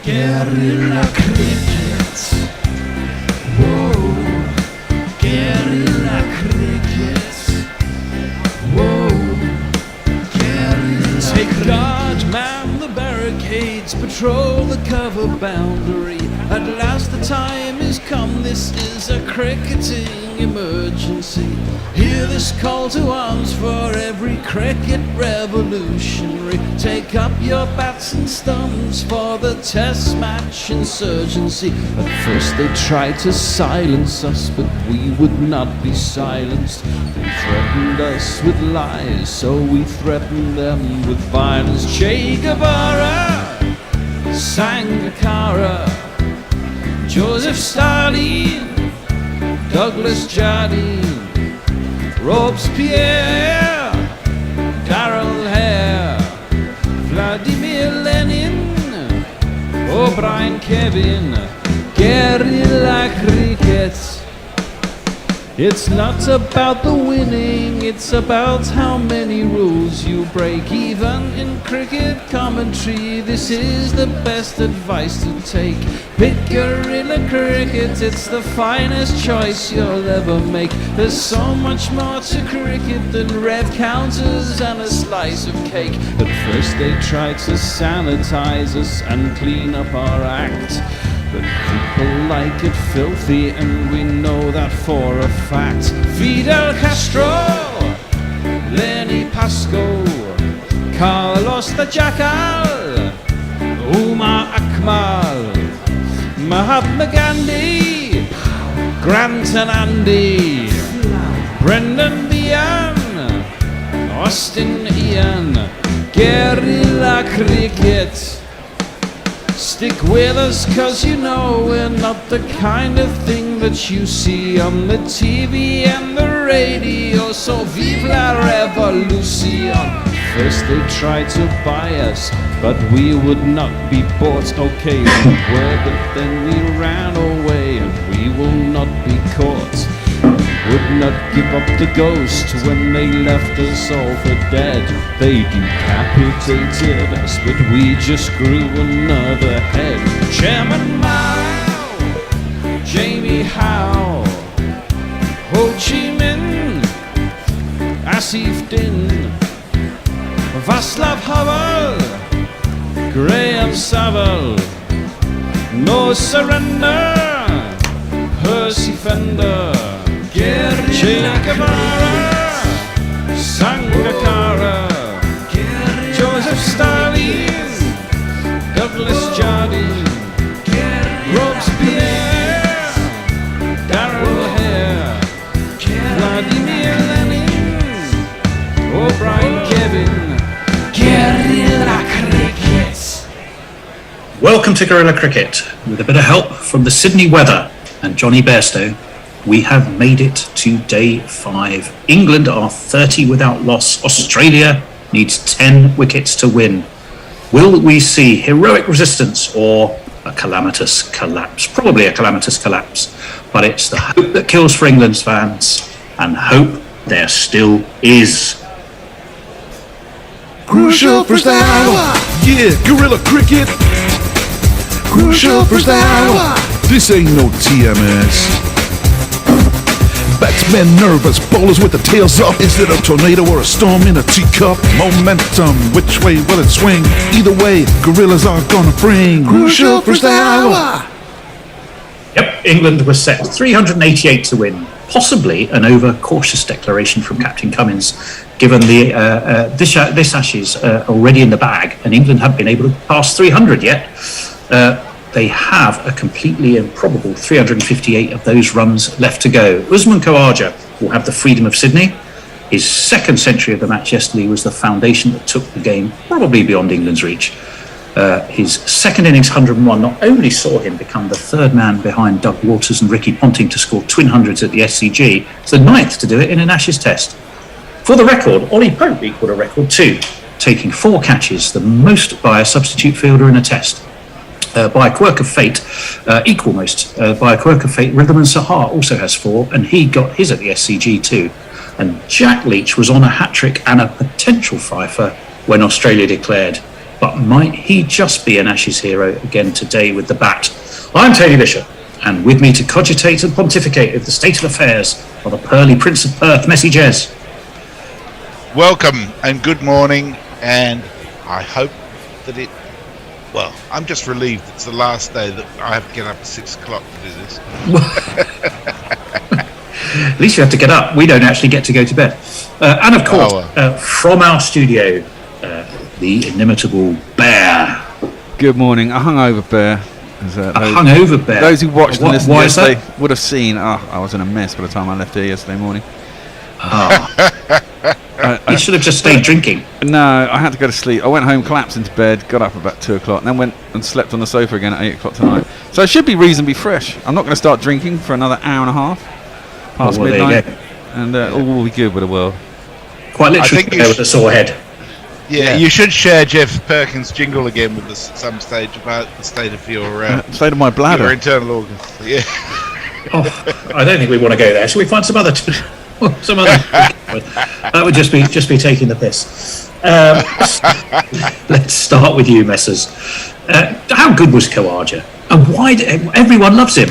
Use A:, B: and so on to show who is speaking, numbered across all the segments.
A: Guerrilla cricket. Whoa. Guerrilla cricket. Whoa. Guerrilla. Take guard, man the barricades, patrol the cover boundary. At last the time is come, this is a cricketing emergency. Hear this call to arms for every cricket revolutionary. Take up your bats and stumps for the test match insurgency. At first they tried to silence us, but we would not be silenced. They threatened us with lies, so we threatened them with violence. Che Guevara, Sangakkara, Joseph Stalin, Douglas Jardine, Robespierre, Darrell Hare, Vladimir Lenin, O'Brien Kevin, guerrilla cricket. It's not about the winning, it's about how many rules you break. Even in cricket commentary, this is the best advice to take. Pick guerrilla cricket, it's the finest choice you'll ever make. There's so much more to cricket than rev counters and a slice of cake. At first they tried to sanitize us and clean up our act, but people like it filthy, and we know that for a fact. Fidel Castro, Lenny Pascoe, Carlos the Jackal, Umar Akmal, Mahatma Gandhi, Grant and Andy, Brendan Behan, Austin Ian, guerrilla cricket. Stick with us, cause you know we're not the kind of thing that you see on the TV and the radio. So vive la revolution. First they tried to buy us, but we would not be bought. Okay, we were, but then we ran away, and we will not be caught. Would not give up the ghost when they left us all for dead. They decapitated us, but we just grew another head. Chairman Mao, Jamie Howe, Ho Chi Minh, Asif Din, Václav Havel, Graham Saville, No Surrender, Percy Fender, Che Guevara, Sangakkara, Joseph Stalin, Douglas Jardine, Robespierre, Darrell Hare, Vladimir Lenin, O'Brien Kevin, guerrilla cricket.
B: Welcome to Guerrilla Cricket. With a bit of help from the Sydney weather and Johnny Bairstow, we have made it to day 5. England are 30 without loss. Australia needs 10 wickets to win. Will we see heroic resistance or a calamitous collapse? Probably a calamitous collapse, but it's the hope that kills for England's fans, and hope there still is.
C: Crucial first hour. Yeah, Guerrilla Cricket. Crucial first hour. This ain't no TMS. Batsmen nervous, bowlers with the tails up. Is it a tornado or a storm in a teacup? Momentum, which way will it swing? Either way, gorillas are gonna bring crucial first hour.
B: Yep, England was set 388 to win. Possibly an over-cautious declaration from Captain Cummins, given the this Ashes already in the bag, and England haven't been able to pass 300 yet. They have a completely improbable 358 of those runs left to go. Usman Khawaja will have the freedom of Sydney. His second century of the match yesterday was the foundation that took the game probably beyond England's reach. His second innings 101 not only saw him become the third man behind Doug Waters and Ricky Ponting to score twin hundreds at the SCG, it's the ninth to do it in an Ashes test. For the record, Ollie Pope equalled a record too, taking 4 catches, the most by a substitute fielder in a test. By a quirk of fate, equal most, by a quirk of fate, Ridhwan Sahar also has 4, and he got his at the SCG too. And Jack Leach was on a hat-trick and a potential fifer when Australia declared. but might he just be an Ashes hero again today with the bat? I'm Tony Bishop, and with me to cogitate and pontificate of the state of affairs are the pearly Prince of Perth, Messi Jez.
D: Welcome and good morning, and I hope that well, I'm just relieved it's the last day that I have to get up at 6 o'clock to do this.
B: At least you have to get up. We don't actually get to go to bed. And of course, from our studio, the inimitable Bear.
A: Good morning. A hungover Bear.
B: Hungover Bear.
A: Those who watched and listened yesterday
B: would
A: have seen. I was in a mess by the time I left here yesterday morning.
B: You should have just stayed drinking.
A: No, I had to go to sleep. I went home, collapsed into bed, got up about 2 o'clock, and then went and slept on the sofa again at 8 o'clock tonight. So I should be reasonably fresh. I'm not going to start drinking for another hour and a half past midnight, and all will be good with the world.
B: Quite literally, with a sore head.
D: Yeah, you should share Jeff Perkins' jingle again with us at some stage about the state of your
A: state of my bladder,
D: your internal organs. Yeah.
B: I don't think we want to go there. Shall we find some other? That would just be taking the piss. Let's start with you, Messers. How good was Khawaja, and why everyone loves him?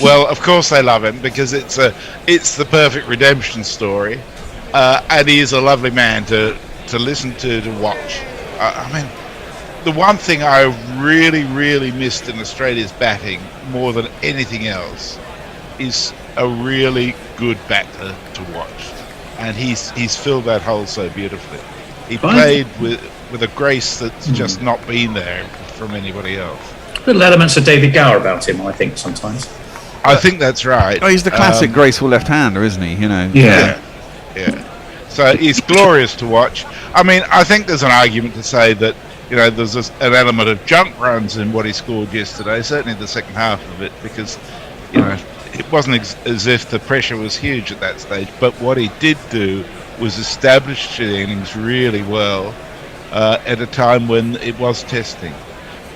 D: Well, of course they love him because it's the perfect redemption story, and he is a lovely man to listen to watch. I mean, the one thing I really missed in Australia's batting more than anything else is a really good batter to watch, and he's filled that hole so beautifully. He played with a grace that's just not been there from anybody else.
B: Little elements of David Gower about him, I think, sometimes.
D: I think that's right.
A: Oh, he's the classic graceful left-hander, isn't he? You know.
D: Yeah. So he's glorious to watch. I mean, I think there's an argument to say that there's an element of junk runs in what he scored yesterday. Certainly the second half of it, because it wasn't as if the pressure was huge at that stage. But what he did do was establish the innings really well at a time when it was testing.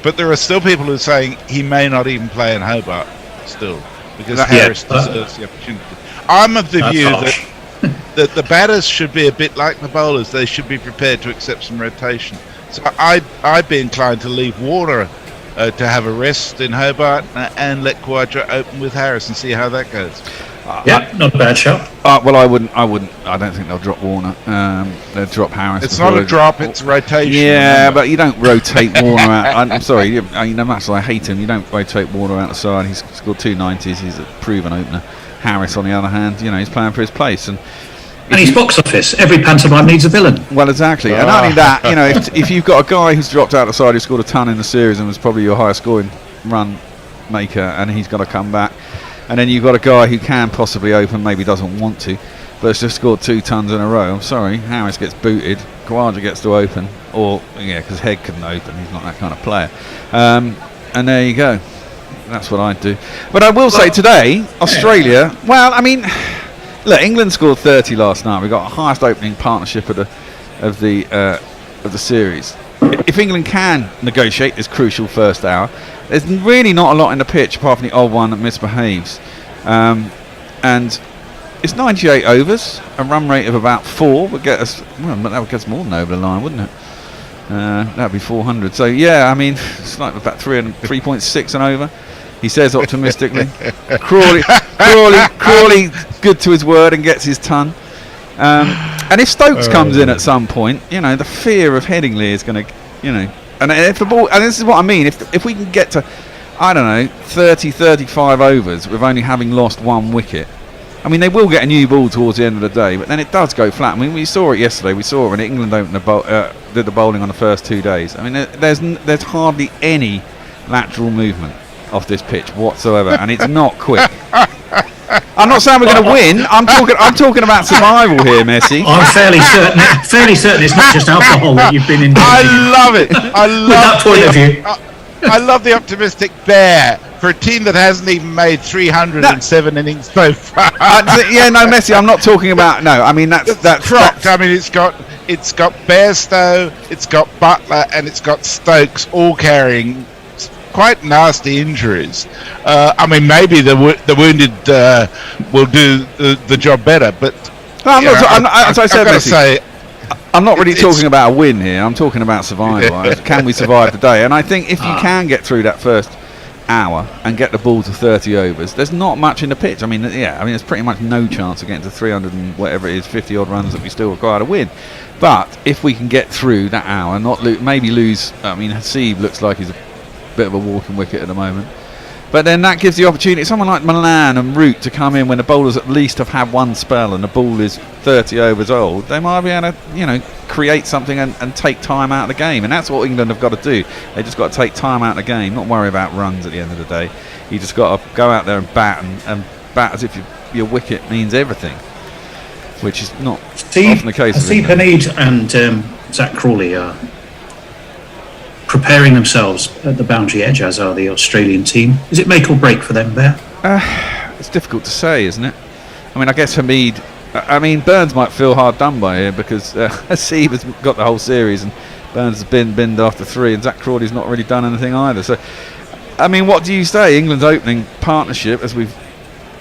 D: But there are still people who are saying he may not even play in Hobart still, because Harris deserves the opportunity. I'm of the view that the batters should be a bit like the bowlers. They should be prepared to accept some rotation. So I'd be inclined to leave Warner to have a rest in Hobart and let Khawaja open with Harris and see how that goes.
B: Not a bad shot.
A: Well, I wouldn't. I don't think they'll drop Warner. They'll drop Harris.
D: It's not a drop; it's rotation.
A: Yeah, but you don't rotate Warner out. I'm sorry. No matter, I hate him. You don't rotate Warner out the side. He's scored 2 90s. He's a proven opener. Harris, on the other hand, he's playing for his place, and
B: he's box office. Every pantomime needs a villain.
A: Well, exactly. And not only that, if you've got a guy who's dropped out the side who scored a ton in the series and was probably your highest scoring run maker, and he's got to come back. And then you've got a guy who can possibly open, maybe doesn't want to, but has just scored 2 tons in a row. I'm sorry, Harris gets booted, Khawaja gets to open, because Head couldn't open. He's not that kind of player. And there you go. That's what I'd do. But I will say today, Australia. Well, I mean, look, England scored 30 last night. We got a highest opening partnership of the series. If England can negotiate this crucial first hour, there's really not a lot in the pitch apart from the odd one that misbehaves. And it's 98 overs, a run rate of about 4 would get us. Well, that would get us more than over the line, wouldn't it? That'd be 400. So yeah, I mean, it's like about 3.6 and over. He says optimistically. Crawley, good to his word and gets his ton. And if Stokes comes in at some point, the fear of Headingley is going to, and if the ball, and this is what I mean, if we can get to, 30, 35 overs with only having lost 1 wicket, I mean, they will get a new ball towards the end of the day, but then it does go flat. I mean, we saw it yesterday. We saw it when England did the bowling on the first 2 days. I mean, there's hardly any lateral movement off this pitch whatsoever, and it's not quick. I'm not saying we're going to win. I'm talking about survival here, Messi.
B: I'm fairly certain it's not just alcohol that you've been indulging.
D: I love it. I love
B: that point of view.
D: I love the optimistic Bear for a team that hasn't even made 307 innings so far.
A: Messi. I'm not talking about. No, I mean that's
D: crocked. I mean, it's got Bairstow, it's got Butler, and it's got Stokes all carrying quite nasty injuries. I mean, maybe the wounded will do the job better, but
A: no, I'm not. As I said, Messi,
E: I'm not really talking about a win here. I'm talking about survival. Can we survive the day? And I think if you can get through that first hour and get the ball to 30 overs, there's not much in the pitch. I mean, there's pretty much no chance of getting to 300 and whatever it is, 50 odd runs that we still require to win. But if we can get through that hour and not maybe lose, I mean, Hasib looks like he's a bit of a walking wicket at the moment. But then that gives the opportunity someone like Milan and Root to come in when the bowlers at least have had one spell and the ball is 30 overs old. They might be able to, create something and take time out of the game. And that's what England have got to do. They just got to take time out of the game, not worry about runs at the end of the day. You just got to go out there and bat and bat as if your wicket means everything, which is not often the case.
B: Steve Hamid and Zach Crawley are preparing themselves at the boundary edge, as are the Australian team. Is it make or break for them there?
E: It's difficult to say, isn't it? I mean, I guess Hamid... Burns might feel hard done by here because Hasib has got the whole series and Burns has been binned after 3 and Zach Crawley's not really done anything either. So, I mean, what do you say? England's opening partnership, as we've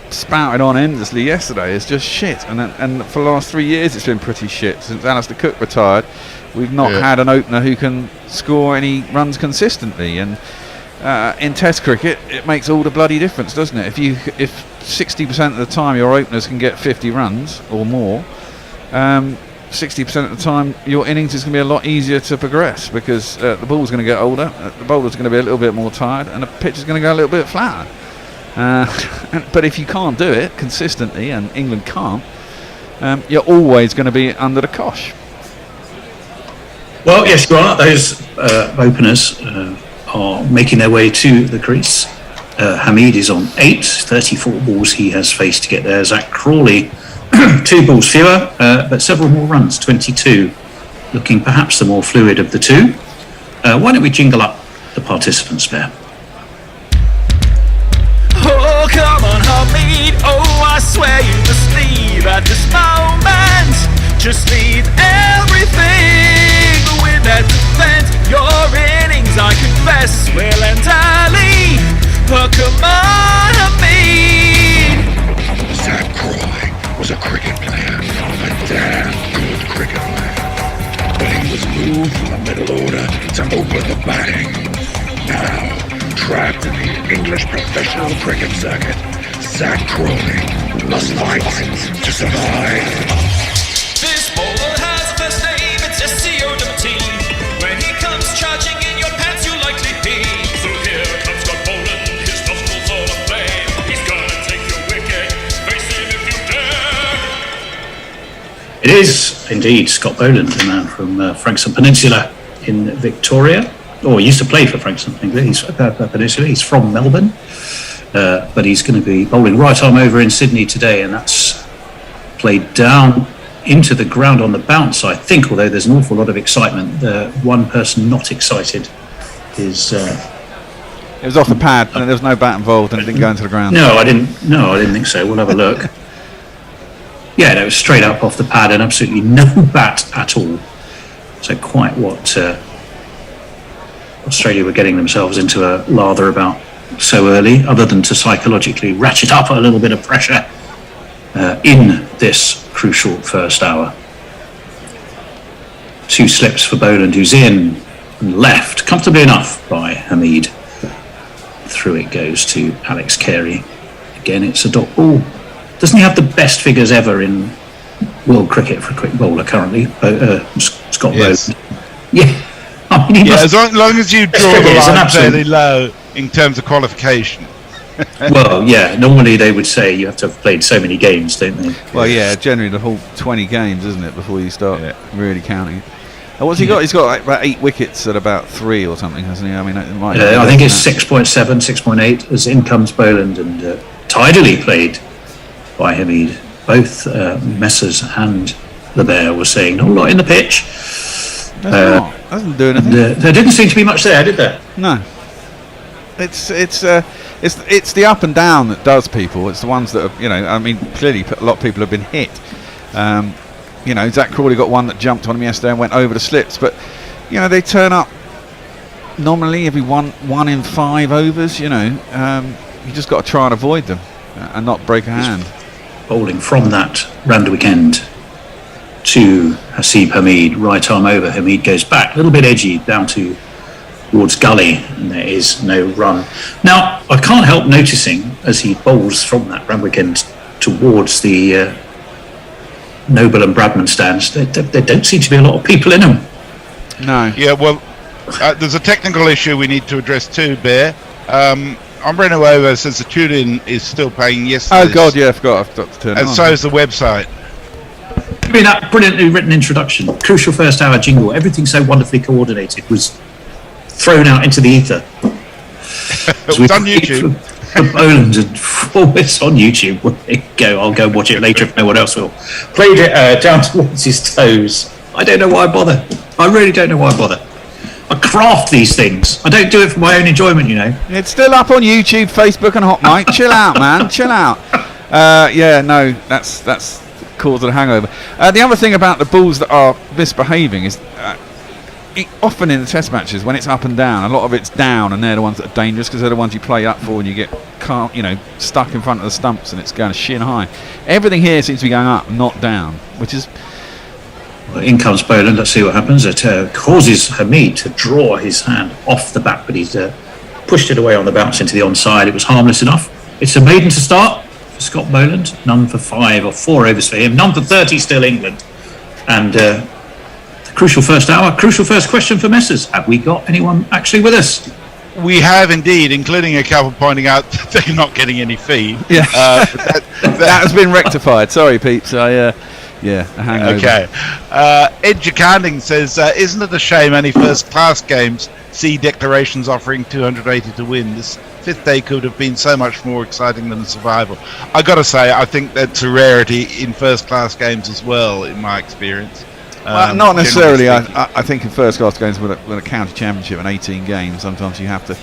E: spouted on endlessly yesterday, is just shit. And for the last 3 years it's been pretty shit. Since Alistair Cook retired, we've not had an opener who can score any runs consistently. And in Test cricket, it makes all the bloody difference, doesn't it? If 60% of the time your openers can get 50 runs or more, 60% of the time your innings is going to be a lot easier to progress because the ball's going to get older, the bowler's going to be a little bit more tired, and the pitch is going to go a little bit flatter. But if you can't do it consistently, and England can't, you're always going to be under the cosh.
B: Well, yes, you are. Those openers are making their way to the crease. Hamid is on 8, 34 balls he has faced to get there. Zach Crawley, 2 balls fewer, but several more runs, 22, looking perhaps the more fluid of the two. Why don't we jingle up the participants pair?
F: Oh, come on, Hamid. Oh, I swear you must leave at this moment. Just leave everything with that defense. Your innings, I confess, will end early. Oh, come on, Hamid.
G: Zach Crawley was a cricket player, a damn good cricket player. But he was moved from the middle order to open the batting. Now, trapped in the English professional cricket circuit, Zach Crawley must fight to survive.
F: This bowler has a first name, it's S-C-O-T. When he comes charging in your pants, you'll likely be. So here comes Scott Boland, his nostrils all aflame. He's gonna take your wicket, face him if you dare.
B: It is indeed Scott Boland, the man from Frankston Peninsula in Victoria. He used to play for Frankston Peninsula. He's from Melbourne, but he's going to be bowling right arm over in Sydney today, and that's played down into the ground on the bounce, I think, although there's an awful lot of excitement. The one person not excited is...
E: it was off the pad, and there was no bat involved, and it didn't go into the ground.
B: No, I didn't think so. We'll have a look. Yeah, no, it was straight up off the pad and absolutely no bat at all. So quite what... Australia were getting themselves into a lather about so early, other than to psychologically ratchet up a little bit of pressure in this crucial first hour. 2 slips for Boland, who's in and left comfortably enough by Hamid. Through it goes to Alex Carey. Again, it's a dot ball. Doesn't he have the best figures ever in world cricket for a quick bowler currently? Scott
D: Yes.
B: Boland. Yeah. I mean,
D: as long as you draw the line fairly low in terms of qualification.
B: Well, yeah, normally they would say you have to have played so many games, don't they?
E: Well, yeah, generally the whole 20 games, isn't it, before you start really counting it. And what's he got? He's got like about 8 wickets at about 3 or something, hasn't he? I mean, it might
B: I think it's 6.7, 6.8 as in comes Boland, and tidily played by Hamid. Both Messers and the Bear were saying not a lot in the pitch.
E: Doesn't do anything.
B: There didn't seem to be much there, did there?
E: No. It's the up and down that does people. It's the ones that are, clearly a lot of people have been hit. Zach Crawley got one that jumped on him yesterday and went over the slips, but they turn up nominally every one in 5 overs. You just got to try and avoid them and not break a hand.
B: Bowling from that Randwick end to Hasib Hamid, right arm over. Hamid goes back, a little bit edgy, down towards gully, and there is no run. Now, I can't help noticing as he bowls from that Randwick end towards the Noble and Bradman stands, there don't seem to be a lot of people in them.
E: No.
D: Yeah, well, there's a technical issue we need to address too, Bear. Ombre Nuevo says the tune-in is still playing yesterday.
E: Oh God, yeah, I forgot to turn it
D: And
E: on.
D: so is the website.
B: I mean, that brilliantly written introduction, crucial first hour jingle, everything so wonderfully coordinated was thrown out into the ether.
D: It was on YouTube.
B: From Poland, and it's on YouTube. Well, there you go. I'll go watch it later if no one else will. Played it down towards his toes. I don't know why I bother. I really don't know why I bother. I craft these things. I don't do it for my own enjoyment, you know.
E: It's still up on YouTube, Facebook, and Hot Mic. Chill out, man. Chill out. Yeah, no, that's cause of the hangover. The other thing about the balls that are misbehaving is often in the test matches when it's up and down, a lot of it's down, and they're the ones that are dangerous because they're the ones you play up for, and you get stuck in front of the stumps, and it's going shin high. Everything here seems to be going up, not down, which is.
B: Well, in comes Boland. Let's see what happens. It causes Hamid to draw his hand off the bat, but he's pushed it away on the bounce into the onside. It was harmless enough. It's a maiden to start for Scott Boland. None for 5 or 4 overs for him. None for 30 still England. And the crucial first hour, crucial first question for Messers. Have we got anyone actually with us?
D: We have indeed, including a couple pointing out that they're not getting any feed.
E: Yeah.
D: That
E: has been rectified. Sorry, peeps. A hangover.
D: Okay. Ed Jacanding says, isn't it a shame any first-class games see declarations offering 280 to win? This 5th day could have been so much more exciting than the survival. I got to say, I think that's a rarity in first-class games as well, in my experience.
E: Well, not necessarily. I think in first-class games with a county championship and 18 games, sometimes you have to,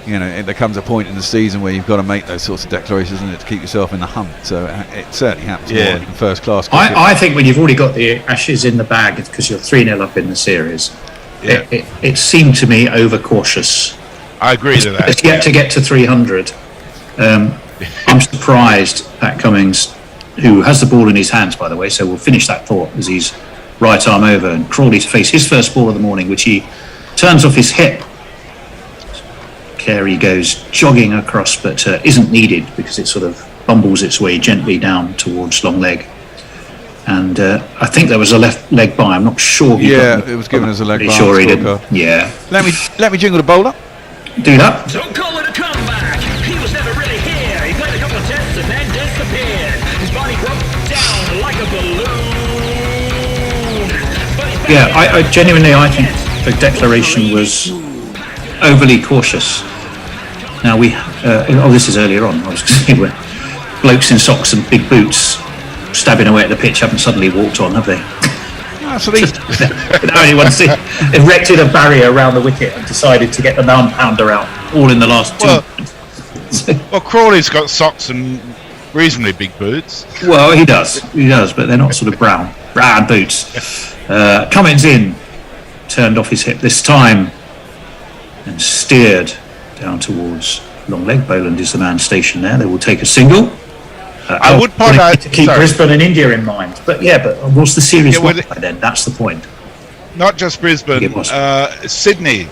E: there comes a point in the season where you've got to make those sorts of declarations, isn't it, to keep yourself in the hunt. So it certainly happens more in first-class.
B: I think when you've already got the Ashes in the bag because you're 3-0 up in the series, it seemed to me overcautious.
D: I agree to that.
B: It's yet to get to 300. I'm surprised Pat Cummings, who has the ball in his hands, by the way, so we'll finish that thought as he's right arm over, and Crawley to face his first ball of the morning, which he turns off his hip. Carey goes jogging across, but isn't needed because it sort of bumbles its way gently down towards long leg. And I think there was a left leg by. I'm not sure.
E: It was given as a leg by.
B: Sure he didn't. Yeah.
E: Let me jingle the bowler.
B: Do that.
F: Don't call it a comeback. He was never really here. He played a couple of tests and then disappeared. His body broke down like a balloon.
B: Yeah, I genuinely, I think the declaration was overly cautious. Now this is earlier on. I was going to say where blokes in socks and big boots stabbing away at the pitch haven't suddenly walked on, have they?
E: So these
B: Anyone's erected a barrier around the wicket and decided to get the pounder out all in the last 2 minutes.
D: Well, Crawley's got socks and reasonably big boots.
B: Well, he does, but they're not sort of brown boots. Cummins in, turned off his hip this time and steered down towards long leg. Boland is the man stationed there. They will take a single.
D: I would point out
B: to keep Brisbane and India in mind, but what's the series won by then? That's the point.
D: Not just Brisbane, Sydney.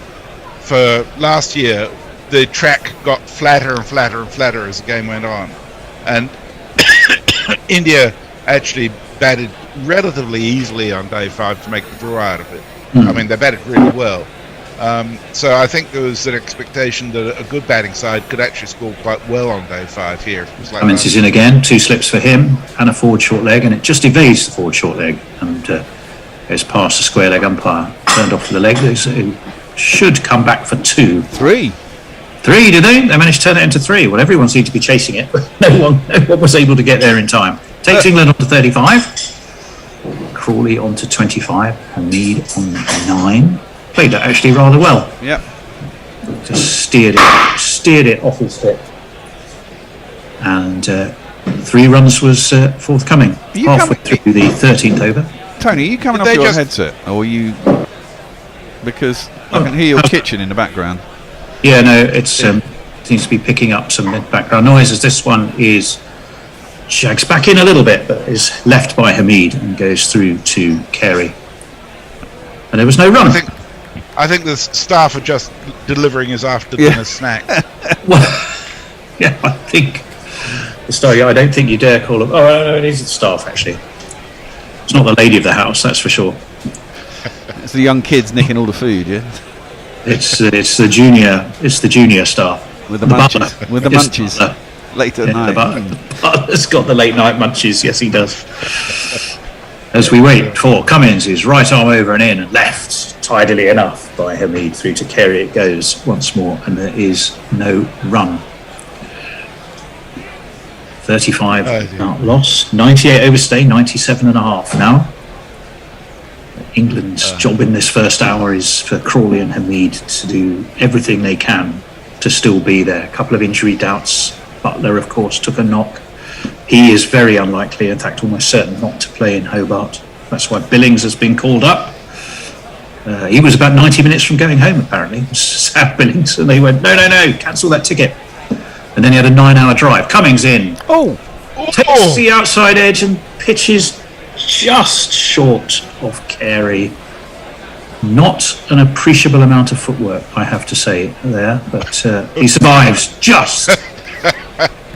D: For last year, the track got flatter and flatter and flatter as the game went on, and India actually batted relatively easily on day 5 to make the draw out of it. I mean, they batted really well. So I think there was an expectation that a good batting side could actually score quite well on day 5 here.
B: Cummins is in again, 2 slips for him and a forward short leg, and it just evades the forward short leg and goes past the square leg umpire, turned off to the leg. It should come back for 2.
E: 3,
B: did they? They managed to turn it into 3. Well, everyone seemed to be chasing it, but no one was able to get there in time. Takes England on to 35. Crawley on to 25. Hamid on 9. Played that actually rather well.
E: Yep.
B: Just steered it off his hip. And 3 runs was forthcoming. Halfway through the 13th over.
E: Tony, are you coming off your headset? Or are you... Because I can hear your kitchen in the background.
B: Yeah, no, it seems to be picking up some background noises. This one is Shags back in a little bit, but is left by Hamid and goes through to Carey. And there was no run.
D: I think the staff are just delivering his after-dinner snack.
B: Well, yeah, I think the staff. I don't think you dare call them. Oh, no, it is the staff actually. It's not the lady of the house, that's for sure.
E: It's the young kids nicking all the food, yeah.
B: It's the junior staff
E: With the munchies. With the munchies. Late at night.
B: The butler's got the late night munchies. Yes, he does. As we wait for Cummins, his right arm over and in and left, tidily enough by Hamid through to Carey it goes once more, and there is no run. 35 not lost, 98 overstay, 97 and a half now. England's job in this first hour is for Crawley and Hamid to do everything they can to still be there. A couple of injury doubts. Butler, of course, took a knock. He is very unlikely, in fact, almost certain not to play in Hobart. That's why Billings has been called up. He was about 90 minutes from going home, apparently, Sam Billings, and they went, no, cancel that ticket. And then he had a 9-hour drive. Cummings in. Takes the outside edge and pitches just short of Carey. Not an appreciable amount of footwork, I have to say, there, but he survives just.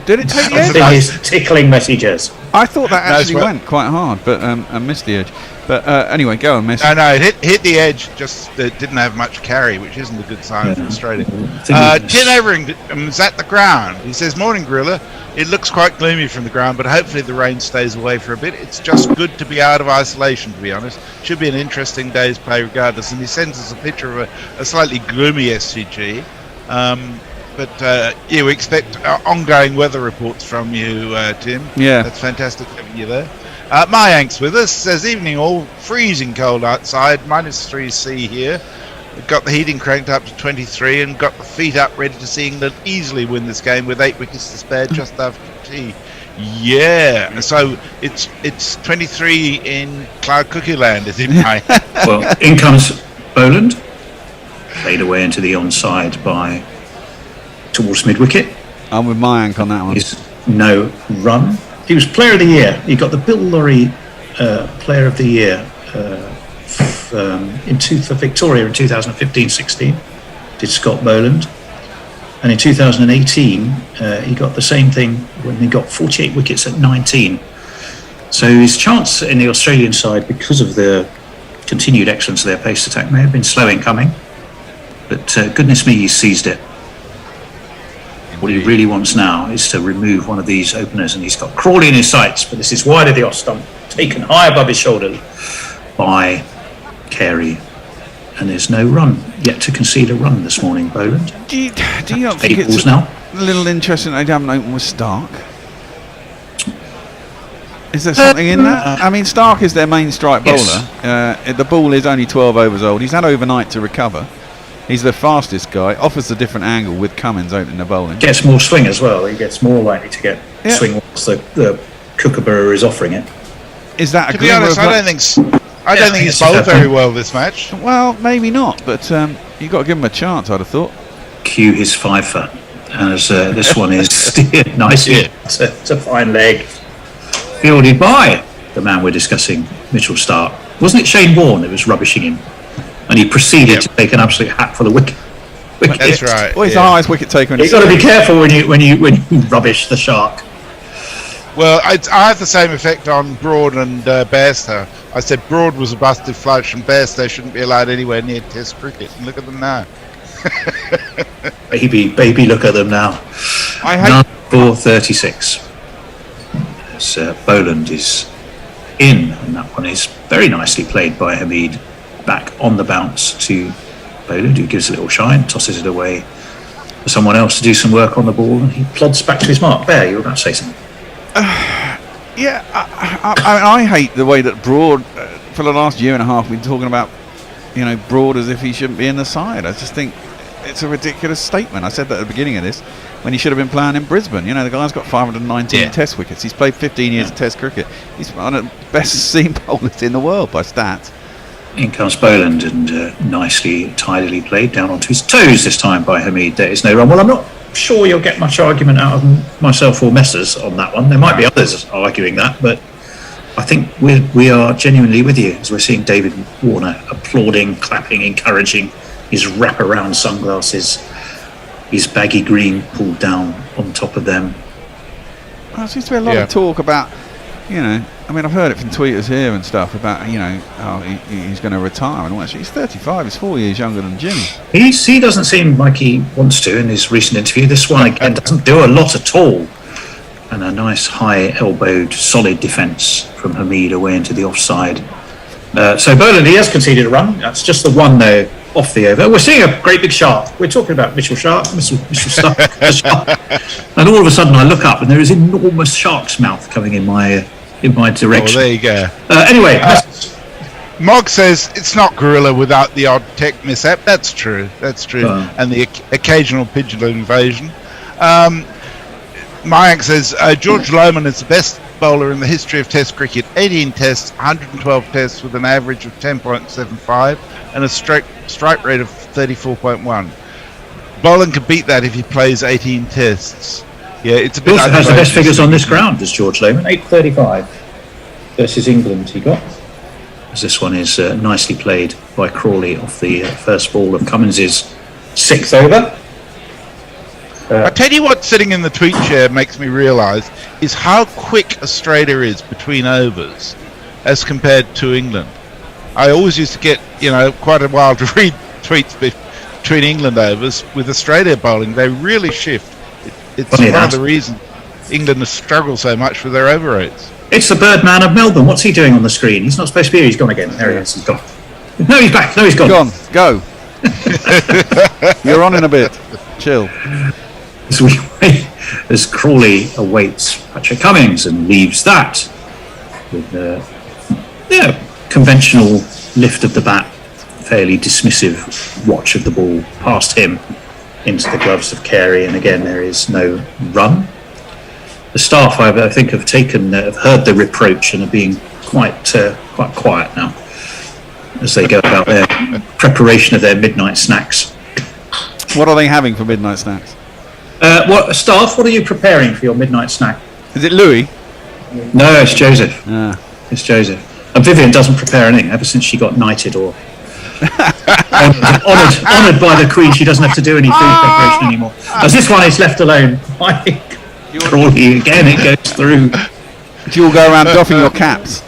E: Did it take the edge?
B: His tickling messages.
E: I thought that actually went quite hard, but I missed the edge. But anyway, go on, Miss.
D: No, it hit the edge, just didn't have much carry, which isn't a good sign for Australia. Tim Evering is at the ground. He says, morning, Gorilla. It looks quite gloomy from the ground, but hopefully the rain stays away for a bit. It's just good to be out of isolation, to be honest. Should be an interesting day's play regardless. And he sends us a picture of a slightly gloomy SCG. But we expect ongoing weather reports from you, Tim.
E: Yeah.
D: That's fantastic having you there. Mayank's with us. Says, evening all, freezing cold outside, -3°C here. We've got the heating cranked up to 23 and got the feet up ready to see England easily win this game with 8 wickets to spare just after tea. Yeah, so it's 23 in Cloud Cookie Land, is it, Mike?
B: Well, in comes Boland. Played away into the onside by towards mid-wicket.
E: I'm with Mayank on that one.
B: Is no run. He was Player of the Year. He got the Bill Lorry Player of the Year for Victoria in 2015-16. Did Scott Boland. And in 2018, he got the same thing when he got 48 wickets at 19. So his chance in the Australian side, because of the continued excellence of their pace attack, may have been slow in coming. But goodness me, he seized it. What he really wants now is to remove one of these openers, and he's got Crawley in his sights, but this is wide of the off stump, taken high above his shoulder by Carey, and there's no run yet to concede a run this morning. Boland.
E: Do you not think it's
B: now?
E: A little interesting they haven't opened with Stark? Is there something in that? I mean, Stark is their main strike bowler.
B: Yes.
E: The ball is only 12 overs old. He's had overnight to recover. He's the fastest guy. Offers a different angle with Cummins opening the bowling.
B: Gets more swing as well. He gets more likely to get swing once the kookaburra is offering it.
E: Is that
D: to be honest, I don't think he's bowled very well this match.
E: Well, maybe not, but you've got to give him a chance, I'd have thought.
B: Cue his fifer, as this one is steered nicely. It's a fine leg. Fielded by the man we're discussing, Mitchell Stark. Wasn't it Shane Warne that was rubbishing him? And he proceeded to take an absolute hat for the wicket.
D: That's right.
E: Well, he's the highest wicket taker in the
B: You've got to be careful when you rubbish the shark.
D: Well, I had the same effect on Broad and Bairstow. I said Broad was a busted flush and Bairstow shouldn't be allowed anywhere near Test cricket. And look at them now.
B: baby, look at them now.
E: I hate
B: 4:36. Boland is in, and that one is very nicely played by Hamid. Back on the bounce to Boland, who gives a little shine, tosses it away for someone else to do some work on the ball, and he plods back to his mark. Bear, you were about to say something.
E: I hate the way that Broad, for the last year and a half, we've been talking about, Broad as if he shouldn't be in the side. I just think it's a ridiculous statement. I said that at the beginning of this, when he should have been playing in Brisbane. The guy's got 519 Test wickets. He's played 15 years of Test cricket. He's one of the best seam bowlers in the world by stats.
B: In comes Boland, and nicely, tidily played down onto his toes this time by Hamid. There is no run. Well, I'm not sure you'll get much argument out of myself or Messers on that one. There might be others arguing that, but I think we are genuinely with you as we're seeing David Warner applauding, clapping, encouraging his wraparound sunglasses, his baggy green pulled down on top of them.
E: Well, there seems to be a lot of talk about, I mean, I've heard it from tweeters here and stuff about, he's going to retire and all that. He's 35. He's 4 years younger than Jimmy.
B: He doesn't seem like he wants to in his recent interview. This one again doesn't do a lot at all. And a nice high elbowed solid defence from Hamid away into the offside. So Boland, he has conceded a run. That's just the one though off the over. We're seeing a great big shark. We're talking about Mitchell Shark, Shark. And all of a sudden I look up and there is enormous shark's mouth coming in my direction.
D: Oh, there you go.
B: Anyway,
D: Mog says it's not gorilla without the odd tech mishap. That's true. And the occasional pigeon invasion. Mayank says George Lohmann is the best bowler in the history of Test cricket. 18 tests, 112 tests with an average of 10.75 and a strike rate of 34.1. Boland can beat that if he plays 18 tests. Yeah, it's a bit.
B: He also has the best figures on this ground as George Lohmann. 8.35 versus England he got. As this one is nicely played by Crawley off the first ball of Cummins's 6th over.
D: I tell you what, sitting in the tweet chair makes me realise is how quick Australia is between overs as compared to England. I always used to get, quite a while to read tweets between England overs. With Australia bowling, they really shift. It's one of the reasons England has struggled so much with their over rates.
B: It's the Birdman of Melbourne. What's he doing on the screen? He's not supposed to be here. He's gone again. There he is. He's gone. No, he's back. No, he's gone.
E: Go. You're on in a bit. Chill.
B: As we wait, as Crawley awaits Patrick Cummins and leaves that with conventional lift of the bat, fairly dismissive watch of the ball past him into the gloves of Carey, and again there is no run. The staff, I think, have heard the reproach and are being quite quiet now as they go about their preparation of their midnight snacks.
E: What are they having for midnight snacks?
B: Staff, what are you preparing for your midnight snack?
E: Is it Louis?
B: No, it's Joseph. It's Joseph. And Vivian doesn't prepare anything ever since she got knighted or honoured by the Queen. She doesn't have to do any food preparation anymore. As this one is left alone by Crawley again, it goes through.
E: Do you all go around doffing your caps?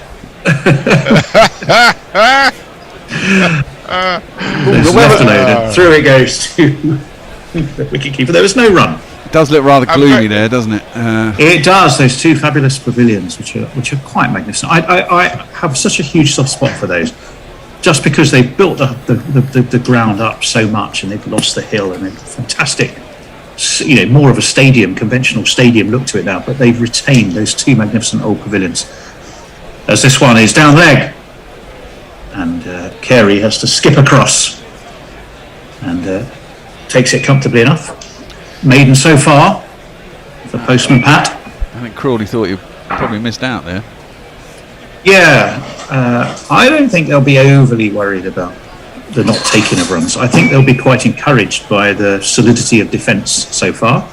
B: It's left alone, and through it goes to the wicketkeeper. There was no run.
E: It does look rather gloomy there, doesn't it?
B: It does. Those two fabulous pavilions, which are quite magnificent. I have such a huge soft spot for those, just because they've built the ground up so much, and they've lost the hill, and they're fantastic. More of a stadium, conventional stadium look to it now, but they've retained those two magnificent old pavilions. As this one is down leg, and Carey has to skip across, and takes it comfortably enough. Maiden so far for postman Pat.
E: I think Crawley thought you probably missed out there.
B: Yeah, I don't think they'll be overly worried about the not taking of runs. I think they'll be quite encouraged by the solidity of defence so far.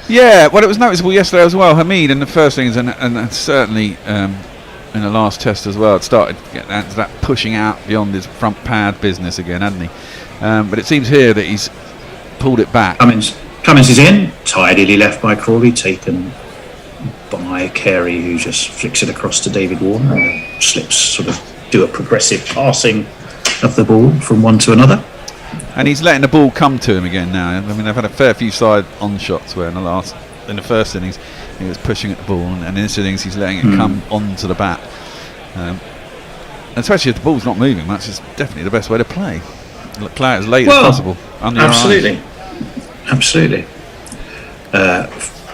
E: Yeah, well, it was noticeable yesterday as well. Hamid in the first innings and certainly in the last test as well, it started to get that pushing out beyond his front pad business again, hadn't he? But it seems here that he's pulled it back.
B: Cummins is in, tidily left by Crawley, taken by Carey, who just flicks it across to David Warner and slips, sort of do a progressive passing of the ball from one to another.
E: And he's letting the ball come to him again now. I mean, they've had a fair few side on shots where in the first innings he was pushing at the ball, and in this innings he's letting it come onto the bat. Especially if the ball's not moving much, it's definitely the best way to play. Play it as late as possible. Under your
B: absolutely.
E: eyes.
B: Absolutely.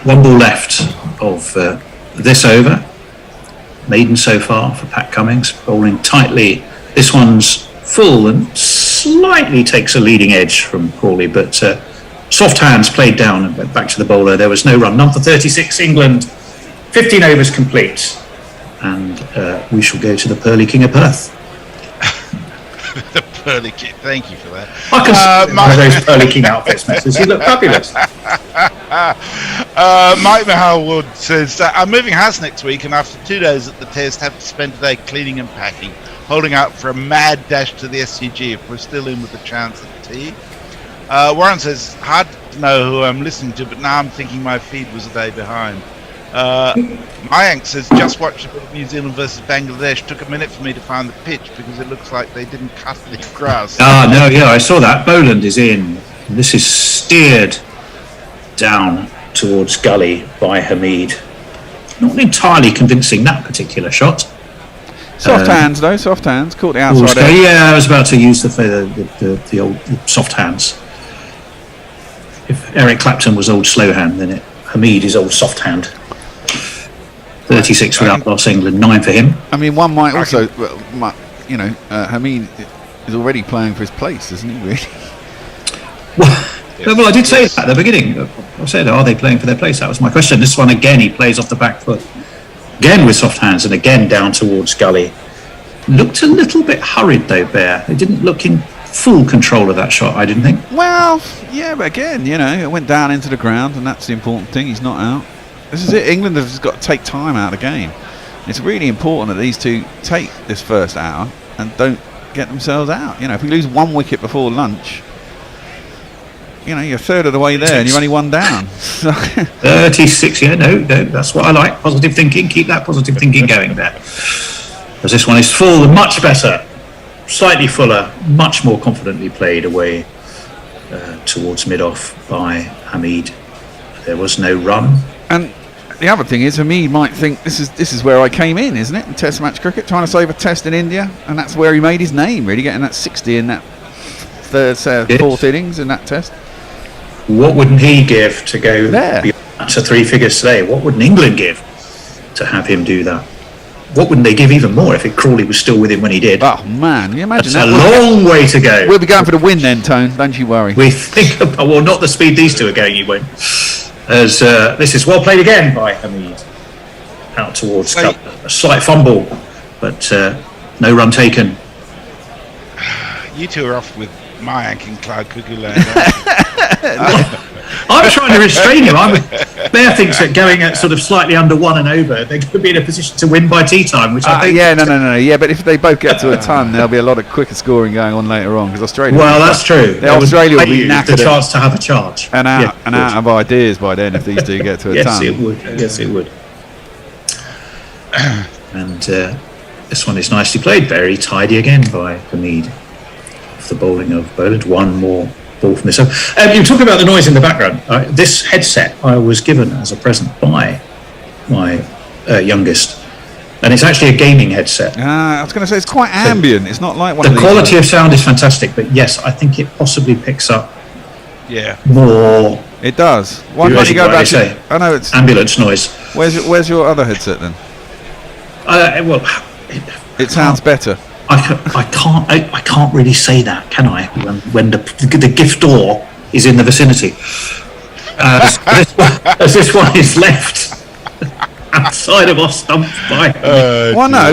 B: One ball left of this over. Maiden so far for Pat Cummins, bowling tightly. This one's full and slightly takes a leading edge from Crawley, but soft hands played down and went back to the bowler. There was no run. Number 36, England. 15 overs complete. And we shall go to the Pearly King of Perth.
D: The Pearly King, thank you for that.
B: I can one of those Pearly King outfits, Messers. You look fabulous.
D: Mike Mahalwood says, I'm moving house next week, and after 2 days at the test, have to spend a day cleaning and packing, holding out for a mad dash to the SCG if we're still in with a chance at tea. Warren says, hard to know who I'm listening to, but now I'm thinking my feed was a day behind. Mayank says, just watched a bit of New Zealand versus Bangladesh. Took a minute for me to find the pitch because it looks like they didn't cut the grass.
B: No, yeah, I saw that. Boland is in. This is steered down towards gully by Hamid. Not entirely convincing, that particular shot.
E: Soft hands, though. Soft hands. Caught the outside edge.
B: Yeah, I was about to use the old soft hands. If Eric Clapton was old slow hand, then Hamid is old soft hand. 36 without loss, England, 9 for him.
E: I mean, one might also, Hamid is already playing for his place, isn't he, really?
B: Well, I did say that at the beginning. I said, are they playing for their place? That was my question. This one, again, he plays off the back foot. Again with soft hands, and again down towards gully. Looked a little bit hurried, though, Bear. They didn't look in full control of that shot, I didn't think.
E: Well, yeah, but again, it went down into the ground, and that's the important thing. He's not out. This is it. England has got to take time out of the game. It's really important that these two take this first hour and don't get themselves out. If we lose 1 wicket before lunch, you're a third of the way there and you're only one down.
B: 36, no, that's what I like. Positive thinking. Keep that positive thinking going there. As this one is full, much better, slightly fuller, much more confidently played away towards mid-off by Hamid. There was no run.
E: And the other thing is, Hamid might think this is where I came in, isn't it? In Test match cricket, trying to save a test in India, and that's where he made his name, really, getting that 60 in that fourth innings in that test.
B: What wouldn't he give to go
E: there
B: to 3 figures today? What wouldn't England give to have him do that? What wouldn't they give even more if Crawley was still with him when he did?
E: Oh man, can you imagine
B: That's
E: that?
B: a long way to go.
E: We'll be going for the win then, Tone. Don't you worry.
B: We think, well, not the speed these two are going. You won't. As this is well played again by Hamid. Out towards Cup. A slight fumble, but no run taken.
D: You two are off with Mayank in Cloud Cuckoo Land.
B: I'm trying to restrain him. Bear thinks that going at sort of slightly under 1 and over, they could be in a position to win by tea time, which I think.
E: No. Yeah, but if they both get to a ton, there'll be a lot of quicker scoring going on later on because Australia.
B: Well, that's true.
E: Australia will be knackered.
B: The chance to have a charge
E: and out of ideas by then if these two get to a ton.
B: Yes, it would. And this one is nicely played. Very tidy again by Hamid. Off the bowling of Boland. One more ball from this. You talk about the noise in the background. This headset I was given as a present by my youngest, and it's actually a gaming headset.
E: I was going to say it's quite ambient. It's not like one of
B: these. The quality of sound is fantastic, but yes, I think it possibly picks up more.
E: It does. Why can't you go back to? I know it's
B: ambulance noise.
E: Where's your other headset then? It sounds better.
B: I can't really say that, can I? When the giftor is in the vicinity, as this one is left outside of our stump by.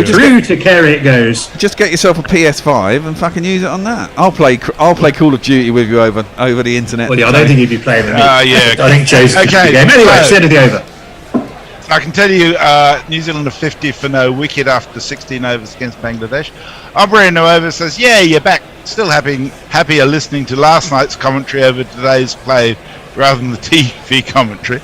B: Through to Kerry it goes.
E: Just get yourself a PS5 and fucking use it on that. I'll play Call of Duty with you over the internet.
B: Well, I don't think you'd be playing with me.
D: Yeah.
B: I think Joe's the game. Anyway, it's the end of the over.
D: I can tell you, New Zealand are 50 for no wicket after 16 overs against Bangladesh. Aubrey No Over says, "Yeah, you're back. Still happier listening to last night's commentary over today's play rather than the TV commentary."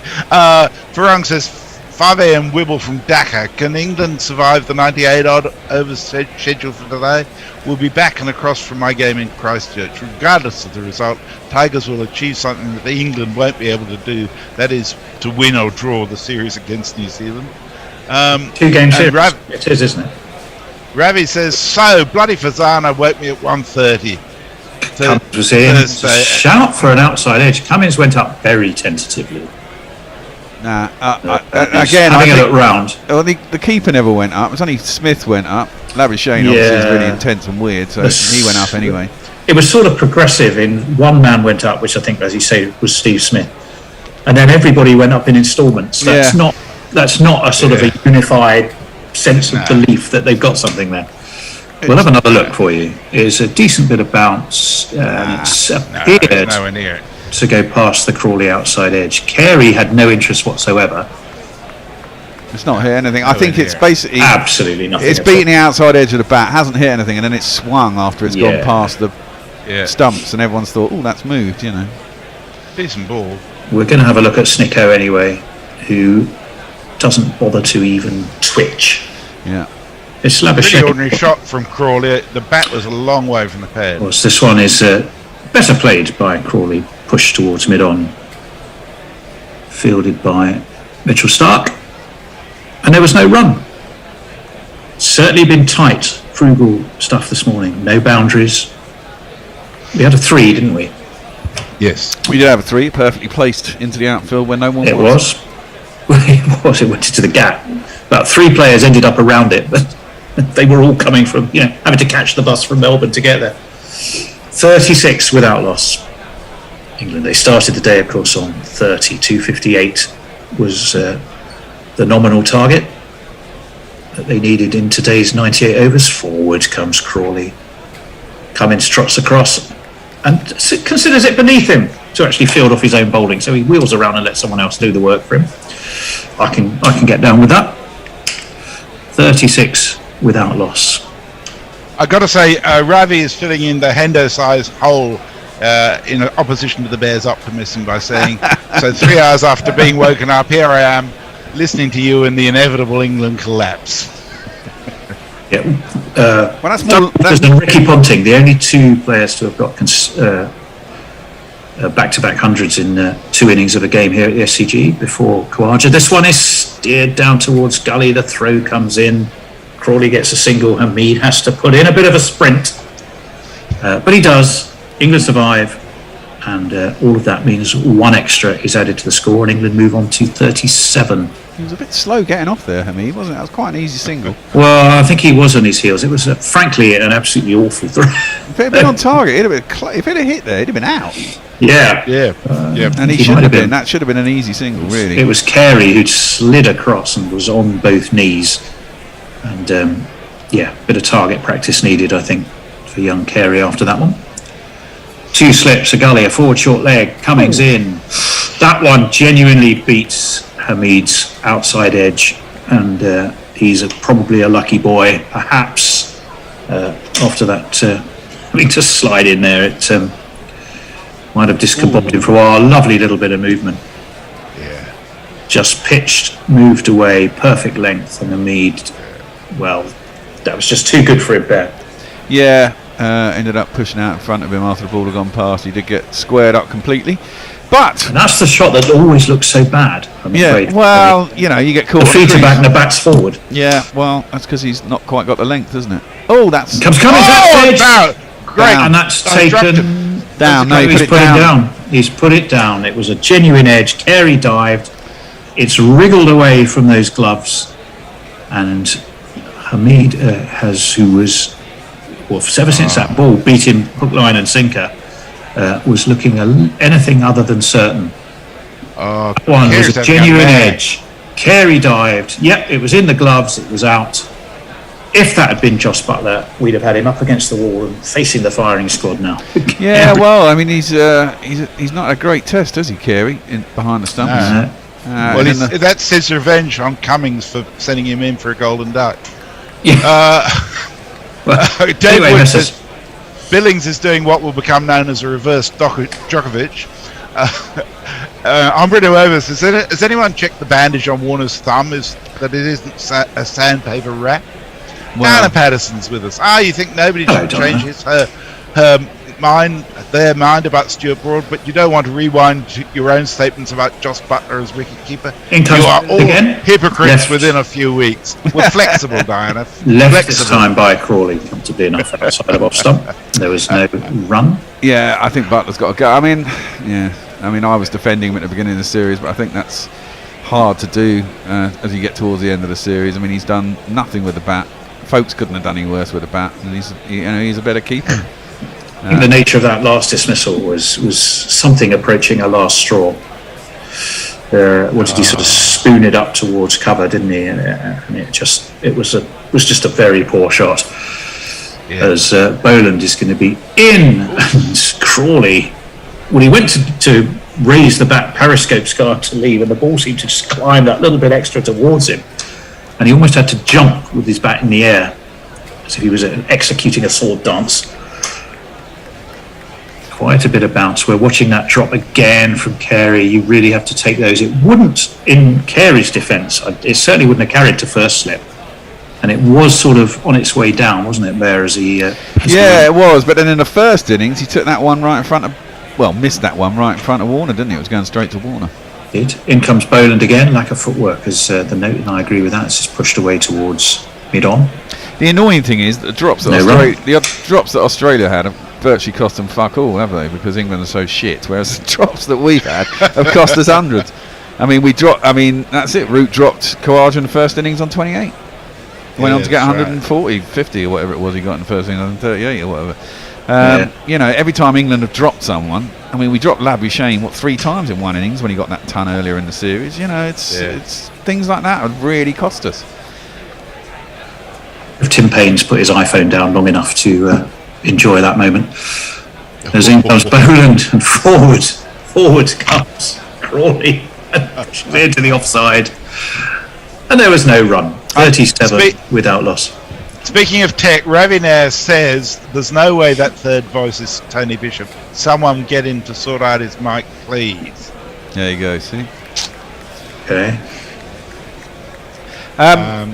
D: Farang says, 5 a.m. Wibble from Dhaka. Can England survive the 98 odd overs schedule for today? We'll be back and across from my game in Christchurch. Regardless of the result, Tigers will achieve something that England won't be able to do. That is to win or draw the series against New Zealand.
B: 2-game series. It is, isn't it?
D: Ravi says, so bloody Fazana woke me at 1:30.
B: Cummins was here. Shout for an outside edge. Cummins went up very tentatively.
E: Again,
B: having a look round.
E: Well, the keeper never went up. It was only Smith went up. Labuschagne obviously is really intense and weird, so he went up anyway.
B: It was sort of progressive. In one man went up, which I think, as you say, was Steve Smith, and then everybody went up in instalments. That's not a sort of a unified sense of belief that they've got something there. We'll have another look for you. It's a decent bit of bounce. It's appeared.
D: Nowhere near it.
B: to go past the Crawley outside edge. Carey had no interest whatsoever.
E: It's not hit anything. I think it's basically
B: absolutely nothing.
E: It's beaten the outside edge of the bat, hasn't hit anything, and then it's swung after it's gone past the stumps, and everyone's thought, "Oh, that's moved,"
D: Decent ball.
B: We're going to have a look at Snicko anyway, who doesn't bother to even twitch.
E: Yeah.
B: It's
D: Really ordinary shot from Crawley. The bat was a long way from the pad.
B: Well, this one is better played by Crawley, pushed towards mid-on, fielded by Mitchell Stark, and there was no run. Certainly been tight, frugal stuff this morning. No boundaries. We had a 3, didn't we?
D: Yes.
E: We did have a 3, perfectly placed into the outfield when no one
B: It was. It was. It went into the gap. About 3 players ended up around it, but they were all coming from, having to catch the bus from Melbourne to get there. 36 without loss. England, they started the day, of course, on 30. 258 was the nominal target that they needed in today's 98 overs. Forward comes Crawley. Cummins trots across and considers it beneath him to actually field off his own bowling. So he wheels around and lets someone else do the work for him. I can get down with that. 36 without loss.
D: I've got to say, Ravi is filling in the Hendo-sized hole in opposition to the Bears' optimism by saying, so 3 hours after being woken up, here I am, listening to you in the inevitable England collapse.
B: And Ricky Ponting, the only 2 players to have got back-to-back hundreds in 2 innings of a game here at the SCG before Khawaja. This one is steered down towards gully. The throw comes in. Crawley gets a single. Hamid has to put in a bit of a sprint, but he does. England survive, and all of that means 1 extra is added to the score, and England move on to 37.
E: He was a bit slow getting off there, Hamid, wasn't it? That was quite an easy single.
B: Well, I think he was on his heels. It was, frankly, an absolutely awful throw.
E: If it had been on target, if it had hit there, he'd have been out.
B: Yeah.
E: And he should have been. That should have been an easy single, really.
B: It was Carey who'd slid across and was on both knees. And, bit of target practice needed, I think, for young Carey after that one. 2 slips, a gully, a forward short leg, Cummings in. That one genuinely beats Hamid's outside edge, and he's probably a lucky boy, perhaps, after that having to slide in there. It might have discombobulated him for a while. Lovely little bit of movement.
D: Yeah.
B: Just pitched, moved away, perfect length, and Hamid, well, that was just too good for him there.
E: Yeah, ended up pushing out in front of him after the ball had gone past. He did get squared up completely. But
B: and that's the shot that always looks so bad, I'm afraid.
E: Well, you get caught.
B: The feet are back and the bat's forward.
E: Yeah, well, that's because he's not quite got the length, isn't it? Oh, that's...
B: Comes that's
D: down. Great.
B: And that's taken...
E: Down. No,
B: he's put it down. He's put it down. It was a genuine edge. Carey dived. It's wriggled away from those gloves. And Hamid who was... Well, ever since that ball beat him hook, line and sinker, was looking anything other than certain. One was a genuine edge. Carey dived. Yep, it was in the gloves. It was out. If that had been Joss Butler, we'd have had him up against the wall and facing the firing squad now.
E: Yeah, well, I mean, he's not a great test, is he, Carey, behind the stumps?
D: That's his revenge on Cummings for sending him in for a golden duck.
B: Yeah.
D: Dave Wood says Billings is doing what will become known as a reverse Djokovic. Umbrino Overs, has anyone checked the bandage on Warner's thumb? That it isn't a sandpaper wrap? Anna Patterson's with us. You think nobody should change their mind about Stuart Broad, but you don't want to rewind your own statements about Joss Butler as wicketkeeper. You are all hypocrites within a few weeks. We're flexible, Diana.
B: Left this time by Crawley, comfortably enough outside of off stump. There was no run.
E: Yeah, I think Butler's got to go. I mean, I was defending him at the beginning of the series, but I think that's hard to do as you get towards the end of the series. I mean, he's done nothing with the bat. Folks couldn't have done any worse with the bat, and he's a better keeper.
B: I think the nature of that last dismissal was something approaching a last straw. Wanted he sort of spoon it up towards cover, didn't he? And it was just a very poor shot. Yeah. As Boland is going to be in, and Crawley Well, he went to raise the back periscope scar to leave, and the ball seemed to just climb that little bit extra towards him, and he almost had to jump with his bat in the air as if he was executing a sword dance. Quite a bit of bounce. We're watching that drop again from Carey. You really have to take those. It wouldn't, in Carey's defence, it certainly wouldn't have carried to first slip. And it was sort of on its way down, wasn't it, there as he...
E: it was. But then in the first innings, he took that one right in front of... Well, missed that one right in front of Warner, didn't he? It was going straight to Warner.
B: In comes Boland again, lack of footwork, as the note, and I agree with that. It's just pushed away towards mid-on.
E: The annoying thing is that the drops that Australia had have virtually cost them fuck all, have they? Because England are so shit, whereas the drops that we've had have cost us hundreds. I mean, that's it. Root dropped Khawaja in the first innings on 28. Went on to get 140, 50 or whatever it was he got in the first innings, 138 or whatever. You know, every time England have dropped someone, I mean, we dropped Labuschagne 3 times in one innings when he got that ton earlier in the series. You know, it's things like that have really cost us.
B: If Tim Paine's put his iPhone down long enough to enjoy that moment. As in comes Boland, and forward comes Crawley, clear to the offside, and there was no run. 37 without loss.
D: Speaking of tech, Ravinair says there's no way that third voice is Tony Bishop. Someone get him to sort out his mic, please.
E: There you go, see?
B: Okay.
E: I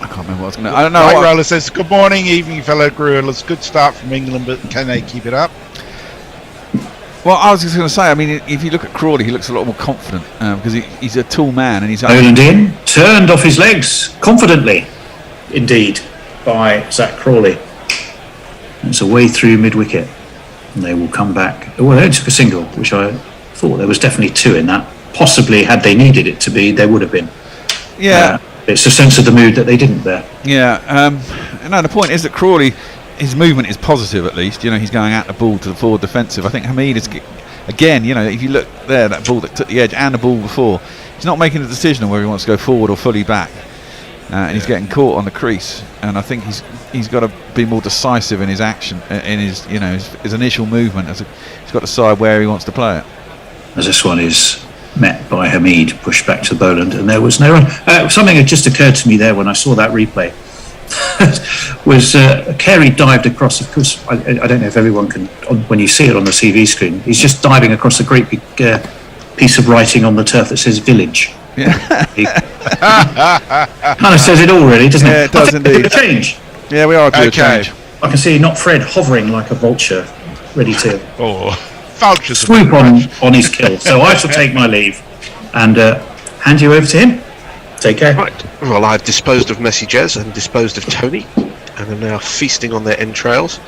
E: can't remember what I was going to... I don't know.
D: White Roller says, good morning, evening, fellow gorillas. Good start from England, but can they keep it up?
E: Well, I was just going to say, I mean, if you look at Crawley, he looks a lot more confident because he's a tall man and he's...
B: Boland in, turned off his legs, confidently, indeed, by Zach Crawley. It's away through mid-wicket, and they will come back. Well, they only took a single, which I thought there was definitely 2 in that. Possibly, had they needed it to be, there would have been.
E: Yeah.
B: It's a sense of the mood that they didn't there.
E: Yeah. No, the point is that Crawley... His movement is positive, at least. You know, he's going out the ball to the forward defensive. I think Hamid is, again, you know, if you look there, that ball that took the edge and the ball before, he's not making a decision on whether he wants to go forward or fully back, and he's getting caught on the crease. And I think he's got to be more decisive in his action, in his his initial movement. He's got to decide where he wants to play it.
B: As this one is met by Hamid, pushed back to Boland, and there was no run. Something had just occurred to me there when I saw that replay. Was Carey dived across, of course, I don't know if everyone can, when you see it on the TV screen, he's just diving across a great big piece of writing on the turf that says village.
E: Yeah.
B: Kind of says it all, really, doesn't it?
E: Yeah, it does indeed.
B: A change.
E: Yeah, we are due a change.
B: I can see not Fred hovering like a vulture, ready to swoop on his kill. So I shall take my leave and hand you over to him. Take care.
H: Right. Well, I've disposed of messages and disposed of Tony, and are now feasting on their entrails.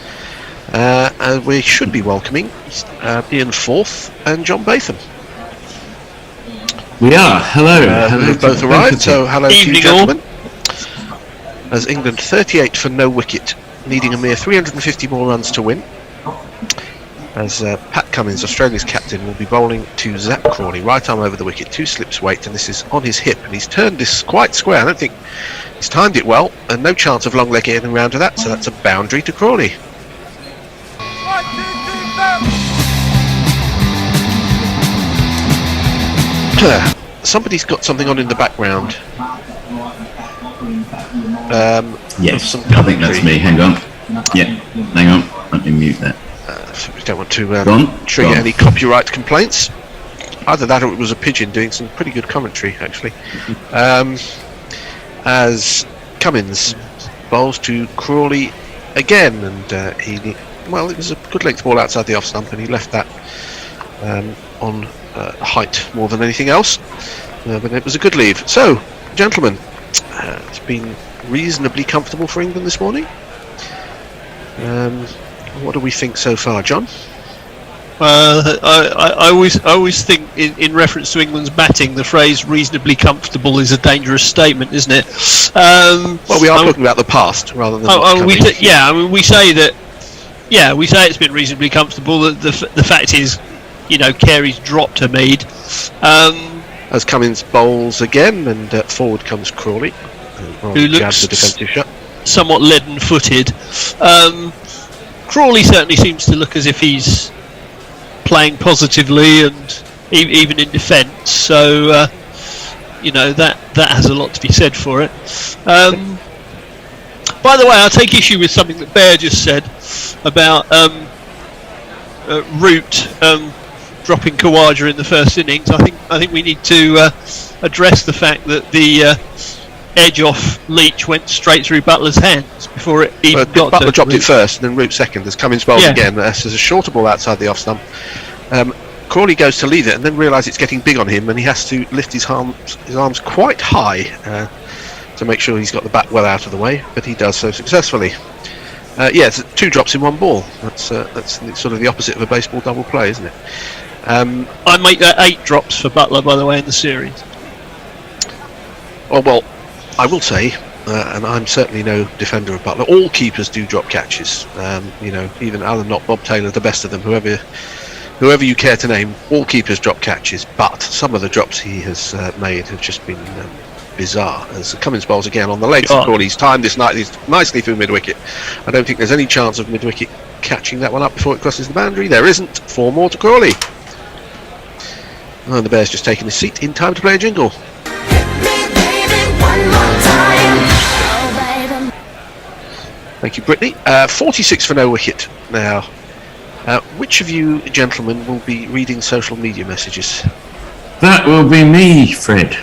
H: And we should be welcoming Ian Forth and John Batham.
I: We are. Hello.
H: Who've both arrived. So hello to you, gentlemen. As England 38 for no wicket, needing a mere 350 more runs to win. As Pat Cummins, Australia's captain, will be bowling to Zach Crawley, right arm over the wicket, 2 slips weight, and this is on his hip, and he's turned this quite square. I don't think he's timed it well, and no chance of long leg getting round to that, so that's a boundary to Crawley. Somebody's got something on in the background.
I: Yes, I think that's me. Hang on. Yeah, hang on. Let me mute that.
H: We don't want to trigger any copyright complaints. Either that or it was a pigeon doing some pretty good commentary, actually. As Cummins bowls to Crawley again, and it was a good length ball outside the off stump, and he left that on height more than anything else. But it was a good leave. So, gentlemen, it's been reasonably comfortable for England this morning. What do we think so far, John?
J: I always think in reference to England's batting, the phrase "reasonably comfortable" is a dangerous statement, isn't it?
H: Well, we are talking about the past rather than.
J: We say that. Yeah, we say it's been reasonably comfortable. The fact is, Carey's dropped Hamid.
H: As Cummins bowls again, and forward comes Crawley,
J: who looks
H: the defensive shot.
J: Somewhat leaden-footed. Crawley certainly seems to look as if he's playing positively and even in defence. So that has a lot to be said for it. By the way, I take issue with something that Bear just said about Root dropping Khawaja in the first innings. I think we need to address the fact that the edge off Leach went straight through Butler's hands before it even got
H: Butler
J: to
H: dropped
J: Root.
H: it first, and then Root second. As Cummins bowls again, there's a shorter ball outside the off stump. Crawley goes to leave it, and then realises it's getting big on him, and he has to lift his arms quite high to make sure he's got the bat well out of the way. But he does so successfully. It's 2 drops in 1 ball. That's sort of the opposite of a baseball double play, isn't it?
J: I make that 8 drops for Butler, by the way, in the series.
H: Well, I will say, and I'm certainly no defender of Butler, all keepers do drop catches. Even Alan Knott, Bob Taylor, the best of them, whoever you care to name, all keepers drop catches. But some of the drops he has made have just been bizarre. As Cummins bowls again on the legs of Crawley, he's timed this nicely through mid-wicket. I don't think there's any chance of mid-wicket catching that one up before it crosses the boundary. There isn't. 4 more to Crawley. And the Bear's just taken his seat in time to play a jingle. Thank you, Brittany. 46 for no wicket now. Which of you gentlemen will be reading social media messages?
I: That will be me, Fred.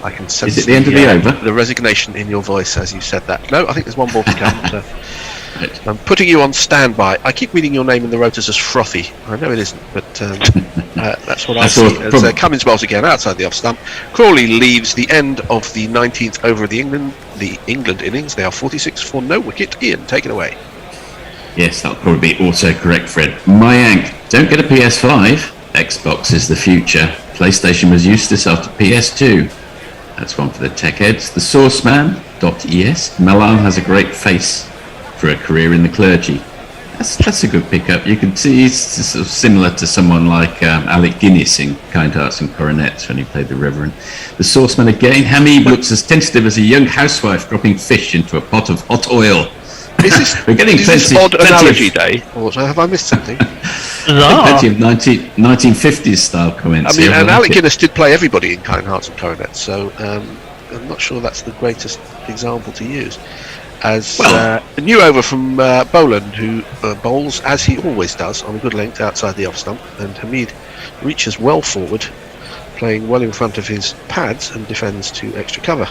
H: I can sense
I: Is it the end of the over?
H: The resignation in your voice as you said that. No, I think there's 1 ball to come. So I'm putting you on standby. I keep reading your name in the rotors as Frothy. I know it isn't, but that's what I see. As Cummins bowls again outside the off stump. Crawley leaves the end of the 19th over of the England innings. They are 46 for no wicket. Ian, take it away.
I: Yes, that'll probably be auto-correct, Fred. Mayank, don't get a PS5. Xbox is the future. PlayStation was useless after PS2. That's one for the tech heads. The Sourceman.es. Milan has a great face for a career in the clergy. That's a good pickup. You can see he's sort of similar to someone like Alec Guinness in Kind Hearts and Coronets when he played the Reverend. The Sourceman again. Hamid looks as tentative as a young housewife dropping fish into a pot of hot oil. We're getting
H: plenty odd analogy day, or have I missed something?
I: Plenty of 1950s style comments.
H: I mean, and Alec Guinness did play everybody in Kind Hearts and Coronets, so I'm not sure that's the greatest example to use. As a new over from Boland, who bowls as he always does on a good length outside the off stump, and Hamid reaches well forward, playing well in front of his pads and defends to extra cover.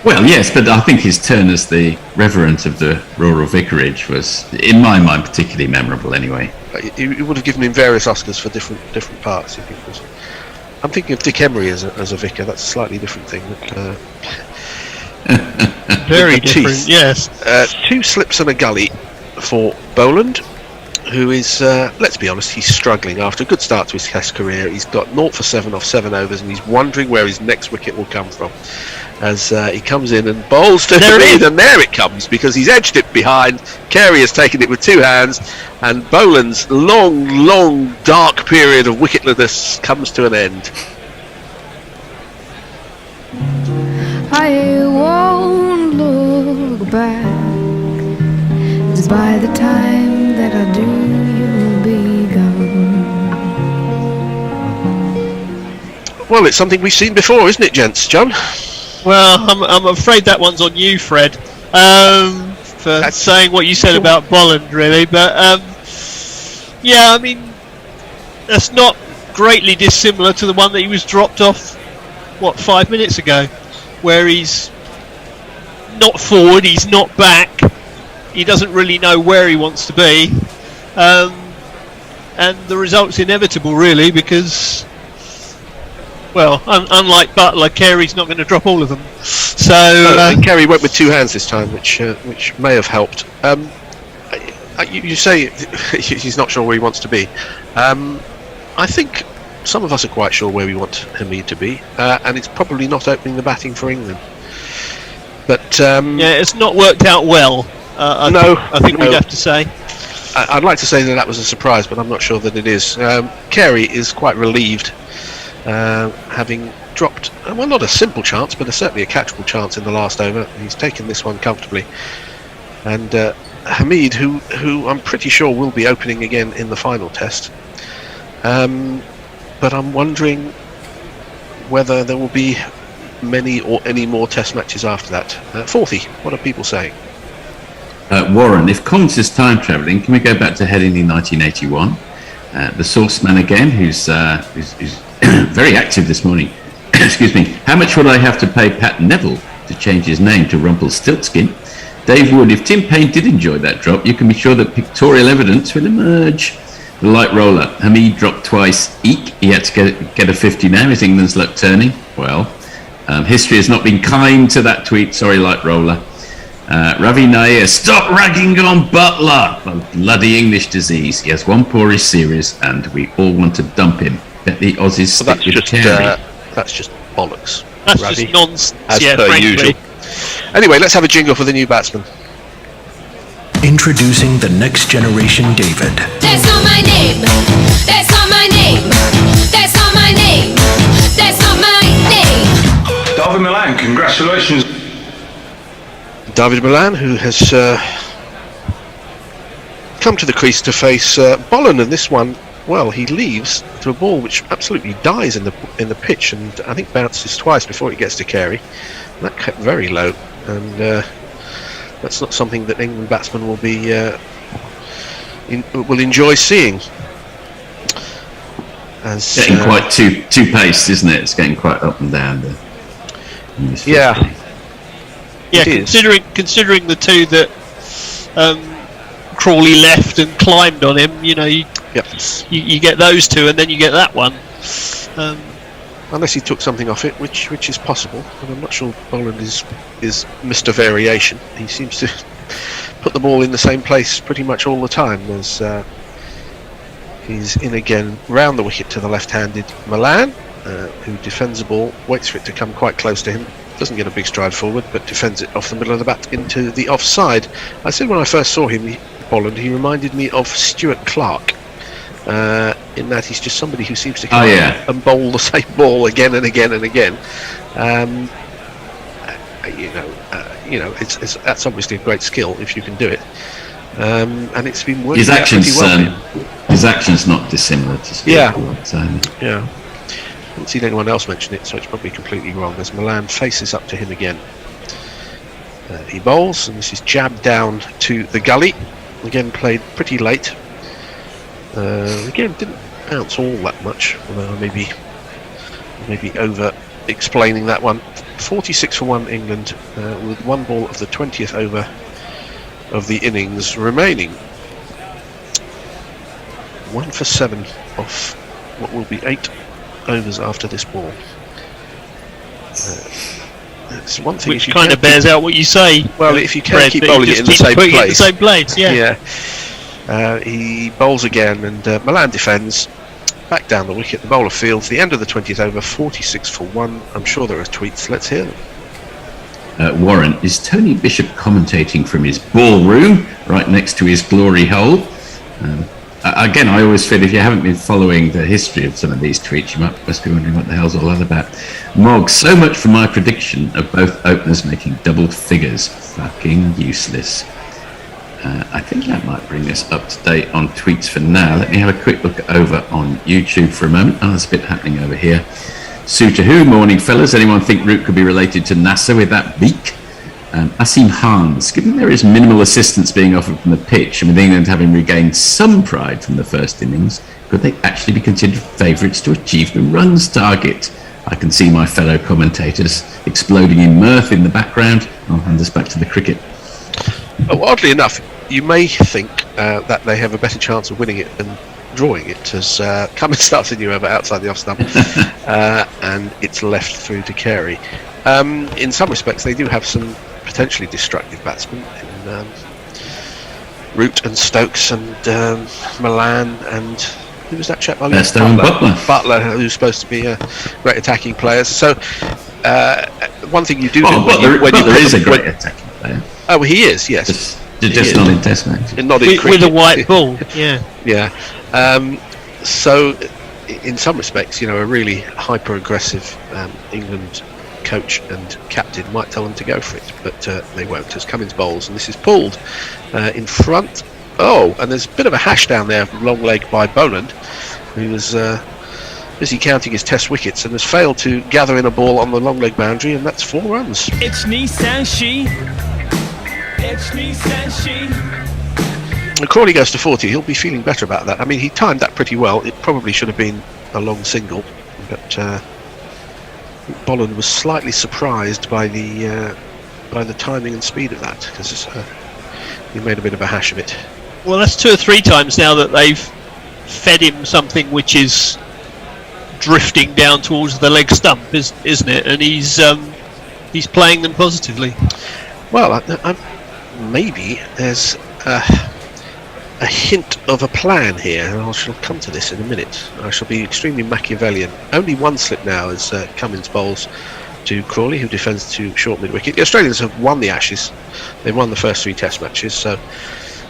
I: Well, yes, but I think his turn as the Reverend of the Rural Vicarage was, in my mind, particularly memorable anyway.
H: You would have given him various Oscars for different parts, if it was. I'm thinking of Dick Emery as a vicar. That's a slightly different thing.
J: Very different, yes.
H: 2 slips and a gully for Boland, who is, let's be honest, he's struggling after a good start to his Test career. He's got 0 for 7 off 7 overs, and he's wondering where his next wicket will come from. As he comes in and bowls to Hamid, and there it comes, because he's edged it behind. Carey has taken it with 2 hands, and Boland's long, dark period of wicketlessness comes to an end.
K: I won't look back, 'cause by the time that I do, you'll be gone.
H: Well, it's something we've seen before, isn't it, gents? John?
J: Well, I'm afraid that one's on you, Fred, for saying what you said about Boland, really. But I mean, that's not greatly dissimilar to the one that he was dropped off 5 minutes ago, where he's not forward, he's not back, he doesn't really know where he wants to be, and the result's inevitable, really, because, well, unlike Butler, Carey's not going to drop all of them. So
H: Carey went with 2 hands this time, which may have helped. You say he's not sure where he wants to be. I think some of us are quite sure where we want Hamid to be, and it's probably not opening the batting for England. But
J: it's not worked out well. I think we'd have to say.
H: I'd like to say that was a surprise, but I'm not sure that it is. Carey is quite relieved, having dropped, well, not a simple chance, but certainly a catchable chance in the last over. He's taken this one comfortably, and Hamid, who I'm pretty sure will be opening again in the final test. But I'm wondering whether there will be many or any more test matches after that. Forthy, what are people saying?
I: Warren, if Collins is time travelling, can we go back to Headingley 1981? The source man again, who's very active this morning. Excuse me. How much would I have to pay Pat Neville to change his name to Rumpelstiltskin? Dave Wood, if Tim Payne did enjoy that drop, you can be sure that pictorial evidence will emerge. The light roller. Hamid dropped twice. Eek. He had to get a 50 now. Is England's luck turning? Well, history has not been kind to that tweet. Sorry, light roller. Ravi Nair, stop ragging on Butler. A bloody English disease. He has one poorish series, and we all want to dump him. Bet the Aussies stick with Carey.
H: That's just bollocks.
J: That's
H: Ravi,
J: just nonsense.
H: as
J: Yeah,
H: per
J: frankly.
H: usual. Anyway, let's have a jingle for the new batsman.
L: Introducing the next generation David.
K: That's not my name. That's not my name. That's not my name. That's not my name.
M: David Milan, congratulations.
H: David Milan, who has come to the crease to face Bolland, and this one, well, he leaves to a ball which absolutely dies in the pitch, and I think bounces twice before it gets to Carey. And that kept very low, and that's not something that England batsmen will be will enjoy seeing. As
I: Getting quite too paced, isn't it? It's getting quite up and down.
H: Yeah.
J: Yeah, considering the two that Crawley left and climbed on him, you know, you get those two, and then you get that one.
H: Unless he took something off it, which is possible, and I'm not sure Boland is Mr. Variation. He seems to put the ball in the same place pretty much all the time. As he's in again round the wicket to the left-handed Milan, who defends the ball, waits for it to come quite close to him. Doesn't get a big stride forward, but defends it off the middle of the bat into the offside. I said when I first saw him, Bolland, he reminded me of Stuart Clark, in that he's just somebody who seems to come and bowl the same ball again and again and again. It's that's obviously a great skill if you can do it, and it's been working
I: His actions,
H: pretty well.
I: his actions not dissimilar to Stuart Clark's.
H: Yeah. I haven't seen anyone else mention it, so it's probably completely wrong. As Milan faces up to him again, he bowls, and this is jabbed down to the gully. Again, played pretty late. Again, didn't bounce all that much, although maybe over explaining that one. 46 for 1 England, with one ball of the 20th over of the innings remaining. 1 for 7 off what will be 8 overs after this ball. It's one thing,
J: which kind of bears out what you say.
H: Well, if you can keep bowling it in the same place,
J: yeah.
H: He bowls again, and Milan defends. Back down the wicket, the bowler fields. The end of the 20th over, 46 for 1. I'm sure there are tweets. Let's hear them.
I: Warren, is Tony Bishop commentating from his ballroom right next to his glory hole? Again, I always feel if you haven't been following the history of some of these tweets, you must be wondering what the hell's all that about. Mog, so much for my prediction of both openers making double figures. Fucking useless. I think that might bring us up to date on tweets for now. Let me have a quick look over on YouTube for a moment. Oh, there's a bit happening over here. Suter who, morning fellas. Anyone think Root could be related to NASA with that beak? Asim Hans, given there is minimal assistance being offered from the pitch, and with England having regained some pride from the first innings, could they actually be considered favourites to achieve the runs target? I can see my fellow commentators exploding in mirth in the background. I'll hand us back to the cricket.
H: Oh, oddly enough, you may think that they have a better chance of winning it than drawing it, as Cummins starts a new over outside the off stump, and it's left through to Carey. In some respects, they do have some potentially destructive batsmen in Root and Stokes and Milan, and who was that chap? Butler, who's supposed to be a great attacking player. So one thing you do
I: Butler is a great attacking player.
H: Oh, he is, yes.
I: Just not in Test match.
H: Not in cricket.
J: With a white ball, yeah.
H: Yeah. So, in some respects, a really hyper-aggressive England coach and captain might tell them to go for it, but they won't, as Cummins bowls, and this is pulled in front. Oh, and there's a bit of a hash down there, long leg by Boland, who was busy counting his test wickets and has failed to gather in a ball on the long leg boundary, and that's 4 runs.
F: It's Nissan She. It's Nissan She.
H: And Crawley goes to 40. He'll be feeling better about that. I mean, he timed that pretty well. It probably should have been a long single, but Boland was slightly surprised by the timing and speed of that, because he made a bit of a hash of it.
J: Well, that's 2 or 3 times now that they've fed him something which is drifting down towards the leg stump, isn't it? And he's playing them positively.
H: Well, maybe there's a hint of a plan here, and I shall come to this in a minute. I shall be extremely Machiavellian. Only 1 slip now as Cummins bowls to Crawley, who defends to short mid-wicket. The Australians have won the Ashes. They've won the first 3 Test matches, so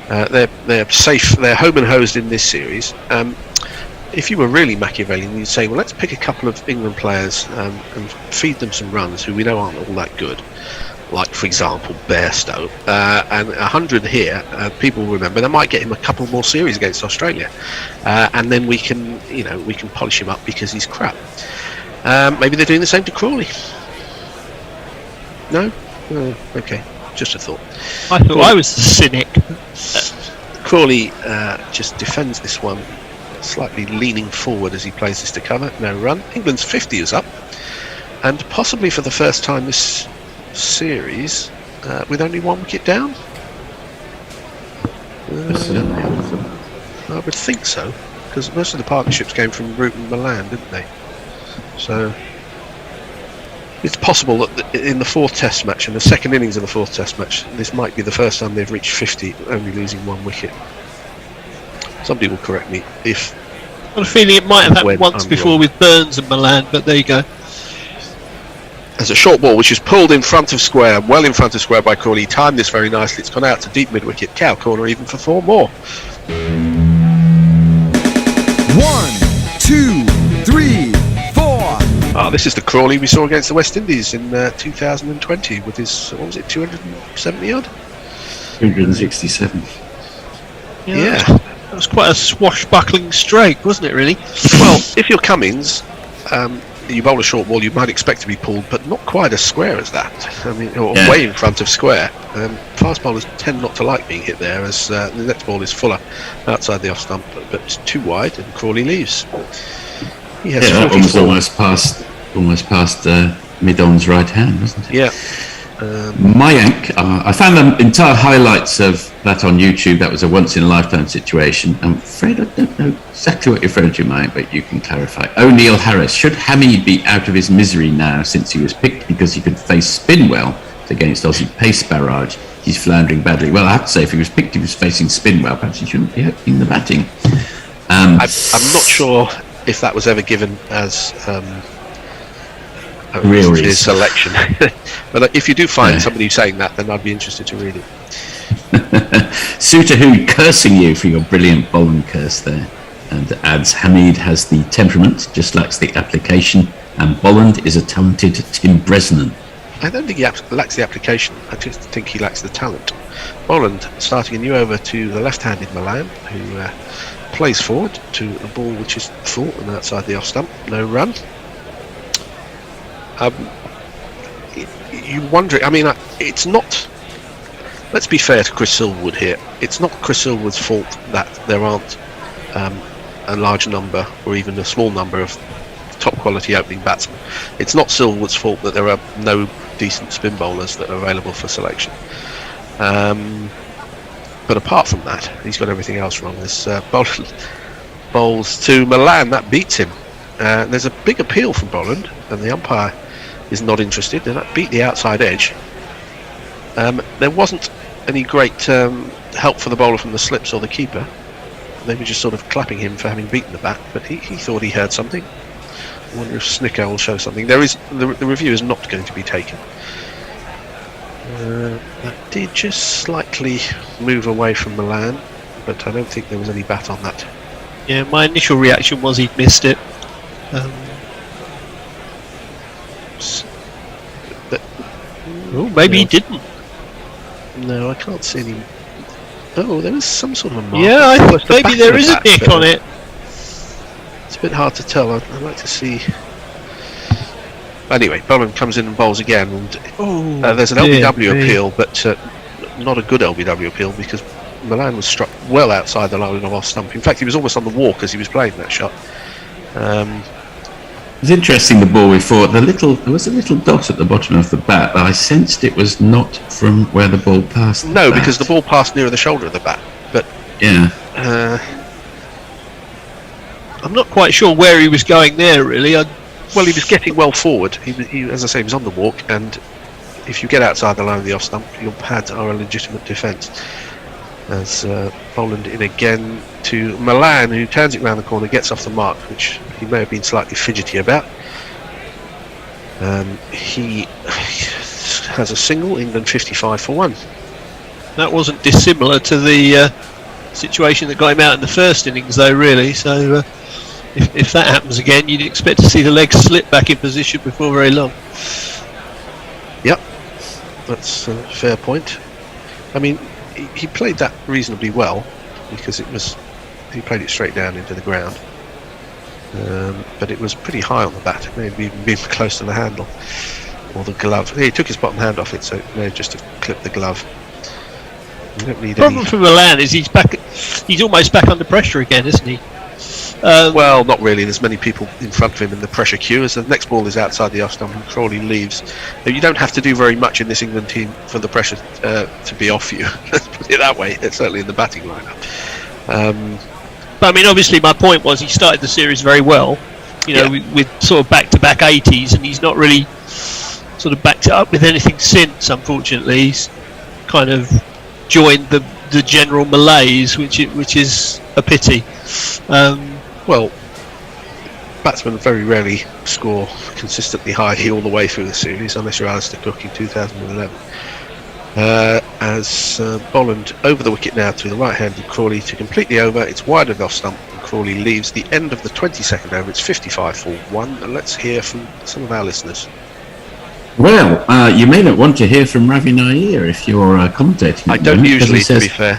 H: they're safe. They're home and hosed in this series. If you were really Machiavellian, you'd say, well, let's pick a couple of England players and feed them some runs who we know aren't all that good. Like, for example, Bairstow, and 100 here. People will remember that might get him a couple more series against Australia, and then we can polish him up because he's crap. Maybe they're doing the same to Crawley. No, okay, just a thought.
J: I thought I was the cynic.
H: Crawley just defends this one, slightly leaning forward as he plays this to cover. No run. England's 50 is up, and possibly for the first time this series with only 1 wicket down. I would think so, because most of the partnerships came from Root and Milan, didn't they? So it's possible that in the 4th Test match, in the second innings of the 4th Test match, this might be the first time they've reached 50, only losing 1 wicket. Somebody will correct me if.
J: I've got a feeling it might have happened once before with Burns and Milan, but there you go.
H: There's a short ball which is pulled in front of square, well in front of square by Crawley. He timed this very nicely. It's gone out to deep mid-wicket. Cow corner even for 4 more.
N: 1, 2, 3, 4.
H: This is the Crawley we saw against the West Indies in 2020 with his, what was it, 270 odd?
I: 267.
H: Yeah.
J: That was quite a swashbuckling stroke, wasn't it, really?
H: Well, if you're Cummins, you bowl a short ball, you might expect to be pulled, but not quite as square as that. I mean, way in front of square. Fast bowlers tend not to like being hit there, as the next ball is fuller outside the off stump, but too wide, and Crawley leaves. He has
I: almost past mid-on's right hand, wasn't it?
H: Yeah.
I: Mayank, I found the entire highlights of that on YouTube. That was a once-in-a-lifetime situation. I'm afraid I don't know exactly what you're referring to, Mayank, but you can clarify. O'Neill Harris, should Hamid be out of his misery now since he was picked because he could face spin well against Aussie pace barrage? He's floundering badly. Well, I have to say, if he was picked, he was facing spin well. Perhaps he shouldn't be in the batting.
H: I'm not sure if that was ever given as his selection. But if you do find somebody saying that, then I'd be interested to read it.
I: Suter Who cursing you for your brilliant Boland curse there, and adds Hamid has the temperament, just lacks the application, and Boland is a talented Tim Bresnan.
H: I don't think he lacks the application, I just think he lacks the talent. Boland starting a new over to the left-handed Milan, who plays forward to a ball which is full and outside the off stump. No run. You wonder, I mean, it's not, let's be fair to Chris Silverwood here, it's not Chris Silverwood's fault that there aren't a large number or even a small number of top quality opening batsmen. It's not Silverwood's fault that there are no decent spin bowlers that are available for selection. But apart from that, he's got everything else wrong. This bowls to Milan, that beats him. There's a big appeal from Boland, and the umpire is not interested, and that beat the outside edge. There wasn't any great help for the bowler from the slips or the keeper. They were just sort of clapping him for having beaten the bat, but he thought he heard something. I wonder if Snicker will show something. There is the review is not going to be taken. That did just slightly move away from Milan, but I don't think there was any bat on that.
J: Yeah, my initial reaction was he'd missed it. Oh, maybe he didn't.
H: No, I can't see any. Oh, there is some sort of a mark.
J: Yeah, I
H: Well,
J: think
H: it's the
J: maybe
H: back
J: there
H: of
J: is
H: the
J: a
H: bat,
J: nick
H: but
J: on it.
H: It's a bit hard to tell. I'd like to see. Anyway, Boland comes in and bowls again, and there's an LBW appeal, but not a good LBW appeal because Milan was struck well outside the line of off stump. In fact, he was almost on the walk as he was playing that shot.
I: It was interesting, the ball we fought. There was a little dot at the bottom of the bat, but I sensed it was not from where the ball passed.
H: No, because the ball passed nearer the shoulder of the bat. But
I: yeah,
J: I'm not quite sure where he was going there, really.
H: Well, he was getting well forward. He, as I say, he was on the walk, and if you get outside the line of the off stump, your pads are a legitimate defence. As Boland in again to Milan, who turns it round the corner, gets off the mark, which he may have been slightly fidgety about. He has a single, England 55 for 1.
J: That wasn't dissimilar to the situation that got him out in the first innings, though, really. So if that happens again, you'd expect to see the legs slip back in position before very long.
H: Yep, that's a fair point. I mean, he played that reasonably well because he played it straight down into the ground, but it was pretty high on the bat. It may have even been close to the handle or the glove. He took his bottom hand off it, so it may have just have clipped the glove. You don't need
J: The problem for Milan is he's almost back under pressure again, isn't he?
H: Well, not really. There's many people in front of him in the pressure queue. As the next ball is outside the off stump and Crawley leaves, you don't have to do very much in this England team for the pressure to be off you. Let's put it that way. It's certainly in the batting lineup.
J: But I mean, obviously, my point was he started the series very well. With sort of back-to-back 80s, and he's not really sort of backed it up with anything since. Unfortunately, he's kind of joined the general malaise, which is a pity.
H: Well, batsmen very rarely score consistently high all the way through the series, unless you're Alistair Cook in 2011. As Boland over the wicket now to the right-handed Crawley to completely over. It's wide of the off stump, and Crawley leaves the end of the 22nd over. It's 55 for 1. And let's hear from some of our listeners.
I: Well, you may not want to hear from Ravi Nair if you're commentating.
H: I don't usually, to be fair.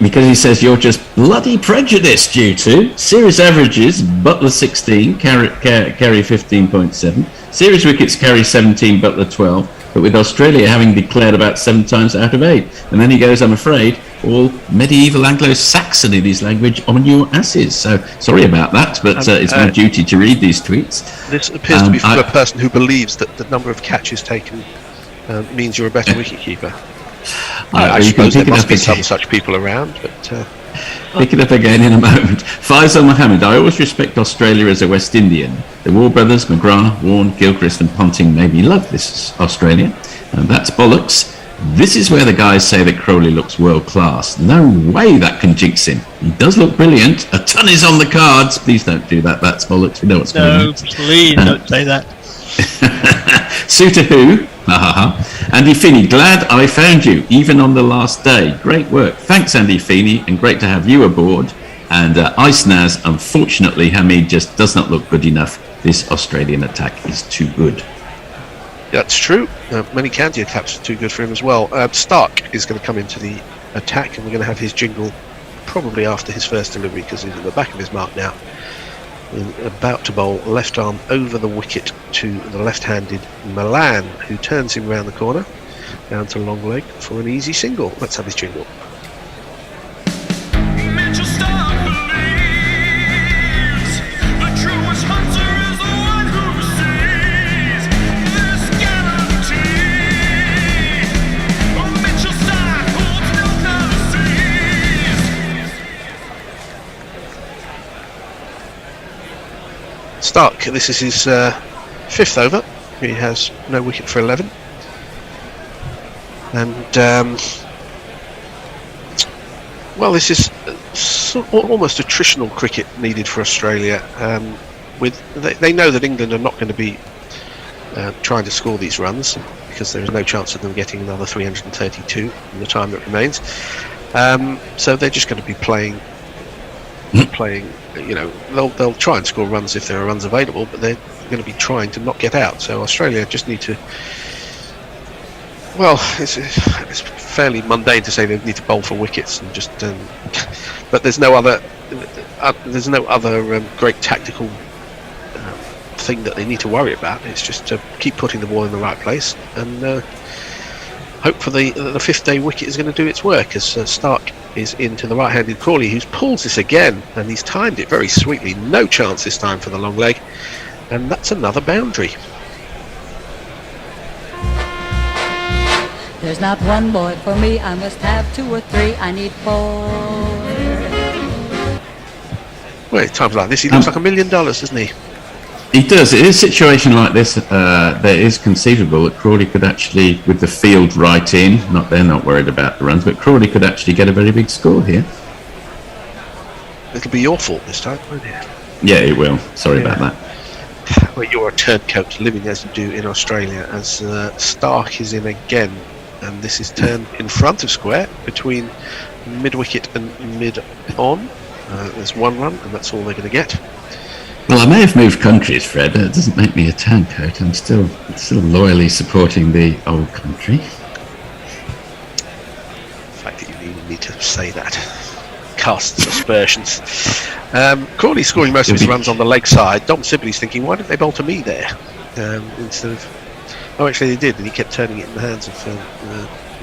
I: Because he says you're just bloody prejudiced due to series averages, Butler 16, Carey 15.7, series wickets Carey 17, Butler 12, but with Australia having declared about 7 times out of 8. And then he goes, I'm afraid, all medieval Anglo-Saxon in his language on your asses. So sorry about that, but it's my duty to read these tweets.
H: This appears to be from a person who believes that the number of catches taken means you're a better wicketkeeper. I suppose there must be some such people around, but
I: pick it up again in a moment. Faisal Mohammed, I always respect Australia as a West Indian. The War brothers, McGrath, Warne, Gilchrist and Ponting made me love this Australia, and that's bollocks. This is where the guys say that Crawley looks world class. No way that can jinx him. He does look brilliant. A ton is on the cards. Please don't do that. That's bollocks. We know what's going on.
J: No, please don't say that.
I: Suitor who? Andy Feeney, glad I found you, even on the last day. Great work. Thanks, Andy Feeney, and great to have you aboard. And Ice Naz, unfortunately, Hamid just does not look good enough. This Australian attack is too good.
H: That's true. Many county attacks are too good for him as well. Stark is going to come into the attack, and we're going to have his jingle probably after his first delivery because he's at the back of his mark now. About to bowl left arm over the wicket to the left-handed Milan, who turns him round the corner down to long leg for an easy single. Let's have his jingle. Stark, this is his 5th over. He has no wicket for 11. And, well, this is almost attritional cricket needed for Australia. They know that England are not going to be trying to score these runs because there is no chance of them getting another 332 in the time that remains. So they're just going to be playing, they'll try and score runs if there are runs available, but they're going to be trying to not get out. So Australia just need to Well, it's fairly mundane to say they need to bowl for wickets and just. But there's no other. There's no other great tactical thing that they need to worry about. It's just to keep putting the ball in the right place and hope for the fifth day wicket is going to do its work as Stark is into the right-handed Crawley, who's pulls this again, and he's timed it very sweetly. No chance this time for the long leg, and that's another boundary.
O: There's not one boy for me, I must have 2 or 3, I need 4.
H: Well, at times like this, he looks like $1 million, doesn't he?
I: He does. In a situation like this, there is conceivable that Crawley could actually, with the field right in, they're not worried about the runs, but Crawley could actually get a very big score here.
H: It'll be your fault this time, won't it?
I: Yeah, it will. Sorry about that.
H: Well, you're a turncoat living as you do in Australia, as Stark is in again, and this is turned in front of square between mid-wicket and mid-on. There's 1 run, and that's all they're going to get.
I: Well, I may have moved countries, Fred, but it doesn't make me a turncoat. I'm still loyally supporting the old country.
H: The fact that you even need to say that casts aspersions. Crawley scoring most of his runs on the leg side. Dom Sibley's thinking, why didn't they bowl to me there? Instead of... Oh, actually they did, and he kept turning it in the hands of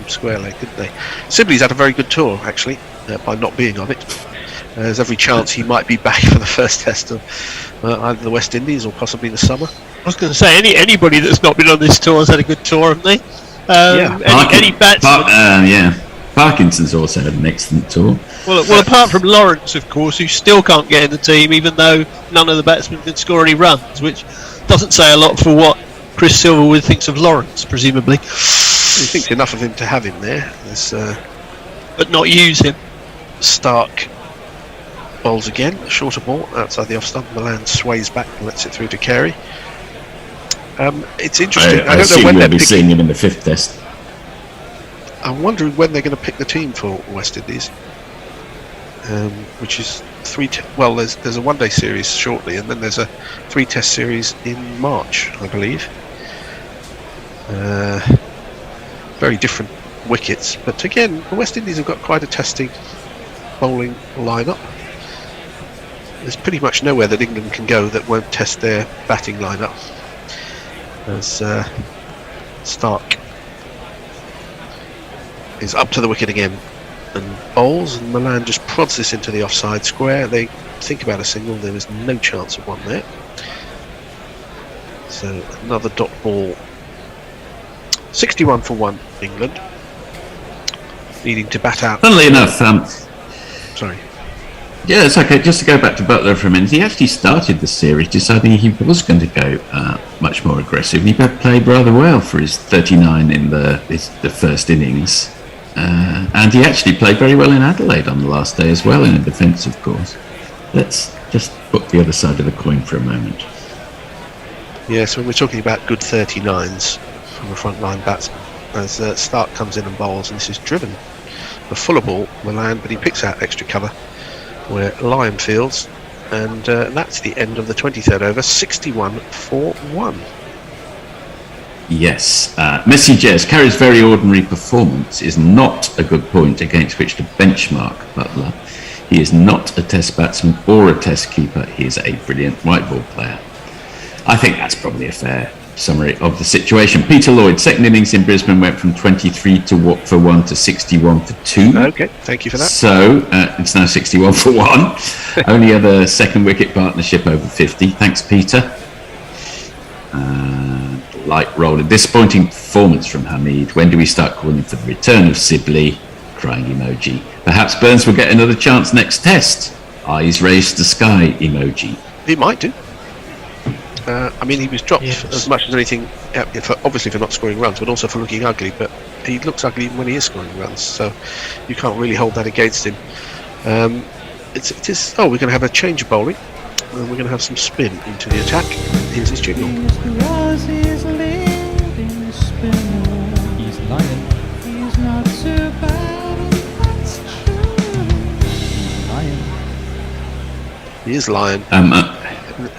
H: square leg, didn't they? Sibley's had a very good tour, actually, by not being on it. There's every chance he might be back for the first test of either the West Indies or possibly the summer.
J: I was going to say, anybody that's not been on this tour has had a good tour, haven't they? Any batsmen?
I: Parkinson's also had an excellent tour.
J: Well, apart from Lawrence, of course, who still can't get in the team, even though none of the batsmen can score any runs, which doesn't say a lot for what Chris Silverwood thinks of Lawrence, presumably.
H: He thinks enough of him to have him there.
J: But not use him.
H: Stark bowls again, a shorter ball outside the off stump. Milan sways back and lets it through to Carey. It's interesting. I don't know when they'll be
I: seeing him in the 5th test.
H: I'm wondering when they're going to pick the team for West Indies, which is there's a one-day series shortly, and then there's a 3-test series in March, I believe. Very different wickets, but again, the West Indies have got quite a testing bowling lineup. There's pretty much nowhere that England can go that won't test their batting lineup. As Stark is up to the wicket again and bowls, and Milan just prods this into the offside square. They think about a single, there was no chance of one there. So another dot ball. 61 for 1 England, needing to bat out.
I: Funnily enough,
H: sorry.
I: Yeah, it's okay. Just to go back to Butler for a minute, he actually started the series deciding he was going to go much more aggressive. He played rather well for his 39 in the first innings, and he actually played very well in Adelaide on the last day as well in a defensive course. Let's just put the other side of the coin for a moment.
H: Yes, when we're talking about good 39s from a frontline batsman, as Stark comes in and bowls, and this is driven a fuller ball, Milan, but he picks out extra cover where Lyon fields, and that's the end of the 23rd over. 61 for 1.
I: Yes, Messrs. Carey's very ordinary performance is not a good point against which to benchmark Butler. He is not a test batsman or a test keeper. He is a brilliant white ball player. I think that's probably a fair summary of the situation. Peter Lloyd, second innings in Brisbane went from 23 for 1 to 61 for 2.
H: Okay, thank you for that.
I: So it's now 61 for 1. Only other second wicket partnership over 50. Thanks, Peter. Light rolling. Disappointing performance from Hamid. When do we start calling for the return of Sibley? Crying emoji. Perhaps Burns will get another chance next test. Eyes raised to sky emoji.
H: He might do. I mean, he was dropped as much as anything, obviously for not scoring runs, but also for looking ugly. But he looks ugly even when he is scoring runs, so you can't really hold that against him. We're going to have a change of bowling, and we're going to have some spin into the attack. Here's his jingle.
A: He's lying. He's not too bad, that's true. He's lying.
H: He is Lion.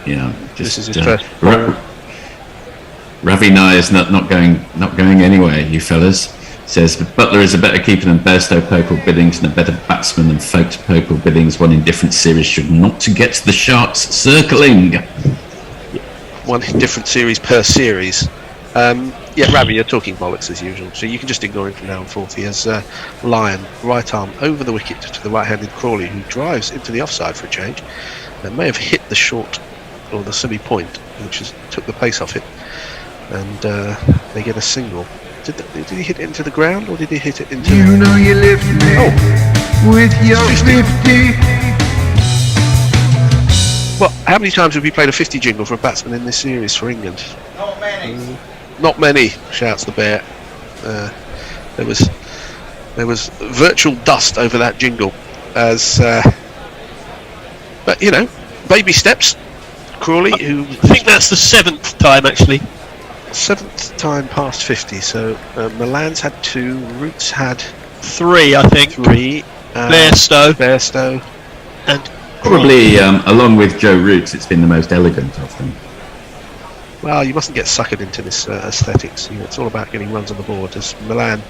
I: Yeah,
H: this is his first.
I: Ravi Nair is not going anywhere, you fellas. Says Butler is a better keeper than Bairstow, Pope or Billings, and a better batsman than Folkes, Pope or Billings. One in different series should not to get the Sharks circling.
H: One different series per series. Ravi, you're talking bollocks as usual, so you can just ignore him from now on forth. He has Lyon, right arm over the wicket to the right-handed Crawley, who drives into the offside for a change, and may have hit the short or the semi-point, which took the pace off it, and they get a single. Did he hit it into the ground, or did he hit it into...
P: You know you lift me with your 50.
H: Well, how many times have we played a 50 jingle for a batsman in this series for England?
P: Not many.
H: Not many, shouts the bear. There was virtual dust over that jingle, but you know, baby steps. Crawley, who
J: I think that's the 7th time actually.
H: 7th time past 50. So Milan's had 2, Roots had
J: 3, I think.
H: 3. Bairstow, and
I: Probably, along with Joe Roots, it's been the most elegant of them.
H: Well, you mustn't get suckered into this aesthetics. You know, it's all about getting runs on the board. As Milan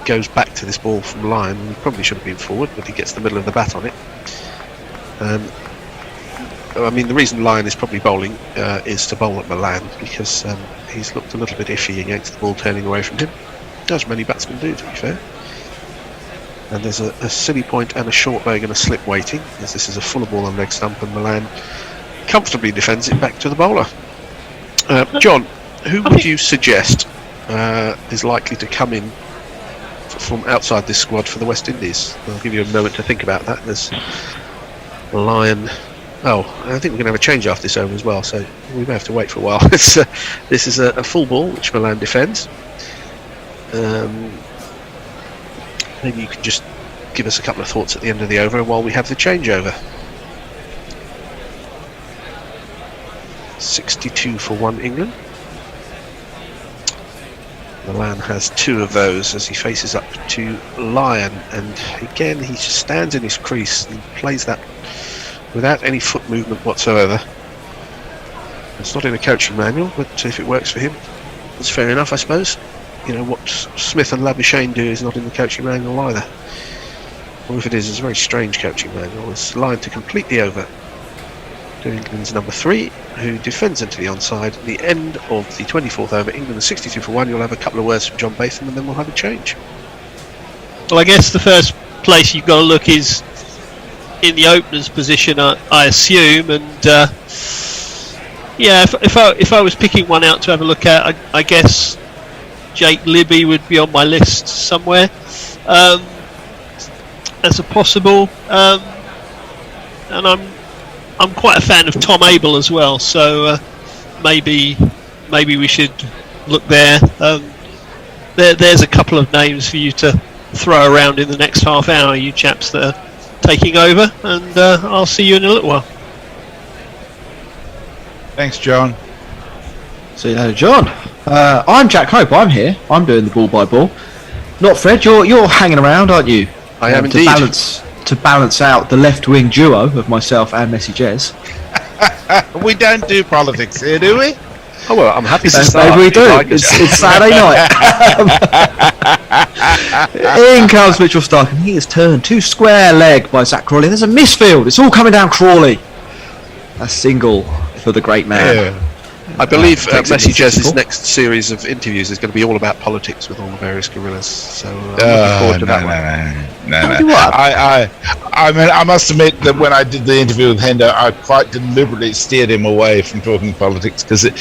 H: goes back to this ball from Lyon, he probably should have been forward, but he gets the middle of the bat on it. I mean, the reason Lyon is probably bowling is to bowl at Milan, because he's looked a little bit iffy against the ball turning away from him. As many batsmen do, to be fair. And there's a silly point and a short leg and a slip waiting, as this is a fuller ball on leg stump, and Milan comfortably defends it back to the bowler. John, who would you suggest is likely to come in from outside this squad for the West Indies? I'll give you a moment to think about that. There's Lyon. Oh, I think we're going to have a change after this over as well, so we may have to wait for a while. This is a full ball which Milan defends. Maybe you can just give us a couple of thoughts at the end of the over while we have the changeover. 62 for 1 England. Milan has 2 of those as he faces up to Lyon, and again he just stands in his crease and plays that without any foot movement whatsoever. It's not in a coaching manual, but if it works for him, that's fair enough, I suppose. You know, what Smith and Labuschagne do is not in the coaching manual either. Or if it is, it's a very strange coaching manual. It's Lyon to complete the over to England's number 3, who defends into the onside. At the end of the 24th over, England is 62 for 1. You'll have a couple of words from John Batham, and then we'll have a change.
J: Well, I guess the first place you've got to look is in the opener's position, I assume, and if I was picking one out to have a look at, I guess Jake Libby would be on my list somewhere as a possible, and I'm quite a fan of Tom Abel as well, so maybe we should look there. There's a couple of names for you to throw around in the next half hour, you chaps that are taking over, and I'll see you in a little while.
D: Thanks, John.
Q: So, John, I'm Jack Hope. I'm here. I'm doing the ball by ball. Not Fred. You're hanging around, aren't you?
H: I am indeed.
Q: To balance out the left wing duo of myself and Messi Jez.
D: We don't do politics here, do we?
H: Oh well, I'm happy to start.
Q: Maybe we do.
H: Like
Q: it's Saturday night. In comes Mitchell Stark, and he is turned to square leg by Zach Crawley. There's a misfield. It's all coming down Crawley. A single for the great man.
H: Yeah. I believe Messi Jez's next series of interviews is going to be all about politics with all the various gorillas. So I'm looking forward to that one.
D: I mean, I must admit that when I did the interview with Hendo, I quite deliberately steered him away from talking politics because it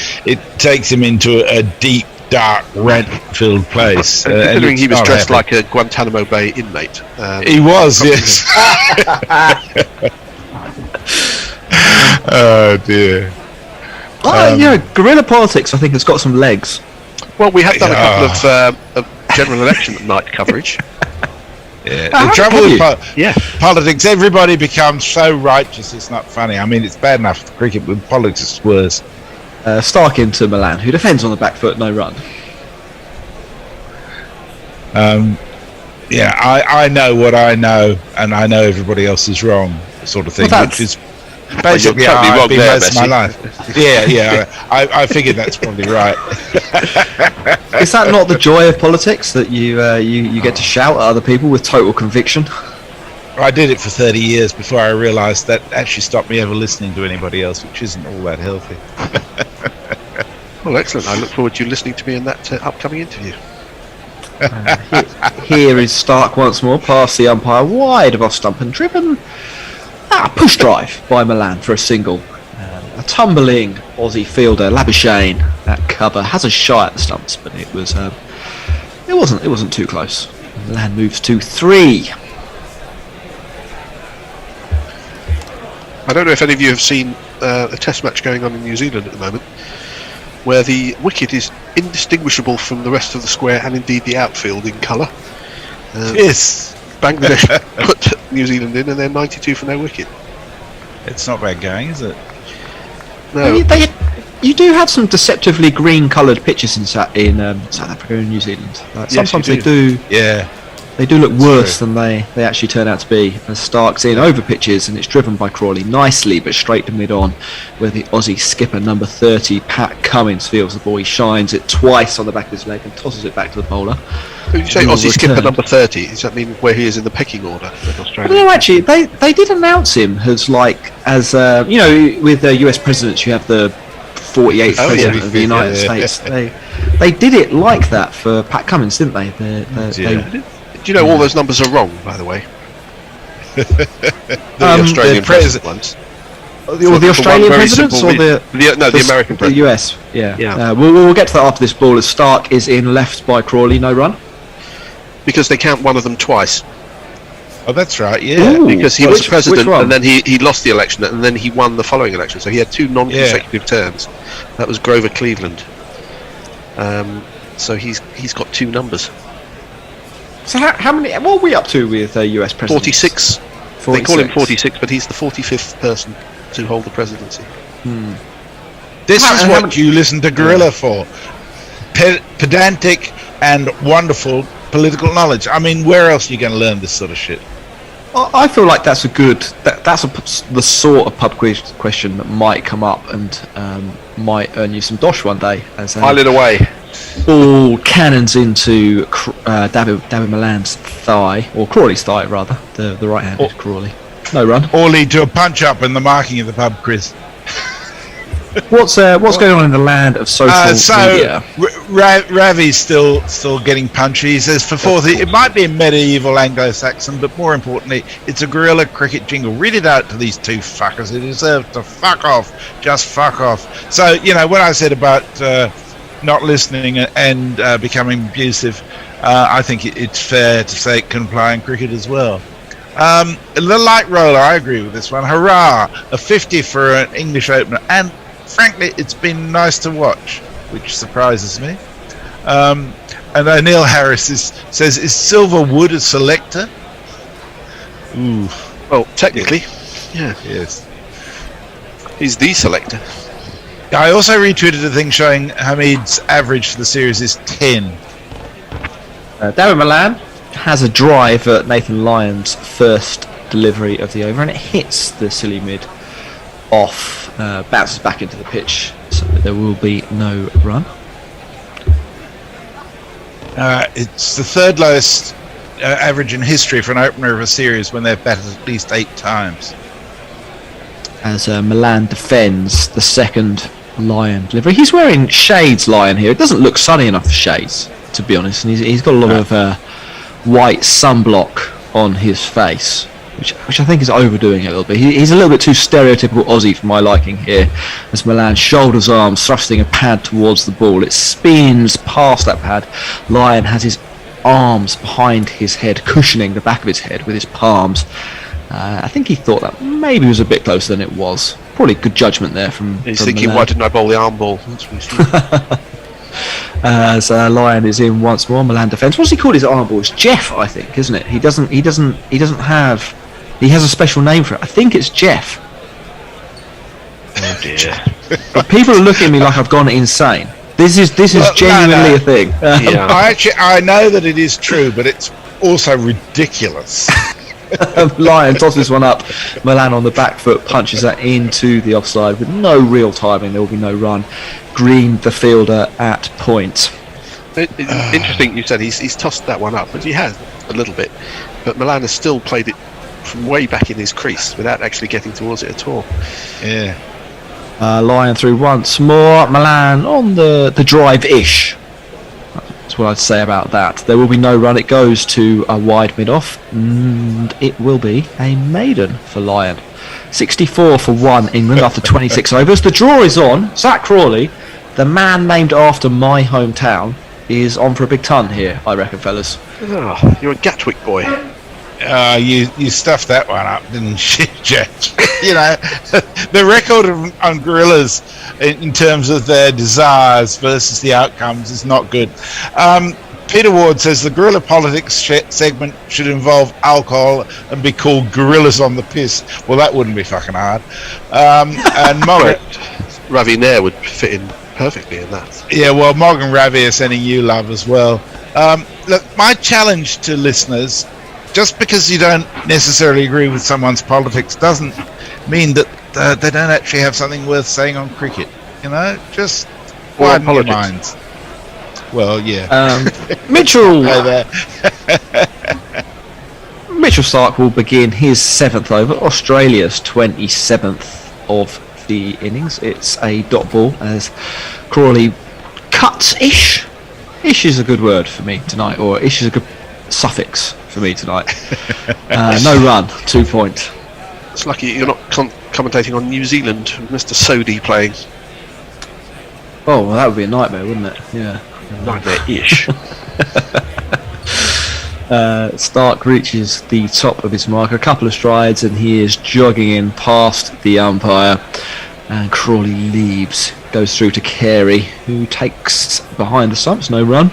D: takes him into a deep, dark, rent-filled place.
H: Considering he was dressed like a Guantanamo Bay inmate.
D: He was, yes. Oh dear.
Q: Guerrilla politics, I think, has got some legs.
H: Well, we have done a couple of general election night coverage.
D: Yeah. The trouble with politics, everybody becomes so righteous, it's not funny. I mean, it's bad enough for cricket, but politics is worse.
Q: Stark into Milan, who defends on the back foot, no run.
D: I know what I know, and I know everybody else is wrong, sort of thing, which is Basically,
H: Well, you're totally
D: I've
H: wrong
D: been
H: there,
D: most of my life. Yeah. I figured that's probably right.
Q: Is that not the joy of politics, that you get to shout at other people with total conviction?
D: I did it for 30 years before I realised that actually stopped me ever listening to anybody else, which isn't all that healthy.
H: Well, excellent. I look forward to you listening to me in that upcoming interview.
Q: Here is Stark once more, past the umpire, wide of off stump and driven. Push drive by Milan for a single. A tumbling Aussie fielder, Labuschagne, at cover, has a shy at the stumps, but it wasn't too close. Milan moves to 3.
H: I don't know if any of you have seen a test match going on in New Zealand at the moment, where the wicket is indistinguishable from the rest of the square and indeed the outfield in colour.
D: Yes.
H: Bangladesh put New Zealand in and they're 92 for no wicket.
D: It's not bad going, is it?
H: No.
Q: You do have some deceptively green-coloured pitches in South Africa and New Zealand. Sometimes they do.
D: Yeah.
Q: They do look worse than they actually turn out to be. As Stark's in over pitches and it's driven by Crawley nicely, but straight to mid-on, where the Aussie skipper number 30, Pat Cummins, feels the ball. He shines it twice on the back of his leg and tosses it back to the bowler.
H: When you say Aussie skipper number 30, does that mean where he is in the pecking order with Australia?
Q: No, actually, they did announce him as with the US presidents, you have the 48th president of the United States. They did it like that for Pat Cummins, didn't they?
H: Do you know all those numbers are wrong, by the way? The Australian president ones.
Q: The Australian presidents or the
H: American president?
Q: The US, yeah. We'll get to that after this ball, as Stark is in left by Crawley, no run.
H: Because they count one of them twice.
D: Oh, that's right, yeah.
H: Ooh, because he was president and then he lost the election and then he won the following election. So he had 2 non-consecutive terms. That was Grover Cleveland. So he's got 2 numbers.
Q: So how many? What are we up to with US presidents?
H: 46. They call him 46, but he's the 45th person to hold the presidency.
D: This is what you listen to Gorilla for. Pedantic and wonderful political knowledge. I mean, where else are you going to learn this sort of shit?
Q: I feel like that's the sort of pub quiz question that might come up and might earn you some dosh one day.
H: Pile it away.
Q: Ball cannons into David Milan's thigh, or Crawley's thigh rather, the right-handed Crawley. No run.
D: Or lead to a punch-up in the marking of the pub quiz.
Q: What's going on in the land of social media?
D: Ravi's still getting punchy. He says for 40, it might be a medieval Anglo-Saxon, but more importantly, it's a guerrilla cricket jingle. Read it out to these 2 fuckers. They deserve to fuck off. Just fuck off. So, when I said about not listening and becoming abusive, I think it's fair to say it can apply in cricket as well. The light roller, I agree with this one. Hurrah! A 50 for an English opener, and frankly, it's been nice to watch, which surprises me. And O'Neill Harris says, is Silver Wood a selector? Ooh.
H: Well, technically, yeah.
D: Yes.
H: He's the selector.
D: I also retweeted a thing showing Hamid's average for the series is 10.
Q: David Milan has a drive at Nathan Lyon's first delivery of the over, and it hits the silly mid off, bounces back into the pitch, so there will be no run.
D: It's the 3rd lowest average in history for an opener of a series when they've batted at least 8 times.
Q: As Milan defends the second Lyon delivery. He's wearing shades, Lyon, here. It doesn't look sunny enough for shades, to be honest, and he's got a lot of white sunblock on his face, which I think is overdoing it a little bit. He's a little bit too stereotypical Aussie for my liking here, as Milan shoulders arms, thrusting a pad towards the ball. It spins past that pad. Lyon has his arms behind his head, cushioning the back of his head with his palms. I think he thought that maybe was a bit closer than it was. Probably good judgment there from
H: thinking,
Q: Milan.
H: why didn't I bowl the arm ball?
Q: As Lyon is in once more, Milan defence. What's he called his arm ball? It's Jeff, I think, isn't it? He has a special name for it. I think it's Jeff.
H: Oh dear.
Q: But people are looking at me like I've gone insane. This is genuinely a thing.
D: I know that it is true, but it's also ridiculous.
Q: Lyon tosses one up. Milan on the back foot punches that into the offside with no real timing. There will be no run. Green, the fielder, at point.
H: It's interesting you said he's tossed that one up, but he has a little bit. But Milan has still played it from way back in his crease without actually getting towards it at all.
D: Yeah.
Q: Lyon through once more. Milan on the drive-ish. That's what I'd say about that. There will be no run. It goes to a wide mid-off, and it will be a maiden for Lyon. 64 for 1 England after 26 overs. The draw is on. Zach Crawley, the man named after my hometown, is on for a big ton here, I reckon, fellas.
H: Oh, you're a Gatwick boy.
D: You stuffed that one up, didn't you, Judge? You know, the record on Gorillas in terms of their desires versus the outcomes is not good. Peter Ward says the guerrilla politics segment should involve alcohol and be called Gorillas on the Piss. Well, that wouldn't be fucking hard. And Morgan
H: Ravi Nair would fit in perfectly in that.
D: Yeah, well, Morgan Ravi is sending you love as well. Look, my challenge to listeners, just because you don't necessarily agree with someone's politics doesn't mean that they don't actually have something worth saying on cricket. You know, just widen your minds. Well, yeah.
Q: Mitchell Mitchell Stark will begin his 7th over, Australia's 27th of the innings. It's a dot ball as Crawley cuts-ish. Ish is a good word for me tonight, or ish is a good suffix for me tonight. No run, 2 point.
H: It's lucky you're not commentating on New Zealand, Mr. Sodhi playing.
Q: Oh, well, that would be a nightmare, wouldn't it? Yeah.
H: Nightmare-ish.
Q: Stark reaches the top of his mark, a couple of strides, and he is jogging in past the umpire. And Crawley leaves, goes through to Carey, who takes behind the stumps, no run.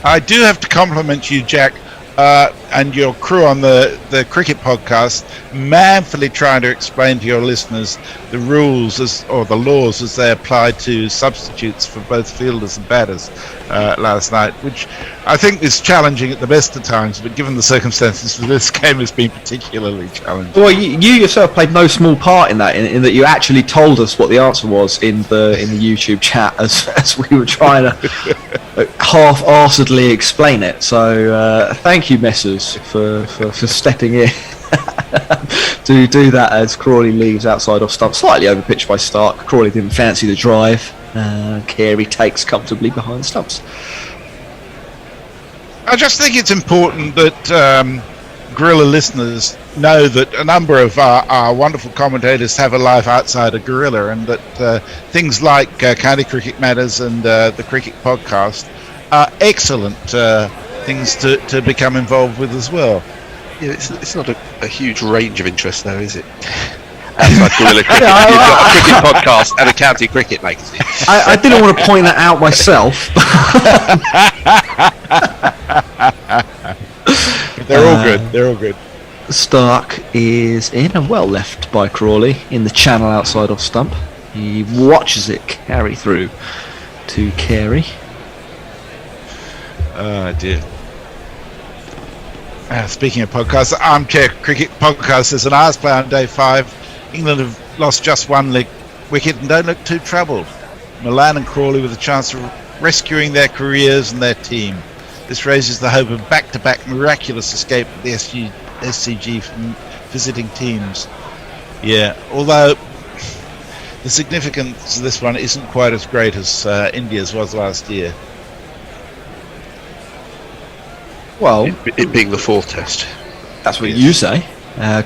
D: I do have to compliment you, Jack, and your crew on the cricket podcast, manfully trying to explain to your listeners the rules or the laws as they apply to substitutes for both fielders and batters last night, which I think is challenging at the best of times, but given the circumstances of this game has been particularly challenging.
Q: Well, you yourself played no small part in that, in that you actually told us what the answer was in the YouTube chat as we were trying to half-arsedly explain it. So thank you, Messers, for stepping in to do that as Crawley leaves outside off stump, slightly overpitched by Stark. Crawley didn't fancy the drive. Carey takes comfortably behind the stumps.
D: I just think it's important that Gorilla listeners know that a number of our wonderful commentators have a life outside of Gorilla, and that things like County Cricket Matters and the Cricket Podcast are excellent things to become involved with as well.
H: Yeah, it's not a huge range of interest though, is it? Outside Gorilla Cricket, you've got a cricket podcast and a county cricket magazine.
Q: I didn't want to point that out myself.
D: They're all good. They're all good.
Q: Stark is in and well left by Crawley in the channel outside off stump. He watches it carry through to Carey.
D: Oh dear. Speaking of podcasts, Armchair Cricket Podcast is an hours play on day 5. England have lost just one wicket and don't look too troubled. Milan and Crawley with a chance of rescuing their careers and their team. This raises the hope of back-to-back miraculous escape of the SCG from visiting teams. Yeah, although the significance of this one isn't quite as great as India's was last year.
Q: Well,
H: it being the 4th test.
Q: That's what you say.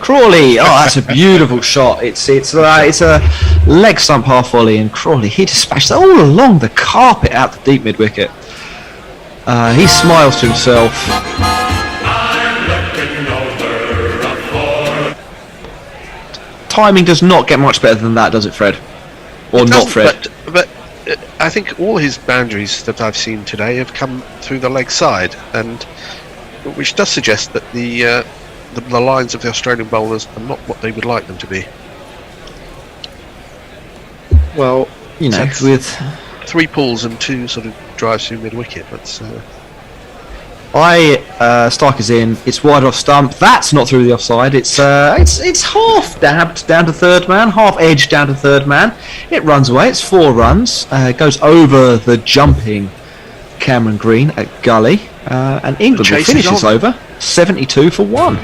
Q: Crawley, that's a beautiful shot. It's a leg stump half volley, and Crawley, he dispatched all along the carpet out the deep mid wicket. He smiles to himself. Timing does not get much better than that, does it, Fred? Or not, Fred?
H: But I think all his boundaries that I've seen today have come through the leg side, and which does suggest that the lines of the Australian bowlers are not what they would like them to be.
Q: Well, you know, with
H: 3 pulls and 2 sort of drives through mid wicket, that's
Q: Stark is in. It's wide off stump. That's not through the offside. It's half dabbed down to third man, half edged down to third man. It runs away. It's 4 runs. Goes over the jumping Cameron Green at Gully, and England will finish this over 72 for 1.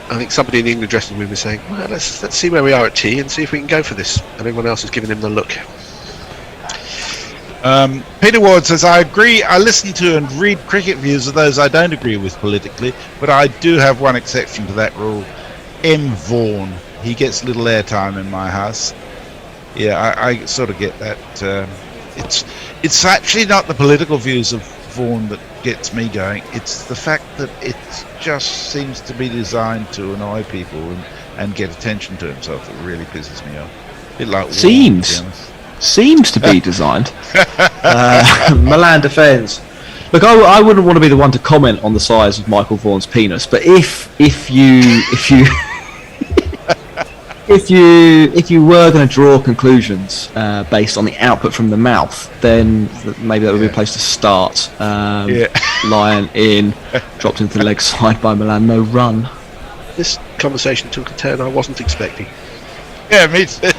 H: I think somebody in the England dressing room was saying, well, let's see where we are at tea and see if we can go for this. And everyone else is giving him the look.
D: Peter Ward says, I agree. I listen to and read cricket views of those I don't agree with politically, but I do have one exception to that rule. M. Vaughan. He gets little airtime in my house. Yeah, I sort of get that. It's actually not the political views of Vaughan that gets me going. It's the fact that it just seems to be designed to annoy people and get attention to himself that really pisses me off. A bit like
Q: seems to be designed. Milan defends. Look, I wouldn't want to be the one to comment on the size of Michael Vaughan's penis, but if you if you were going to draw conclusions based on the output from the mouth, then maybe that would be a place to start. Lion in, dropped into the leg side by Milan, no run.
H: This conversation took a turn I wasn't expecting.
D: Yeah, me too.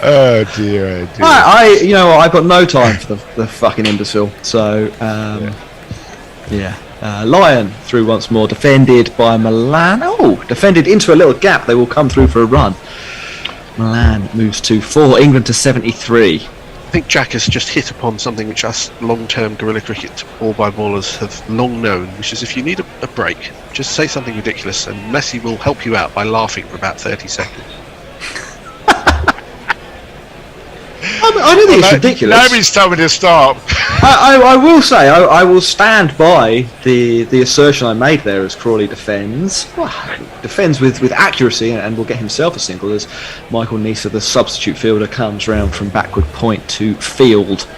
D: Oh dear.
Q: I've got no time for the fucking imbecile. So Lion through once more, defended by Milan. Oh, defended into a little gap. They will come through for a run. Milan moves to 4, England to 73.
H: I think Jack has just hit upon something which us long-term guerrilla cricket ball-by-ballers have long known, which is if you need a break, just say something ridiculous and Messi will help you out by laughing for about 30 seconds.
Q: I don't think it's ridiculous.
D: Nobody's told me to stop.
Q: I will say, I will stand by the assertion I made there as Crawley defends. Well, defends with accuracy and will get himself a single as Michael Neser, the substitute fielder, comes round from backward point to field.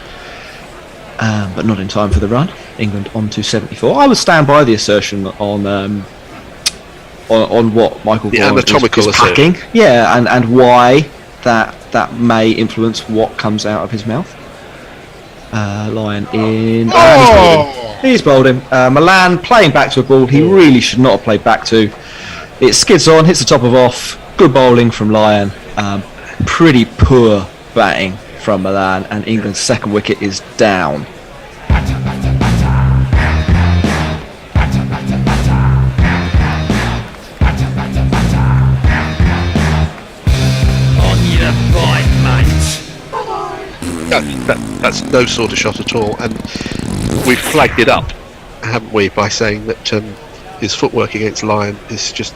Q: But not in time for the run. England on to 74. I would stand by the assertion on what Michael Vaughan is packing. Yeah, and why that may influence what comes out of his mouth. Lion in. He's bowled him. Milan playing back to a ball he really should not have played back to. It skids on, hits the top of off. Good bowling from Lion. Pretty poor batting from Milan, and England's second wicket is down.
H: That's no sort of shot at all, and we've flagged it up, haven't we, by saying that his footwork against Lion is just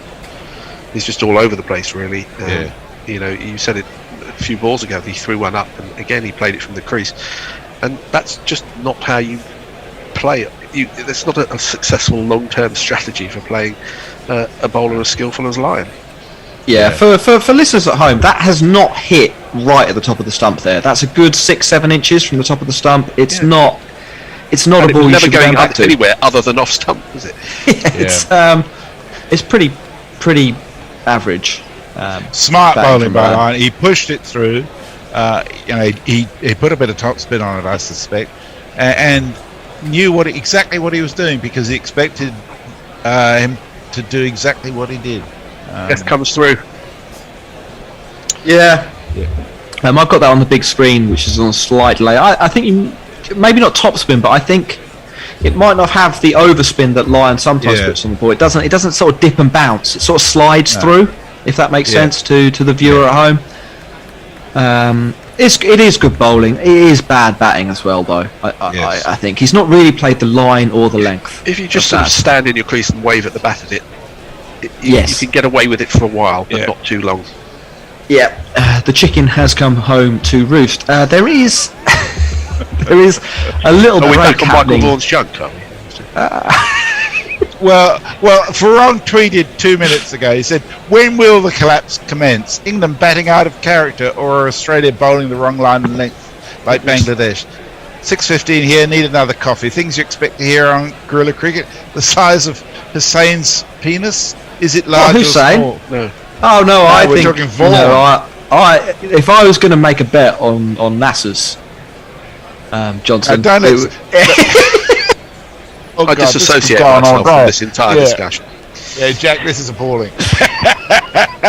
H: all over the place, really. You know, you said it a few balls ago, he threw one up, and again he played it from the crease, and that's just not how you play it. It's not a successful long-term strategy for playing a bowler as skillful as Lion.
Q: Yeah, for listeners at home, that has not hit right at the top of the stump there. That's a good 6-7 inches from the top of the stump. It's not a ball you should be going back to
H: anywhere other than off stump, is it?
Q: It's pretty average.
D: Smart bowling by Lion. He pushed it through. He put a bit of top spin on it, I suspect, and knew exactly what he was doing, because he expected him to do exactly what he did.
H: Death comes through.
Q: Yeah. I've got that on the big screen, which is on a slight delay. I think maybe not top spin, but I think it might not have the overspin that Lion sometimes puts on the ball. It doesn't sort of dip and bounce. It sort of slides through, if that makes sense to the viewer at home. It is good bowling. It is bad batting as well, though. I think he's not really played the line or the length.
H: If you just sort of stand in your crease and wave at the bat at it, you can get away with it for a while, but not too long.
Q: Yeah, the chicken has come home to roost. There is a little break
H: back on
Q: happening.
H: Michael Vaughan's junk, are we?
D: Well, Farong tweeted 2 minutes ago. He said, "When will the collapse commence? England batting out of character, or Australia bowling the wrong line and length like Bangladesh?" 6:15 here. Need another coffee. Things you expect to hear on Guerrilla Cricket. The size of Hussein's penis. Is it large or small?
H: No.
Q: Oh no, I
D: we're
Q: think.
D: talking Vaughan.
Q: No, if I was going to make a bet on NASA's Johnson,
D: don't
Q: it
H: I disassociate myself from this entire discussion.
D: Yeah, Jack, this is appalling.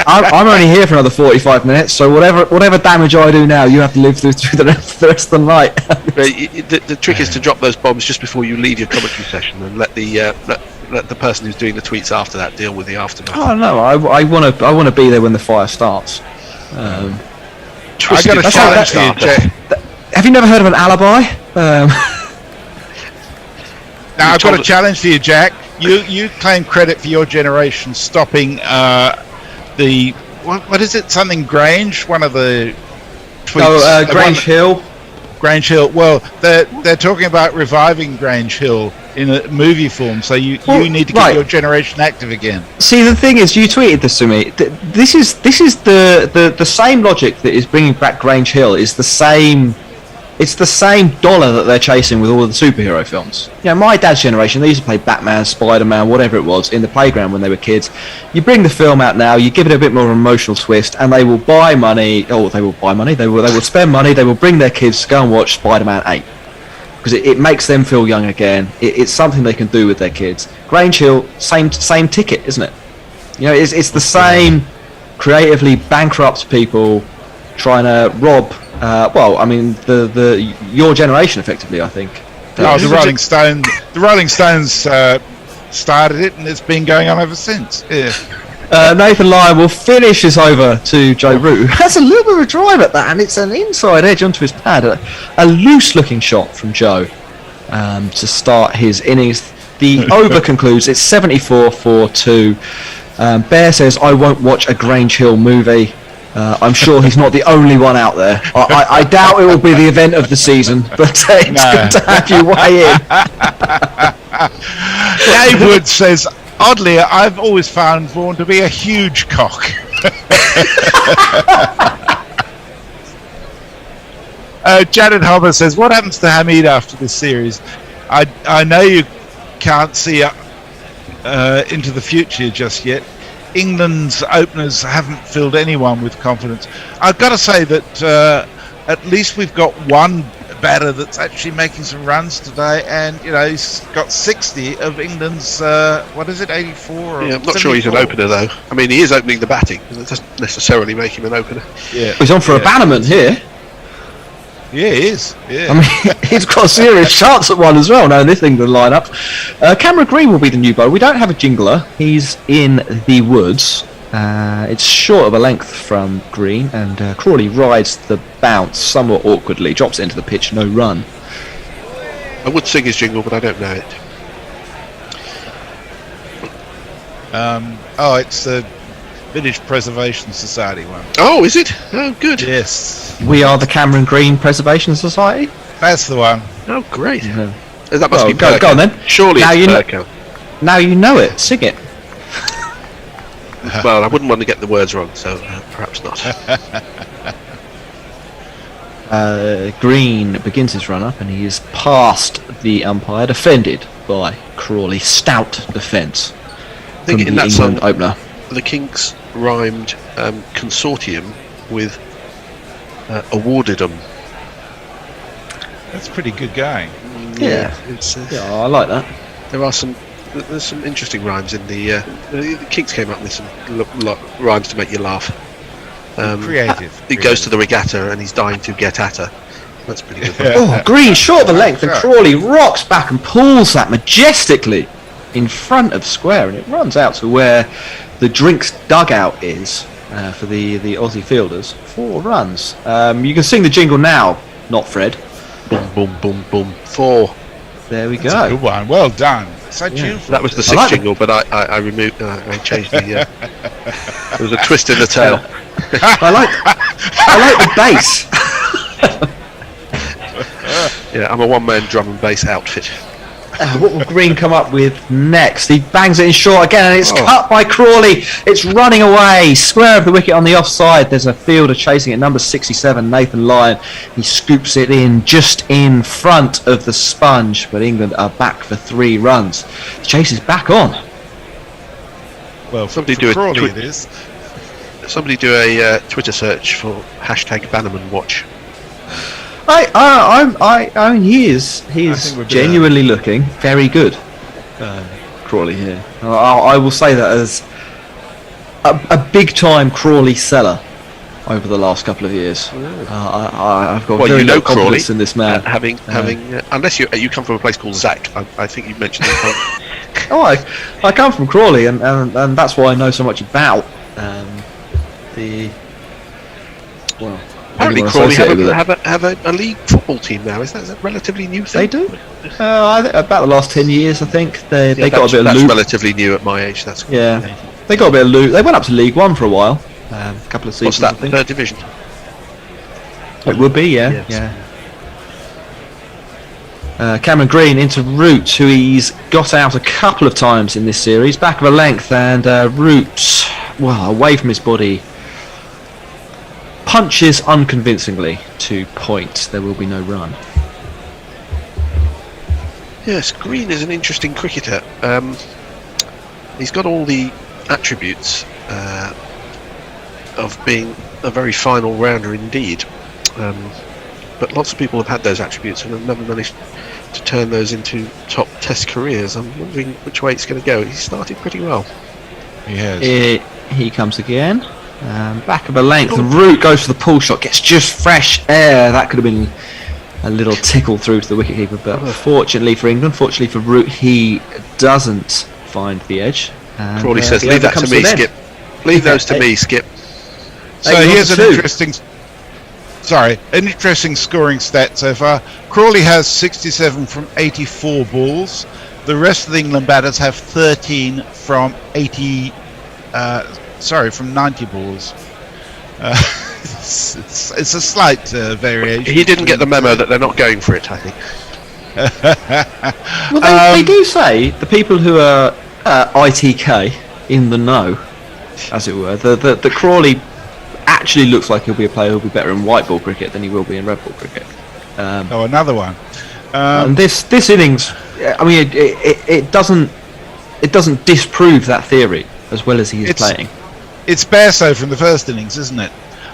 Q: I'm only here for another 45 minutes, so whatever damage I do now, you have to live through the rest of the night.
H: The trick is to drop those bombs just before you leave your commentary session, and let the person who's doing the tweets after that deal with the aftermath.
Q: Oh no, I want to be there when the fire starts.
D: I got a challenge for you, Jack.
Q: Have you never heard of an alibi?
D: Now I've got a challenge for you, Jack. You claim credit for your generation stopping the what is it? Something Grange? One of the tweets.
Q: Grange Hill.
D: Grange Hill. Well, they're talking about reviving Grange Hill in a movie form. So you need to get your generation active again.
Q: See, the thing is, you tweeted this to me. This is the same logic that is bringing back Grange Hill. Is the same. It's the same dollar that they're chasing with all of the superhero films. You know, my dad's generation, they used to play Batman, Spider-Man, whatever it was, in the playground when they were kids. You bring the film out now, you give it a bit more of an emotional twist, and they will buy money. Oh, they will buy money. They will spend money. They will bring their kids to go and watch Spider-Man 8 because it makes them feel young again. It's something they can do with their kids. Grange Hill, same ticket, isn't it? You know, it's the same creatively bankrupt people trying to rob. Well, I mean, your generation, effectively, I think.
D: The Rolling Stones. The Rolling Stones started it, and it's been going on ever since. Yeah.
Q: Nathan Lyon will finish this over to Joe Root. Has a little bit of a drive at that, and it's an inside edge onto his pad. A loose-looking shot from Joe to start his innings. The over concludes. It's 74-4-2. Bear says, "I won't watch a Grange Hill movie." I'm sure he's not the only one out there. I doubt it will be the event of the season, but it's good to have you weigh in.
D: Dave Wood says, oddly, I've always found Vaughan to be a huge cock. Janet Homer says, what happens to Hamid after this series? I know you can't see into the future just yet. England's openers haven't filled anyone with confidence. I've got to say that at least we've got one batter that's actually making some runs today, and he's got 60 of England's 84 or
H: I'm not sure he's an opener though. I mean, he is opening the batting, but that doesn't necessarily make him an opener.
Q: He's on for a bannerman here.
D: Yeah, he is. Yeah.
Q: I mean, he's got a serious chance at one as well. Now, this England lineup. Cameron Green will be the new bowler. We don't have a jingler. He's in the woods. It's short of a length from Green, and Crawley rides the bounce somewhat awkwardly, drops it into the pitch, no run.
H: I would sing his jingle, but I don't know it.
D: It's the Village Preservation Society one.
H: Oh, is it? Oh, good.
D: Yes.
Q: We are the Cameron Green Preservation Society?
D: That's the one.
H: Oh, great.
Q: Yeah.
H: That must be
Q: go on then.
H: Surely
Q: now
H: it's
Q: now you know it. Sing it.
H: Well, I wouldn't want to get the words wrong, so perhaps not.
Q: Green begins his run-up, and he is past the umpire, defended by Crawley. Stout defence.
H: I think in that
Q: England
H: song,
Q: opener.
H: the Kinks rhymed consortium with awarded them.
D: That's pretty good going.
Q: Yeah, I like that.
H: There's some interesting rhymes in the Kinks came up with some rhymes to make you laugh.
D: Creative.
H: He goes to the regatta and he's dying to get at her. That's pretty good.
Q: Oh, Green short of the length, and Crawley rocks back and pulls that majestically in front of square, and it runs out to where the drinks dugout is for the Aussie fielders. 4 runs. You can sing the jingle now, not Fred.
H: Boom, boom, boom, boom. 4.
Q: There we
D: That's
Q: go.
D: a good one. Well done. So tuneful.
H: That was the 6th jingle, but I removed. I changed the. There was a twist in the tail.
Q: I like the bass.
H: Yeah, I'm a one-man drum and bass outfit.
Q: What will Green come up with next? He bangs it in short again, and it's cut by Crawley. It's running away. Square of the wicket on the offside. There's a fielder chasing it, number 67, Nathan Lyon. He scoops it in just in front of the sponge, but England are back for 3 runs. The chase is back on.
D: Well,
H: somebody
D: do it is.
H: Somebody do a Twitter search for #Bannerman Watch.
Q: I mean, he is genuinely looking very good, Crawley here. I will say that as a big time Crawley seller over the last couple of years. I've got very little confidence in this man.
H: Having unless you come from a place called Zach, I think you mentioned it.
Q: I come from Crawley, and that's why I know so much about the. Well.
H: Apparently Crawley have a league football team now. Is that a relatively new thing?
Q: They do. I think about the last 10 years, I think. They got a bit of
H: that's
Q: loot.
H: relatively new at my age. That's cool.
Q: Yeah. They got a bit of loot. They went up to League One for a while. A couple of seasons.
H: What's that?
Q: I think.
H: 3rd division.
Q: It would be, yeah. Cameron Green into Root, who he's got out a couple of times in this series. Back of a length, and Root, well, away from his body, punches unconvincingly to point. There will be no run.
H: Yes, Green is an interesting cricketer. He's got all the attributes of being a very fine all-rounder indeed. But lots of people have had those attributes and have never managed to turn those into top Test careers. I'm wondering which way it's going to go. He started pretty well.
D: He has.
Q: He comes again. Back of a length. The Root goes for the pull shot. Gets just fresh air. That could have been a little tickle through to the wicketkeeper. But fortunately for England, fortunately for Root, he doesn't find the edge.
H: Crawley says, "Leave that to me, Skip. Leave those to me, Skip."
D: So here's an interesting scoring stat so far. Crawley has 67 from 84 balls. The rest of the England batters have 13 from 90 balls. It's a slight variation.
H: He didn't get the memo that they're not going for it, I think.
Q: Well, they do say, the people who are ITK, in the know, as it were, that Crawley actually looks like he'll be a player who'll be better in white ball cricket than he will be in red ball cricket.
D: Another one.
Q: And this innings, I mean, it doesn't disprove that theory as well as he is playing.
D: It's Bairstow from the first innings, isn't it?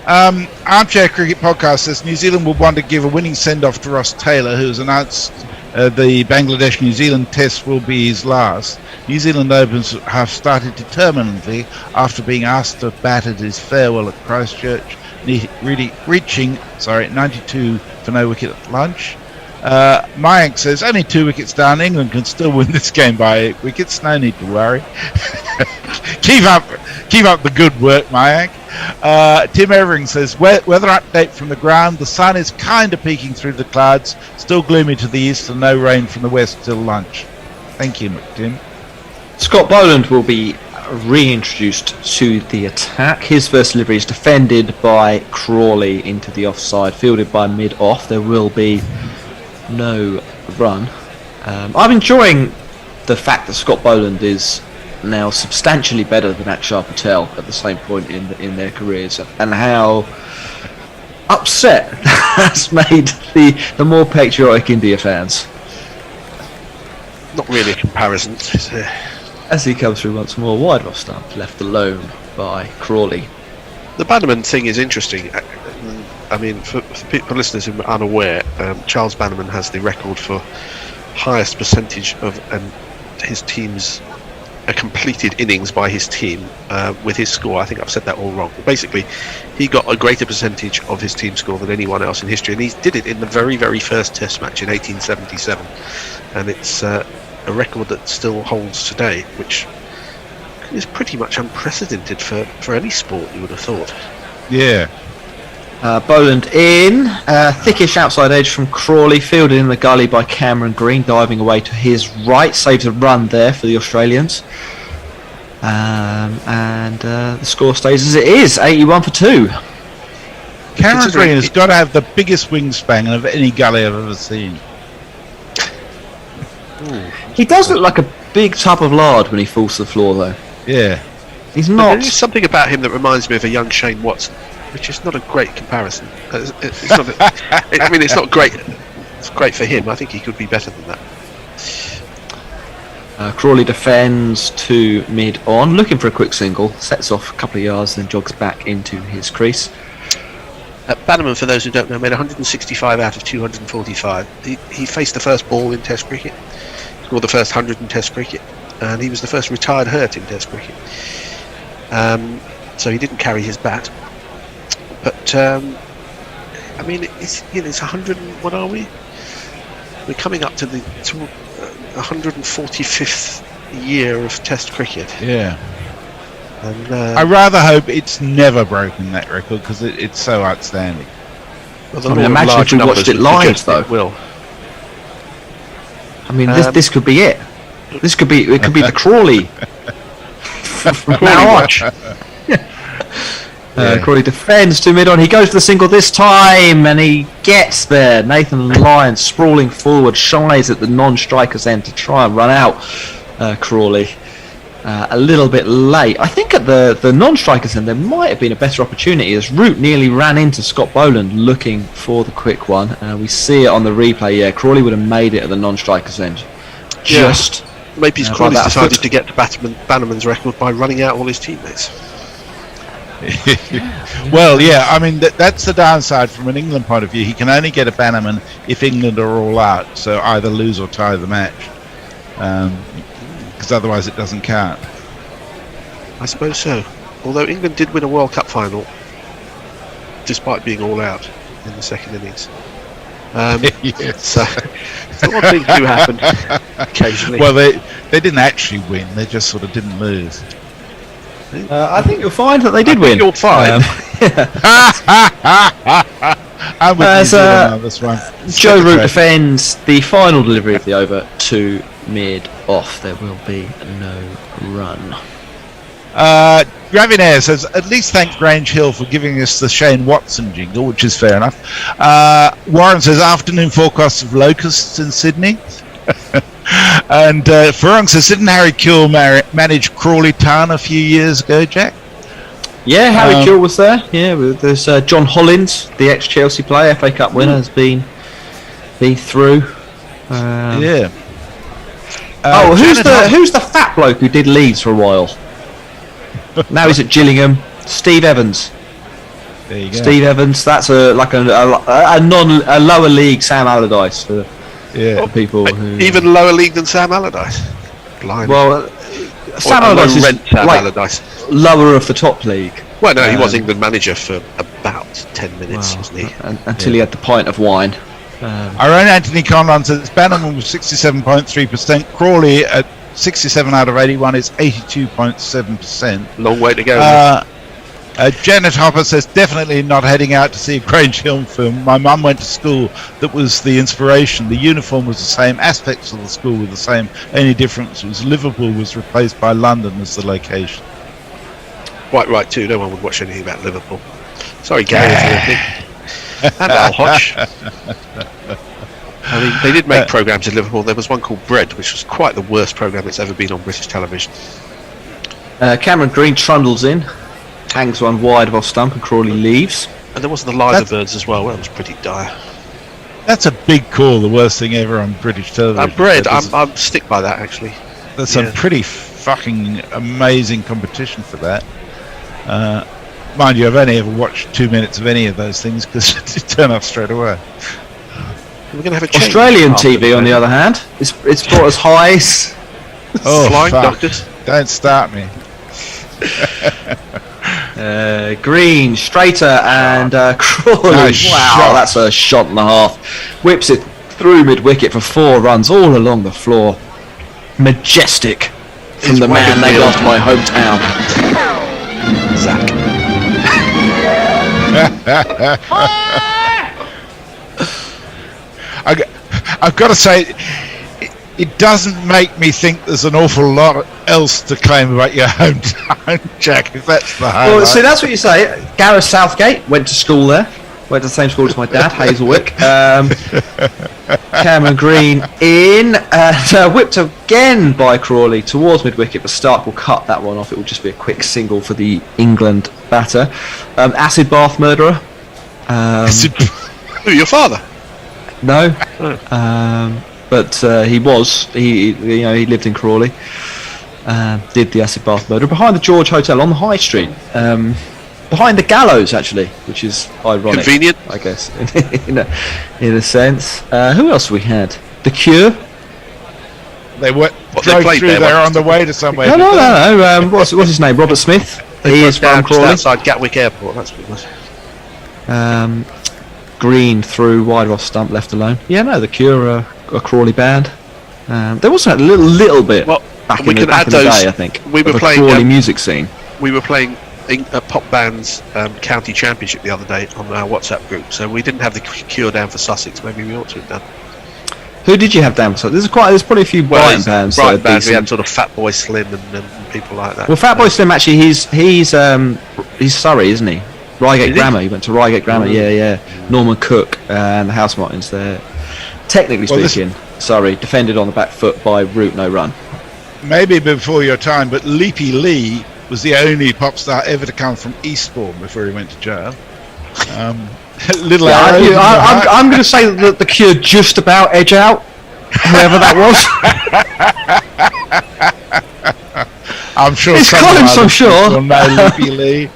D: Armchair Cricket Podcast says New Zealand will want to give a winning send-off to Ross Taylor, who has announced the Bangladesh-New Zealand Test will be his last. New Zealand Opens have started determinedly after being asked to bat at his farewell at Christchurch, reaching 92 for no wicket at lunch. Mayank says only 2 wickets down. England can still win this game by 8 wickets. No need to worry. keep up the good work, Mayank. Tim Evering says weather update from the ground. The sun is kind of peeking through the clouds. Still gloomy to the east and no rain from the west till lunch. Thank you, Tim.
Q: Scott Boland will be reintroduced to the attack. His first delivery is defended by Crawley into the offside, fielded by mid-off. There will be no run. I'm enjoying the fact that Scott Boland is now substantially better than Akshar Patel at the same point in their careers, and how upset that's made the more patriotic India fans.
H: Not really a comparison.
Q: As he comes through once more, wide off stump, left alone by Crawley.
H: The Bannerman thing is interesting. I mean, for listeners who are unaware, Charles Bannerman has the record for highest percentage of his team's completed innings by his team with his score. I think I've said that all wrong. But basically, he got a greater percentage of his team score than anyone else in history, and he did it in the very, very first Test match in 1877. And it's a record that still holds today, which is pretty much unprecedented for any sport, you would have thought.
D: Yeah.
Q: Boland in, thickish outside edge from Crawley, fielded in the gully by Cameron Green, diving away to his right, saves a run there for the Australians. And the score stays as it is, 81 for 2.
D: Cameron Green has got to have the biggest wingspan of any gully I've ever seen.
Q: He does look like a big tub of lard when he falls to the floor, though.
D: Yeah.
Q: He's
H: But
Q: not.
H: There's something about him that reminds me of a young Shane Watson, which is not a great comparison. It's not I mean, it's not great. It's great for him. I think he could be better than that.
Q: Crawley defends to mid on, looking for a quick single, sets off a couple of yards, then jogs back into his crease.
H: Bannerman, for those who don't know, made 165 out of 245. He faced the first ball in Test cricket, scored the first 100 in Test cricket, and he was the first retired hurt in Test cricket. So he didn't carry his bat. But I mean, it's 100. What are we? We're coming up to the 145th year of Test cricket.
D: Yeah.
H: And
D: I rather hope it's never broken, that record, because it's so outstanding.
H: well,
Q: I mean, imagine if we watched it live, though.
H: It will.
Q: I mean, this could be it. It could be the Crawley from now on. Crawley defends to mid on. He goes for the single this time, and he gets there. Nathan Lyon sprawling forward, shies at the non-striker's end to try and run out Crawley. A little bit late. I think at the non-striker's end there might have been a better opportunity, as Root nearly ran into Scott Boland looking for the quick one. We see it on the replay. Yeah, Crawley would have made it at the non-striker's end. Just
H: maybe Crawley's decided to get to Bannerman's record by running out all his teammates.
D: Well, yeah, I mean, that's the downside from an England point of view. He can only get a Bannerman if England are all out, so either lose or tie the match, because otherwise it doesn't count.
H: I suppose so. Although England did win a World Cup final, despite being all out in the second innings.
D: Yes.
H: So odd things do happen occasionally.
D: Well, they didn't actually win, they just sort of didn't lose.
Q: I think you'll find that they did win.
H: You'll find.
D: I'm with New Zealand on this one.
Q: Joe Root defends the final delivery of the over to mid off. There will be no run.
D: Gravinair says, at least thank Grange Hill for giving us the Shane Watson jingle, which is fair enough. Warren says, afternoon forecast of locusts in Sydney. And Furlong says, didn't Harry Kewell manage Crawley Town a few years ago, Jack?
Q: Yeah, Harry Kewell was there. Yeah, there's John Hollins, the ex-Chelsea player, FA Cup winner, has been through.
D: Yeah.
Q: Who's the fat bloke who did Leeds for a while? Now he's at Gillingham. Steve Evans.
D: There you go.
Q: Steve Evans. That's a lower league Sam Allardyce for people who
H: even lower league than Sam Allardyce. Blimey.
Q: Well, Sam Allardyce is
H: Sam
Q: like
H: Allardyce.
Q: lower of the top league.
H: Well, no, he was England manager for about 10 minutes, wasn't he?
Q: Until he had the pint of wine.
D: Our own Anthony Conlon says Bannerman was 67.3%. Crawley at 67 out of 81 is 82.7%.
H: Long way to go.
D: Janet Hopper says, definitely not heading out to see a Grange Hill film. My mum went to school. That was the inspiration. The uniform was the same. Aspects of the school were the same. Only difference was Liverpool was replaced by London as the location.
H: Quite right too. No one would watch anything about Liverpool. Sorry, Gary, if you're listening. And Al Hodge. I mean, they did make programmes in Liverpool. There was one called Bread, which was quite the worst programme that's ever been on British television.
Q: Cameron Green trundles in, hangs one wide of off stump, and Crawley leaves.
H: And there was the Liza Birds as well. That was pretty dire.
D: That's a big call. The worst thing ever on British television.
H: Bread. I'm stick by that actually.
D: There's some pretty fucking amazing competition for that. Mind you, I've only ever watched 2 minutes of any of those things because it turned off straight away.
H: We're going to have a change.
Q: Australian TV, on the other hand, it's brought us highs.
H: Flying
D: fuck.
H: Doctors.
D: Don't start me.
Q: Green, straighter, and Crawley.
D: Nice
Q: wow,
D: shot.
Q: that's a shot and a half. Whips it through mid-wicket for 4 runs all along the floor. Majestic from the man named after my hometown.
H: Zach.
D: I've got to say, it doesn't make me think there's an awful lot else to claim about your hometown, Jack, if that's the highlight.
Q: Well, see, that's what you say. Gareth Southgate went to school there. Went to the same school as my dad, Hazelwick. Cameron Green in, and whipped again by Crawley towards mid-wicket, but Stark will cut that one off. It will just be a quick single for the England batter. Acid bath murderer.
H: Your father?
Q: No. But he lived in Crawley. Did the acid bath murder behind the George Hotel on the High Street, behind the gallows actually, which is ironic.
H: Convenient,
Q: I guess, in a sense. Who else we had? The Cure.
D: They were drove through there on the way to somewhere.
Q: No. What's his name? Robert Smith. He is from Crawley,
H: outside Gatwick Airport. That's what it was.
Q: Green through wide off stump, left alone. Yeah, no, the Cure are a Crawley band. There was a little bit.
H: Well,
Q: back
H: we
Q: in
H: can
Q: the
H: add
Q: day,
H: those.
Q: I think.
H: We were playing
Q: Crawley music scene.
H: We were playing pop band's county championship the other day on our WhatsApp group, so we didn't have the Cure down for Sussex. Maybe we ought to have done.
Q: Who did you have down for? There's probably a few Brighton bands.
H: Brighton bands. We had sort of Fatboy Slim and people like that.
Q: Well, Fatboy Slim actually, he's Surrey, isn't he? Reigate Grammar. He went to Reigate Grammar. Yeah. Norman Cook and the House Martins there. Technically speaking, Surrey defended on the back foot by Root No Run.
D: Maybe before your time, but Leapy Lee was the only pop star ever to come from Eastbourne before he went to jail. Little
Q: I'm going to say that the Cure just about edge out whoever that
D: was. I'm sure.
Q: It's Colin, so sure.
D: Will know Leapy Lee.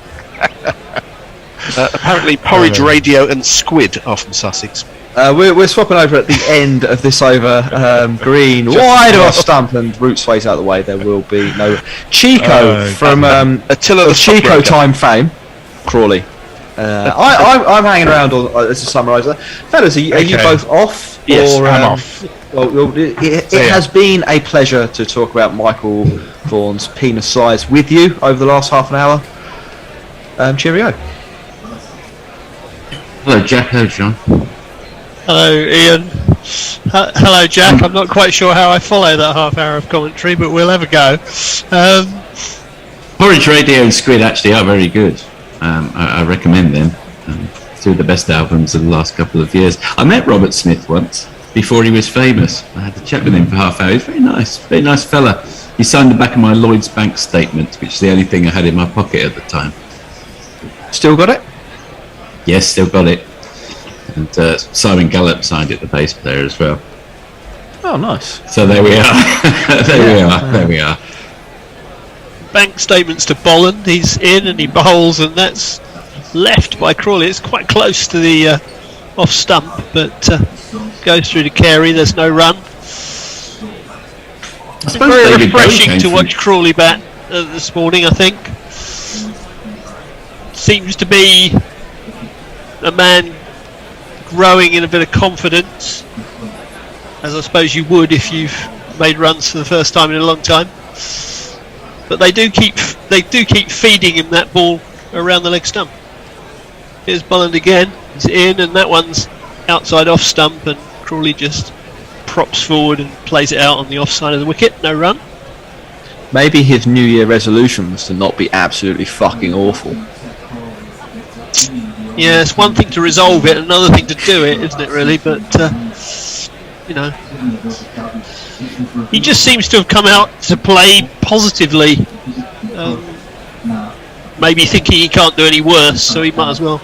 H: Apparently, Porridge Radio and Squid are from Sussex.
Q: We're swapping over at the end of this over. Green wide off stump and Root's face out of the way. There will be no Chico from
H: Attila the
Q: Chico time fame. Crawley. I'm hanging around as a summariser. Fellas, are you both off?
H: Yes,
Q: I'm off. Well, it has been a pleasure to talk about Michael Vaughan's penis size with you over the last half an hour. Cheerio.
I: Hello, Jack. Hello, John.
J: Hello, Ian. Hello, Jack. I'm not quite sure how I follow that half hour of commentary, but we'll have a go.
I: Porridge Radio and Squid actually are very good. I recommend them. Two of the best albums of the last couple of years. I met Robert Smith once before he was famous. I had to chat with him for half an hour. He's very nice fella. He signed the back of my Lloyd's Bank statement, which is the only thing I had in my pocket at the time.
Q: Still got it?
I: Yes, still got it. And Simon Gallup signed it, the bass player, as well.
Q: Oh, nice.
I: So there we are. There we are.
J: Bank statements to Bolland. He's in and he bowls, and that's left by Crawley. It's quite close to the off stump, but goes through to Carey. There's no run. It's very refreshing to watch Crawley bat this morning, I think. Seems to be a man growing in a bit of confidence, as I suppose you would if you've made runs for the first time in a long time. But they do keep feeding him that ball around the leg stump. Here's Bolland again. He's in, and that one's outside off stump, and Crawley just props forward and plays it out on the offside of the wicket. No run.
Q: Maybe his New Year resolution was to not be absolutely fucking awful.
J: Yeah, it's one thing to resolve it, another thing to do it, isn't it, really? But, he just seems to have come out to play positively. Maybe thinking he can't do any worse, so he might as well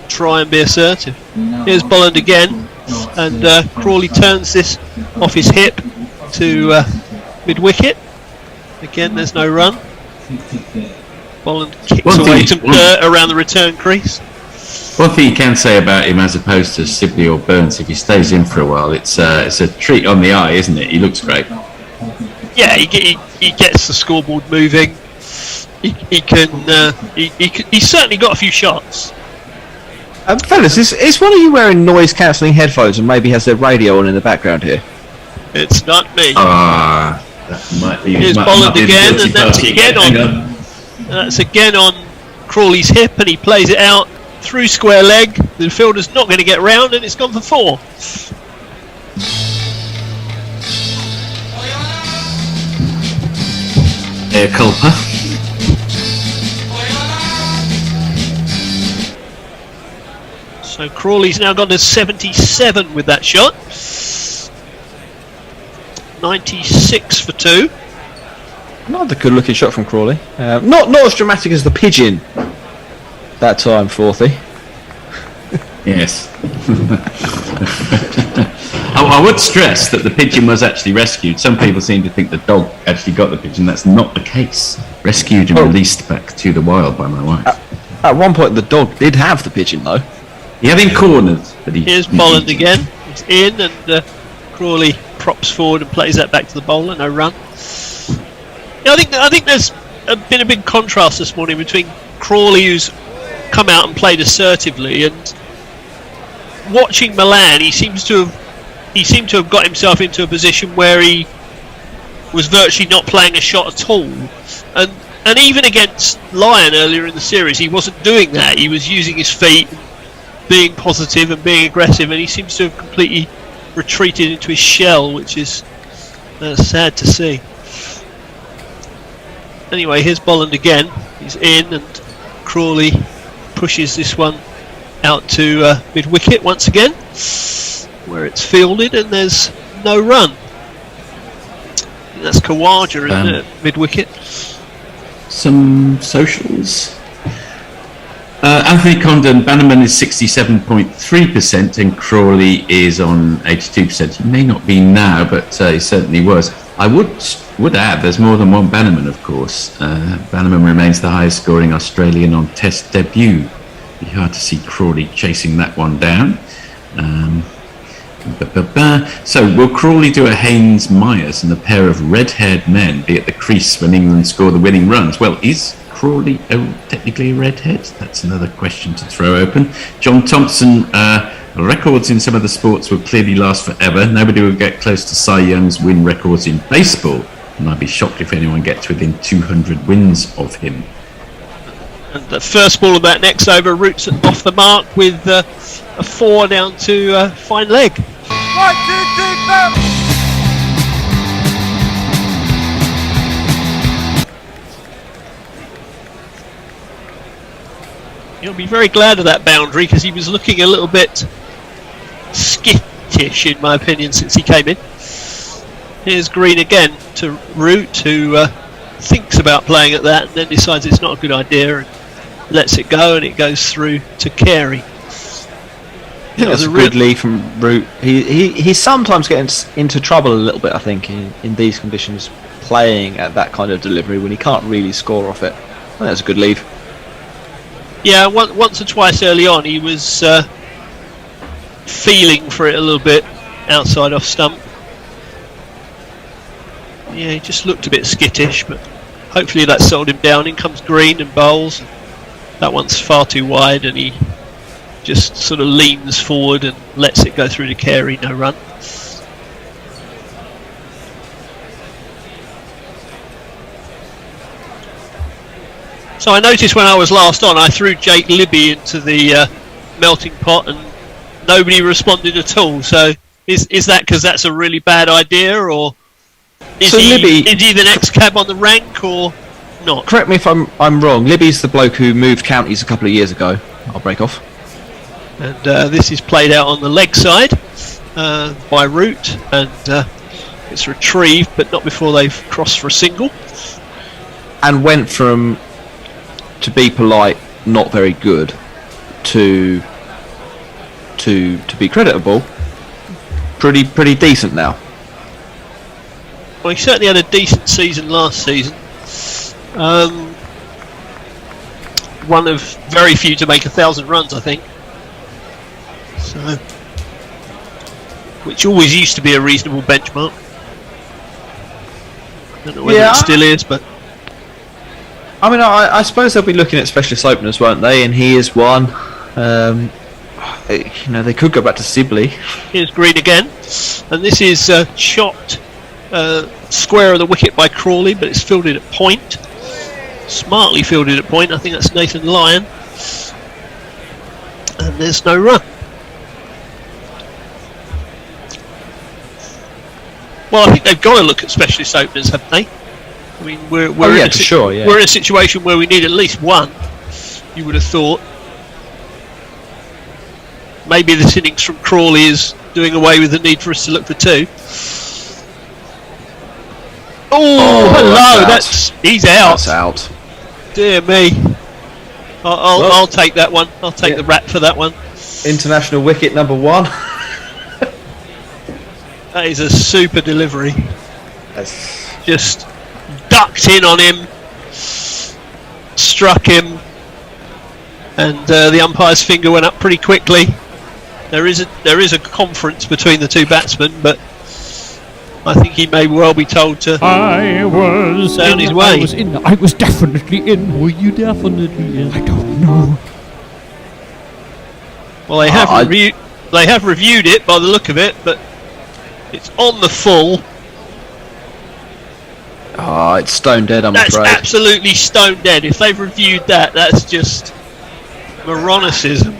J: try and be assertive. Here's Bolland again, and Crawley turns this off his hip to mid-wicket. Again, there's no run. Bolland kicks away some dirt around the return crease.
I: One thing you can say about him, as opposed to Sibley or Burns, if he stays in for a while, it's a treat on the eye, isn't it? He looks great.
J: Yeah, he gets the scoreboard moving. He's certainly got a few shots.
Q: Fellas, is one of you wearing noise cancelling headphones and maybe has their radio on in the background here?
J: It's not me.
I: That might be.
J: Here's Bolland again, and that's again on Crawley's hip, and he plays it out through square leg. The fielder's not going to get round, and it's gone for 4.
I: Air culpa.
J: So Crawley's now gone to 77 with that shot. 96 for 2.
Q: Another good looking shot from Crawley. Not as dramatic as the pigeon that time, Forthy.
I: Yes. I would stress that the pigeon was actually rescued. Some people seem to think the dog actually got the pigeon. That's not the case. Rescued and released back to the wild by my wife.
Q: At one point, the dog did have the pigeon, though.
I: He had him cornered. But
J: Here's Bolland again. He's in, and Crawley props forward and plays that back to the bowler. No run. Yeah, I think there's been a big contrast this morning between Crawley, who's come out and played assertively, and watching Milan. He seemed to have got himself into a position where he was virtually not playing a shot at all, and even against Lyon earlier in the series, he wasn't doing that. He was using his feet, being positive and being aggressive, and he seems to have completely retreated into his shell, which is sad to see. Anyway, here's Bolland again. He's in, and Crawley pushes this one out to mid-wicket once again, where it's fielded, and there's no run. That's Khawaja, isn't it? Mid-wicket.
I: Some socials. Anthony Condon, Bannerman is 67.3% and Crawley is on 82%. He may not be now, but he certainly was. I would add there's more than one Bannerman, of course. Bannerman remains the highest scoring Australian on Test debut. Be hard to see Crawley chasing that one down. So will Crawley do a Haynes-Myers and a pair of red-haired men be at the crease when England score the winning runs? Well, is Crawley technically a redhead? That's another question to throw open. John Thompson, records in some of the sports will clearly last forever. Nobody will get close to Cy Young's win records in baseball, and I'd be shocked if anyone gets within 200 wins of him.
J: And the first ball of that next over roots off the mark with a 4 down to fine leg. 1, 2, 3, 4. He'll be very glad of that boundary because he was looking a little bit skittish, in my opinion, since he came in. Here's Green again to Root, who thinks about playing at that and then decides it's not a good idea and lets it go, and it goes through to Carey.
Q: That was a good lead from Root. He's sometimes getting into trouble a little bit, I think, in these conditions, playing at that kind of delivery when he can't really score off it. I think that's a good lead.
J: Yeah, once or twice early on he was feeling for it a little bit outside off stump. Yeah, he just looked a bit skittish, but hopefully that settled him down. In comes Green and bowls. That one's far too wide, and he just sort of leans forward and lets it go through to Carey. No run. So I noticed when I was last on, I threw Jake Libby into the melting pot, and nobody responded at all. So is that because that's a really bad idea, or is he the next cab on the rank, or not?
Q: Correct me if I'm wrong. Libby's the bloke who moved counties a couple of years ago. I'll break off.
J: And this is played out on the leg side by Root, and it's retrieved, but not before they've crossed for a single.
Q: And went from, to be polite, not very good, to be creditable, pretty decent now.
J: Well, he certainly had a decent season last season. One of very few to make 1,000 runs, I think. So, which always used to be a reasonable benchmark. I don't know whether it still is, but
Q: I mean, I suppose they'll be looking at specialist openers, won't they? And he is one. They could go back to Sibley.
J: Here's Green again, and this is chopped square of the wicket by Crawley, but it's fielded at point. Smartly fielded at point. I think that's Nathan Lyon, and there's no run. Well, I think they've got to look at specialist openers, haven't they? I mean, we're in a situation where we need at least one. You would have thought. maybe this innings from Crawley is doing away with the need for us to look for 2. Oh, hello! He's out.
Q: That's out.
J: Dear me. I'll take that one. I'll take the rat for that one.
E: International wicket number 1.
J: That is a super delivery. Just ducked in on him, struck him, and the umpire's finger went up pretty quickly. There is a conference between the two batsmen, but I think he may well be told to down his way.
A: I was definitely in. Were you definitely in? I don't know.
J: Well, they have reviewed it by the look of it, but it's on the full.
Q: Oh, it's stone dead, I'm afraid.
J: That's absolutely stone dead. If they've reviewed that, that's just moronicism.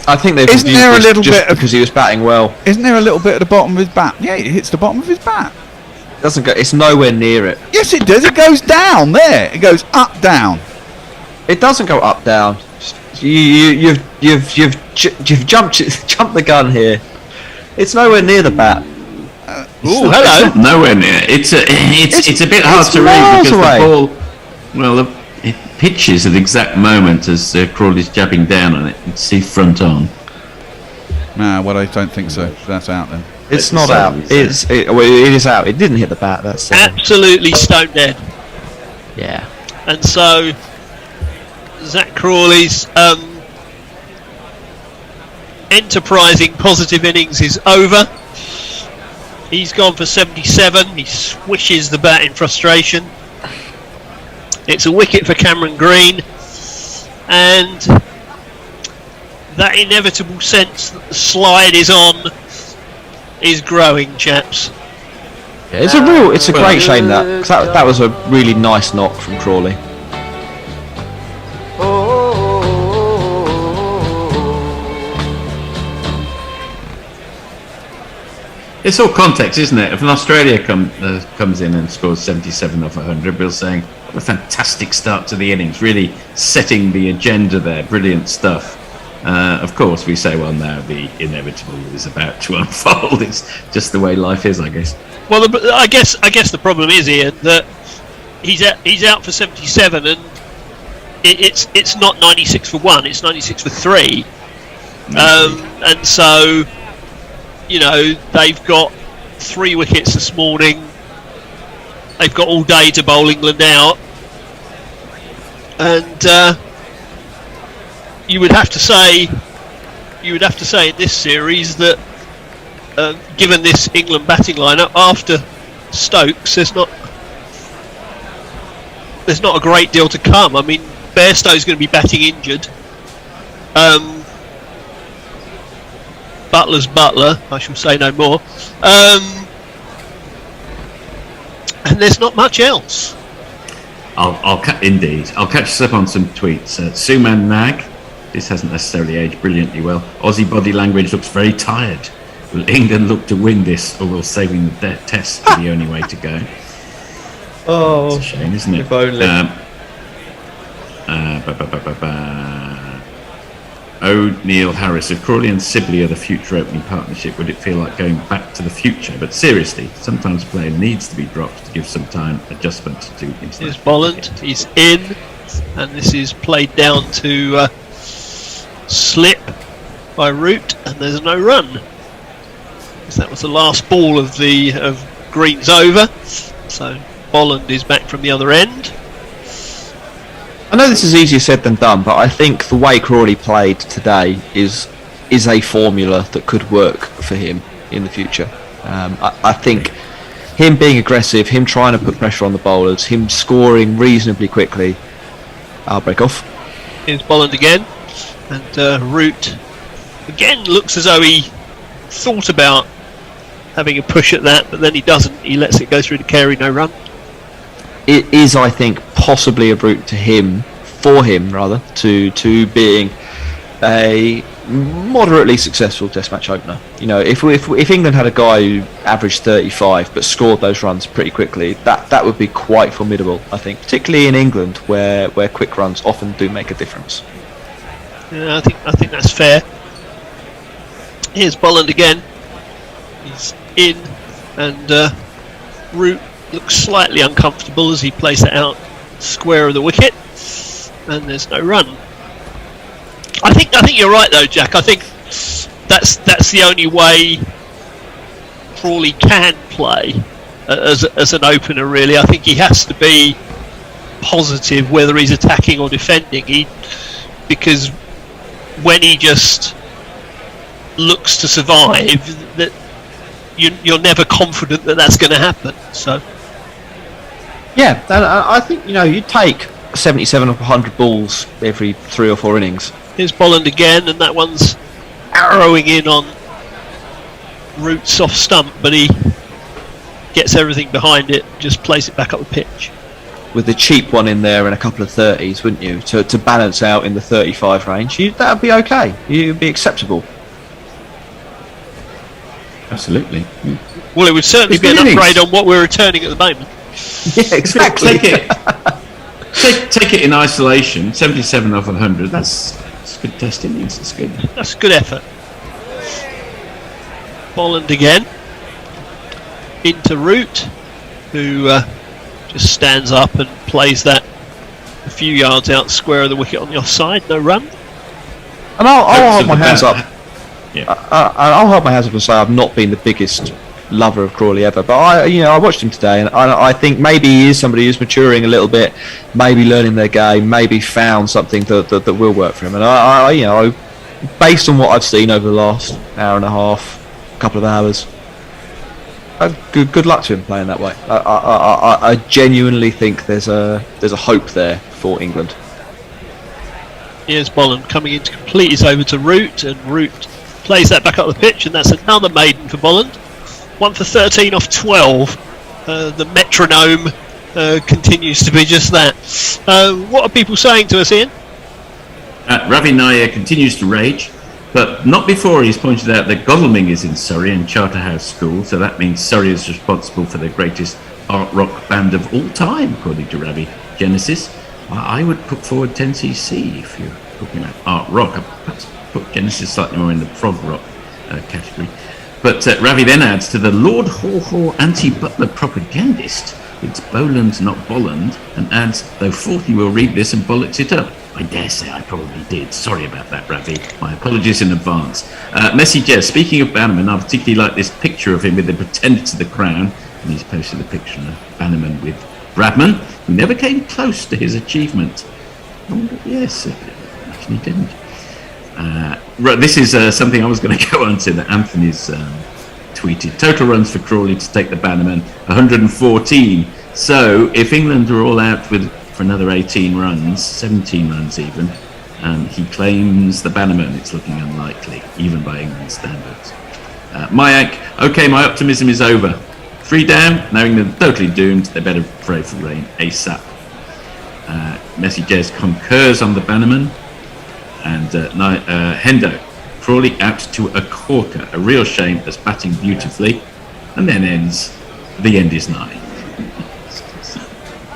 Q: I think they've
E: Isn't
Q: reviewed
E: there a
Q: this
E: little
Q: just
E: bit of-
Q: because he was batting well.
E: Isn't there a little bit at the bottom of his bat? Yeah, it hits the bottom of his bat.
Q: Doesn't go. It's nowhere near it.
E: Yes, it does. It goes down there. It goes up, down.
Q: It doesn't go up, down. You've jumped the gun here. It's nowhere near the bat.
J: Ooh, hello.
I: It's not nowhere near. It's a bit hard to read because the ball. Well, it pitches at the exact moment as Crawley's jabbing down on it. You can see front on.
E: Nah, well, I don't think so. That's out then.
Q: It's not out. It is out. It didn't hit the bat. That's
J: absolutely stone dead.
Q: Yeah.
J: And so Zach Crawley's enterprising positive innings is over. He's gone for 77. He swishes the bat in frustration. It's a wicket for Cameron Green, and that inevitable sense that the slide is on is growing, chaps.
Q: Yeah, it's a great shame that 'cause that was a really nice knock from Crawley.
I: It's all context, isn't it? If an Australia comes in and scores 77 off 100, we're saying, what a fantastic start to the innings, really setting the agenda there, brilliant stuff. Of course, we say, well, now the inevitable is about to unfold. It's just the way life is, I guess.
J: Well, I guess the problem is, Ian, that he's out for 77, and it's not 96 for 1, it's 96 for 3. And so, you know, they've got 3 wickets this morning. They've got all day to bowl England out, and you would have to say in this series that given this England batting lineup after Stokes, there's not a great deal to come. I mean, Bairstow's going to be batting injured. Butler's Butler, I shall say no more. And there's not much else.
I: I'll catch us up on some tweets. Suman Nag, this hasn't necessarily aged brilliantly well. Aussie body language looks very tired. Will England look to win this, or will saving the test be the only way to go?
Q: Oh,
I: it's a shame, isn't it?
Q: If only.
I: O'Neill Harris, if Crawley and Sibley are the future opening partnership, would it feel like going back to the future? But seriously, sometimes a player needs to be dropped to give some time adjustment to international.
J: Here's Bolland, he's in, and this is played down to slip by Root, and there's no run. That was the last ball of Green's over, so Bolland is back from the other end.
Q: I know this is easier said than done, but I think the way Crawley played today is a formula that could work for him in the future. I think him being aggressive, him trying to put pressure on the bowlers, him scoring reasonably quickly. I'll break off.
J: Here's Bolland again, and Root again looks as though he thought about having a push at that, but then he doesn't. He lets it go through to Carey, no run.
Q: It is, I think, possibly a route to him, to being a moderately successful Test match opener. You know, if England had a guy who averaged 35 but scored those runs pretty quickly, that would be quite formidable. I think, particularly in England, where quick runs often do make a difference.
J: Yeah, I think that's fair. Here's Bolland again. He's in, and Root looks slightly uncomfortable as he plays it out square of the wicket, and there's no run. I think you're right though, Jack. I think that's the only way Crawley can play as an opener. Really, I think he has to be positive whether he's attacking or defending. Because when he just looks to survive, that you're never confident that that's going to happen. So
Q: yeah, I think you take 77 of 100 balls every 3 or 4 innings.
J: Here's Bolland again, and that one's arrowing in on Root's off stump, but he gets everything behind it, just plays it back up the pitch.
Q: With the cheap one in there and a couple of 30s, wouldn't you, to balance out in the 35 range? That would be okay. You'd be acceptable.
I: Absolutely. Yeah.
J: Well, it would certainly be an upgrade on what we're returning at the moment.
Q: Yeah, exactly.
I: Take it in isolation. 77 off 100. That's good test innings. That's good.
J: That's a good effort. Bolland again into Root, who just stands up and plays that a few yards out square of the wicket on the offside. No run.
Q: And I'll hold my hands up.
I: Yeah.
Q: I'll hold my hands up and say I've not been the biggest lover of Crawley ever, but I watched him today, and I think maybe he is somebody who's maturing a little bit, maybe learning their game, maybe found something that will work for him. And I based on what I've seen over the last hour and a half, couple of hours, good luck to him playing that way. I genuinely think there's a hope there for England.
J: Here's Bolland coming in to complete his over to Root, and Root plays that back up the pitch, and that's another maiden for Bolland. 1 for 13 off 12. The metronome continues to be just that. What are people saying to us, Ian?
I: Ravi Nair continues to rage, but not before he's pointed out that Godalming is in Surrey and Charterhouse School, so that means Surrey is responsible for the greatest art rock band of all time, according to Ravi Genesis. I would put forward 10cc if you're talking about art rock. I'd perhaps put Genesis slightly more in the prog rock category. But Ravi then adds to the Lord Haw anti-Butler propagandist. It's Boland, not Bolland, and adds, though 40 will read this and bollocks it up. I dare say I probably did. Sorry about that, Ravi. My apologies in advance. Messi Jez, speaking of Bannerman, I particularly like this picture of him with the pretender to the crown. And he's posted a picture of Bannerman with Bradman, who never came close to his achievement. Yes, actually didn't. This is something I was going to go on to that Anthony's tweeted. Total runs for Crawley to take the Bannerman, 114. So if England are all out for another 18 runs, 17 runs even, he claims the Bannerman. It's looking unlikely, even by England standards. Mayank, okay, my optimism is over. 3 down, knowing they're totally doomed, they better pray for rain ASAP. Messi Jez concurs on the Bannerman. And Hendo, Crawley out to a corker, a real shame as batting beautifully, and then ends, the end is nigh.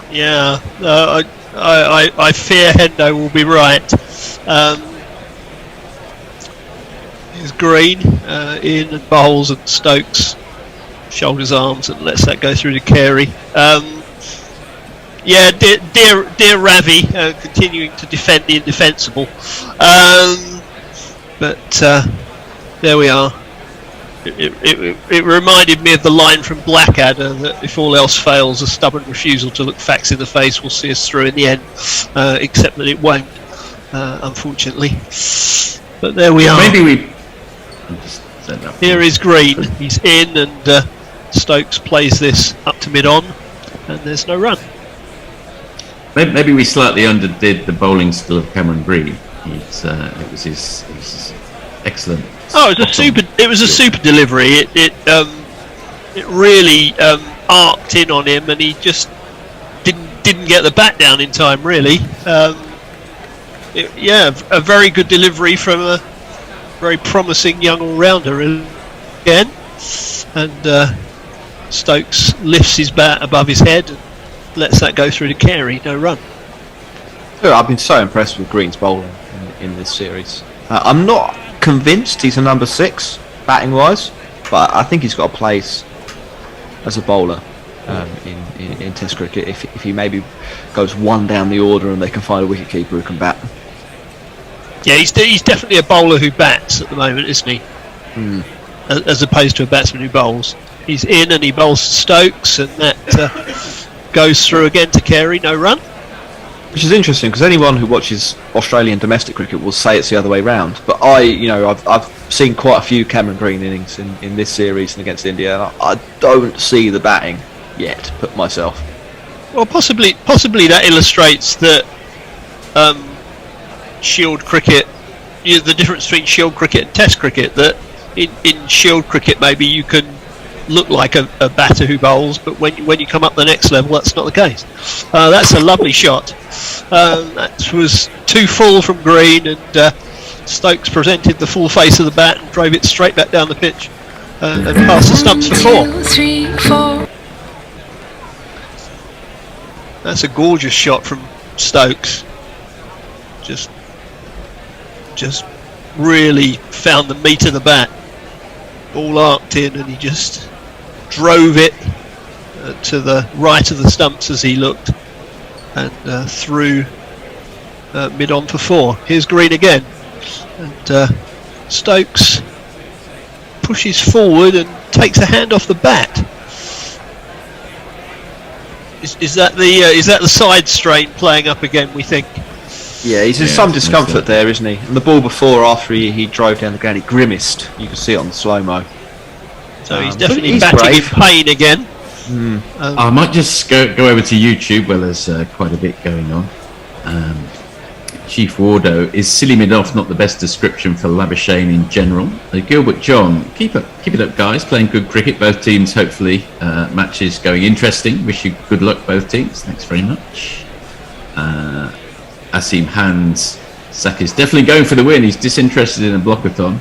J: Yeah, I fear Hendo will be right. Here's Green, in and bowls, and Stokes shoulders arms and lets that go through to Carey. Yeah, dear Ravi, continuing to defend the indefensible. But there we are. It reminded me of the line from Blackadder that if all else fails, a stubborn refusal to look facts in the face will see us through in the end, except that it won't, unfortunately. But there we are.
I: Maybe we...
J: Here is Green. He's in, and Stokes plays this up to mid-on, and there's no run.
I: Maybe we slightly underdid the bowling skill of Cameron Green. It was his excellent.
J: Oh, it was a super delivery. It really arced in on him, and he just didn't get the bat down in time. Really, a very good delivery from a very promising young all-rounder again. And Stokes lifts his bat above his head and lets that go through to Carey. No run.
Q: I've been so impressed with Green's bowling in this series. I'm not convinced he's a number 6 batting wise, but I think he's got a place as a bowler in Test cricket if he maybe goes one down the order and they can find a wicketkeeper who can bat.
J: Yeah, he's definitely a bowler who bats at the moment, isn't he? As opposed to a batsman who bowls. He's in and he bowls Stokes, and that goes through again to Carey, no run.
Q: Which is interesting because anyone who watches Australian domestic cricket will say it's the other way round. But I've seen quite a few Cameron Green innings in this series and against India, and I don't see the batting yet. Put myself.
J: Well, possibly that illustrates that Shield cricket, the difference between Shield cricket and Test cricket. That in Shield cricket maybe you can look like a batter who bowls, but when you come up the next level, that's not the case. That's a lovely shot. That was too full from Green, and Stokes presented the full face of the bat and drove it straight back down the pitch and past the stumps for 4.
K: 2, 3, 4.
J: That's a gorgeous shot from Stokes. Just really found the meat of the bat. Ball arced in, and he just drove it to the right of the stumps as he looked, and through mid-on for 4. Here's Green again, and Stokes pushes forward and takes a hand off the bat. Is that the side strain playing up again, we think?
Q: Yeah, he's in some discomfort there, isn't he? And the ball before, after he drove down the ground, he grimaced. You can see it on the slow-mo.
J: So he's definitely batting in pain again.
I: I might just go over to YouTube. Well, there's quite a bit going on. Chief Wardo, is silly mid-off not the best description for Labuschagne in general? Gilbert John, keep it up, guys. Playing good cricket. Both teams, hopefully, matches going interesting. Wish you good luck, both teams. Thanks very much. Asim Hans, Saka's definitely going for the win. He's disinterested in a blockathon.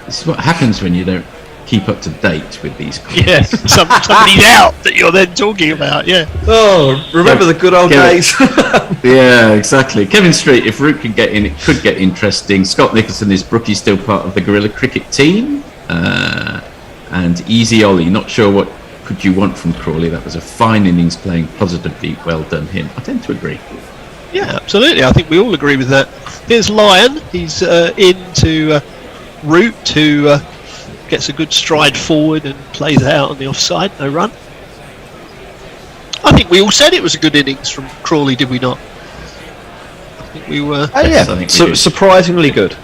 I: This is what happens when you don't keep up to date with these calls.
J: Yeah, somebody's out that you're then talking about. Yeah.
Q: Oh, remember the good old days.
I: Yeah, exactly. Kevin Street, if Root can get in, it could get interesting. Scott Nicholson, is Brookie still part of the Guerrilla Cricket team? And Easy Ollie, not sure what could you want from Crawley. That was a fine innings, playing positively. Well done him. I tend to agree.
J: Yeah, absolutely. I think we all agree with that. Here's Lyon. He's into Root, who gets a good stride forward and plays out on the offside. No run. I think we all said it was a good innings from Crawley, did we not? I think we were.
Q: Oh yeah, surprisingly good.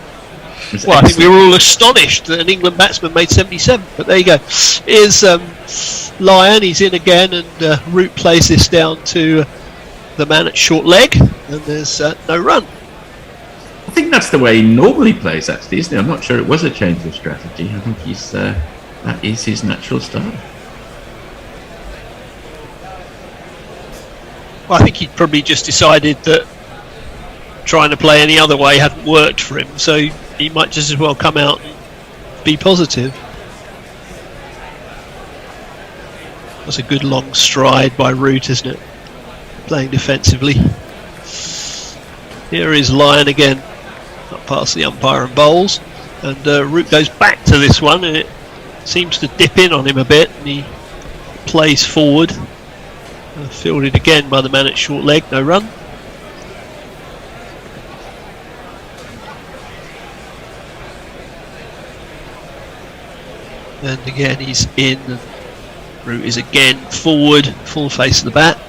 J: Well, I think we were all astonished that an England batsman made 77. But there you go. Here's Lyon. He's in again, and Root plays this down to the man at short leg, and there's no run.
I: I think that's the way he normally plays, actually, isn't it? I'm not sure it was a change of strategy. I think that is his natural style.
J: Well, I think he probably just decided that trying to play any other way hadn't worked for him, so he might just as well come out and be positive. That's a good long stride by Root, isn't it? Playing defensively. Here is Lyon again, up past the umpire and bowls, and Root goes back to this one, and it seems to dip in on him a bit, and he plays forward, fielded again by the man at short leg. No run. And again he's in, and Root is again forward, full face of the bat.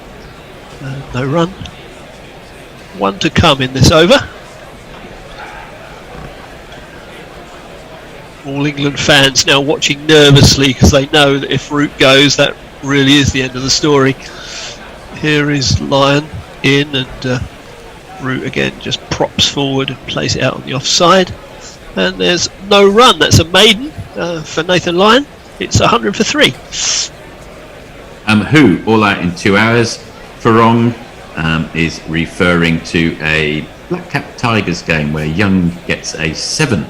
J: No run. 1 to come in this over. All England fans now watching nervously because they know that if Root goes, that really is the end of the story. Here is Lyon in, and Root again just props forward and plays it out on the offside. And there's no run. That's a maiden for Nathan Lyon. It's 100 for 3.
I: Who all out in 2 hours? Farong is referring to a Black Cap Tigers game where Young gets a 7,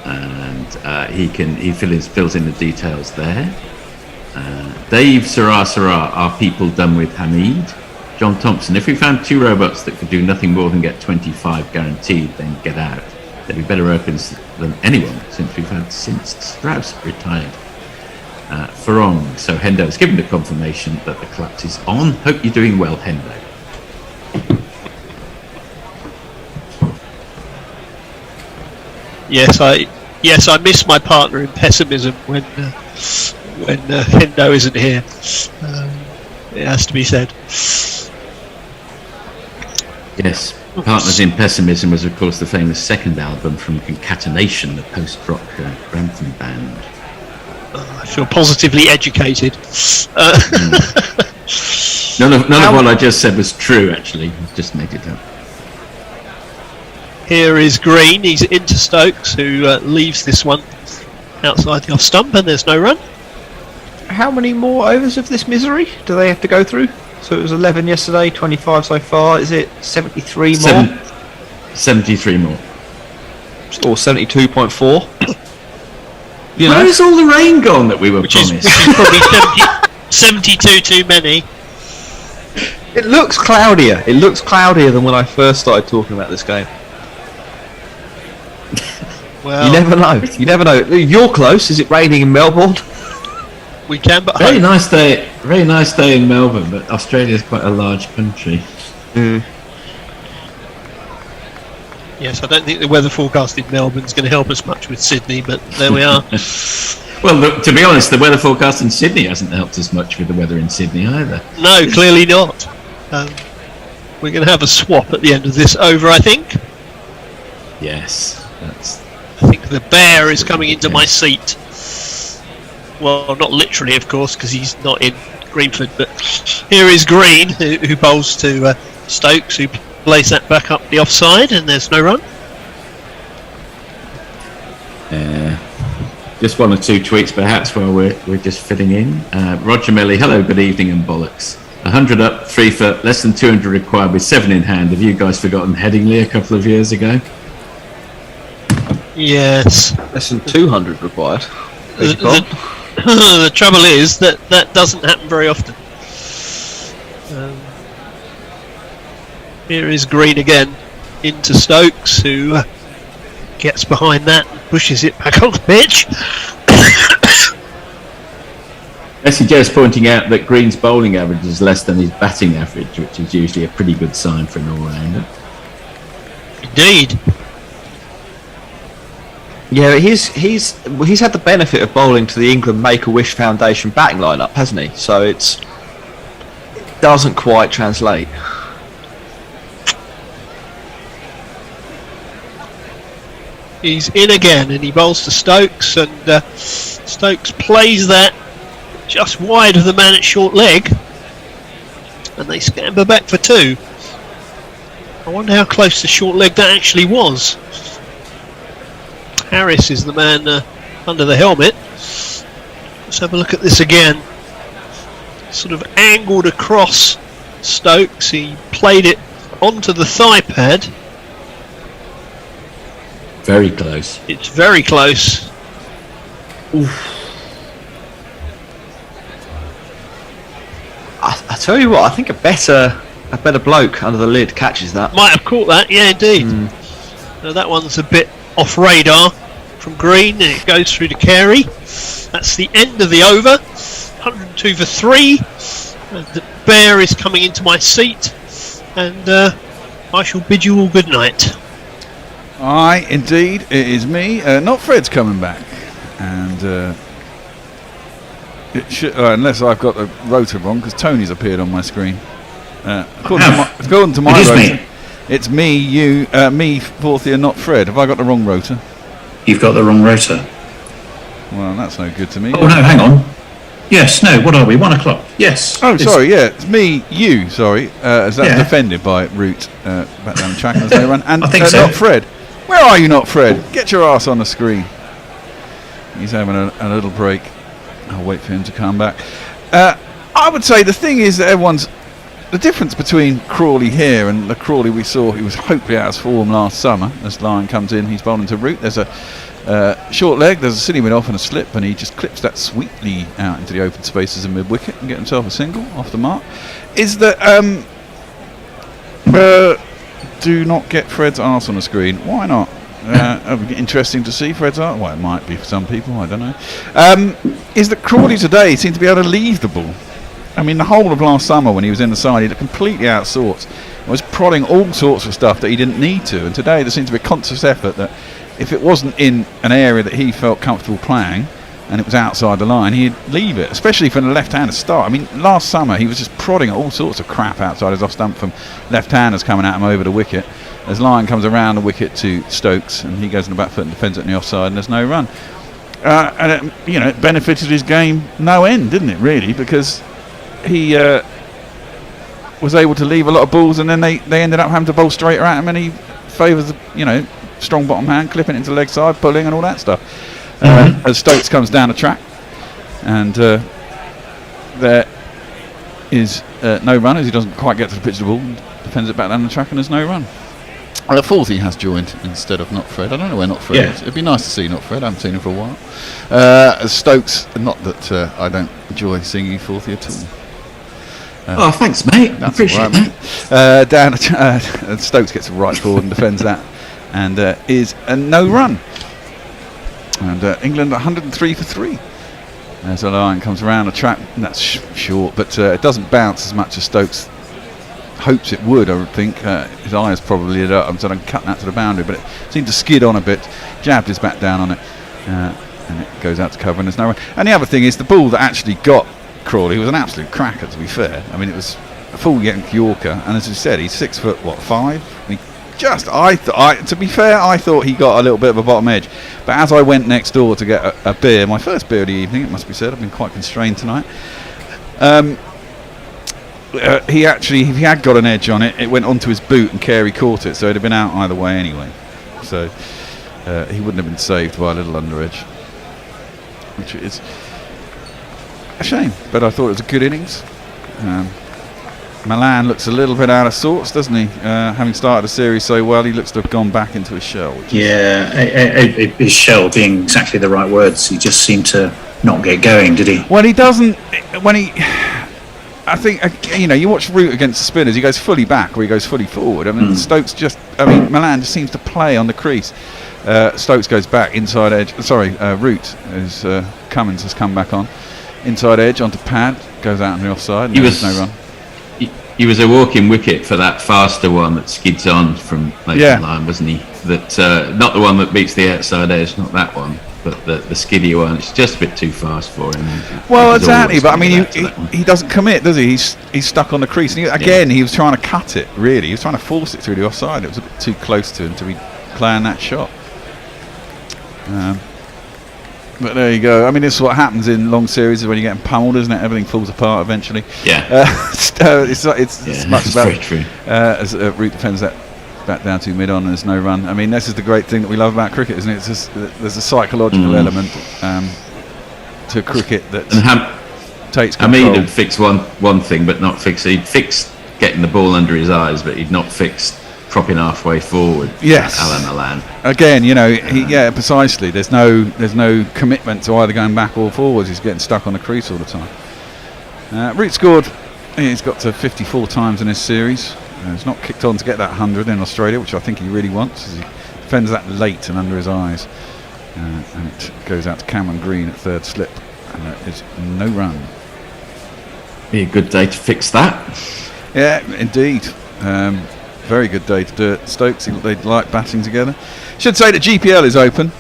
I: and he fills in the details there. Dave Sarah, are people done with Hamid? John Thompson, if we found 2 robots that could do nothing more than get 25 guaranteed, then get out. They'd be better opens than anyone since Strauss retired. Farong, so Hendo has given the confirmation that the collapse is on. Hope you're doing well, Hendo.
J: Yes, I miss my partner in pessimism when Hendo isn't here. It has to be said.
I: Yes, Partners in Pessimism was, of course, the famous second album from Concatenation, the post-rock Grantham band.
J: I feel positively educated.
I: None of what I just said was true, actually. I just made it up.
J: Here is Green. He's into Stokes, who leaves this one outside the off stump, and there's no run.
Q: How many more overs of this misery do they have to go through? So it was 11 yesterday, 25 so far. Is it 73 more?
I: 73 more.
Q: Or 72.4?
I: Where is all the rain gone that we were promised?
J: Which is probably 72 too many.
Q: It looks cloudier. It looks cloudier than when I first started talking about this game.
J: Well,
Q: you never know. You never know. You're close. Is it raining in Melbourne?
J: We can, but
I: very nice day in Melbourne, but Australia is quite a large country.
J: Yes, I don't think the weather forecast in Melbourne is going to help us much with Sydney, but there we are.
I: Well, look, to be honest, the weather forecast in Sydney hasn't helped us much with the weather in Sydney either.
J: No, clearly not. We're going to have a swap at the end of this over, I think.
I: Yes,
J: I think the bear is coming into my seat. Well, not literally, of course, because he's not in Greenford, but here is Green, who bowls to Stokes, who plays that back up the offside, and there's no run.
I: Just 1 or 2 tweets, perhaps, while we're just fitting in. Roger Melly, hello, good evening, and bollocks. 100 up, 3 for less than 200 required with 7 in hand. Have you guys forgotten Headingley a couple of years ago?
J: Yes.
Q: Less than 200 required.
J: The trouble is that doesn't happen very often. Here is Green again into Stokes, who gets behind that and pushes it back on the pitch.
I: Messi just pointing out that Green's bowling average is less than his batting average, which is usually a pretty good sign for an all-rounder.
J: Indeed.
Q: Yeah, he's had the benefit of bowling to the England Make-A-Wish Foundation batting lineup, hasn't he? So it doesn't quite translate.
J: He's in again, and he bowls to Stokes, and Stokes plays that just wide of the man at short leg, and they scamper back for 2. I wonder how close to short leg that actually was. Harris is the man under the helmet. Let's have a look at this again. Sort of angled across Stokes. He played it onto the thigh pad.
I: Very close.
J: It's very close.
Q: Oof. I tell you what, I think a better bloke under the lid catches that.
J: Might have caught that, yeah, indeed. Now that one's a bit off radar from Green, and it goes through to Carey. That's the end of the over. 102 for 3. The bear is coming into my seat, and I shall bid you all good night.
E: Aye, indeed, it is me. Not Fred's coming back, and it should, unless I've got the rotor wrong, because Tony's appeared on my screen. According to my rotor, it's me, you, me, Forthia, not Fred. Have I got the wrong rotor?
B: You've got the wrong rotor.
E: Well, that's no good to me.
B: Oh, no, hang on. Yes, no, what are we? 1 o'clock. Yes.
E: Oh, sorry, yeah, it's me, you, sorry. As that's defended by Root back down the track as they run. And
B: I think so.
E: Not Fred. Where are you, not Fred? Get your ass on the screen. He's having a little break. I'll wait for him to come back. I would say the thing is that the difference between Crawley here and the Crawley we saw, he was hopefully out of form last summer. As Lyon comes in, he's bowling to Root. There's a short leg, there's a silly win off and a slip, and he just clips that sweetly out into the open spaces of mid-wicket and get himself a single off the mark. Is that Do not get Fred's arse on the screen. Why not? Interesting to see Fred's arse. Well, it might be for some people. I don't know. Is that Crawley today seemed to be able to leave the ball. I mean, the whole of last summer when he was in the side, he looked completely out of sorts. He was prodding all sorts of stuff that he didn't need to. And today there seemed to be a conscious effort that if it wasn't in an area that he felt comfortable playing and it was outside the line, he'd leave it, especially from the left-hander start. I mean, last summer he was just prodding all sorts of crap outside his off stump from left-handers coming at him over the wicket. As Lyon comes around the wicket to Stokes and he goes on the back foot and defends it on the offside and there's no run. And it benefited his game no end, didn't it, really, because he was able to leave a lot of balls and then they ended up having to bowl straighter at him and he favours the strong bottom hand, clipping it into the leg side, pulling and all that stuff. As Stokes comes down the track and there is no run as he doesn't quite get to the pitch of the ball and defends it back down the track and there's no run. The fourth he has joined instead of Not Fred. I don't know where Not Fred is. It'd be nice to see Not Fred. I haven't seen him for a while. Stokes, not that I don't enjoy seeing you fourthy at all.
B: Thanks, mate. I appreciate
E: that. Stokes gets right forward and defends that, and is a no run. And England 103 for 3. As a line comes around the track, and that's short, but it doesn't bounce as much as Stokes hopes it would. I would think his eyes probably lit up. I'm sort of cutting that to the boundary, but it seemed to skid on a bit. Jabbed his back down on it, and it goes out to cover, and there's no run. And the other thing is the ball that actually got Crawley was an absolute cracker, to be fair. I mean, it was a full Yankee Yorker, and as you said, he's 6'5". To be fair, I thought he got a little bit of a bottom edge. But as I went next door to get a beer, my first beer of the evening, it must be said, I've been quite constrained tonight. He actually, if he had got an edge on it, it went onto his boot and Carey caught it, so it'd have been out either way anyway. So he wouldn't have been saved by a little under edge, which is a shame, but I thought it was a good innings. Milan looks a little bit out of sorts, doesn't he? Having started the series so well, he looks to have gone back into his shell.
B: His shell being exactly the right words. He just seemed to not get going, did he?
E: Well, he doesn't. I think you watch Root against the spinners. He goes fully back or he goes fully forward. I mean, Stokes Milan just seems to play on the crease. Stokes goes back inside edge. Root as Cummins has come back on inside edge onto pad, goes out on the offside. And there's no run.
I: He was a walking wicket for that faster one that skids on from late line, wasn't he? That not the one that beats the outside edge, not that one, but the skiddy one. It's just a bit too fast for him.
E: Well, exactly. But I mean, he doesn't commit, does he? He's stuck on the crease. And he was trying to cut it. Really, he was trying to force it through the offside. It was a bit too close to him to be playing that shot. But there you go. I mean, this is what happens in long series when you're getting pummeled, isn't it? Everything falls apart eventually.
I: Yeah.
E: It's much about
I: very true.
E: As Root defends that back down to mid-on and there's no run. I mean, this is the great thing that we love about cricket, isn't it? It's just, there's a psychological element to cricket that takes control.
I: Hamid had fixed one thing, but not fixed. He'd fixed getting the ball under his eyes, but he'd not fixed propping halfway forward.
E: Yes.
I: Alan Milan.
E: Again, precisely. There's no commitment to either going back or forwards. He's getting stuck on the crease all the time. Root scored. He's got to 54 times in this series. He's not kicked on to get that 100 in Australia, which I think he really wants, as he defends that late and under his eyes. And it goes out to Cameron Green at third slip, and there is no run.
I: Be a good day to fix that.
E: Yeah, indeed. Very good day to do it. Stokes, they like batting together. Should say that GPL is open.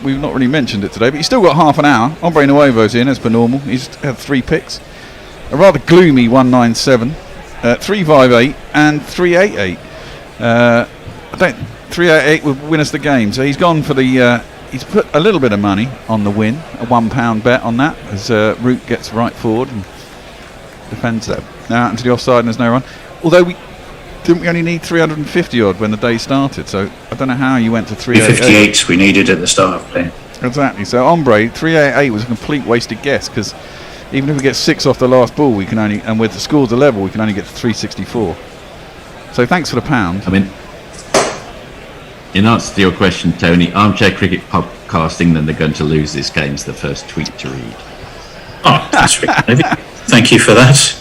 E: We've not really mentioned it today, but he's still got half an hour. Hombre Nuevo's in as per normal. He's had 3 picks. A rather gloomy 197, 358 and 388. 388 would win us the game. So he's gone for the. He's put a little bit of money on the win, a £1 bet on that, as Root gets right forward and defends that. Now out into the offside and there's no run. Although we only need 350 odd when the day started, so I don't know how you went to 388.
B: 58 we needed at the start of play.
E: Exactly. So Hombre 388 was a complete wasted guess, because even if we get 6 off the last ball, we can only, and with the scores a level, we can only get to 364. So thanks for the £1.
I: I mean, in answer to your question, Tony, Armchair Cricket Podcast England are going to lose this game is the first tweet to read.
B: Oh, that's right. Thank you for that.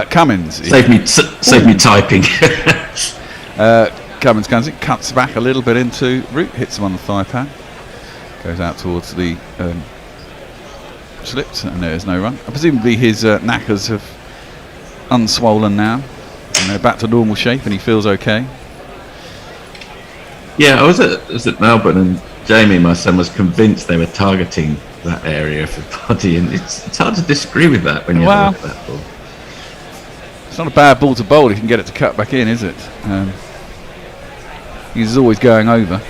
E: Cummins.
I: Save me typing.
E: Cummins comes in, cuts back a little bit into Root, hits him on the thigh pad, goes out towards the slips, and there's no run. Presumably his knackers have unswollen now, and they're back to normal shape, and he feels okay.
I: Yeah, I was at Melbourne, and Jamie, my son, was convinced they were targeting that area of the body, and it's hard to disagree with that when you have a look at that ball.
E: It's not a bad ball to bowl if you can get it to cut back in, is it? He's always going over.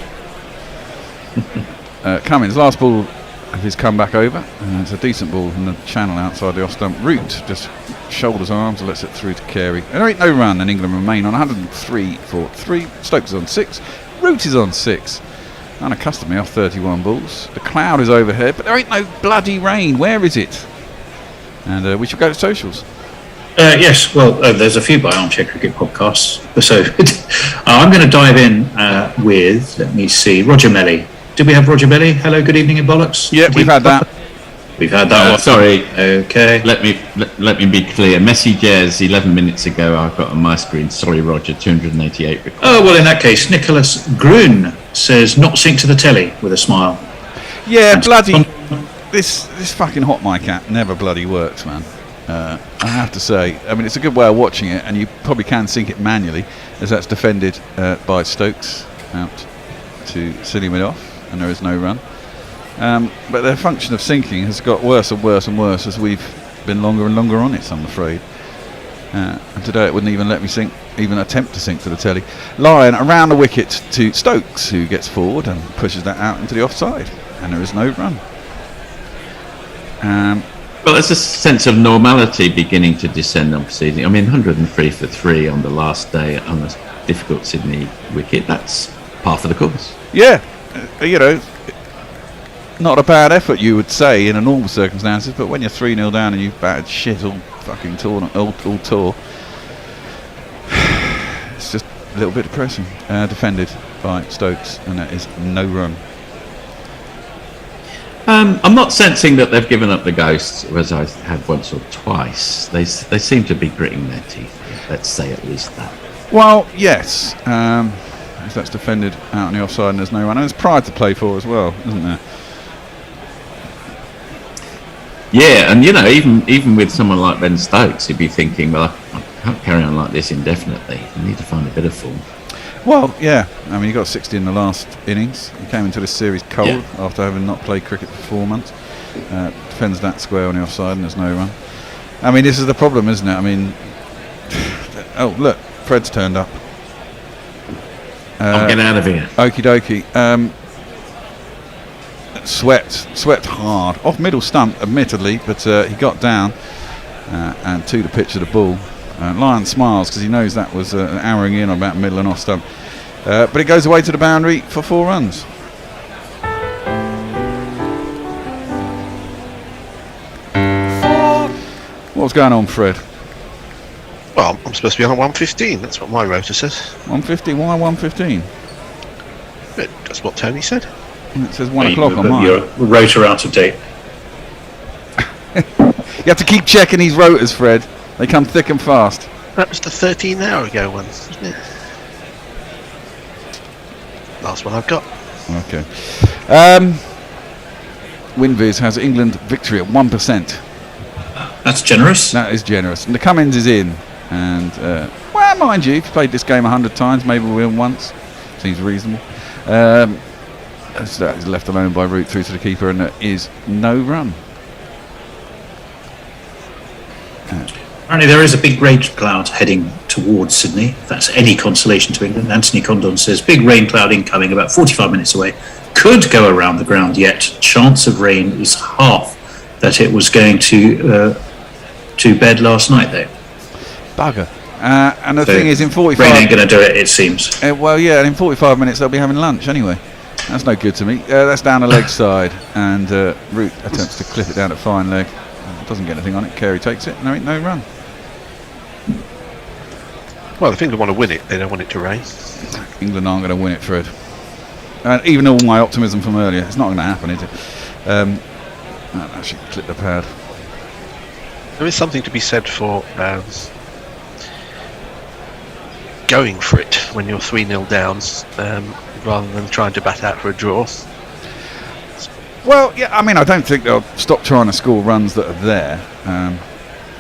E: Cummins, last ball of his comeback over. It's a decent ball from the channel outside the off stump. Root just shoulders arms and lets it through to Carey. And there ain't no run, and England remain on 103 for 3. Stokes is on 6. Root is on 6. Unaccustomed me off 31 balls. The cloud is overhead, but there ain't no bloody rain. Where is it? And we should go to socials.
B: Yes, well, there's a few by Armchair Cricket podcasts. So I'm going to dive in with, let me see, Roger Melly. Did we have Roger Melly? Hello, good evening in Bollocks.
E: Yeah, we've had that.
B: We've had that one.
I: Sorry.
B: Okay.
I: Let me be clear. Messages 11 minutes ago. I've got on my screen. Sorry, Roger. 288. Recorded.
B: Oh well, in that case, Nicholas Grun says not sync to the telly with a smile.
E: Yeah, and bloody. This fucking hot mic app never bloody works, man. I have to say. I mean, it's a good way of watching it, and you probably can sync it manually, as that's defended by Stokes out to silly mid off, and there is no run. But their function of syncing has got worse and worse and worse as we've been longer and longer on it, I'm afraid. And today it wouldn't even let me sync, even attempt to sync to the telly. Lyon around the wicket to Stokes, who gets forward and pushes that out into the offside, and there is no run.
I: Well, there's a sense of normality beginning to descend on proceeding. I mean, 103 for 3 on the last day on a difficult Sydney wicket, that's par for the course.
E: Yeah, you know, not a bad effort, you would say, in a normal circumstances, but when you're 3-0 down and you've batted shit all fucking all tour, it's just a little bit depressing. Defended by Stokes, and that is no run.
I: I'm not sensing that they've given up the ghost, as I have once or twice. They seem to be gritting their teeth. Let's say at least that.
E: Well, yes. If that's defended out on the offside and there's no run. And there's pride to play for as well, isn't there?
I: Yeah, and you know, even with someone like Ben Stokes, he'd be thinking, well, I can't carry on like this indefinitely. I need to find a bit of form.
E: Well, yeah. I mean, he got 60 in the last innings. He came into this series cold after having not played cricket for 4 months. Defends that square on the offside and there's no run. I mean, this is the problem, isn't it? I mean, oh, look, Fred's turned up.
I: I'm getting out of here.
E: Okie dokie. Swept hard. Off middle stump, admittedly, but he got down and to the pitch of the ball. Lyon smiles because he knows that was arrowing in on about middle and off stump. But it goes away to the boundary for 4 runs. What's going on, Fred?
H: Well, I'm supposed to be on 115. That's what my rotor says.
E: 150? Why 115?
H: That's what Tony said.
E: It says 1 o'clock on mine.
B: Your rotor out of date.
E: You have to keep checking these rotors, Fred. They come thick and fast.
H: That was the 13-hour ago one, wasn't it? Last one I've got.
E: Okay. WinViz has England victory at 1%.
B: That's generous.
E: That is generous. And the Cummins is in. And, well, mind you, if you played this game 100 times, maybe we'll win once. Seems reasonable. So that is left alone by Root through to the keeper, and there is no run.
B: Apparently there is a big rain cloud heading towards Sydney. If that's any consolation to England. Anthony Condon says big rain cloud incoming about 45 minutes away. Could go around the ground yet. Chance of rain is half that it was going to bed last night though.
E: Bugger. And the thing is, in 45
B: rain ain't going to do it, it seems.
E: Well, yeah, and in 45 minutes they'll be having lunch anyway. That's no good to me. That's down the leg side, and Root attempts to clip it down at fine leg. Doesn't get anything on it. Carey takes it, and there ain't no run.
H: Well, if England want to win it, they don't want it to rain.
E: England aren't going to win it, Fred. Even all my optimism from earlier, it's not going to happen, is it? I'll actually clip the pad.
H: there is something to be said for going for it when you're 3-0 down, rather than trying to bat out for a draw.
E: Well, yeah, I mean, I don't think they'll stop trying to score runs that are there.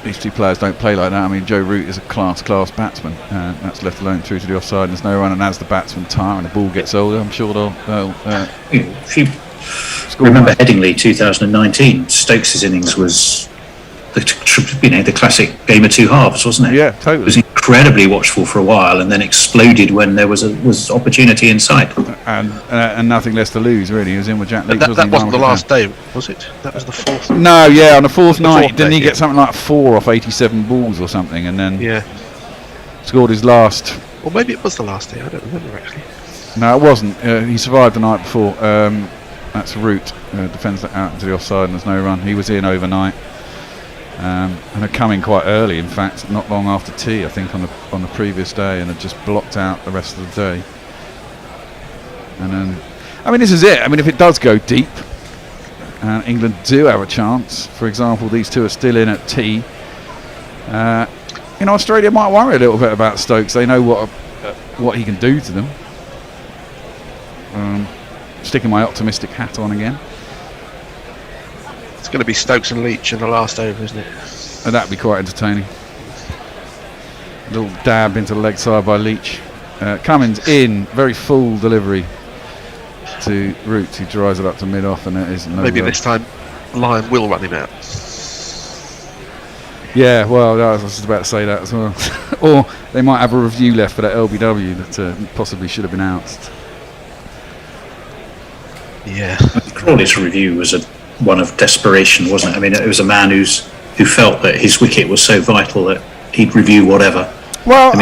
E: These two players don't play like that. I mean, Joe Root is a class batsman. That's left alone through to the offside. There's no run, and as the batsmen tire and the ball gets older, I'm sure they'll
B: If you remember Headingley 2019, Stokes' innings was the classic game of two halves, wasn't it?
E: Yeah, totally.
B: It was incredibly watchful for a while, and then exploded when there was opportunity in sight.
E: And nothing less to lose, really. He was in with Jack Leach.
H: That wasn't the last day, was it? That was the fourth.
E: No, yeah, on the fourth night, didn't he get something like 4 off 87 balls or something, and then scored his last.
H: Or maybe it was the last day. I don't remember actually.
E: No, it wasn't. He survived the night before. That's Root defends that out into the offside, and there's no run. He was in overnight. And had come in quite early, in fact, not long after tea, I think, on the previous day, and had just blocked out the rest of the day. And then, I mean, this is it. I mean, if it does go deep, and England do have a chance, for example, these two are still in at tea, Australia might worry a little bit about Stokes. They know what he can do to them. Sticking my optimistic hat on again.
H: It's going to be Stokes and Leach in the last over, isn't it?
E: And that'd be quite entertaining. A little dab into the leg side by Leach. Cummins in, very full delivery to Root, who drives it up to mid-off, and it is no
H: maybe
E: good.
H: This time Lyon will run him out.
E: Yeah, well, I was just about to say that as well. Or they might have a review left for that LBW that possibly should have been announced.
H: Yeah.
B: Crawley's review was one of desperation, wasn't it? I mean, it was a man who felt that his wicket was so vital that he'd review whatever.
E: Well,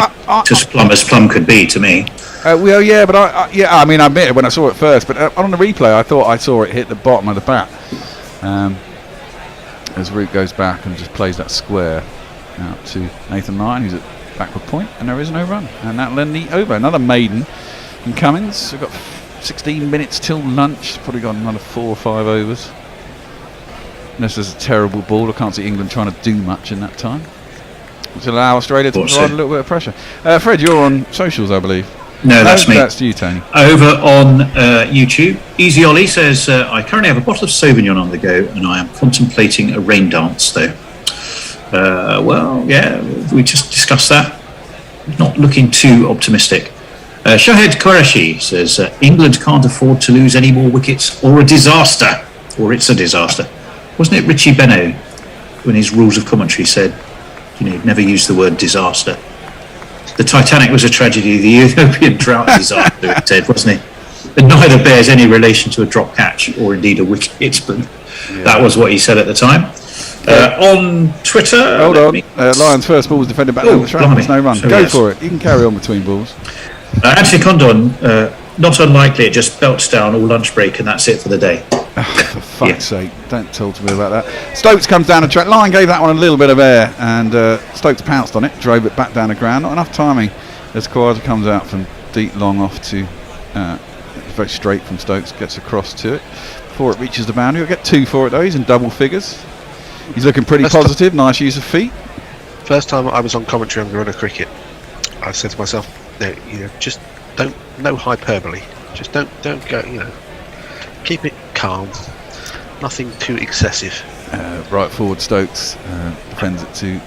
B: just plumb as plumb could be to me.
E: Well, yeah, but I mean, I admit it when I saw it first, but on the replay, I thought I saw it hit the bottom of the bat. As Root goes back and just plays that square out to Nathan Lyon, who's at backward point, and there is no run, and that'll end the over. Another maiden in Cummins. We've got 16 minutes till lunch. Probably got another 4 or 5 overs. Unless there's a terrible ball, I can't see England trying to do much in that time, which will allow Australia to provide a little bit of pressure. Fred, you're on socials, I believe.
B: No, that's me.
E: That's you, Tony.
B: Over on YouTube, Easy Ollie says, I currently have a bottle of Sauvignon on the go, and I am contemplating a rain dance, though. Well, yeah, we just discussed that. Not looking too optimistic. Shahed Qureshi says, England can't afford to lose any more wickets, or a disaster. Or it's a disaster. Wasn't it Richie Beno, when his rules of commentary said, never use the word disaster? The Titanic was a tragedy, the Ethiopian drought disaster, it said, wasn't it? And neither bears any relation to a drop catch or indeed a wicket, but that was what he said at the time. On Twitter...
E: Hold on, Lyon's first ball was defended back down the track, there's no run.
B: So
E: Go for it, you can carry on between balls.
B: Anthony Condon, not unlikely, it just belts down all lunch break and that's it for the day.
E: For fuck's sake, don't talk to me about that. Stokes comes down the track. Lyon gave that one a little bit of air, and Stokes pounced on it, drove it back down the ground. Not enough timing as Khawaja comes out from deep long off to very straight from Stokes, gets across to it before it reaches the boundary. He'll get 2 for it though. He's in double figures. He's looking pretty positive. Nice use of feet.
H: First time I was on commentary on Gorilla Cricket, I said to myself, just don't, no hyperbole. Just don't go, keep it calm. Nothing too excessive.
E: Right forward Stokes defends it to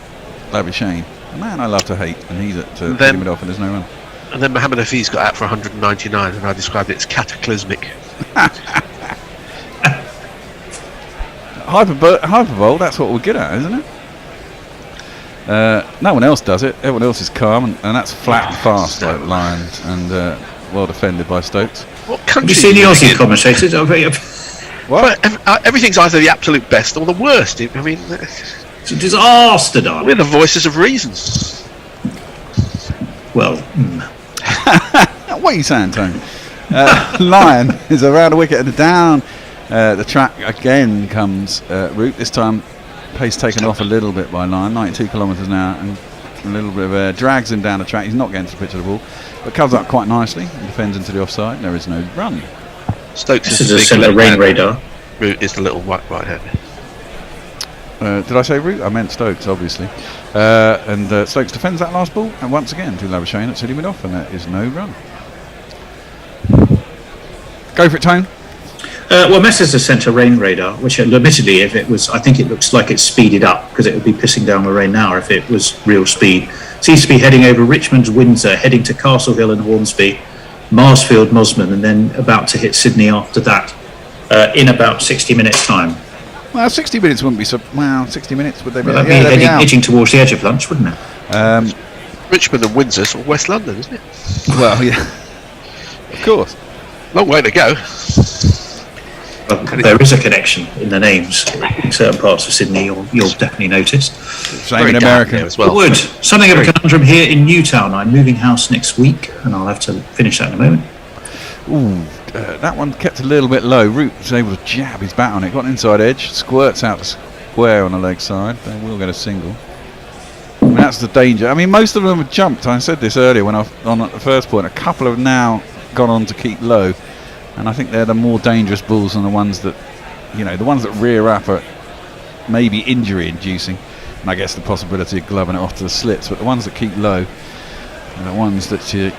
E: Labuschagne. A man I love to hate, and he's at picking it off and there's no run.
H: And then Mohammed Hafiz got out for 199 and I described it as cataclysmic.
E: Hyperbole, that's what we're good at, isn't it? No one else does it. Everyone else is calm, and that's flat and fast like Lyon, and well defended by Stokes.
H: What country?
B: Have you seen the Aussie commentators?
E: What?
H: Everything's either the absolute best or the worst. I mean,
B: it's a disaster, darling.
H: We're the voices of reason.
B: Well,
E: what are you saying, Tony? Lyon is around the wicket and down the track again comes Root. This time pace taken off a little bit by Lyon, 92 kilometres an hour, and a little bit of air drags him down the track. He's not getting to the pitch of the ball, but comes up quite nicely and defends into the offside. There is no run.
H: Stokes
B: is a rain radar.
H: Root is the little right hand.
E: Did I say Root? I meant Stokes, obviously. And Stokes defends that last ball, and once again, to Labuschagne at City mid-off, and that is no run. Go for it, Tone.
B: Well, Messrs has sent a rain radar, which admittedly, if it was, I think it looks like it's speeded up because it would be pissing down the rain now if it was real speed. Seems to be heading over Richmond's Windsor, heading to Castle Hill and Hornsby, Marsfield, Mosman, and then about to hit Sydney after that in about 60 minutes' time.
E: Well, 60 minutes wouldn't be so... Well, 60 minutes, would they be?
B: Well, that'd be edging towards the edge of lunch, wouldn't it?
H: Richmond and Windsor, sort of West London, isn't it?
E: Well, yeah. Of course.
H: Long way to go.
B: Well, there is a connection in the names in certain parts of Sydney. You'll definitely notice.
E: Same in America
H: as well.
B: It would. Something of a conundrum here in Newtown. I'm moving house next week, and I'll have to finish that in a moment.
E: Ooh, that one kept a little bit low. Root was able to jab his bat on it. Got an inside edge. Squirts out the square on the leg side. They will get a single. I mean, that's the danger. I mean, most of them have jumped. I said this earlier when I was on at the first point. A couple have now gone on to keep low. And I think they're the more dangerous balls than the ones that, the ones that rear up are maybe injury inducing. And I guess the possibility of gloving it off to the slits. But the ones that keep low are the ones that you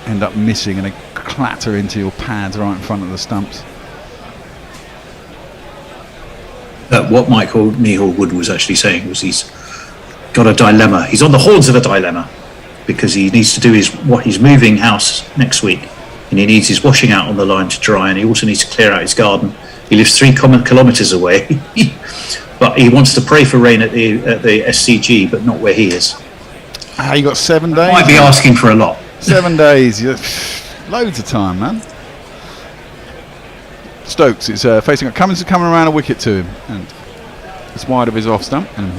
E: end up missing and they clatter into your pads right in front of the stumps.
B: What Michael Nihal Wood was actually saying was he's got a dilemma. He's on the horns of a dilemma because he needs to do he's moving house next week. And he needs his washing out on the line to dry, and he also needs to clear out his garden. He lives 3 kilometres away, but he wants to pray for rain at the SCG, but not where he is.
E: You got 7 days?
B: Might be asking for a lot.
E: 7 days, loads of time, man. Stokes is facing up. Cummins is coming around a wicket to him, and it's wide of his off stump, and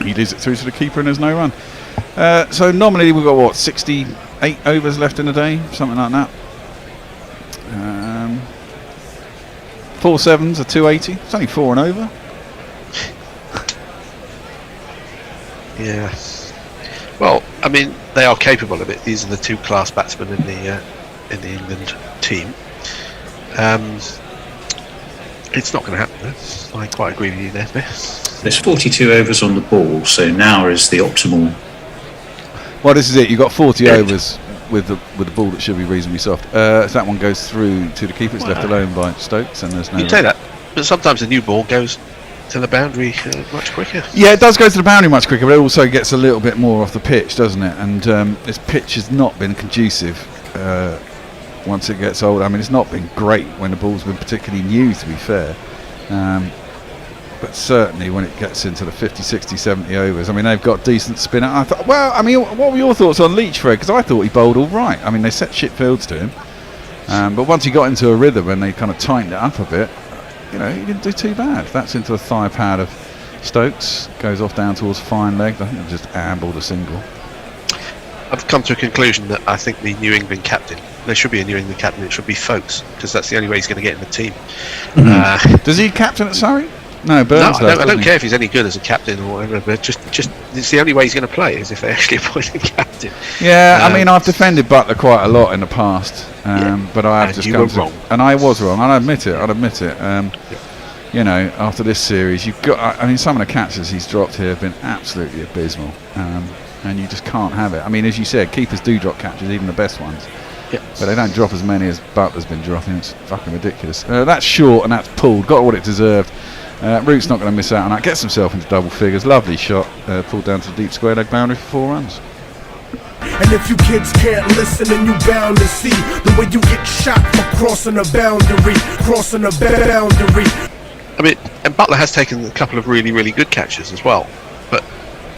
E: he leaves it through to the keeper, and there's no run. So nominally we've got 68 overs left in a day, something like that. 4 sevens are 280. It's only 4 and over.
H: Yeah. Well, I mean, they are capable of it. These are the 2 class batsmen in the England team. It's not going to happen, though. I quite agree with you there, Biff.
B: There's 42 overs on the ball, so now is the optimal.
E: Well, this is it. You've got 40 overs with the ball that should be reasonably soft. So that one goes through to the keeper. It's left alone by Stokes, and there's no.
H: You say that, but sometimes the new ball goes to the boundary much quicker.
E: Yeah, it does go to the boundary much quicker, but it also gets a little bit more off the pitch, doesn't it? And this pitch has not been conducive once it gets old. I mean, it's not been great when the ball's been particularly new, to be fair. But certainly when it gets into the 50, 60, 70 overs, I mean, they've got decent spin. I thought, well, I mean, what were your thoughts on Leach, Fred? Because I thought he bowled all right. I mean, they set shit fields to him. But once he got into a rhythm and they kind of tightened it up a bit, he didn't do too bad. That's into a thigh pad of Stokes. Goes off down towards fine leg. I think they just ambled a single.
H: I've come to a conclusion that I think the New England captain, there should be a New England captain, it should be Folkes, because that's the only way he's going to get in the team.
E: Does he captain at Surrey? No, Burns
H: I don't care if he's any good as a captain or whatever, but just it's the only way he's going to play is if they actually appoint a captain.
E: Yeah, I mean, I've defended Butler quite a lot in the past, but I have just come to,
H: wrong. And
E: I was wrong. I'll admit it. After this series, you've got. I mean, some of the catches he's dropped here have been absolutely abysmal, and you just can't have it. I mean, as you said, keepers do drop catches, even the best ones.
H: Yeah.
E: But they don't drop as many as Butler's been dropping. It's fucking ridiculous. That's short and that's pulled. Got what it deserved. Root's not going to miss out on that. Gets himself into double figures. Lovely shot. Pulled down to the deep square leg boundary for 4 runs.
R: And if you kids can't listen, then you bound to see the way you get shot for crossing a boundary.
H: I mean, and Butler has taken a couple of really, really good catches as well. But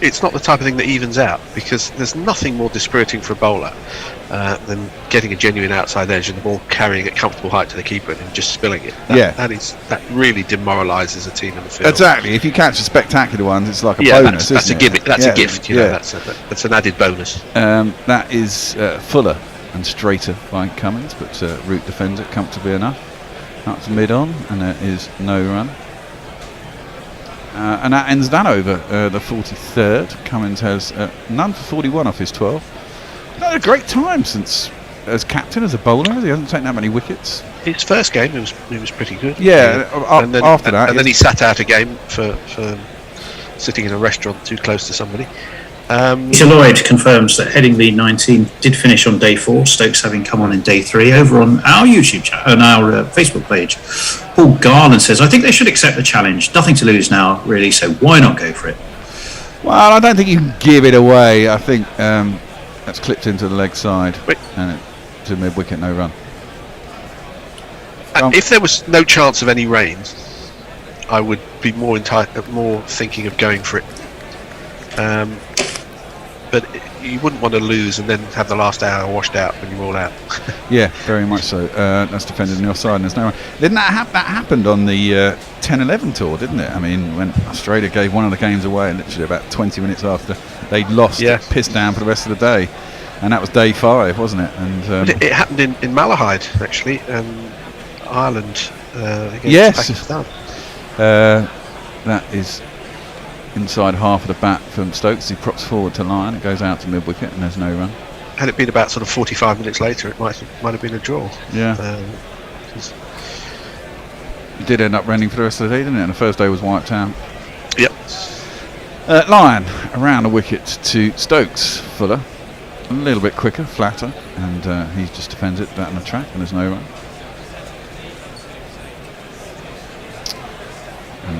H: it's not the type of thing that evens out, because there's nothing more dispiriting for a bowler than getting a genuine outside edge and the ball carrying at comfortable height to the keeper and just spilling it. That really demoralises a team in the field.
E: Exactly. If you catch the spectacular ones, it's like a bonus.
H: That's a gimmick. That's a gift. That's an added bonus.
E: That is fuller and straighter by Cummins, but Root defends it comfortably enough. Up to mid on, and there is no run. And that ends that over, the 43rd. Cummins has none for 41 off his 12. He's had a great time since as captain, as a bowler. He hasn't taken that many wickets.
H: His first game, he was pretty good.
E: Yeah,
H: and then,
E: after that,
H: and then he sat out a game for sitting in a restaurant too close to somebody.
B: Peter Lloyd confirms that Headingley 19 did finish on day 4, Stokes having come on in day 3. Over on our YouTube chat, on our Facebook page, Paul Garland says, I think they should accept the challenge. Nothing to lose now, really, so why not go for it?
E: Well, I don't think you can give it away. I think that's clipped into the leg side and to mid-wicket, no run.
H: If there was no chance of any rain, I would be more thinking of going for it. But you wouldn't want to lose and then have the last hour washed out when you're all out.
E: Yeah, very much so. That's defended on the offside and there's no one. Didn't that happened on the 10-11 tour, didn't it? I mean, when Australia gave one of the games away literally about 20 minutes after they'd lost, it pissed down for the rest of the day. And that was day 5, wasn't it? And
H: it happened in Malahide, actually, Ireland against Pakistan.
E: That is inside half of the bat from Stokes. He props forward to line, it goes out to mid-wicket and there's no run.
H: Had it been about sort of 45 minutes later, it might have been a draw.
E: Yeah. It did end up running for the rest of the day, didn't it? And the first day was wiped out.
H: Yep.
E: Lyon around the wicket to Stokes. Fuller a little bit quicker, flatter, and he just defends it down the track and there's no run.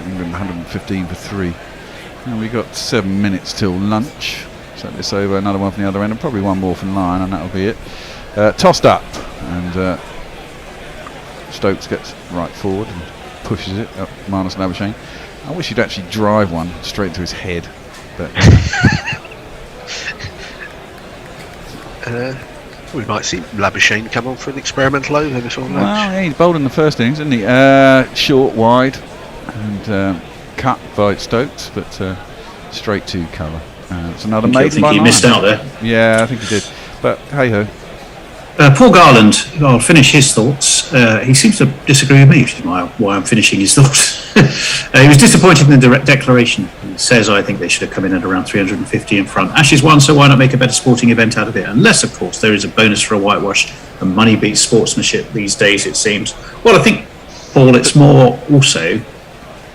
E: England 115 for 3. And we got 7 minutes till lunch. Set this over, another one from the other end, and probably one more from Lyon, and that'll be it. Tossed up, and Stokes gets right forward and pushes it up Marnus Labuschagne. I wish he'd actually drive one straight to his head, but
H: we might see Labuschagne come on for an experimental over before lunch.
E: Well, yeah, he's bowled in the first innings, isn't he? Short, wide, and cut by Stokes, but straight to cover. It's another maiden by
B: he
E: Lyon.
B: missed out there.
E: Yeah, I think he did. But hey ho.
B: Paul Garland, I'll finish his thoughts. He seems to disagree with me, which is why I'm finishing his thoughts. He was disappointed in the direct declaration. He says, I think they should have come in at around 350 in front. Ashes won, so why not make a better sporting event out of it? Unless, of course, there is a bonus for a whitewash, and money beats sportsmanship these days, it seems. Well, I think, Paul, it's more also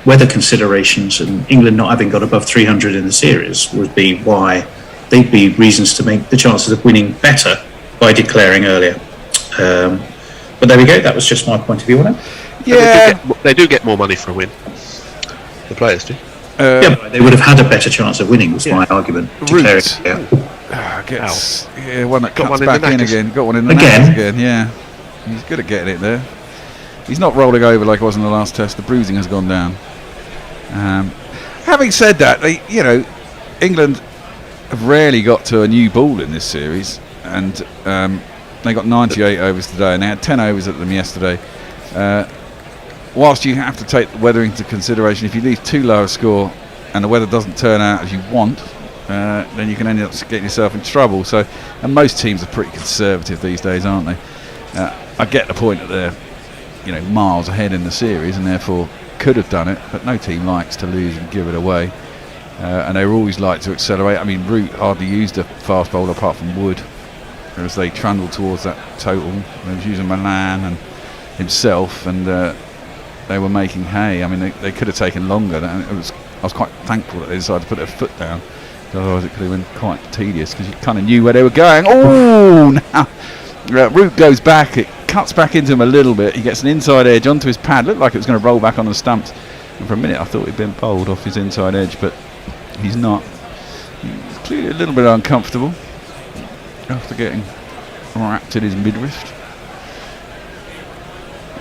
B: weather considerations, and England not having got above 300 in the series would be why they'd be reasons to make the chances of winning better by declaring earlier. But there we go, that was just my point of view on it.
E: Yeah,
H: they do get more money for a win. The players do.
B: Yeah, but they would have had a better chance of winning, was my argument.
E: Root. One that cuts back in again. Got one in the knackers again, yeah. He's good at getting it there. He's not rolling over like he was in the last test. The bruising has gone down. Having said that, England have rarely got to a new ball in this series, and they got 98 overs today, and they had 10 overs at them yesterday. Whilst you have to take the weather into consideration, if you leave too low a score and the weather doesn't turn out as you want, then you can end up getting yourself in trouble. So, and most teams are pretty conservative these days, aren't they? I get the point that they're miles ahead in the series and therefore could have done it, but no team likes to lose and give it away, and they always like to accelerate. I mean, Root hardly used a fast bowler apart from Wood, as they trundled towards that total. They was using Milan and himself, and they were making hay. I mean, they could have taken longer. I was quite thankful that they decided to put their foot down, otherwise it could have been quite tedious because you kind of knew where they were going. Oh, now Root goes back, it cuts back into him a little bit, he gets an inside edge onto his pad, looked like it was going to roll back on the stumps, and for a minute I thought he'd been bowled off his inside edge, but he's not. He's clearly a little bit uncomfortable after getting wrapped in his midriff.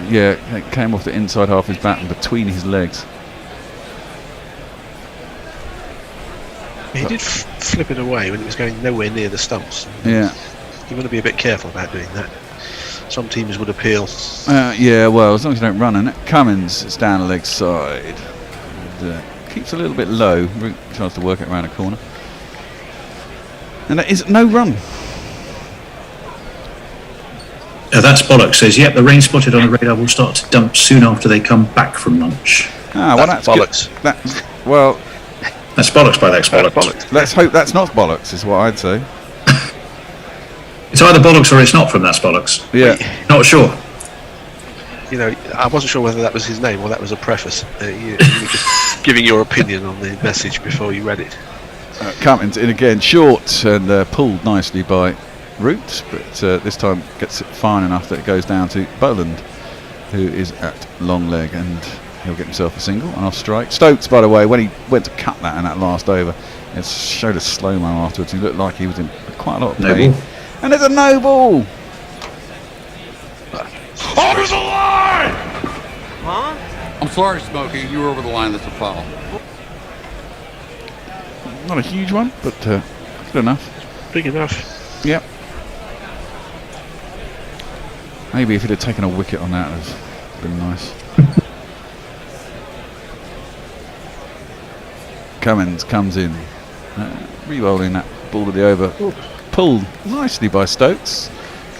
E: Yeah, it came off the inside half of his bat and between his legs.
H: He did flip it away when it was going nowhere near the stumps.
E: Yeah.
H: You want to be a bit careful about doing that. Some teams would appeal.
E: Yeah, well, as long as you don't run in it. Cummins is down the leg side. And, keeps a little bit low. Tries to work it around a corner. And that is no run.
B: That's bollocks. Says, yep, the rain spotted on the radar will start to dump soon after they come back from lunch.
E: Well, that's
H: bollocks.
B: That's bollocks by that's bollocks.
E: Let's hope that's not bollocks, is what I'd say.
B: It's either bollocks or it's not from that's bollocks.
E: Yeah.
B: Not sure.
H: you know, I wasn't sure whether that was his name or that was a preface. You were just giving your opinion on the message before you read it.
E: Cummins in again, short and pulled nicely by Root, but this time gets it fine enough that it goes down to Boland, who is at long leg, and he'll get himself a single and off strike. Stokes, by the way, when he went to cut that in that last over, it showed a slow-mo afterwards. He looked like he was in quite a lot of pain. And there's a no ball.
G: Over the line!
S: Huh? I'm sorry, Smokey. You were over the line. That's a foul.
E: Not a huge one, but good enough.
H: Big enough.
E: Yep. Maybe if he'd have taken a wicket on that, it would have been nice. Cummins comes in, re-rolling that ball to the over. Pulled nicely by Stokes.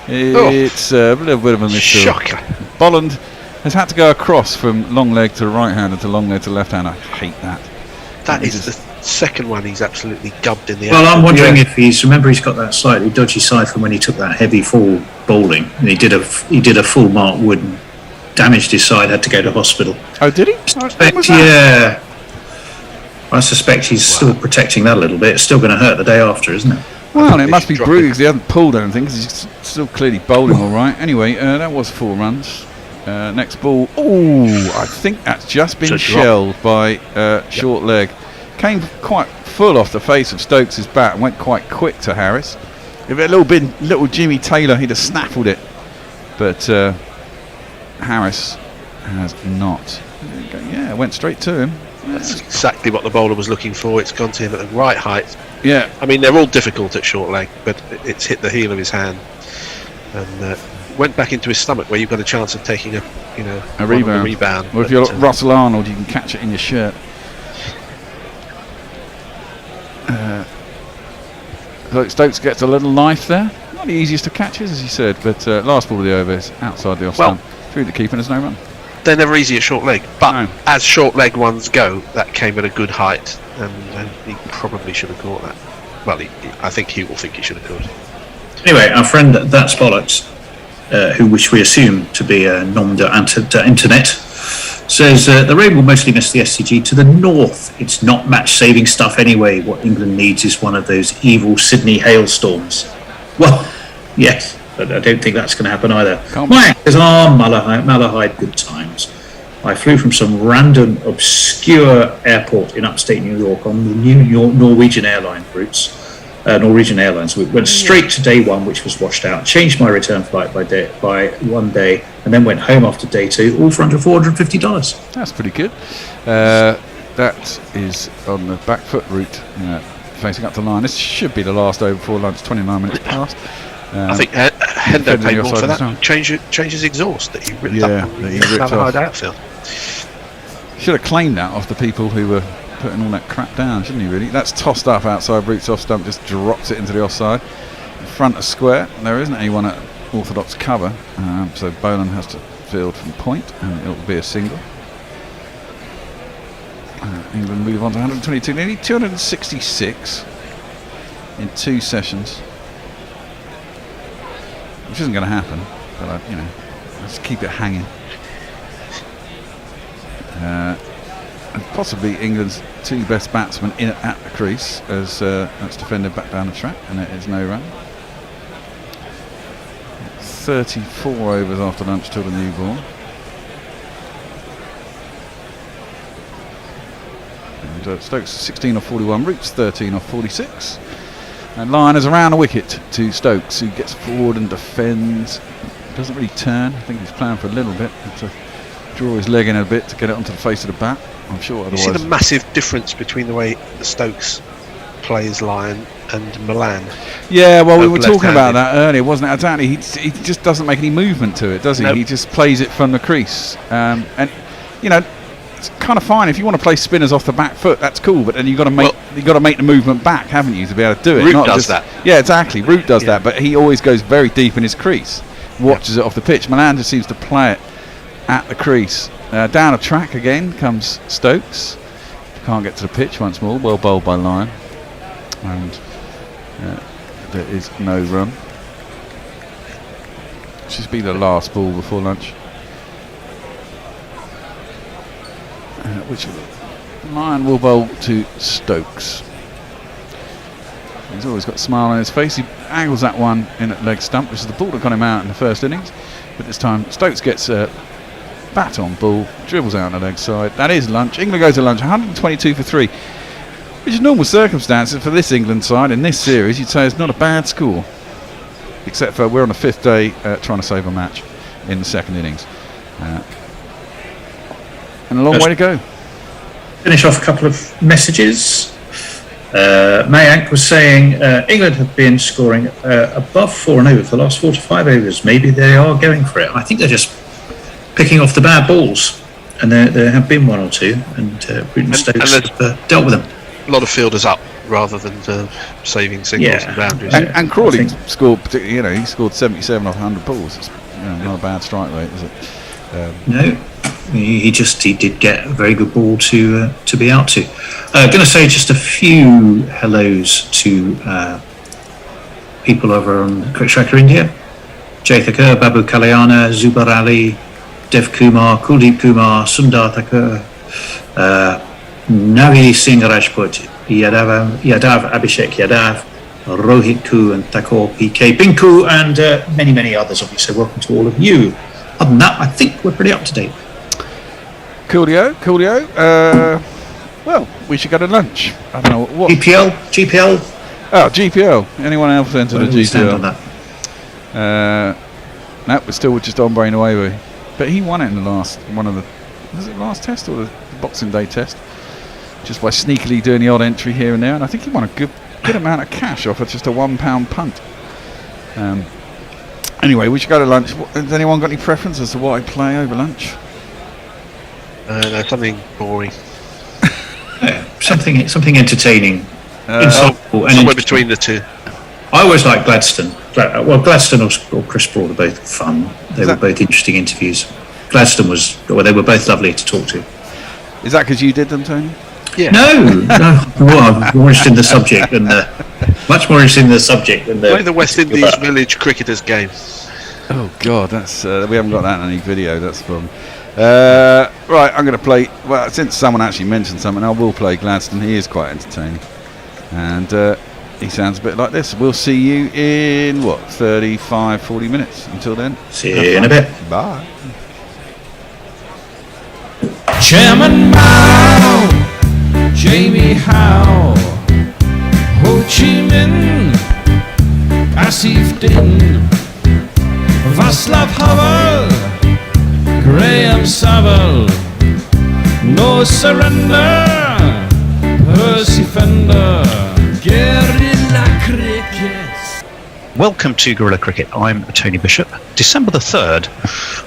E: It's a little bit of a miss.
H: Shocker.
E: Boland has had to go across from long leg to right hander to long leg to left hander. I hate that.
H: That is the second one he's absolutely gubbed in the
B: Well,
H: air.
B: I'm wondering if he's got that slightly dodgy side from when he took that heavy fall bowling, and he did a full Mark Wood and damaged his side, had to go to hospital.
E: Oh, did he?
B: Yeah. I suspect he's still protecting that a little bit. It's still going to hurt the day after, isn't it?
E: Well, it must be bruised because he hasn't pulled anything, because he's still clearly bowling all right. Anyway, that was 4 runs. Next ball. Oh, I think that's just been shelled by short leg. Came quite full off the face of Stokes' bat and went quite quick to Harris. If it had been little Jimmy Taylor, he'd have snaffled it. But Harris has not. Yeah, it went straight to him.
H: That's exactly what the bowler was looking for. It's gone to him at the right height.
E: Yeah.
H: I mean, they're all difficult at short leg, but it's hit the heel of his hand and went back into his stomach, where you've got a chance of taking a rebound.
E: Or if you're Russell Arnold, you can catch it in your shirt. Stokes gets a little life there. Not the easiest of catches, as he said, but last ball of the over is outside the off stump. Through the keeper, and there's no run.
H: They're never easy at short leg, but as short leg ones go, that came at a good height, and he probably should have caught that. Well, I think he will think he should have caught it.
B: Anyway, our friend That's Bollocks, which we assume to be a nom de internet, says the rain will mostly miss the SCG to the north. It's not match-saving stuff anyway. What England needs is one of those evil Sydney hailstorms. Well, yes, but I don't think that's going to happen either. My is Malahide, good times. I flew from some random obscure airport in upstate New York on the new Norwegian airline routes. Norwegian Airlines. We went straight to day 1, which was washed out. Changed my return flight by 1 day, and then went home after day 2, all for under $450.
E: That's pretty good. That is on the back foot route, facing up the line. This should be the last over before lunch. 29 minutes past.
H: I think Hendo paid more for that. Change his exhaust that he ripped up on the Malahide outfield.
E: Should have claimed that off the people who were putting all that crap down, shouldn't he, really? That's tossed up outside Root's off stump, just drops it into the offside. In front of square, there isn't anyone at orthodox cover, so Boland has to field from point, and it'll be a single. England move on to 122, nearly 266 in 2 sessions, which isn't going to happen, but let's keep it hanging. And possibly England's 2 best batsmen in at the crease, as that's defended back down the track, and it is no run. 34 overs after lunch till the new ball. And Stokes 16 off 41, Roots 13 off 46. And Lyon is around the wicket to Stokes, who gets forward and defends. Doesn't really turn. I think he's playing for a little bit to draw his leg in a bit to get it onto the face of the bat. I'm sure otherwise.
H: You see the massive difference between the way Stokes plays Lyon and Milan.
E: Yeah, well, we were talking about that earlier, wasn't it? Exactly. He just doesn't make any movement to it, does he? Nope. He just plays it from the crease. And it's kind of fine if you want to play spinners off the back foot. That's cool, but then you've got to make the movement back, haven't you, to be able to do it?
H: Root does that.
E: Yeah, exactly. Root does that, but he always goes very deep in his crease. Watches it off the pitch. Milan just seems to play it at the crease. Down a track again comes Stokes. Can't get to the pitch once more. Well bowled by Lyon. And there is no run. Should be the last ball before lunch. which Lion will bowl to Stokes. He's always got a smile on his face. He angles that one in at leg stump, which is the ball that got him out in the first innings. But this time Stokes gets a bat on ball, dribbles out on the leg side. That is lunch. England goes to lunch, 122 for 3, which is normal circumstances for this England side in this series. You'd say it's not a bad score, except for we're on the 5th day trying to save a match in the second innings. And a long way to go.
B: Finish off a couple of messages. Mayank was saying England have been scoring above 4 and over for the last 4 to 5 overs. Maybe they are going for it. I think they're just picking off the bad balls, and there have been 1 or 2, and Bruton Stokes have dealt with them.
H: A lot of fielders up rather than saving singles and boundaries.
E: And Crawley scored, he scored 77 off 100 balls. It's not a bad strike rate, is it?
B: No. He did get a very good ball to be out to. Going to say just a few hellos to people over on Cricket Tracker India. Jay Thakur, Babu Kalyana, Zubar Ali, Dev Kumar, Kuldeep Kumar, Sundar Thakur, Navi Singh Rajput, Yadav Abhishek Yadav, Rohit Ku and Thakur PK Binku, and many, many others, obviously. Welcome to all of you. Other than that, I think we're pretty up to date.
E: Coolio. Well, we should go to lunch. I don't know what.
B: GPL.
E: Oh, GPL. Anyone else enter the GPL?
B: On that?
E: No, we're still just Ombre and away. But he won it in the last last test or the Boxing Day test? Just by sneakily doing the odd entry here and there, and I think he won a good amount of cash off of just a £1 punt. Anyway, we should go to lunch. Has anyone got any preference as to what I play over lunch?
H: No, something boring.
B: Something entertaining. Insightful and
H: somewhere between the two.
B: I always like Gladstone. Gladstone or Chris Broad are both fun. They were both interesting interviews. Gladstone they were both lovely to talk to.
E: Is that because you did them, Tony?
H: Yeah.
B: No. Well, I'm more interested in the subject than much more interested in the subject than
H: the West Indies village cricketers game.
E: Oh God, that's we haven't got that in any video. That's the problem. Right, I'm going to play. Well, since someone actually mentioned something, I will play Gladstone. He is quite entertaining, and he sounds a bit like this. We'll see you in 35-40 minutes. Until then,
B: see you in a bit.
E: Bye.
A: Chairman Mao, Jamie Howe, Ho Chi Minh, Asif Din, Václav Havel, Graham Saville, No Surrender, Percy Fender, Guerrilla Cricket.
T: Welcome to Guerrilla Cricket. I'm Tony Bishop. December the 3rd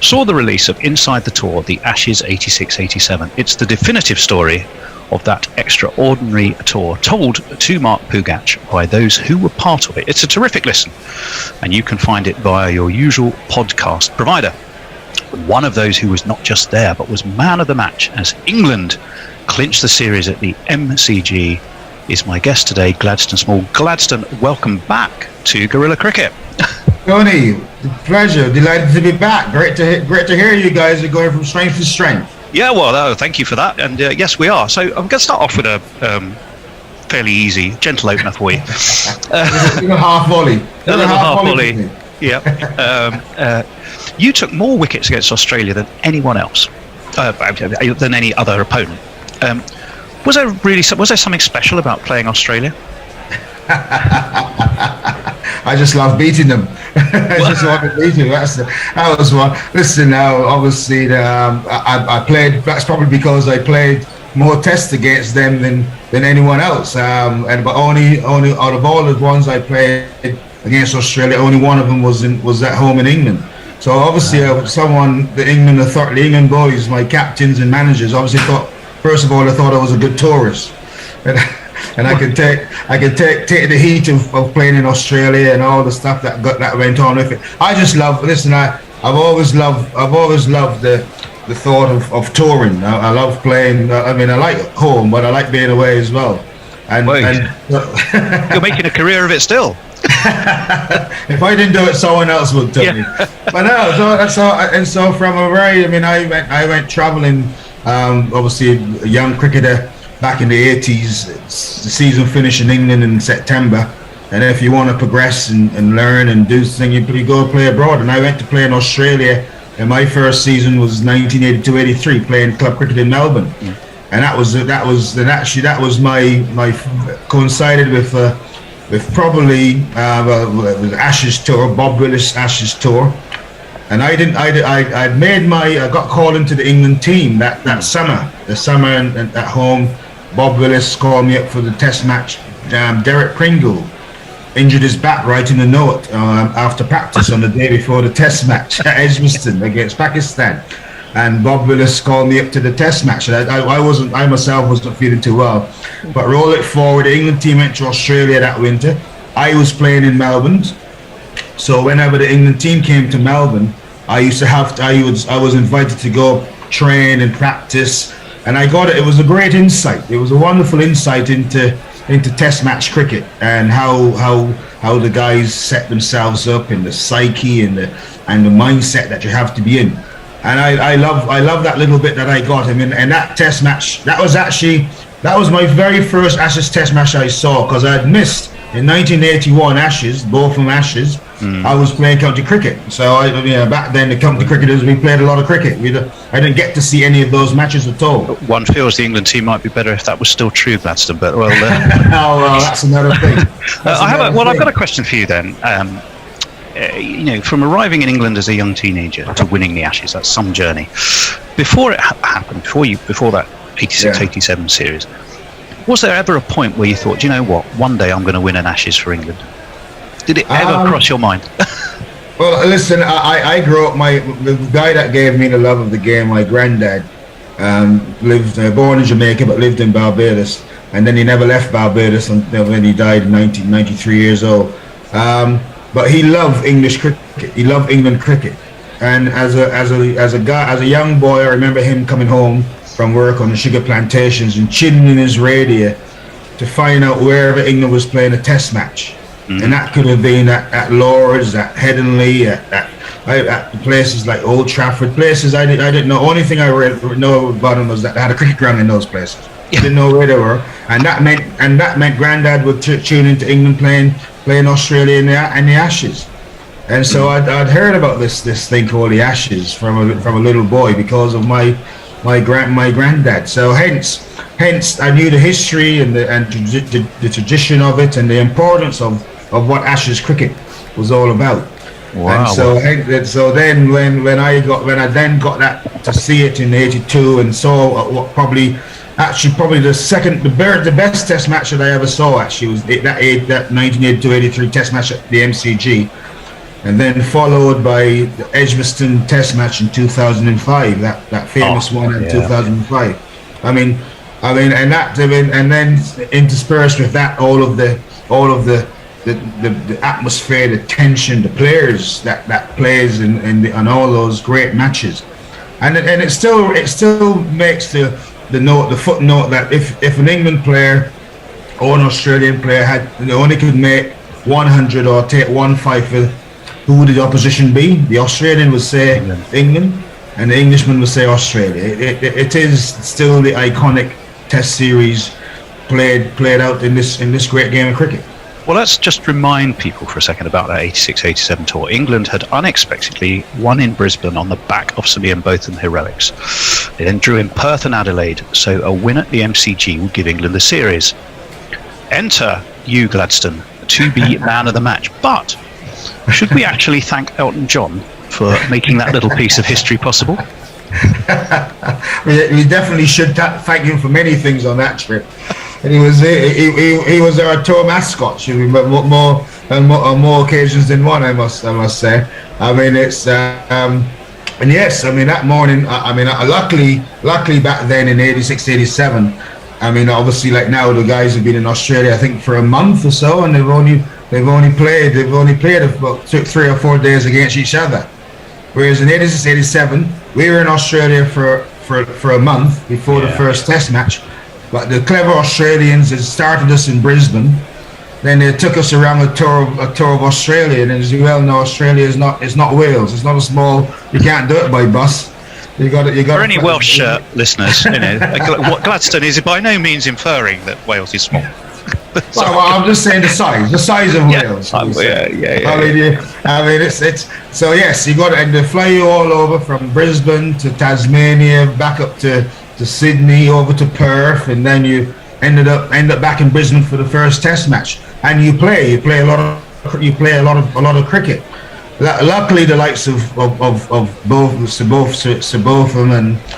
T: saw the release of Inside the Tour, the Ashes 86-87. It's the definitive story of that extraordinary tour, told to Mark Pugach by those who were part of it. It's a terrific listen, and you can find it via your usual podcast provider. One of those who was not just there, but was man of the match as England clinched the series at the MCG is my guest today, Gladstone Small. Gladstone, welcome back to Guerrilla Cricket.
U: Tony, pleasure, delighted to be back. Great to hear you guys are going from strength to strength.
T: Yeah, well, thank you for that. And yes, we are. So I'm going to start off with a fairly easy, gentle opener for you.
U: Another half volley.
T: Another half volley. Yeah. You took more wickets against Australia than anyone else, than any other opponent. Was there something special about playing Australia?
U: I just love beating them. That was one. Listen, now obviously I played. That's probably because I played more tests against them than anyone else. But only out of all the ones I played against Australia, only one of them was at home in England. So obviously, the England boys, my captains and managers, obviously thought. First of all, I thought I was a good tourist, and I could take the heat of playing in Australia and all the stuff that went on with it. I just love. Listen, I've always loved the thought of touring. I love playing. I mean, I like home, but I like being away as well. And
T: you're making a career of it still.
U: If I didn't do it, someone else would do me. But no, so from a very. I mean, I went traveling obviously a young cricketer back in the 80s. The season finished in England in September, and if you want to progress and learn and do things, you go play abroad. And I went to play in Australia, and my first season was 1982-83, playing club cricket in Melbourne. And that was my coincided with probably it was Ashes tour, Bob Willis Ashes tour, and I got called into the England team that summer. The summer and at home, Bob Willis called me up for the Test match. Derek Pringle injured his back right in the note after practice on the day before the Test match at Edgbaston against Pakistan. And Bob Willis called me up to the Test match. And I myself wasn't feeling too well. But roll it forward, the England team went to Australia that winter. I was playing in Melbourne. So whenever the England team came to Melbourne, I was invited to go train and practice. And I got it. It was a great insight. It was a wonderful insight into Test match cricket and how the guys set themselves up in the psyche and the mindset that you have to be in. And I love that little bit that I got. I mean, and that Test match, that was my very first Ashes Test match I saw, because I had missed in 1981 Ashes, both from Ashes. I was playing county cricket. So back then the county cricketers, we played a lot of cricket. I didn't get to see any of those matches at all.
T: One feels the England team might be better if that was still true, Gladstone. But well,
U: that's another thing.
T: I've got a question for you then. From arriving in England as a young teenager to winning the Ashes, that's some journey. Before it happened, before that 86-87 series, was there ever a point where you thought, you know what, one day I'm going to win an Ashes for England? Did it ever cross your mind?
U: Well, listen, I grew up. The guy that gave me the love of the game, my granddad, born in Jamaica but lived in Barbados, and then he never left Barbados until when he died in 1993 years old. But he loved English cricket. He loved England cricket. And as a young boy, I remember him coming home from work on the sugar plantations and tuning in his radio to find out wherever England was playing a Test match. And that could have been at Lord's, at Headingley, at places like Old Trafford, places I didn't know. Only thing I know about them was that they had a cricket ground in those places. Didn't know where they were, and that meant Grandad would tune into England playing Australia in the Ashes. And so I'd heard about this thing called the Ashes from a little boy because of my granddad. So hence I knew the history and the tradition of it and the importance of what Ashes cricket was all about. Wow. And so then when I then got that to see it in '82 and saw what probably the best Test match that I ever saw actually was that 1982-83 Test match at the MCG, and then followed by the Edgbaston Test match in 2005, that famous one in 2005. I mean, and then interspersed with that all of the atmosphere, the tension, the players that plays in all those great matches, and it still makes the footnote that if an England player or an Australian player only could make 100 or take 1 who would the opposition be? The Australian would say England, and the Englishman would say Australia. It is still the iconic Test series played out in this great game of cricket.
T: Well, let's just remind people for a second about that 86-87 tour. England had unexpectedly won in Brisbane on the back of some Ian Botham heroics. They then drew in Perth and Adelaide, so a win at the MCG would give England the series. Enter you, Gladstone, to be man of the match. But should we actually thank Elton John for making that little piece of history possible?
U: We definitely should thank him for many things on that trip. And he was our tour mascot, on more occasions than one, I must say. I mean, it's and yes, I mean that morning. Luckily back then in '86-87. I mean, obviously, like now the guys have been in Australia, I think, for a month or so, and they've only played about 3 or 4 days against each other. Whereas in '86-87, we were in Australia for a month before the first Test match. But the clever Australians had started us in Brisbane. Then they took us around a tour of Australia. And as you well know, Australia is not Wales. It's not a small. You can't do it by bus. You got it.
T: For any Welsh listeners, what Gladstone is by no means inferring that Wales is small.
U: Well, I'm just saying the size of Wales.
T: I mean,
U: it's so yes, you got to, and they fly you all over from Brisbane to Tasmania, back up to Sydney, over to Perth, and then you end up back in Brisbane for the first Test match, and you play a lot of cricket. Luckily, the likes of both of them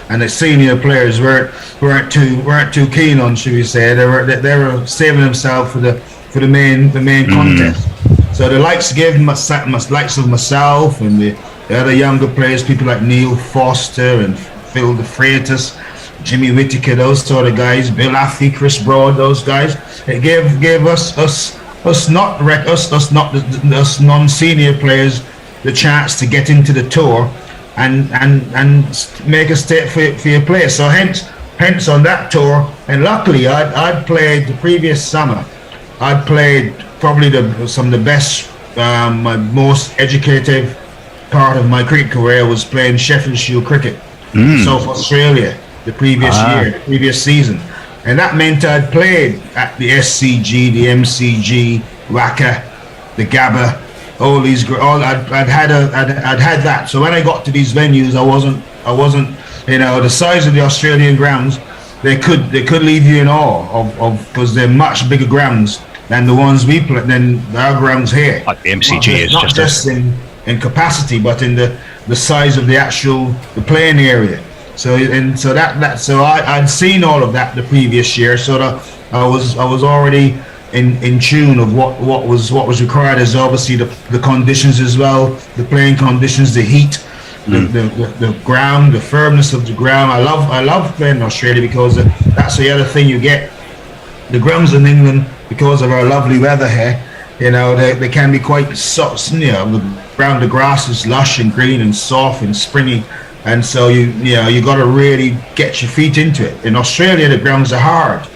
U: and the senior players weren't too keen on, should we say? They were saving themselves for the main contest. So the likes likes of myself and the other younger players, people like Neil Foster and Phil De Freitas, Jimmy Whittaker, those sort of guys, Bill Affey, Chris Broad, those guys. It gave us non-senior players the chance to get into the tour and make a step for your players. So hence on that tour, and luckily I'd played the previous summer. I'd played probably some of the best, my most educative part of my cricket career was playing Sheffield Shield cricket in South Australia the previous season. And that meant I'd played at the SCG, the MCG, WACA, the Gabba, I'd had that. So when I got to these venues, I wasn't, the size of the Australian grounds, they could leave you in awe of because they're much bigger grounds than the ones we play, than our grounds here.
T: Like the MCG is
U: not just in capacity, but in the size of the playing area. So I'd seen all of that the previous year, so that I was already in tune of what was required, as obviously the conditions as well, the playing conditions, the heat, the ground, the firmness of the ground. I love playing in Australia because that's the other thing you get. The grounds in England, because of our lovely weather here, they can be quite soft. The grass is lush and green and soft and springy. And so you got to really get your feet into it. In Australia, the grounds are hard,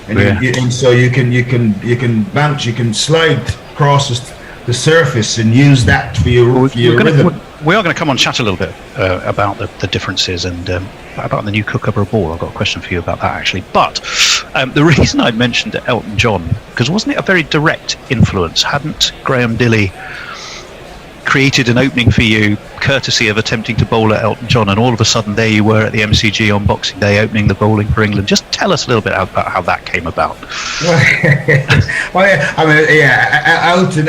U: and so you can bounce, you can slide across the surface and use that for your rhythm.
T: We are going to come on chat a little bit about the differences and about the new Kookaburra ball. I've got a question for you about that actually. But the reason I mentioned Elton John, because wasn't it a very direct influence? Hadn't Graham Dilley created an opening for you courtesy of attempting to bowl at Elton John, and all of a sudden there you were at the MCG on Boxing Day opening the bowling for England? Just tell us a little bit about how that came about.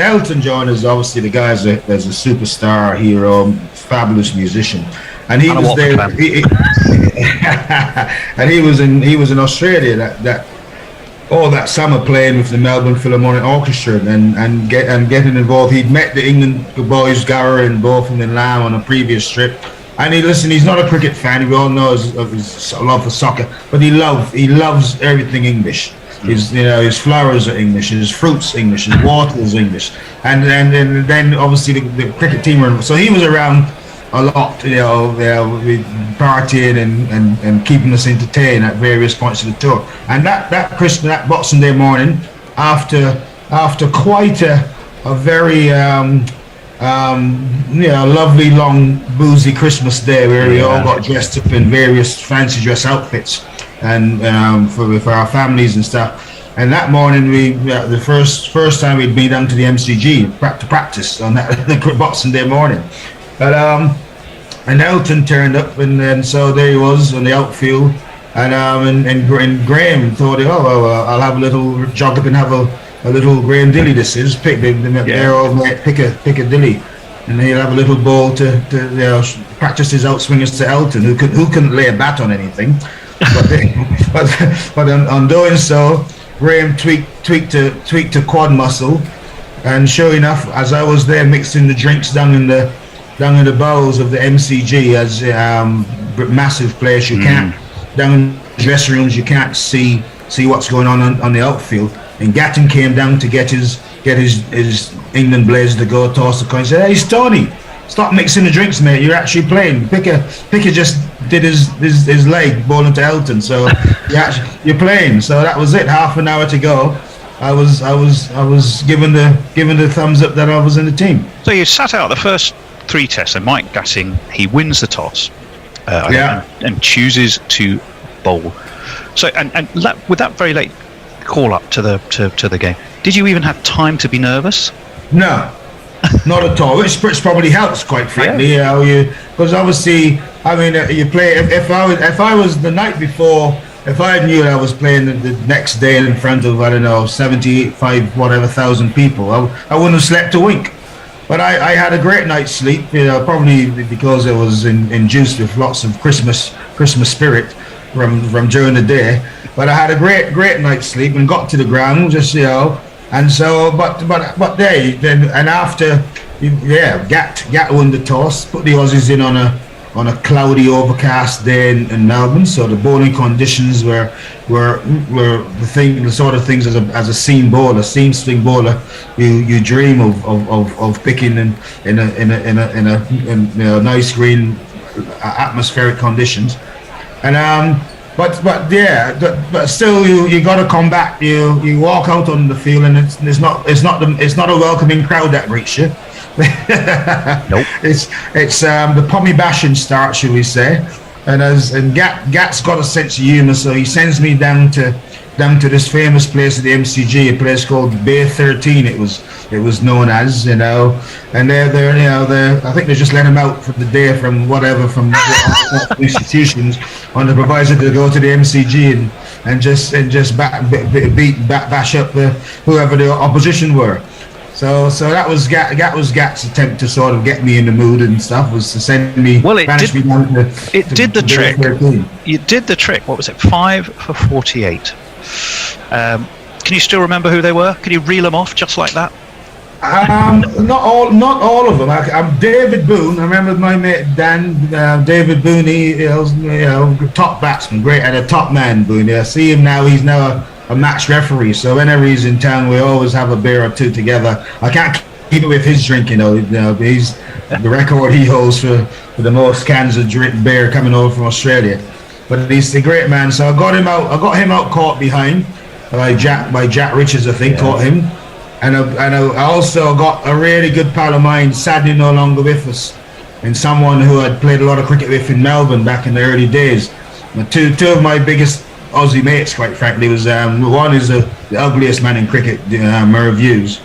U: Elton John is obviously the guy as a superstar, hero, fabulous musician, and he was there. And he was in Australia that summer playing with the Melbourne Philharmonic Orchestra and getting involved. He'd met the England boys, Gower and Botham and Lamb, on a previous trip. And he's not a cricket fan. We all know his love for soccer, but he loves everything English. His flowers are English, his fruits English, his water is English, and then obviously the cricket team. So he was around a lot, partying and keeping us entertained at various points of the tour. And that Boxing Day morning, after quite a very lovely long boozy Christmas day where we all got dressed up in various fancy dress outfits and for our families and stuff. And that morning, the first time we'd been down to the MCG to practice on the Boxing Day morning. But and Elton turned up, and so there he was on the outfield, and Graham thought, I'll have a little jog up and have a little Graham Dilley. This is pick a Dilley, and he'll have a little ball to practice his outswingers to Elton, who couldn't lay a bat on anything, but on doing so, Graham tweaked a quad muscle, and sure enough, as I was there mixing the drinks down in the bowels of the MCG, as massive place, you can't, down in the dressing rooms, you can't see what's going on the outfield. And Gatton came down to get his England Blazers to go toss the coin. He said, "Hey, Stoney, stop mixing the drinks, mate. You're actually playing." Picker just did his leg bowling to Elton, so you're playing. So that was it. Half an hour to go. I was given the thumbs up that I was in the team.
T: So you sat out the first 3 tests, and Mike Gatting, he wins the toss. and chooses to bowl. So, with that very late call up to the game, did you even have time to be nervous?
U: No, not at all. Which probably helps, quite frankly. Because obviously, I mean, you play. If I was the night before, if I knew I was playing the next day in front of 75 whatever thousand people, I wouldn't have slept a wink. But I had a great night's sleep, probably because it was induced with lots of Christmas spirit from during the day. But I had a great night's sleep and got to the ground, and so but then after, Gat won the toss, put the Aussies in on a cloudy, overcast day in Melbourne. So the bowling conditions were the sort of things as a seam swing bowler you dream of picking in a nice green atmospheric conditions. And but still you got to come back. You walk out on the field and it's not a welcoming crowd that greets you.
T: Nope.
U: It's the pommy bashing start, shall we say? And Gat's got a sense of humour, so he sends me down to this famous place at the MCG, a place called Bay 13. It was known as, and they're I think they just let him out for the day from institutions on the proviso to go to the MCG and just bash up whoever the opposition were. So that was Gat's attempt to sort of get me in the mood and stuff, was to send me.
T: Well, it did the trick.
U: 13.
T: You did the trick. What was it? 5 for 48. Can you still remember who they were? Can you reel them off just like that?
U: Not all of them. I'm David Boone. I remember my mate Dan. David Boone. He was, top batsman, great, and a top man. Boone. I see him now. He's now a match referee. So whenever he's in town, we always have a beer or two together. I can't keep it with his drinking though. He's the record he holds for the most cans of beer coming over from Australia. But he's a great man. So I got him out caught behind by Jack Richards, I think, caught him. And I also got a really good pal of mine, sadly no longer with us, and someone who I'd played a lot of cricket with in Melbourne back in the early days. Two of my biggest Aussie mates, quite frankly, was one is the ugliest man in cricket, Merv Hughes,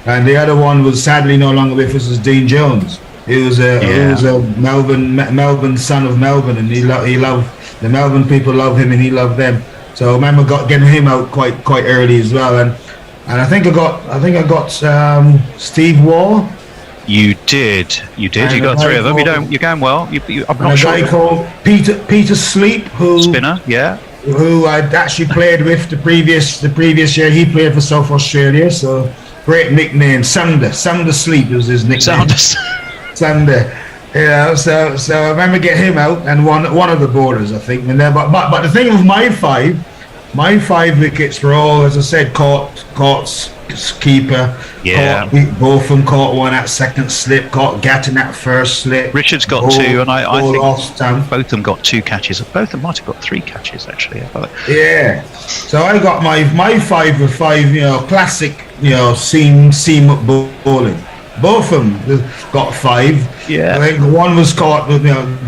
U: and the other one was sadly no longer with us, is Dean Jones. He was a Melbourne son of Melbourne, and he loved the Melbourne people, love him and he loved them. So I remember getting him out quite early as well, and I think I got Steve Waugh.
T: You did. You got 3 of them. You're going well. I'm not sure.
U: A guy called Peter Sleep, who
T: spinner,
U: who I'd actually played with the previous year. He played for South Australia, so great nickname. Sunder Sleep was his nickname. Sunder. So I remember getting him out and one of the bowlers, I think. And but the thing with my five wickets were all, as I said, caught keeper.
T: Yeah.
U: Both of them caught one at second slip, caught Gat in that first slip.
T: Richards got 2, and I think both of them got 2 catches. Both of them might have got 3 catches, actually.
U: Yeah. So I got my 5 for 5, classic, seam up bowling. Both of them got 5.
T: Yeah.
U: I think one was caught,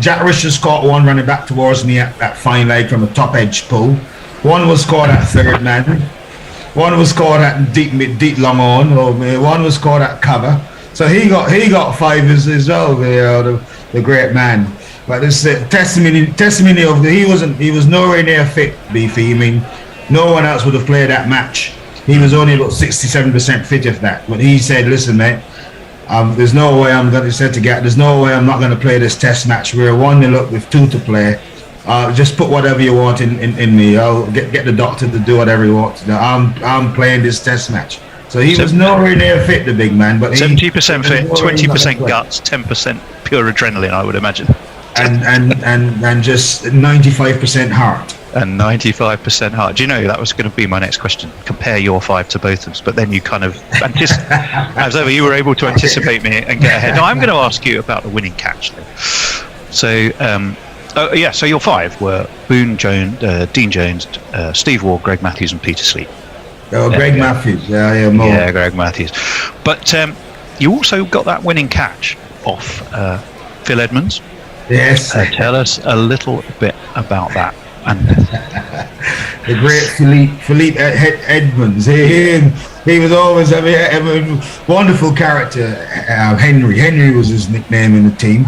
U: Jack Richards caught one running back towards me at that fine leg from a top edge pull. One was caught at third man. One was caught at deep long on, or one was caught at cover. So he got 5 as well. The great man. But this testimony of he was nowhere near fit, Beefy. I mean, no one else would have played that match. He was only about 67% fit if that. But he said, "Listen, mate, there's no way I'm not going to play this test match. We're 1-0 up with 2 to play. Just put whatever you want in me. I'll get the doctor to do whatever he wants. I'm playing this test match." So he was nowhere near fit, the big man. But
T: 70% fit, 20% guts, 10% pure adrenaline, I would imagine.
U: And just 95% heart.
T: And 95% heart. Do you know, that was going to be my next question. Compare your 5 to both of them, but then you kind of as ever, you were able to anticipate me and get ahead. Now I'm going to ask you about the winning catch, though. So. So your 5 were Boone Jones, Dean Jones, Steve Waugh, Greg Matthews, and Peter Sleep.
U: Greg Matthews,
T: Yeah, Greg Matthews. But you also got that winning catch off Phil Edmonds.
U: Yes.
T: Tell us a little bit about that. And
U: the great Philippe Edmonds. He was always a wonderful character. Henry was his nickname in the team,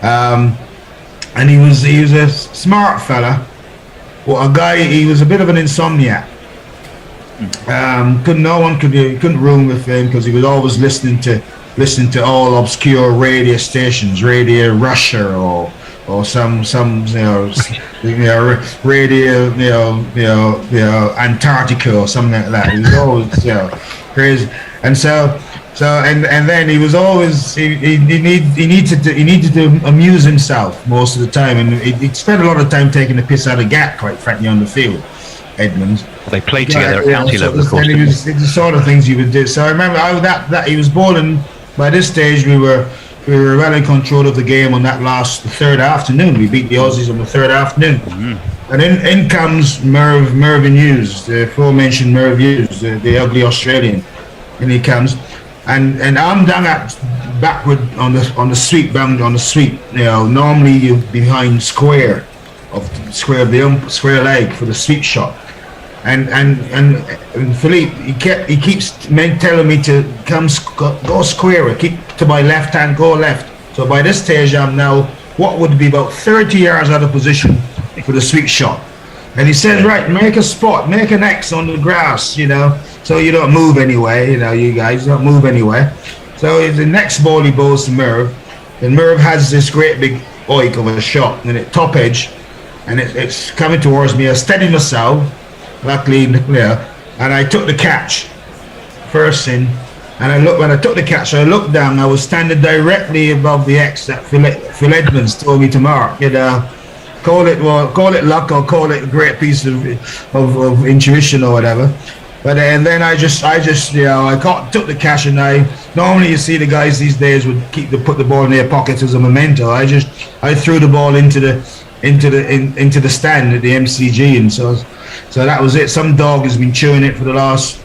U: and he was a smart fella. Well, a guy. He was a bit of an insomniac. Couldn't room with him because he was always listening to all obscure radio stations, Radio Russia or some radio Antarctica or something like that. He was always crazy, and then he was always he needed to amuse himself most of the time, and he spent a lot of time taking the piss out of Gat, quite frankly, on the field. Edmonds.
T: They played together at county level, of course.
U: And it's the sort of things he would do. So I remember that he was bowling. By this stage, we were well in control of the game on that third afternoon. We beat the Aussies on the third afternoon. And in comes Mervyn Hughes, the aforementioned Merv Hughes, the ugly Australian. And he comes, and I'm down backward on the sweep, normally you're behind square of the leg for the sweep shot. And Philippe, he keeps telling me to go square, keep to my left hand, go left. So by this stage, I'm now what would be about 30 yards out of position for the sweep shot. And he says, right, make a spot, make an X on the grass, so you don't move anyway, you guys don't move anyway. So the next ball he bowls to Merv, and Merv has this great big oik of a shot, and at top edge, and it's coming towards me. I steady myself. Luckily, and I took the catch first in, and when I took the catch, I looked down. I was standing directly above the X that Phil Edmonds told me to mark. Call it luck or call it a great piece of intuition or whatever. But and then I took the catch, and normally you see the guys these days would put the ball in their pockets as a memento. I threw the ball into the stand at the MCG, and so that was it. Some dog has been chewing it for the last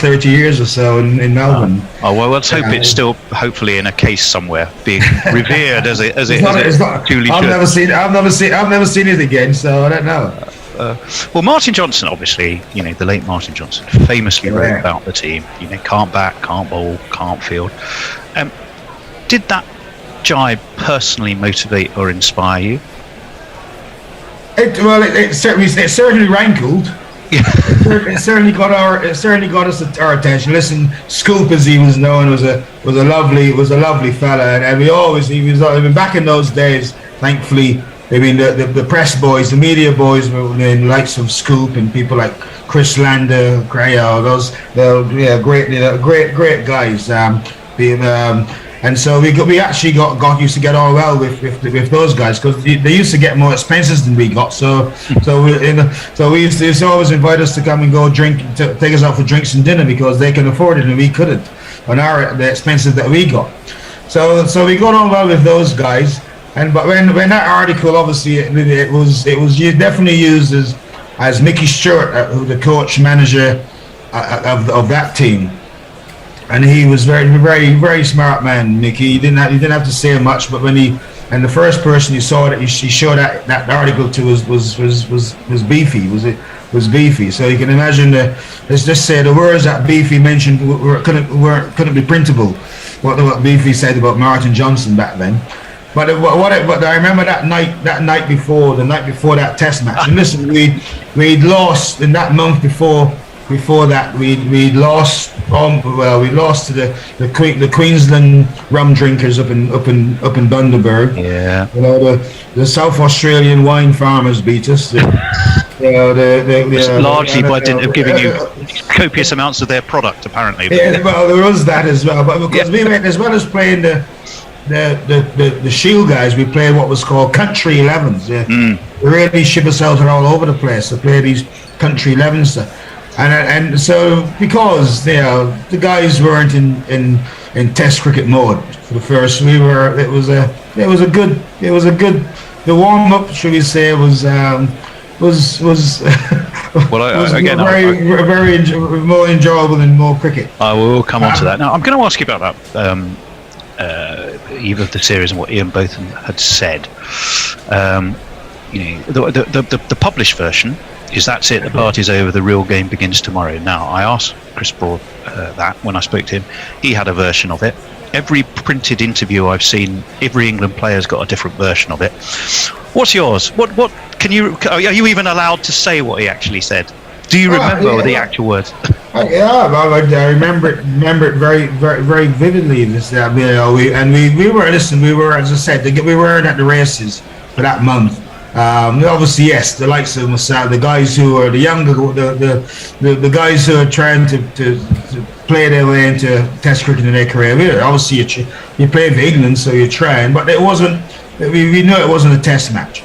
U: 30 years or so in Melbourne.
T: Well, let's hope it's still hopefully in a case somewhere, being revered as it truly should.
U: I've never seen it again, so I don't know.
T: Well, Martin Johnson, obviously, the late Martin Johnson, famously wrote about the team. Can't bat, can't bowl, can't field. Did that jibe personally motivate or inspire you?
U: It certainly rankled. It certainly got us our attention. Listen, Scoop, as he was known, was a lovely fella, and he was back in those days. Thankfully, the press boys, the media boys, were the likes of Scoop and people like Chris Lander, they're great guys. And so we actually got used to get on well with those guys, because they used to get more expenses than we got. So we used to always invite us to come and go drink, to take us out for drinks and dinner, because they can afford it and we couldn't on the expenses that we got. So we got on well with those guys. But when that article, obviously it was definitely used as Mickey Stewart, the coach manager of that team. And he was very, very, very smart man, Mickey. He didn't have to say much, but the first person he saw that he showed that article to was Beefy. Was Beefy. So you can imagine let's just say the words that Beefy mentioned couldn't be printable. What Beefy said about Martin Johnson back then. But I remember that night before that Test match. And listen, we'd lost in that month before that we lost to the Queensland rum drinkers up in Bundaberg.
T: Yeah.
U: The South Australian wine farmers beat us.
T: Largely by dint of giving you copious amounts of their product, apparently.
U: Yeah, well, there was that as well. But because we went, as well as playing the Shield guys, we played what was called Country 11s. We really ship ourselves all over the place to play these Country 11s. And so because the guys weren't in Test cricket mode for the first, it was a good the warm up, should we say, was very more enjoyable than more cricket.
T: I will come on to that. Now I'm going to ask you about that either of the series and what Ian Botham had said. The published version is that's it, the party's over, the real game begins tomorrow. Now, I asked Chris Broad that when I spoke to him. He had a version of it. Every printed interview I've seen, every England player's got a different version of it. What's yours? What are you even allowed to say what he actually said? Do you remember the actual words?
U: I remember it very, very, very vividly. We were, as I said, we weren't at the races for that month. Obviously, yes, the likes of myself, the guys who are the younger, the guys who are trying to play their way into Test cricket in their career. Obviously, you play for England, so you train, but it wasn't. We knew it wasn't a Test match.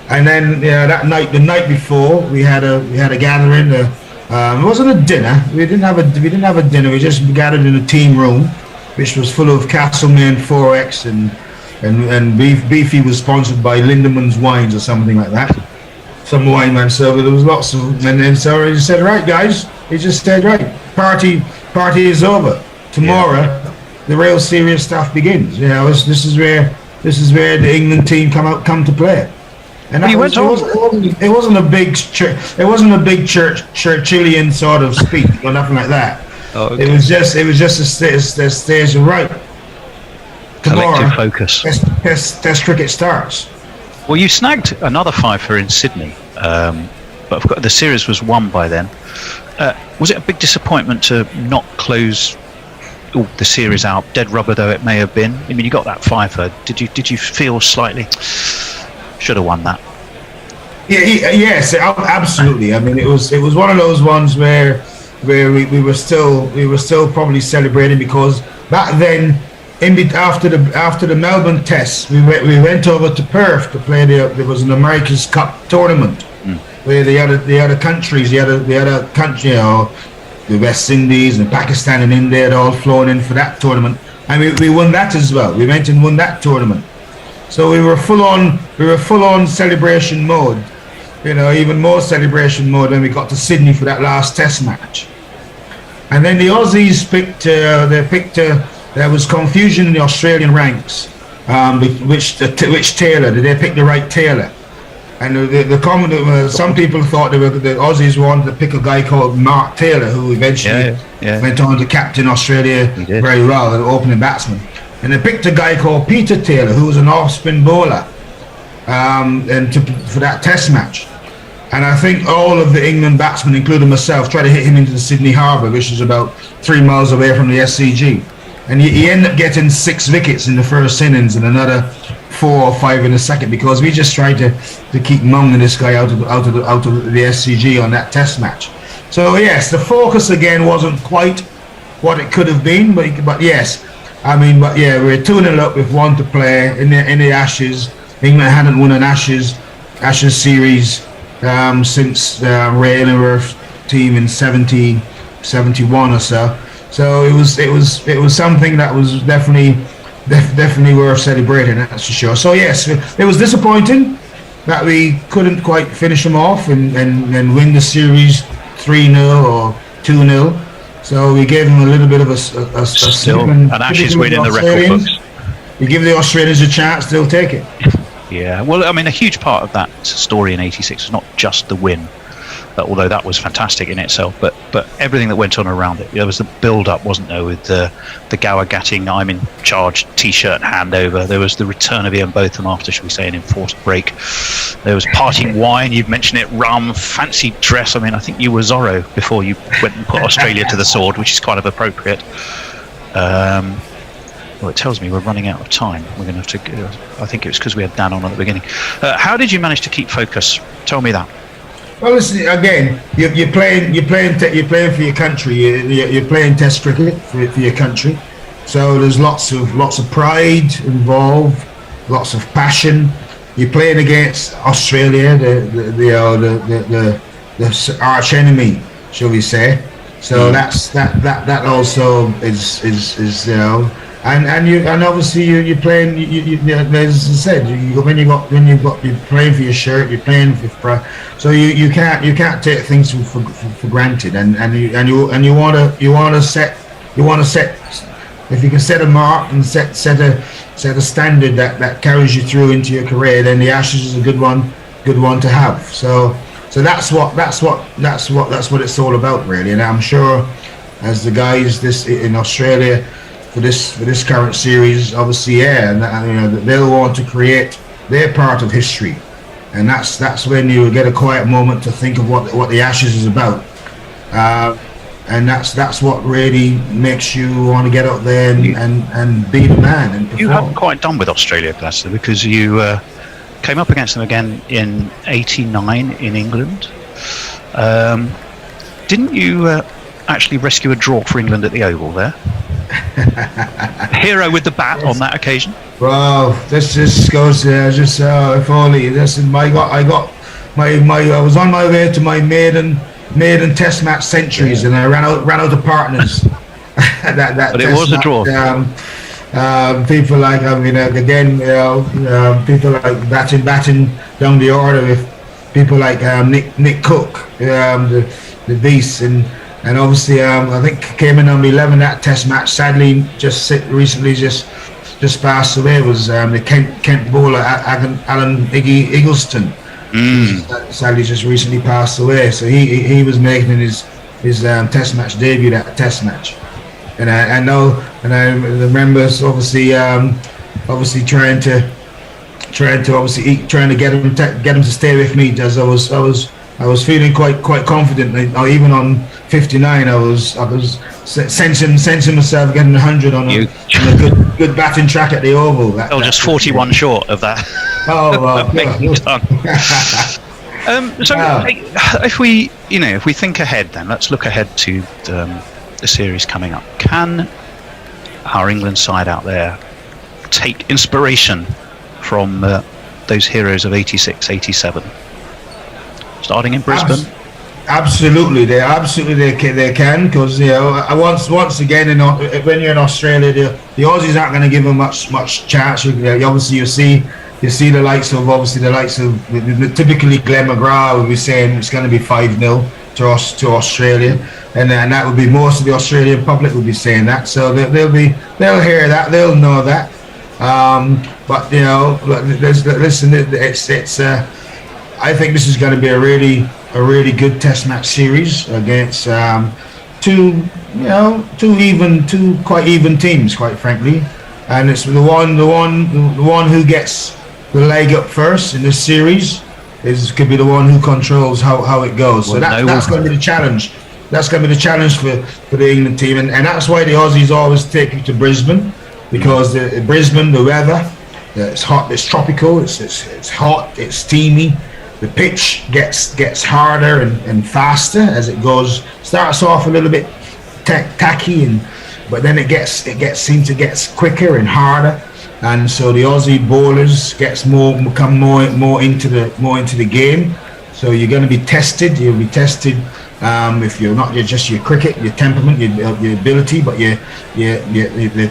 U: And then that night, the night before, we had a gathering. It wasn't a dinner. We didn't have a dinner. We just gathered in a team room, which was full of Castlemaine 4X and Beefy was sponsored by Lindemann's Wines or something like that. Some wine man. So there was lots of, and then so he said, "Right, guys," he just said, "Right, party is over. Tomorrow, the real serious stuff begins." This is where the England team come to play. And it wasn't a big Churchillian sort of speech or nothing like that. Oh, okay. It was just a stage of right.
T: Collective focus.
U: Test cricket starts.
T: Well, you snagged another fifer in Sydney, but the series was won by then. Was it a big disappointment to not close the series out, dead rubber though it may have been? I mean, you got that fifer. Did you feel slightly should have won that?
U: Yes, absolutely. I mean, it was one of those ones where we were still probably celebrating, because back then, after the Melbourne Test, we went over to Perth to play. There was an America's Cup tournament where the other countries, the West Indies and Pakistan and India had all flown in for that tournament, and we won that as well. We went and won that tournament, so we were full on celebration mode. Even more celebration mode when we got to Sydney for that last Test match, and then the Aussies picked. There was confusion in the Australian ranks, which tailor. Did they pick the right tailor? And the comment, some people thought the Aussies wanted to pick a guy called Mark Taylor, who eventually went on to captain Australia very well, an opening batsman. And they picked a guy called Peter Taylor, who was an off-spin bowler, for that Test match. And I think all of the England batsmen, including myself, tried to hit him into the Sydney Harbour, which is about 3 miles away from the SCG. And he ended up getting 6 wickets in the first innings and another 4 or 5 in the second, because we just tried to keep munging this guy out of the SCG on that Test match. So yes, the focus again wasn't quite what it could have been, but yes, we're 2-0 up with 1 to play in the Ashes. England hadn't won an Ashes series since Ray Illingworth's team in 71 or so. So it was something that was definitely worth celebrating, that's for sure. So yes, it was disappointing that we couldn't quite finish them off and win the series 3-0 or 2-0. So we gave them a little bit of a
T: still an Ashes win in the record books.
U: We give the Australians a chance, they'll take it.
T: Yeah, well, I mean, a huge part of that story in '86 was not just the win, although that was fantastic in itself, but everything that went on around it. There was the build-up, wasn't there, with the Gower Gatting I'm in charge T-shirt handover. There was the return of Ian Botham after, shall we say, an enforced break. There was parting wine, you've mentioned it, rum, fancy dress. I mean, I think you were Zorro before you went and put Australia to the sword, which is kind of appropriate. Well, it tells me we're running out of time. We're going to have to. I think it was because we had Dan on at the beginning. How did you manage to keep focus? Tell me that.
U: Well, listen. Again, you're playing for your country. You're playing Test cricket for your country. So there's lots of pride involved, lots of passion. You're playing against Australia, the arch enemy, shall we say? So that also is And obviously you're playing. As I said, when you're playing for your shirt, you're playing for pride. So you can't take things for granted, and you want to set set a mark and set a standard that carries you through into your career, then the Ashes is a good one to have. So that's what it's all about, really. And I'm sure, as the guys in Australia for this current series, obviously, and they'll want to create their part of history, and that's when you get a quiet moment to think of what the Ashes is about. And that's what really makes you want to get out there and be the man and perform.
T: You haven't quite done with Australia, Glasser, because you came up against them again in '89 in England. Didn't you actually rescue a draw for England at the Oval there? Hero with the bat on that occasion.
U: Well, this just goes if only. Listen, I was on my way to my maiden Test match centuries, and I ran out of partners.
T: But it was a draw.
U: People like people like batting down the order with people like Nick Cook, the beast, and obviously I think came in on 11 that Test match. Sadly, recently passed away was the Kent bowler Alan Iggy Eggleston. Sadly, just recently passed away. So he was making his Test match debut, that Test match, and I remember obviously trying to get him to stay with me, as I was feeling quite confident. Even on 59, I was sensing myself getting 100 on a good batting track at the Oval.
T: Just 41 short of that. If we think ahead, then let's look ahead to the series coming up. Can our England side out there take inspiration from those heroes of '86, '87? Starting in Brisbane.
U: Absolutely, they can, because once again, when you're in Australia, the Aussies aren't going to give them much chance. Obviously, you see the likes of typically Glenn McGrath will be saying it's going to be 5-0 to Australia, and that would be most of the Australian public will be saying that. So they'll hear that, they'll know that. But listen, it's I think this is going to be a really good Test match series against two quite even teams, quite frankly, and it's the one who gets the leg up first in this series could be the one who controls how it goes. So that's going to be the challenge. That's going to be the challenge for the England team, and that's why the Aussies always take you to Brisbane, because Brisbane, the weather, it's hot, it's tropical, it's hot, it's steamy. The pitch gets harder and faster as it goes. Starts off a little bit tacky, but then it seems to get quicker and harder, and so the Aussie bowlers become more into the game. So you're going to be tested. You'll be tested if you're not just your cricket, your temperament, your ability, but they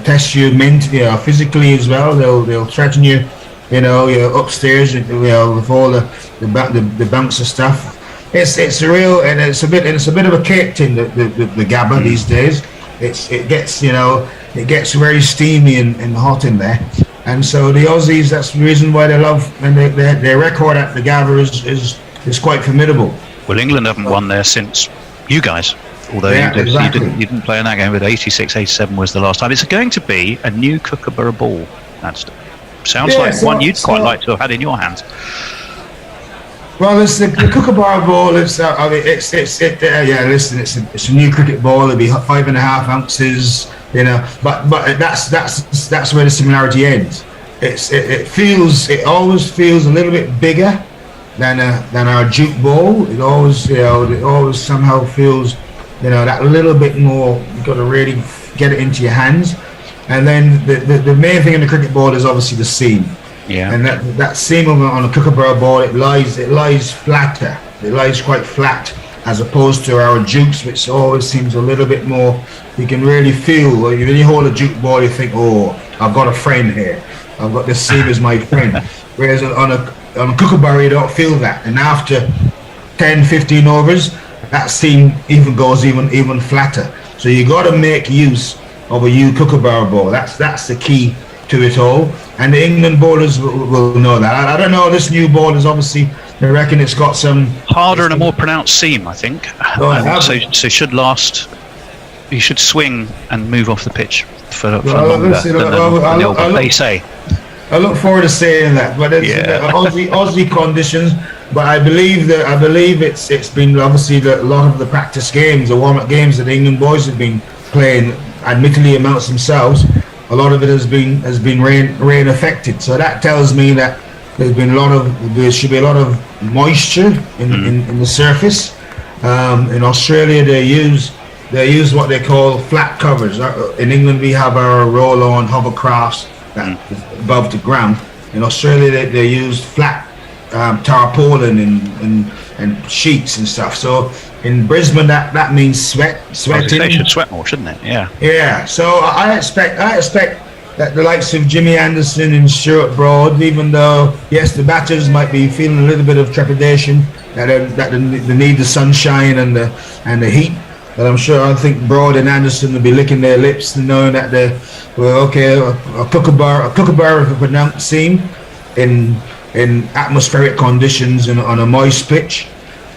U: test you mentally, physically as well. They'll threaten you. You're upstairs, with all the bouncer stuff. It's real, and it's a bit of a cake tin, the Gabba these days. It gets very steamy and hot in there, and so the Aussies, that's the reason why they love, and their record at the Gabba is quite formidable.
T: Well, England haven't won there since you guys, although you didn't play in that game, but '86, '87 was the last time. It's going to be a new Kookaburra ball. Sounds like one you'd quite like to have had in your hands.
U: Well, it's the Kookaburra ball. Listen, it's a new cricket ball. It'll be 5.5 ounces. But that's where the similarity ends. It always feels a little bit bigger than our Duke ball. It always somehow feels that little bit more. You've got to really get it into your hands. And then the main thing in the cricket ball is obviously the seam.
T: Yeah.
U: And that seam on a Kookaburra ball, it lies flatter. It lies quite flat, as opposed to our Dukes, which always seems a little bit more. You can really feel. When you hold a Duke ball, you think, "Oh, I've got a friend here. I've got this seam as my friend." Whereas on a Kookaburra, you don't feel that. And after 10, 15 overs, that seam goes even flatter. So you got to make use of a Hugh Kookaburra ball. That's the key to it all, and the England bowlers will know that. I don't know, this new ball is obviously, I reckon it's got some
T: harder and a more pronounced seam, I think. So should last. You should swing and move off the pitch for longer than they say.
U: I look forward to saying that, but it's Aussie conditions. But I believe it's been obviously a lot of the practice games, the warm-up games that the England boys have been playing, admittedly amongst themselves. A lot of it has been rain affected. So that tells me that there should be a lot of moisture in the surface. In Australia, they use what they call flat covers. In England, we have our roll-on hovercrafts that above the ground. In Australia, they use flat tarpaulin and sheets and stuff. So in Brisbane, that means sweating.
T: They should sweat more, shouldn't it? Yeah.
U: Yeah. So I expect that the likes of Jimmy Anderson and Stuart Broad, even though yes, the batters might be feeling a little bit of trepidation that they need the sunshine and the heat. But I think Broad and Anderson will be licking their lips and knowing that a kookaburra of a pronounced seam in atmospheric conditions and on a moist pitch.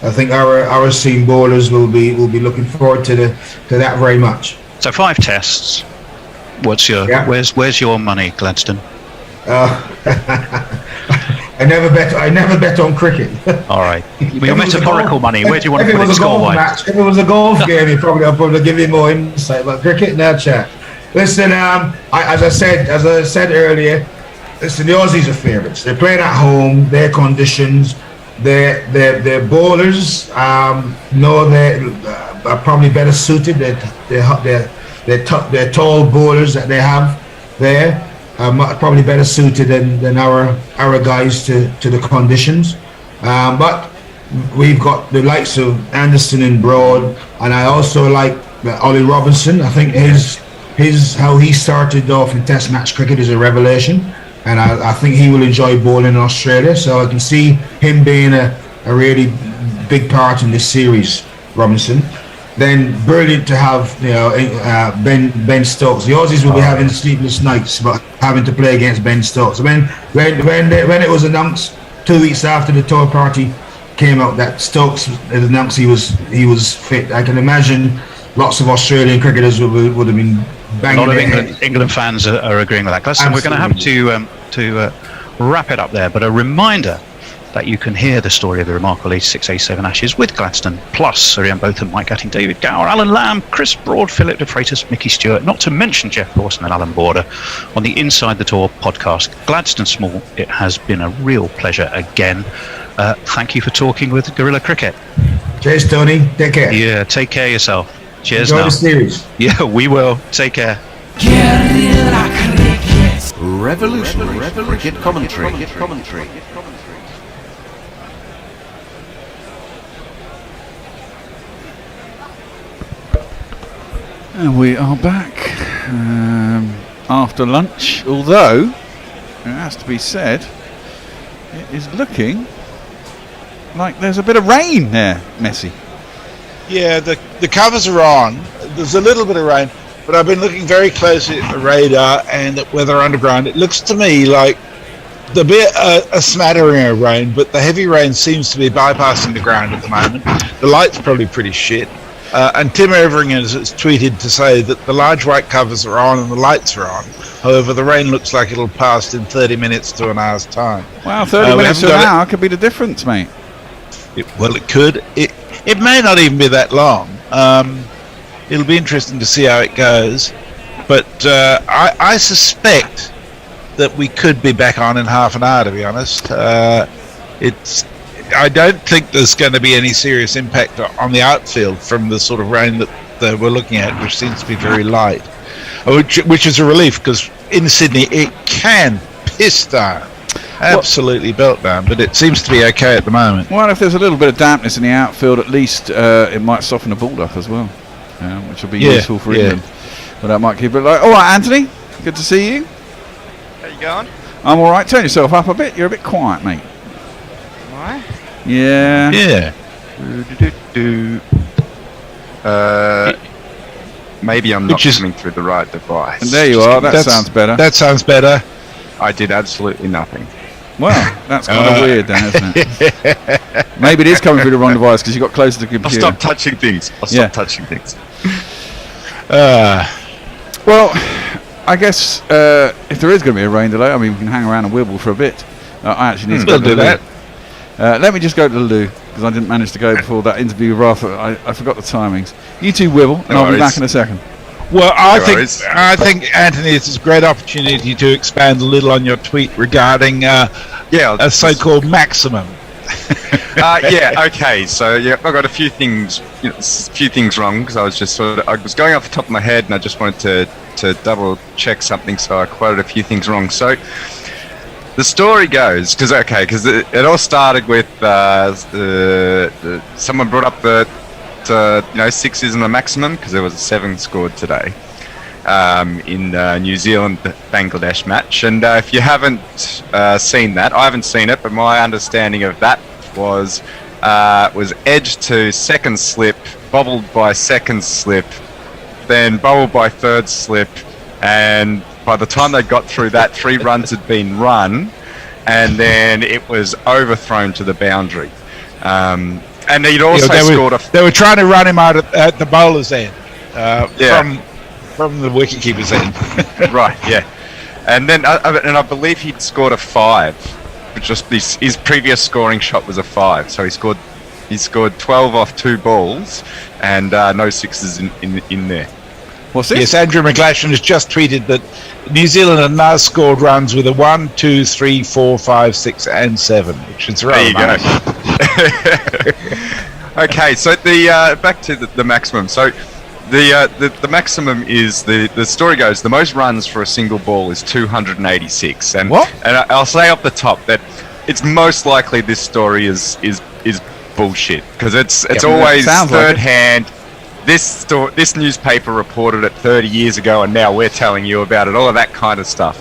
U: I think our seam bowlers will be looking forward to that very much.
T: So 5 tests. Where's your money, Gladstone?
U: I never bet on cricket.
T: All right. Your metaphorical money. Where do you want to put it score-wise?
U: If it was a golf game, I'll probably give you more insight. But cricket, now chat. Listen, as I said earlier, listen, the Aussies are favourites. They're playing at home. Their conditions. Their bowlers know they are probably better suited. They're tall bowlers that they have there. Probably better suited than our guys to the conditions, but we've got the likes of Anderson and Broad, and I also like Ollie Robinson. I think his how he started off in Test match cricket is a revelation, and I think he will enjoy bowling in Australia. So I can see him being a really big part in this series, Robinson. Then brilliant to have Ben Stokes. The Aussies will be having sleepless nights, but having to play against Ben Stokes. When it was announced 2 weeks after the tour party came out that Stokes had announced he was fit, I can imagine lots of Australian cricketers would have been banging.
T: A lot of England fans are agreeing with that. Gladstone, we're going to have to wrap it up there, but a reminder that you can hear the story of the remarkable 86-87 Ashes with Gladstone, plus Sir Ian Botham, Mike Gatting, David Gower, Alan Lamb, Chris Broad, Philip de Freitas, Mickey Stewart, not to mention Jeff Lawson and Alan Border on the Inside the Tour podcast. Gladstone Small, it has been a real pleasure again. Thank you for talking with Gorilla Cricket.
U: Cheers, Tony. Take care.
T: Yeah, take care of yourself. Cheers.
U: Enjoy the series.
T: Yeah, we will. Take care.
L: Gorilla Cricket. Revolutionary cricket commentary.
E: And we are back after lunch, although it has to be said it is looking like there's a bit of rain there, Messi.
D: Yeah, the covers are on. There's a little bit of rain, but I've been looking very closely at the radar and at Weather Underground. It looks to me like there'll be a smattering of rain, but the heavy rain seems to be bypassing the ground at the moment. The light's probably pretty shit. And Tim Evering has tweeted to say that the large white covers are on and the lights are on. However, the rain looks like it'll pass in 30 minutes to an hour's time.
E: Wow, 30 minutes to an hour could be the difference, mate.
D: It could. It may not even be that long. It'll be interesting to see how it goes. But I suspect that we could be back on in half an hour, to be honest. I don't think there's going to be any serious impact on the outfield from the sort of rain that we're looking at, which seems to be very light, which is a relief, because in Sydney it can piss down, absolutely belt down, but it seems to be okay at the moment.
E: Well, if there's a little bit of dampness in the outfield, at least it might soften the ball up as well, which will be useful for England. But that might keep it light. All right, Anthony, good to see you.
C: How you going?
E: I'm all right. Turn yourself up a bit. You're a bit quiet, mate.
C: Why?
E: Yeah.
C: Yeah.
M: maybe I'm not coming through the right device.
E: And there you are. That sounds better.
D: That sounds better.
M: I did absolutely nothing.
E: Well, that's kind of weird then, isn't it? Maybe it is coming through the wrong device because you got closer to the computer.
M: I'll stop touching things.
E: Well, I guess if there is going to be a rain delay, I mean, we can hang around and wibble for a bit. I actually need to go to the loo. Let me just go to the loo because I didn't manage to go before that interview with Rafa. I forgot the timings. You two wibble, and I'll be back in a second.
D: Well, I think Anthony, it's a great opportunity to expand a little on your tweet regarding a so-called maximum.
M: Okay. So I got a few things, wrong because I was going off the top of my head, and I just wanted to double check something. So I quoted a few things wrong. So the story goes because it all started with someone brought up the 6 isn't a maximum because there was a 7 scored today in New Zealand Bangladesh match, and if you haven't seen that, I haven't seen it, but my understanding of that was edge to second slip, bobbled by second slip, then bobbled by third slip, and by the time they got through that, 3 runs had been run, and then it was overthrown to the boundary. And he'd also scored
D: They were trying to run him out at the bowler's end, from the wicketkeeper's end.
M: Right, yeah. And then, I believe he'd scored a 5, which just his previous scoring shot was a 5. So he scored 12 off 2 balls, and no 6s in there.
E: What's this?
D: Yes, Andrew McGlashan has just tweeted that New Zealand have now scored runs with a 1, 2, 3, 4, 5, 6, and 7, which is rather nice.
M: Okay, so back to the maximum. So the maximum is the story goes the most runs for a single ball is 286. And
E: what?
M: And I'll say off the top that it's most likely this story is bullshit because it's always third hand. This newspaper reported it 30 years ago, and now we're telling you about it. All of that kind of stuff.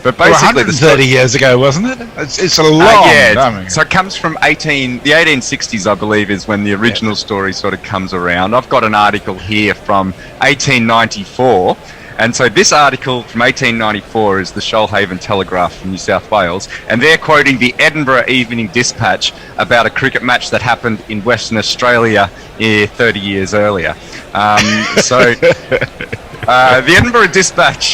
M: But basically,
D: 130 years ago, wasn't it? It's a long time.
M: So it comes from the 1860s, I believe, is when the original story sort of comes around. I've got an article here from 1894. And so this article from 1894 is the Shoalhaven Telegraph from New South Wales, and they're quoting the Edinburgh Evening Dispatch about a cricket match that happened in Western Australia 30 years earlier. The Edinburgh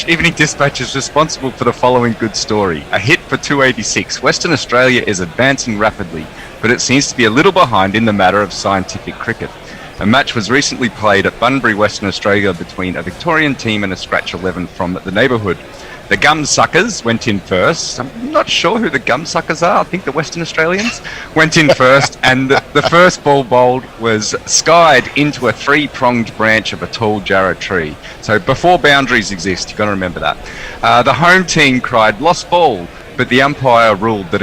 M: Evening Dispatch is responsible for the following good story. A hit for 286. Western Australia is advancing rapidly, but it seems to be a little behind in the matter of scientific cricket. A match was recently played at Bunbury, Western Australia between a Victorian team and a scratch 11 from the neighbourhood. The Gumsuckers went in first. I'm not sure who the Gumsuckers are. I think the Western Australians went in first, and the first ball bowled was skied into a 3-pronged branch of a tall jarrah tree. So before boundaries exist, you've got to remember that. The home team cried, "Lost ball," but the umpire ruled that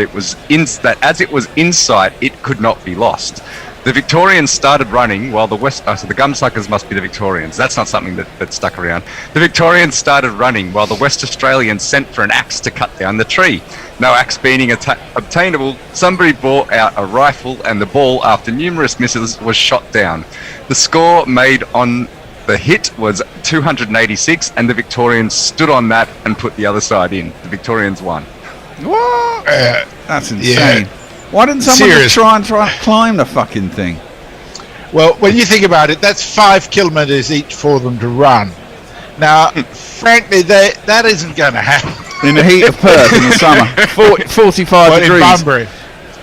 M: as it was in sight, it could not be lost. The Victorians started running while the so the Gumsuckers must be the Victorians. That's not something that stuck around. The Victorians started running while the West Australians sent for an axe to cut down the tree. No axe being obtainable, somebody brought out a rifle and the ball, after numerous misses, was shot down. The score made on the hit was 286, and the Victorians stood on that and put the other side in. The Victorians won.
E: What? That's insane. Yeah. Why didn't someone just try and climb the fucking thing?
D: Well, when you think about it, that's 5 kilometres each for them to run. Now, frankly, that isn't going to happen.
E: In the heat of Perth in the summer. 45 degrees.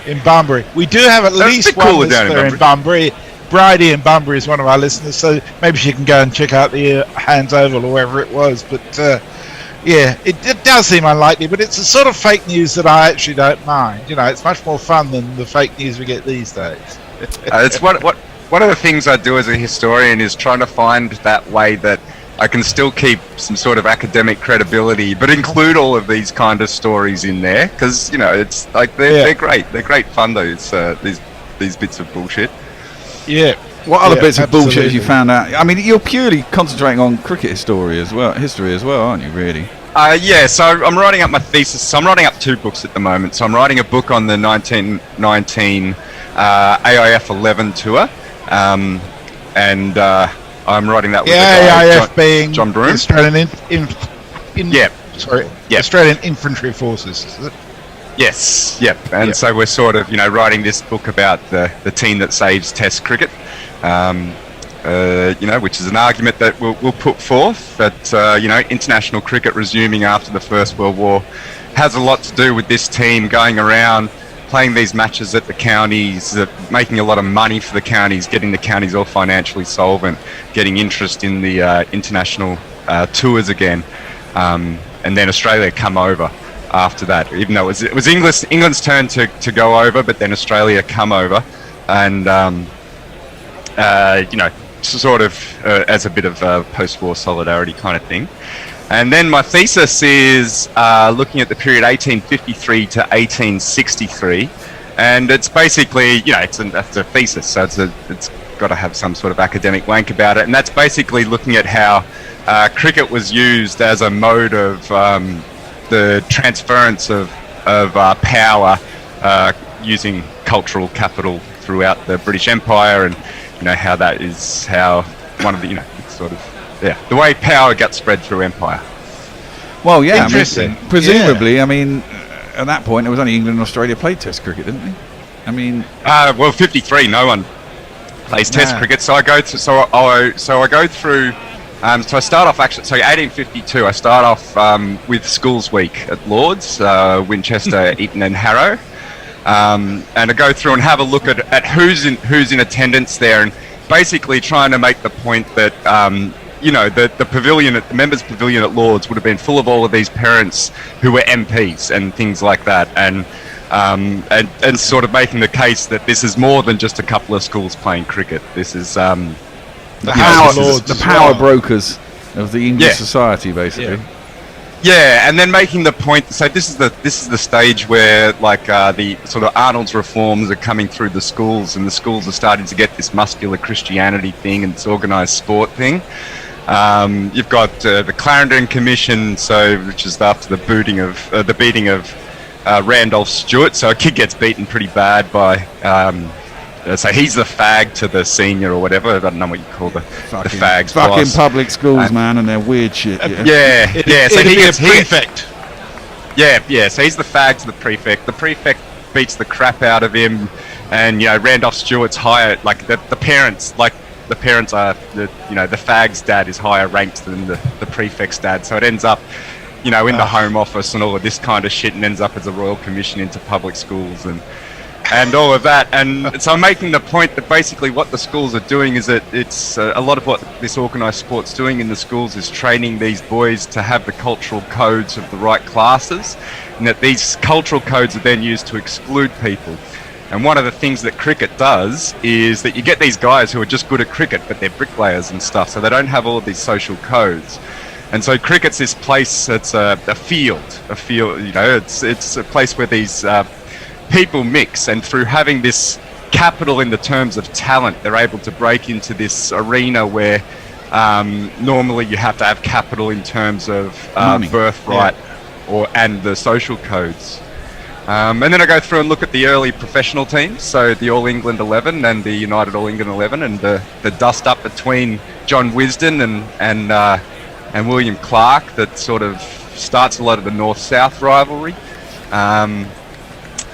D: In Bunbury. We do have at least one listener in Bunbury. Bridie in Bunbury is one of our listeners, so maybe she can go and check out the Hands Oval or wherever it was. But, yeah, it does seem unlikely, but it's a sort of fake news that I actually don't mind. You know, it's much more fun than the fake news we get these days.
M: It's one of the things I do as a historian is trying to find that way that I can still keep some sort of academic credibility, but include all of these kind of stories in there because it's like they're great. They're great fun. These bits of bullshit.
D: Yeah.
E: What other bits of bullshit have you found out? I mean, you're purely concentrating on cricket history as well, aren't you, really?
M: Yeah, so I'm writing up my thesis. So I'm writing up 2 books at the moment. So I'm writing a book on the 1919 AIF 11 tour, and I'm writing that with
D: The
M: the guy,
D: AIF being
M: John Broom.
D: Australian
M: Yeah.
D: Australian Infantry Forces. Is it?
M: Yes, yep. And
D: Yep.
M: so we're sort of, writing this book about the team that saves Test cricket, which is an argument that we'll put forth that, international cricket resuming after the First World War has a lot to do with this team going around, playing these matches at the counties, making a lot of money for the counties, getting the counties all financially solvent, getting interest in the international tours again. And then Australia come over after that, even though it was England's turn to go over, but then Australia come over, and sort of as a bit of a post-war solidarity kind of thing. And then my thesis is looking at the period 1853 to 1863, and it's basically, it's a thesis, so it's got to have some sort of academic wank about it, and that's basically looking at how cricket was used as a mode of the transference of power using cultural capital throughout the British Empire, and how that is how one of the the way power got spread through empire.
E: Well, yeah,
D: Interesting.
E: Presumably, at that point it was only England and Australia played Test cricket, didn't they?
M: 53, no one plays Test cricket. So I go through. So I start off 1852. I start off with Schools Week at Lord's, Winchester, Eton, and Harrow, and I go through and have a look at who's in attendance there, and basically trying to make the point that the pavilion, the members' pavilion at Lord's would have been full of all of these parents who were MPs and things like that, and sort of making the case that this is more than just a couple of schools playing cricket. This is
E: the power brokers of the English society, basically.
M: Yeah, and then making the point. So this is the stage where the sort of Arnold's reforms are coming through the schools, and the schools are starting to get this muscular Christianity thing and this organised sport thing. You've got the Clarendon Commission, which is after the beating of Randolph Stewart. So a kid gets beaten pretty bad by. So he's the fag to the senior or whatever. I don't know what you call the fags.
E: Fucking public schools, man, and their weird shit.
M: Yeah. So he gets
D: prefect.
M: So he's the fag to the prefect. The prefect beats the crap out of him, and Randolph Stewart's higher. The parents are the fag's dad is higher ranked than the prefect's dad. So it ends up, in the Home Office and all of this kind of shit, and ends up as a Royal Commission into public schools and all of that. And so I'm making the point that basically what the schools are doing is that it's a lot of what this organised sport's doing in the schools is training these boys to have the cultural codes of the right classes, and that these cultural codes are then used to exclude people. And one of the things that cricket does is that you get these guys who are just good at cricket, but they're bricklayers and stuff, so they don't have all of these social codes. And so cricket's this place, it's a field, it's a place where these people mix, and through having this capital in the terms of talent, they're able to break into this arena where normally you have to have capital in terms of birthright and the social codes. And then I go through and look at the early professional teams, so the All England 11 and the United All England 11, and the dust up between John Wisden and William Clark that sort of starts a lot of the North-South rivalry.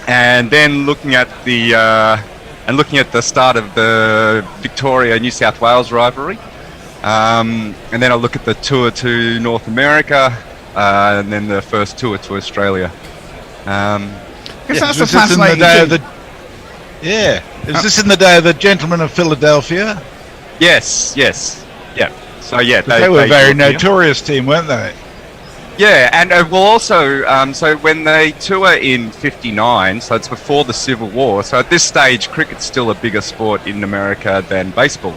M: And then looking at the start of the Victoria-New South Wales rivalry, and then I look at the tour to North America, and then the first tour to Australia.
E: That's a fascinating thing.
D: Is this in the day of the Gentlemen of Philadelphia?
M: Yes. Yeah. So
D: they were a very notorious team, weren't they?
M: Yeah, and so when they tour in 59, so it's before the Civil War, so at this stage cricket's still a bigger sport in America than baseball.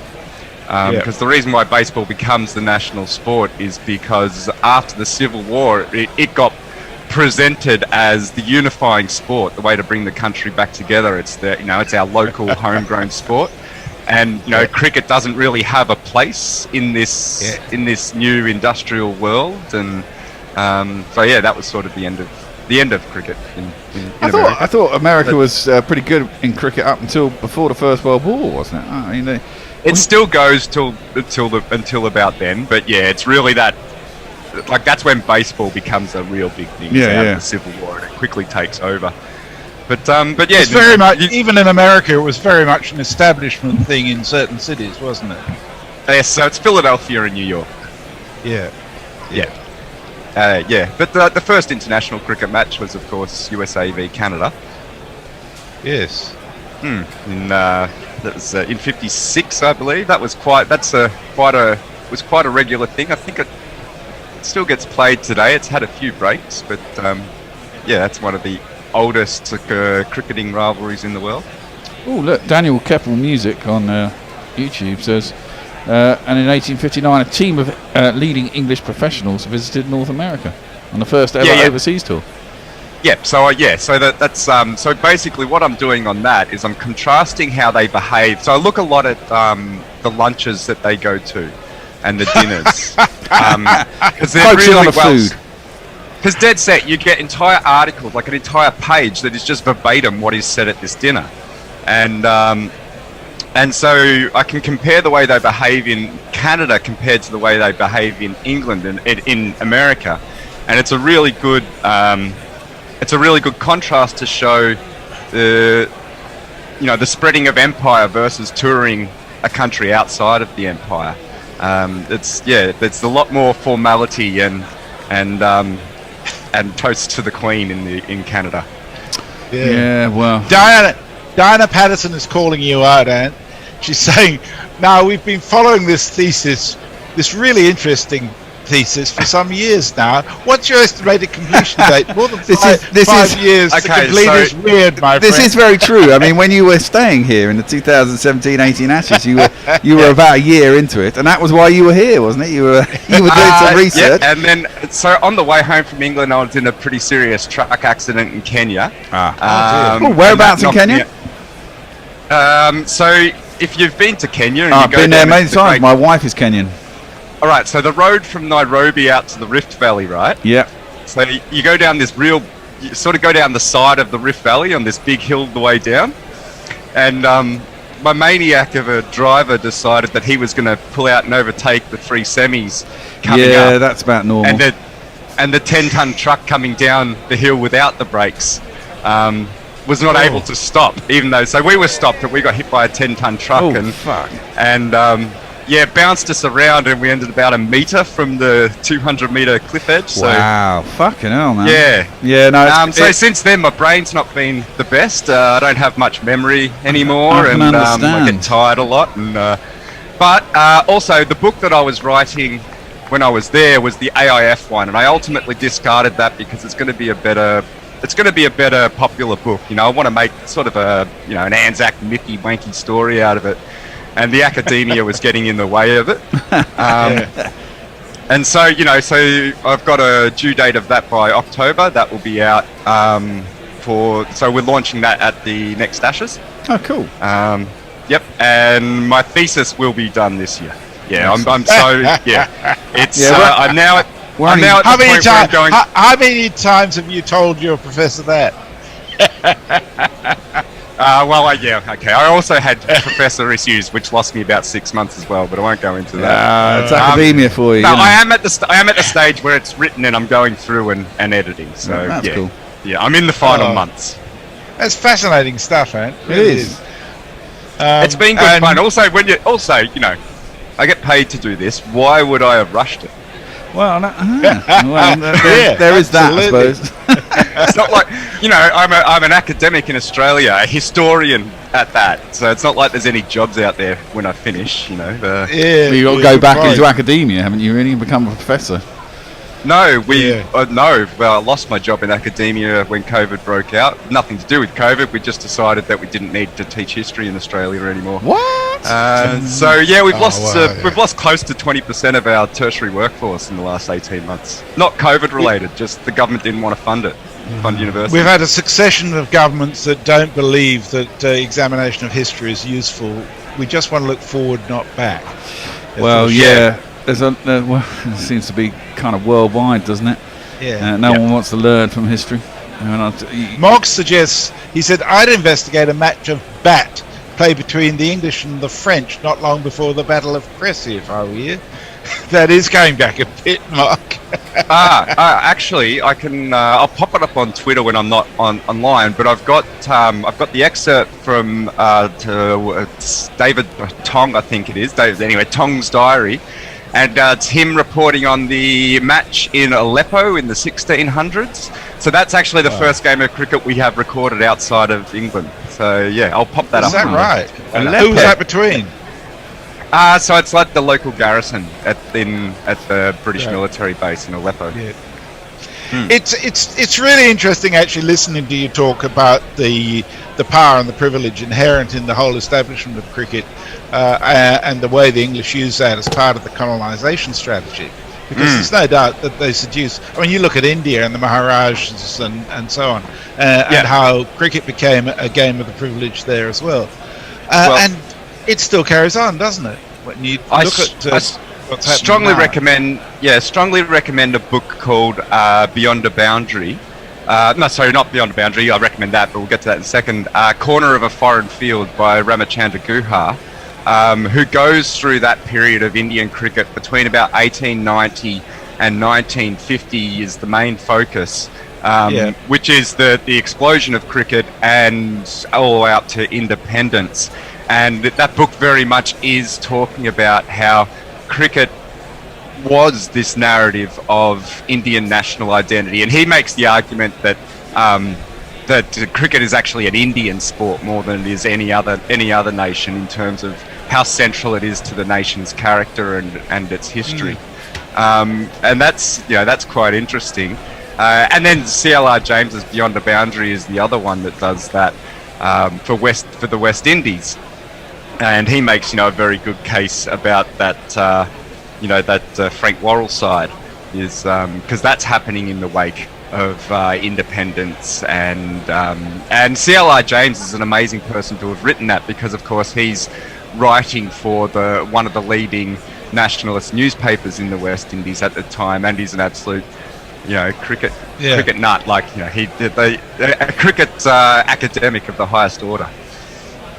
M: Because the reason why baseball becomes the national sport is because after the Civil War, it got presented as the unifying sport, the way to bring the country back together. It's it's our local homegrown sport. And cricket doesn't really have a place in this new industrial world, and that was sort of the end of cricket in America.
E: I thought America was pretty good in cricket up until before the First World War, wasn't it?
M: It still goes until about then, but yeah, it's really that. Like that's when baseball becomes a real big thing.
E: Yeah,
M: The Civil War, and it quickly takes over. But yeah,
D: it's very much. Even in America, it was very much an establishment thing in certain cities, wasn't it?
M: Yes, so it's Philadelphia and New York.
D: Yeah.
M: Yeah. But the first international cricket match was, of course, USA v Canada.
D: Yes.
M: That was in '56, I believe. That was quite a regular thing. I think it still gets played today. It's had a few breaks, but yeah, that's one of the oldest cricketing rivalries in the world.
E: Oh, look, Daniel Keppel Music on YouTube says, and in 1859, a team of leading English professionals visited North America on the first ever overseas tour.
M: Yep. So that's so basically what I'm doing on that is I'm contrasting how they behave. So I look a lot at the lunches that they go to and the dinners because they're
E: focusing
M: really
E: on the food.
M: Because dead set, you get entire articles, like an entire page that is just verbatim what is said at this dinner, and so I can compare the way they behave in Canada compared to the way they behave in England and in America, and it's a really good contrast to show the spreading of empire versus touring a country outside of the empire. It's a lot more formality and toast to the Queen in Canada.
E: Yeah, well,
D: Diana Patterson is calling you out, Ant. She's saying, "No, we've been following this thesis, this really interesting thesis, for some years now. What's your estimated completion date? More than five years to complete is weird, my friend."
E: This is very true. I mean, when you were staying here in the 2017-18 Ashes, you were about a year into it, and that was why you were here, wasn't it? You were doing some research.
M: Yeah, and then so on the way home from England, I was in a pretty serious truck accident in Kenya.
E: Whereabouts in Kenya?
M: So if you've been to Kenya, and
E: I've been there many times. My wife is Kenyan.
M: All right, so the road from Nairobi out to the Rift Valley, right?
E: Yeah.
M: So you go down you sort of go down the side of the Rift Valley on this big hill the way down, and my maniac of a driver decided that he was going to pull out and overtake the three semis coming up.
E: Yeah, that's about normal.
M: And the 10-ton truck coming down the hill without the brakes was not able to stop, even though. So we were stopped, and we got hit by a 10-ton truck. And bounced us around, and we ended about a metre from the 200-metre cliff edge. So,
E: wow, fucking hell, man.
M: Yeah.
E: No.
M: So since then, my brain's not been the best. I don't have much memory anymore, and I get tired a lot. And but also, the book that I was writing when I was there was the AIF one, and I ultimately discarded that because it's going to be a better popular book. I want to make sort of an Anzac Miffy wanky story out of it. And the academia was getting in the way of it. And so, I've got a due date of that by October. That will be out so we're launching that at the next Ashes.
E: Oh, cool.
M: Yep. And my thesis will be done this year. Yeah, I'm so, yeah. It's, I'm now at the point where I'm going...
D: How many times have you told your professor that?
M: Okay. I also had professor issues, which lost me about 6 months as well, but I won't go into that.
E: It's academia for you.
M: No, I am at the stage where it's written and I'm going through and editing. So
E: that's cool.
M: Yeah, I'm in the final months.
D: That's fascinating stuff, man.
E: It is.
M: It's been good fun. Also, I get paid to do this. Why would I have rushed it?
E: Well, there is that, I suppose.
M: It's not like, I'm an academic in Australia, a historian at that. So it's not like there's any jobs out there when I finish,
E: You've got to go back into academia, haven't you, really, and become a professor?
M: No, I lost my job in academia when COVID broke out. Nothing to do with COVID. We just decided that we didn't need to teach history in Australia anymore.
E: What?
M: We've lost close to 20% of our tertiary workforce in the last 18 months. Not COVID related, just the government didn't want to fund universities.
D: We've had a succession of governments that don't believe that examination of history is useful. We just want to look forward, not back.
E: Well, yeah. It seems to be kind of worldwide, doesn't it?
D: Yeah.
E: No one wants to learn from history.
D: Mark suggests, he said, I'd investigate a match of bat play between the English and the French not long before the Battle of Crécy, if I were you. That is going back a bit, Mark.
M: Actually, I can. I'll pop it up on Twitter when I'm not online. But I've got the excerpt from David Tong, I think it is. Anyway, Tong's diary, and it's him reporting on the match in Aleppo in the 1600s. So that's actually the first game of cricket we have recorded outside of England. So yeah, I'll pop that up.
D: Is that right? Who was that between?
M: So it's like the local garrison at the British military base in Aleppo.
D: Yeah. It's really interesting actually listening to you talk about the power and the privilege inherent in the whole establishment of cricket and the way the English use that as part of the colonisation strategy. Because there's no doubt that they seduce. I mean, you look at India and the Maharajas and so on, and how cricket became a game of the privilege there as well. And it still carries on, doesn't it? When you look at what's
M: strongly
D: happening now.
M: strongly recommend a book called Beyond a Boundary. No, sorry, not Beyond a Boundary. I recommend that, but we'll get to that in a second. Corner of a Foreign Field by Ramachandra Guha, who goes through that period of Indian cricket between about 1890 and 1950 is the main focus. Which is the explosion of cricket and all out to independence. And that book very much is talking about how cricket was this narrative of Indian national identity. And he makes the argument that that cricket is actually an Indian sport more than it is any other nation in terms of how central it is to the nation's character and its history. And that's quite interesting. And then CLR James's Beyond the Boundary is the other one that does that for the West Indies, and he makes a very good case about that Frank Worrell side is because that's happening in the wake of independence, and CLR James is an amazing person to have written that because of course he's writing for one of the leading nationalist newspapers in the West Indies at the time, and he's an absolute cricket nut. He did a cricket academic of the highest order.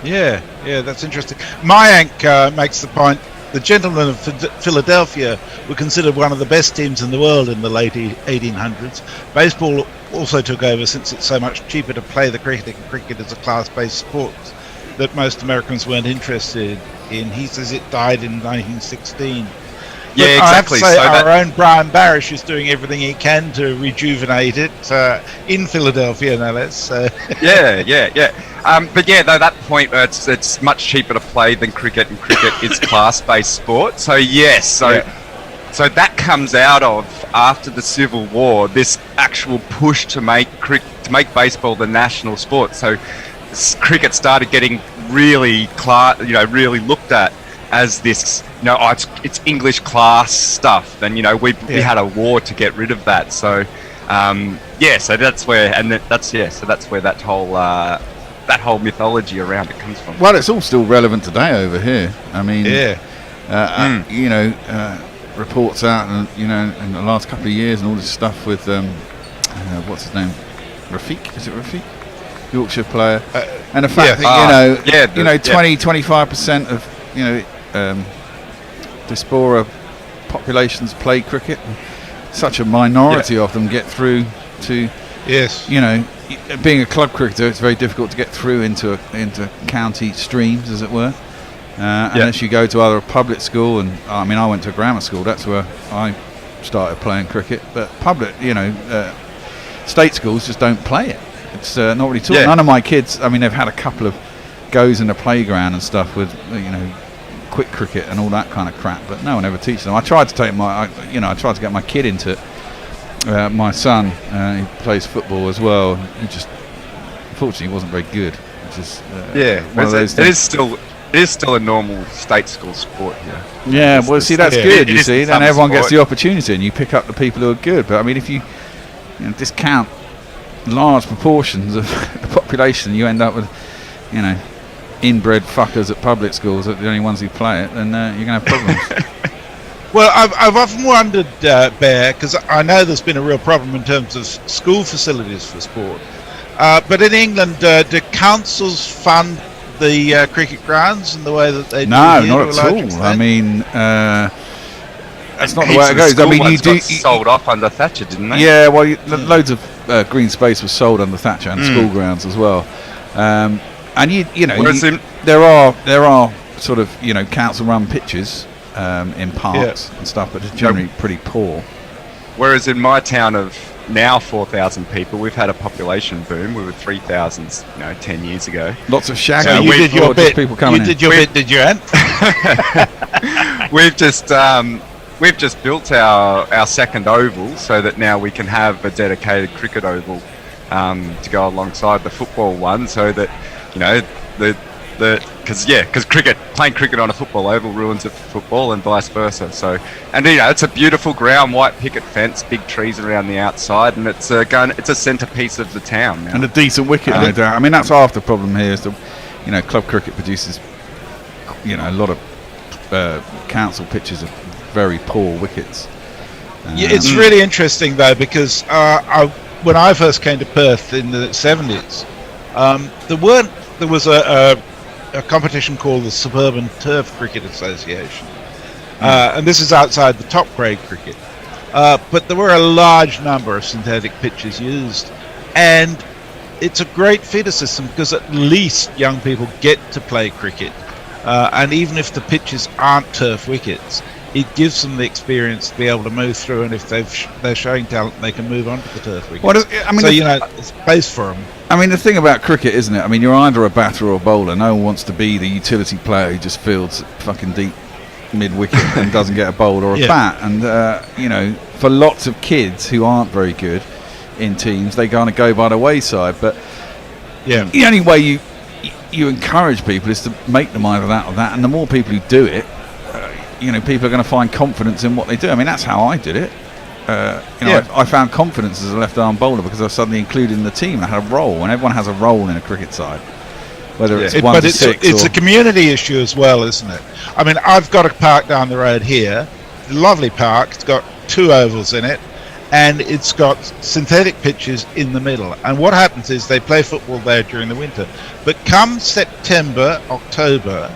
D: Yeah, that's interesting. Mayank makes the point. The Gentlemen of Philadelphia were considered one of the best teams in the world in the late 1800s. Baseball also took over since it's so much cheaper to play the cricket, and cricket is a class-based sport that most Americans weren't interested in. He says it died in 1916.
M: Yeah,
D: but
M: exactly.
D: I have to say our own Brian Barish is doing everything he can to rejuvenate it in Philadelphia, no less.
M: But yeah, though that point, it's much cheaper to play than cricket, and cricket is class-based sport. So yes, so that comes out of after the Civil War, this actual push to make baseball the national sport. So cricket started getting really really looked at as this, it's English class stuff, and we had a war to get rid of that. So so that's where, that whole mythology around it comes from.
E: Well, it's all still relevant today over here. I mean, reports out, and in the last couple of years, and all this stuff with what's his name, Rafiq? Is it Rafiq? Yorkshire player, and the fact that 20-25% of diaspora populations play cricket. Such a minority of them get through to.
D: Yes.
E: Being a club cricketer, it's very difficult to get through into county streams, as it were. Unless you go to either a public school, and I mean, I went to a grammar school. That's where I started playing cricket. But public, state schools just don't play it. It's not really taught. None of my kids. I mean, they've had a couple of goes in the playground and stuff with quick cricket and all that kind of crap, but no one ever teaches them. I tried to take I tried to get my kid into it. My son, he plays football as well. He just, unfortunately, wasn't very good. Which is one of those things.
M: It is still a normal state school sport here.
E: Yeah, well, see, that's good. You see, then everyone gets the opportunity, and you pick up the people who are good. But I mean, if you discount large proportions of the population, you end up with, inbred fuckers at public schools that are the only ones who play it, then you're going to have problems.
D: Well, I've often wondered, Bear, because I know there's been a real problem in terms of school facilities for sport. But in England, do councils fund the cricket grounds and the way that they do
E: No,
D: here
E: not
D: to a
E: at
D: large
E: all.
D: extent?
E: I mean, that's not the
M: Heaps
E: way it
M: of
E: goes. I
M: school
E: mean,
M: ones got sold off under Thatcher, didn't they?
E: Yeah, well, loads of green space was sold under Thatcher and school grounds as well. And there are sort of council-run pitches in parks and stuff, but it's generally pretty poor.
M: Whereas in my town of now 4,000 people, we've had a population boom. We were 3,000, 10 years ago.
E: Lots of shagging.
M: So
D: you did your bit.
E: People coming
D: You did your bit, did you, Ant?
M: We've just built our second oval so that now we can have a dedicated cricket oval to go alongside the football one, so that because playing cricket on a football oval ruins it for football and vice versa. So, and it's a beautiful ground, white picket fence, big trees around the outside, and it's a centerpiece of the town now.
E: And a decent wicket, no doubt. I mean, that's half the problem here. Is that club cricket produces a lot of council pitches of very poor wickets.
D: It's really interesting though, because when I first came to Perth in the 70s, there was a competition called the Suburban Turf Cricket Association, and this is outside the top grade cricket, but there were a large number of synthetic pitches used, and it's a great feeder system because at least young people get to play cricket, and even if the pitches aren't turf wickets, it gives them the experience to be able to move through, and if they're showing talent, they can move on to the turf wicket. It's space for them.
E: I mean, the thing about cricket, isn't it? I mean, you're either a batter or a bowler. No one wants to be the utility player who just fields fucking deep mid-wicket and doesn't get a bowl or a bat. And, for lots of kids who aren't very good in teams, they kind of go by the wayside. But the only way you encourage people is to make them either that or that. And the more people who do it, people are going to find confidence in what they do. I mean, that's how I did it. I found confidence as a left-arm bowler because I was suddenly included in the team. I had a role, and everyone has a role in a cricket side. Whether it's 1 to 6
D: it's a community issue as well, isn't it? I mean, I've got a park down the road here, lovely park. It's got 2 ovals in it, and it's got synthetic pitches in the middle. And what happens is they play football there during the winter. But come September, October,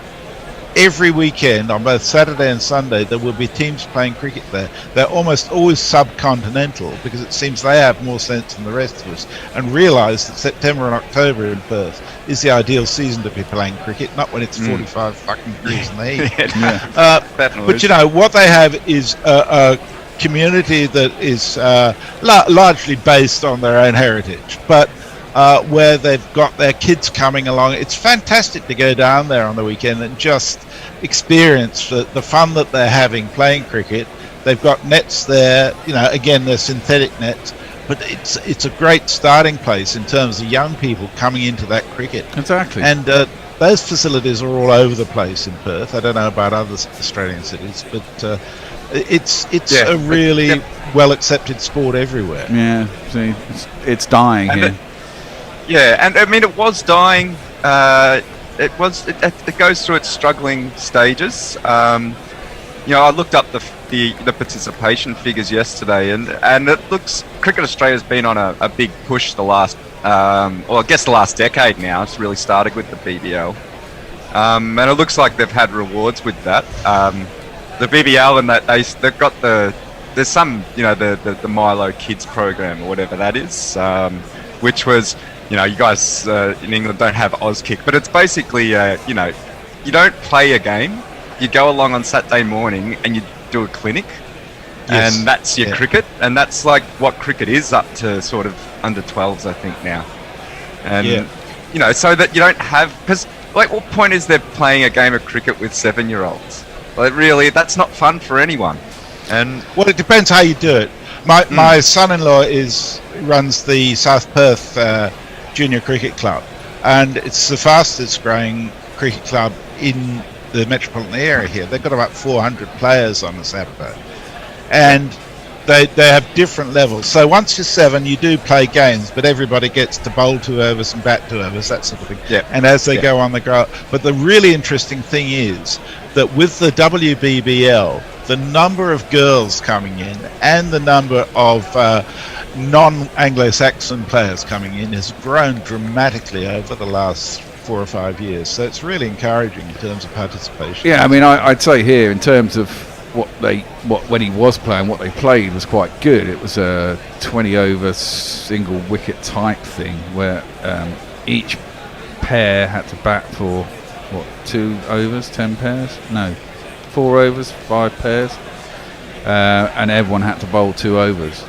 D: every weekend on both Saturday and Sunday there will be teams playing cricket there. They're almost always subcontinental because it seems they have more sense than the rest of us and realise that September and October in Perth is the ideal season to be playing cricket, not when it's 45 fucking degrees in the heat. But what they have is a community that is largely based on their own heritage, but where they've got their kids coming along. It's fantastic to go down there on the weekend and just experience the fun that they're having playing cricket. They've got nets there, again, they're synthetic nets, but it's a great starting place in terms of young people coming into that cricket.
E: Exactly.
D: And those facilities are all over the place in Perth. I don't know about other Australian cities, but it's a really well accepted sport everywhere.
E: Yeah, see, it's dying here.
M: And I mean, it was dying. It goes through its struggling stages. I looked up the participation figures yesterday, and it looks Cricket Australia's been on a big push the last, the last decade now. It's really started with the BBL, and it looks like they've had rewards with that. The BBL and that they've got there's some the Milo Kids program or whatever that is, which was. You guys in England don't have Auskick, but it's basically, you don't play a game. You go along on Saturday morning and you do a clinic, and that's your cricket. And that's like what cricket is up to sort of under 12s, I think, now. And, so that you don't have... Because, what point is there playing a game of cricket with 7-year-olds? Really, that's not fun for anyone. And
D: well, it depends how you do it. My son-in-law runs the South Perth... Junior Cricket Club, and it's the fastest growing cricket club in the metropolitan area here. They've got about 400 players on a Saturday, and they have different levels. So once you're 7, you do play games, but everybody gets to bowl 2 overs and bat 2 overs, that sort of thing. And as they go on, they grow up. But the really interesting thing is that with the WBBL, the number of girls coming in and the number of non-Anglo-Saxon players coming in has grown dramatically over the last
A: 4 or 5 years. So it's really encouraging in terms of participation.
E: Yeah, I mean, I'd say here in terms of when he was playing, what they played was quite good. It was a 20 over single wicket type thing where each pair had to bat for 2 overs, 10 pairs? No, 4 overs, 5 pairs, and everyone had to bowl 2 overs.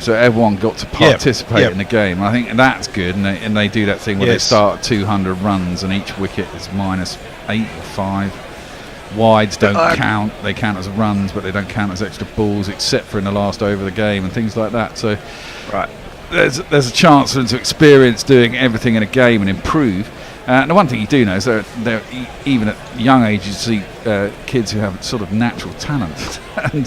E: So everyone got to participate in the game. I think that's good, and they do that thing where they start at 200 runs and each wicket is -8 or 5. Wides don't count; they count as runs, but they don't count as extra balls, except for in the last over of the game and things like that. So, there's a chance for them to experience doing everything in a game and improve. And the one thing you do know is that even at young ages, you see kids who have sort of natural talent, and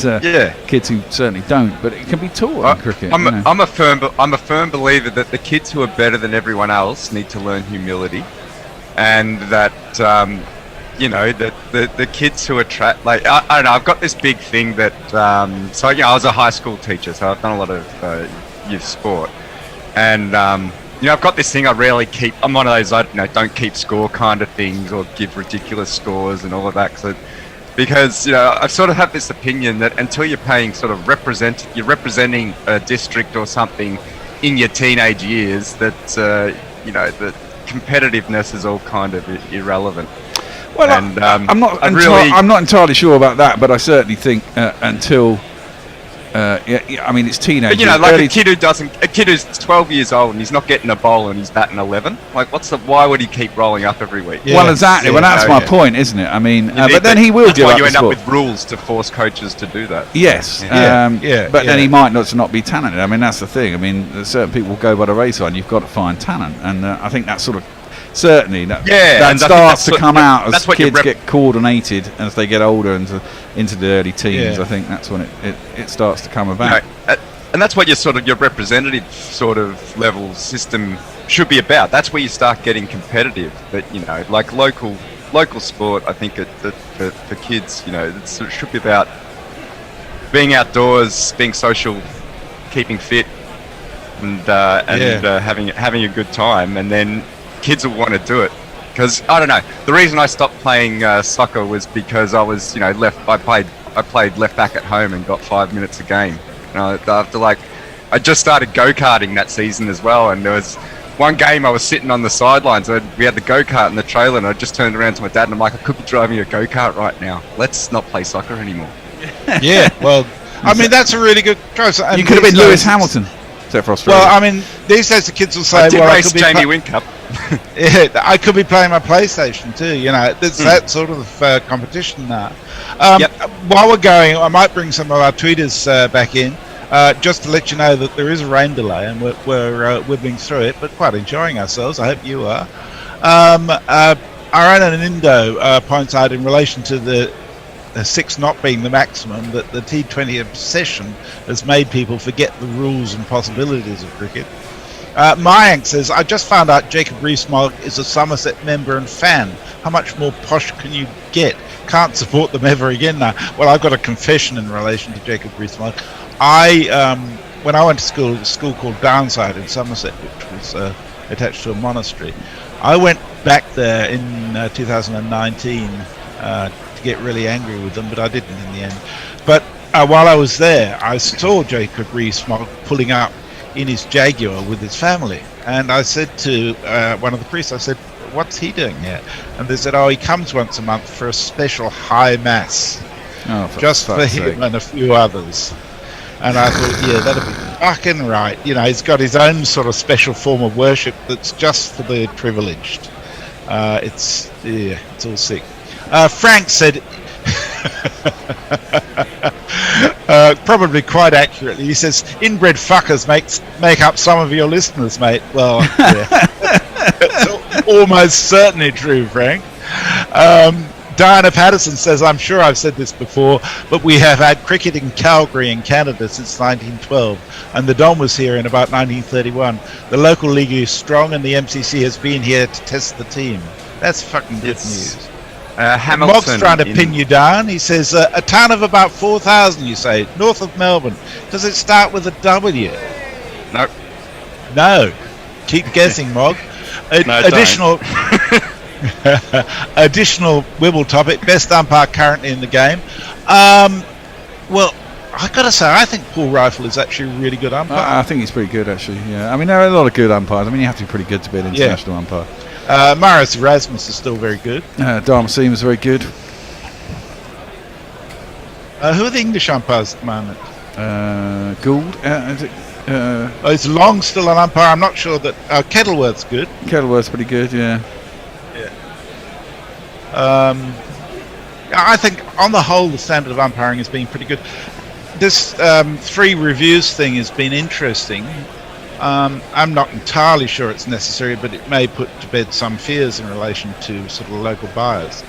E: kids who certainly don't. But it can be taught in cricket.
M: I'm a firm believer that the kids who are better than everyone else need to learn humility, and that that the kids who are I don't know. I've got this big thing that I was a high school teacher, so I've done a lot of youth sport, and I've got this thing I rarely keep. I'm one of those don't keep score kind of things or give ridiculous scores and all of that. Because I sort of have this opinion that until you're paying sort of you're representing a district or something in your teenage years, that that competitiveness is all kind of irrelevant.
E: Well, and, I'm not entirely sure about that, but I certainly think until. I mean, it's teenagers.
M: But like a kid who's 12 years old and he's not getting a bowl and he's batting 11. Like, why would he keep rolling up every week?
E: Well, exactly. Well, that's my point, isn't it? I mean, but then he will give up.
M: That's why you end up with rules to force coaches to do that.
E: Yes. But then he might not be talented. I mean, that's the thing. I mean, certain people will go by the wayside. You've got to find talent, and I think that's sort of. Certainly, that starts to come out as kids get coordinated as they get older and into the early teens. I think that's when it starts to come about.
M: And that's what your representative sort of level system should be about. That's where you start getting competitive. But like local sport, I think for kids, it should be about being outdoors, being social, keeping fit, and having a good time, and then. Kids will want to do it because I don't know. The reason I stopped playing soccer was because I was, I played left back at home and got 5 minutes a game. I just started go-karting that season as well, and there was one game I was sitting on the sidelines. We had the go-kart in the trailer, and I just turned around to my dad and I'm like, I could be driving a go-kart right now. Let's not play soccer anymore.
A: Yeah, well, I mean that's a really good choice. And
E: you could have been Lewis Hamilton. For Australia.
A: Well, I mean, these days the kids will say,
M: I could be Jamie Wincup.
A: I could be playing my PlayStation too. There's that sort of competition now. While we're going, I might bring some of our tweeters back in, just to let you know that there is a rain delay and we're whibbling through it, but quite enjoying ourselves. I hope you are. Arana and Indo points out in relation to the 6 not being the maximum, that the T20 obsession has made people forget the rules and possibilities of cricket. Mayank says, I just found out Jacob Rees-Mogg is a Somerset member and fan. How much more posh can you get? Can't support them ever again now. Well, I've got a confession in relation to Jacob Rees-Mogg. When I went to a school called Downside in Somerset, which was attached to a monastery, I went back there in 2019 get really angry with them, but I didn't in the end. But while I was there, I saw Jacob Rees-Mogg pulling up in his Jaguar with his family, and I said to one of the priests, I said, what's he doing here? And they said, he comes once a month for a special high mass, just for him and a few others. And I thought, that'd be fucking right. He's got his own sort of special form of worship that's just for the privileged. It's all sick. Frank said, probably quite accurately, he says, inbred fuckers make up some of your listeners, mate. Well, it's almost certainly true, Frank. Diana Patterson says, I'm sure I've said this before, but we have had cricket in Calgary in Canada since 1912, and the Dom was here in about 1931. The local league is strong, and the MCC has been here to test the team. That's fucking good news.
M: Hamilton.
A: Mog's trying to pin you down. He says, a town of about 4,000, you say, north of Melbourne. Does it start with a W?
M: Nope.
A: No. Keep guessing, Mog.
D: Additional additional Wibble topic. Best umpire currently in the game. Well, I got to say, I think Paul Rifle is actually a really good umpire.
E: I think he's pretty good, actually. Yeah, I mean, there are a lot of good umpires. I mean, you have to be pretty good to be an international umpire.
D: Maris Erasmus is still very good.
E: Dharma Seam is very good.
D: Who are the English umpires at the moment?
E: Gould.
D: Is Long still an umpire? I'm not sure that. Kettleworth's good.
E: Kettleworth's pretty good, yeah.
D: I think on the whole, the standard of umpiring has been pretty good. This 3 reviews thing has been interesting. I'm not entirely sure it's necessary, but it may put to bed some fears in relation to sort of local buyers.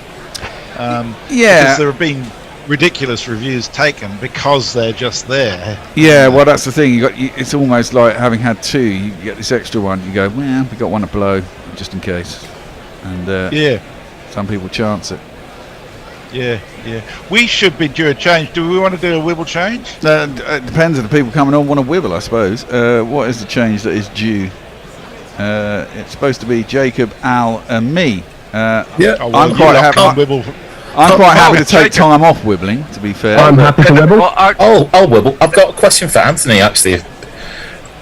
D: Because there have been ridiculous reviews taken because they're just there.
E: Yeah, well, that's the thing. It's almost like having had 2. You get this extra one. You go, well, we got one to blow just in case. And some people chance it.
D: Yeah. We should be due a change. Do we want to do a Wibble change?
E: It depends if the people coming on want to Wibble, I suppose. What is the change that is due? It's supposed to be Jacob, Al, and me. I'm quite happy. I'm quite happy to take time off wibbling, to be fair.
F: I'm happy to wibble. I'll wibble. I've got a question for Anthony, actually.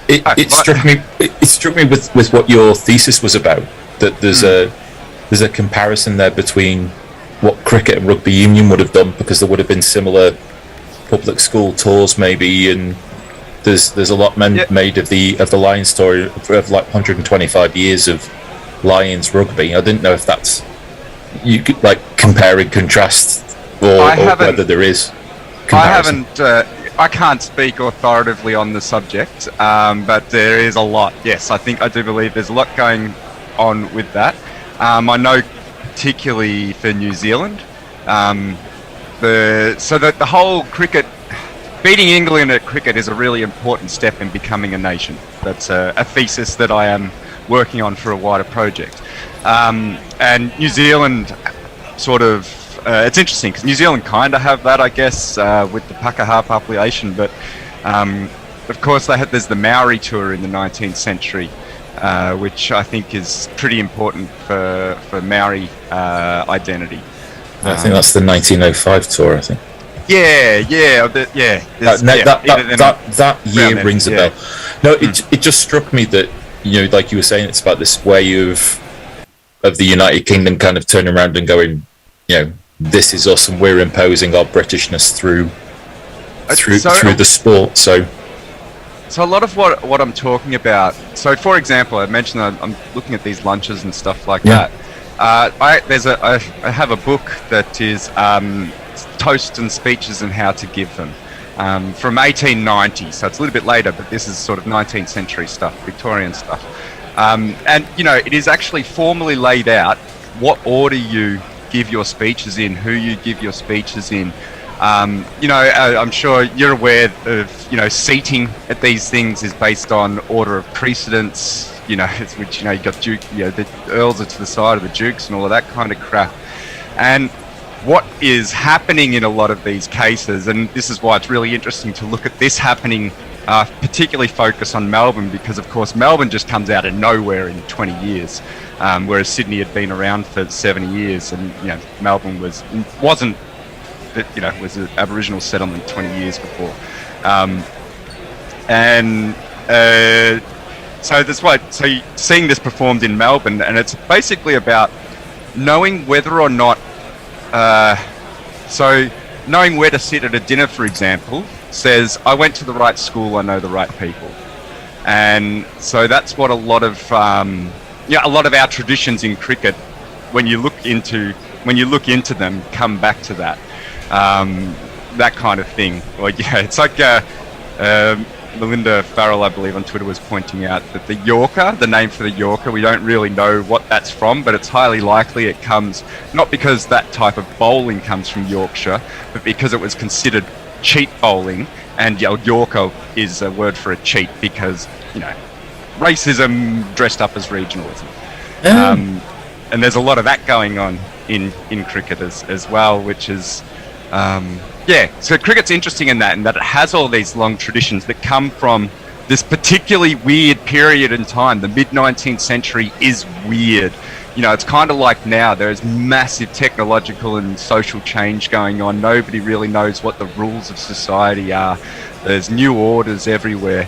F: It struck me with what your thesis was about, that there's a comparison there between what cricket and rugby union would have done, because there would have been similar public school tours maybe, and there's a lot made of the Lions story of like 125 years of Lions rugby. I didn't know if that's you could like compare and contrast, or whether there is comparison.
M: I can't speak authoritatively on the subject, but there is a lot. Yes, I do believe there's a lot going on with that. I know particularly for New Zealand, the whole cricket, beating England at cricket is a really important step in becoming a nation. That's a thesis that I am working on for a wider project. And New Zealand sort of, it's interesting because New Zealand kind of have that, I guess, with the Pākehā population, but of course there's the Maori tour in the 19th century, which I think is pretty important for Maori identity.
F: I think that's the 1905 tour, I think.
M: That
F: year rings a bell. No, it just struck me that, like you were saying, it's about this way of the United Kingdom kind of turning around and going, this is us and we're imposing our Britishness through the sport. So
M: a lot of what I'm talking about. So, for example, I mentioned that I'm looking at these lunches and stuff like that. I have a book that is toasts and speeches and how to give them. From 1890, so it's a little bit later, but this is sort of 19th century stuff, Victorian stuff. And it is actually formally laid out what order you give your speeches in, who you give your speeches in. I'm sure you're aware of, seating at these things is based on order of precedence, which, you got Duke, the Earls are to the side of the Dukes and all of that kind of crap. And what is happening in a lot of these cases, and this is why it's really interesting to look at this happening, particularly focus on Melbourne, because of course Melbourne just comes out of nowhere in 20 years, whereas Sydney had been around for 70 years, and Melbourne wasn't was an Aboriginal settlement 20 years before, so that's why. So seeing this performed in Melbourne, and it's basically about knowing whether or not. So knowing where to sit at a dinner, for example, says I went to the right school, I know the right people, and so that's what a lot of our traditions in cricket, when you look into them, come back to that kind of thing. It's like Melinda Farrell, I believe, on Twitter was pointing out that the Yorker, the name for the Yorker, we don't really know what that's from, but it's highly likely it comes not because that type of bowling comes from Yorkshire, but because it was considered cheat bowling, and Yorker is a word for a cheat because, racism dressed up as regionalism. And there's a lot of that going on in cricket as well, which is... so cricket's interesting in that it has all these long traditions that come from this particularly weird period in time, the mid-19th century, is weird. You know, it's kind of like now. There's massive technological and social change going on. Nobody really knows what the rules of society are. There's new orders everywhere.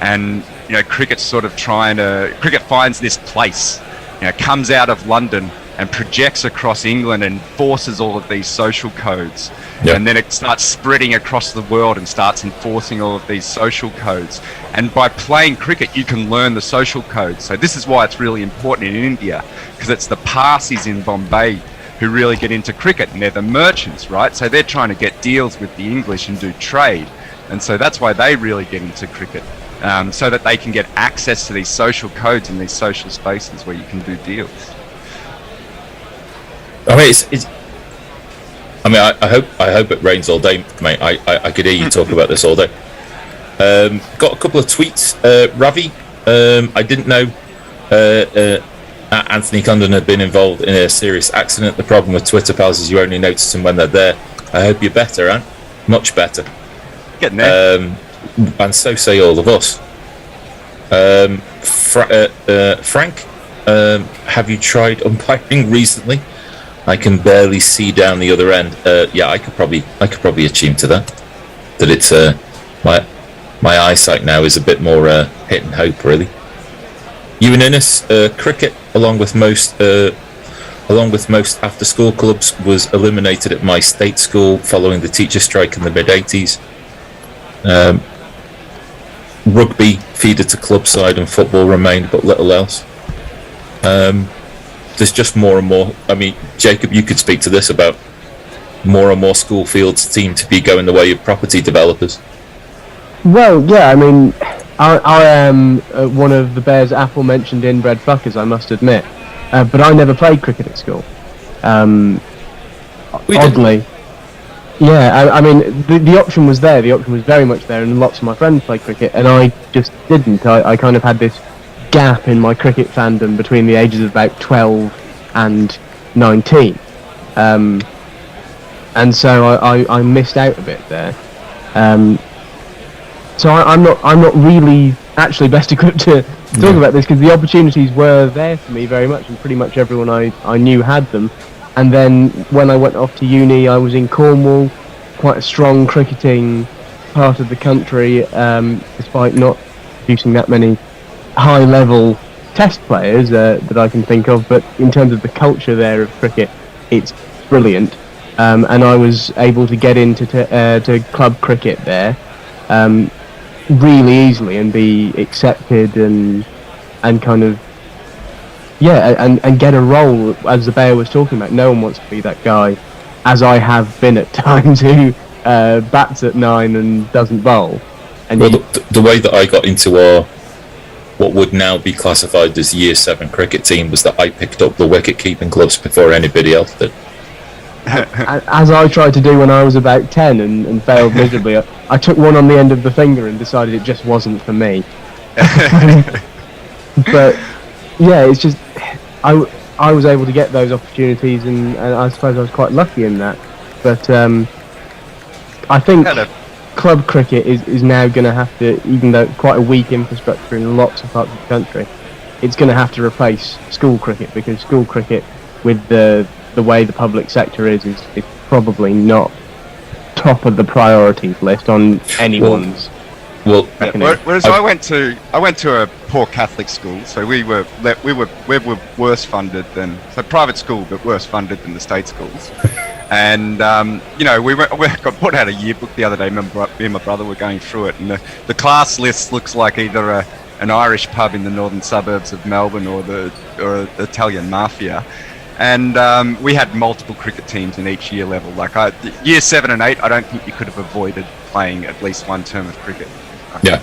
M: And, you know, cricket's sort of cricket finds this place, you know, comes out of London and projects across England and forces all of these social codes. Yeah. And then it starts spreading across the world and starts enforcing all of these social codes. And by playing cricket, you can learn the social codes. So this is why it's really important in India, because it's the Parsis in Bombay who really get into cricket, and they're the merchants, right? So they're trying to get deals with the English and do trade. And so that's why they really get into cricket, so that they can get access to these social codes and these social spaces where you can do deals.
F: I mean, I hope it rains all day, mate. I could hear you talk about this all day. Got a couple of tweets. Ravi, I didn't know Anthony Condon had been involved in a serious accident. The problem with Twitter pals is you only notice them when they're there. I hope you're better, Ant. Much better.
M: Getting there.
F: And so say all of us. Frank, have you tried umpiring recently? I can barely see down the other end. Yeah, I could probably achieve to that. That it's my eyesight now is a bit more hit and hope, really. You and Innes, cricket, along with most after-school clubs, was eliminated at my state school following the teacher strike in the mid-80s. Rugby feeder to club side and football remained, but little else. There's just more and more. I mean, Jacob, you could speak to this about more and more school fields seem to be going the way of property developers.
N: Well, yeah, I mean, I am one of the Bears' aforementioned inbred fuckers, I must admit. But I never played cricket at school. Oddly. Yeah, I mean, the option was there. The option was very much there, and lots of my friends played cricket, and I just didn't. I kind of had this gap in my cricket fandom between the ages of about 12 and 19. And so I missed out a bit there. So I'm not really actually best equipped to talk about this, because the opportunities were there for me very much, and pretty much everyone I knew had them. And then when I went off to uni, I was in Cornwall, quite a strong cricketing part of the country, despite not producing that many high-level test players that I can think of. But in terms of the culture there of cricket, it's brilliant. And I was able to get into to club cricket there really easily and be accepted and kind of and get a role, as the Bear was talking about. No one wants to be that guy, as I have been at times, who bats at 9 and doesn't bowl. And
F: well, the way that I got into our what would now be classified as Year 7 cricket team was that I picked up the wicket-keeping gloves before anybody else did.
N: As I tried to do when I was about 10 and failed miserably. I took one on the end of the finger and decided it just wasn't for me. But yeah, it's just I was able to get those opportunities, and I suppose I was quite lucky in that. But I think club cricket is now going to have to, even though it's quite a weak infrastructure in lots of parts of the country, it's going to have to replace school cricket, because school cricket, with the way the public sector is probably not top of the priorities list on anyone's.
M: Well, whereas I went to a poor Catholic school, so we were worse funded than private school, but worse funded than the state schools. And you know, we got put out a yearbook the other day. Me and my brother were going through it, and the class list looks like either an Irish pub in the northern suburbs of Melbourne or the Italian mafia. And we had multiple cricket teams in each year level. Like year 7 and 8, I don't think you could have avoided playing at least one term of cricket.
F: Yeah.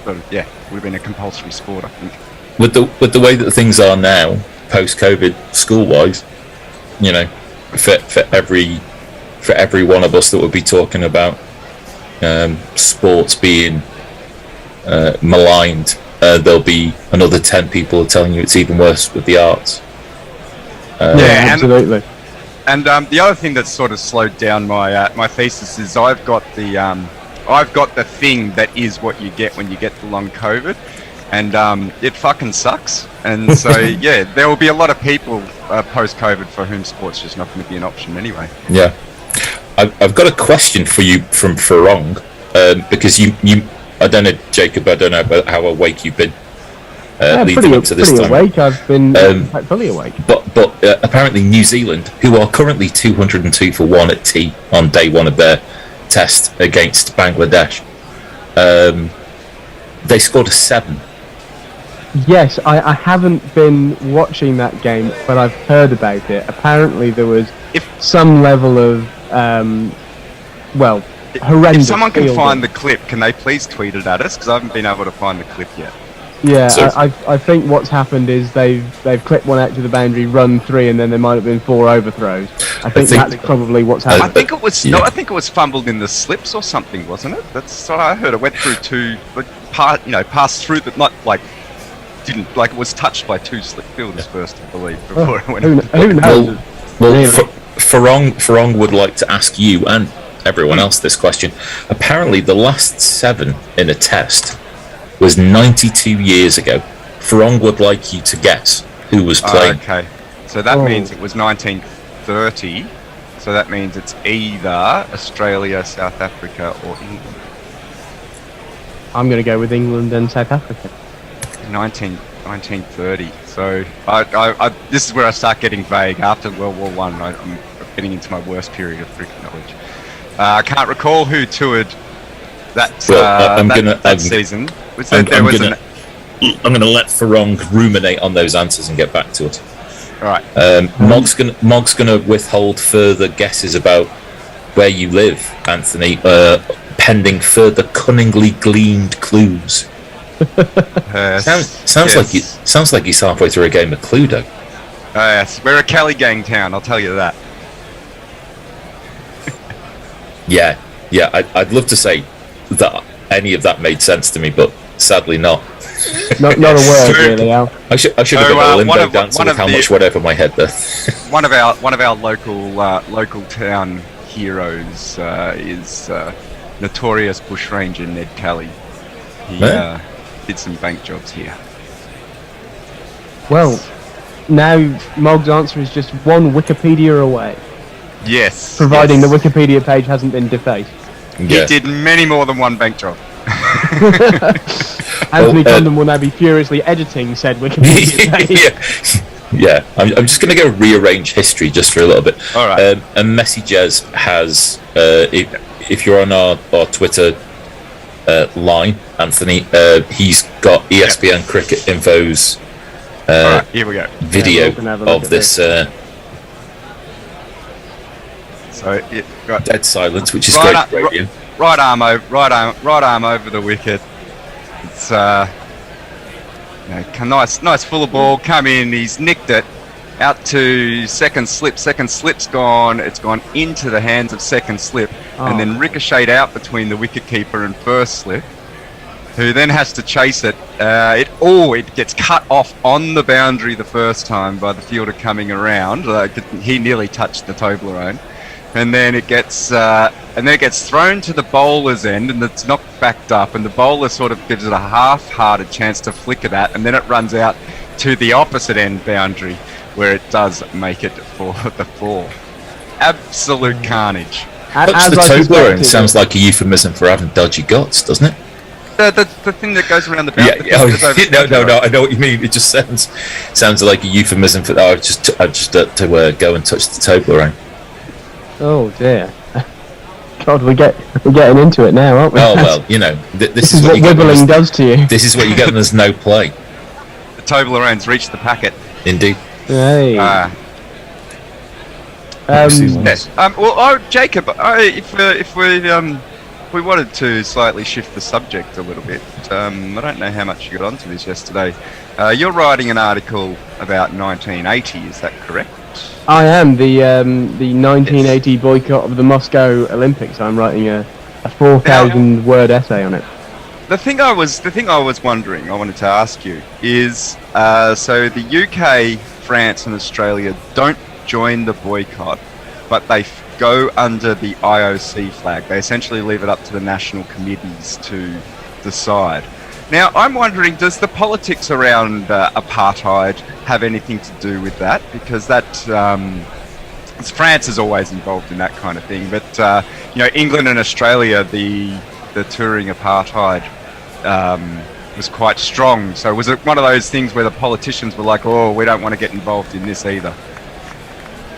M: Would have been a compulsory sport, I think.
F: With the way that things are now, post-COVID, school-wise, you know, for every one of us that would be talking about sports being maligned, there'll be another 10 people telling you it's even worse with the arts.
N: Yeah, absolutely.
M: And the other thing that's sort of slowed down my thesis is I've got the I've got the thing that is what you get when you get the long COVID, and it fucking sucks. And so yeah, there will be a lot of people post-COVID for whom sport's just not going to be an option anyway.
F: Yeah, I've got a question for you from Farong, because you I don't know, Jacob, I don't know about how awake you've been leading up to this time.
N: Awake. I've been quite fully awake.
F: But apparently New Zealand, who are currently 202 for 1 at tea on day one of their test against Bangladesh, they scored a 7.
N: Yes, I haven't been watching that game, but I've heard about it. Apparently there was some level of, horrendous.
M: If someone can find the clip, can they please tweet it at us? Because I haven't been able to find the clip yet.
N: Yeah, so, I think what's happened is they've clipped one out to the boundary, run 3, and then there might have been 4 overthrows. I think that's probably what's happened.
M: I think it was I think it was fumbled in the slips or something, wasn't it? That's what I heard. It went through 2, passed through, but not like didn't like it was touched by 2 slip fielders first, I believe, before it went.
N: Who knows?
F: Farong would like to ask you and everyone else this question. Apparently, the last 7 in a test was 92 years ago. Farong would like you to guess who was playing.
M: Okay, so that means it was 1930. So that means it's either Australia, South Africa, or England.
N: I'm going to go with England and South Africa.
M: 1930. So I this is where I start getting vague. After World War One, I'm getting into my worst period of cricket knowledge. I can't recall who toured that season.
F: I'm going to let Farong ruminate on those answers and get back to it.
M: All right.
F: Mog's going to withhold further guesses about where you live, Anthony, pending further cunningly gleaned clues. Sounds like he's halfway through a game of Cluedo.
M: Yes, we're a Kelly gang town, I'll tell you that.
F: Yeah, I'd love to say that any of that made sense to me, but sadly not.
N: Not a word, really, Al.
F: I should have done a limbo dance with how much went over my head there.
M: one of our local town heroes is notorious bushranger Ned Kelly. He did some bank jobs here.
N: Well, now Mog's answer is just one Wikipedia away.
M: Yes.
N: Providing the Wikipedia page hasn't been defaced.
M: He did many more than one bank job.
N: Anthony Condon will now be furiously editing said Wikipedia page.
F: Yeah. I'm just going to go rearrange history just for a little bit.
M: All right.
F: And Messy Jez has, if you're on our Twitter line, Anthony, he's got ESPN Cricket Info's
M: right, here we go.
F: video of this. Dead silence, which is great radio.
M: Right arm over the wicket. It's nice full ball. Come in. He's nicked it out to second slip. Second slip's gone. It's gone into the hands of second slip, and then ricocheted out between the wicketkeeper and first slip, who then has to chase it. It gets cut off on the boundary the first time by the fielder coming around. He nearly touched the Toblerone. And then it gets thrown to the bowler's end, and it's knocked backed up, and the bowler sort of gives it a half-hearted chance to flicker that, and then it runs out to the opposite end boundary, where it does make it for the 4. Absolute carnage.
F: Touch the Toblerone sounds like a euphemism for having dodgy guts, doesn't it?
M: The thing that goes around the boundary.
F: No, I know what you mean. It just sounds like a euphemism for that. I just to go and touch the Toblerone.
N: Oh dear. God, we're getting into it now, aren't we?
F: Oh well, this is what
N: wibbling does to you.
F: This is what you get when there's no play.
M: The Toblerone's reached the packet.
F: Indeed.
N: Hey.
M: Jacob, if we wanted to slightly shift the subject a little bit, I don't know how much you got onto this yesterday. You're writing an article about 1980, is that correct?
N: I am. The 1980 boycott of the Moscow Olympics. I'm writing a 4,000 word essay on it.
M: The thing I was wondering, I wanted to ask you, is so the UK, France and Australia don't join the boycott, but they go under the IOC flag. They essentially leave it up to the national committees to decide. Now, I'm wondering, does the politics around apartheid have anything to do with that? Because that France is always involved in that kind of thing. But England and Australia, the touring apartheid was quite strong. So was it one of those things where the politicians were like, "Oh, we don't want to get involved in this either"?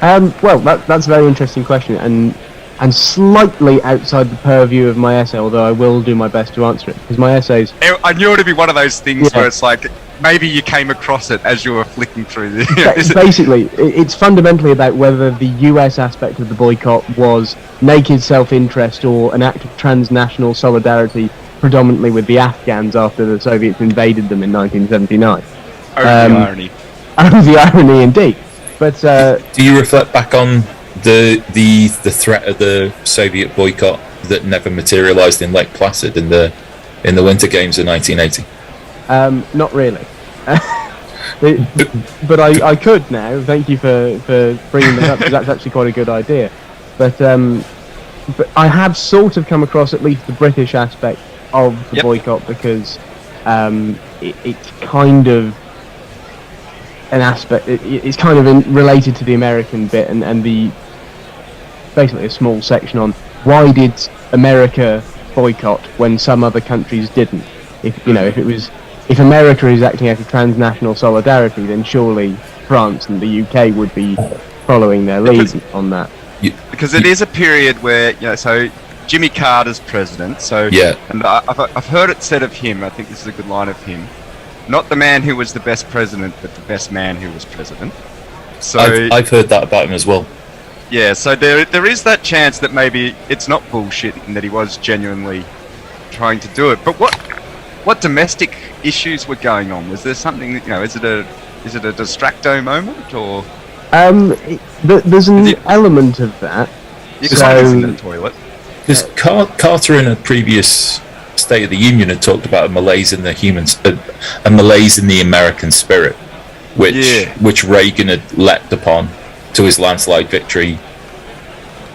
N: Well, that's a very interesting question, and slightly outside the purview of my essay, although I will do my best to answer it, because my essays...
M: I knew it would be one of those things where it's like, maybe you came across it as you were flicking through the...
N: Basically, it's fundamentally about whether the US aspect of the boycott was naked self-interest or an act of transnational solidarity, predominantly with the Afghans after the Soviets invaded them in 1979.
M: Oh, the irony.
N: Oh, the irony indeed. But
F: do you reflect back on the threat of the Soviet boycott that never materialised in Lake Placid in the Winter Games of 1980?
N: Not really. But I could now. Thank you for bringing that up, because that's actually quite a good idea. But I have sort of come across at least the British aspect of the boycott, because it's kind of an aspect. It's kind of related to the American bit, and the basically a small section on why did America boycott when some other countries didn't. If America is acting out of transnational solidarity, then surely France and the UK would be following their lead on that.
M: Because it is a period where so Jimmy Carter's president. So and I've heard it said of him. I think this is a good line of him. Not the man who was the best president, but the best man who was president. So
F: I've heard that about him as well.
M: Yeah, so there is that chance that maybe it's not bullshit and that he was genuinely trying to do it. But what domestic issues were going on? Was there something is it a distracto moment or?
N: There's an element of that.
M: You can't use in the toilet.
F: Because Carter in a previous State of the Union had talked about a malaise in the American spirit, which Reagan had leapt upon to his landslide victory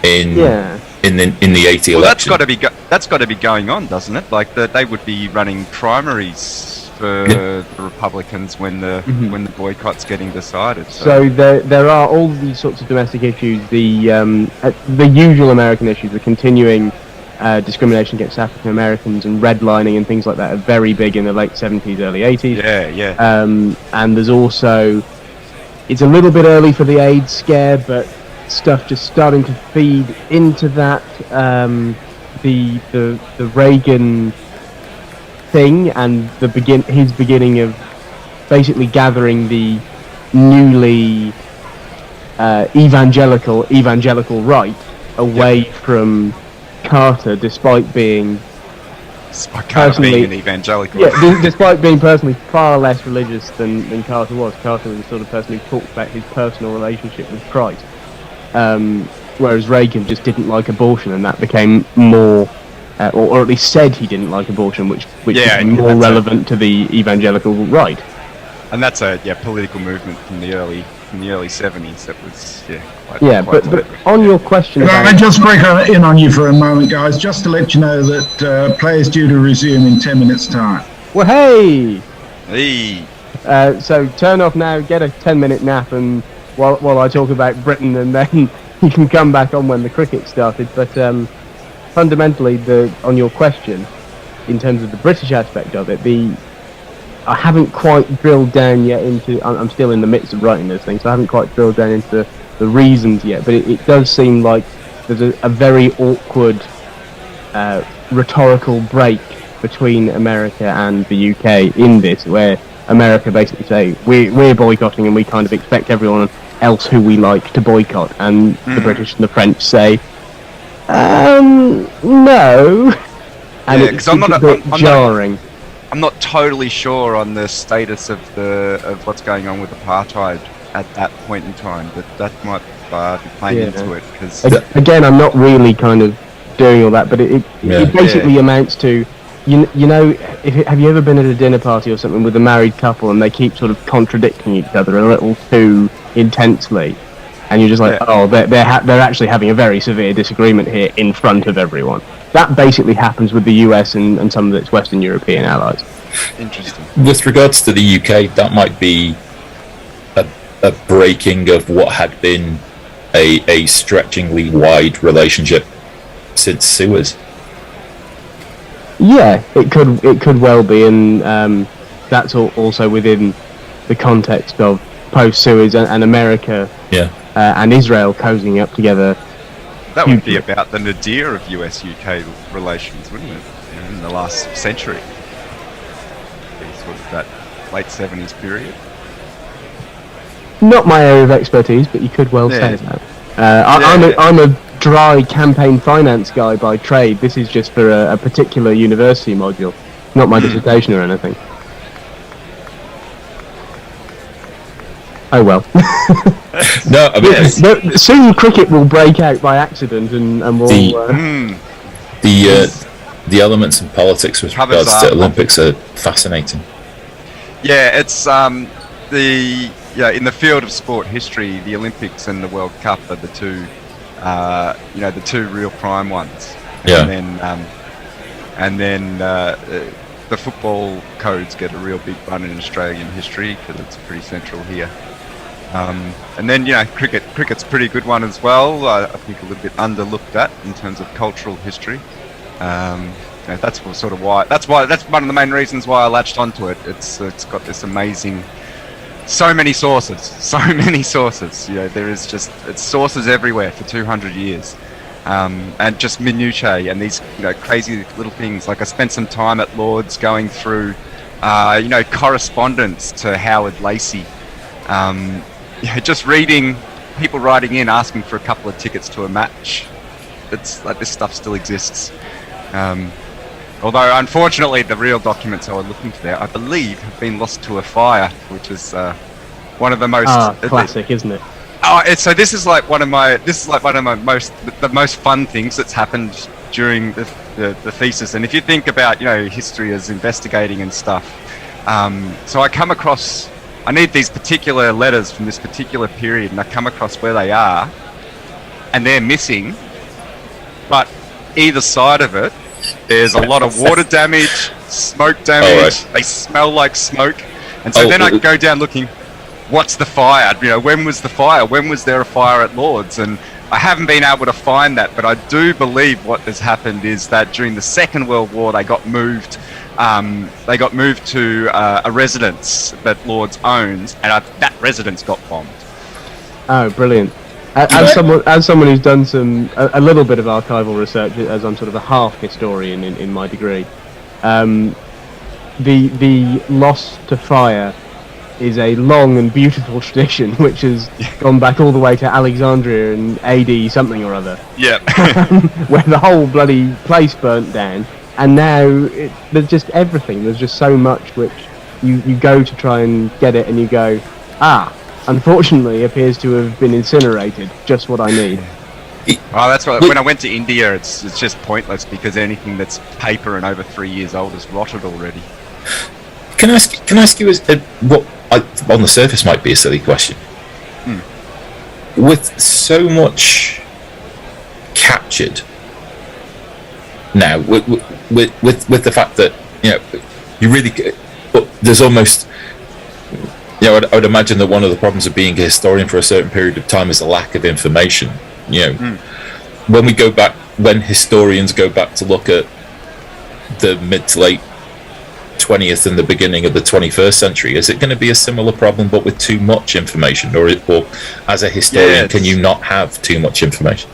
F: in the 80 election.
M: That's got to be going on, doesn't it? Like they would be running primaries for the Republicans when the boycott's getting decided.
N: So there are all these sorts of domestic issues, the usual American issues, the continuing discrimination against African Americans and redlining and things like that are very big in the late 70s, early 80s. And there's also, it's a little bit early for the AIDS scare, but stuff just starting to feed into that. The Reagan thing and his beginning of basically gathering the newly evangelical right away from Carter, despite being
M: an evangelical.
N: Despite being personally far less religious than Carter was. Carter was the sort of person who talked about his personal relationship with Christ, whereas Reagan just didn't like abortion, and that became more, or at least said he didn't like abortion, which became more relevant to the evangelical right.
M: And that's a political movement from the early 70s. That was
N: but on your question,
U: I just break in on you for a moment, guys, just to let you know that play is due to resume in 10 minutes' time.
N: Well, hey.
M: So
N: turn off now, get a 10-minute nap, and while I talk about Britain, and then you can come back on when the cricket started. But fundamentally, on your question, in terms of the British aspect of it, I haven't quite drilled down yet into. I'm still in the midst of writing this thing, so I haven't quite drilled down into the reasons yet. But it does seem like there's a very awkward rhetorical break between America and the UK in this, where America basically say we're boycotting and we kind of expect everyone else who we like to boycott, and the British and the French say no, and it's a bit jarring.
M: I'm not totally sure on the status of what's going on with apartheid at that point in time, but that might be playing into it. Because
N: again, I'm not really kind of doing all that, but it basically amounts to, have you ever been at a dinner party or something with a married couple and they keep sort of contradicting each other a little too intensely, and you're just like, oh, they're actually having a very severe disagreement here in front of everyone. That basically happens with the US and some of its Western European allies.
M: Interesting.
F: With regards to the UK, that might be a breaking of what had been a stretchingly wide relationship since Suez.
N: Yeah, it could well be, and that's also within the context of post-Suez and America and Israel cozying up together.
M: That would be about the nadir of US-UK relations, wouldn't it? In the last century. Sort of that late 70s period.
N: Not my area of expertise, but you could well say that. I'm a dry campaign finance guy by trade. This is just for a particular university module, not my dissertation or anything. Oh well.
F: No, I mean,
N: soon cricket will break out by accident, and we'll.
F: The elements in politics with regards to Olympics are fascinating.
M: Yeah, it's in the field of sport history, the Olympics and the World Cup are the two, the two real prime ones.
F: Yeah.
M: And then the football codes get a real big run in Australian history because it's pretty central here. And then cricket's a pretty good one as well. I think a little bit underlooked at in terms of cultural history. That's one of the main reasons why I latched onto it. It's got this amazing, so many sources. There is it's sources everywhere for 200 years, and just minutiae and these crazy little things. Like I spent some time at Lord's going through, correspondence to Howard Lacey. Just reading people writing in asking for a couple of tickets to a match. It's like this stuff still exists. Although unfortunately the real documents I was looking for there, I believe, have been lost to a fire, which is one of the most
N: classic, isn't it?
M: This is like one of my the most fun things that's happened during the thesis. And if you think about history as investigating and stuff, so I need these particular letters from this particular period, and I come across where they are, and they're missing. But either side of it, there's a lot of water damage, smoke damage. They smell like smoke, and so then I go down looking. What's the fire? When was the fire? When was there a fire at Lord's? And I haven't been able to find that, but I do believe what has happened is that during the Second World War, they got moved. They got moved to a residence that Lord's owns, and that residence got bombed.
N: Oh, brilliant! As someone who's done a little bit of archival research, as I'm sort of a half historian in my degree, the loss to fire is a long and beautiful tradition, which has gone back all the way to Alexandria in AD something or other.
M: Yeah.
N: Where the whole bloody place burnt down. And now there's just everything. There's just so much which you go to try and get it, and you go, unfortunately, appears to have been incinerated. Just what I need.
M: Oh, that's right. When I went to India, it's just pointless because anything that's paper and over 3 years old is rotted already.
F: Can I ask you what on the surface might be a silly question? With so much captured now, with the fact that you really, there's almost, I would imagine that one of the problems of being a historian for a certain period of time is a lack of information. When historians go back to look at the mid to late 20th and the beginning of the 21st century, is it going to be a similar problem but with too much information, or as a historian can you not have too much information?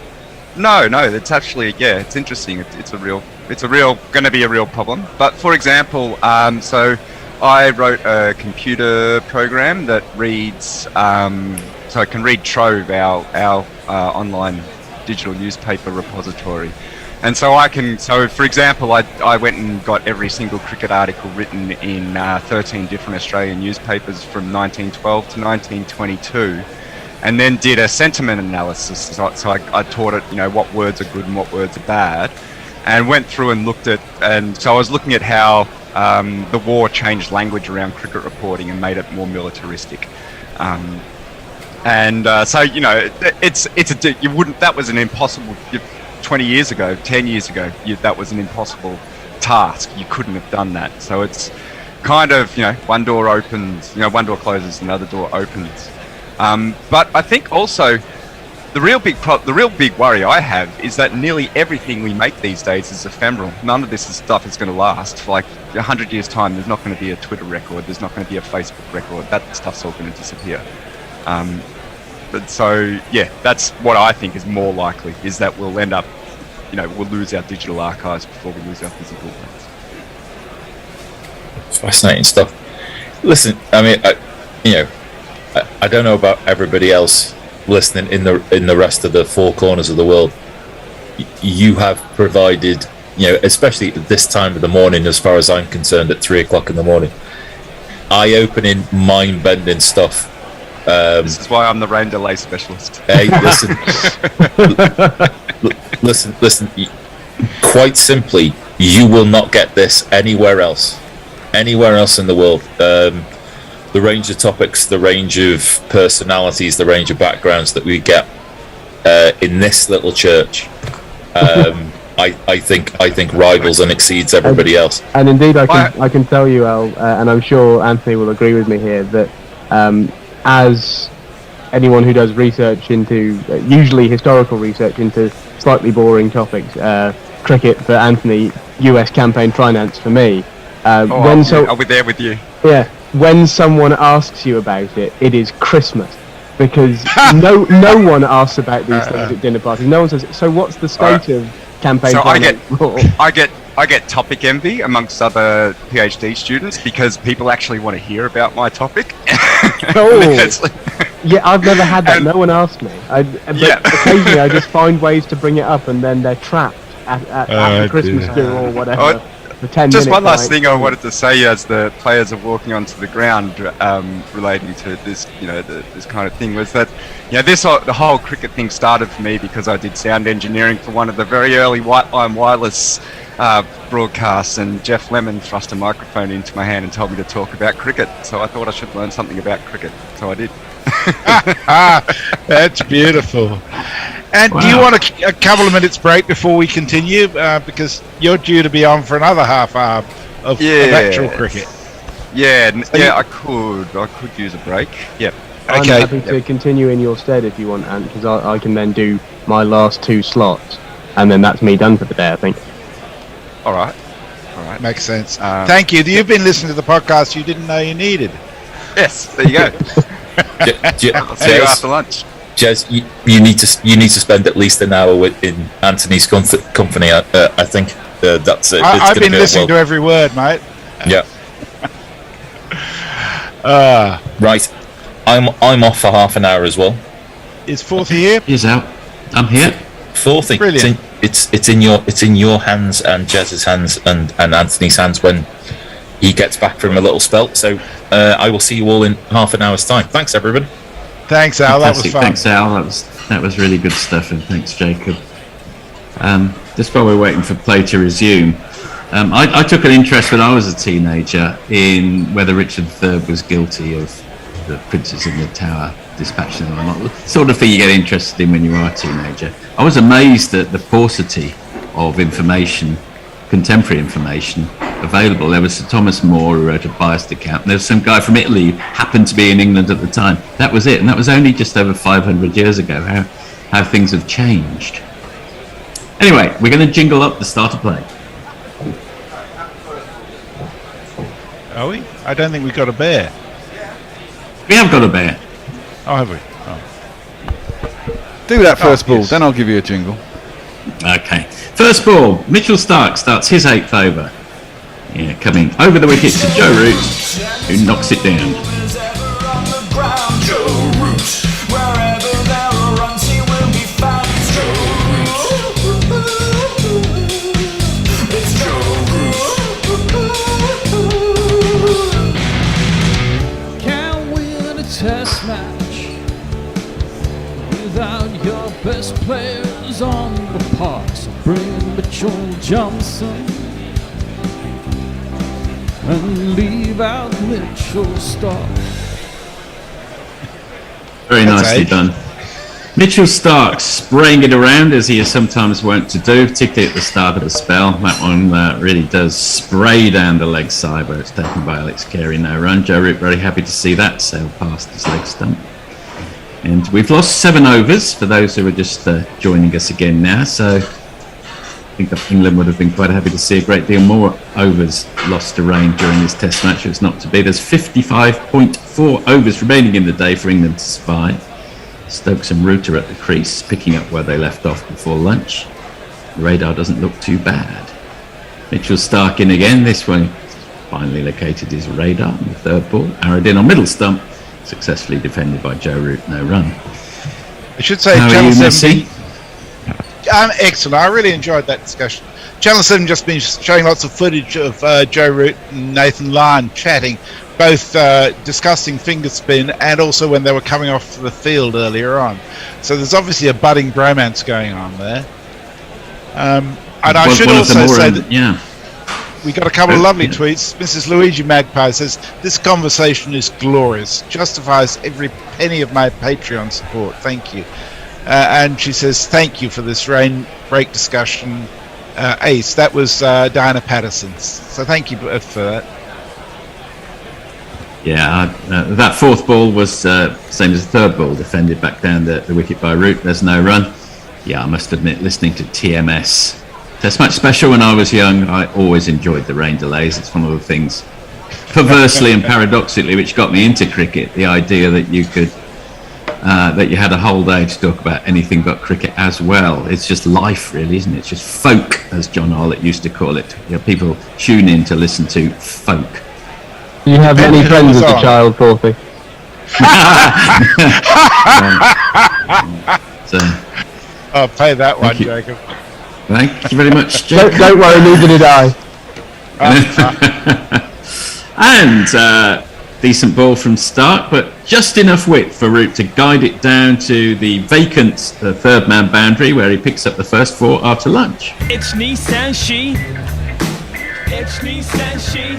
M: No, it's actually it's interesting. It's going to be a real problem. But for example, so I wrote a computer program that reads, so it can read Trove, our online digital newspaper repository. And so for example, I went and got every single cricket article written in 13 different Australian newspapers from 1912 to 1922. And then did a sentiment analysis. So I taught it, what words are good and what words are bad, and went through and looked at, and so I was looking at how the war changed language around cricket reporting and made it more militaristic. And so you wouldn't. That was an impossible. 20 years ago, 10 years ago, that was an impossible task. You couldn't have done that. So it's kind of one door opens, one door closes, another door opens. But I think also the real big worry I have is that nearly everything we make these days is ephemeral. None of this stuff is going to last. For like 100 years' time, there's not going to be a Twitter record. There's not going to be a Facebook record. That stuff's all going to disappear. But so, that's what I think is more likely, is that we'll end up, we'll lose our digital archives before we lose our physical ones.
F: Fascinating stuff. Listen, I mean, I don't know about everybody else listening in the rest of the four corners of the world. You have provided, especially at this time of the morning, as far as I'm concerned, at 3 o'clock in the morning, eye-opening, mind-bending stuff.
M: This is why I'm the rain delay specialist.
F: Hey, listen. Quite simply, you will not get this anywhere else in the world. The range of topics, the range of personalities, the range of backgrounds that we get in this little church, I think rivals and exceeds everybody else.
N: And indeed, I can tell you, Al, and I'm sure Anthony will agree with me here, that as anyone who does research into, usually historical research into slightly boring topics, cricket for Anthony, US campaign finance for me.
M: I'll be there with you.
N: Yeah, when someone asks you about it, it is Christmas, because no one asks about these things at dinner parties. No one says, so what's the state of campaign finance?
M: I get topic envy amongst other PhD students because people actually want to hear about my topic.
N: Yeah, I've never had that. No one asked me. Occasionally I just find ways to bring it up, and then they're trapped at the Christmas do or whatever. For 10
M: just
N: minutes,
M: one last thing I wanted to say as the players are walking onto the ground, relating to this, this kind of thing, was that, the whole cricket thing started for me because I did sound engineering for one of the very early White Line Wireless broadcasts, and Jeff Lemon thrust a microphone into my hand and told me to talk about cricket. So I thought I should learn something about cricket. So I did.
D: That's beautiful. And do you want a couple of minutes break before we continue? Because you're due to be on for another half hour of actual cricket.
M: I could use a break. Yeah.
N: I'm happy to continue in your stead if you want, Ant, because I can then do my last 2 slots, and then that's me done for the day, I think.
M: All right.
D: Makes sense. Thank you. You've been listening to the podcast you didn't know you needed.
M: Yes, there you go. I'll see you after lunch.
F: Jez, you need to spend at least an hour in Anthony's company. I think that's it.
D: I've been listening to every word, mate.
F: Yeah. Right. I'm off for half an hour as well.
D: Is Forthy here?
I: He's out. I'm here.
F: Forthy.
D: Brilliant.
F: It's in your hands and Jez's hands and Anthony's hands when he gets back from a little spell. So I will see you all in half an hour's time. Thanks, everybody.
D: Thanks, Al. That was fun.
I: Thanks, Al. That was really good stuff, and thanks, Jacob. Just while we're waiting for play to resume, I took an interest when I was a teenager in whether Richard III was guilty of the Princes in the Tower dispatching them or not. The sort of thing you get interested in when you are a teenager. I was amazed at the paucity of information, contemporary information, available. There was Sir Thomas More who wrote a biased account, and there was some guy from Italy who happened to be in England at the time. That was it, and that was only just over 500 years ago. How things have changed. Anyway, we're going to jingle up the start of play.
D: Are we? I don't think we've got a bear.
I: We have got a bear.
D: Oh, have we?
E: Do that first ball, then I'll give you a jingle.
I: Okay. First ball, Mitchell Stark starts his 8th over. Yeah, coming over the wicket to Joe Root, who knocks it down.
A: Can't win a test match without your best players on the park. So bring Mitchell Johnson and leave out Mitchell Stark.
I: Very nicely done. Mitchell Stark spraying it around as he is sometimes wont to do, particularly at the start of the spell. That one really does spray down the leg side where it's taken by Alex Carey, no run. Joe Root very happy to see that sail past his leg stump. And we've lost 7 overs for those who are just joining us again now. So I think that England would have been quite happy to see a great deal more overs lost to rain during this test match. It's not to be. There's 55.4 overs remaining in the day for England to survive. Stokes and Reuter at the crease, picking up where they left off before lunch. The radar doesn't look too bad. Mitchell Stark in again. This one finally located his radar on the third ball. Arrowed in on middle stump. Successfully defended by Joe Root, no run.
D: I should say, Channel 7. Excellent. I really enjoyed that discussion. Channel 7 just been showing lots of footage of Joe Root and Nathan Lyon chatting, both discussing finger spin and also when they were coming off the field earlier on. So there's obviously a budding bromance going on there. And I should also say that we got a couple of lovely tweets. Mrs. Luigi Magpie says, "This conversation is glorious. Justifies every penny of my Patreon support. Thank you." And she says, "Thank you for this rain break discussion, Ace." That was Diana Patterson's. So thank you for that.
I: Yeah, that fourth ball was same as the third ball, defended back down the wicket by Root. There's no run. Yeah, I must admit, listening to TMS Test Match Special when I was young, I always enjoyed the rain delays. It's one of the things, perversely and paradoxically, which got me into cricket. The idea that you could, that you had a whole day to talk about anything but cricket as well. It's just life, really, isn't it? It's just folk, as John Arlott used to call it. You know, people tune in to listen to folk.
N: Do you have many friends as a child, Porthy?
D: I'll pay that one, Jacob.
I: Thank you very much, Jacob.
N: Don't worry, neither did I.
I: And decent ball from Stark, but just enough width for Root to guide it down to the vacant third man boundary where he picks up the first 4 after lunch.
O: It's Nissan She. It's Nissan She.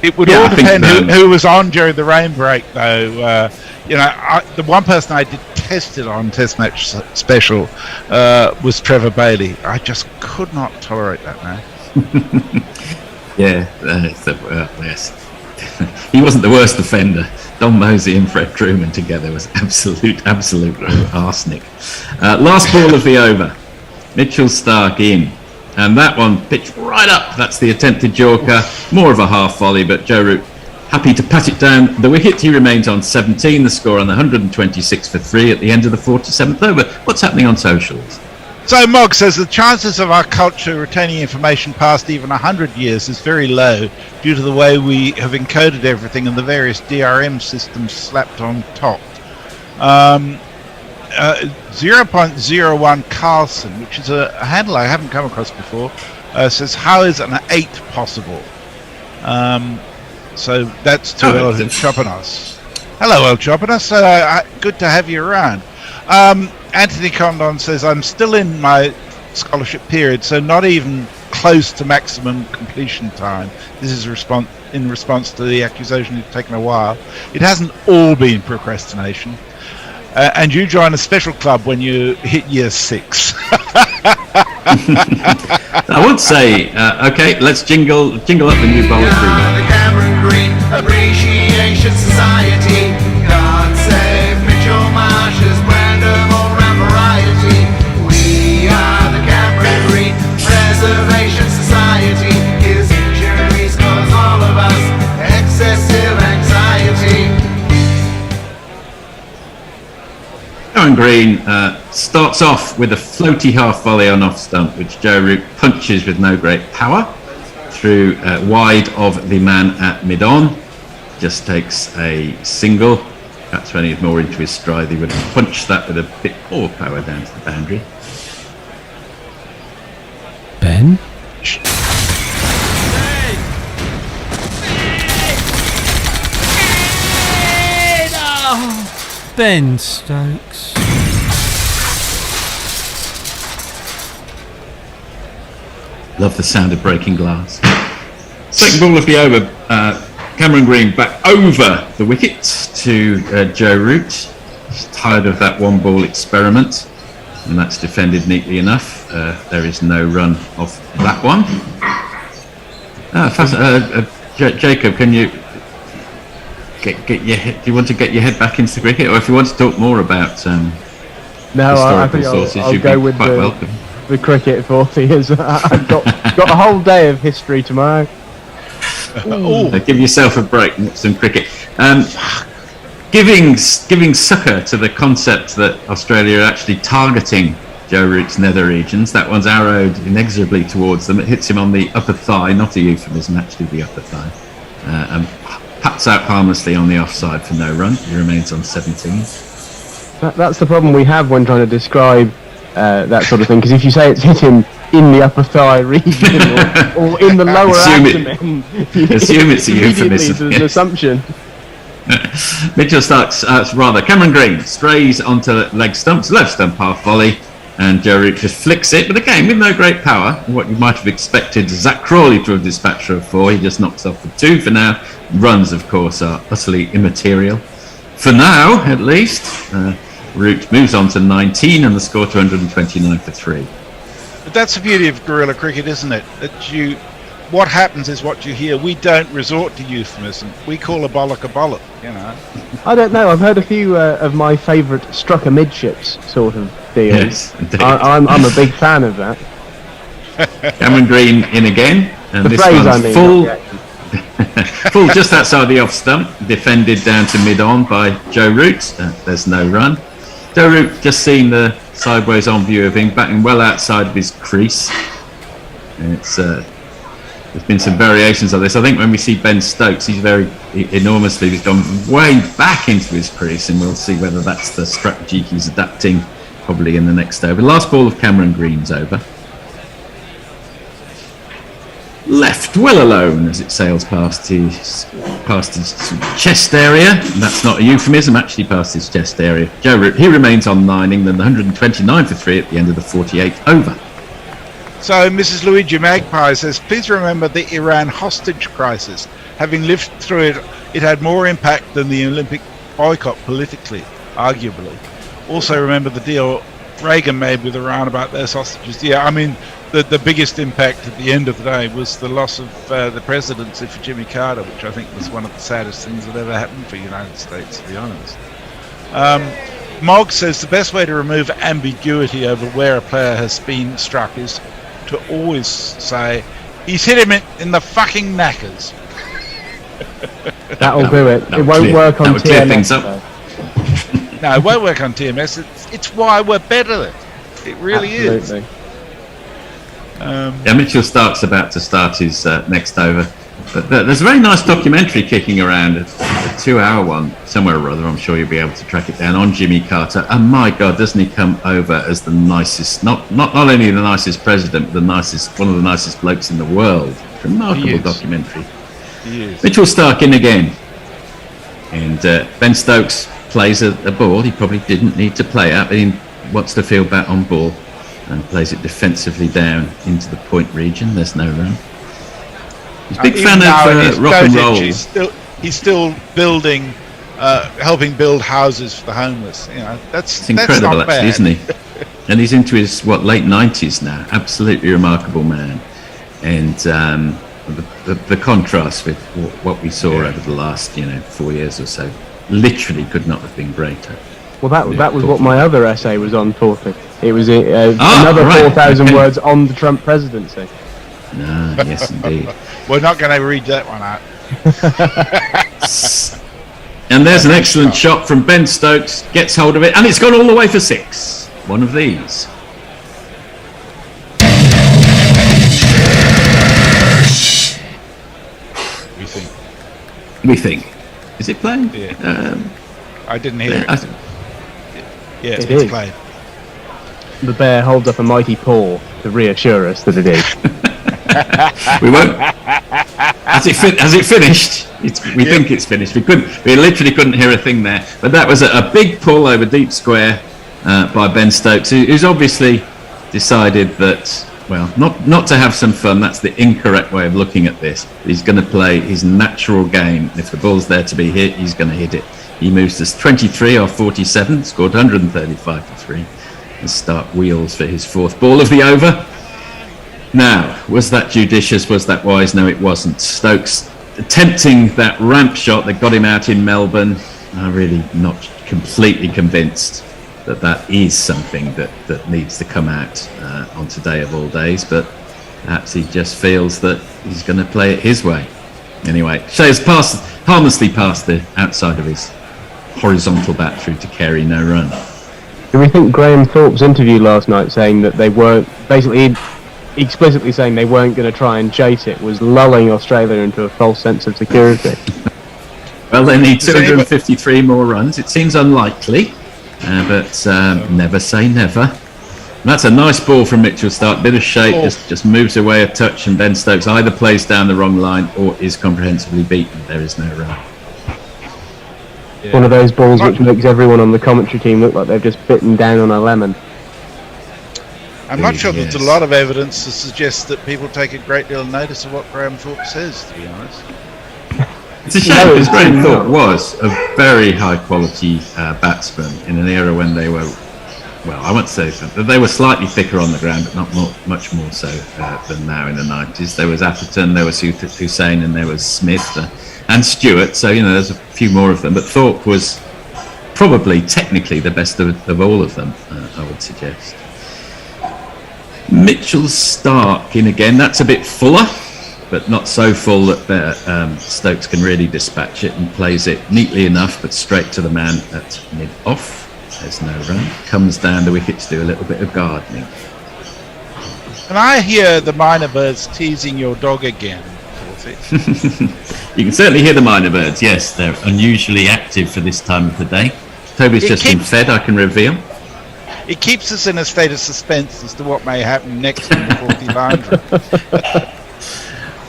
D: It would all depend who was on during the rain break, though. You know, the one person I detested on Test Match Special was Trevor Bailey. I just could not tolerate that man.
I: Yeah, yes. He wasn't the worst offender. Don Mosey and Fred Truman together was absolute arsenic. Last ball of the over. Mitchell Stark in. And that one pitched right up. That's the attempted Yorker. More of a half volley, but Joe Root happy to pat it down the wicket. He remains on 17. The score on the 126 for 3 at the end of the 47th over. What's happening on socials?
D: So Mog says the chances of our culture retaining information past even 100 years is very low due to the way we have encoded everything and the various DRM systems slapped on top. 0.01 Carlson, which is a handle I haven't come across before, says, how is an 8 possible? So that's to El Chopanos. Hello, El Chopanos. Good to have you around. Anthony Condon says, I'm still in my scholarship period, so not even close to maximum completion time. This is in response to the accusation it's taken a while. It hasn't all been procrastination. And you join a special club when you hit year 6.
I: I would say, okay, let's jingle up the new bowler crew.
V: The Cameron Green Appreciation Society. God save Mitchell Marsh's brand of all-round variety. We are the Cameron Green Preservation Society. His injuries cause all of us excessive anxiety.
I: Cameron Green starts off with a floaty half volley on off stump, which Joe Root punches with no great power through wide of the man at mid-on. Just takes a single. Perhaps when he's more into his stride, he would have punched that with a bit more power down to the boundary.
O: Ben? Ben Stokes.
I: Love the sound of breaking glass. Second ball of the over. Cameron Green back over the wicket to Joe Root. He's tired of that one ball experiment, and that's defended neatly enough. There is no run off that one. Jacob, can you get your head, do you want to get your head back into cricket, or if you want to talk more about
N: I think
I: sources,
N: I'll
I: you'd
N: go
I: be
N: with
I: quite welcome.
N: the cricket 40 as I've got a whole day of history tomorrow.
I: Give yourself a break and watch some cricket. Giving succour to the concept that Australia are actually targeting Joe Root's nether regions. That one's arrowed inexorably towards them. It hits him on the upper thigh, not a euphemism, actually the upper thigh. And pats out harmlessly on the offside for no run. He remains on 17.
N: That's the problem we have when trying to describe that sort of thing, because if you say it's hit him in the upper thigh region or in the lower abdomen,
I: assume it's a euphemism.
N: There's an assumption.
I: Mitchell Starks, Cameron Green strays onto leg stumps, left stump half volley, and Joe Root just flicks it, but again with no great power. What you might have expected Zach Crawley to have dispatched for 4, he just knocks off for 2 for now. Runs, of course, are utterly immaterial. For now, at least, Root moves on to 19 and the score to 129 for 3.
D: But that's the beauty of guerrilla cricket, isn't it? That what happens is what you hear. We don't resort to euphemism. We call a bollock, you know.
N: I don't know. I've heard a few of my favourite struck amidships sort of deals.
I: Yes, indeed.
N: I'm a big fan of that.
I: Cameron Green in again, and
N: The
I: this
N: phrase,
I: one's
N: I mean,
I: full,
N: not the
I: full just outside the off stump, defended down to mid-on by Joe Root. There's no run. Joe Root just seen the sideways on view of him, batting well outside of his crease. And there's been some variations of this. I think when we see Ben Stokes, he's he's gone way back into his crease, and we'll see whether that's the strategy he's adapting probably in the next over. Last ball of Cameron Green's over. Left well alone as it sails past his chest area. And that's not a euphemism, actually past his chest area. Joe Root, he remains on 9, England 129 for 3 at the end of the 48th over.
D: So Mrs. Luigi Magpie says, please remember the Iran hostage crisis. Having lived through it, it had more impact than the Olympic boycott politically, arguably. Also remember the deal Reagan made with Iran about their hostages. Yeah, I mean, the biggest impact at the end of the day was the loss of the presidency for Jimmy Carter, which I think was one of the saddest things that ever happened for the United States, to be honest. Mog says the best way to remove ambiguity over where a player has been struck is to always say, he's hit him in the fucking knackers.
N: That'll do it. It won't work on TMS.
D: No, it won't work on TMS. It's why we're better. It really is.
I: Mitchell Stark's about to start his next over. But there's a very nice documentary kicking around, a 2-hour one, somewhere or other. I'm sure you'll be able to track it down on Jimmy Carter. And my God, doesn't he come over as the nicest, not only the nicest president, but one of the nicest blokes in the world. Remarkable documentary.
D: He is.
I: Mitchell Stark in again. And Ben Stokes plays a ball he probably didn't need to play at, but he wants to field bat on ball and plays it defensively down into the point region. There's no run. He's a big fan of rock and roll.
D: He's still building, helping build houses for the homeless. You know, that's
I: incredible,
D: not
I: actually,
D: bad.
I: isn't he? And he's into his late 90s now. Absolutely remarkable man. And the contrast with what we saw over the last 4 years or so literally could not have been greater.
N: Well, that was what my other essay was on, Torfy. It was another 4,000 words on the Trump presidency.
I: No, yes, indeed.
D: We're not going to read that one out.
I: And there's an excellent shot from Ben Stokes. Gets hold of it, and it's gone all the way for 6. One of these. We think. Is it playing?
D: Yeah. I didn't hear it.
N: It
D: it's
N: is.
D: played.
N: The bear holds up a mighty paw to reassure us that it is.
I: We won't. Has it finished? We think it's finished. We literally couldn't hear a thing there. But that was a big pull over deep square by Ben Stokes, who's obviously decided that well, not to have some fun. That's the incorrect way of looking at this. He's going to play his natural game. If the ball's there to be hit, he's going to hit it. He moves to 23 off 47, scored 135 for 3. And start wheels for his 4th ball of the over. Now, was that judicious? Was that wise? No, it wasn't. Stokes attempting that ramp shot that got him out in Melbourne. I'm really not completely convinced that is something that needs to come out on today of all days, but perhaps he just feels that he's going to play it his way. Anyway, Shea's harmlessly past the outside of his horizontal bat through to Carey, no run.
N: Do we think Graham Thorpe's interview last night saying that they weren't, basically explicitly saying they weren't going to try and chase it, was lulling Australia into a false sense of security?
I: Well, they need 253 more runs. It seems unlikely, but never say never. And that's a nice ball from Mitchell Starc. Bit of shape, just moves away a touch, and Ben Stokes either plays down the wrong line or is comprehensively beaten. There is no run.
N: Yeah. One of those balls which makes everyone on the commentary team look like they've just bitten down on a lemon.
D: I'm not sure there's a lot of evidence to suggest that people take a great deal of notice of what Graham Thorpe says, to be honest.
I: It's a shame because Graham Thorpe was a very high quality batsman in an era when they were, well, I won't say that they were slightly thicker on the ground, but not much more so than now in the 90s. There was Atherton, there was Hussain, and there was Smith and Stewart. So, there's a few more of them. But Thorpe was probably technically the best of all of them, I would suggest. Mitchell Starc in again. That's a bit fuller, but not so full that Stokes can really dispatch it, and plays it neatly enough, but straight to the man at mid-off. There's no run. Comes down the wicket to do a little bit of gardening.
D: And I hear the minor birds teasing your dog again.
I: You can certainly hear the minor birds, yes. They're unusually active for this time of the day. Toby's just been fed, I can reveal.
D: It keeps us in a state of suspense as to what may happen next in the 40 line.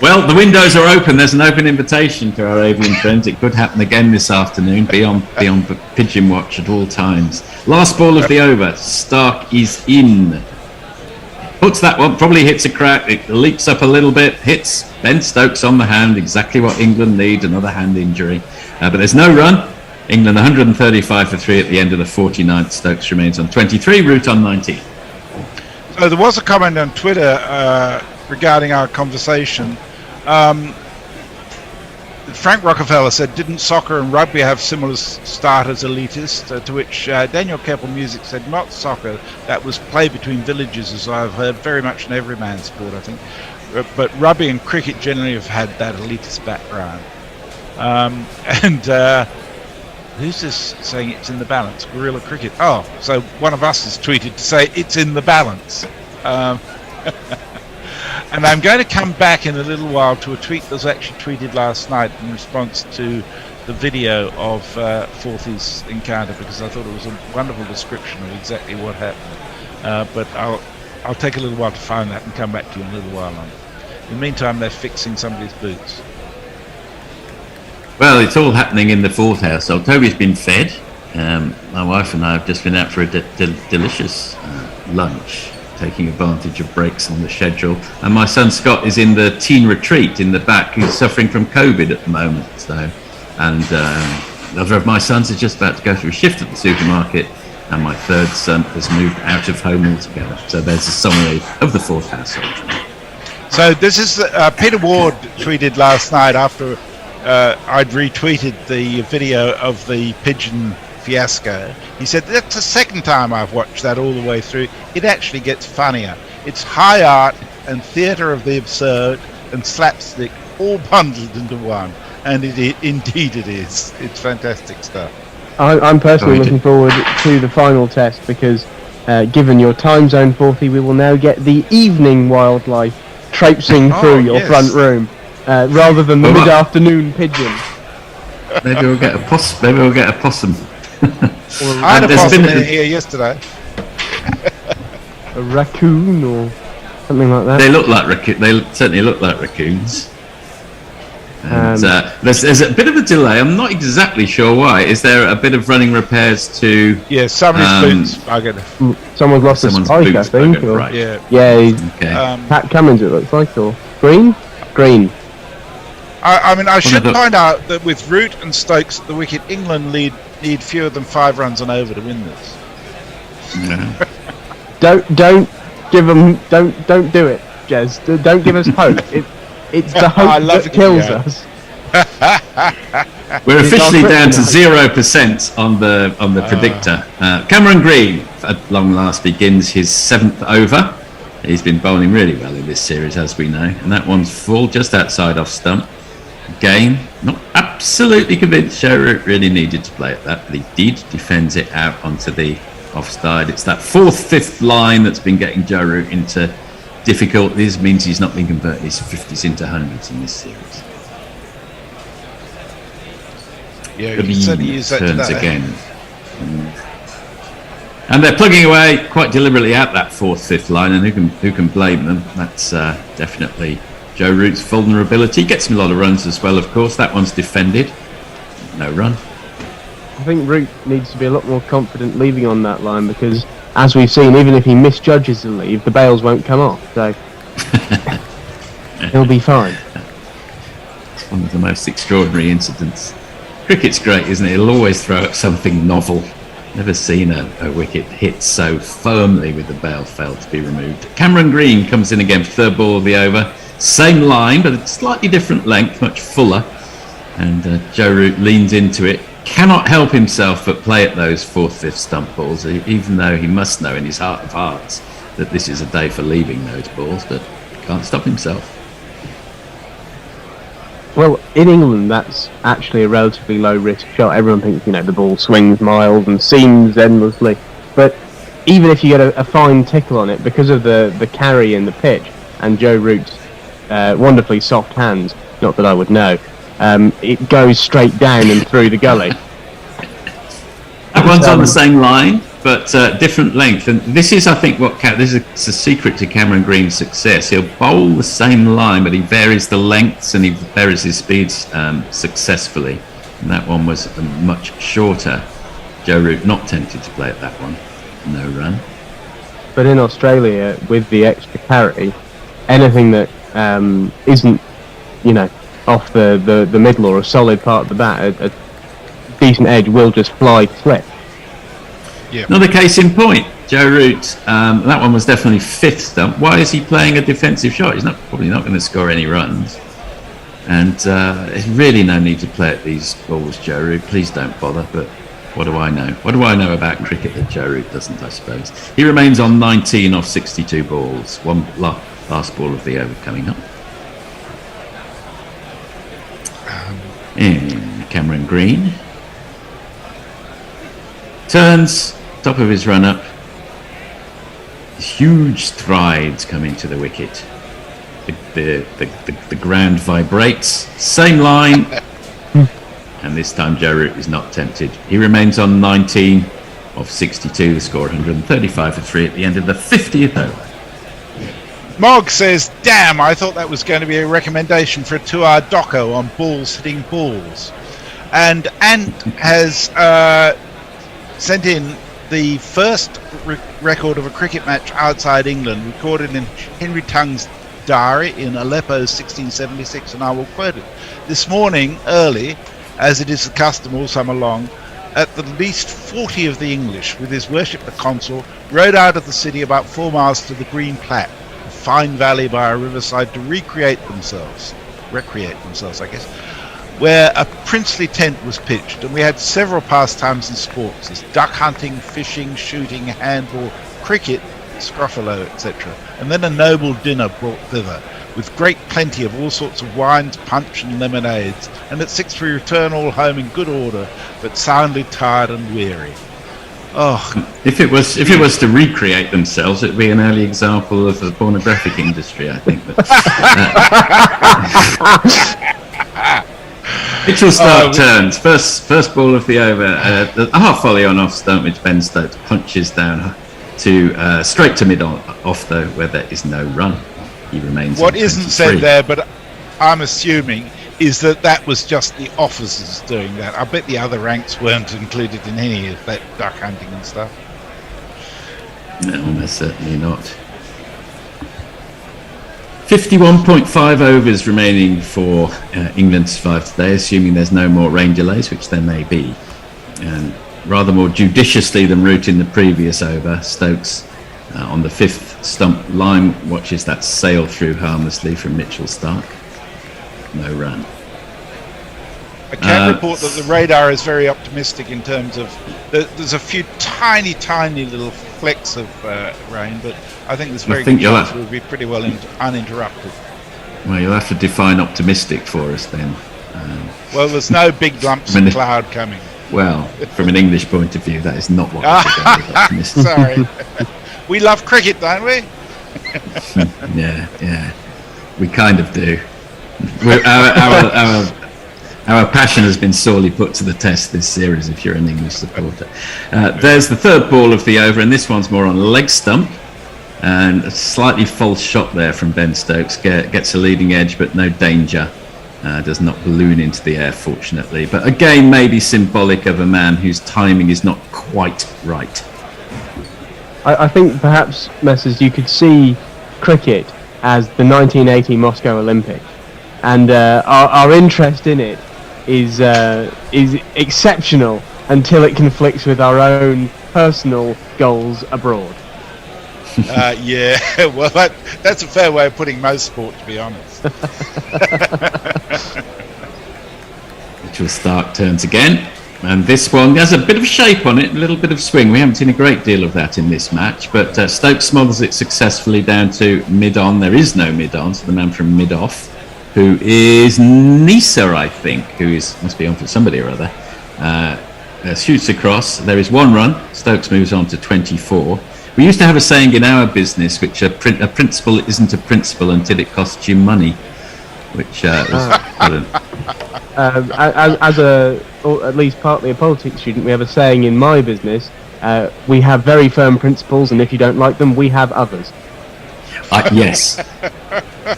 I: Well, the windows are open. There's an open invitation to our avian friends. It could happen again this afternoon. Be on pigeon watch at all times. Last ball of the over. Starc is in. Puts that one, probably hits a crack. It leaps up a little bit, hits Ben Stokes on the hand. Exactly what England need, another hand injury. But there's no run. England 135 for 3 at the end of the 49th. Stokes remains on 23, route on 19.
D: So there was a comment on Twitter regarding our conversation. Frank Rockefeller said, didn't soccer and rugby have similar start as elitist? To which Daniel Keppel Music said, not soccer, that was play between villages, as I've heard, very much an everyman sport, I think. But rugby and cricket generally have had that elitist background. Who's this saying it's in the balance? Guerrilla cricket. Oh, so one of us has tweeted to say it's in the balance. And I'm going to come back in a little while to a tweet that was actually tweeted last night in response to the video of Forthy's encounter, because I thought it was a wonderful description of exactly what happened. But I'll take a little while to find that and come back to you in a little while on it. In the meantime, they're fixing somebody's boots.
I: Well, it's all happening in the Ford household. Toby's been fed. My wife and I have just been out for a delicious lunch, taking advantage of breaks on the schedule. And my son Scott is in the teen retreat in the back, who's suffering from COVID at the moment. Another of my sons is just about to go through a shift at the supermarket, and my third son has moved out of home altogether. So there's a summary of the Ford household.
D: So this is Peter Ward tweeted last night after I'd retweeted the video of the pigeon fiasco. He said, that's the second time I've watched that all the way through. It actually gets funnier. It's high art and theatre of the absurd and slapstick all bundled into one. And indeed it is. It's fantastic stuff.
N: I'm personally looking forward to the final test because given your time zone, Forthy, we will now get the evening wildlife traipsing through your front room. Rather than the mid-afternoon pigeon.
I: Maybe we'll get a possum.
D: I had a possum in here yesterday.
N: A raccoon or something like that.
I: They certainly look like raccoons. And there's a bit of a delay. I'm not exactly sure why. Is there a bit of running repairs to?
D: Yeah, somebody's boots buggered.
N: Someone's lost a
I: Someone's
N: spike, I
I: boots
N: think.
I: buggered,
N: Or,
I: right.
D: Yeah.
N: Pat Cummins, it looks like, or Green.
D: I mean, I should point out that with Root and Stokes at the wicket, England need fewer than 5 runs and over to win this.
N: Don't give them. Don't do it, Jez. Don't give us hope. It's the hope that kills us.
I: We're officially down to 0% on the predictor. Cameron Green, at long last, begins his 7th over. He's been bowling really well in this series, as we know, and that one's full just outside off stump. Again, not absolutely convinced Joe Root really needed to play at that, but he did. Defends it out onto the offside. It's that 4th, 5th line that's been getting Joe Root into difficulties. Means he's not been converting his 50s into 100s in this series.
D: Yeah, he said he used that
I: turns
D: today.
I: again. And they're plugging away quite deliberately at that 4th, 5th line, and who can blame them? That's definitely Joe Root's vulnerability. Gets him a lot of runs as well, of course. That one's defended. No run.
N: I think Root needs to be a lot more confident leaving on that line because, as we've seen, even if he misjudges the leave, the bails won't come off. So he'll be fine.
I: It's one of the most extraordinary incidents. Cricket's great, isn't it? He'll always throw up something novel. Never seen a wicket hit so firmly with the bail failed to be removed. Cameron Green comes in again for 3rd ball of the over. Same line, but a slightly different length, much fuller. And Joe Root leans into it. Cannot help himself but play at those 4th, 5th stump balls, even though he must know in his heart of hearts that this is a day for leaving those balls, but can't stop himself.
N: Well, in England, that's actually a relatively low-risk shot. Everyone thinks, the ball swings miles and seams endlessly. But even if you get a fine tickle on it, because of the carry in the pitch and Joe Root's wonderfully soft hands, not that I would know, it goes straight down and through the gully.
I: That one's on the same line, but different length. And this is, I think, this is a secret to Cameron Green's success. He'll bowl the same line, but he varies the lengths and he varies his speeds successfully. And that one was much shorter. Joe Root not tempted to play at that one. No run.
N: But in Australia, with the extra carry, anything that isn't, off the middle or a solid part of the bat, a decent edge will just fly slip.
D: Yeah.
I: Another case in point, Joe Root. That one was definitely 5th stump. Why is he playing a defensive shot? He's probably not going to score any runs. And there's really no need to play at these balls, Joe Root. Please don't bother. But what do I know? What do I know about cricket that Joe Root doesn't, I suppose? He remains on 19 off 62 balls. One last ball of the over coming up. And Cameron Green turns, top of his run up. Huge strides come into the wicket. The ground vibrates. Same line. And this time Joe Root is not tempted. He remains on 19 of 62, the score 135 for 3 at the end of the 50th over.
D: Mog says, damn, I thought that was going to be a recommendation for a 2-hour doco on balls hitting balls. And Ant has sent in the first record of a cricket match outside England, recorded in Henry Tongue's diary in Aleppo 1676, and I will quote it. This morning, early, as it is the custom all summer long, at the least 40 of the English, with his worship the consul, rode out of the city about 4 miles to the Green Plat, a fine valley by a riverside, to recreate themselves, I guess, where a princely tent was pitched, and we had several pastimes and sports, as duck hunting, fishing, shooting, handball, cricket, scrofolo, etc., and then a noble dinner brought thither, with great plenty of all sorts of wines, punch and lemonades, and at 6 we return all home in good order, but soundly tired and weary. Oh,
I: if it was to recreate themselves, it'd be an early example of the pornographic industry, I think. Mitchell Stark turns, first ball of the over, a half volley on off stump, which Ben Stokes punches down to straight to mid off though, where there is no run. He remains.
D: What isn't said there, but I'm assuming is that was just the officers doing that. I bet the other ranks weren't included in any of that duck hunting and stuff.
I: No, almost certainly not. 51.5 overs remaining for England to survive today, assuming there's no more rain delays, which there may be. And rather more judiciously than routing the previous over, Stokes on the 5th stump line watches that sail through harmlessly from Mitchell Stark. No run.
D: I can report that the radar is very optimistic in terms of there's a few tiny little flecks of rain, but I think there's very good chance we'll be pretty well uninterrupted.
I: Well, you'll have to define optimistic for us then.
D: Well, there's no big lumps of cloud coming.
I: Well, from an English point of view, that is not what optimistic.
D: Sorry. We love cricket, don't we?
I: Yeah. We kind of do. Our passion has been sorely put to the test this series if you're an English supporter. There's the third ball of the over, and this one's more on leg stump. And a slightly false shot there from Ben Stokes. Gets a leading edge, but no danger. Does not balloon into the air, fortunately. But again, maybe symbolic of a man whose timing is not quite right.
N: I think perhaps, Messrs, you could see cricket as the 1980 Moscow Olympics. And our interest in it is exceptional until it conflicts with our own personal goals abroad.
D: Yeah, well, that's a fair way of putting most sport, to be honest.
I: Mitchell Stark turns again, and this one has a bit of shape on it, a little bit of swing. We haven't seen a great deal of that in this match, but Stokes smothers it successfully down to mid-on. There is no mid-on, so the man from mid-off, who is Nisa, I think, must be on for somebody or other, shoots across. There is one run. Stokes moves on to 24. We used to have a saying in our business, which a principle isn't a principle until it costs you money, which was
N: or at least partly a politics student, we have a saying in my business, we have very firm principles, and if you don't like them, we have others.
I: Yes.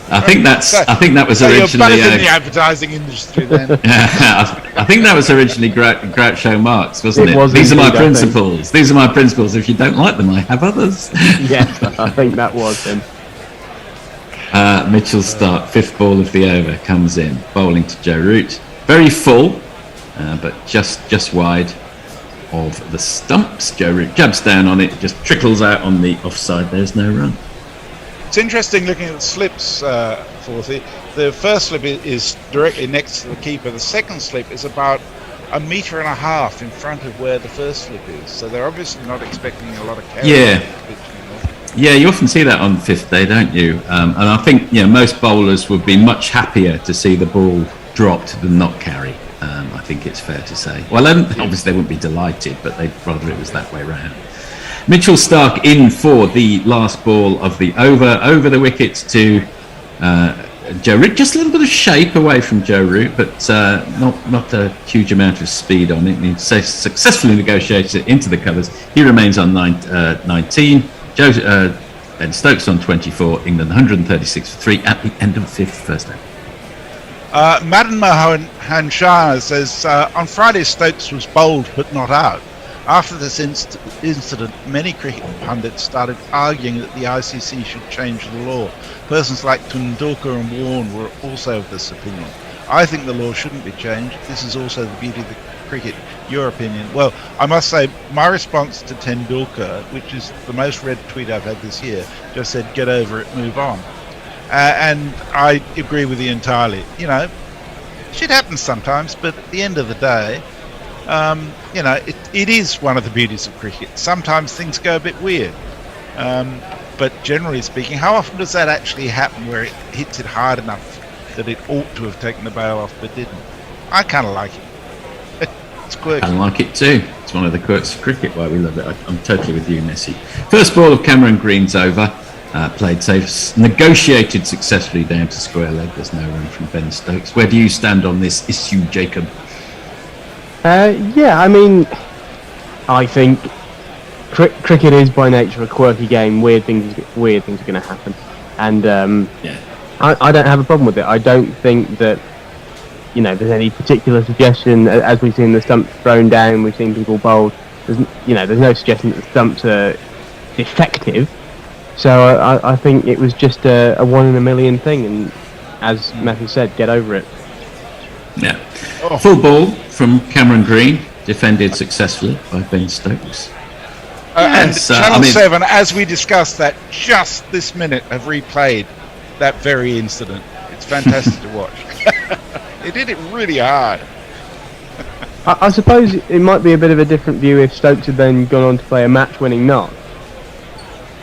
I: I think that was originally.
D: You're better than the advertising industry, then.
I: I think that was originally Groucho Marx, wasn't it?
N: Was
I: These are my
N: indeed,
I: principles. These are my principles. If you don't like them, I have others.
N: Yes, I think that was him.
I: Mitchell Stark, 5th ball of the over, comes in, bowling to Joe Root. Very full, but just wide of the stumps. Joe Root jabs down on it, just trickles out on the offside. There's no run.
D: It's interesting looking at the slips, Forthy. The first slip is directly next to the keeper. The second slip is about 1.5 meters in front of where the first slip is. So they're obviously not expecting a lot of carry.
I: Yeah, you often see that on 5th day, don't you? And I think most bowlers would be much happier to see the ball dropped than not carry. I think it's fair to say. Well, obviously they wouldn't be delighted, but they'd rather it was that way round. Mitchell Stark in for the last ball of the over the wickets to Joe Root. Just a little bit of shape away from Joe Root, but not a huge amount of speed on it. He successfully negotiates it into the covers. He remains on 19. Ben Stokes on 24. England 136 for 3 at the end of 5th first over.
D: Madan Mohan Shah says, on Friday Stokes was bowled but not out. After this incident, many cricket pundits started arguing that the ICC should change the law. Persons like Tendulkar and Warne were also of this opinion. I think the law shouldn't be changed. This is also the beauty of the cricket. Your opinion? Well, I must say, my response to Tendulkar, which is the most read tweet I've had this year, just said, get over it, move on. And I agree with you entirely. Shit happens sometimes, but at the end of the day, it is one of the beauties of cricket. Sometimes things go a bit weird. But generally speaking, how often does that actually happen where it hits it hard enough that it ought to have taken the bail off but didn't? I kind of like it. It's quirky.
I: I like it too. It's one of the quirks of cricket, why we love it. I'm totally with you, Nessie. First ball of Cameron Green's over. Played safe, negotiated successfully down to square leg. There's no run from Ben Stokes. Where do you stand on this issue, Jacob?
N: I think cricket is by nature a quirky game. Weird things are going to happen, and I don't have a problem with it. I don't think that there's any particular suggestion. As we've seen the stumps thrown down, we've seen people bowled. There's no suggestion that the stumps are defective. So I think it was just a 1 in a million thing, and as Matthew said, get over it.
I: Yeah. Full ball from Cameron Green, defended successfully by Ben Stokes.
D: And Channel 7, as we discussed that just this minute, have replayed that very incident. It's fantastic to watch. They did it really hard.
N: I suppose it might be a bit of a different view if Stokes had then gone on to play a match-winning knock.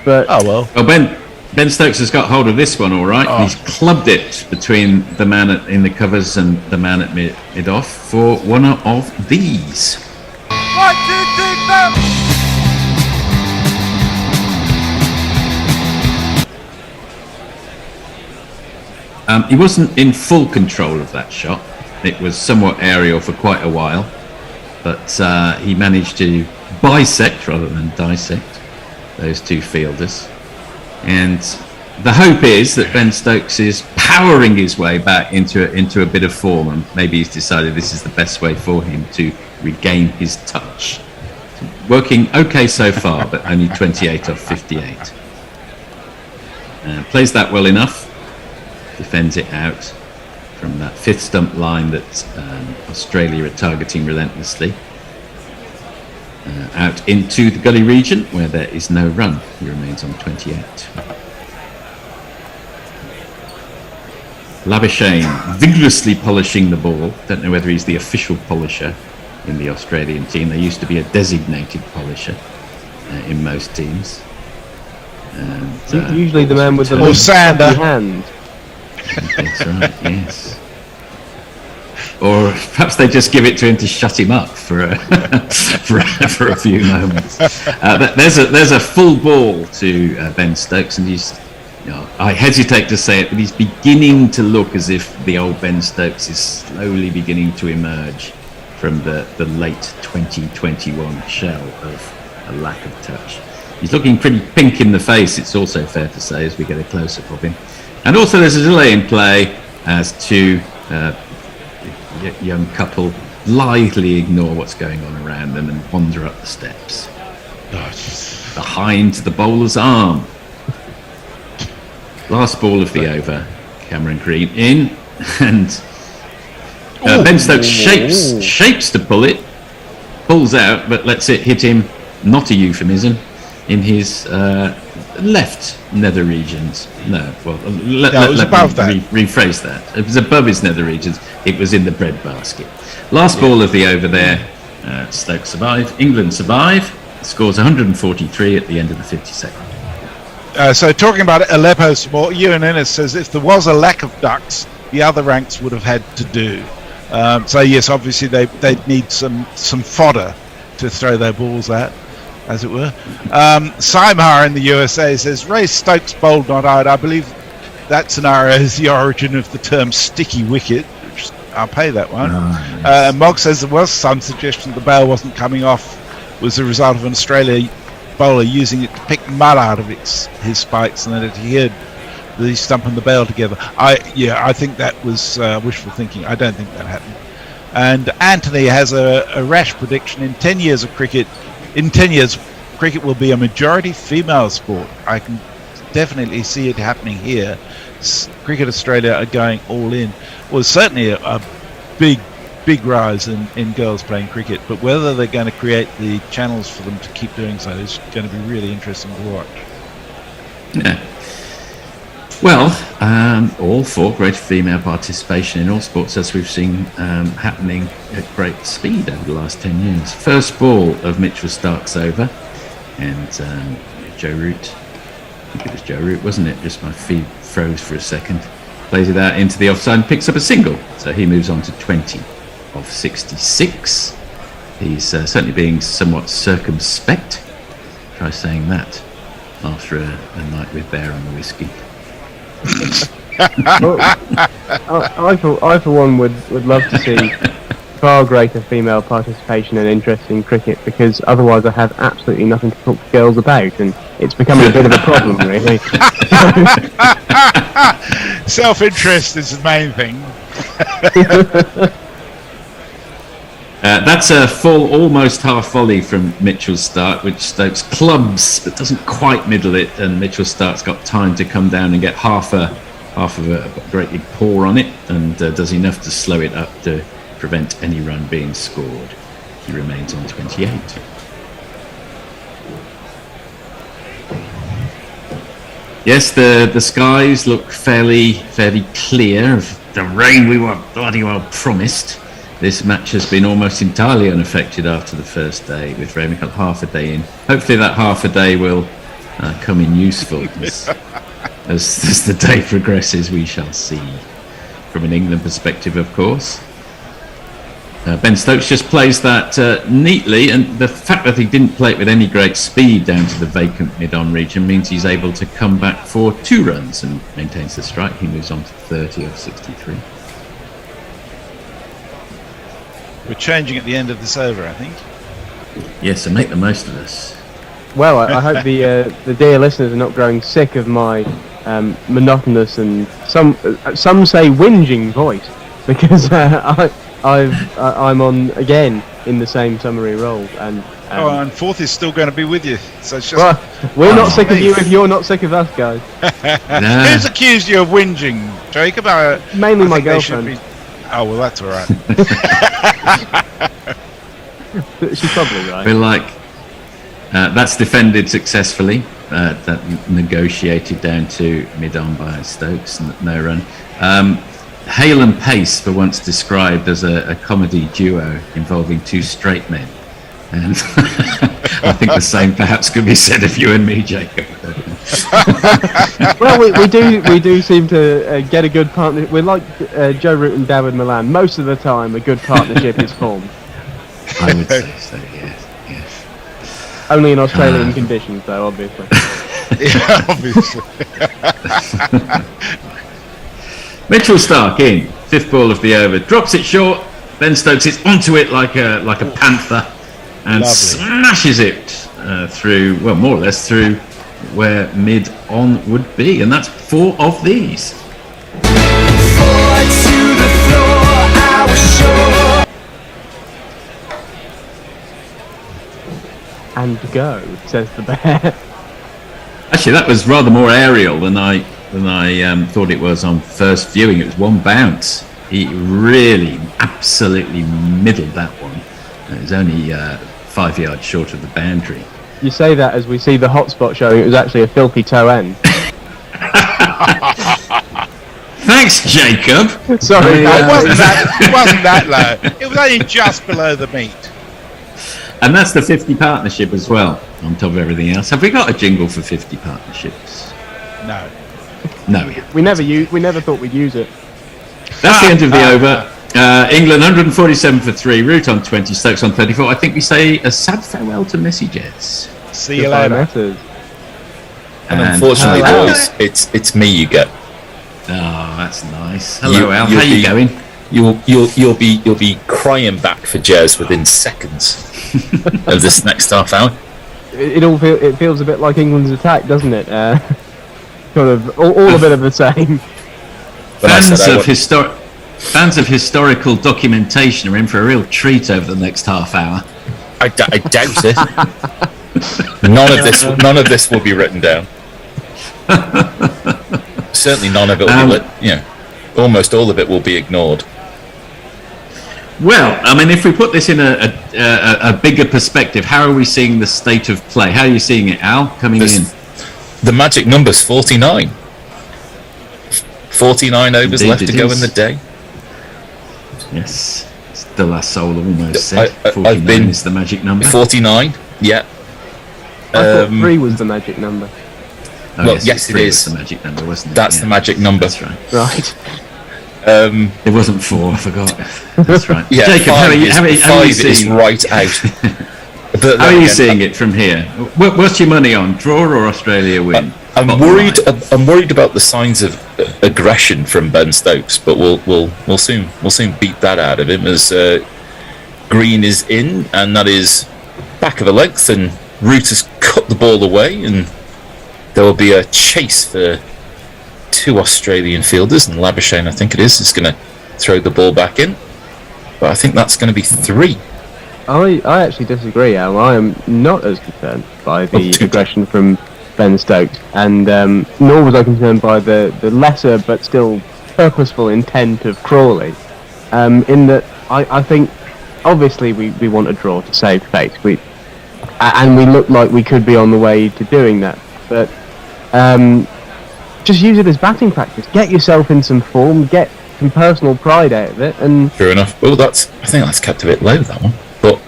N: But
I: well, Ben Stokes has got hold of this one all right. He's clubbed it between the man in the covers and the man at mid-off for one of these.
V: 1, 2, 3, 4.
I: He wasn't in full control of that shot. It was somewhat aerial for quite a while, but he managed to bisect rather than dissect those two fielders. And the hope is that Ben Stokes is powering his way back into a bit of form, and maybe he's decided this is the best way for him to regain his touch. Working okay so far, but only 28 off 58. Plays that well enough. Defends it out from that fifth stump line that Australia are targeting relentlessly. Out into the gully region where there is no run. He remains on 28. Labuschagne vigorously polishing the ball. Don't know whether he's the official polisher in the Australian team. There used to be a designated polisher in most teams. And,
N: usually the man with the
D: sander
N: hand.
I: That's right, yes. Or perhaps they just give it to him to shut him up for a few moments. There's a full ball to Ben Stokes, and he's, I hesitate to say it, but he's beginning to look as if the old Ben Stokes is slowly beginning to emerge from the late 2021 shell of a lack of touch. He's looking pretty pink in the face, it's also fair to say, as we get a close-up of him. And also there's a delay in play as two young couple blithely ignore what's going on around them and wander up the steps. Behind the bowler's arm. Last ball of the over. Cameron Green in, and Ben Stokes shapes to pull it, pulls out, but lets it hit him, not a euphemism, in his left nether regions. No, well, let me rephrase that. It was above his nether regions. It was in the breadbasket. Last ball of the over there. Stokes survive. England survive. Scores 143 at the end of the 52nd.
D: So talking about Aleppo sport, Ewan Ennis says if there was a lack of ducks, the other ranks would have had to do. So yes, obviously they'd need some fodder to throw their balls at, as it were. Simar in the USA says, Ray Stokes bowled not out. I believe that scenario is the origin of the term sticky wicket, which I'll pay that one. Mog says there was some suggestion the bail wasn't coming off was the result of an Australia bowler using it to pick mud out of his spikes, and then it adhered the stump and the bail together. I think that was wishful thinking. I don't think that happened. And Anthony has a rash prediction. In 10 years of cricket, cricket will be a majority female sport. I can definitely see it happening here. Cricket Australia are going all in. Well, certainly a big rise in girls playing cricket, but whether they're going to create the channels for them to keep doing so is going to be really interesting to watch.
I: Yeah. Well, all for greater female participation in all sports, as we've seen happening at great speed over the last 10 years. First ball of Mitchell Stark's over, and Joe Root, I think it was Joe Root, wasn't it? Just my feed froze for a second. Plays it out into the offside and picks up a single, so he moves on to 20 of 66. He's certainly being somewhat circumspect. Try saying that after a night with Bear on the whiskey.
N: Well, I for one would love to see far greater female participation and interest in cricket, because otherwise I have absolutely nothing to talk to girls about, and it's becoming a bit of a problem, really.
D: Self-interest is the main thing.
I: That's a full, almost half volley from Mitchell's start, which Stokes clubs but doesn't quite middle it, and Mitchell Stark's got time to come down and get half of a great big paw on it, and does enough to slow it up to prevent any run being scored. He remains on 28. Yes, the skies look fairly clear of the rain we were bloody well promised. This match has been almost entirely unaffected after the first day, with Raymond got half a day in. Hopefully that half a day will come in useful as the day progresses. We shall see. From an England perspective, of course. Ben Stokes just plays that neatly, and the fact that he didn't play it with any great speed down to the vacant mid-on region means he's able to come back for 2 runs and maintains the strike. He moves on to 30 of 63.
D: We're changing at the end of this over, I think.
I: Yes, and make the most of this.
N: Well, I hope the dear listeners are not growing sick of my monotonous and some say whinging voice, because I'm on again in the same summary role, and
D: and Fourth is still going to be with you. So it's just,
N: well, we're not sick of you if you're not sick of us, guys.
D: Who's accused you of whinging, Jacob?
N: Mainly my girlfriend.
D: Oh well, that's all right.
N: She's probably right.
I: We're like, that's defended successfully. That negotiated down to mid-on by Stokes, no run. Hale and Pace were once described as a comedy duo involving 2 straight men, and I think the same perhaps could be said of you and me, Jacob.
N: Well, we do seem to get a good partner. We're like Joe Root and David Milan. Most of the time, a good partnership is formed.
I: I would say so. Yes.
N: Only in Australian conditions, though, obviously.
D: Yeah, obviously.
I: Mitchell Stark in 5th ball of the over, drops it short. Ben Stokes is onto it like a panther, and smashes it through, well, more or less through where mid on would be, and that's 4 of these.
N: And go, says the bear.
I: Actually, that was rather more aerial than I thought it was on first viewing. It was 1 bounce. He really absolutely middled that one. It was only 5 yards short of the boundary.
N: You say that as we see the hotspot showing it was actually a filthy toe end.
I: Thanks, Jacob.
N: Sorry,
D: it wasn't that low. It was only just below the meat.
I: And that's the 50 partnership as well, on top of everything else. Have we got a jingle for 50 partnerships?
D: No.
I: No.
N: We never thought we'd use it.
I: That's the end of the over. England 147 for 3, Root on 20, Stokes on 34. I think we say a sad farewell to Messi Jets.
D: See you later.
F: And unfortunately, boys, it's me you get.
I: Oh, that's nice. Hello, Al. How you going?
F: You'll be crying back for Jez within seconds of this next half hour.
N: It feels a bit like England's attack, doesn't it? Sort of all a bit of the same.
I: Fans of historical documentation are in for a real treat over the next half hour.
F: I doubt it. None of this will be written down. Certainly, none of it will be. Almost all of it will be ignored.
I: Well, I mean, if we put this in a bigger perspective, how are we seeing the state of play? How are you seeing it, Al, coming in?
F: The magic number's 49. 49 overs
I: Indeed,
F: left to go in the day.
I: Yes, it's the last soul almost said. 49 is the magic number.
F: 49, yeah.
N: I thought 3 was the magic number.
I: Oh,
F: well, yes, it is.
I: The magic number, wasn't it?
F: That's the magic number.
I: That's right.
N: Right.
I: It wasn't 4. I forgot. That's right.
F: Yeah,
I: Jacob, how are you
F: seeing? Is right out.
I: How are you seeing it from here? What's your money on? Draw or Australia win?
F: I'm worried about the signs of aggression from Ben Stokes, but we'll soon beat that out of him as Green is in, and that is back of a length, and Root has cut the ball away, and there will be a chase for 2 Australian fielders, and Labuschagne, I think it is going to throw the ball back in. But I think that's going to be 3.
N: I actually disagree, Al. I am not as concerned by the aggression from Ben Stokes, and nor was I concerned by the lesser but still purposeful intent of Crawley. In that, I think, obviously, we want a draw to save face. And we look like we could be on the way to doing that. But just use it as batting practice. Get yourself in some form, get some personal pride out of it, and...
F: True enough. Well, I think that's kept a bit low, that one. But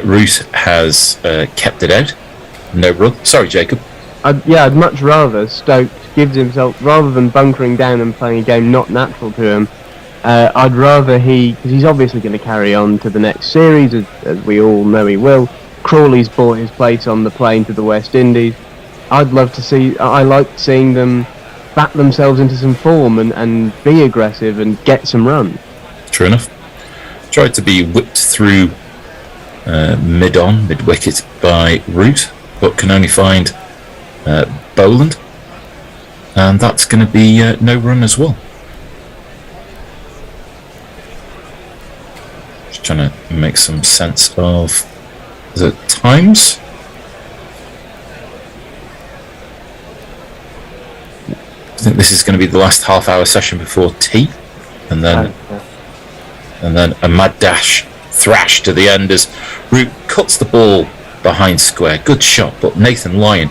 F: Root has kept it out. No run. Sorry, Jacob.
N: I'd much rather Stokes gives himself, rather than bunkering down and playing a game not natural to him, I'd rather because he's obviously going to carry on to the next series, as we all know he will. Crawley's bought his place on the plane to the West Indies. I like seeing them bat themselves into some form and be aggressive and get some runs.
F: True enough. Tried to be whipped through mid-wicket by Root, but can only find Boland, and that's going to be no run as well. Just trying to make some sense of the times. I think this is going to be the last half-hour session before tea, and then a mad dash thrash to the end as Root cuts the ball behind square. Good shot, but Nathan Lyon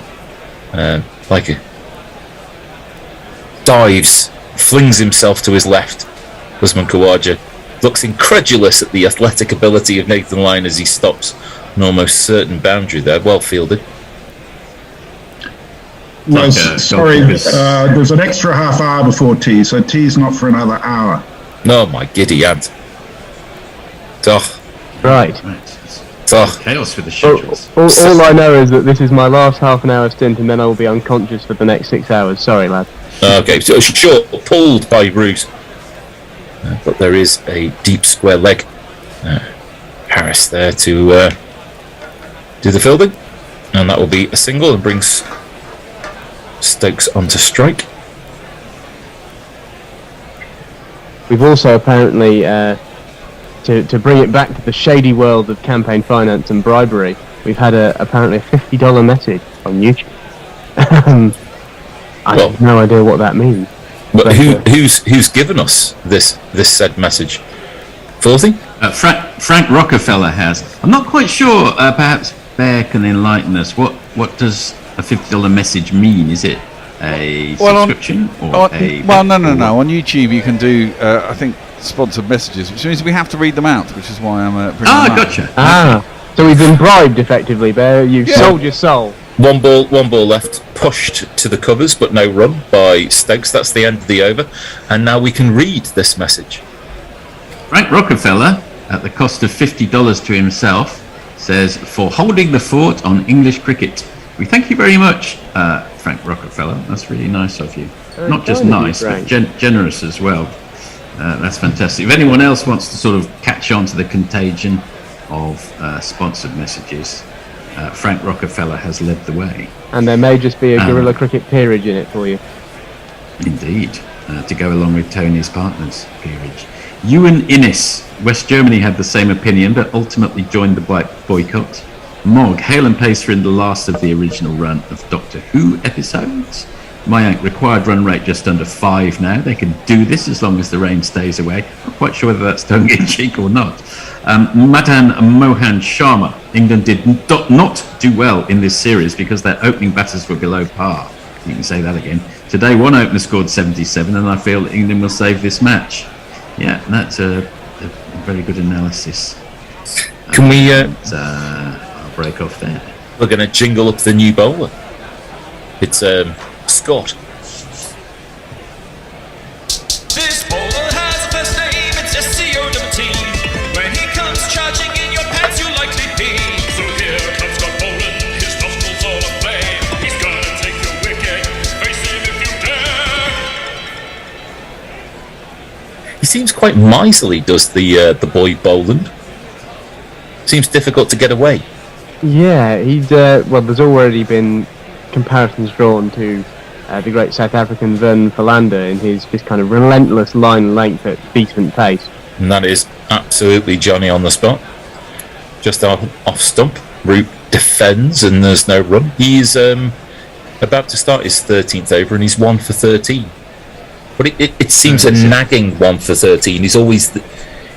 F: dives, flings himself to his left. Usman Khawaja looks incredulous at the athletic ability of Nathan Lyon as he stops an almost certain boundary there. Well fielded.
K: No, sorry, there's an extra half hour before tea, so tea's not for another hour.
F: No, my giddy aunt.
N: Right.
I: Chaos with the schedules.
N: All I know is that this is my last half an hour stint, and then I will be unconscious for the next 6 hours. Sorry, lad.
F: Okay, so short, pulled by Root, but there is a deep square leg. Harris there to do the fielding, and that will be a single and brings Stokes onto strike.
N: We've also apparently, to bring it back to the shady world of campaign finance and bribery, we've had apparently a $50 message on YouTube. I have no idea what that means.
F: But who's given us this said message? Filthy?
I: Frank Rockefeller has. I'm not quite sure. Perhaps Bear can enlighten us. What does a $50 message mean? Is it a subscription or a?
E: Well, no. On YouTube, you can do I think sponsored messages, which means we have to read them out, which is why I'm bringing them
N: gotcha. So we've been bribed effectively, Bear. You've sold your soul.
F: One ball left, pushed to the covers, but no run by Stokes. That's the end of the over, and now we can read this message.
I: Frank Rockefeller, at the cost of $50 to himself, says, "For holding the fort on English cricket. We thank you very much, Frank Rockefeller. That's really nice of you. Not just nice, but generous as well. That's fantastic. If anyone else wants to sort of catch on to the contagion of sponsored messages, Frank Rockefeller has led the way.
N: And there may just be a guerrilla cricket peerage in it for you.
I: Indeed, to go along with Tony's partners peerage. Ewan Innes, West Germany had the same opinion, but ultimately joined the boycott. Mog, hail and pacer in the last of the original run of Doctor Who episodes. Mayank, required run rate just under 5 now. They can do this as long as the rain stays away. Not quite sure whether that's tongue-in-cheek or not. Madan Mohan Sharma, England did not do well in this series because their opening batters were below par. You can say that again. Today, one opener scored 77, and I feel England will save this match. Yeah, that's a very good analysis.
F: Can we...
I: I'll break off there.
F: We're going to jingle up the new bowler. It's Scott.
O: This bowler has a first name, it's S-C-O-T. When he comes charging in your pants, you'll likely be. So here comes Scott Boland, his nostrils all aflame. He's gonna take your wicket, face him if you dare.
F: He seems quite miserly, does the boy Boland. Seems difficult to get away.
N: Yeah, he's well. There's already been comparisons drawn to the great South African Vernon Philander in his kind of relentless line length at decent pace.
F: And that is absolutely Johnny on the spot. Just off stump. Root defends and there's no run. He's about to start his 13th over and he's 1 for 13. But it seems a nagging 1 for 13. He's always...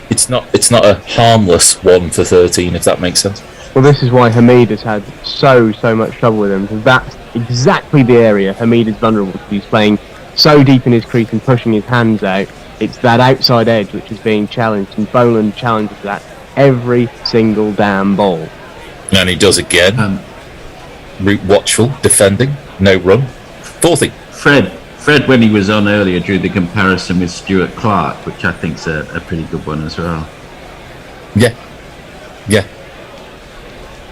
F: It's not a harmless 1 for 13, if that makes sense.
N: Well, this is why Hamid has had so much trouble with him, because that's exactly the area Hamid is vulnerable to. He's playing so deep in his crease and pushing his hands out. It's that outside edge which is being challenged, and Boland challenges that every single damn ball.
F: And he does again. Root watchful, defending, no run. 40.
I: Fred, when he was on earlier, drew the comparison with Stuart Clark, which I think's a pretty good one as well.
F: Yeah.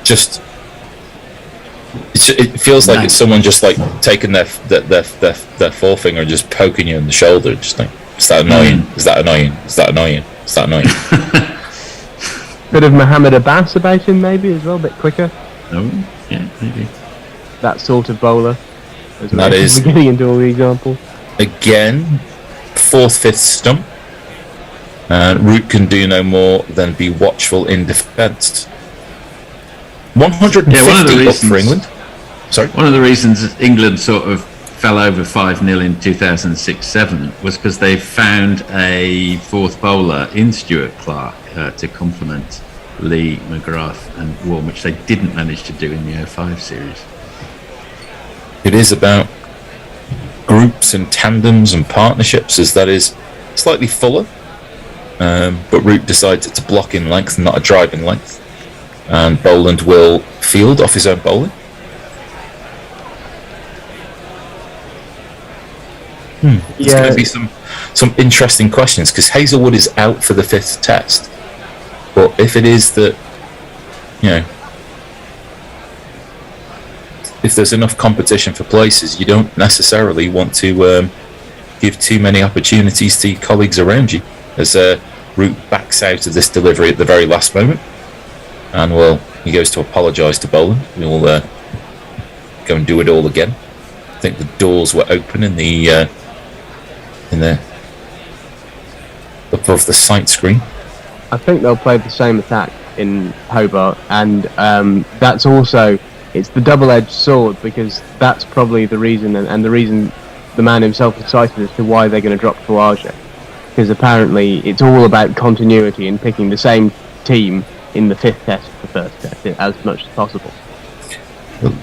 F: Just, it feels like it's someone just like taking their forefinger and just poking you in the shoulder. Just like, is that annoying? Is that annoying? Is that annoying? Is that annoying?
N: Bit of Mohammed Abbas about him, maybe as well, a bit quicker.
I: Oh, yeah, maybe.
N: That sort of bowler.
F: That is
N: getting into all the examples.
F: Again, 4th, 5th stump. Root can do no more than be watchful in defence. 150 up for England. Sorry.
I: One of the reasons England sort of fell over 5-0 in 2006-07 was because they found a 4th bowler in Stuart Clark to complement Lee, McGrath and Warren, which they didn't manage to do in the 05 series.
F: It is about groups and tandems and partnerships, as that is slightly fuller. But Root decides it's a block in length, not a drive in length. And Boland will field off his own bowling. There's going to be some interesting questions, because Hazelwood is out for the 5th test. But if it is that, if there's enough competition for places, you don't necessarily want to give too many opportunities to your colleagues around you. As Root backs out of this delivery at the very last moment, and he goes to apologise to Boland. We'll go and do it all again. I think the doors were open in the above the sight screen.
N: I think they'll play the same attack in Hobart, and that's also, it's the double-edged sword, because that's probably the reason, and the reason the man himself is cited as to why they're going to drop Khawaja, because apparently it's all about continuity and picking the same team in the 5th test, the 1st test, as much as possible.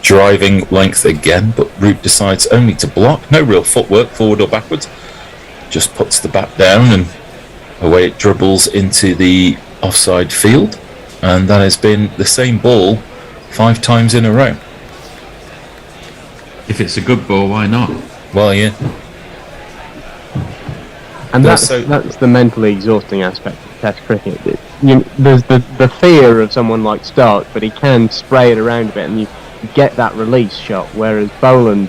F: Driving length again, but Root decides only to block. No real footwork, forward or backwards. Just puts the bat down and away it dribbles into the offside field. And that has been the same ball 5 times in a row.
I: If it's a good ball, why not?
F: Well, yeah.
N: And that's the mentally exhausting aspect of Test cricket. There's the fear of someone like Stark, but he can spray it around a bit and you get that release shot, whereas Boland,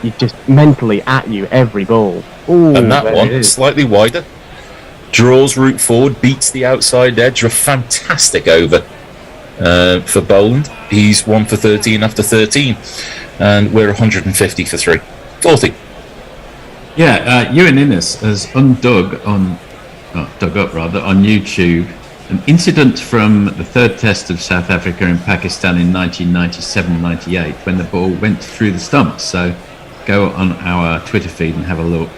N: he's just mentally at you every ball. Ooh,
F: and that one, slightly wider, draws Root forward, beats the outside edge. A fantastic over for Boland. He's 1 for 13 after 13, and we're 150 for 3. 40.
I: Yeah, Ewan Innes has dug up on YouTube an incident from the 3rd test of South Africa in Pakistan in 1997-98 when the ball went through the stumps. So go on our Twitter feed and have a look.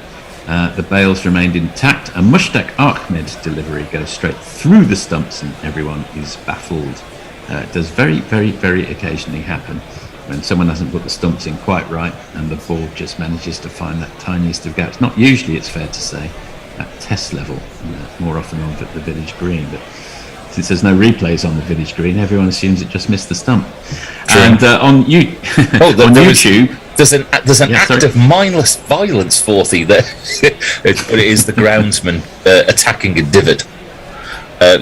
I: The bails remained intact. A Mushtaq Ahmed delivery goes straight through the stumps and everyone is baffled. It does very, very, very occasionally happen when someone hasn't put the stumps in quite right and the ball just manages to find that tiniest of gaps. Not usually, it's fair to say, at test level, more often on the village green. But since there's no replays on the village green, everyone assumes it just missed the stump. True. And on YouTube...
F: There's an act of mindless violence, 40 there. But it is the groundsman attacking a divot.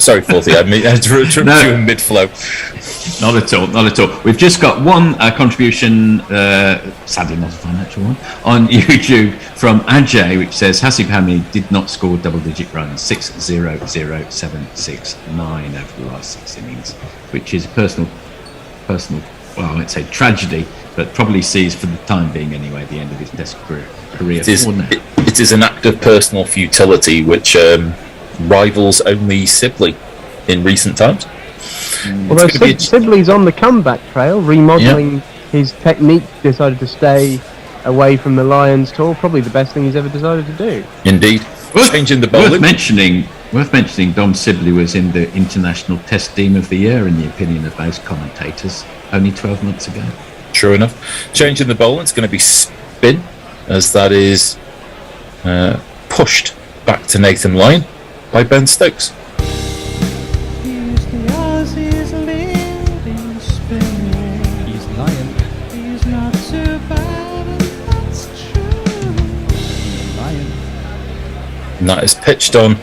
F: Sorry, 40, I interrupted you in mid-flow.
I: Not at all. We've just got one contribution, sadly not a financial one, on YouTube from Ajay, which says Hasib Hamid did not score double-digit runs, 6-0-0-7-6-9 over the last 6 innings, which is personal, well, I might say tragedy but probably sees, for the time being anyway, the end of his Test career.
F: It is an act of personal futility which rivals only Sibley in recent times.
N: Although Sibley's on the comeback trail, remodelling his technique, decided to stay away from the Lions tour. Probably the best thing he's ever decided to do.
F: Indeed. Changing the bowling.
I: Worth mentioning, Dom Sibley was in the International Test Team of the Year, in the opinion of most commentators, only 12 months ago.
F: True enough. Changing the bowling, it's going to be spin, as that is pushed back to Nathan Lyon by Ben Stokes. And that is pitched on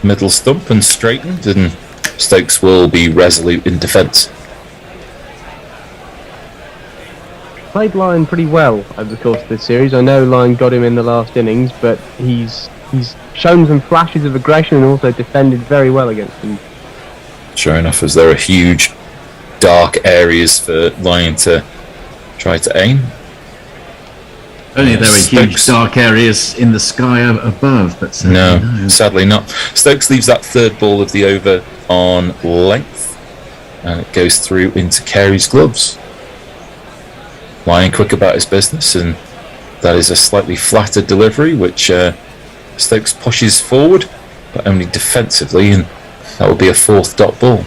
F: middle stump and straightened, and Stokes will be resolute in defence.
N: Played Lyon pretty well over the course of this series. I know Lyon got him in the last innings, but he's shown some flashes of aggression and also defended very well against him.
F: Sure enough, as there are huge dark areas for Lyon to try to aim.
I: Only there are huge dark areas in the sky above, but
F: no, sadly not. Stokes leaves that third ball of the over on length, and it goes through into Carey's gloves. Lyon quick about his business, and that is a slightly flatter delivery, which Stokes pushes forward, but only defensively, and that will be a fourth dot ball.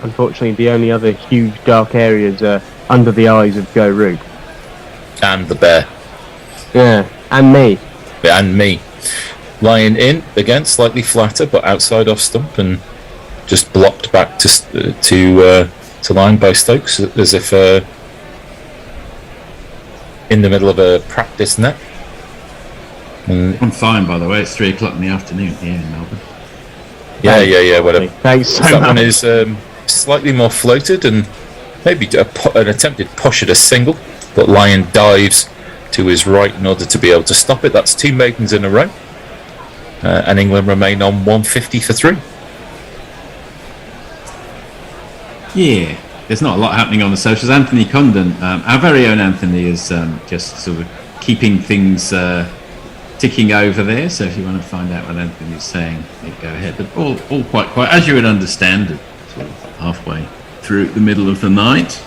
N: Unfortunately, the only other huge dark areas are under the eyes of Joe Root.
F: And the bear.
N: Yeah, and me.
F: Yeah, and me. Lyon in, again, slightly flatter, but outside off stump, and just blocked back to Lyon by Stokes, as if in the middle of a practice net.
I: I'm fine, by the way. It's 3 o'clock in the afternoon here in Melbourne.
F: Yeah, whatever.
N: Thanks so
F: that
N: much.
F: one is slightly more floated, and maybe an attempted push at a single, but Lyon dives to his right in order to be able to stop it. That's 2 maidens in a row, and England remain on 150 for 3.
I: Yeah, there's not a lot happening on the socials. Anthony Condon, our very own Anthony, is just sort of keeping things ticking over there. So if you want to find out what Anthony's saying, go ahead. But all quite quiet, as you would understand, sort of halfway through the middle of the night.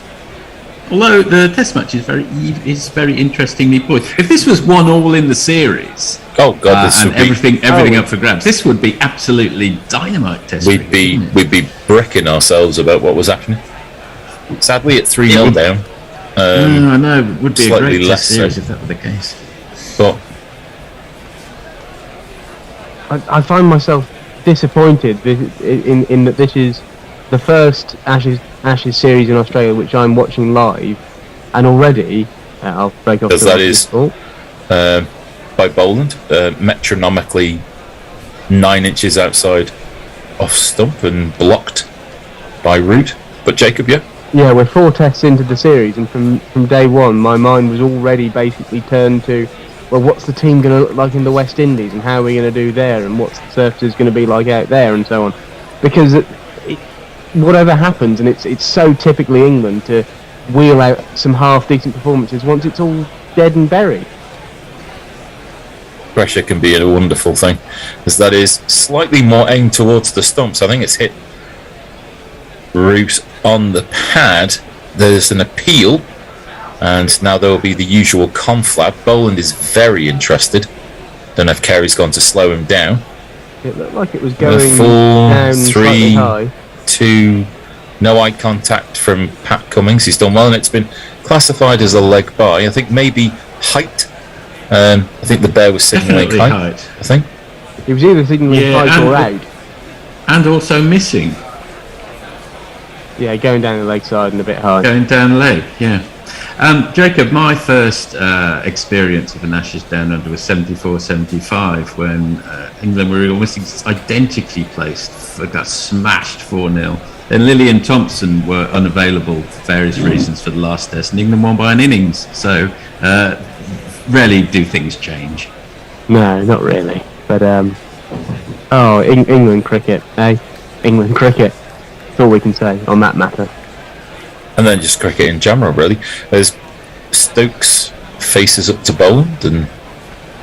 I: Although the Test match is very interestingly poised. If this was 1-1 in the series,
F: oh god, this
I: and
F: would be
I: everything up for grabs, this would be absolutely dynamite Test.
F: We'd be bricking ourselves about what was happening. Sadly, at 3-0 down.
I: I know, it would be a
F: slightly
I: great
F: less
I: Test series
F: so.
I: if that were the case.
F: But
N: I find myself disappointed in that this is the first Ashes series in Australia which I'm watching live, and already I'll break off.
F: As that is by Boland, metronomically 9 inches outside off stump and blocked by Root. But Jacob,
N: yeah, we're 4 tests into the series, and from day one, my mind was already basically turned to, well, what's the team going to look like in the West Indies, and how are we going to do there, and what's the surfaces going to be like out there, and so on, because whatever happens, and it's so typically England to wheel out some half decent performances once it's all dead and buried.
F: pressure can be a wonderful thing, as that is slightly more aimed towards the stumps. I think it's hit Root on the pad. There's an appeal, and now there will be the usual conflab. Boland is very interested. Don't know if Carey's gone to slow him down.
N: It looked like it was going
F: 4,
N: down
F: 3,
N: slightly high.
F: 2, no eye contact from Pat Cummings. He's done well, and it's been classified as a leg by. I think maybe height. I think the bear was signalling height. I think
N: it was either signalling height or out,
I: and also missing.
N: Yeah, going down the leg side and a bit high.
I: Going down the leg, yeah. Jacob, my first experience of an Ashes Down Under was 74-75 when England were almost identically placed. Got smashed 4-0. Then Lillian Thompson were unavailable for various reasons for the last test, and England won by an innings. So rarely do things change.
N: No, not really. But England cricket, eh? England cricket. That's all we can say on that matter.
F: and then just cricket in general, really. As Stokes faces up to Boland, and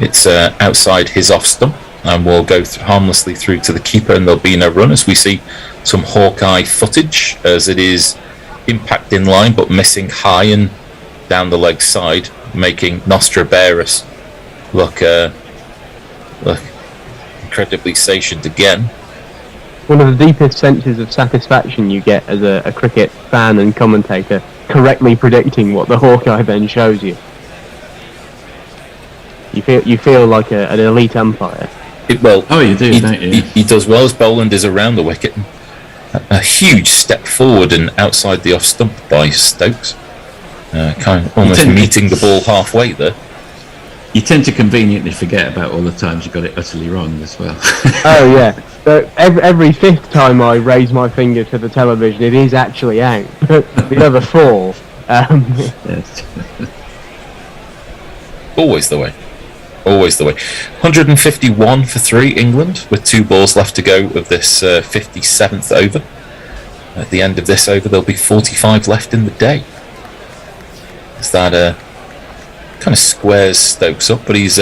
F: it's outside his off stump, and will go harmlessly through to the keeper, and there'll be no run as we see some Hawkeye footage as it is impact in line but missing high and down the leg side, making Nostrabarus look incredibly stationed again.
N: One of the deepest senses of satisfaction you get as a cricket fan and commentator, correctly predicting what the Hawkeye then shows you. You feel like an elite umpire.
F: You do, don't you? He does well as Boland is around the wicket. A huge step forward and outside the off stump by Stokes. Kind of almost meeting the ball halfway there.
I: You tend to conveniently forget about all the times you got it utterly wrong as well.
N: Oh yeah. So every fifth time I raise my finger to the television, it is actually out. The other four.
I: Yes.
F: Always the way. Always the way. 151 for 3 England, with 2 balls left to go of this 57th over. At the end of this over, there'll be 45 left in the day. Is that kind of squares Stokes up, but he's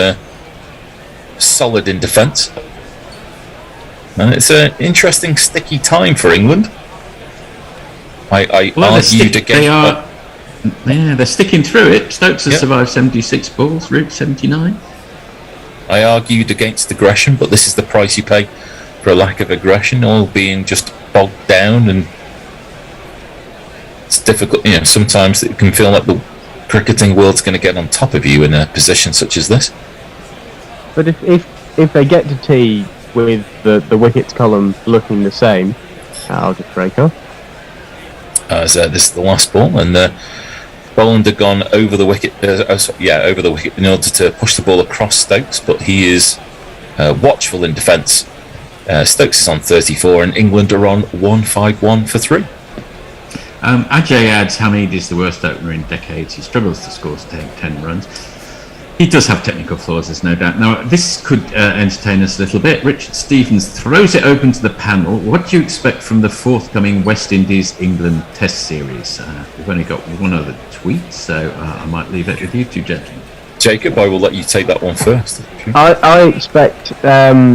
F: solid in defence. And it's an interesting, sticky time for England. I argued against.
I: They're sticking through it. Stokes has survived 76 balls, Root 79.
F: I argued against aggression, but this is the price you pay for a lack of aggression, all being just bogged down, and it's difficult. Sometimes it can feel like the cricketing world's going to get on top of you in a position such as this.
N: But if they get to tee with the wickets column looking the same, I'll just break off.
F: This is the last ball, and Boland had gone over the wicket. Over the wicket in order to push the ball across Stokes, but he is watchful in defence. Stokes is on 34, and England are on 151 for 3.
I: Ajay adds Hamid is the worst opener in decades. He struggles to score 10 runs. He does have technical flaws, there's no doubt. Now, this could entertain us a little bit. Richard Stevens throws it open to the panel. What do you expect from the forthcoming West Indies-England Test Series? We've only got one other tweet, so I might leave it with you two gentlemen.
F: Jacob, I will let you take that one first.
N: I expect... I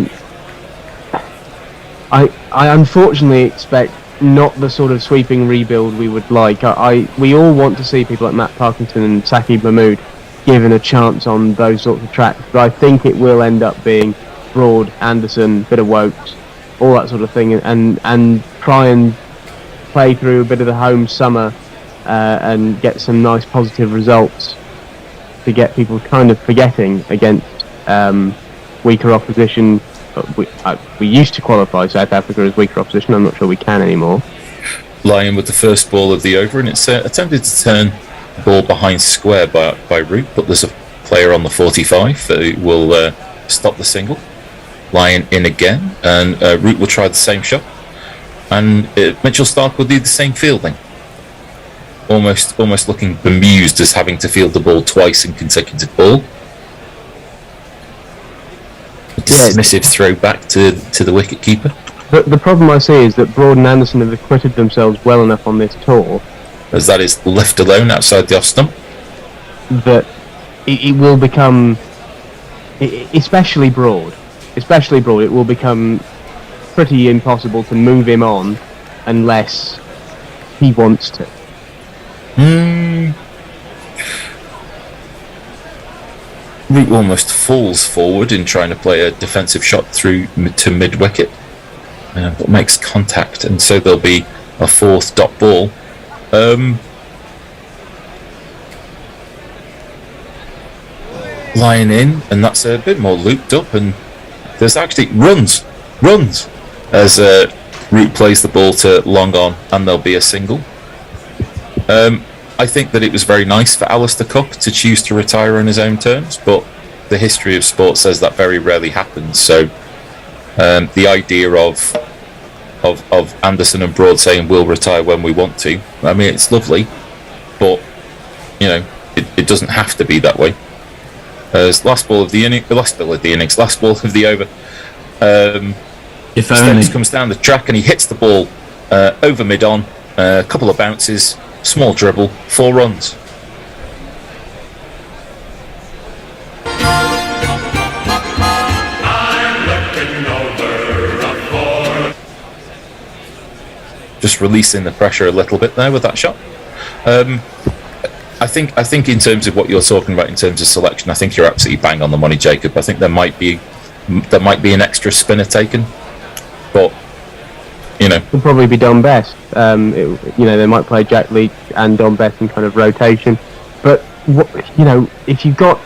N: unfortunately expect not the sort of sweeping rebuild we would like. We all want to see people like Matt Parkinson and Saqib Mahmood given a chance on those sorts of tracks, but I think it will end up being Broad, Anderson, bit of Wokes, all that sort of thing, and try and play through a bit of the home summer and get some nice positive results to get people kind of forgetting against weaker opposition. We used to qualify South Africa as weaker opposition. I'm not sure we can anymore.
F: Lyon with the first ball of the over, and it's attempted to turn the ball behind square by Root, but there's a player on the 45 who will stop the single. Lyon in again, and Root will try the same shot, and Mitchell Starc will do the same fielding. Almost looking bemused as having to field the ball twice in consecutive ball. Dismissive throw back to the wicket keeper.
N: But the problem I see is that Broad and Anderson have acquitted themselves well enough on this tour,
F: as that is left alone outside the off stump,
N: that it will become, especially Broad, it will become pretty impossible to move him on unless he wants to.
F: Root almost falls forward in trying to play a defensive shot through to mid-wicket, but makes contact, and so there'll be a fourth dot ball. Lying in, and that's a bit more looped up, and there's actually runs as Root plays the ball to long on, and there'll be a single. I think that it was very nice for Alistair Cook to choose to retire on his own terms, but the history of sport says that very rarely happens. So the idea of Anderson and Broad saying we'll retire when we want to, I mean, it's lovely, but it doesn't have to be that way. Last ball of the over. Stokes comes down the track and he hits the ball over mid on, a couple of bounces, small dribble, 4 runs. just releasing the pressure a little bit there with that shot. I think in terms of what you're talking about in terms of selection, I think you're absolutely bang on the money, Jacob. I think there might be an extra spinner taken, but
N: it'll probably be Don Best. They might play Jack Leach and Don Best in kind of rotation, but if you've got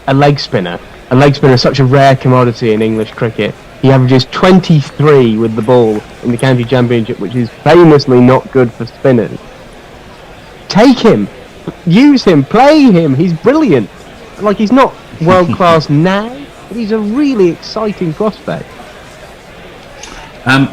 N: a leg spinner is such a rare commodity in English cricket. He averages 23 with the ball in the county championship, which is famously not good for spinners. Take him, use him, play him. He's brilliant. Like, he's not world class now, but he's a really exciting prospect.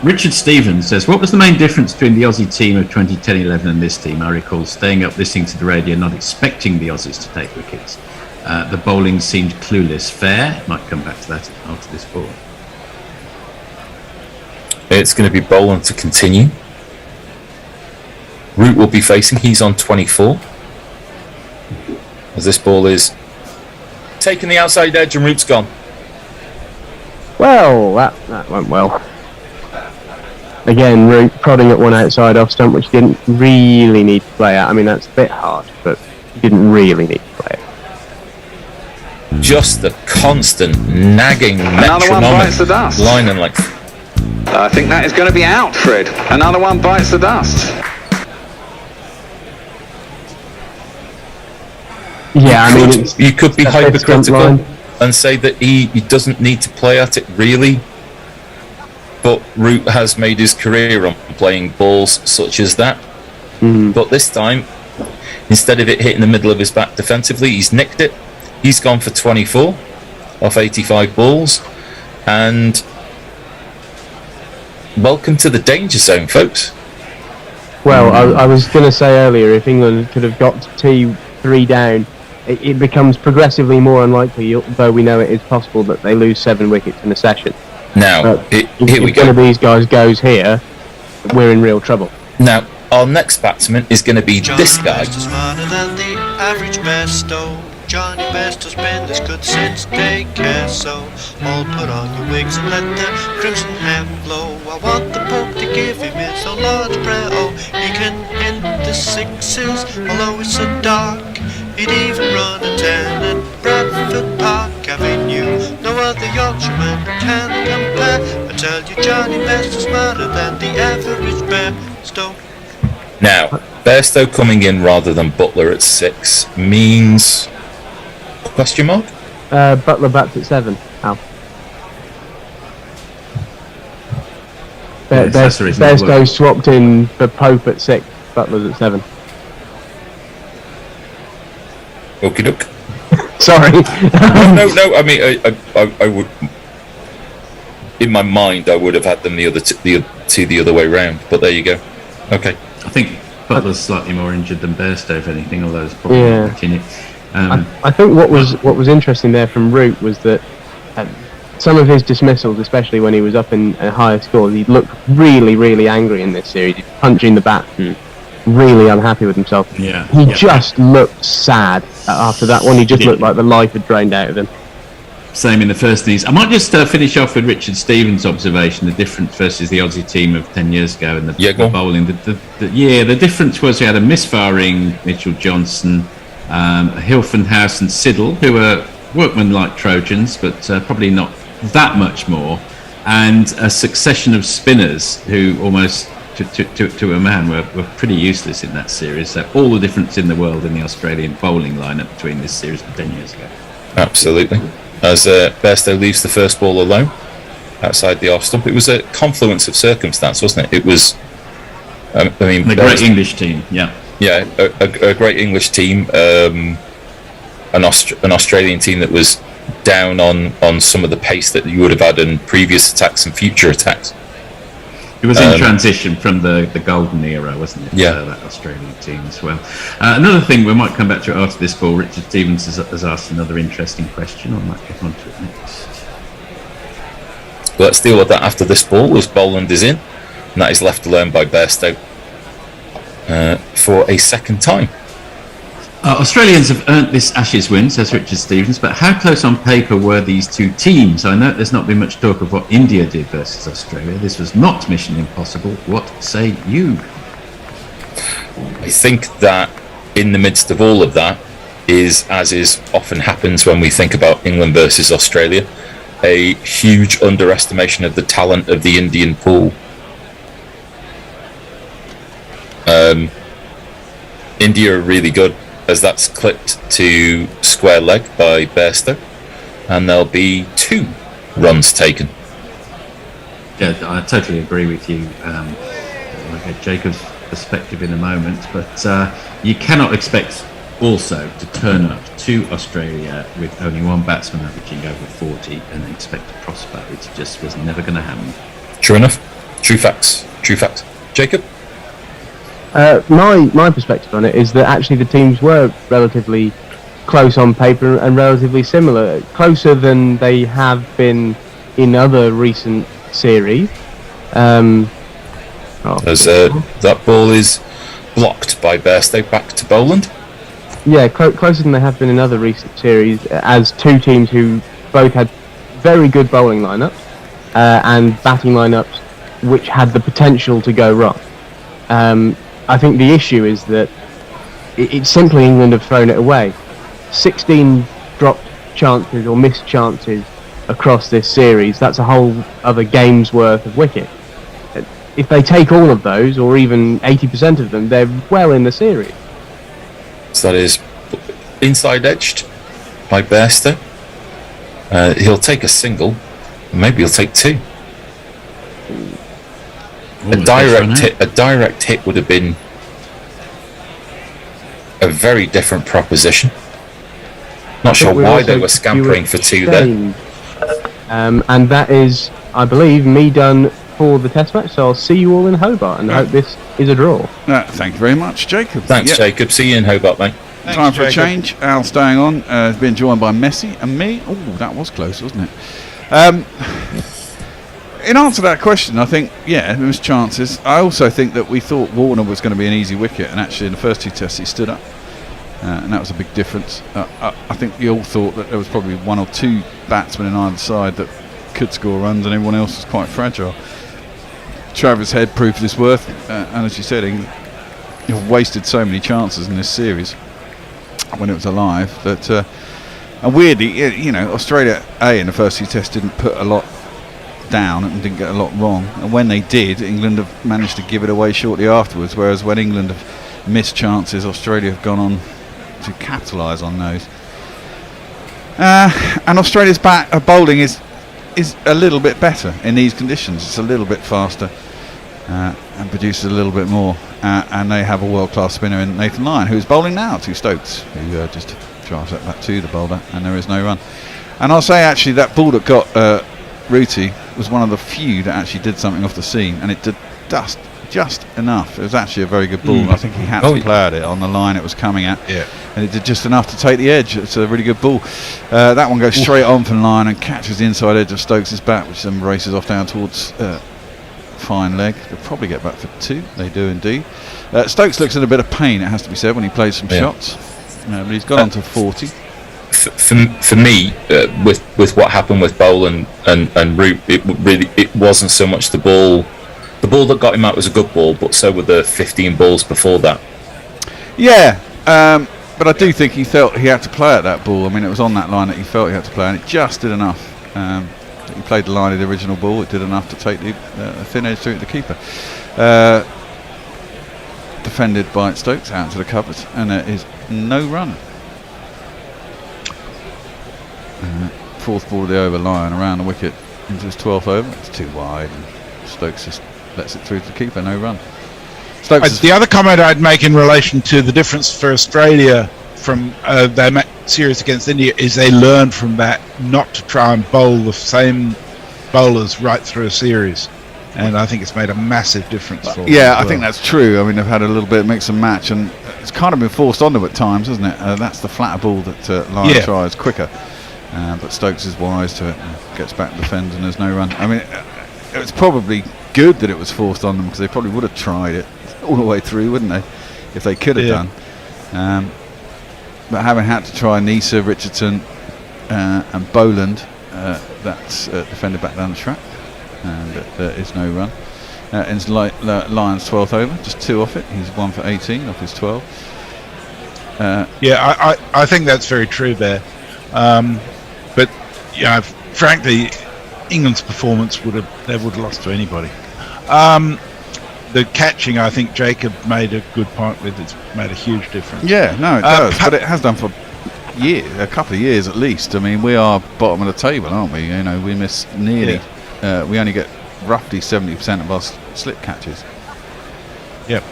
I: Richard Stevens says, what was the main difference between the Aussie team of 2010-11 and this team? I recall staying up listening to the radio, not expecting the Aussies to take wickets. The bowling seemed clueless. Fair? Might come back to that after this ball.
F: It's going to be Boland to continue. Root will be facing. He's on 24. As this ball is taking the outside edge and Root's gone.
N: Well, that went well. Again, Root prodding at one outside off stump, which didn't really need to play out. I mean, that's a bit hard, but didn't really need to play it.
F: Just the constant nagging
P: Another one bites the dust.
F: Line and like.
P: I think that is going to be out, Fred. Another one bites the dust.
N: Yeah, I mean,
F: you could be hypercritical and say that he doesn't need to play at it really, but Root has made his career on playing balls such as that. But this time, instead of it hitting the middle of his bat defensively, he's nicked it. He's gone for 24 off 85 balls, and welcome to the danger zone, folks.
N: Well, I was going to say earlier, if England could have got to T3 down, it becomes progressively more unlikely, though we know it is possible, that they lose 7 wickets in a session.
F: Now,
N: if one of these guys goes here, we're in real trouble.
F: Now, our next batsman is going to be this guy.
Q: Smarter than the average besto. Johnny Best has been this good since daycare, so all put on your wigs and let the crimson hand blow. I want the Pope to give him his own large prayer. Oh, he can hit the sixes, although it's so dark. He'd even run a 10 at Bradford Park Avenue. No other Yorkshireman can compare. I tell you, Johnny Best is smarter than the average besto.
F: Now, Bairstow coming in rather than Butler at 6 means... Question mark?
N: Butler bats at 7. Al. Bairstow swapped in for Pope at 6. Butler's at 7.
F: Okie doke.
N: Sorry.
F: No. I mean, I would. In my mind, I would have had them the other way round. But there you go. Okay.
I: I think Butler's slightly more injured than Bairstow, if anything, although it's probably not continue.
N: I think what was interesting there from Root was that some of his dismissals, especially when he was up in higher scores, he looked really, really angry in this series. He was punching the bat and really unhappy with himself. He just looked sad after that one. He just looked like the life had drained out of him.
I: Same in the first innings. I might just finish off with Richard Stevens' observation, the difference versus the Aussie team of 10 years ago and the bowling. The difference was we had a misfiring Mitchell Johnson, Hilfenhaus and Siddle, who were workman-like Trojans, but probably not that much more, and a succession of spinners who almost, to a man, were pretty useless in that series. So all the difference in the world in the Australian bowling lineup between this series and 10 years ago.
F: Absolutely. As Bairstow leaves the first ball alone outside the off stump, it was a confluence of circumstance, wasn't it? It was,
I: the great English team,
F: Yeah, a great English team, an Australian team that was down on some of the pace that you would have had in previous attacks and future attacks.
I: It was in transition from the golden era, wasn't it?
F: Yeah.
I: That Australian team as well. Another thing, we might come back to it after this ball. Richard Stevens has asked another interesting question. I might get onto it next.
F: Let's deal with that after this ball, as Boland is in, and that is left alone by Bairstow for a second time.
I: Australians have earned this Ashes win, says Richard Stevens, but how close on paper were these two teams? I know there's not been much talk of what India did versus Australia. This was not mission impossible. What say you?
F: I think that in the midst of all of that is, as is often happens when we think about England versus Australia, a huge underestimation of the talent of the Indian pool. India are really good, as that's clipped to square leg by Bairstow, and there'll be 2 runs taken.
I: Yeah, I totally agree with you. I'll get Jacob's perspective in a moment, but you cannot expect also to turn up to Australia with only one batsman averaging over 40 and expect to prosper. It just was never going to happen.
F: True enough. True facts. Jacob?
N: My perspective on it is that actually the teams were relatively close on paper and relatively similar, closer than they have been in other recent series.
F: As that ball is blocked by Bairstow back to Boland.
N: Yeah, closer than they have been in other recent series, as two teams who both had very good bowling lineups and batting lineups which had the potential to go wrong. I think the issue is that it's simply England have thrown it away. 16 dropped chances or missed chances across this series. That's a whole other game's worth of wicket. If they take all of those, or even 80% of them, they're well in the series.
F: So that is inside edged by Bairstow. He'll take a single, maybe he'll take 2. A direct hit would have been a very different proposition. Not sure why they were scampering for 2 there.
N: And that is, I believe, me done for the test match. So I'll see you all in Hobart, and I hope this is a draw.
E: Thank you very much, Jacob.
F: Thanks, Jacob. See you in Hobart, mate.
E: Time for a change. Al staying on. Has been joined by Messi and me. Oh, that was close, wasn't it? In answer to that question, I think, there was chances. I also think that we thought Warner was going to be an easy wicket, and actually in the first 2 tests he stood up, and that was a big difference. I think we all thought that there was probably 1 or 2 batsmen in either side that could score runs, and everyone else was quite fragile. Travis Head proved his worth, and as you said, England wasted so many chances in this series when it was alive that, and weirdly, Australia in the first 2 tests didn't put a lot down and didn't get a lot wrong, and when they did, England have managed to give it away shortly afterwards, whereas when England have missed chances, Australia have gone on to capitalise on those. And Australia's bowling is a little bit better in these conditions. It's a little bit faster and produces a little bit more, and they have a world-class spinner in Nathan Lyon, who's bowling now to Stokes, who just drives that back to the bowler, and there is no run. And I'll say actually that ball that got Rooty was one of the few that actually did something off the seam, and it did just enough. It was actually a very good ball. I think he had to play at it on the line it was coming at, and it did just enough to take the edge. It's a really good ball. That one goes straight on from line and catches the inside edge of Stokes' bat, which then races off down towards fine leg. They'll probably get back for 2. They do indeed. Stokes looks in a bit of pain, it has to be said, when he plays some shots, but he's gone on to 40.
F: For me, with what happened with Boland and Root, it wasn't so much the ball. The ball that got him out was a good ball, but so were the 15 balls before that.
E: Yeah, but I do think he felt he had to play at that ball. I mean, it was on that line that he felt he had to play, and it just did enough. He played the line of the original ball. It did enough to take the thin edge through the keeper. Defended by Stokes out to the covers, and there is no run. 4th ball of the over, Lyon around the wicket into his 12th over. It's too wide, and Stokes just lets it through to the keeper. No run.
D: The other comment I'd make in relation to the difference for Australia from their series against India is they learned from that not to try and bowl the same bowlers right through a series, and I think it's made a massive difference for them.
E: Yeah, I think that's true. I mean, they've had a little bit of mix and match, and it's kind of been forced on them at times, hasn't it? That's the flatter ball that Lyon tries quicker, but Stokes is wise to it and gets back to defend, and there's no run. I mean, it's probably good that it was forced on them, because they probably would have tried it all the way through, wouldn't they, if they could have done. but having had to try Nisa, Richardson, and Boland, that's defended back down the track, and there is no run. Ends Lyons 12th over, just 2 off it. He's 1 for 18 off his 12.
D: I think that's very true there. But frankly, England's performance would have lost to anybody. The catching, I think Jacob made a good point with. It's made a huge difference.
E: Yeah, no, it does, but it has done for a couple of years at least. I mean, we are bottom of the table, aren't we? You know, we miss nearly. We only get roughly 70% of our slip catches.
D: Yep.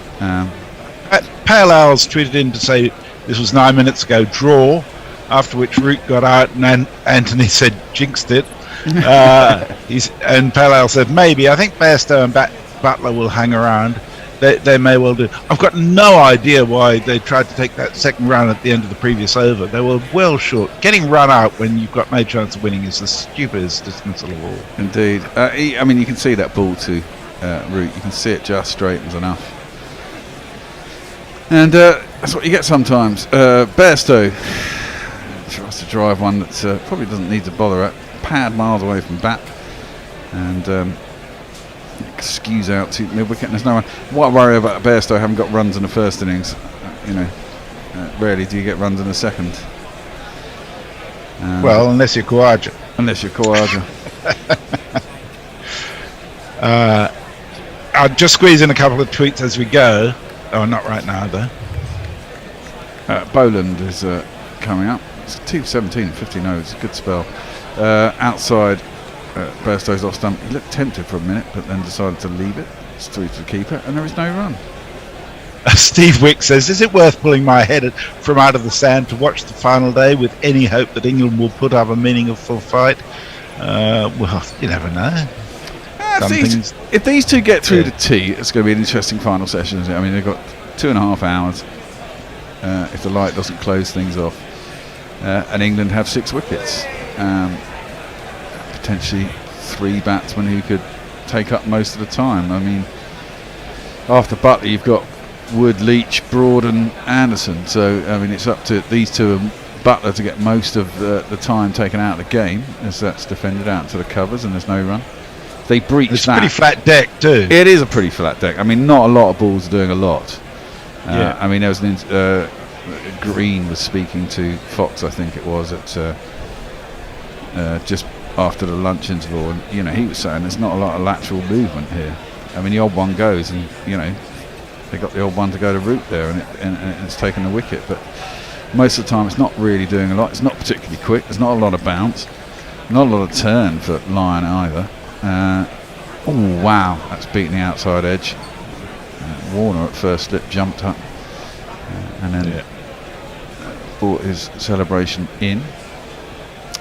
D: Pale Owls tweeted in to say this was 9 minutes ago, draw. After which Root got out and Anthony said jinxed it. And Pale Owl said maybe. I think Bairstow and Butler will hang around. They may well do. I've got no idea why they tried to take that second run at the end of the previous over. They were well short. Getting run out when you've got no chance of winning is the stupidest dismissal of all.
E: Indeed. I mean, you can see that ball to Root. You can see it just straightens enough. And that's what you get sometimes. Bairstow tries to drive one that probably doesn't need to bother at. Pad miles away from bat. And skews out to mid-wicket, and there's no one. What I worry about Bairstow, haven't got runs in the first innings. Rarely do you get runs in the second.
D: Well, unless you're Khawaja. I'll just squeeze in a couple of tweets as we go. Oh, not right now though.
E: Boland is coming up. It's 2:17 and 15 overs. It's a good spell. Outside. Bairstow's off stump. He looked tempted for a minute, but then decided to leave it. It's through to the keeper, and there is no run.
D: Steve Wick says, is it worth pulling my head from out of the sand to watch the final day with any hope that England will put up a meaningful fight? Well, you never know.
E: If these two get through the tee, it's going to be an interesting final session, isn't it? I mean, they've got 2.5 hours if the light doesn't close things off. And England have 6 wickets. Potentially 3 batsmen who could take up most of the time. I mean, after Butler, you've got Wood, Leach, Broad, and Anderson. So, I mean, it's up to these two and Butler to get most of the time taken out of the game, as that's defended out to the covers, and there's no run. They breach that.
D: It's a pretty flat deck too.
E: It is a pretty flat deck. I mean, not a lot of balls are doing a lot. I mean, there was Green was speaking to Fox, I think it was, at just after the lunch interval, and he was saying there's not a lot of lateral movement here. I mean, the old one goes, and they got the old one to go to Root there, and it's taken the wicket. But most of the time, it's not really doing a lot. It's not particularly quick. There's not a lot of bounce, not a lot of turn for Lyon either. Oh wow, that's beaten the outside edge. Warner at first slip jumped up, and then brought his celebration in.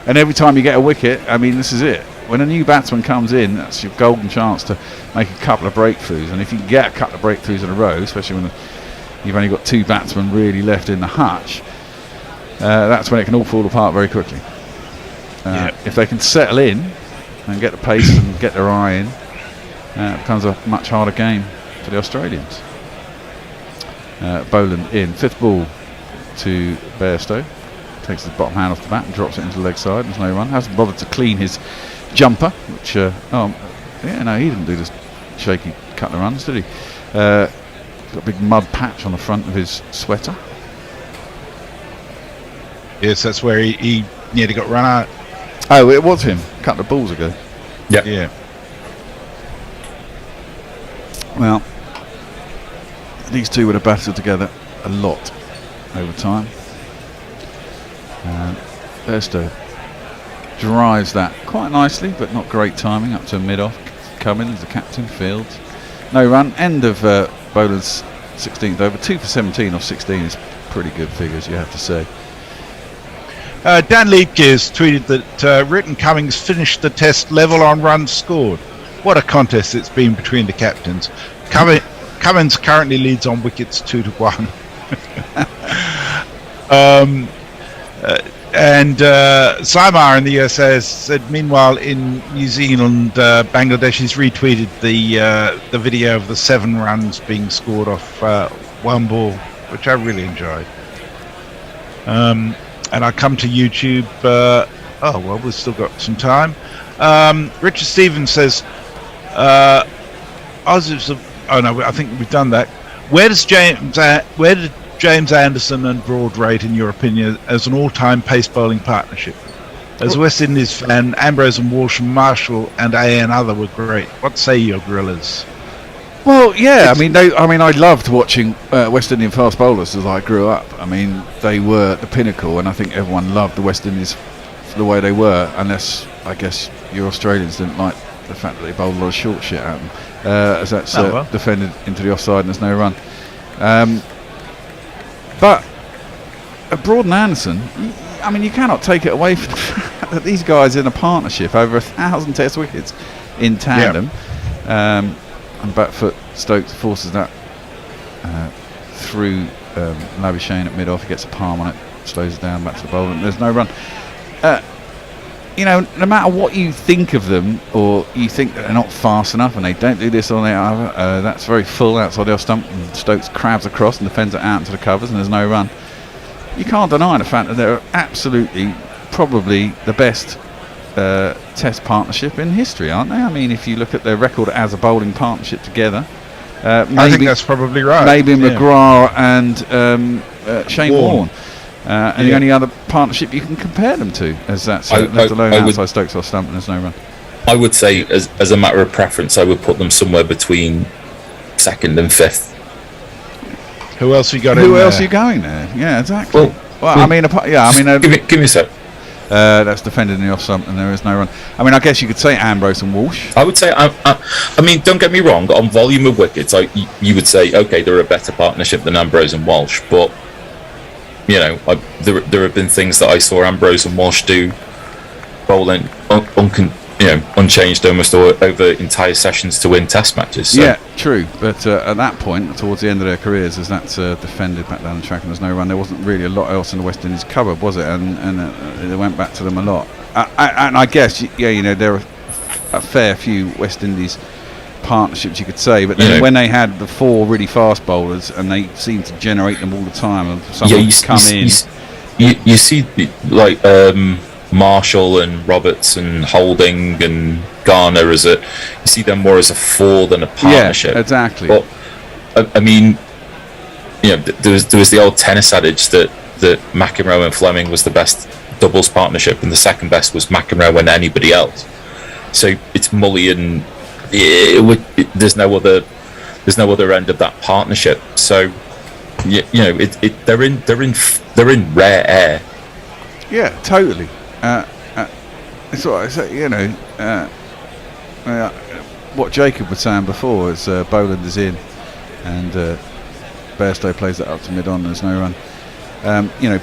E: And every time you get a wicket, I mean, this is it. When a new batsman comes in, that's your golden chance to make a couple of breakthroughs. And if you can get a couple of breakthroughs in a row, especially when you've only got 2 batsmen really left in the hutch, that's when it can all fall apart very quickly. If they can settle in and get the pace and get their eye in, it becomes a much harder game for the Australians. Boland in, 5th ball to Bairstow. Takes the bottom hand off the bat and drops it into the leg side. There's no run. Hasn't bothered to clean his jumper, which he didn't do this shaky couple of runs, did he? Got a big mud patch on the front of his sweater.
D: Yes, that's where he nearly got run out.
E: Oh, it was him a couple of balls ago.
D: Yeah.
E: Well, these two would have battled together a lot over time. Bairstow drives that quite nicely, but not great timing, up to mid-off. Cummins, the captain, Fields. No run. End of Boland's 16th over. 2 for 17 off 16 is pretty good figures, you have to say.
D: Dan Leedgears tweeted that Root and Cummings finished the test level on runs scored. What a contest it's been between the captains. Cummins currently leads on wickets 2-1. And Saimar in the USA has said, meanwhile, in New Zealand, Bangladesh has retweeted the video of the 7 runs being scored off 1 ball, which I really enjoyed. And I come to YouTube. Oh well, we've still got some time. Richard Stevens says, "Oh no, I think we've done that. Where did James Anderson and Broad rate, in your opinion, as an all-time pace bowling partnership? As a West Indies fan, Ambrose and Walsh and Marshall and A.N. Other were great. What say your Gorillas?"
E: Well, yeah, I loved watching West Indian fast bowlers as I grew up. I mean, they were the pinnacle, and I think everyone loved the West Indies for the way they were, unless, I guess, your Australians didn't like the fact that they bowled a lot of short shit at them, as that's defended into the offside and there's no run. But Broad and Anderson, I mean, you cannot take it away from the fact that these guys in a partnership over 1,000 Test wickets in tandem. And back foot Stokes forces that through Labuschagne at mid-off. He gets a palm on it, slows it down back to the bowl, and there's no run. No matter what you think of them, or you think that they're not fast enough and they don't do this or that other, that's very full outside the off stump, and Stokes crabs across and defends it out into the covers, and there's no run. You can't deny the fact that they're absolutely, probably the best Test partnership in history, aren't they? I mean, if you look at their record as a bowling partnership together,
D: I think that's probably right.
E: Maybe McGrath and Shane Warne. And the only other partnership you can compare them to, as that's left alone outside Stokes or stump, and there's no run.
F: I would say, as a matter of preference, I would put them somewhere between second and fifth.
D: Who else you got?
E: Who else are you going there? Yeah, exactly.
F: Give me a sec.
E: That's defended in the off stump, and there is no run. I mean, I guess you could say Ambrose and Walsh.
F: I would say, I mean, don't get me wrong. On volume of wickets, you would say, okay, they're a better partnership than Ambrose and Walsh. But there have been things that I saw Ambrose and Walsh do, bowling unchanged almost over entire sessions to win Test matches. So.
E: Yeah, true. But at that point, towards the end of their careers, as that's defended back down the track and there's no run, there wasn't really a lot else in the West Indies cupboard, was it? And they went back to them a lot. And I guess, there are a fair few West Indies partnerships, you could say. But then when they had the four really fast bowlers, and they seemed to generate them all the time, and someone come in.
F: You see, like Marshall and Roberts and Holding and Garner you see them more as a four than a partnership.
E: Yeah, exactly.
F: But I mean, there was the old tennis adage that McEnroe and Fleming was the best doubles partnership, and the second best was McEnroe and anybody else. So it's Mully and there's no other end of that partnership. So they're in rare air.
E: Yeah, totally. It's what I say, what Jacob was saying before is Boland is in, and Bairstow plays that up to mid-on, there's no run.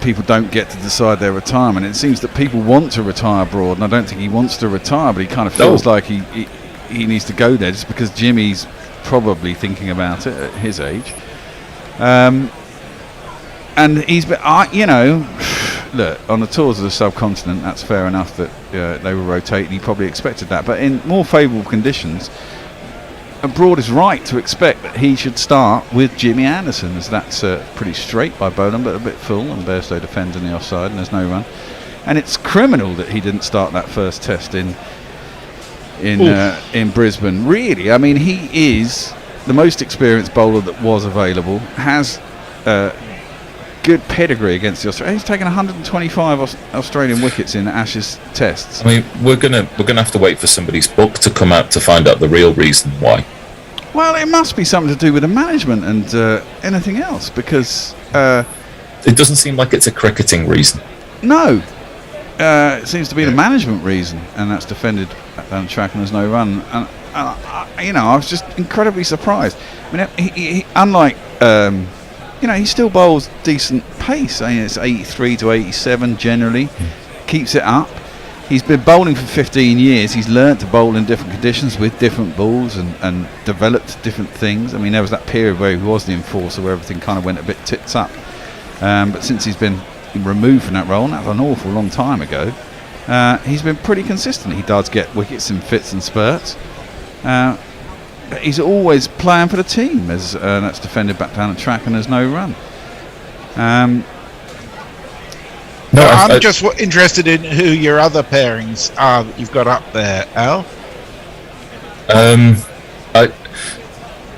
E: People don't get to decide their retirement. It seems that people want to retire Broad, and I don't think he wants to retire, but he kind of feels like he needs to go there just because Jimmy's probably thinking about it at his age. And he's been, look, on the tours of the subcontinent, that's fair enough that they were rotating. He probably expected that, but in more favourable conditions, Broad is right to expect that he should start with Jimmy Anderson, as that's pretty straight by Boland, but a bit full, and Bairstow defends in the offside, and there's no run. And it's criminal that he didn't start that first Test in Brisbane. Really, I mean, he is the most experienced bowler that was available. Has good pedigree against the Australians. He's taken 125 Australian wickets in Ashes Tests.
F: I mean, we're gonna have to wait for somebody's book to come out to find out the real reason why.
E: Well, it must be something to do with the management and anything else, because
F: it doesn't seem like it's a cricketing reason.
E: No, it seems to be the management reason, and that's defended down the track and there's no run. And I was just incredibly surprised. I mean, he unlike. He still bowls decent pace. I mean, it's 83 to 87 generally. Keeps it up. He's been bowling for 15 years. He's learnt to bowl in different conditions with different balls and developed different things. I mean, there was that period where he was the enforcer where everything kind of went a bit tits up. But since he's been removed from that role, and that was an awful long time ago, he's been pretty consistent. He does get wickets in fits and spurts. He's always playing for the team, as that's defended back down the track and there's no run.
F: No,
D: I'm just interested in who your other pairings are that you've got up there, Al.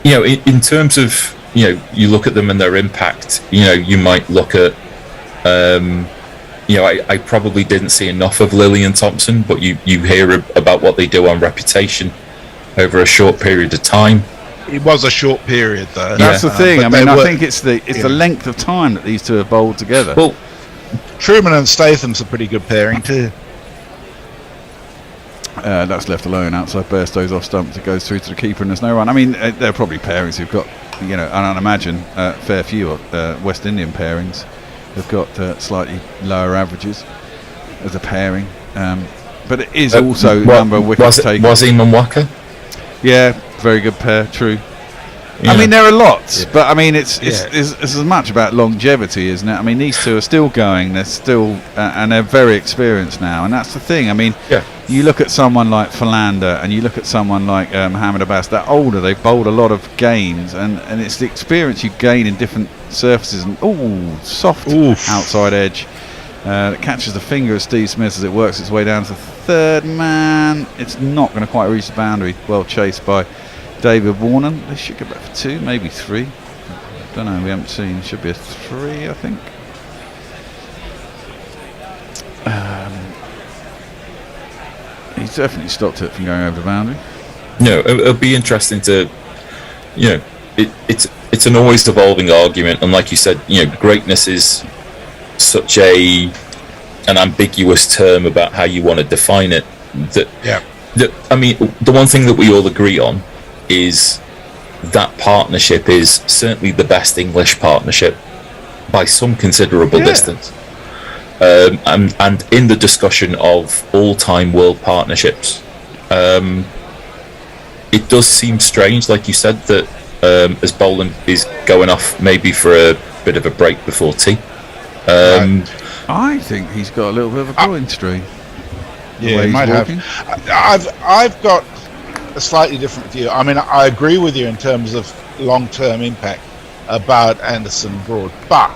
F: In terms of, you look at them and their impact, you might look at, I probably didn't see enough of Lilly and Thompson, but you hear about what they do on Reputation over a short period of time.
D: It was a short period, though.
E: That's the thing. I mean, I think it's the length of time that these two have bowled together.
F: Well,
D: Truman and Statham's a pretty good pairing too.
E: That's left alone outside Bairstow's off stump. It goes through to the keeper and there's no run. I mean, they're probably pairings who've got, and I'd imagine a fair few West Indian pairings have got slightly lower averages as a pairing. But it is also number of wickets taken.
F: Wasim and Waka?
E: Yeah, very good pair, true.
F: Yeah.
E: I mean, there are lots, but I mean, it's as much about longevity, isn't it? I mean, these two are still going. They're still, and they're very experienced now, and that's the thing. I mean, you look at someone like Philander, and you look at someone like Mohammad Abbas. They're older. They've bowled a lot of games, and it's the experience you gain in different surfaces. And soft outside edge that catches the finger of Steve Smith as it works its way down to the third man. It's not going to quite reach the boundary. Well chased by David Warner. They should get back for 2, maybe 3. Don't know, we haven't seen. Should be a 3, I think. He's definitely stopped it from going over the boundary.
F: It'll be interesting to, it's an always evolving argument, and like you said, greatness is such an ambiguous term about how you want to define it. I mean, the one thing that we all agree on is that partnership is certainly the best English partnership by some considerable distance. And in the discussion of all-time world partnerships, it does seem strange, like you said, that as Boland is going off maybe for a bit of a break before tea.
E: I think he's got a little bit of a groin strain.
D: Yeah, he might have. I've got a slightly different view. I mean, I agree with you in terms of long-term impact about Anderson Broad, but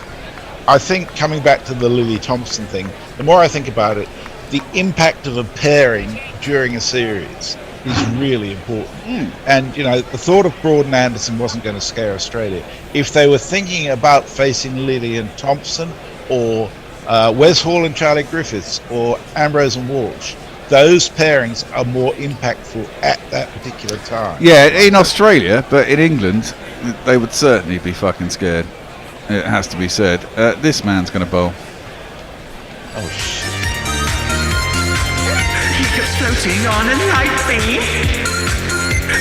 D: I think coming back to the Lily Thompson thing, the more I think about it, the impact of a pairing during a series is really important. And, the thought of Broad and Anderson wasn't going to scare Australia. If they were thinking about facing Lily and Thompson, or Wes Hall and Charlie Griffiths, or Ambrose and Walsh, those pairings are more impactful at that particular time.
E: Yeah, in Australia, but in England, they would certainly be fucking scared. It has to be said. This man's going to bowl.
D: Oh, shit.
V: He kept floating on a light beam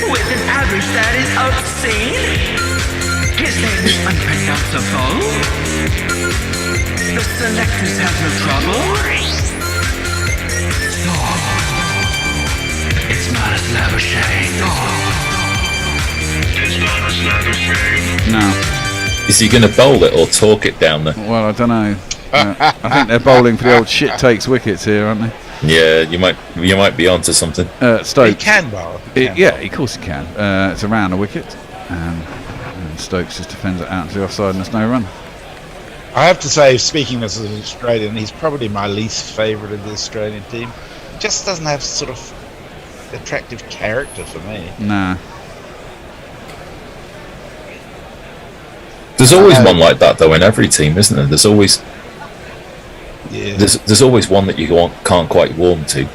V: with an average that is obscene. His name is unpronounceable. The selectors have no trouble. It's not as lavishing. It's not as lavishing.
E: No.
F: Is he going to bowl it or talk it down there?
E: Well, I don't know. I think they're bowling for the old shit takes wickets here, aren't they?
F: Yeah, you might be onto something.
E: Stokes.
D: He can bowl.
E: Yeah, of course he can. It's around a wicket, and Stokes just defends it out to the offside, and there's no run.
D: I have to say, speaking as an Australian, he's probably my least favourite of the Australian team. He just doesn't have sort of attractive character for me.
E: Nah.
F: There's always one like that though in every team, isn't there? There's always there's always one that you can't quite warm to.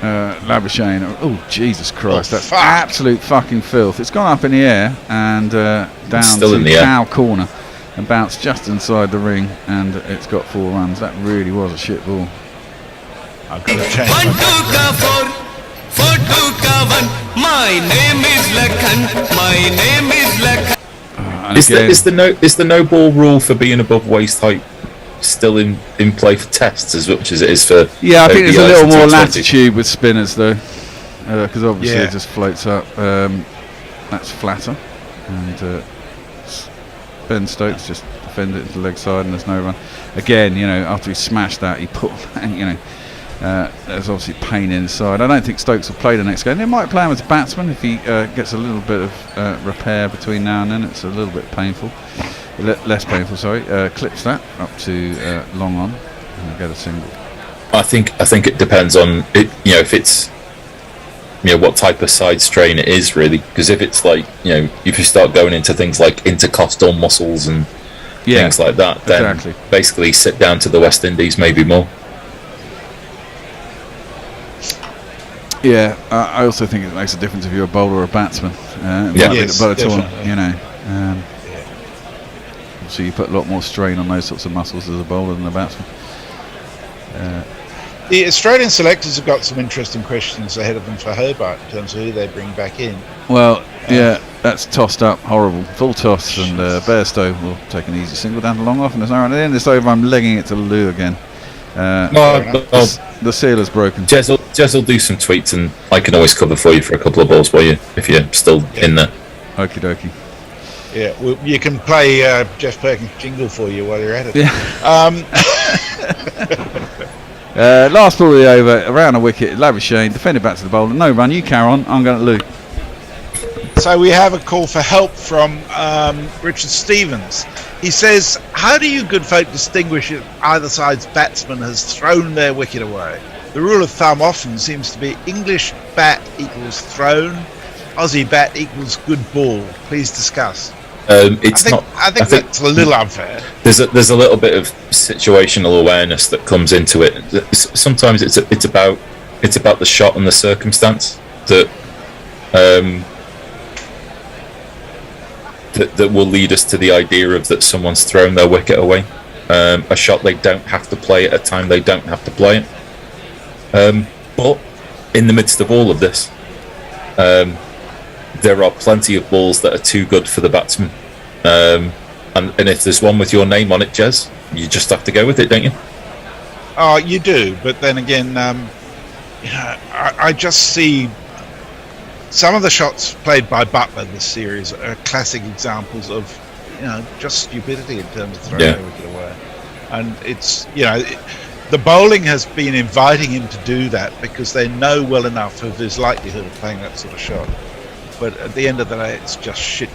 E: Labuschagne. Oh Jesus Christ! That's absolute fucking filth. It's gone up in the air and down
F: still
E: to
F: in the
E: the
F: air.
E: cow corner and bounced just inside the ring, and it's got 4 runs. That really was a shit ball.
D: I've got to change.
V: 1 2 4 4 2 1. My name is Lakhan. My name is Lakhan.
F: Is the no ball rule for being above waist height still in play for tests as much as it is for?
E: Yeah, I think there's a little more
F: T20?
E: latitude with spinners though, because obviously it just floats up. That's flatter, and Ben Stokes just defended it to the leg side, and there's no run. Again, after he smashed that, he put, there's obviously pain inside. I don't think Stokes will play the next game. They might play him as a batsman if he gets a little bit of repair between now and then. It's a little bit painful, less painful. Sorry. Clips that up to long on. and get a single.
F: I think it depends on it. If it's what type of side strain it is really. Because if it's like if you start going into things like intercostal muscles and things like that, then basically sit down to the West Indies maybe more.
E: Yeah, I also think it makes a difference if you're a bowler or a batsman. So you put a lot more strain on those sorts of muscles as a bowler than a batsman.
D: The Australian selectors have got some interesting questions ahead of them for Hobart in terms of who they bring back in.
E: Well, that's tossed up, horrible. Full toss, and Bairstow will take an easy single down the long off, and there's no run. At the end of this over, I'm legging it to Lou again. The sealer's broken.
F: Jez will do some tweets, and I can always cover for you for a couple of balls, if you're still in there.
E: Okie dokie.
D: Yeah, well, you can play Jeff Perkins' jingle for you while you're at it.
E: Yeah. Last ball of the over, around a wicket, Labuschagne, defended back to the bowler, no run, you carry on, I'm going to Lou.
D: So we have a call for help from Richard Stevens. He says, how do you good folk distinguish if either side's batsman has thrown their wicket away? The rule of thumb often seems to be English bat equals thrown, Aussie bat equals good ball. Please discuss. I think that's a little unfair.
F: There's a little bit of situational awareness that comes into it. Sometimes it's about the shot and the circumstance that that will lead us to the idea of that someone's thrown their wicket away. A shot they don't have to play at a time they don't have to play it. But in the midst of all of this, there are plenty of balls that are too good for the batsman. And if there's one with your name on it, Jez, you just have to go with it, don't you?
D: Oh, you do. But then again, I just see some of the shots played by Butler this series are classic examples of, just stupidity in terms of throwing the wicket away. And it's, the bowling has been inviting him to do that because they know well enough of his likelihood of playing that sort of shot. But at the end of the day, it's just shit.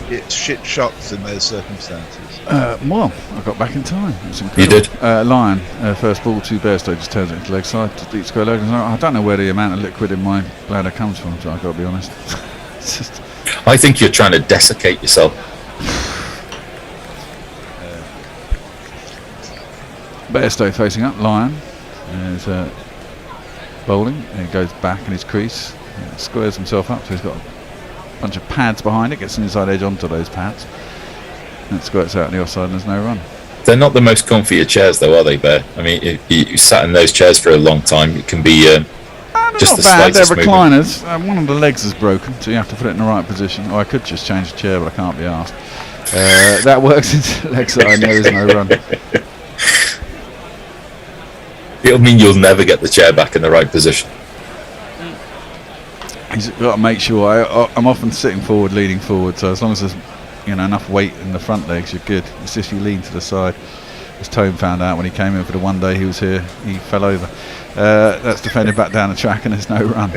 D: It's shit shots in those circumstances.
E: Well, I got back in time. It's incredible.
F: You did.
E: Lion, first ball to Bairstow, just turns it into leg side to deep square leg. I don't know where the amount of liquid in my bladder comes from, so I've got to be honest.
F: I think you're trying to desiccate yourself.
E: Bairstow facing up, Lion is bowling, and he goes back in his crease, squares himself up, so he's got a bunch of pads behind it, gets an inside edge onto those pads, and squirts out on the offside, and there's no run.
F: They're not the most comfy of chairs, though, are they, Bear? I mean, if you sat in those chairs for a long time, it can be just
E: not bad. They're recliners. One of the legs is broken, so you have to put it in the right position. Or I could just change the chair, but I can't be asked. That works into leg side, there's no run.
F: It'll mean you'll never get the chair back in the right position.
E: He's got to make sure. I'm often sitting forward, leaning forward, so as long as there's enough weight in the front legs, you're good. It's just you lean to the side. As Tone found out when he came in for the one day he was here, he fell over. That's defended back down the track, and there's no run.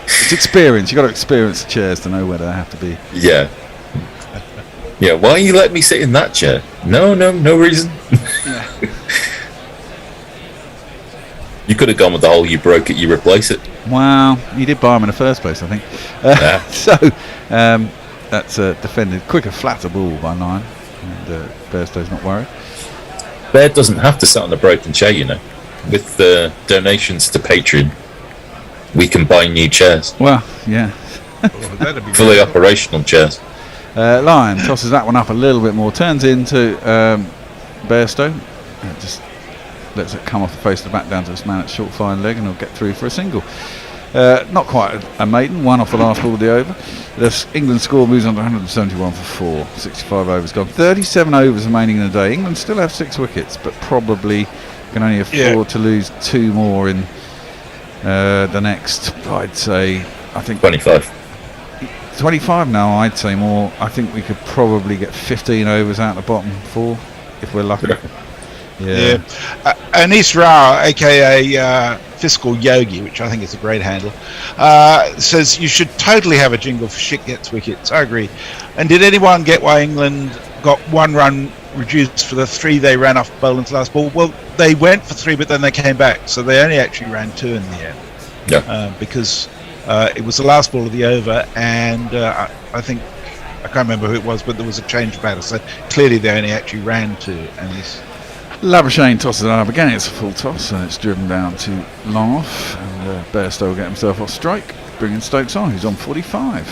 E: It's experience. You've got to experience the chairs to know where they have to be.
F: Yeah. Yeah. Why you let me sit in that chair? No reason. You could have gone with the whole "you broke it, you replace it."
E: Well, he did buy them in the first place, I think. So that's defended. Quicker, flatter ball by Lion, and Bairstow's not worried.
F: Bear doesn't have to sit on a broken chair, With the donations to Patreon, we can buy new chairs.
E: Well, yeah.
F: Fully operational chairs.
E: Lion tosses that one up a little bit more, turns into Bairstow, just lets it come off the face of the bat down to this man at short fine leg, and he'll get through for a single. Not quite a maiden, one off the last ball of the over. England score moves on to 171 for 4. 65 overs gone. 37 overs remaining in the day. England still have 6 wickets, but probably can only afford to lose 2 more in the next, I'd say,
F: 25.
E: 25 now, I'd say more. I think we could probably get 15 overs out the bottom 4 if we're lucky. Yeah.
D: Anis Rao, aka Fiscal Yogi, which I think is a great handle, says you should totally have a jingle for shit gets wickets. I agree. And did anyone get why England got 1 run reduced for the 3 they ran off Boland's last ball. Well, they went for 3, but then they came back, so they only actually ran 2 in the end.
F: Yeah.
D: Because it was the last ball of the over, and I think, I can't remember who it was, but there was a change of batter, so clearly they only actually ran 2. And he's
E: Labuschagne tosses it up again. It's a full toss, and it's driven down to long off, and Bairstow will get himself off strike, bringing Stokes on, who's on 45.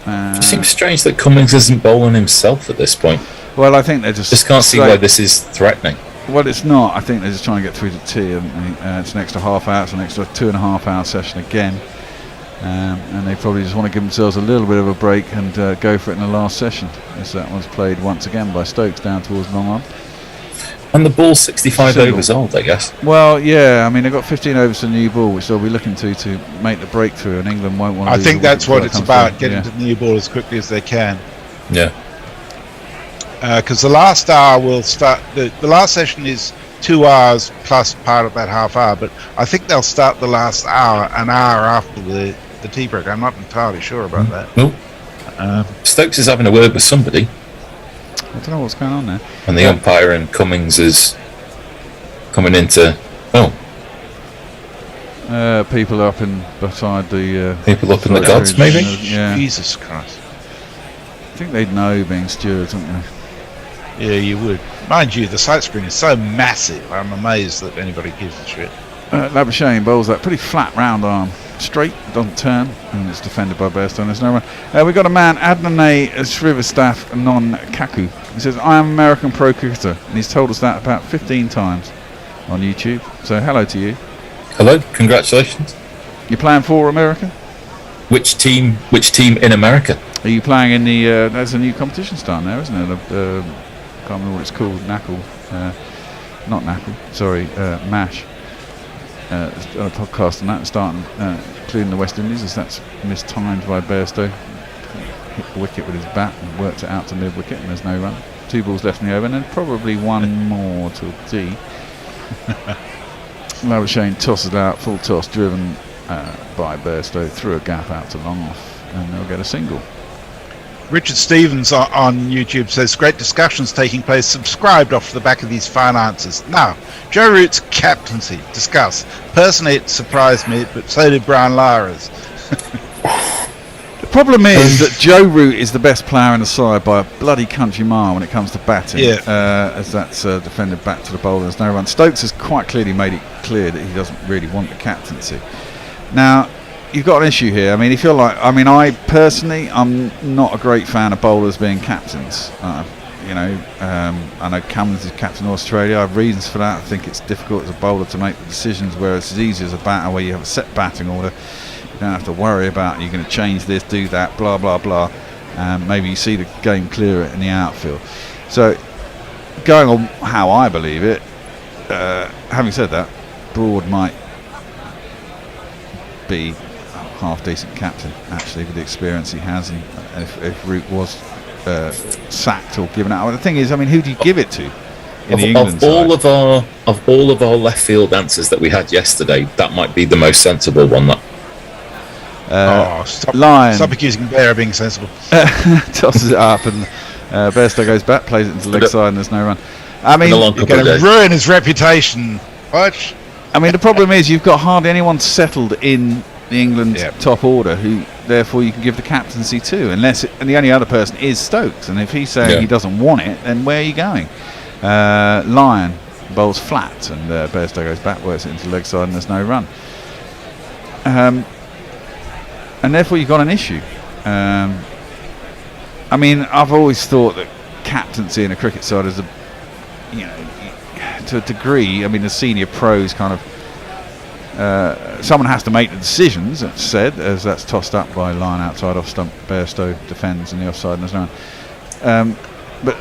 F: It seems strange that Cummings isn't bowling himself at this point.
E: Well, I think they just
F: can't see why this is threatening.
E: Well, it's not. I think they're just trying to get through to tea, and it's an extra half hour, it's an extra 2.5 hour session again, and they probably just want to give themselves a little bit of a break and go for it in the last session, as that one's played once again by Stokes down towards long on.
F: And the ball's 65 overs old, I guess.
E: Well, yeah, I mean, they've got 15 overs to the new ball, which they'll be looking to make the breakthrough, and England won't want to.
D: I think that's what it's about, getting
E: to
D: the new ball as quickly as they can.
F: Yeah.
D: Because the last hour will start, the last session is 2 hours plus part of that half hour, but I think they'll start the last hour an hour after the tea break. I'm not entirely sure about that.
F: Well, Stokes is having a word with somebody.
E: I don't know what's going on there.
F: And the umpire and Cummings is coming into.
E: People up beside the.
F: People up in the gods, maybe?
E: Yeah.
D: Jesus Christ.
E: I think they'd know being stewards, wouldn't they?
D: Yeah, you would. Mind you, the sight screen is so massive, I'm amazed that anybody gives a shit.
E: Labuschagne bowls that pretty flat round arm. Straight, doesn't turn, and it's defended by Bairstow. There's no run. We've got a man, Adnanay Shrivastaf Non-Kaku. He says, I am American pro cricketer, and he's told us that about 15 times on YouTube. So hello to you.
F: Hello, congratulations.
E: You're playing for America?
F: Which team in America?
E: Are you playing in the, there's a new competition starting there, isn't it? I can't remember what it's called, Knackle. Not Knackle, sorry, MASH. On a podcast on that, starting, including the West Indies, as that's mistimed by Bairstow. Hit the wicket with his bat and worked it out to mid-wicket, and there's no run. 2 balls left in the over, and then probably 1 more till tea. Labuschagne tosses out, full toss, driven by Bairstow through a gap out to long off, and they'll get a single.
D: Richard Stevens on YouTube says, great discussions taking place, subscribed off the back of these fine answers. Now, Joe Root's captaincy, discuss. Personally, it surprised me, but so did Brian Lara's.
E: The problem is that Joe Root is the best player in the side by a bloody country mile when it comes to batting.
D: Yeah.
E: As that's defended back to the bowler, there's no run. Stokes has quite clearly made it clear that he doesn't really want the captaincy. Now, you've got an issue here. I mean, if you're like, I personally, I'm not a great fan of bowlers being captains. I know Cummins is captain of Australia. I have reasons for that. I think it's difficult as a bowler to make the decisions, whereas it's as easy as a batter where you have a set batting order. You don't have to worry about you're going to change this, do that, blah blah blah. Maybe you see the game clearer in the outfield. So, going on how I believe it, having said that, Broad might be half decent captain actually with the experience he has, and if Root was sacked or given out. Well, the thing is, I mean, who do you give it to in the England side?
F: Of all of our left field answers that we had yesterday, that might be the most sensible one.
D: Stop accusing Bear of being sensible.
E: Tosses it up, and Bairstow goes back, plays it into the leg side, and there's no run. I mean,
D: you're going to ruin his reputation. Watch.
E: I mean, the problem is you've got hardly anyone settled in the England top order who therefore you can give the captaincy to, and the only other person is Stokes, and if he's saying he doesn't want it, then where are you going? Lyon bowls flat, and Bairstow goes back, works it into the leg side, and there's no run, and therefore you've got an issue. I mean, I've always thought that captaincy in a cricket side is to a degree, I mean, the senior pros kind of someone has to make the decisions, that's said, as that's tossed up by Lyon outside off stump. Bairstow defends in the offside, and there's no one. But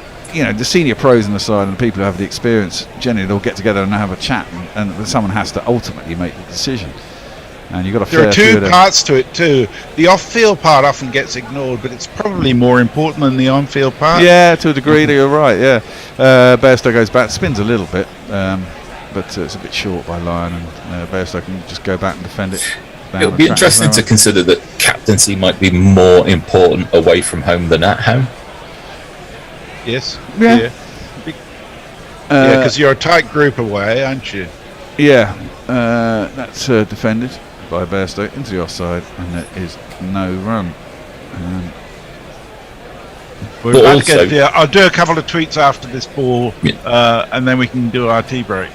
E: the senior pros on the side and the people who have the experience, generally they'll get together and have a chat, and someone has to ultimately make the decision. And you've got
D: there are 2 parts to it too. The off-field part often gets ignored, but it's probably more important than the on-field part.
E: Yeah, to a degree, you're right. Yeah, Bairstow goes back, spins a little bit, but it's a bit short by Lyon, and Bairstow can just go back and defend it.
F: It would be interesting to consider that captaincy might be more important away from home than at home.
D: Yes.
E: Yeah.
D: Yeah, because you're a tight group away, aren't you?
E: Yeah, that's defended by Bairstow into the offside, and there is no run.
D: We're about to get I'll do a couple of tweets after this ball, and then we can do our tea break.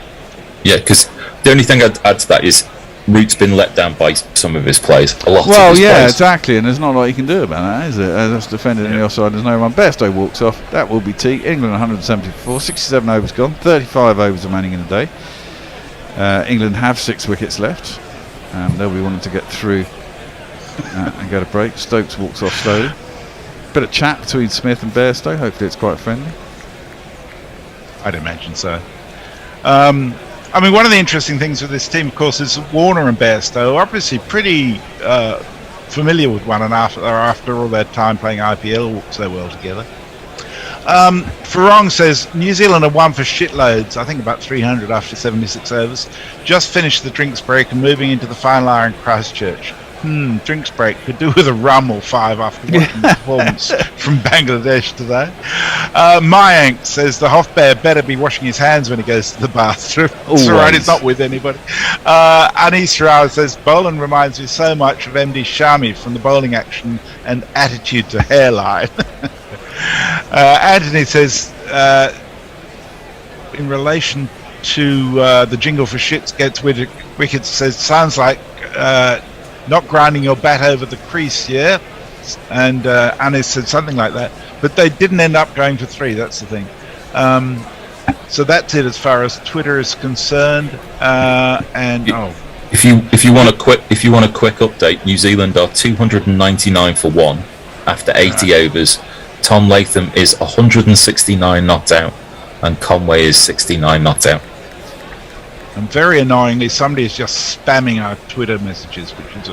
F: Yeah, because the only thing I'd add to that is Root's been let down by some of his players. A lot of his players.
E: Exactly, and there's not a lot you can do about that, is it? That's defended in the offside, there's no run. Bairstow walks off, that will be tea. England 174, 67 overs gone, 35 overs remaining in the day. England have 6 wickets left. They'll be wanting to get through and go to break. Stokes walks off slowly. Bit of chat between Smith and Bairstow. Hopefully it's quite friendly.
D: I'd imagine so. I mean, one of the interesting things with this team, of course, is Warner and Bairstow are obviously pretty familiar with one another after all their time playing IPL so well together. Farong says New Zealand are one for shitloads. I think about 300 after 76 overs. Just finished the drinks break and moving into the final hour in Christchurch. Drinks break could do with a rum or 5 after watching the performance from Bangladesh today. Mayank says the Hofbear better be washing his hands when he goes to the bathroom. It's alright, he's not with anybody. Anis Rao says Boland reminds me so much of MD Shami from the bowling action and attitude to hairline. Anthony says in relation to the jingle for shits gets wickets, says sounds like not grinding your bat over the crease, yeah? And Anis said something like that. But they didn't end up going for 3, that's the thing. So that's it as far as Twitter is concerned.
F: If you want a quick update, New Zealand are 299 for 1 after 80 overs. Tom Latham is 169 not out, and Conway is 69 not out.
D: And very annoyingly, somebody is just spamming our Twitter messages, which is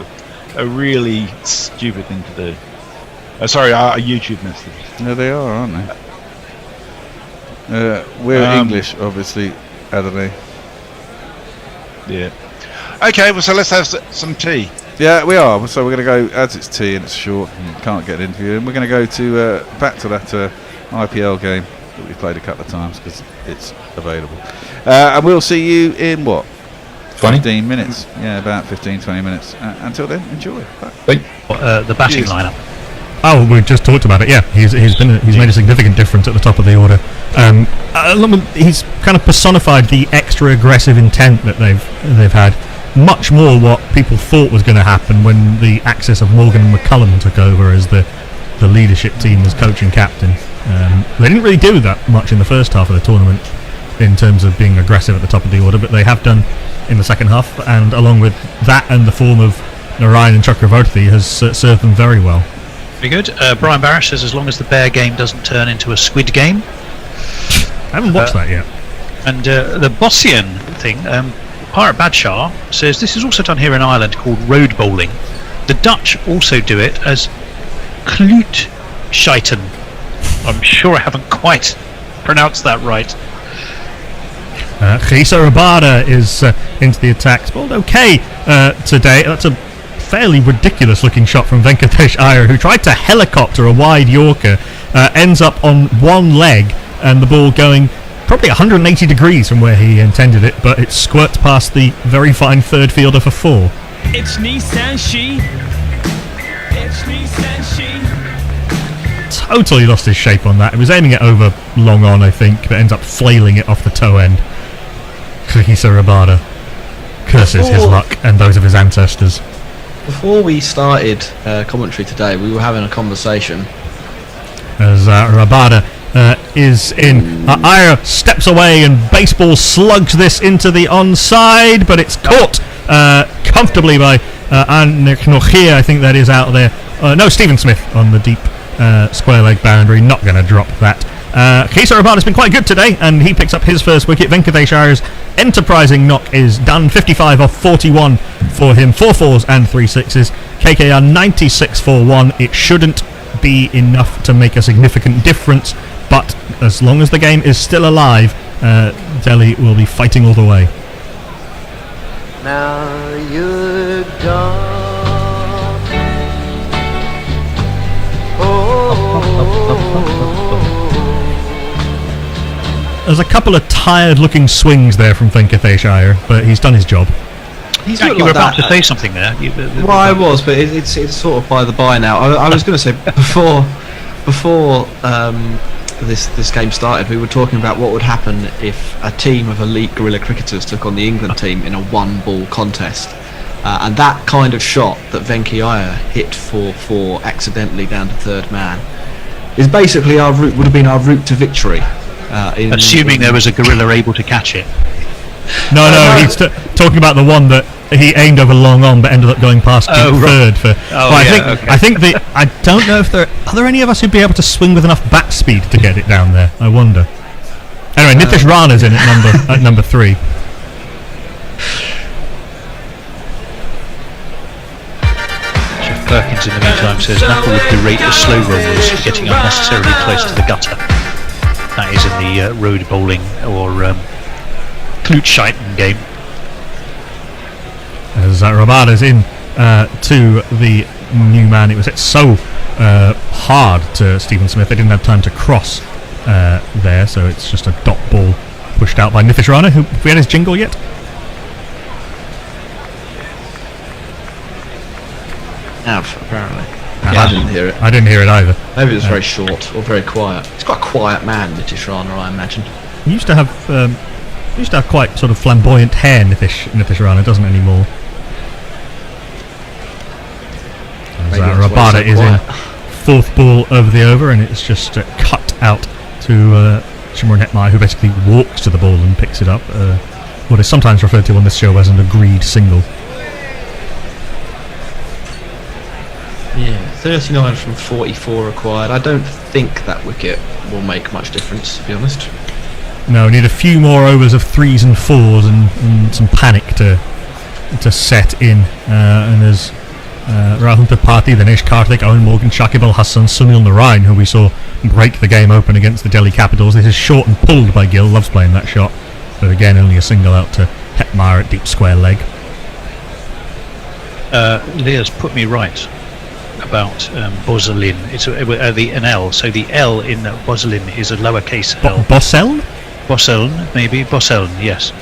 D: a really stupid thing to do. Our YouTube messages.
E: No, they are, aren't they? We're English, obviously, Adelaide.
D: Yeah. Okay, well, so let's have some tea.
E: Yeah, we are. So we're going to go, as it's tea and it's short and can't get an interview, and we're going to go to back to that IPL game that we've played a couple of times because it's available. And we'll see you in what? 15 minutes. Yeah, about 15-20 minutes. Until then, enjoy.
T: The batting lineup.
J: Oh, we just talked about it. Yeah, he's made a significant difference at the top of the order. He's kind of personified the extra aggressive intent that they've had. Much more what people thought was going to happen when the access of Morgan and McCullum took over as the leadership team as coach and captain. They didn't really do that much in the first half of the tournament in terms of being aggressive at the top of the order, but they have done in the second half, and along with that and the form of Narayan and Chakravarti has served them very well.
T: Very good. Brian Barrett says as long as the bear game doesn't turn into a squid game.
J: I haven't watched that yet.
T: And the Bossian thing, Pirate Badshah says this is also done here in Ireland called road bowling. The Dutch also do it as Klutscheiten. I'm sure I haven't quite pronounced that right.
J: Gisa Rabada is into the attack. Bowled okay today. That's a fairly ridiculous looking shot from Venkatesh Iyer, who tried to helicopter a wide Yorker, ends up on one leg and the ball going probably 180 degrees from where he intended it, but it squirts past the very fine third fielder for 4.
O: It's Nissan She. It's Nissan She.
J: Totally lost his shape on that. It was aiming it over long on, I think, but ends up flailing it off the toe end. Gisa Rabada curses his luck and those of his ancestors.
R: Before we started commentary today, we were having a conversation.
J: As Rabada is in. Iyer steps away and baseball slugs this into the onside, but it's caught comfortably by Nochia, I think that is out there. No, Stephen Smith on the deep square leg boundary, not going to drop that. Gisa Rabada has been quite good today, and he picks up his first wicket. Venkatesh Iyer's enterprising knock is done. 55 off 41 for him, 4 fours and 3 sixes. KKR 96 for 1. It shouldn't be enough to make a significant difference, but as long as the game is still alive, Delhi will be fighting all the way.
V: Now you're gone.
J: There's a couple of tired-looking swings there from Venkatesh Iyer, but he's done his job.
R: He's
T: Jack,
R: looked
T: you were
R: like
T: about
R: that.
T: to say something there.
R: Well, I was, but it's sort of by the by now. I was going to say before this game started, we were talking about what would happen if a team of elite guerrilla cricketers took on the England team in a one-ball contest, and that kind of shot that Venki Iyer hit for accidentally down to third man is basically would have been our route to victory.
T: Assuming there was a gorilla able to catch it.
J: No, he's talking about the one that he aimed over long on, but ended up going past third for. I think I don't know if are there any of us who'd be able to swing with enough bat speed to get it down there. I wonder. Anyway, Nitish Rana's in at number 3.
T: Jeff Perkins, in the meantime, says Knuckle would berate the slow rollers for getting unnecessarily close to the gutter. That is in the road bowling or Klutscheiten game.
J: As Rabada's in to the new man, it was so hard to Stephen Smith, they didn't have time to cross there, so it's just a dot ball pushed out by Nitish Rana. Have we had his jingle yet?
R: Apparently.
J: Yeah.
R: I didn't hear it.
J: I didn't hear it either.
R: Maybe it was very short or very quiet. He's quite a quiet man, Nitish Rana, I imagine.
J: He used to have quite sort of flamboyant hair, Nitish Rana, doesn't anymore. Rabada is in 4th ball over the over, and it's just cut out to Shimron Hetmai, who basically walks to the ball and picks it up. What is sometimes referred to on this show as an agreed single.
R: Yeah, 39 from 44 required. I don't think that wicket will make much difference, to be honest.
J: No, need a few more overs of 3s and 4s and some panic to set in. And there's Rahul Tripathi, Dinesh Karthik, Owen Morgan, Shakib Al Hassan, Sunil Narayan, who we saw break the game open against the Delhi Capitals. This is short and pulled by Gill, loves playing that shot. But again, only a single out to Hetmar at deep square leg.
T: Leah's put me right about Boselin. It's an L, so the L in Boselin is a lowercase L.
J: Boseln?
T: Boseln, maybe. Boseln, yes.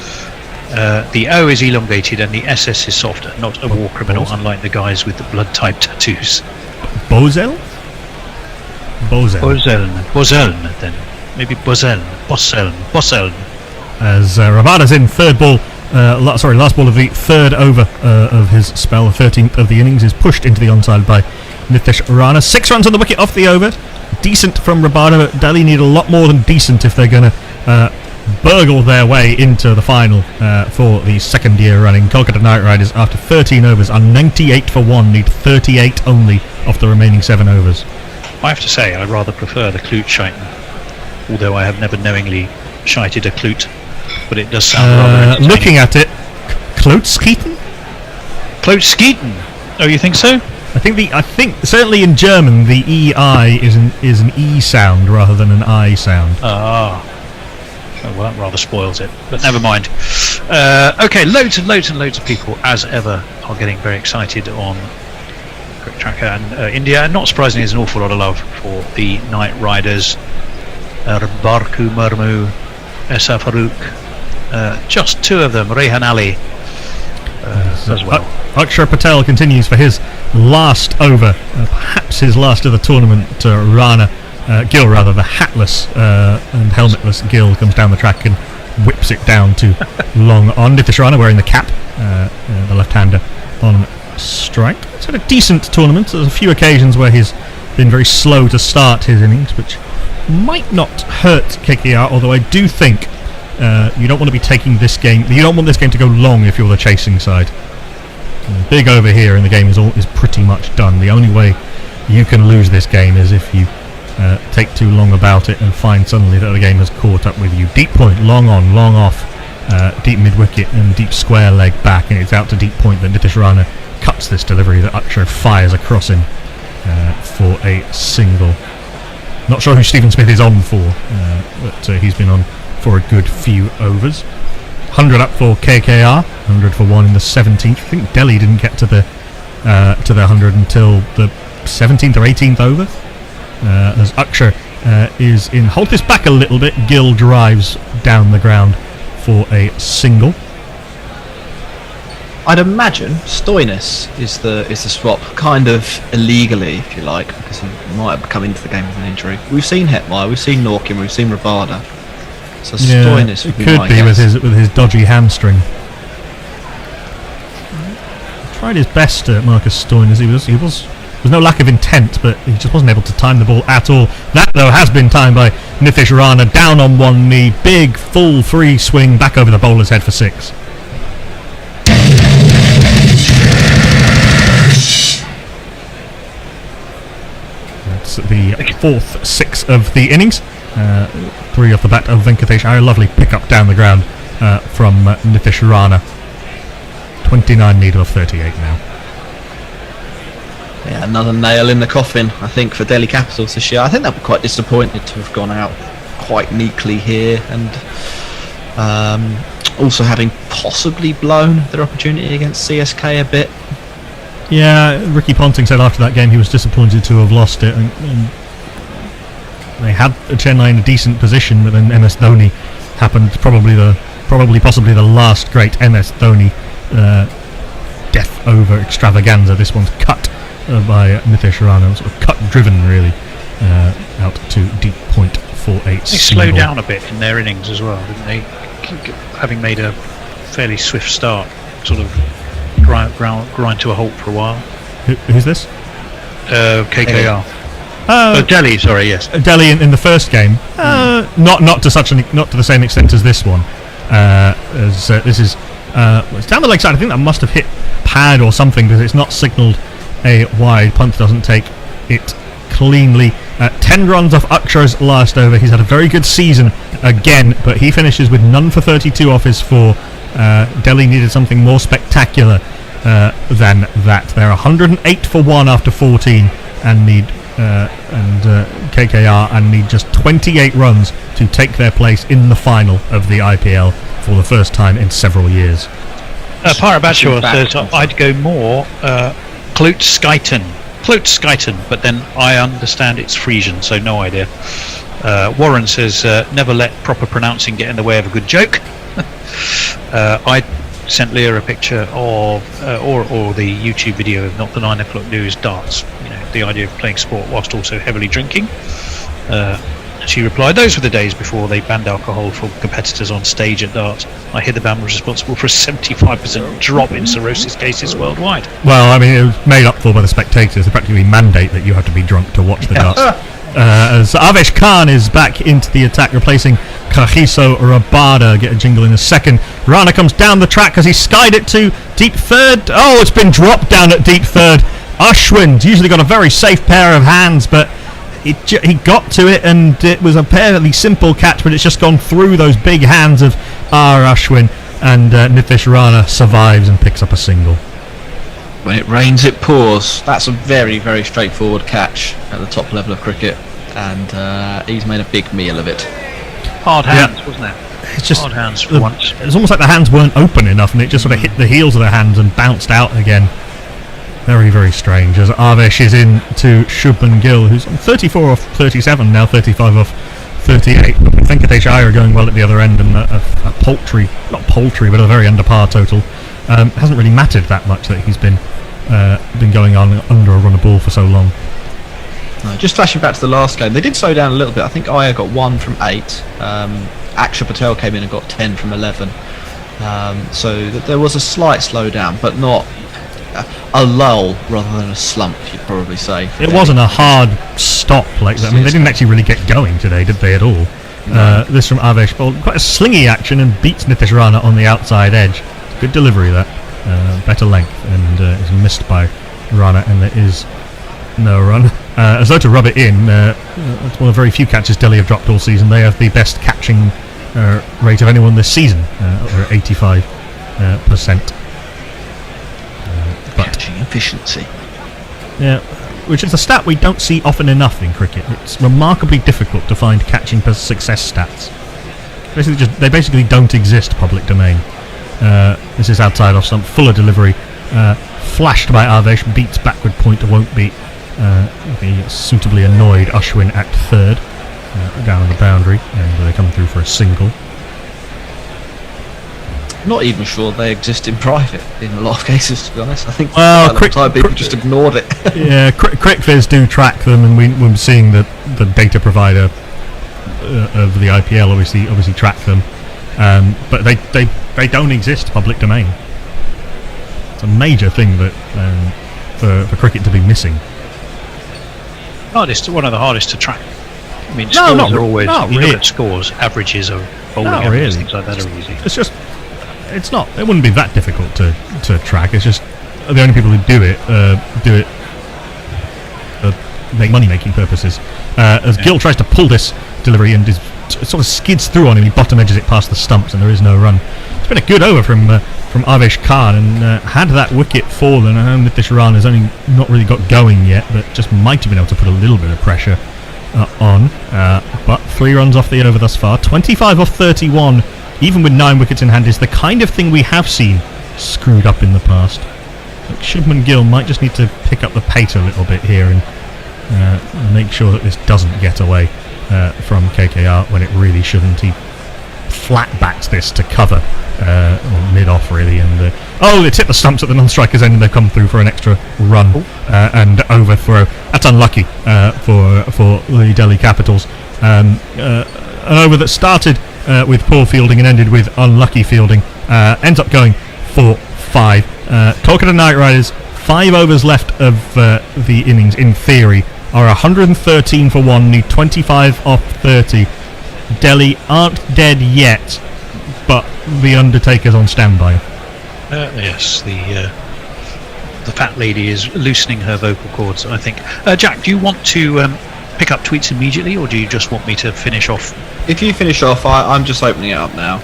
T: The O is elongated and the SS is softer, not a war criminal, unlike the guys with the blood-type tattoos.
J: Bozel?
T: Boseln, then. Maybe Boseln.
J: As Rabada's in 3rd ball, last ball of the 3rd over of his spell, the 13th of the innings, is pushed into the onside by Nitish Rana. 6 runs on the wicket off the over. Decent from Rabada, but Delhi need a lot more than decent if they're going to burgle their way into the final for the 2nd year running. Kolkata Knight Riders, after 13 overs, are 98 for 1, need 38 only off the remaining 7 overs.
T: I have to say, I rather prefer the Klutscheiten, although I have never knowingly shited a klute, but it does sound rather entertaining.
J: Looking at it, Klotskieten?
T: Klotskieten? Oh, you think so?
J: I think certainly in German the EI is an E sound rather than an I sound.
T: Ah. Oh, well, that rather spoils it, but never mind. Okay, loads of people, as ever, are getting very excited on Cricket Tracker and India, and not surprisingly, there's an awful lot of love for the Night Riders. Barku Murmu, Esa Farooq, just 2 of them, Rehan Ali as well.
J: Akshar Patel continues for his last over, perhaps his last of the tournament. Gill, the hatless and helmetless Gill comes down the track and whips it down to long on. Nitish Rana wearing the cap, the left-hander on strike. It's had a decent tournament. There's a few occasions where he's been very slow to start his innings, which might not hurt KKR, although I do think you don't want to be taking this game. You don't want this game to go long if you're the chasing side. Big over here, and the game is pretty much done. The only way you can lose this game is if you take too long about it and find suddenly that the game has caught up with you. Deep point, long on, long off, deep mid-wicket and deep square leg back, and it's out to deep point that Nitish Rana cuts this delivery that Akshar fires across him for a single. Not sure who Stephen Smith is on for, but he's been on for a good few overs. 100 up for KKR, 100 for 1 in the 17th. I think Delhi didn't get to the 100 until the 17th or 18th over. As Akshar is in. Hold this back a little bit. Gill drives down the ground for a single.
R: I'd imagine Stoinis is the swap, kind of illegally, if you like, because he might have come into the game with an injury. We've seen Hetmeyer, we've seen Norkin, we've seen Rabada. So Stoinis would be
J: could
R: my
J: be
R: guess.
J: with his dodgy hamstring. Tried his best, Marcus Stoinis. There was no lack of intent, but he just wasn't able to time the ball at all. That, though, has been timed by Nitish Rana, down on one knee, big full free swing back over the bowler's head for 6. That's the 4th 6 of the innings. 3 off the bat of Venkatesh Iyer. Lovely pick up down the ground from Nitish Rana. 29 needed off 38 now.
R: Yeah, another nail in the coffin, I think, for Delhi Capitals this year. I think they'll be quite disappointed to have gone out quite meekly here, and also having possibly blown their opportunity against CSK a bit.
J: Yeah, Ricky Ponting said after that game he was disappointed to have lost it, and they had Chennai in a decent position, but then MS Dhoni happened. Possibly the last great MS Dhoni death over extravaganza. This one's cut by Nitish Rana, sort of cut driven really out to deep point for a
T: They slowed down a bit in their innings as well, didn't they? Having made a fairly swift start, sort of grind to a halt for a while.
J: Who's this?
T: KKR. Delhi, sorry, yes.
J: Delhi in the first game, not to the same extent as this one. This is it's down the leg side. I think that must have hit pad or something, because it's not signalled a wide. Punt doesn't take it cleanly. 10 runs off Akshar's last over. He's had a very good season again, but he finishes with none for 32 off his 4. Delhi needed something more spectacular than that. They're 108 for 1 after 14 and need KKR and need just 28 runs to take their place in the final of the IPL for the first time in several years.
T: Parabachua says I'd go more Kloot-Skyton, but then I understand it's Frisian, so no idea. Warren says never let proper pronouncing get in the way of a good joke. I sent Leah a picture of or the YouTube video of Not the 9 o'clock news darts, the idea of playing sport whilst also heavily drinking. She replied, those were the days before they banned alcohol for competitors on stage at darts. I hear the ban was responsible for a 75% drop in cirrhosis cases worldwide.
J: Well, I mean, it was made up for by the spectators. They practically mandate that you have to be drunk to watch the darts. As Avesh Khan is back into the attack, replacing Kagiso Rabada. Get a jingle in a second. Rana comes down the track as he skied it to deep third. Oh, it's been dropped down at deep third. Ashwin's usually got a very safe pair of hands, but he got to it, and it was a fairly simple catch, but it's just gone through those big hands of R. Ashwin, and Nitish Rana survives and picks up a single.
R: When it rains, it pours. That's a very, very straightforward catch at the top level of cricket, and he's made a big meal of it.
T: Hard hands, wasn't it?
J: It's just
T: hard hands for once.
J: It's almost like the hands weren't open enough, and it just sort of hit the heels of the hands and bounced out again. Very, very strange. As Avesh is in to Shubman Gill, who's on 34 off 37, now 35 off 38. Venkatesh Iyer going well at the other end, and a paltry, not paltry, but a very under par total. Hasn't really mattered that much that he's been going on under a run of ball for so long.
R: Just flashing back to the last game, they did slow down a little bit. I think Iyer got 1 from 8. Akshay Patel came in and got 10 from 11. So there was a slight slowdown, but not a lull rather than a slump, you'd probably say.
J: It wasn't a hard stop like that. I mean, they didn't actually really get going today, did they, at all? No. This from Avesh, quite a slingy action, and beats Nitish Rana on the outside edge. Good delivery, that. Better length, and is missed by Rana, and there is no run. As though to rub it in, it's one of the very few catches Delhi have dropped all season. They have the best catching rate of anyone this season, over 85%.
R: Catching efficiency.
J: Yeah, which is a stat we don't see often enough in cricket. It's remarkably difficult to find catching success stats. They basically don't exist public domain. This is outside off stump, fuller delivery, flashed by Avesh, beats backward point, won't beat the suitably annoyed Ashwin at third, down on the boundary, and they come through for a single.
R: not even sure they exist in private in a lot of cases, to be honest. I think
J: Well,
R: people just ignored it.
J: Yeah, CricViz do track them, and we're seeing that the data provider of the IPL obviously track them, but they don't exist public domain. It's a major thing that for cricket to be missing.
T: One of the hardest to track. I mean,
J: No,
T: scores
J: not
T: are always.
J: not
T: You
J: really.
T: look at scores, averages of bowling
J: Not
T: averages,
J: really.
T: things like that are easy.
J: It's just, it's not. It wouldn't be that difficult to track. It's just the only people who do it for money-making purposes. As Gill tries to pull this delivery and sort of skids through on him, he bottom edges it past the stumps, and there is no run. It's been a good over from Avesh Khan, and had that wicket fallen, I know Nitish Rana has only not really got going yet, but just might have been able to put a little bit of pressure on. But 3 runs off the over thus far, 25 off 31, even with 9 wickets in hand, is the kind of thing we have seen screwed up in the past. Like Shubman Gill might just need to pick up the pace a little bit here and make sure that this doesn't get away from KKR when it really shouldn't. He flat backs this to cover mid-off really, and it's hit the stumps at the non-strikers end, and they've come through for an extra run and overthrow. That's unlucky for the Delhi Capitals. An over that started with poor fielding and ended with unlucky fielding ends up going for 5. Kolkata Knight Riders, 5 overs left of the innings in theory, are 113 for 1, need 25 off 30. Delhi aren't dead yet, but the Undertaker's on standby.
T: Yes, the fat lady is loosening her vocal cords, I think. Jack, do you want to pick up tweets immediately, or do you just want me to finish off?
R: If you finish off, I'm just opening it up now.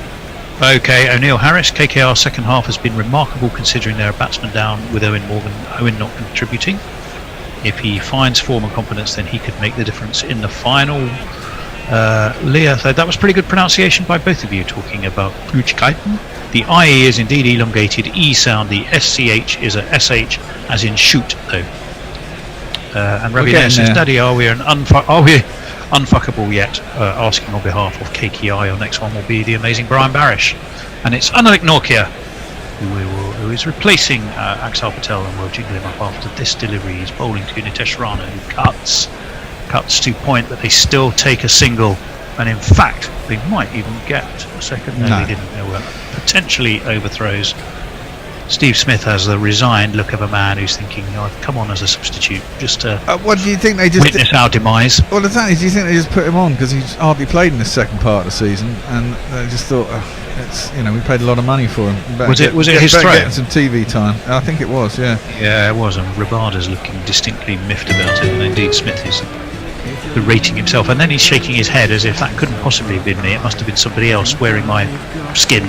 T: Okay, O'Neill Harris, KKR second half has been remarkable considering they're a batsman down with Owen not contributing. If he finds form and confidence, then he could make the difference in the final. Leah, so that was pretty good pronunciation by both of you, talking about Kluchkeiten. The IE is indeed elongated E sound, the SCH is a SH as in shoot though. And Ravi says, Daddy, are we unfuckable yet? Asking on behalf of KKI. Our next one will be the amazing Brian Barish, and it's Anulik Norkia who is replacing Axel Patel, and we'll jingle him up after this delivery. He's bowling to Nitesh Rana, who cuts to point, but they still take a single, and in fact they might even get a second. No, they didn't. They were potentially overthrows. Steve Smith has the resigned look of a man who's thinking, I've come on as a substitute just to
E: what do you think they just
T: witness our demise.
E: Well, exactly. Do you think they just put him on because he's hardly played in the second part of the season, and they just thought, it's, we paid a lot of money for him.
T: Was it his throw?
E: Getting some TV time. I think it was. Yeah,
T: it was. And Rabada's looking distinctly miffed about it, and indeed Smith is berating himself, and then he's shaking his head as if that couldn't possibly have been me. It must have been somebody else wearing my skin.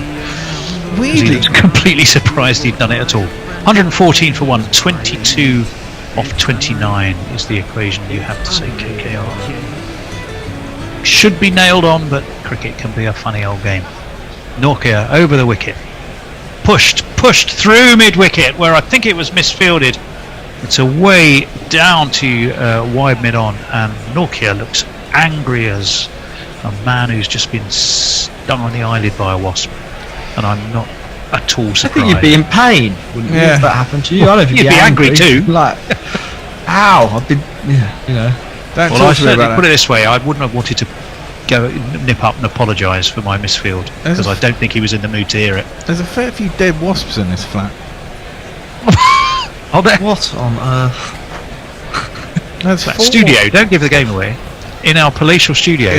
T: He was completely surprised he'd done it at all. 114 for 1, 22 off 29 is the equation you have to say. KKR should be nailed on, but cricket can be a funny old game. Norkia over the wicket, pushed through mid-wicket where I think it was misfielded. It's away down to wide mid-on, and Norkia looks angry as a man who's just been stung on the eyelid by a wasp. And I'm not at all surprised.
R: I think you'd be in pain, wouldn't you, if that happened to you? I don't think
T: you'd be angry too.
R: Like, ow! I've been,
E: Don't
T: well, I certainly put it this way: I wouldn't have wanted to go nip up and apologise for my misfield because I don't think he was in the mood to hear it.
E: There's a fair few dead wasps in this flat.
T: Oh, there.
R: What on earth?
E: There's
T: studio. Don't give the game away. In our palatial studio.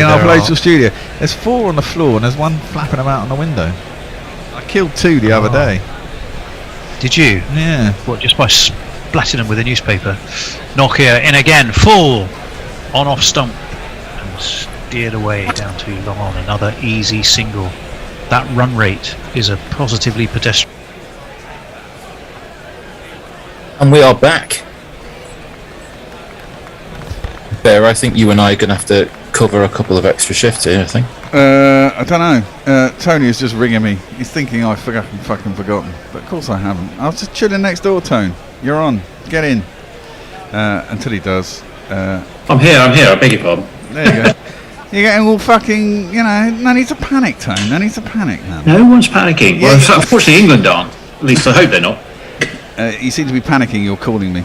E: There's 4 on the floor, and there's 1 flapping about on the window. I killed 2 the other day.
T: Did you?
E: Yeah.
T: What, just by splatting them with a newspaper? Nokia in again, full on off stump, and steered away down to long on. Another easy single. That run rate is a positively pedestrian.
F: And we are back. Bear, I think you and I are going to have to cover a couple of extra shifts here, I think.
E: I don't know. Tony is just ringing me. He's thinking I've fucking forgotten. But of course I haven't. I was just chilling next door, Tone. You're on. Get in. Until he does.
B: I'm here. I beg your pardon.
E: There you go. You're getting all fucking, no need to panic, Tone. No need to panic, man.
B: No one's panicking. Well, unfortunately, England aren't. At least I hope they're not.
E: You seem to be panicking. You're calling me.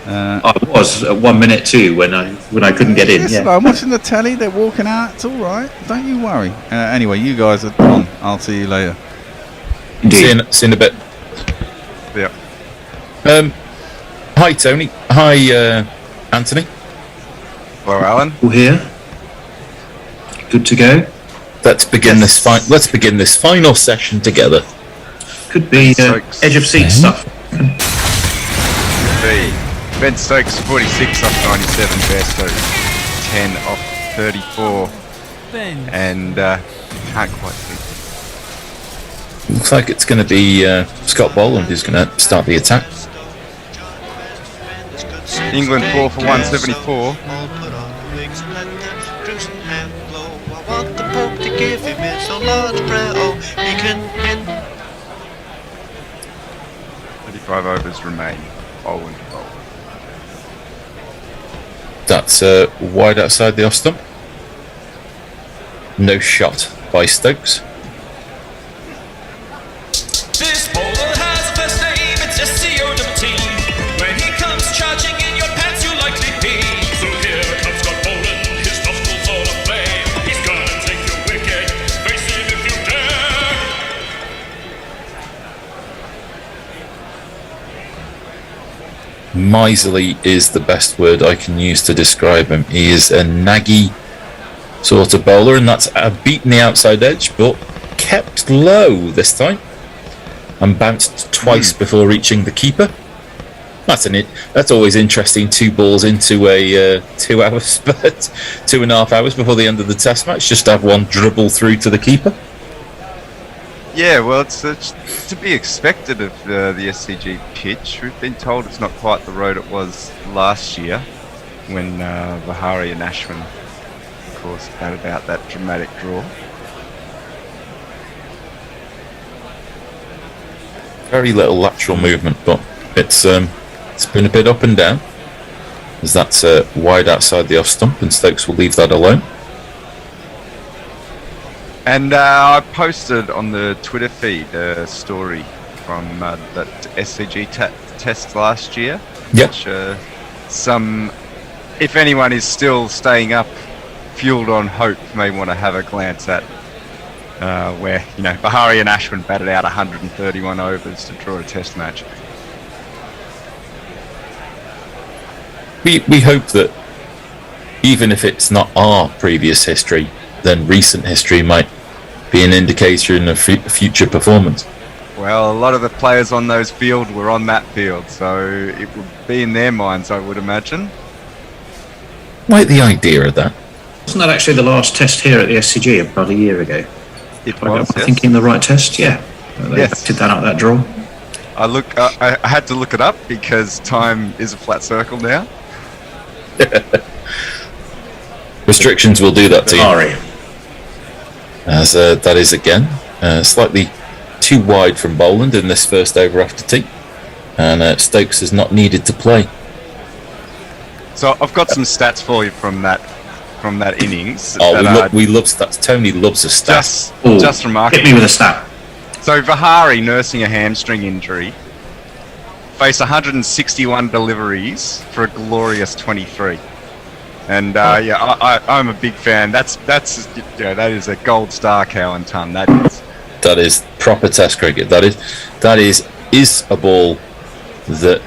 B: I was at 1 minute too when I couldn't get in.
E: Listen,
B: Yeah.
E: I'm watching the telly. They're walking out. It's all right. Don't you worry. Anyway, you guys are on. I'll see you later.
F: See you in a bit.
D: Yeah.
F: Hi, Tony. Hi, Anthony.
D: Hello, Alan.
B: All here. Good to go.
F: Let's begin this final session together.
B: Could be edge of seat stuff.
M: Ben Stokes 46 off 97, Bairstow 10 off 34, and can't quite see.
F: Looks like it's going to be Scott Boland who's going to start the attack.
M: England 4 for 174.
Q: I want the Pope to give him his so large prayer, oh, he can hit.
M: 35 overs remain. Boland to bowl.
F: That's wide outside the off stump. No shot by Stokes.
O: This bowler has a first name, it's S-C-O-T. When he comes charging in your pants, you likely pee. So here comes Scott Boland, his nostrils all aflame. He's gonna take your wicket, face him if you dare.
F: Miserly is the best word I can use to describe him. He is a naggy sort of bowler, and that's beaten the outside edge, but kept low this time and bounced twice before reaching the keeper. That's always interesting. 2 balls into a 2 hour spurt, 2.5 hours before the end of the test match, just to have one dribble through to the keeper.
M: Yeah, well, it's to be expected of the SCG pitch. We've been told it's not quite the road it was last year when Vihari and Ashwin, of course, batted out that dramatic draw.
F: Very little lateral movement, but it's been a bit up and down, as that's wide outside the off stump, and Stokes will leave that alone.
M: And I posted on the Twitter feed a story from that SCG test last year.
F: Yep.
M: Which if anyone is still staying up, fueled on hope, may want to have a glance at where Vihari and Ashwin batted out 131 overs to draw a test match.
F: We hope that even if it's not our previous history, then recent history might be an indicator in a future performance.
M: Well, a lot of the players on those fields were on that field, so it would be in their minds, I would imagine.
F: Like the idea of that.
B: Wasn't that actually the last test here at the SCG about a year ago?
M: It was,
B: I'm thinking the right test, yeah. They did that up that draw.
M: I had to look it up because time is a flat circle now.
F: Restrictions will do that to you.
B: Sorry.
F: As that is again slightly too wide from Boland in this first over after tea, and Stokes has not needed to play.
M: So I've got some stats for you from that innings.
F: We love stats. Tony loves a stat.
M: Just remarkable.
B: Hit me with a stat.
M: So Vihari, nursing a hamstring injury, faced 161 deliveries for a glorious 23. And I'm a big fan. That is a gold star, Cowan Ton.
F: That is proper Test cricket. That is a ball that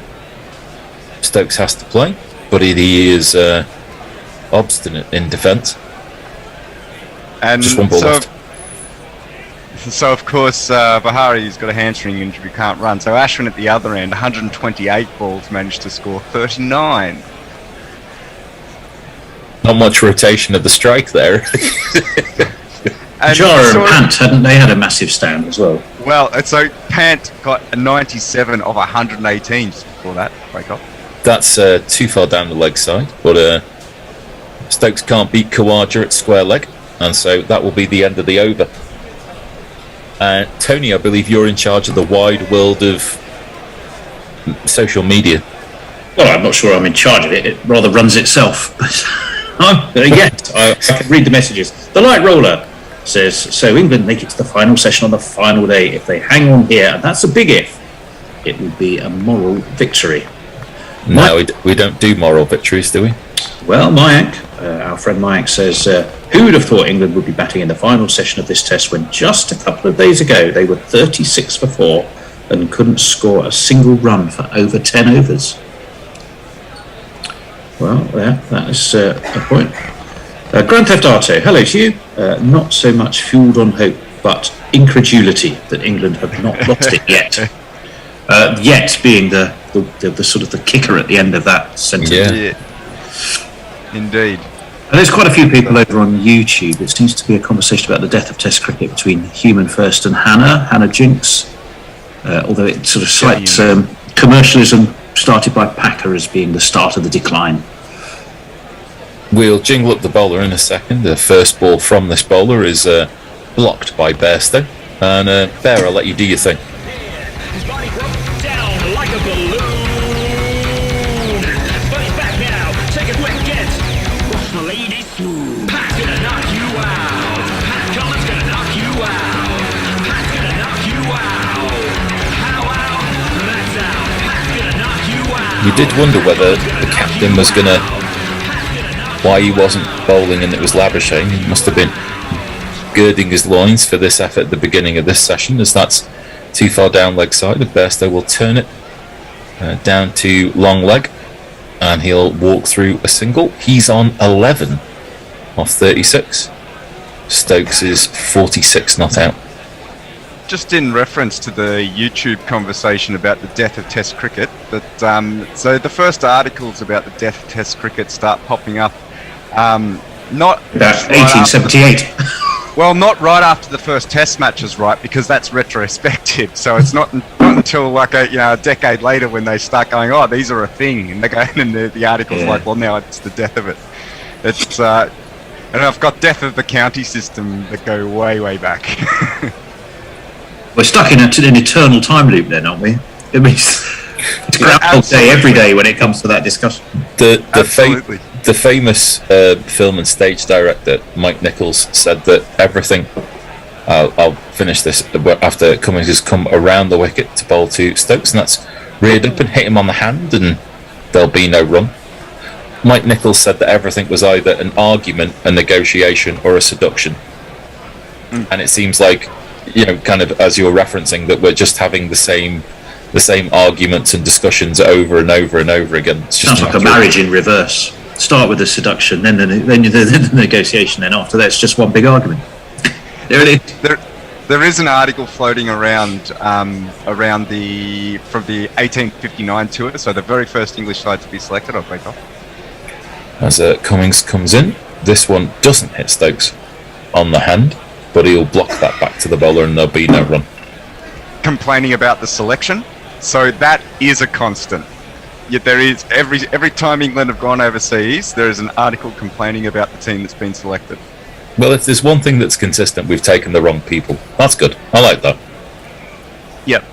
F: Stokes has to play, but he is obstinate in defence.
M: And
F: just one ball left.
M: So of course Vihari's got a hamstring injury, can't run. So Ashwin at the other end, 128 balls, managed to score 39.
F: Not much rotation of the strike there.
B: Jara and Pant, hadn't they had a massive stand as well?
M: Well, so Pant got a 97 of 118 before that break off.
F: That's too far down the leg side, but Stokes can't beat Khawaja at square leg, and so that will be the end of the over. Tony, I believe you're in charge of the wide world of social media.
B: Well, I'm not sure I'm in charge of it. It rather runs itself. Yes, I can read the messages. The Light Roller says, so England make it to the final session on the final day. If they hang on here, and that's a big if, it would be a moral victory.
F: No, we don't do moral victories, do we?
B: Well, Mayank, our friend Mayank says, who would have thought England would be batting in the final session of this test when just a couple of days ago they were 36 for 4 and couldn't score a single run for over 10 overs? Well, yeah, that is a point. Grand Theft Auto, hello to you. Not so much fueled on hope, but incredulity that England have not lost it yet. Yet being the sort of the kicker at the end of that sentence.
M: Yeah. Indeed.
B: And there's quite a few people over on YouTube. It seems to be a conversation about the death of Test cricket between Human First and Hannah Jinks. Although it's sort of slight commercialism started by Packer as being the start of the decline.
F: We'll jingle up the bowler in a second. The first ball from this bowler is blocked by Bairstow. And Bear, I'll let you do your thing. You did wonder whether the captain was going to, why he wasn't bowling and it was Labuschagne. He must have been girding his loins for this effort at the beginning of this session, as that's too far down leg side. Bairstow will turn it down to long leg and he'll walk through a single. He's on 11 off 36. Stokes is 46 not out.
M: Just in reference to the YouTube conversation about the death of Test cricket, that so the first articles about the death of Test cricket start popping up, not
B: about 1878.
M: Well, not right after the first Test matches, right? Because that's retrospective. So it's not until like a decade later when they start going, oh, these are a thing, and they go and the article's like, well, now it's the death of it. It's and I've got death of the county system that go way back.
B: We're stuck in an eternal time loop then, aren't we? It means it's Groundhog Day every day when it comes to that discussion.
F: The famous film and stage director Mike Nichols said that everything. I'll finish this after Cummings has come around the wicket to bowl to Stokes, and that's reared up and hit him on the hand, and there'll be no run. Mike Nichols said that everything was either an argument, a negotiation, or a seduction, and it seems like, kind of as you're referencing, that we're just having the same arguments and discussions over and over and over again. It's just
B: sounds like a marriage in reverse. Start with the seduction, then the negotiation, then after that it's just one big argument. There it is.
M: There is an article floating around from the 1859 tour, so the very first English side to be selected. I'll break off.
F: As Cummings comes in, this one doesn't hit Stokes on the hand, but he'll block that back to the bowler and there'll be no run.
M: Complaining about the selection, so that is a constant. Yet there is every time England have gone overseas, there is an article complaining about the team that's been selected.
F: Well, if there's one thing that's consistent, we've taken the wrong people. That's good. I like that.
M: Yep.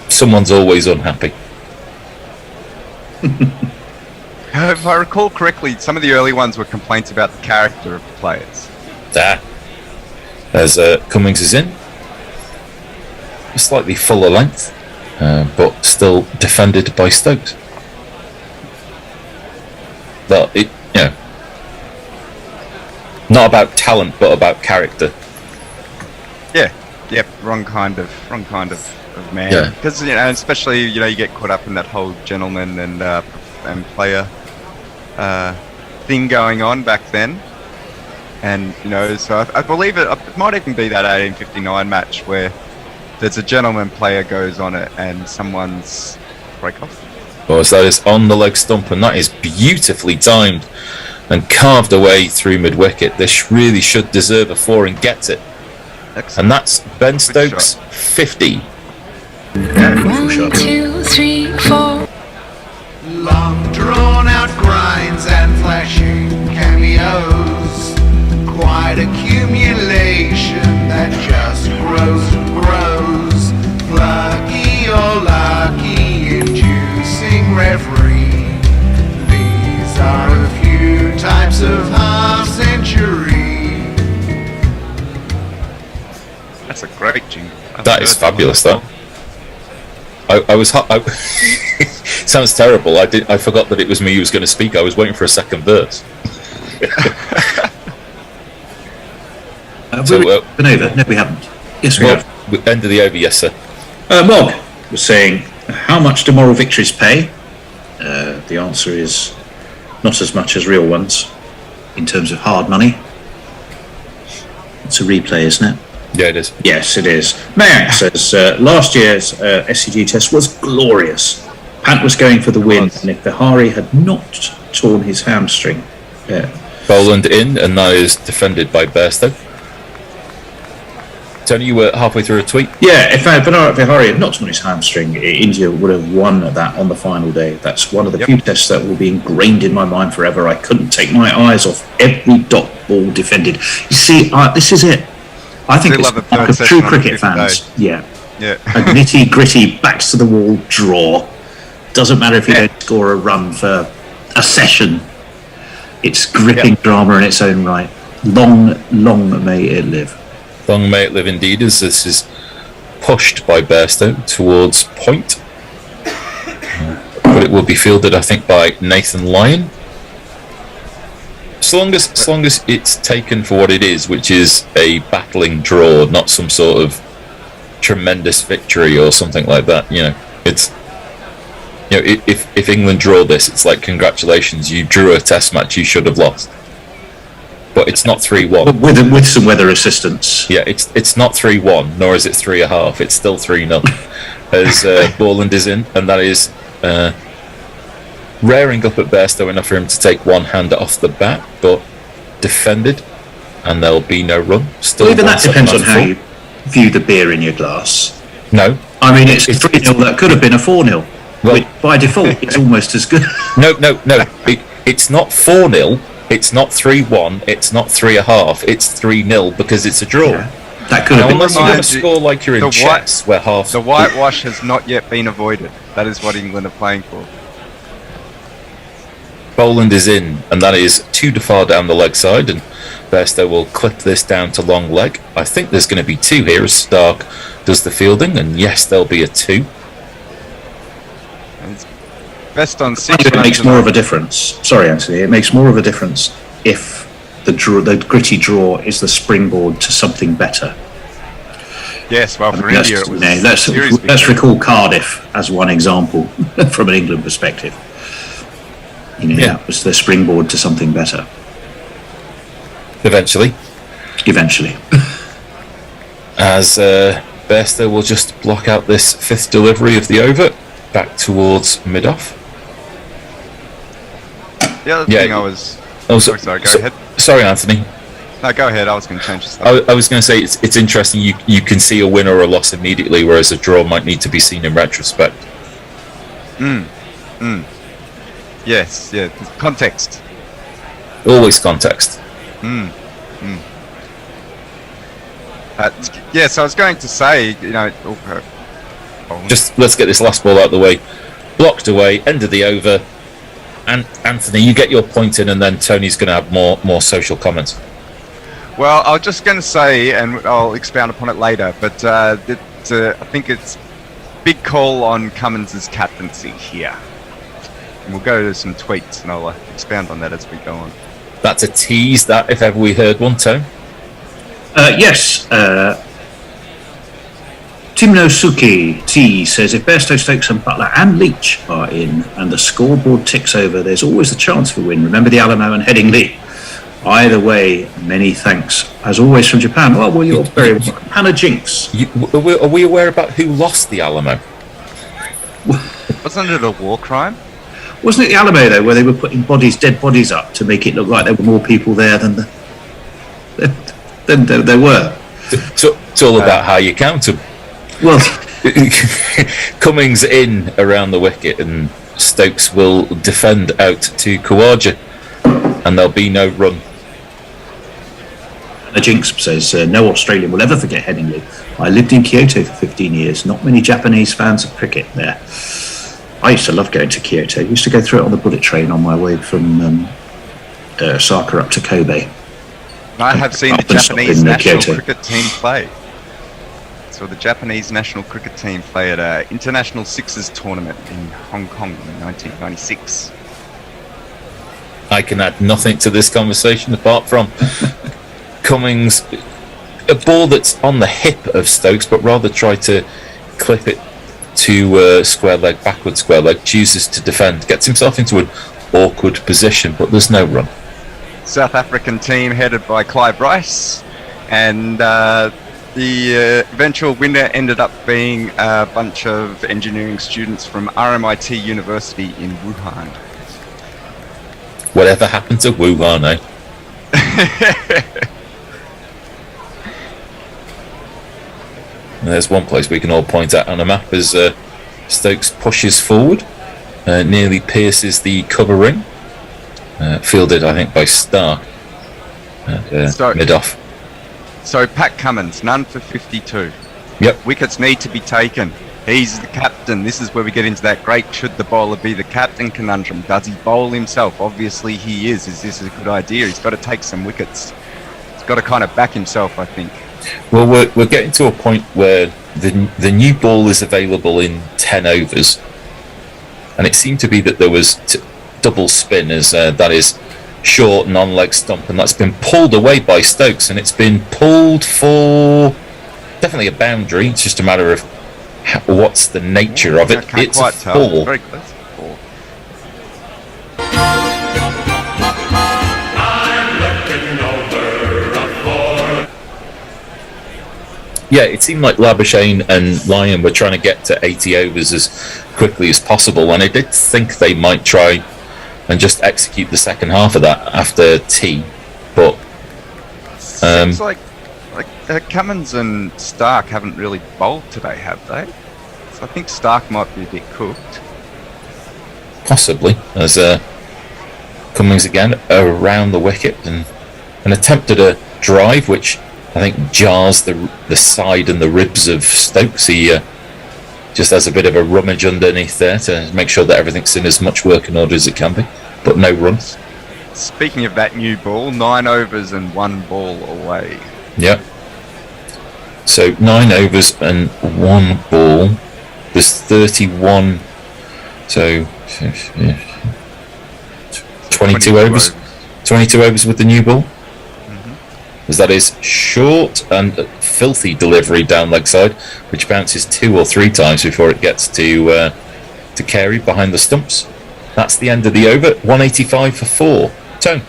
F: Someone's always unhappy.
M: If I recall correctly, some of the early ones were complaints about the character of the players.
F: As Cummings is in, slightly fuller length, but still defended by Stokes. But not about talent, but about character.
M: Yeah, yep, wrong kind of man.
F: Yeah.
M: Because especially you get caught up in that whole gentleman and player thing going on back then. And so I believe it might even be that 1859 match where there's a gentleman player goes on it and someone's break off.
F: Well, so that is on the leg stump, and that is beautifully timed and carved away through mid wicket. This really should deserve a 4 and gets it. Excellent. And that's Ben Stokes 50.
V: 1, 2, 3, 4. Long drawn out grinds and flashing cameos. Quite accumulation that just grows and grows. Lucky or lucky inducing reverie. These are
M: great jingle.
F: That is fabulous. That. I was. Sounds terrible. I forgot that it was me who was going to speak. I was waiting for a second verse.
B: Been over? No, we haven't. Yes, we have.
F: End of the over, yes, sir.
B: Mog was saying, how much do moral victories pay? The answer is not as much as real ones in terms of hard money. It's a replay, isn't it?
F: Yeah, it is.
B: Yes, it is. Mayak says, last year's SCG test was glorious. Pant was going for the win, and if Bihari had not torn his hamstring.
F: Boland in, and that is defended by Bairstow. Tony, you were halfway through a tweet.
B: Yeah, if Bihari had not torn his hamstring, India would have won that on the final day. That's one of the few tests that will be ingrained in my mind forever. I couldn't take my eyes off every dot ball defended. You see, this is it. I think it's the mark of true cricket fans. Yeah. A nitty gritty, backs to the wall draw. Doesn't matter if you don't score a run for a session. It's gripping drama in its own right. Long may it live.
F: Long may it live indeed, as this is pushed by Bairstow towards point. But it will be fielded, I think, by Nathan Lyon. So long as it's taken for what it is, which is a battling draw, not some sort of tremendous victory or something like that. It's if England draw this, it's like, congratulations, you drew a test match you should have lost. But it's not 3-1
B: with some weather assistance.
F: Yeah, it's not 3-1, nor is it 3.5. It's still 3-0 as Borland is in, and that is rearing up at Bairstow enough for him to take one hand off the bat, but defended, and there'll be no run. Still,
B: even that depends on how you view the beer in your glass.
F: No,
B: I mean it's 3-0 that could have been a 4-0. Well, by default, it's almost as good.
F: No. It's not 4-0. It's not 3-1. It's not 3.5. It's 3-0 because it's a draw.
B: Yeah. That could have been.
F: Unless you want to score like you're in chess, where half
M: the whitewash has not yet been avoided. That is what England are playing for.
F: Boland is in, and that is too far down the leg side, and Bairstow will clip this down to long leg. I think there's going to be 2 here as Stark does the fielding, and yes, there'll be a 2.
M: Best on 6.
B: It makes more of a difference. Sorry, Anthony. It makes more of a difference if the gritty draw is the springboard to something better.
M: Yes, well, for India, it was.
B: Let's recall Cardiff as one example from an England perspective. That was the springboard to something better.
F: Eventually. As Bairstow will just block out this 5th delivery of the over back towards mid-off.
M: The other thing I was... sorry, go ahead.
F: Sorry, Anthony.
M: No, go ahead. I was going to change the stuff.
F: I was going to say it's interesting. You can see a win or a loss immediately, whereas a draw might need to be seen in retrospect.
M: Yes, yeah. Context.
F: Always context.
M: Yes, I was going to say,
F: just let's get this last ball out of the way. Blocked away, end of the over. And Anthony, you get your point in, and then Tony's going to have more social comments.
M: Well, I was just going to say, and I'll expound upon it later, but I think it's big call on Cummins' captaincy here. And we'll go to some tweets, and I'll expound on that as we go on.
F: That's a tease, that, if ever we heard one, Tone.
B: Yes. Timnosuke T says, if Bairstow, Stokes and Butler and Leach are in and the scoreboard ticks over, there's always a chance for a win. Remember the Alamo and Headingley. Either way, many thanks. As always from Japan. Well, you're very welcome. Hannah Jinx.
F: Are we aware about who lost the Alamo?
M: Wasn't it a war crime?
B: Wasn't it the Alamo, though, where they were putting dead bodies up to make it look like there were more people there than there were?
F: It's all about how you count them.
B: Well,
F: Cummings in around the wicket, and Stokes will defend out to Khawaja, and there'll be no run.
B: The Jinx says, no Australian will ever forget Headingley. I lived in Kyoto for 15 years. Not many Japanese fans of cricket there. I used to love going to Kyoto. I used to go through it on the bullet train on my way from Osaka up to Kobe.
M: I have seen the Japanese national cricket team play. saw the Japanese national cricket team play at an International Sixes tournament in Hong Kong in 1996.
F: I can add nothing to this conversation apart from Cummings, a ball that's on the hip of Stokes, but rather try to clip it to square leg, backward square leg, chooses to defend, gets himself into an awkward position, but there's no run.
M: South African team headed by Clive Rice, and the eventual winner ended up being a bunch of engineering students from RMIT University in Wuhan.
F: Whatever happened to Wuhan, eh? There's one place we can all point at on a map as Stokes pushes forward, nearly pierces the cover ring, fielded I think by Stark mid-off.
M: So Pat Cummins, none for 52.
F: Yep.
M: Wickets need to be taken. He's the captain. This is where we get into that great should the bowler be the captain conundrum. Does he bowl himself? Obviously he is. Is this a good idea? He's got to take some wickets. He's got to kind of back himself, I think.
F: Well, we're getting to a point where the new ball is available in 10 overs, and it seemed to be that there was double spin, as that is short non-leg stump, and that's been pulled away by Stokes, and it's been pulled for definitely a boundary. It's just a matter of what's the nature of it. It's a four.
M: Very close.
F: Yeah, it seemed like Labuschagne and Lyon were trying to get to 80 overs as quickly as possible, and I did think they might try and just execute the second half of that after tea, but
M: seems like Cummins and Stark haven't really bowled today, have they? So I think Stark might be a bit cooked.
F: possibly, as Cummings again around the wicket and attempted a drive which I think jars the side and the ribs of Stokes. He just has a bit of a rummage underneath there to make sure that everything's in as much working order as it can be, but no runs.
M: Speaking of that new ball, 9 overs and 1 ball away.
F: Yeah. So 9 overs and 1 ball. There's 31. So 22 overs. 22 overs with the new ball. As that is short and filthy delivery down leg side, which bounces 2 or 3 times before it gets to Carey behind the stumps. That's the end of the over. 185 for 4. Tone.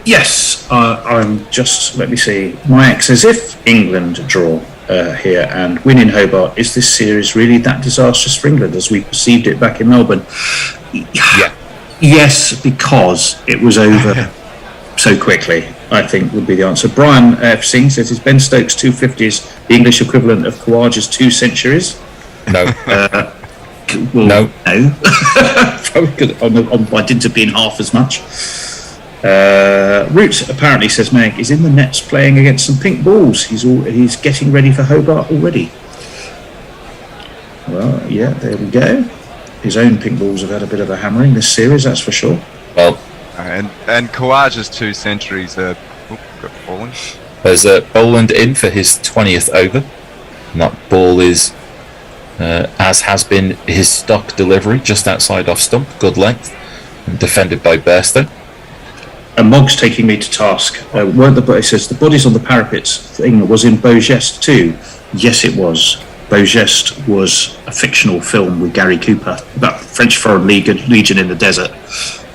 B: Yes, I'm just, let me see. My ex says if England draw here and win in Hobart, is this series really that disastrous for England as we perceived it back in Melbourne?
F: Yeah.
B: Yes, because it was over so quickly, I think would be the answer. Brian F. Singh says, is Ben Stokes' 250s the English equivalent of Khawaja's 2 centuries?
F: No.
B: Well, no. I didn't have been half as much. Root apparently, says Meg, is in the nets playing against some pink balls. He's getting ready for Hobart already. Well, yeah, there we go. His own pink balls have had a bit of a hammering this series, that's for sure.
F: Well,
M: and Khawaja's 2 centuries got fallen.
F: There's Boland in for his 20th over, and that ball is as has been his stock delivery, just outside off stump, good length, and defended by Bairstow.
B: And Mog's taking me to task. He says the bodies on the parapets thing was in Beau Geste too. Yes, it was. Beau Geste was a fictional film with Gary Cooper about French Foreign Legion in the desert,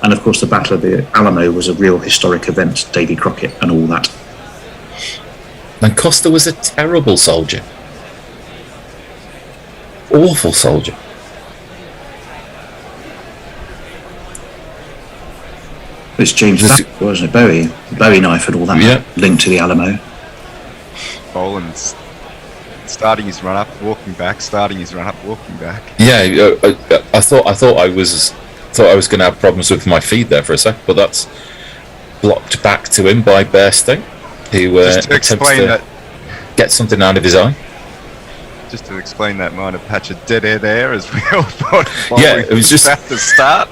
B: and of course the Battle of the Alamo was a real historic event. Davy Crockett and all that.
F: And Costa was a terrible soldier. Awful soldier.
B: It's James Thackeray, wasn't it? Bowie knife and all that,
F: yeah.
B: Linked to the Alamo.
M: Boland's starting his run up, walking back, starting his run up, walking back.
F: Yeah, I thought I was going to have problems with my feed there for a sec, but that's blocked back to him by Bairstow, who attempts to get something out of his eye.
M: Just to explain that minor patch of dead air there, as we all thought.
F: Yeah, it was just
M: at the start.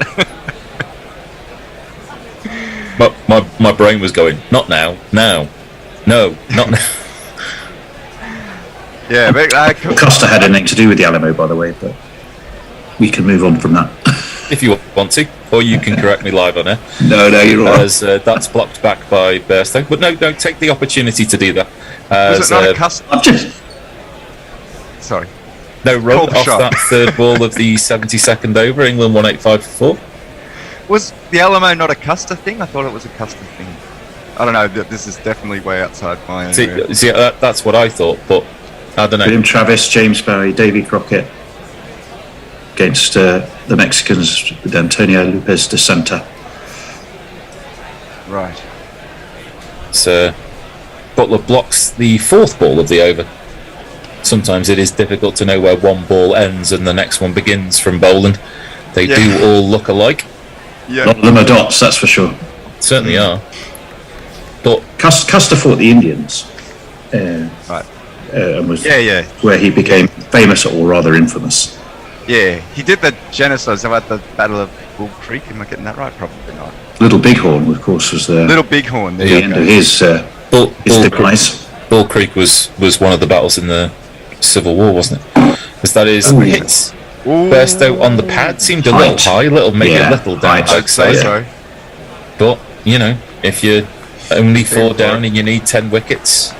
F: But my brain was going, not now, no, not now.
C: Yeah, but
B: Costa had anything to do with the Alamo, by the way, but we can move on from that.
F: If you want to, or you can correct me live on it.
B: No, you're right.
F: As that's blocked back by Bairstow. But no, take the opportunity to do that.
C: Was it not a custom? Sorry.
F: No, roll off that third ball of the 72nd over. England 185 for 4.
M: Was the Alamo not a Custer thing? I thought it was a Custer thing. I don't know. This is definitely way outside my area.
F: See, that's what I thought, but I don't know.
B: William Travis, James Barry, Davy Crockett against the Mexicans with Antonio Lopez de Santa.
M: Right.
F: So Butler blocks the fourth ball of the over. Sometimes it is difficult to know where one ball ends and the next one begins from Boland. They do all look alike.
B: Yeah. A lot of them are dots, that's for sure.
F: Certainly are. But
B: Custer fought the Indians.
M: Right.
B: And was where he became famous, or rather infamous.
M: Yeah, he did the genocide at the Battle of Bull Creek. Am I getting that right? Probably not.
B: Little Bighorn, of course, was the
M: Little Bighorn.
B: The end of his demise.
F: Bull Creek was one of the battles in the Civil War, wasn't it? Because that is hits. Bairstow on the pad seemed a little high, maybe a little down.
M: I'd say so.
F: But if you're only 4 down and you need 10 wickets,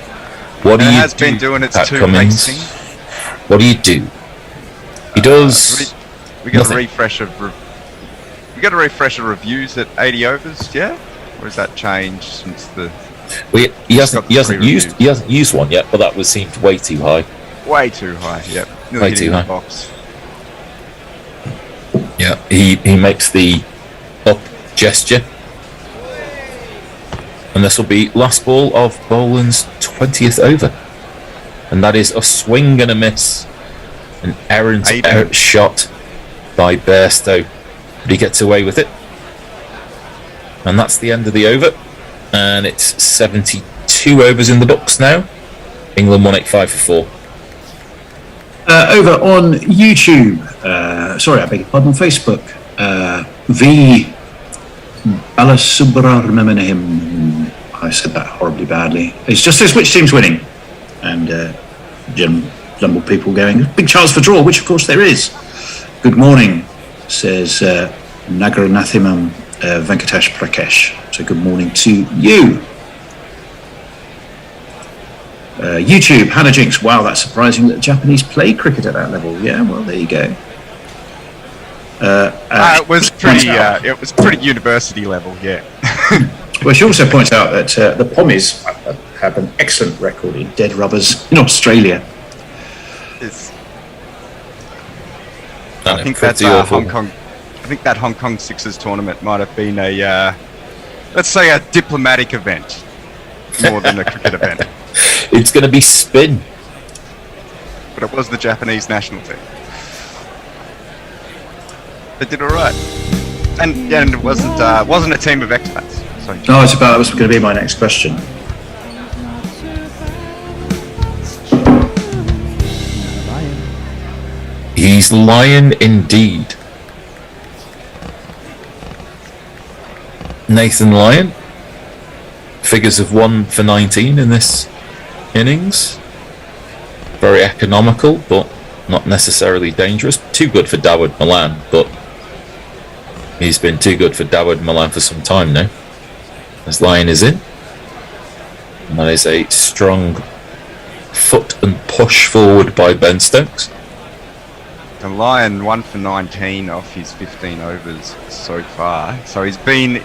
F: what do you do? It has been doing its two racing. What do you do? He does.
M: We got a refresh of. We got a refresh of reviews at 80 overs, yeah? Or has that changed since the?
F: Well, he hasn't used one yet, but that seemed way too high.
M: Way too high. Yep.
F: Way too high.
M: Box.
F: Yeah, he makes the up gesture. And this will be last ball of Boland's 20th over. And that is a swing and a miss. An errant shot by Bairstow. But he gets away with it. And that's the end of the over. And it's 72 overs in the books now. England 185 for 4.
B: Over on YouTube, sorry, I beg your pardon, on Facebook, V. Balasubramaniam, I said that horribly badly. It's just this, which team's winning? And jumbled people going, big chance for draw, which of course there is. Good morning, says Nagaranathimam Venkatesh Prakesh. So good morning to you. YouTube, Hannah Jinks. Wow, that's surprising that the Japanese play cricket at that level. Yeah, well, there you go.
M: It was pretty university level, yeah.
B: Well, she also points out that the Pommies have an excellent record in dead rubbers in Australia.
M: I think that's Hong Kong. I think that Hong Kong Sixers tournament might have been a, let's say, a diplomatic event more than a cricket event.
F: It's going to be spin.
M: But it was the Japanese national team. They did all right, and it wasn't a team of expats. So.
B: No, that was going to be my next question.
F: He's lying indeed. Nathan Lyon. Figures of 1 for 19 in this innings. Very economical, but not necessarily dangerous. Too good for Dawud Malan, but he's been too good for Dawud Malan for some time now. As Lyon is in. And that is a strong foot and push forward by Ben Stokes.
M: And Lyon 1 for 19 off his 15 overs so far. So he's been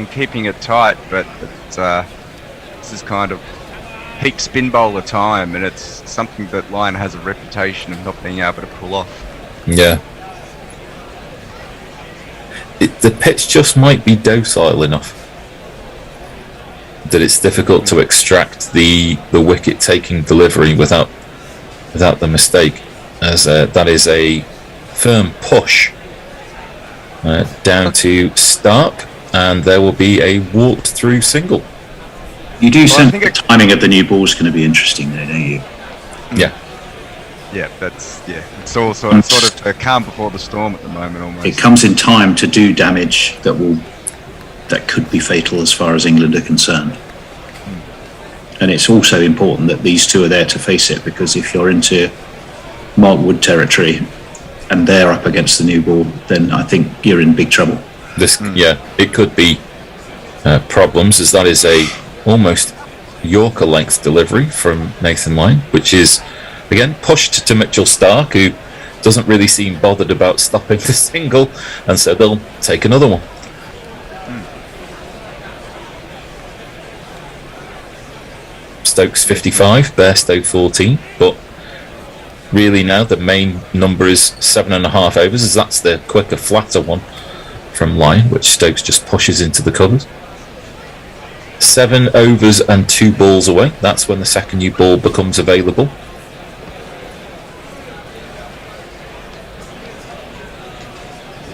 M: keeping it tight, but this is kind of peak spin bowler time, and it's something that Lyon has a reputation of not being able to pull off.
F: Yeah. The pitch just might be docile enough that it's difficult to extract the wicket taking delivery without the mistake, as that is a firm push down to Stark, and there will be a walked through single.
B: You do sense the timing of the new ball is going to be interesting there, don't you?
F: Yeah.
M: Yeah, it's all sort of the calm before the storm at the moment almost.
B: It comes in time to do damage that could be fatal as far as England are concerned. And it's also important that these two are there to face it, because if you're into Mark Wood territory and they're up against the new ball, then I think you're in big trouble.
F: It could be problems, as that is a almost Yorker length delivery from Nathan Lyon, which is again pushed to Mitchell Stark, who doesn't really seem bothered about stopping the single, and so they'll take another one. Stokes 55, Bairstow 14, but really now the main number is 7.5 overs, as that's the quicker, flatter one from Lyon, which Stokes just pushes into the covers. 7 overs and 2 balls away. That's when the second new ball becomes available.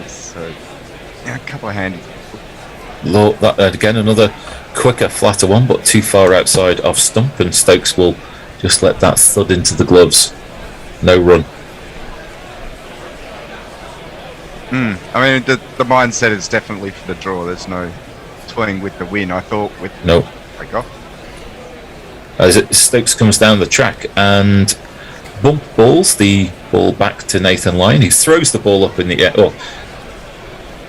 M: So, yeah, a couple of handy.
F: That again, another quicker, flatter one, but too far outside off stump, and Stokes will just let that thud into the gloves. No run.
M: I mean, the mindset is definitely for the draw. There's no toying with the win. I thought with
F: no. As Stokes comes down the track and bump balls the ball back to Nathan Lyon. He throws the ball up in the air. Well,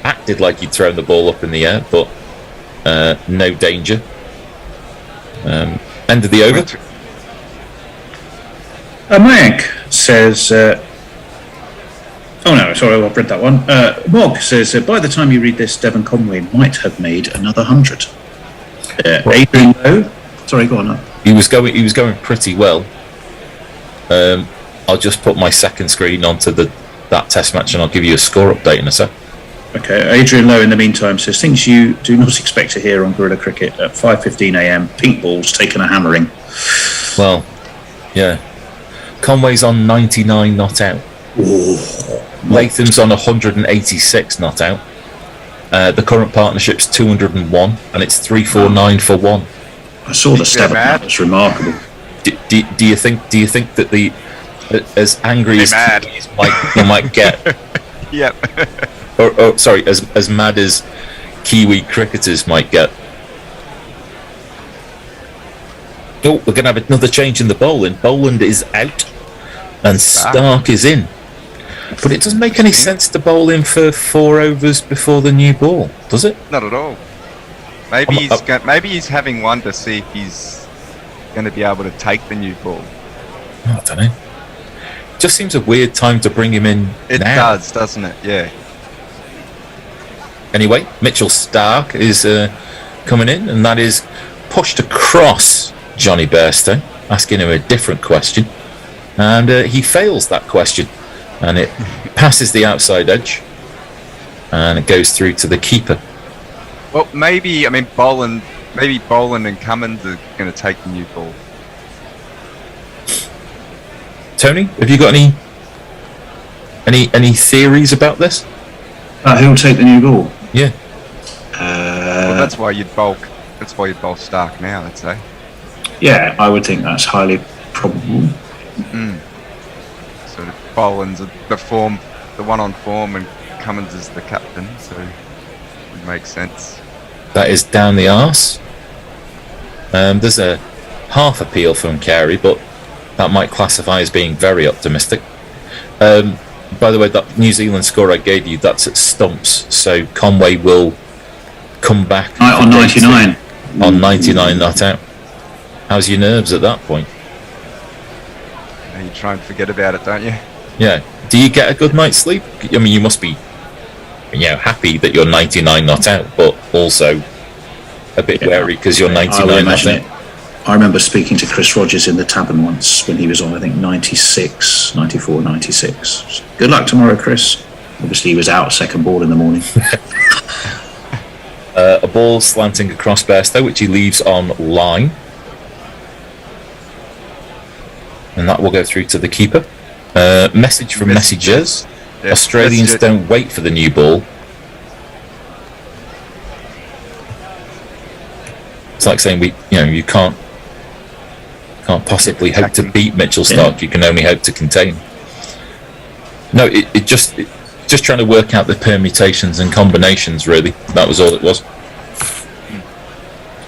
F: acted like he'd thrown the ball up in the air, but no danger. End of the over.
B: Mayank says, oh no, sorry, I've read that one. Mog says, by the time you read this, Devon Conway might have made another 100. Adrian Lowe, sorry, go on.
F: He was going pretty well. I'll just put my second screen onto that test match, and I'll give you a score update in a sec.
B: Okay, Adrian Lowe in the meantime says, things you do not expect to hear on Guerrilla Cricket at 5:15 a.m. Pink balls taken a hammering.
F: Well, yeah. Conway's on 99 not out.
B: Ooh.
F: Latham's on 186 not out. The current partnership's 201, and it's 349 for one.
B: I saw the stab. That was remarkable.
F: Do you think that the as angry as Kiwis might get?
M: Yep.
F: or sorry, as mad as Kiwi cricketers might get. Oh, we're going to have another change in the bowling. Boland is out and Stark is in. But it doesn't make any sense to bowl in for 4 overs before the new ball, does it?
M: Not at all. Maybe he's having one to see if he's going to be able to take the new ball.
F: I don't know. It just seems a weird time to bring him in.
M: It does, doesn't it? Yeah.
F: Anyway, Mitchell Stark is coming in, and that is pushed across Johnny Bairstow, asking him a different question, and he fails that question, and it passes the outside edge, and it goes through to the keeper.
M: Well, maybe Boland and Cummins are going to take the new ball.
F: Tony, have you got any theories about this?
B: Who'll take the new ball?
F: Yeah.
M: Well, that's why you'd bowl Stark now, let's say.
B: Yeah, I would think that's highly probable.
M: So Boland's the one on form, and Cummins is the captain, so it would make sense.
F: That is down the arse. There's a half appeal from Carey, but that might classify as being very optimistic. By the way, that New Zealand score I gave you, that's at stumps, so Conway will come back
B: on 99.
F: On 99 not out. How's your nerves at that point?
M: You try and forget about it, don't you?
F: Yeah. Do you get a good night's sleep? I mean, you must be, happy that you're 99 not out, but also a bit wary because you're 99 not out.
B: I remember speaking to Chris Rogers in the tavern once when he was on, I think, 94, 96. Good luck tomorrow, Chris. Obviously, he was out second ball in the morning.
F: A ball slanting across Bairstow, which he leaves on line. And that will go through to the keeper. Message from messengers. Yeah, Australians don't wait for the new ball. It's like saying you can't possibly hope to beat Mitchell Stark. You can only hope to contain. No, it just trying to work out the permutations and combinations. Really, that was all it was.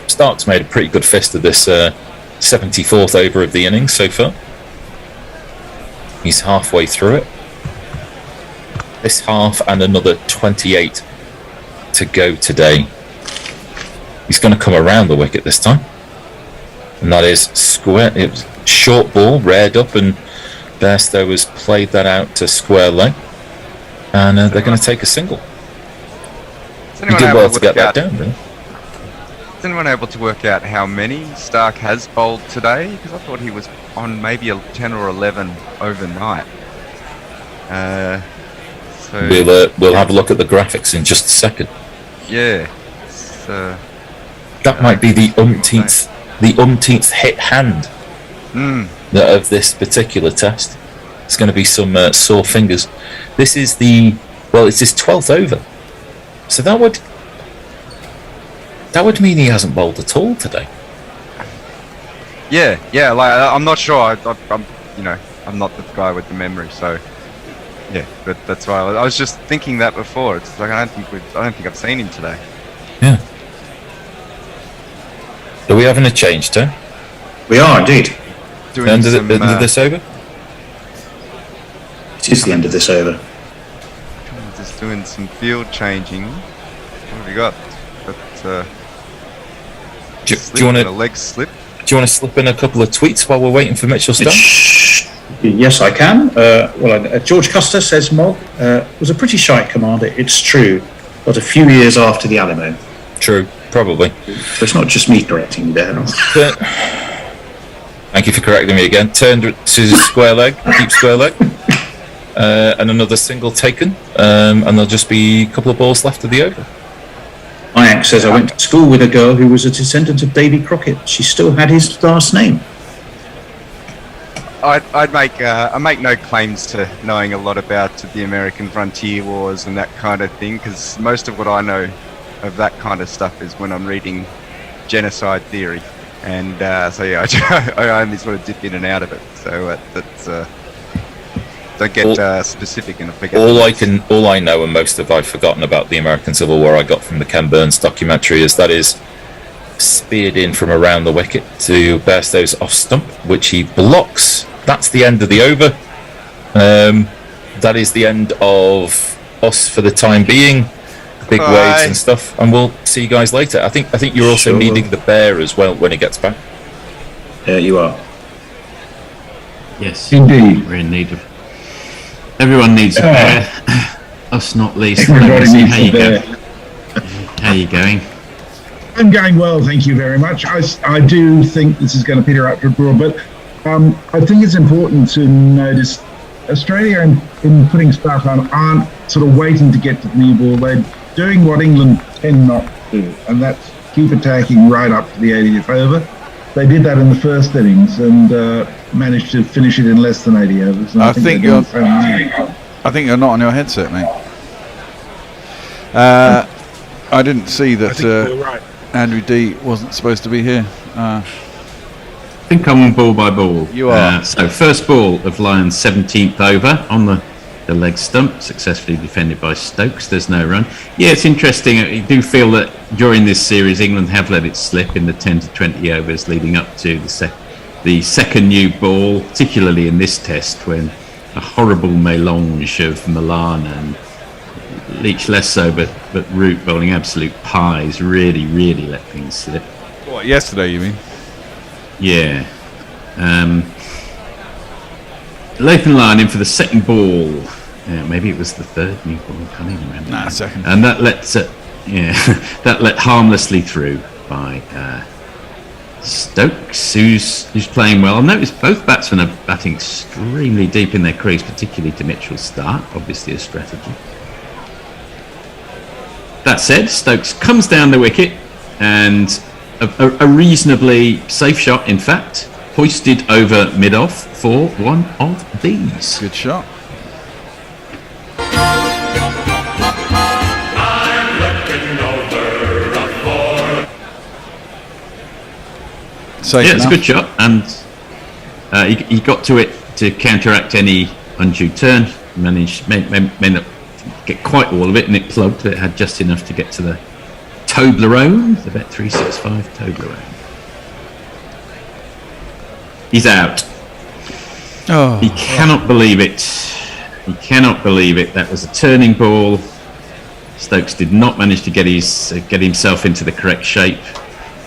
F: Stark's made a pretty good fist of this 74th over of the innings so far. He's halfway through it. This half and another 28 to go today. He's going to come around the wicket this time. And that is square. It was short ball, reared up, and Bairstow has played that out to square leg. And they're going to take a single. He did well to get that down, really.
M: Is anyone able to work out how many Stark has bowled today? Because I thought he was on maybe 10 or 11 overnight. So
F: We'll have a look at the graphics in just a second.
M: Yeah.
F: That might be the umpteenth hit hand of this particular test. It's going to be some sore fingers. This is it's his 12th over. So that would mean he hasn't bowled at all today.
M: Yeah. Like I'm not sure. I'm not the guy with the memory, so yeah. But that's why I was just thinking that before. It's like I don't think I've seen him today.
F: Yeah. Are we having a change, Tom?
B: We are indeed.
F: End of this over?
B: It is the end of this over.
M: Just doing some field changing. What have we got?
F: Do you want to
M: leg slip?
F: Do you want to slip in a couple of tweets while we're waiting for Mitchell Stark?
B: Yes, I can. George Custer says Mog was a pretty shite commander. It's true, but a few years after the Alamo.
F: True, probably.
B: So it's not just me correcting you there.
F: Thank you for correcting me again. Turned to square leg, deep square leg, and another single taken, and there'll just be a couple of balls left of the over.
B: Mayank says, I went to school with a girl who was a descendant of Davy Crockett. She still had his last name.
M: I make no claims to knowing a lot about the American frontier wars and that kind of thing, because most of what I know of that kind of stuff is when I'm reading genocide theory, and I only sort of dip in and out of it. So that's don't get specific and forget.
F: All I know, and most of I've forgotten about the American Civil War, I got from the Ken Burns documentary, is that is speared in from around the wicket to Bairstow's off stump, which he blocks. That's the end of the over. That is the end of us for the time being. Big waves and stuff, and we'll see you guys later. I think you're also needing the bear as well when he gets back.
B: Yeah, you are.
I: Yes,
K: indeed.
I: We're in need of. Everyone needs a bear. Us not least.
K: Everybody needs
I: how
K: a
I: you
K: bear.
I: How are you going?
K: I'm going well, thank you very much. I do think this is going to peter out for a draw, but I think it's important to notice Australia in putting stuff on aren't sort of waiting to get to the new ball. They're doing what England tend not to do, and that's keep attacking right up to the 80th over. They did that in the first innings and managed to finish it in less than 80 overs. And I think you're
E: not on your headset, mate. I didn't see that
U: right.
E: Andrew D wasn't supposed to be here.
I: I think I'm on ball by ball.
E: You are.
I: So first ball of Lyon's 17th over on the leg stump, successfully defended by Stokes. There's no run. Yeah, it's interesting. I do feel that during this series, England have let it slip in the 10 to 20 overs leading up to the second new ball, particularly in this test when a horrible melange of Milan and Leach less so, but Root bowling absolute pies really let things slip.
E: What, yesterday you mean?
I: Yeah. Latham Lyon in for the second ball. Maybe it was the third new ball. I can't even remember.
E: Nah, second.
I: And that that let harmlessly through by Stokes, who's playing well. I've noticed both batsmen are batting extremely deep in their crease, particularly to Mitchell Stark. Obviously a strategy. That said, Stokes comes down the wicket and a reasonably safe shot, in fact, hoisted over mid-off for one of these.
E: Good shot.
I: It's a good shot, and he got to it to counteract any undue turn. May not get quite all of it, and it plugged. It had just enough to get to the Toblerone, the Bet365 Toblerone. He's out.
E: Oh,
I: he cannot believe it. He cannot believe it. That was a turning ball. Stokes did not manage to get himself into the correct shape.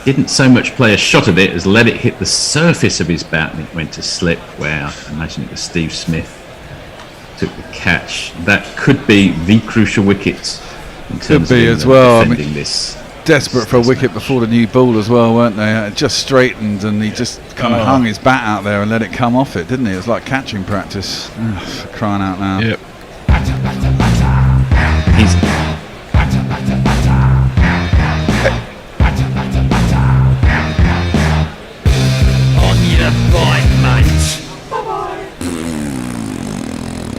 I: Didn't so much play a shot of it as let it hit the surface of his bat and it went to slip. Wow, I imagine it was Steve Smith took the catch. That could be the crucial wicket in terms
E: Could be
I: of
E: as well.
I: defending this.
E: Desperate for a wicket before the new ball as well, weren't they? It just straightened and he just kind of hung his bat out there and let it come off it, didn't he? It was like catching practice. For crying out loud.
D: Yep.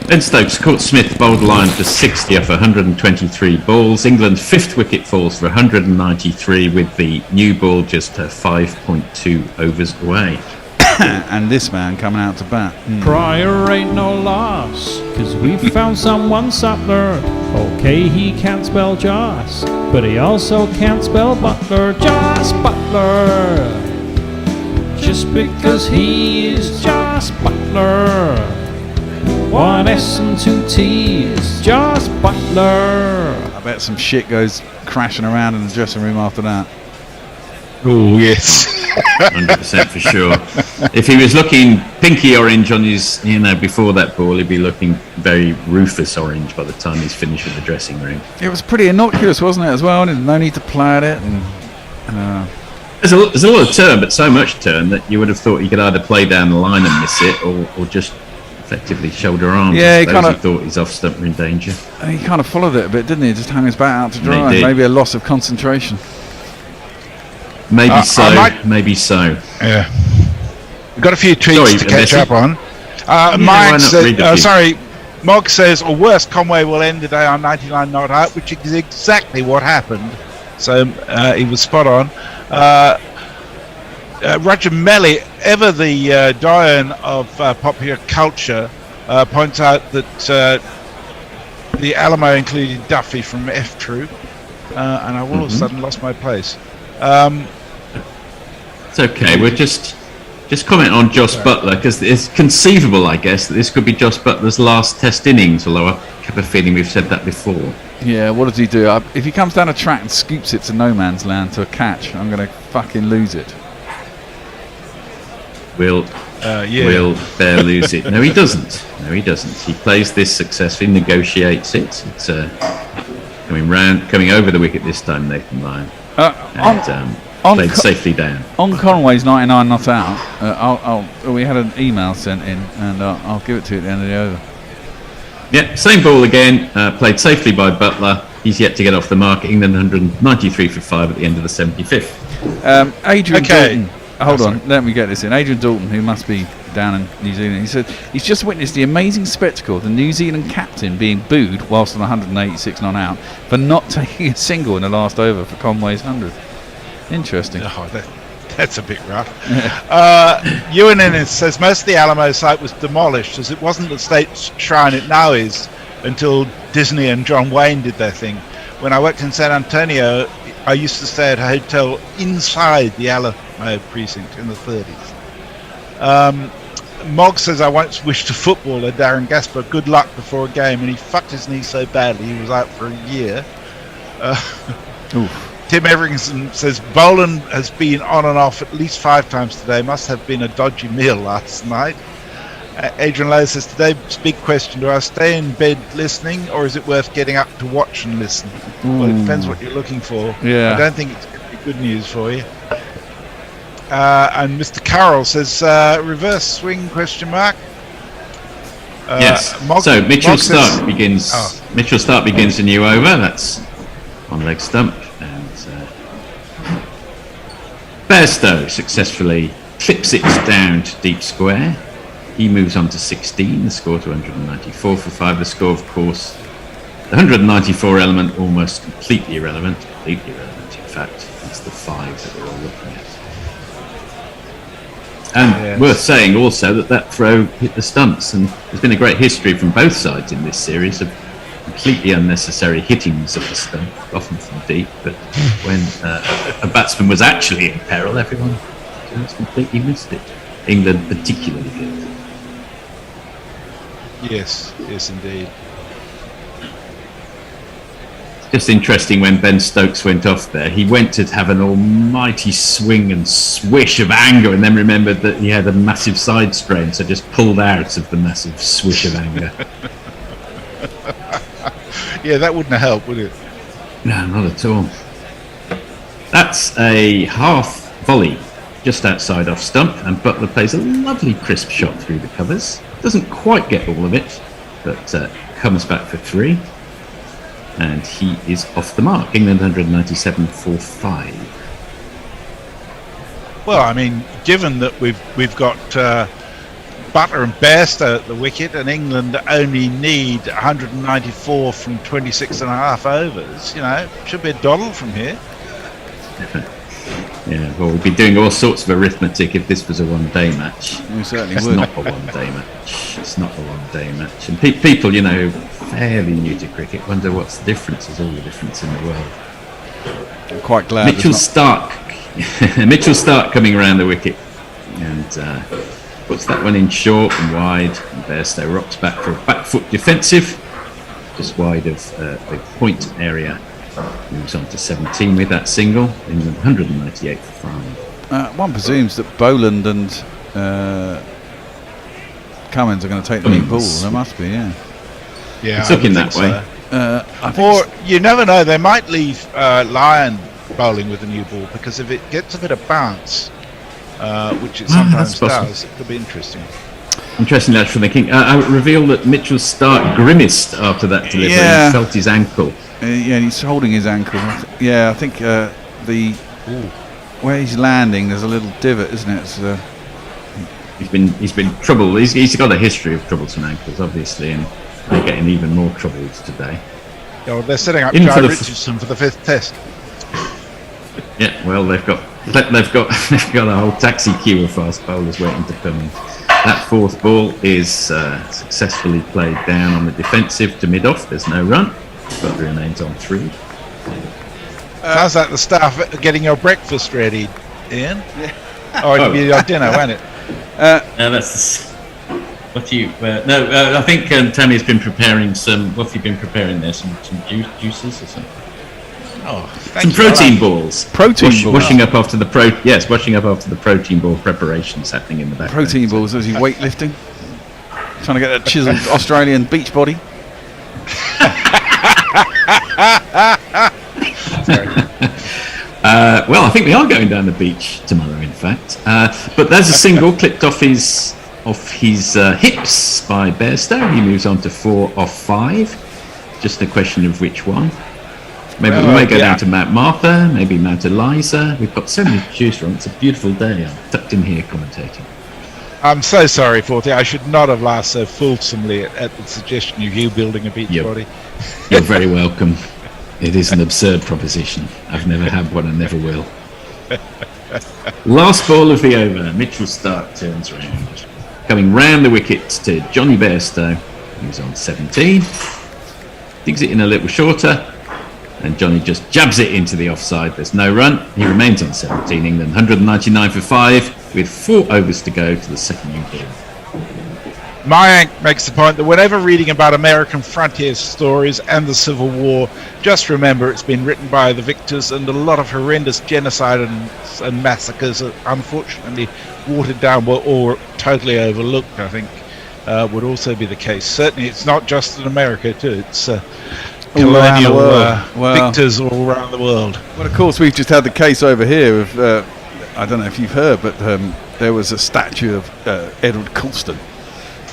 I: Ben Stokes caught Smith bowled line for 60 off 123 balls. England's fifth wicket falls for 193 with the new ball just 5.2 overs away.
E: And this man coming out to bat.
A: Pryor ain't no loss, 'cause we found someone Sutler. Okay, he can't spell Joss, but he also can't spell Butler. Joss Butler. Just because he is Joss Butler. One S and two T's, Joss Butler.
E: I bet some shit goes crashing around in the dressing room after that.
D: Oh, yes.
I: 100% for sure. If he was looking pinky orange on his, before that ball, he'd be looking very Rufus orange by the time he's finished with the dressing room.
E: It was pretty innocuous, wasn't it, as well? No need to play at it. And
I: there's a lot of turn, but so much turn that you would have thought he could either play down the line and miss it, or just effectively shoulder arms.
E: Yeah, he
I: kind of thought his off stump were in danger.
E: He kind of followed it a bit, didn't he? Just hung his bat out to dry.
I: He did.
E: Maybe a loss of concentration.
I: Maybe so.
D: Yeah. We've got a few tweets to catch up on.
I: Mike
D: says, Mog says, or worse, Conway will end the day on 99 not out, which is exactly what happened. So he was spot on. Roger Melly, ever the doyen of popular culture, points out that the Alamo included Duffy from F Troop, and I all of a sudden lost my place.
I: It's okay. We'll just comment on Joss Butler, because it's conceivable, I guess, that this could be Joss Butler's last Test innings. Although I have a feeling we've said that before.
E: Yeah, what does he do? If he comes down a track and scoops it to no man's land to a catch, I'm going to fucking lose it.
I: Will Bear lose it? No, he doesn't. He plays this successfully, negotiates it. It's coming over the wicket this time, Nathan Lyon. Played safely down.
E: On Conway's 99 not out, we had an email sent in, and I'll give it to you at the end of the over.
I: Yeah, same ball again. Played safely by Butler. He's yet to get off the mark. England 193 for 5 at the end of the 75th.
E: Adrian Dalton. Hold on, let me get this in. Adrian Dalton, who must be down in New Zealand, he said he's just witnessed the amazing spectacle of the New Zealand captain being booed whilst on 186 not out for not taking a single in the last over for Conway's 100. Interesting.
D: Oh, that's a bit rough. Ewan Innes says most of the Alamo site was demolished as it wasn't the state shrine it now is until Disney and John Wayne did their thing. When I worked in San Antonio, I used to stay at a hotel inside the Alamo precinct in the 30s. Mog says I once wished a footballer, Darren Gasper, good luck before a game, and he fucked his knee so badly he was out for a year. Tim Everington says Boland has been on and off at least 5 times today. Must have been a dodgy meal last night. Adrian Lowe says today's big question: do I stay in bed listening, or is it worth getting up to watch and listen? Well, it depends what you're looking for.
E: Yeah.
D: I don't think it's going to be good news for you. And Mr. Carroll says reverse swing question mark.
I: Yes. So Mitchell Stark begins. Mitchell Stark begins a new over. That's on leg stump, and Bairstow successfully clips it down to deep square. He moves on to 16. The score to 194 for 5. The score, of course, the 194 element almost completely irrelevant. Completely irrelevant, in fact. It's the 5 that we're all looking at. And worth saying also that throw hit the stumps, and there's been a great history from both sides in this series of completely unnecessary hittings of the stump, often from deep, but when a batsman was actually in peril, everyone just completely missed it. England particularly good.
D: Yes, indeed.
I: Just interesting when Ben Stokes went off there. He went to have an almighty swing and swish of anger, and then remembered that he had a massive side strain, so just pulled out of the massive swish of anger.
D: Yeah, that wouldn't have helped, would it?
I: No, not at all. That's a half volley just outside off stump, and Butler plays a lovely crisp shot through the covers. Doesn't quite get all of it, but comes back for 3. And he is off the mark. England 197 for 5.
D: Well, I mean, given that we've got Butler and Bairstow at the wicket, and England only need 194 from 26.5 overs, should be a doddle from here.
I: Yeah, well, we'd be doing all sorts of arithmetic if this was a one-day match.
E: We certainly
I: It's
E: would.
I: not a one-day match. It's not a one-day match. And people, fairly new to cricket, wonder what's the difference. There's all the difference in the world.
E: I'm quite glad.
I: Mitchell Stark coming around the wicket and puts that one in short and wide. And Bairstow rocks back for a back foot defensive, just wide of the point area. Moves on to 17 with that single. England 198 for 5.
E: One presumes that Boland and Cummins are going to take the new ball. There must be, yeah.
D: Yeah,
I: it's looking that way.
D: Or you never know, they might leave Lyon bowling with the new ball, because if it gets a bit of bounce, which it sometimes does, it could be interesting.
I: Interesting, that's from the King. I would reveal that Mitchell Stark grimaced after that delivery and felt his ankle.
E: Yeah, he's holding his ankle. I think where he's landing, there's a little divot, isn't it? It's,
I: he's been troubled. He's got a history of troublesome ankles, obviously, and they're getting even more troubled today.
D: Yeah, well, they're setting up Jai Richardson for the 5th test.
I: Yeah, well, they've got a whole taxi queue of fast bowlers waiting to come in. That 4th ball is successfully played down on the defensive to mid-off. There's no run. Butler remains on 3.
D: How's that the staff getting your breakfast ready, Ian? Or it'll be your dinner, won't it?
I: No, that's what do you? I think Tammy's been preparing some. What have you been preparing there? Some juices or something?
D: Oh,
I: some protein balls.
E: Balls.
I: Washing up after the protein ball preparations happening in the background.
E: Protein balls as he's weightlifting, trying to get that chiseled Australian beach body.
I: Well, I think we are going down the beach tomorrow, in fact. But there's a single clipped off his hips by Bairstow. He moves on to 4 off 5. Just a question of which one. Maybe we may go down to Mount Martha, maybe Mount Eliza. We've got so many to choose from. It's a beautiful day. I'm tucked in here commentating.
D: I'm so sorry, Forty. I should not have laughed so fulsomely at the suggestion of you building a beach body.
I: You're very welcome. It is an absurd proposition. I've never had one and never will. Last ball of the over. Mitchell Stark turns round. Coming round the wickets to Johnny Bairstow. He's on 17. Digs it in a little shorter. And Johnny just jabs it into the offside. There's no run. He remains on 17. England 199 for 5 with 4 overs to go to the second new ball.
D: Mayank makes the point that whenever reading about American frontier stories and the Civil War, just remember it's been written by the victors, and a lot of horrendous genocide and massacres are unfortunately watered down or totally overlooked, I think, would also be the case. Certainly it's not just in America too, it's colonial victors all around the world.
E: Well, of course, we've just had the case over here of, I don't know if you've heard, but there was a statue of Edward Colston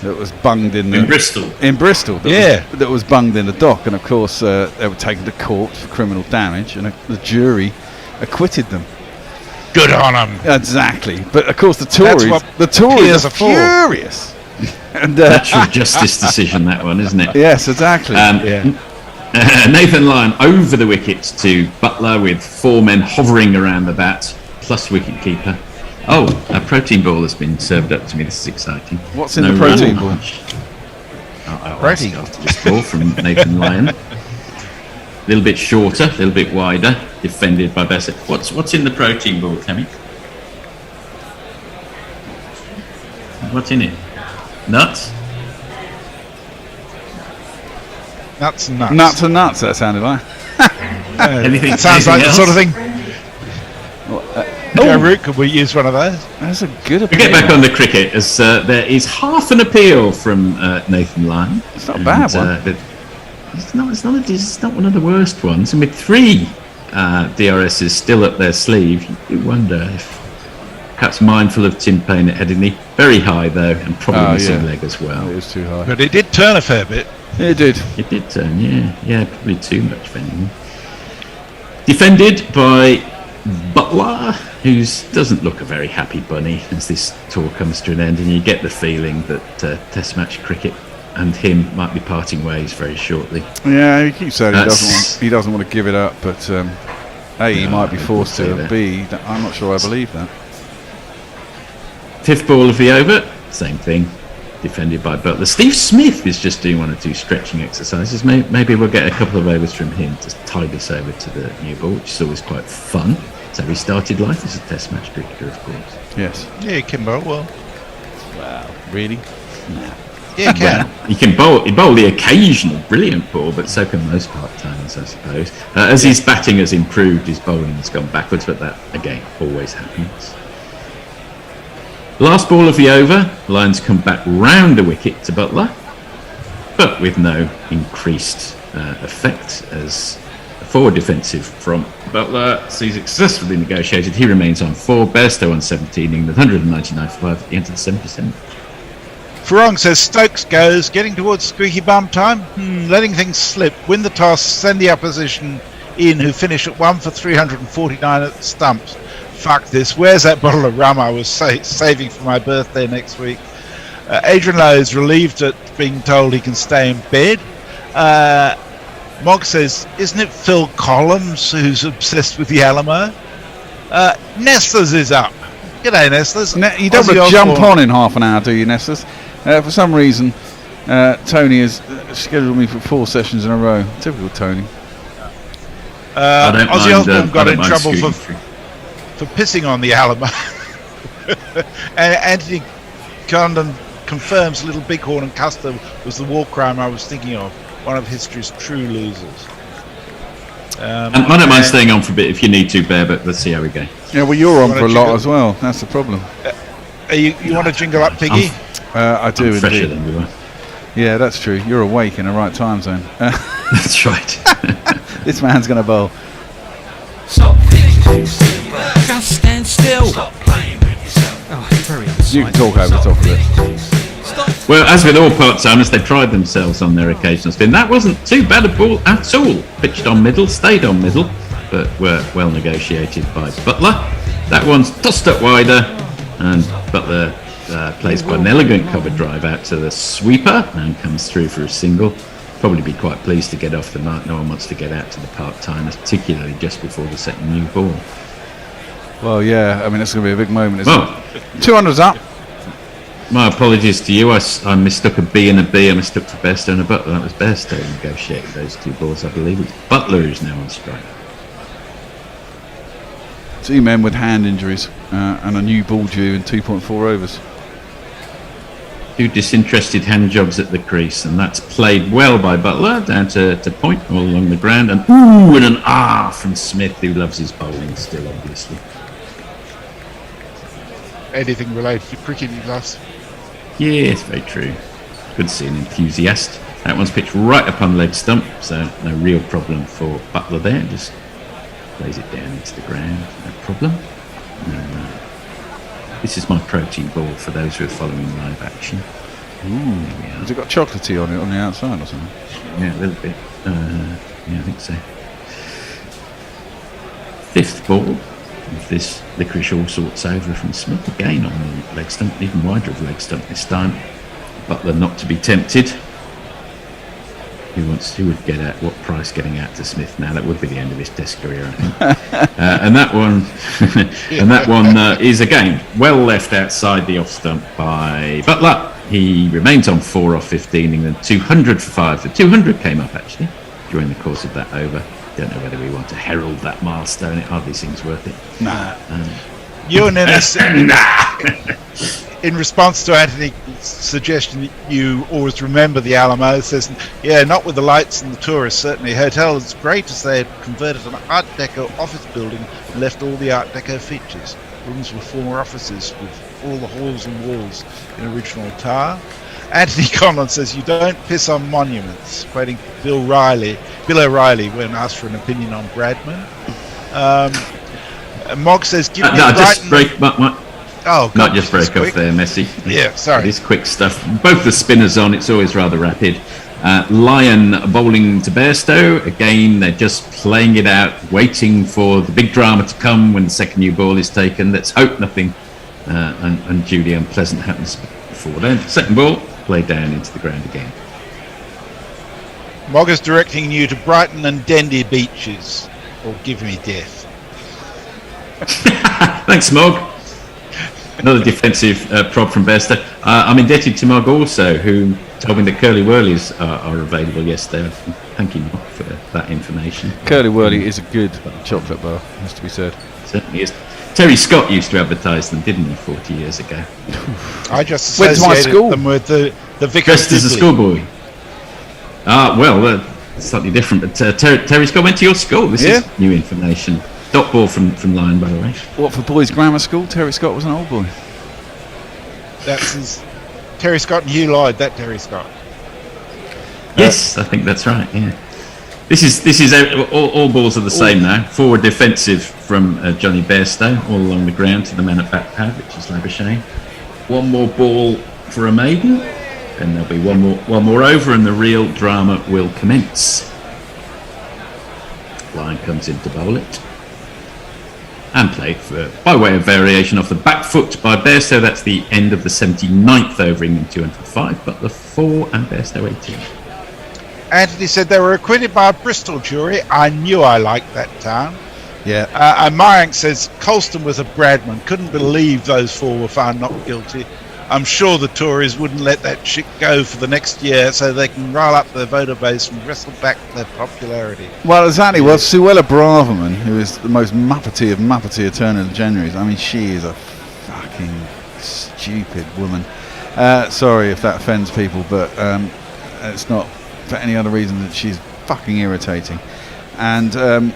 E: that was bunged in
I: Bristol.
E: That was bunged in the dock, and of course they were taken to court for criminal damage, and the jury acquitted them.
D: Good on them.
E: Exactly, but of course the Tories are furious. And
I: natural justice decision, that one, isn't it?
E: Yes, exactly.
I: Nathan Lyon over the wickets to Butler with 4 men hovering around the bat, plus wicket keeper. Oh, a protein ball has been served up to me. This is exciting.
E: What's in the protein ball?
I: I'll ask after this ball from Nathan Lyon. A little bit shorter, a little bit wider, defended by Bairstow. What's in the protein ball, Tammy? What's in it? Nuts?
D: Nuts and nuts.
E: Nuts and nuts, that sounded like.
I: Anything?
D: It sounds like the
I: else?
D: sort of thing. Joe Root, could we use one of those?
E: That's a good
I: We get back on the cricket as there is half an appeal from Nathan Lyon.
E: It's not a bad one.
I: But it's not one of the worst ones. And with 3 DRSs still up their sleeve, you wonder if perhaps mindful of Tim Payne heading the very high though, and probably missing leg as well.
E: It was too high.
D: But it did turn a fair bit.
E: It did.
I: It did turn, yeah, probably too much for anyone. Defended by Butler, who doesn't look a very happy bunny as this tour comes to an end, and you get the feeling that Test match cricket and him might be parting ways very shortly.
E: Yeah, he keeps saying he doesn't want to give it up, but A, he might be forced to, and B, I'm not sure I believe that.
I: 5th ball of the over, same thing, defended by Butler. Steve Smith is just doing 1 or 2 stretching exercises. Maybe we'll get a couple of overs from him to tide us over to the new ball, which is always quite fun. So he started life as a Test match cricketer, of course.
E: Yes.
D: Yeah, he can bowl well.
E: Wow, really?
I: No.
D: Yeah, he can.
I: Well, he can bowl the occasional brilliant ball, but so can most part-timers, I suppose. As his batting has improved, his bowling has gone backwards, but that, again, always happens. Last ball of the over, Lions come back round a wicket to Butler, but with no increased effect as a forward defensive from Butler sees successfully negotiated. He remains on 4, Bairstow on 17, England 199 for 5 at the end of the 77.
D: Farong says Stokes goes, getting towards squeaky bum time, letting things slip, win the toss, send the opposition in, who finish at 1 for 349 at the stumps. Fuck this, where's that bottle of rum I was saving for my birthday next week? Adrian Lowe is relieved at being told he can stay in bed. Mog says, isn't it Phil Collins who's obsessed with the Alamo? Nestlers is up. G'day, Nestlers.
E: You don't want to jump on in half an hour, do you, Nestlers? For some reason, Tony has scheduled me for 4 sessions in a row. Typical Tony.
D: Ozzy Osbourne got in trouble for pissing on the Alamo. And Anthony Condon confirms Little Bighorn and Custer was the war crime I was thinking of, one of history's true losers.
I: I don't mind staying on for a bit if you need to, Bear, but let's see how we go.
E: Yeah, well, you're on for a lot as well. That's the problem.
D: You want to jingle up, Piggy?
E: I do
I: I'm fresher
E: indeed.
I: than we were.
E: Yeah, that's true. You're awake in the right time zone.
I: That's right.
E: This man's going to bowl.
A: Stop thinking, just stand still. Stop playing with yourself. Oh, very
E: You can talk over the top of it.
I: Well, as with all part-timers, they pride themselves on their occasional spin. That wasn't too bad a ball at all. Pitched on middle, stayed on middle, but were well negotiated by Butler. That one's tossed up wider, and Butler plays quite an elegant cover drive out to the sweeper and comes through for a single. Probably be quite pleased to get off the mark. No one wants to get out to the part-timers, particularly just before the second new ball.
E: Well, yeah, I mean, it's going to be a big moment, isn't it? 200's up.
I: My apologies to you. I mistook a B and a B. I mistook for Bairstow and a Butler. That was Bairstow who negotiated those 2 balls, I believe. It's Butler who's now on strike.
E: 2 men with hand injuries and a new ball due in 2.4 overs.
I: 2 disinterested hand jobs at the crease, and that's played well by Butler down to point all along the ground, and ooh, and an R from Smith, who loves his bowling still, obviously.
D: Anything related to cricket you lost?
I: Yes, very true. Good to see an enthusiast. That one's pitched right up on leg stump, so no real problem for Butler there. Just plays it down into the ground, no problem. No. This is my protein ball for those who are following live action.
E: Ooh, has it got chocolatey on it on the outside or something?
I: Yeah, a little bit. Yeah, I think so. 5th ball of this licorice all sorts over from Smith, again on the leg stump, even wider of leg stump this time. Butler not to be tempted. Who would get at what price getting out to Smith now? That would be the end of his Test career, I think. And that one, is again well left outside the off stump by Butler. He remains on 4 off 15, England 200 for 5. The 200 came up actually during the course of that over. Don't know whether we want to herald that milestone. It hardly seems worth it.
E: Nah.
D: You and Ennis, in response to Anthony's suggestion that you always remember the Alamo, says, yeah, not with the lights and the tourists, certainly. Hotel is great as they had converted an Art Deco office building and left all the Art Deco features. Rooms with former offices with all the halls and walls in original tile. Anthony Conlon says, you don't piss on monuments, quoting Bill O'Reilly when asked for an opinion on Bradman. Mog says, give me
I: just break.
D: Oh,
I: not just break off there, Messi.
D: Yeah, sorry.
I: It is quick stuff. Both the spinners on. It's always rather rapid. Lion bowling to Bairstow. Again, they're just playing it out, waiting for the big drama to come when the second new ball is taken. Let's hope nothing unduly unpleasant happens before then. Second ball, played down into the ground again.
D: Mog is directing you to Brighton and Dendy beaches, or give me death.
I: Thanks, Mog. Another defensive prop from Bairstow. I'm indebted to Mog also, who told me that Curly Whirlies are available yesterday. Thank you, Mog, for that information.
E: Curly Whirly is a good chocolate bar, has to be said.
I: Certainly is. Terry Scott used to advertise them, didn't he, 40 years ago?
D: I just
E: went to my
D: associated
E: school
D: them with the Vicar
I: dressed as a schoolboy. Well, slightly different. But Terry Scott went to your school. This is new information. Dot ball from Lion, by the way.
E: What, for boys' grammar school? Terry Scott was an old boy.
D: That's his, Terry Scott and Hugh Lloyd. That Terry Scott.
I: Yes, I think that's right. Yeah. This is all balls are the same now. Forward defensive from Johnny Bairstow, all along the ground to the man at back pad, which is Labuschagne. One more ball for a maiden, then there'll be one more over, and the real drama will commence. Lion comes in to bowl it. And played by way of variation off the back foot by Bairstow. That's the end of the 79th over, England 205, Butler 4 and Bairstow 18.
D: Anthony said they were acquitted by a Bristol jury. I knew I liked that town.
E: Yeah.
D: And Mayank says Colston was a Bradman. Couldn't believe those four were found not guilty. I'm sure the Tories wouldn't let that shit go for the next year so they can rile up their voter base and wrestle back their popularity.
E: Well, exactly. Well, Suella Braverman, who is the most Muppety of Muppety Attorney Generals, I mean, she is a fucking stupid woman. Sorry if that offends people, but it's not for any other reason that she's fucking irritating. And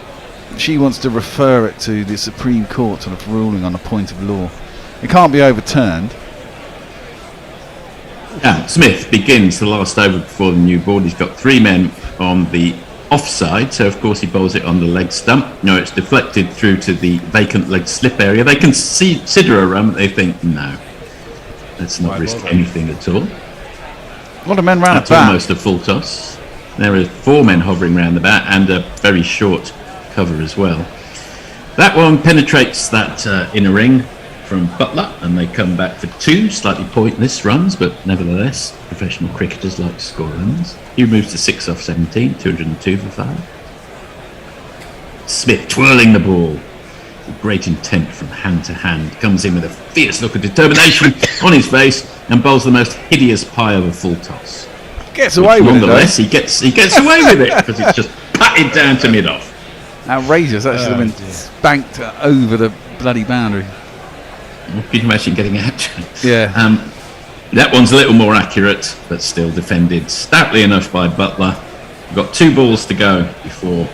E: she wants to refer it to the Supreme Court sort of ruling on a point of law. It can't be overturned.
I: Now, Smith begins the last over before the new ball. He's got three men on the offside, so of course he bowls it on the leg stump. No, it's deflected through to the vacant leg slip area. They consider a run, but they think, no, let's not risk anything at all.
E: A lot of men round
I: That's
E: the bat.
I: Almost a full toss. There are four men hovering around the bat and a very short cover as well. That one penetrates that inner ring from Butler, and they come back for two slightly pointless runs, but nevertheless professional cricketers like to score runs. He moves to 6 off 17, 202 for 5. Smith twirling the ball with great intent from hand to hand, comes in with a fierce look of determination on his face and bowls the most hideous pie of a full toss.
E: Gets away with it,
I: nonetheless, he gets away with it because it's just patted down to mid-off.
E: Outrageous. That should have been spanked over the bloody boundary.
I: Can you imagine getting out?
E: Yeah.
I: That one's a little more accurate, but still defended stoutly enough by Butler. We've got 2 balls to go before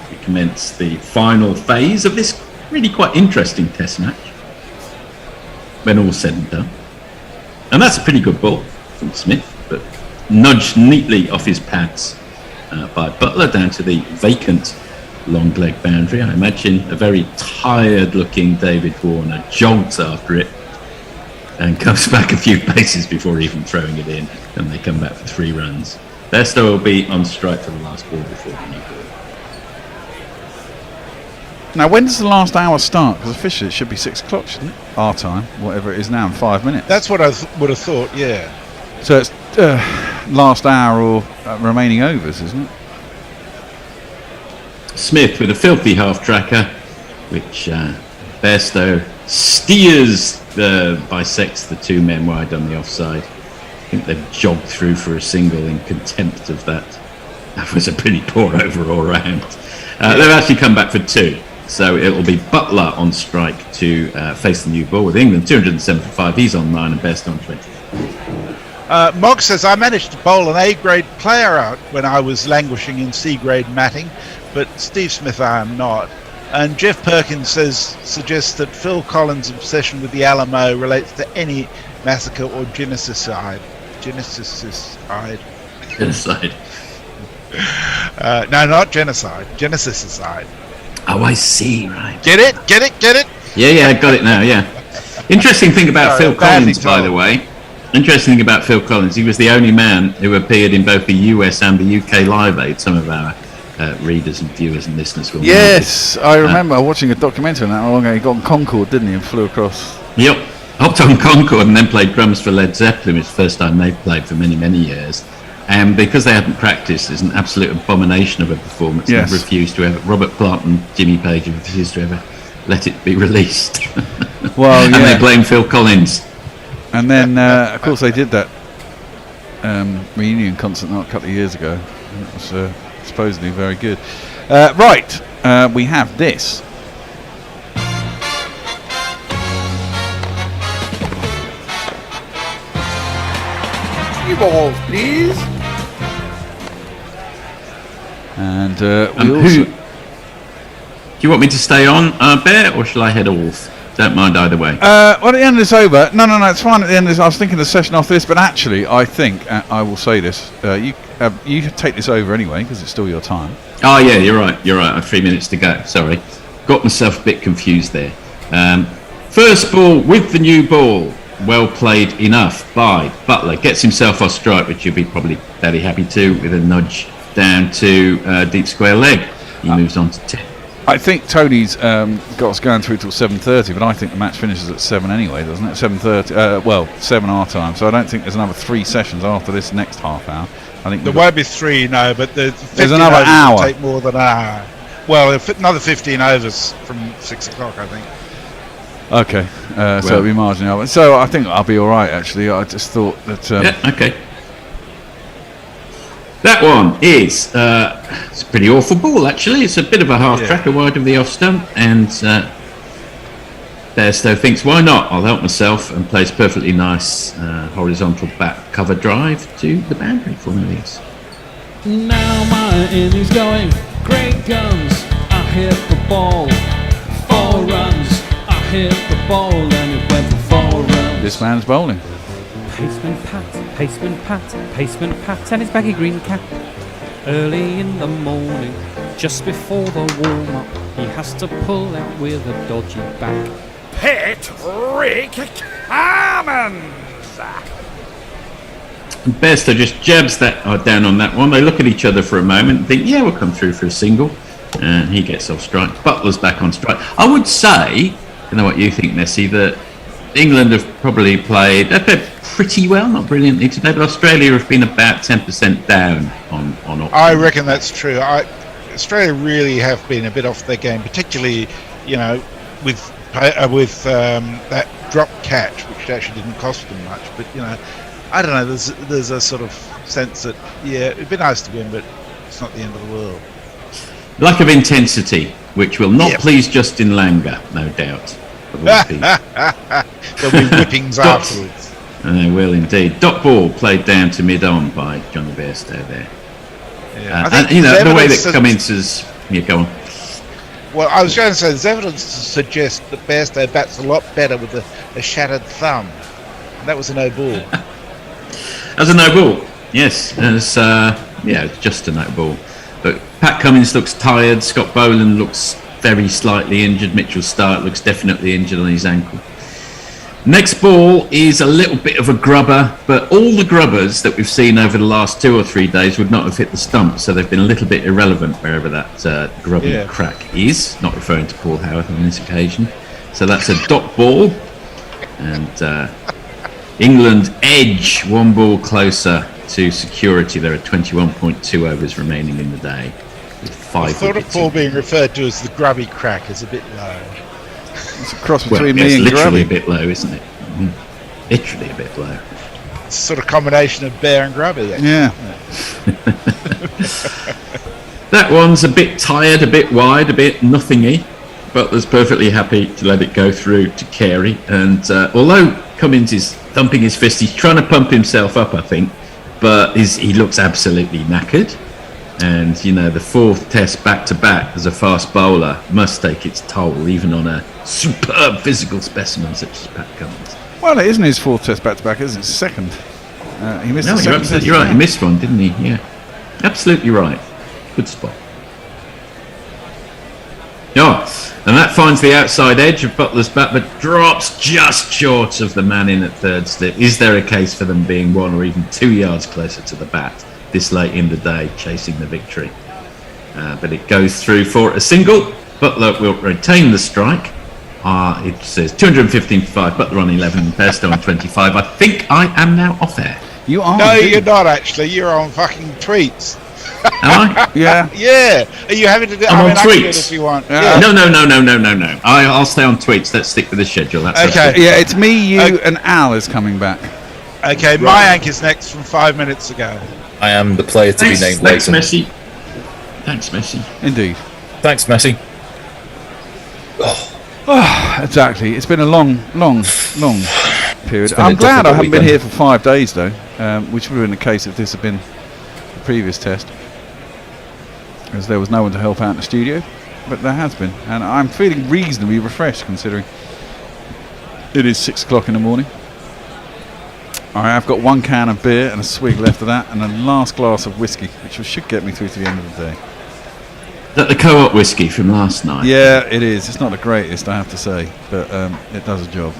I: we commence the final phase of this really quite interesting test match, when all's said and done. And that's a pretty good ball from Smith, but nudged neatly off his pads by Butler down to the vacant long leg boundary. I imagine a very tired looking David Warner jogs after it and comes back a few paces before even throwing it in, and they come back for 3 runs. Bairstow will be on strike for the last ball before the new ball.
E: Now, when does the last hour start? Because officially it should be 6 o'clock, shouldn't it? Our time, whatever it is now, in 5 minutes.
D: That's what I would have thought, yeah.
E: So it's last hour or remaining overs, isn't it?
I: Smith with a filthy half-tracker, which Bairstow steers, bisects the 2 men wide on the offside. I think they've jogged through for a single in contempt of that. That was a pretty poor over all round. They've actually come back for 2. So it'll be Butler on strike to face the new ball with England. 275. He's on 9 and Best on 20.
D: Mog says, I managed to bowl an A-grade player out when I was languishing in C-grade matting, but Steve Smith I am not. And Jeff Perkins suggests that Phil Collins' obsession with the Alamo relates to any massacre or genocidide.
I: Genocide.
D: No, not genocide. Genocidide.
I: Oh, I see, right.
D: Get it?
I: Yeah, I got it now, yeah. Interesting thing about Phil Collins, by the way. Interesting thing about Phil Collins, he was the only man who appeared in both the US and the UK Live Aid. Some of our readers and viewers and listeners will know.
E: Yes, I remember watching a documentary on that long ago. He got on Concorde, didn't he, and flew across.
I: Yep, hopped on Concorde and then played drums for Led Zeppelin. It was the first time they played for many, many years. And because they hadn't practiced, it's an absolute abomination of a performance.
E: Yes.
I: They refused to ever. Robert Plant and Jimmy Page refused to ever let it be released.
E: Well,
I: and they blame Phil Collins.
E: And then, of course, they did that reunion concert not a couple of years ago. It was supposedly very good. We have this.
G: You balls, please.
I: And we also... Do you want me to stay on, Bear, or shall I head off? Don't mind either way.
E: Well, at the end of this over. No, it's fine. At the end of this, I was thinking the session after this, but actually, I think I will say this. You take this over anyway because it's still your time.
I: Oh yeah, you're right. I have 3 minutes to go. Sorry, got myself a bit confused there. First ball with the new ball. Well played enough by Butler. Gets himself off strike, which you'll be probably very happy to, with a nudge down to deep square leg. He moves on to 10.
E: I think Tony's got us going through till 7:30, but I think the match finishes at 7 anyway, doesn't it? 7:30. 7 our time. So I don't think there's another 3 sessions after this next half hour. I think
D: there won't be 3, no, but there's
E: another hour.
D: Take more than an hour. Well, another 15 overs from 6 o'clock, I think.
E: Okay, so it'll be marginally over. So I think I'll be all right. Actually, I just thought that.
I: Okay. That one is it's a pretty awful ball, actually. It's a bit of a half-tracker wide of the off stump, and Bairstow thinks, why not? I'll help myself, and plays perfectly nice horizontal back cover drive to the boundary for one of these.
A: Now my innings going, great guns, I hit the ball, 4 runs, I hit the ball, and it went for 4 runs.
E: This man's bowling.
S: Paceman Pat, and his baggy green cap. Early in the morning, just before the warm-up, he has to pull out with a dodgy back.
G: Patrick Cummins!
I: And Bairstow just jabs that down on that one. They look at each other for a moment and think, we'll come through for a single. And he gets off strike. Butler's back on strike. I would say, I don't know what you think, Nessie, that England have probably played pretty well, not brilliantly today, but Australia have been about 10% down on options.
D: I reckon that's true. Australia really have been a bit off their game, particularly, with that drop catch, which actually didn't cost them much. But I don't know. There's a sort of sense that it'd be nice to win, but it's not the end of the world.
I: Lack of intensity, which will not please Justin Langer, no doubt.
D: There'll be whippings afterwards.
I: And they will indeed. Dot ball played down to mid-on by Johnny Bairstow there. And the way that Cummins has... go on.
D: Well, I was going to say, there's evidence to suggest that Bairstow bats a lot better with a shattered thumb. And that was a no ball.
I: As a no ball, yes. As just a no ball. But Pat Cummins looks tired. Scott Boland looks very slightly injured. Mitchell Stark looks definitely injured on his ankle. Next ball is a little bit of a grubber, but all the grubbers that we've seen over the last 2 or 3 days would not have hit the stump, so they've been a little bit irrelevant wherever that grubby crack is. Not referring to Paul Howard on this occasion. So that's a dot ball, and England edge 1 ball closer to security. There are 21.2 overs remaining in the day. With 5
D: I thought of Paul being referred to as the grubby crack is a bit low.
E: It's a cross between
I: me and
E: Grubby.
I: literally a bit low, isn't it? Literally a bit low.
D: It's sort of combination of Bear and Grubby. Actually.
E: Yeah.
I: That one's a bit tired, a bit wide, a bit nothingy. Butler's perfectly happy to let it go through to Carey, and although Cummins is thumping his fist, he's trying to pump himself up, I think, but he looks absolutely knackered. And the fourth test back-to-back as a fast bowler must take its toll, even on a superb physical specimen such as Pat Cummins.
E: Well, it isn't his fourth test back-to-back, is it? It's his second. He missed the second.
I: You're absolutely right. He missed one, didn't he? Yeah, absolutely right. Good spot. And that finds the outside edge of Butler's bat, but drops just short of the man in at third slip. Is there a case for them being 1 or even 2 yards closer to the bat this late in the day, chasing the victory? But it goes through for a single. Butler will retain the strike. It says 215 for 5, Butler on 11, Bairstow on 25. I think I am now off air.
E: You are?
D: No, you're not actually. You're on fucking tweets.
I: Am I?
E: Yeah.
D: Yeah. Are you having to do?
I: I'm on
D: I can do it
I: tweets.
D: if you want.
I: No. I'll stay on tweets. Let's stick with the schedule. That's
D: Okay.
E: Yeah, it's me, you, and Al is coming back.
D: Okay, my ank is next from 5 minutes ago.
F: I am the player to be named
I: Thanks,
F: later.
I: Messi. Thanks, Messi.
E: Indeed.
F: Thanks, Messi.
E: Oh, exactly. It's been a long period.
F: It's been
E: I'm
F: a
E: glad I
F: difficult
E: haven't been
F: weekend.
E: here for 5 days, though, which would have been the case if this had been the previous test, as there was no one to help out in the studio. But there has been, and I'm feeling reasonably refreshed considering it is 6 o'clock in the morning. I have got 1 can of beer and a swig left of that, and a last glass of whiskey, which should get me through to the end of the day.
I: Is that the co-op whiskey from last night?
E: Yeah, it is. It's not the greatest, I have to say, but it does a job.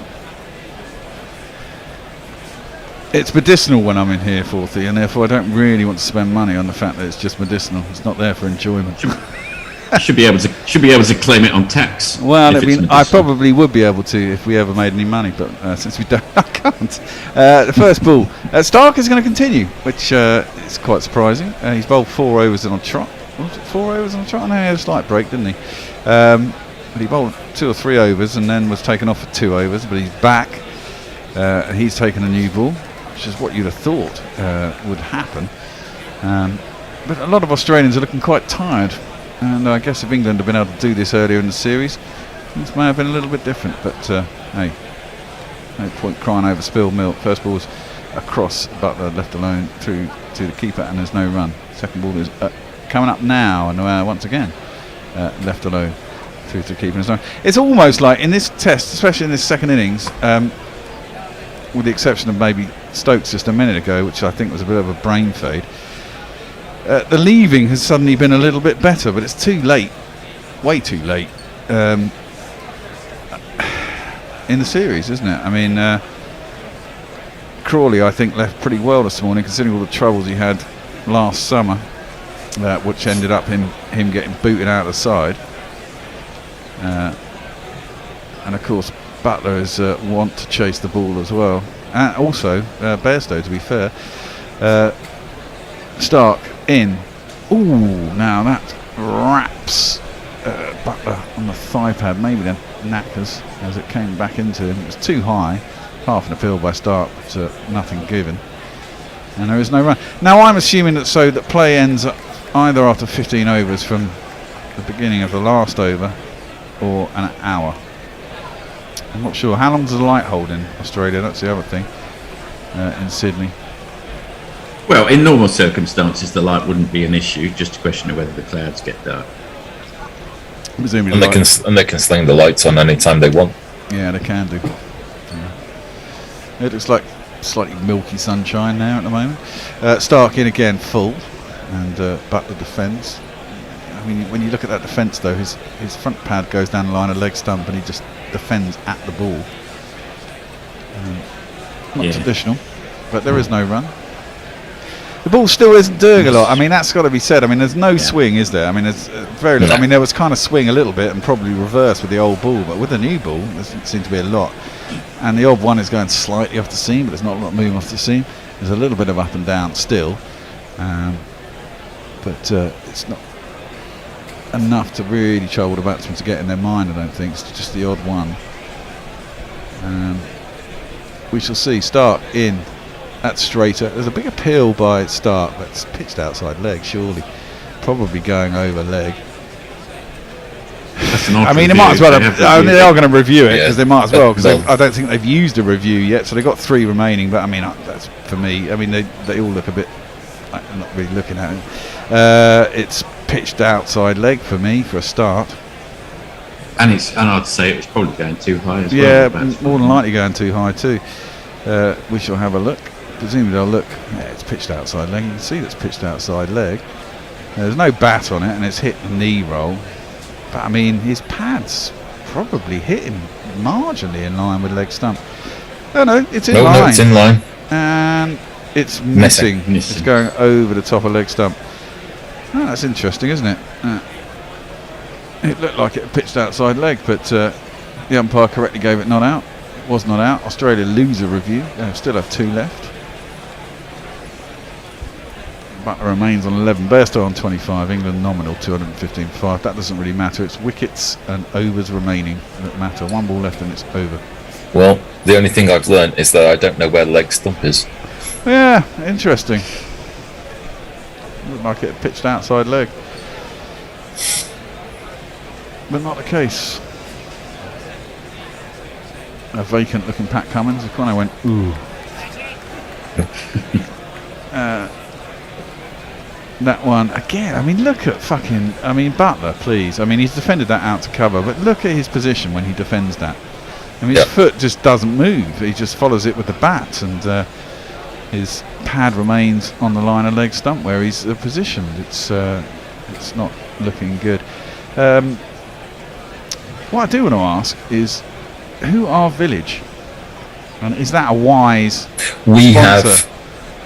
E: It's medicinal when I'm in here, Forthy, and therefore I don't really want to spend money on the fact that it's just medicinal. It's not there for enjoyment.
I: Should be able to claim it on tax.
E: Well,
I: if it's
E: I
I: medicinal.
E: probably would be able to if we ever made any money, but since we don't, I can't. The first ball, Stark is going to continue, which is quite surprising. He's bowled 4 overs and on trot. Was it 4 overs on trot? No, he had a slight break, didn't he? But he bowled 2 or 3 overs and then was taken off for 2 overs. But he's back. He's taken a new ball, which is what you'd have thought would happen. But a lot of Australians are looking quite tired. And I guess if England had been able to do this earlier in the series, this may have been a little bit different. But hey, no point crying over spilled milk. First ball was across, Butler left alone through to the keeper, and there's no run. Second ball is coming up now, and once again left alone through to the keeper. And there's no. It's almost like in this test, especially in this second innings, with the exception of maybe Stokes just a minute ago, which I think was a bit of a brain fade. The leaving has suddenly been a little bit better, but it's too late, way too late in the series, isn't it? I mean, Crawley, I think, left pretty well this morning, considering all the troubles he had last summer, which ended up in him getting booted out of the side. And of course, Butler is want to chase the ball as well, and also Bairstow, to be fair. Stark in. Ooh, now that wraps Butler on the thigh pad, maybe then knackers as it came back into him. It was too high, half an appeal by Stark, but nothing given, and there is no run. Now I'm assuming that play ends either after 15 overs from the beginning of the last over or an hour. I'm not sure. How long does the light hold in Australia? That's the other thing. In Sydney.
I: Well, in normal circumstances, the light wouldn't be an issue. Just a question of whether the clouds get dark.
F: And they can sling the lights on any time they want.
E: Yeah, they can do. It looks like slightly milky sunshine now at the moment. Stark in again, full, and Butler defends. I mean, when you look at that defence, though, his front pad goes down the line of leg stump, and he just defends at the ball. Not traditional, but there is no run. The ball still isn't doing a lot. I mean, that's got to be said. I mean, there's no swing, is there? I mean, there's very little. I mean, there was kind of swing a little bit and probably reverse with the old ball, but with the new ball, there seems to be a lot. And the odd one is going slightly off the seam, but there's not a lot moving off the seam. There's a little bit of up and down still, but it's not enough to really trouble the batsmen to get in their mind, I don't think. It's just the odd one. We shall see. Stark in. That's straighter. There's a big appeal by Stark. That's pitched outside leg, surely. Probably going over leg.
I: That's an odd
E: I mean, they
I: review.
E: might as well. They are going to review it
F: Yeah.
E: because they might as well. Because
F: Well-
E: I don't think they've used a review yet, so they've got 3 remaining. But I mean, that's for me. I mean, they all look a bit. I'm not really looking at it. It's pitched outside leg for me for a start.
I: And I'd say it was probably going too high as
E: Yeah,
I: well. That's
E: more than likely going too high too. We shall have a look. Presumably they'll look. Yeah, it's pitched outside leg. You can see that's pitched outside leg. There's no bat on it, and it's hit the knee roll. But I mean, his pads probably hit him marginally in line with leg stump. Oh no, it's in line.
F: No, it's in line.
E: And it's missing.
F: Missing.
E: It's going over the top of leg stump. Oh, that's interesting, isn't it? It looked like it pitched outside leg, but the umpire correctly gave it not out. It was not out. Australia lose a review. They still have 2 left. Butler remains on 11. Bairstow on 25. England nominal 215 for 5. That doesn't really matter. It's wickets and overs remaining that matter. 1 ball left and it's over.
F: Well, the only thing I've learned is that I don't know where leg stump is.
E: Yeah, interesting. Looked like it pitched outside leg. But not the case. A vacant looking Pat Cummins. He kind of went, ooh. That one again. I mean, look at Butler, please. I mean, he's defended that out to cover, but look at his position when he defends that. I mean, his foot just doesn't move. He just follows it with the bat, and his pad remains on the line of leg stump where he's positioned. It's not looking good. What I do want to ask is, who are Village? And is that a wise sponsor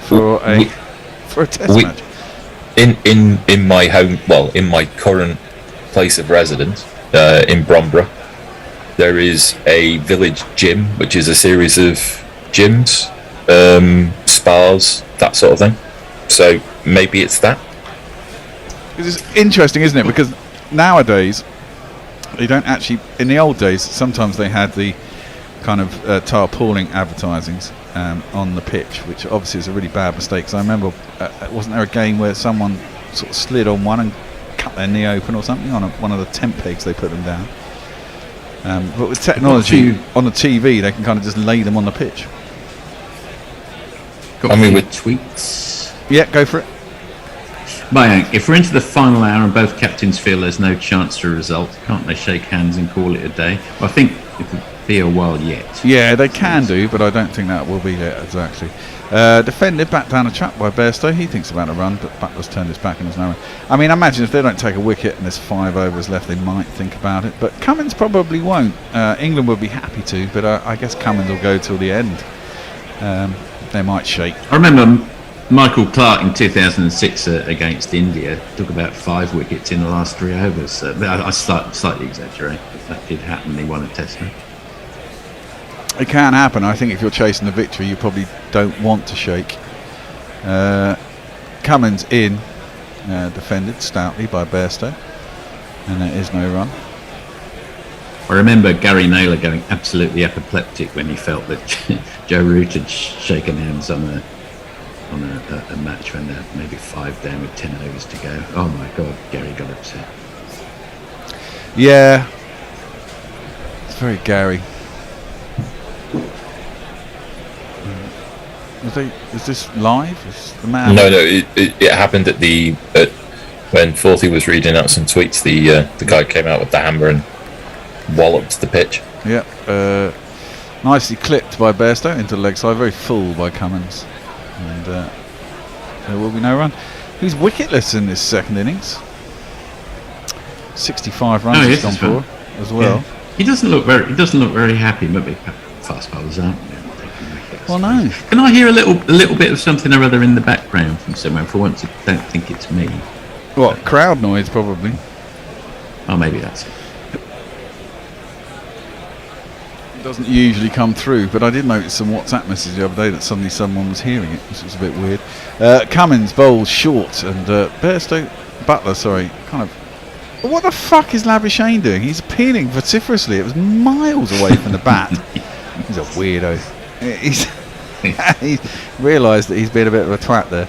E: for a test match?
F: In my home, well, in my current place of residence in Bromborough, there is a village gym, which is a series of gyms, spas, that sort of thing. So maybe it's that.
E: It's interesting, isn't it? Because nowadays they don't actually. In the old days, sometimes they had the kind of tarpaulin advertisings on the pitch, which obviously is a really bad mistake. Because I remember, wasn't there a game where someone sort of slid on one and cut their knee open or something on one of the tent pegs? They put them down. But with technology on the TV, they can kind of just lay them on the pitch.
I: With tweets.
E: Yeah, go for it.
I: Mayank, if we're into the final hour and both captains feel there's no chance for a result, can't they shake hands and call it a day? Well, I think it could be a while yet.
E: Yeah, they can do, but I don't think that will be it exactly. Defended back down a trap by Bairstow. He thinks about a run, but Butler's turned his back and there's no run. I mean, I imagine if they don't take a wicket and there's 5 overs left, they might think about it. But Cummins probably won't. England would be happy to, but I guess Cummins will go till the end. They might shake.
I: I remember Michael Clarke in 2006 against India took about 5 wickets in the last 3 overs. I slightly exaggerate, but that did happen. He won a test match.
E: It can happen. I think if you're chasing the victory, you probably don't want to shake. Cummins in, defended stoutly by Bairstow, and there is no run.
I: I remember Gary Naylor going absolutely apoplectic when he felt that Joe Root had shaken hands on a match when they're maybe 5 down with 10 overs to go. Oh my God, Gary got upset.
E: Yeah, it's very Gary. Is this live? Is the man?
F: No, it happened at when Forthy was reading out some tweets. The guy came out with the hammer and walloped the pitch.
E: Yeah, nicely clipped by Bairstow into the leg side. Very full by Cummins, and there will be no run. He's wicketless in this second innings. 65 runs he's gone for as well.
I: Yeah. He doesn't look very happy. Maybe fast bowlers aren't.
E: Well, no.
I: Can I hear a little bit of something or other in the background from somewhere? For once, I don't think it's me.
E: What, crowd noise probably?
I: Oh, maybe that's it.
E: It doesn't usually come through, but I did notice some WhatsApp messages the other day that suddenly someone was hearing it, which was a bit weird. Cummins bowls short, and Butler, kind of. What the fuck is Labuschagne doing? He's appealing vociferously. It was miles away from the bat. He's a weirdo. He realised that he's been a bit of a twat there.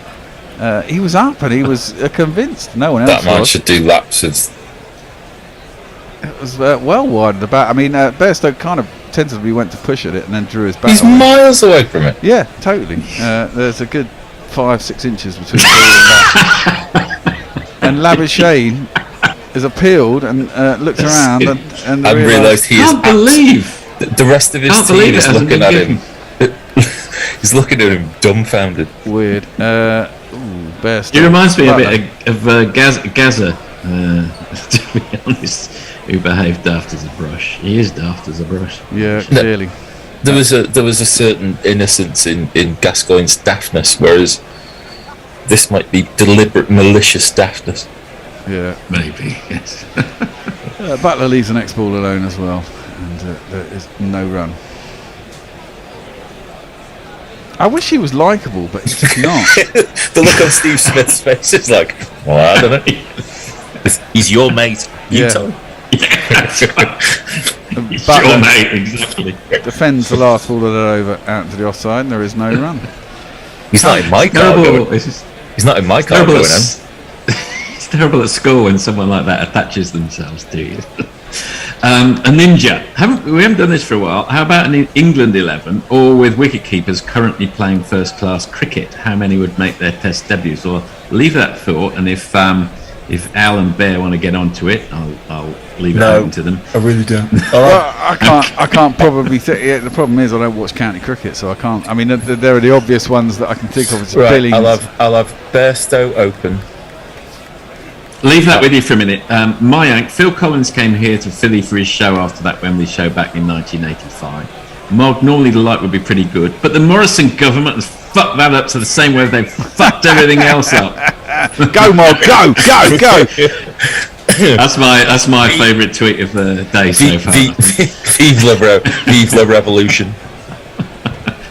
E: He was up and he was convinced. No one else
F: That man
E: was.
F: should do laps of
E: It was well wide of the bat. I mean, Bairstow kind of tentatively went to push at it and then drew his bat.
F: He's
E: away.
F: miles away from it.
E: Yeah, totally. There's a good 5-6 inches between the ball and that. And Labuschagne has appealed and looked around and
F: realised he is.
I: Can't believe
F: the rest of his team is looking at him. He's looking at him dumbfounded.
E: Weird. Bairstow.
I: He reminds me a bit of Gaza. To be honest, who behaved daft as a brush. He is daft as a brush.
E: Yeah, clearly.
F: There was a certain innocence in Gascoigne's daftness, whereas this might be deliberate, malicious daftness.
E: Yeah,
I: maybe. Yes.
E: Butler leaves the next ball alone as well, and there is no run. I wish he was likeable, but he's just not.
F: The look on Steve Smith's face is like, well, I don't know. He's your mate. You tell him.
I: He's your mate, exactly.
E: Defends the last ball of it over out to the offside, and there is no run.
F: He's not in my car. He's not in my car going on.
I: It's terrible at school when someone like that attaches themselves to you. A ninja. We haven't done this for a while. How about an England 11, or with wicket keepers currently playing first-class cricket? How many would make their Test debuts? Or leave that thought, and if Al and Bear want to get onto it, I'll leave it open to them.
F: I really don't.
E: Well, I can't probably. The problem is I don't watch county cricket, so I can't. I mean, there are the obvious ones that I can think of. It's
F: Right,
E: Billings.
F: I'll have Bairstow open.
I: Leave that with you for a minute. Mayank, Phil Collins came here to Philly for his show after that Wembley show back in 1985. Mog, normally the light would be pretty good, but the Morrison government has fucked that up to the same way they've fucked everything else up.
E: Go, Mog, go!
I: That's my favourite tweet of the day so far.
F: Vive la revolution.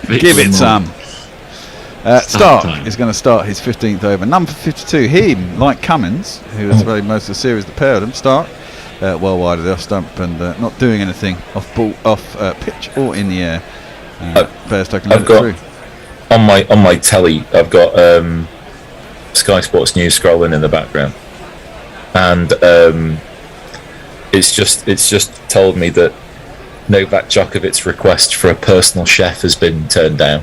E: Give it some. Stark is going to start his 15th over. Number 52, him, like Cummins, who has played most of the series, the pair of them. Stark, well wide of the off stump and not doing anything off pitch or in the air. Bairstow can let it through.
F: On my telly, I've got Sky Sports News scrolling in the background, and it's just told me that Novak Djokovic's request for a personal chef has been turned down.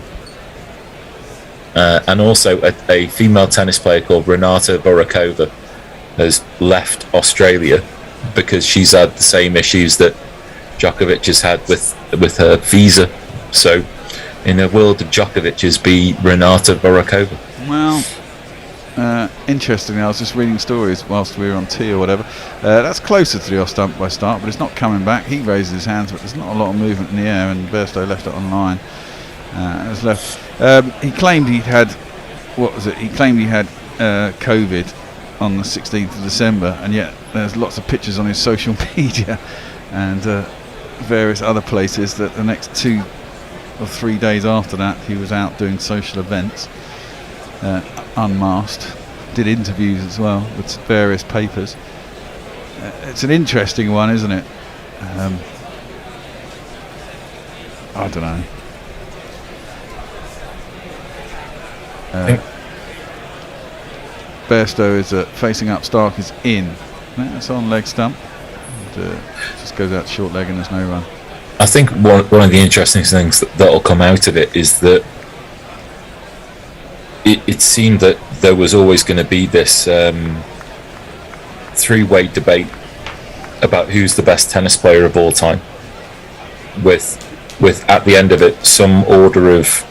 F: And also a female tennis player called Renata Vorakova has left Australia because she's had the same issues that Djokovic has had with her visa. So in a world of Djokovic's, be Renata Vorakova.
E: Well, interestingly, I was just reading stories whilst we were on tea or whatever. That's closer to the off stump by Stark, but it's not coming back. He raises his hands, but there's not a lot of movement in the air, and Bairstow left it on line. It was left. He claimed he had, He claimed he had COVID on the 16th of December, and yet there's lots of pictures on his social media and various other places that the next 2 or 3 days after that he was out doing social events, unmasked, did interviews as well with various papers. It's an interesting one, isn't it? I don't know. Bairstow is facing up. Stark is in. That's on leg stump. And, just goes out short leg and there's no run.
F: I think one of the interesting things that'll come out of it is that it seemed that there was always going to be this three-way debate about who's the best tennis player of all time, with at the end of it some order of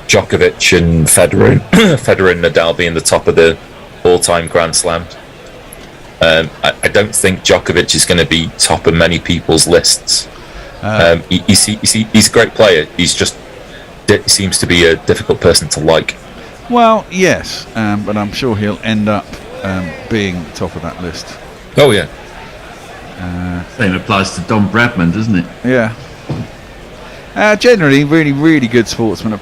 F: Djokovic and Federer and Nadal being the top of the all-time Grand Slams. I don't think Djokovic is going to be top of many people's lists. He's a great player. He seems to be a difficult person to like.
E: Well, yes, but I'm sure he'll end up being top of that list.
F: Oh yeah.
I: Same applies to Don Bradman, doesn't it?
E: Yeah. Generally, really, really good sportsmen are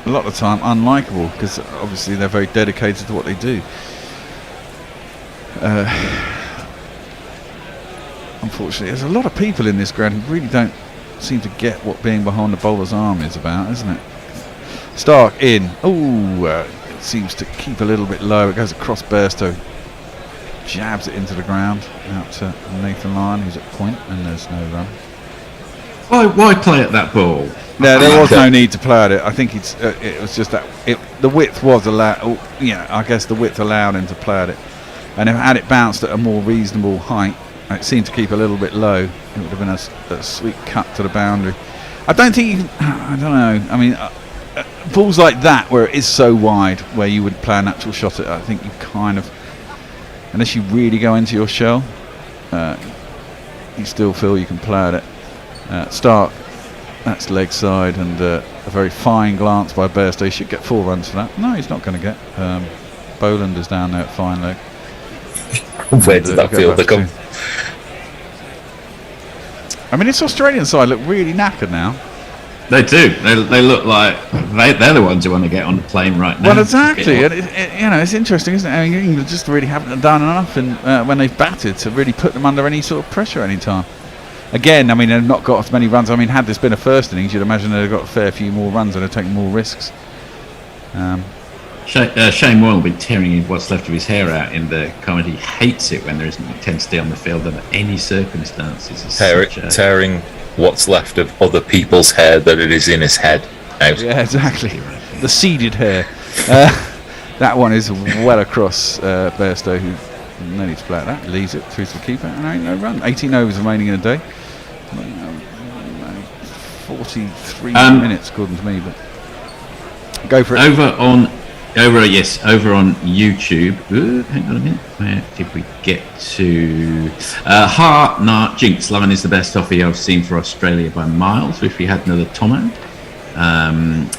E: a lot of the time unlikable because obviously they're very dedicated to what they do. Unfortunately, there's a lot of people in this ground who really don't seem to get what being behind the bowler's arm is about, isn't it? Stark in. It seems to keep a little bit low. It goes across Bairstow. jabs it into the ground out to Nathan Lyon, who's at point, and there's no run.
I: Why play at that ball?
E: No, there was no need to play at it. I think it was just that the width was allowed. I guess the width allowed him to play at it, and if had it bounced at a more reasonable height, it seemed to keep a little bit low. It would have been a sweet cut to the boundary. I don't think. I don't know. I mean, balls like that where it is so wide, where you would play an actual shot at it, I think you kind of, unless you really go into your shell, you still feel you can play at it. Stark, that's leg side, and a very fine glance by Bairstow. He should get 4 runs for that. No, he's not going to get. Boland is down there at fine leg.
F: Where did that fielder come?
E: I mean, this Australian side look really knackered now.
I: They do. They look like they're the ones who want to get on the plane right now.
E: Well, exactly. And it's interesting, isn't it? I mean, England just really haven't done enough when they've batted to really put them under any sort of pressure any time. Again, I mean, they've not got as many runs. I mean, had this been a first innings, you'd imagine they'd have got a fair few more runs and they've taken more risks.
I: Shane Moyle will be tearing what's left of his hair out in the comment. He hates it when there isn't intensity on the field under any circumstances.
F: Tearing what's left of other people's hair that it is in his head out.
E: Yeah, exactly. The seeded hair. That one is well across Bairstow, who no need to play at that. Leaves it through to the keeper, and ain't no run. 18 overs remaining in a day. 43 minutes, according to me, but go for it.
I: Over on YouTube. Ooh, hang on a minute. Where did we get to? Jinx. Lovin is the best offie I've seen for Australia by miles. If we had another Tomo.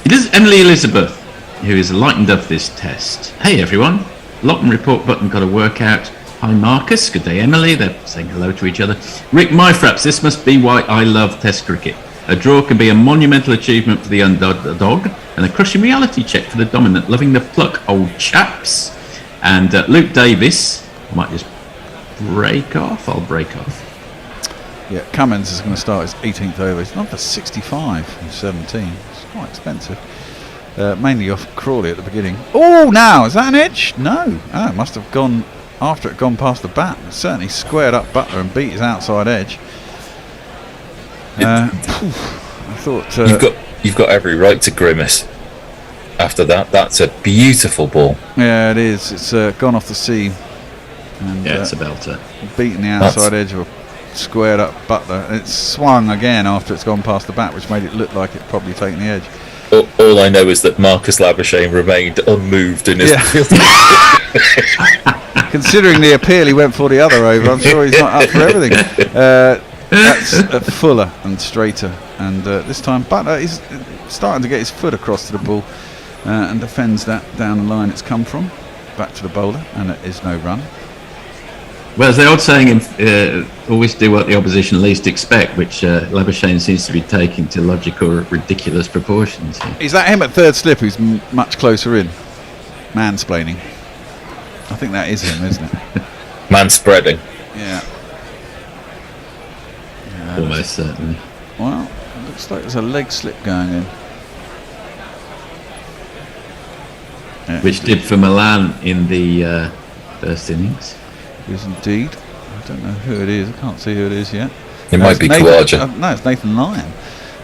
I: It is Emily Elizabeth, who is lightened up this test. Hey everyone. Lock and report button got a workout. Hi Marcus. Good day Emily. They're saying hello to each other. Rick Myfraps. This must be why I love Test cricket. A draw can be a monumental achievement for the underdog and a crushing reality check for the dominant. Loving the pluck, old chaps. And Luke Davis, I might just break off. I'll break off.
E: Yeah, Cummins is going to start his 18th over. He's not for 65 from 17. It's quite expensive. Mainly off Crawley at the beginning. Oh, now is that an edge? No. It must have gone after it gone past the bat. It certainly squared up Butler and beat his outside edge. I thought
F: you've got every right to grimace after that. That's a beautiful ball.
E: Yeah, it is. It's gone off the seam. And,
I: it's a belter.
E: Beating the outside edge of a squared up Butler. And it's swung again after it's gone past the bat, which made it look like it probably taken the edge.
F: All I know is that Marcus Labuschagne remained unmoved in his field.
E: Considering the appeal he went for the other over, I'm sure he's not up for everything. That's fuller and straighter, and this time Butler is starting to get his foot across to the ball and defends that down the line it's come from, back to the bowler, and it is no run.
I: Well, as the old saying, always do what the opposition least expect, which Labuschagne seems to be taking to logical, ridiculous proportions.
E: Is that him at third slip who's much closer in? Mansplaining. I think that is him, isn't it?
F: Manspreading.
E: Yeah.
I: Almost certainly.
E: Well, it looks like there's a leg slip going in. Yeah,
I: which did for Milan in the first innings.
E: It is indeed. I don't know who it is. I can't see who it is yet.
F: It might be Kawaja.
E: No, it's Nathan Lyon.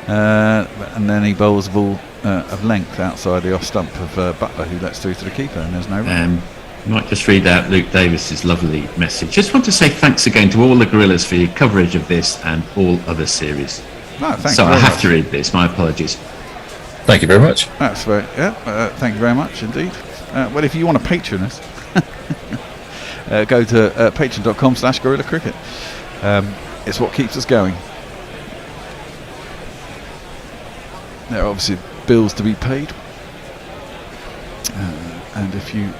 E: And then he bowls the ball of length outside the off stump of Butler, who lets through to the keeper, and there's no run.
I: I might just read out Luke Davis's lovely message. Just want to say thanks again to all the Gorillas for your coverage of this and all other series.
E: No, thanks.
I: So I have to read this. My apologies.
F: Thank you very much.
E: That's very thank you very much indeed. Well, if you want to patron us, go to patreon.com/Gorilla Cricket. It's what keeps us going. There are obviously bills to be paid, and if you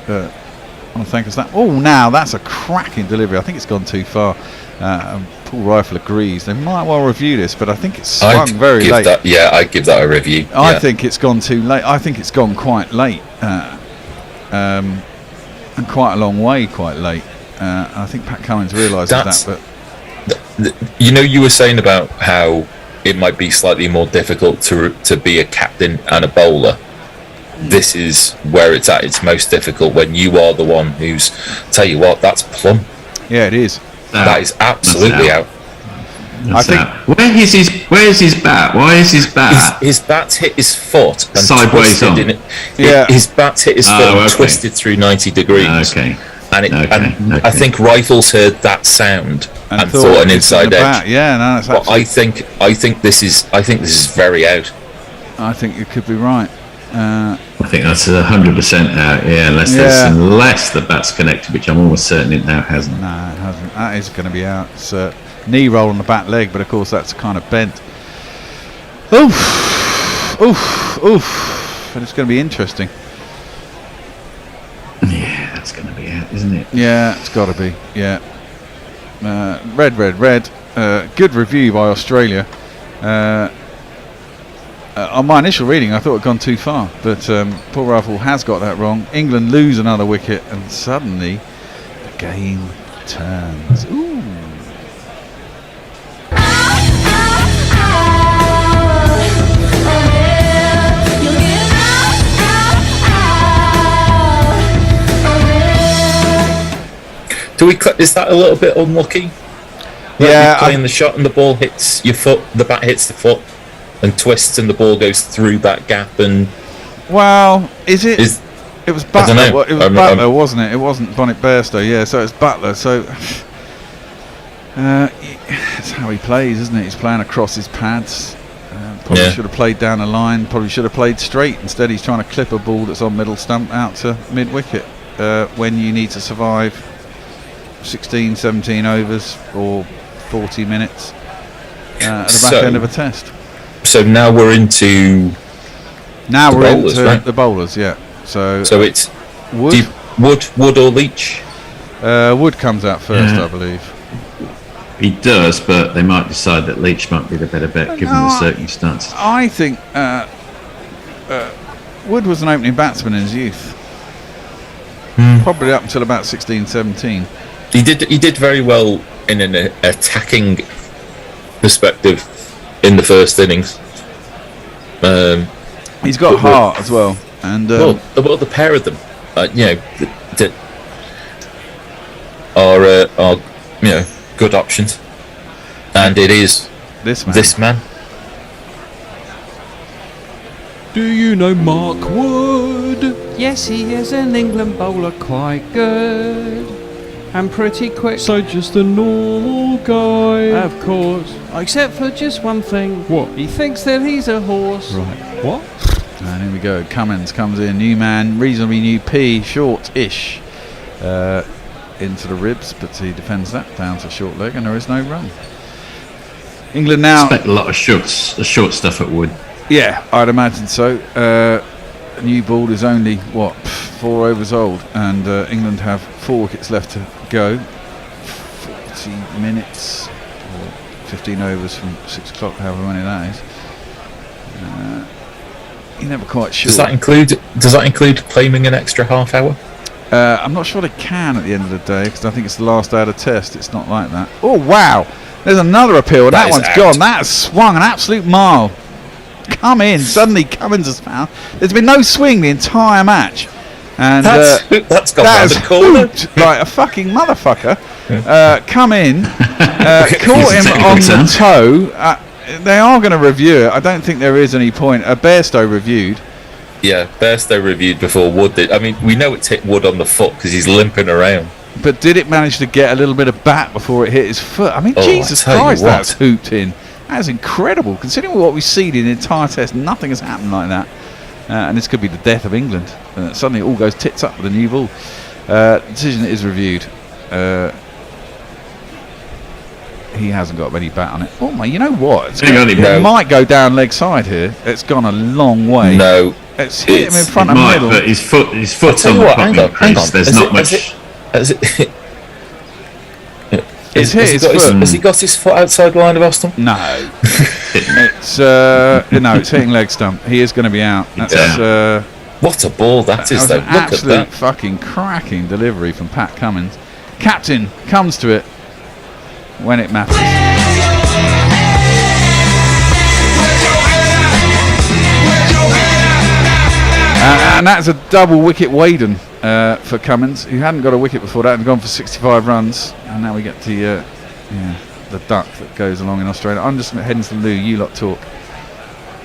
E: want to thank us that. Oh, now that's a cracking delivery. I think it's gone too far. Paul Rifle agrees. They might well review this, but I think it's swung very late.
F: I'd give that a review.
E: I think it's gone too late. I think it's gone quite late, and quite a long way, quite late. I think Pat Cummins realises that. But
F: you were saying about how it might be slightly more difficult to be a captain and a bowler. This is where it's at its most difficult, when you are the one who's, tell you what, that's plumb.
E: Yeah, it is.
F: That is absolutely out.
E: I think.
I: Where's his bat? Why is his bat?
F: His bat's hit his foot and
I: Sideways
F: twisted
I: on.
F: in it.
E: Yeah.
F: His bat's hit his foot and twisted through 90 degrees.
I: Okay.
F: And I think Rifles heard that sound and thought an
E: it's
F: inside
E: the
F: edge.
E: bat. Yeah, no, that's
F: But I think this is very out.
E: I think you could be right.
I: I think that's 100% out. Yeah, unless the bat's connected, which I'm almost certain it now hasn't.
E: No, it hasn't. That is going to be out. It's a knee roll on the back leg, but of course that's kind of bent. Oof. But it's going to be interesting.
I: Yeah, that's going to be out, isn't it?
E: Yeah, it's got to be. Yeah. Red. Good review by Australia. On my initial reading, I thought it had gone too far, but Paul Rifle has got that wrong. England lose another wicket, and suddenly the game turns. Ooh.
F: Is that a little bit unlucky? You're playing the shot and the ball hits your foot, the bat hits the foot and twists and the ball goes through that gap and...
E: Well, it was Butler. It was Butler, wasn't it? It wasn't Bonnet Bairstow, yeah, so it's Butler. So that's how he plays, isn't it? He's playing across his pads. Probably should have played down the line, probably should have played straight. Instead he's trying to clip a ball that's on middle stump out to mid-wicket when you need to survive 16, 17 overs or 40 minutes at the back end of a test.
F: So now we're into
E: the bowlers, yeah. So
F: it's Wood or Leach?
E: Wood comes out first, I believe.
I: He does, but they might decide that Leach might be the better bet given the circumstances.
E: I think Wood was an opening batsman in his youth. Probably up until about 16, 17.
F: He did very well in an attacking perspective in the first innings.
E: He's got heart as well, and
F: the pair of them, are good options, and it is this man.
S: Do you know Mark Wood? Yes, he is an England bowler, quite good and pretty quick. So just a normal guy. Of course, except for just one thing. What? He thinks that he's a horse. Right. What?
E: And here we go. Cummins comes in, new man, reasonably new P, short-ish, into the ribs, but he defends that down to short leg, and there is no run. England now
I: expect a lot of short stuff at Wood.
E: Yeah, I'd imagine so. New ball is only 4 overs old, and England have 4 wickets left to go. 40 minutes or 15 overs from 6 o'clock, however many that is. You're never quite sure.
F: Does that include claiming an extra half hour?
E: I'm not sure they can at the end of the day, because I think it's the last day of the test. It's not like that. Oh wow! There's another appeal. That one's gone. That has swung an absolute mile. Come in. Suddenly Cummins has found. There's been no swing the entire match, and
F: that's gone round the corner
E: like a fucking motherfucker. Come in, caught him on the toe. They are going to review it. I don't think there is any point. Bairstow reviewed.
F: Yeah, Bairstow reviewed before Wood did. I mean, we know it's hit Wood on the foot because he's limping around.
E: But did it manage to get a little bit of bat before it hit his foot? I mean, Jesus Christ, that's hooped in. That's incredible. Considering what we've seen in the entire test, nothing has happened like that. And this could be the death of England. Suddenly it all goes tits up with a new ball. The decision is reviewed. He hasn't got any bat on it. Oh my! You know what? It might go down leg side here. It's gone a long way.
F: No,
E: it's hit him in front of middle.
I: But his foot's on the popping crease. There's not much.
F: Has he got his foot outside the line of Austin?
E: No. It's hitting leg stump. He is going to be out. That's
F: what a ball that is, though.
E: Look at that. Absolute fucking cracking delivery from Pat Cummins. Captain comes to it when it matters. And that's a double wicket Waden for Cummins, who hadn't got a wicket before that and gone for 65 runs. And now we get the duck that goes along in Australia. I'm just heading to the loo. You lot talk.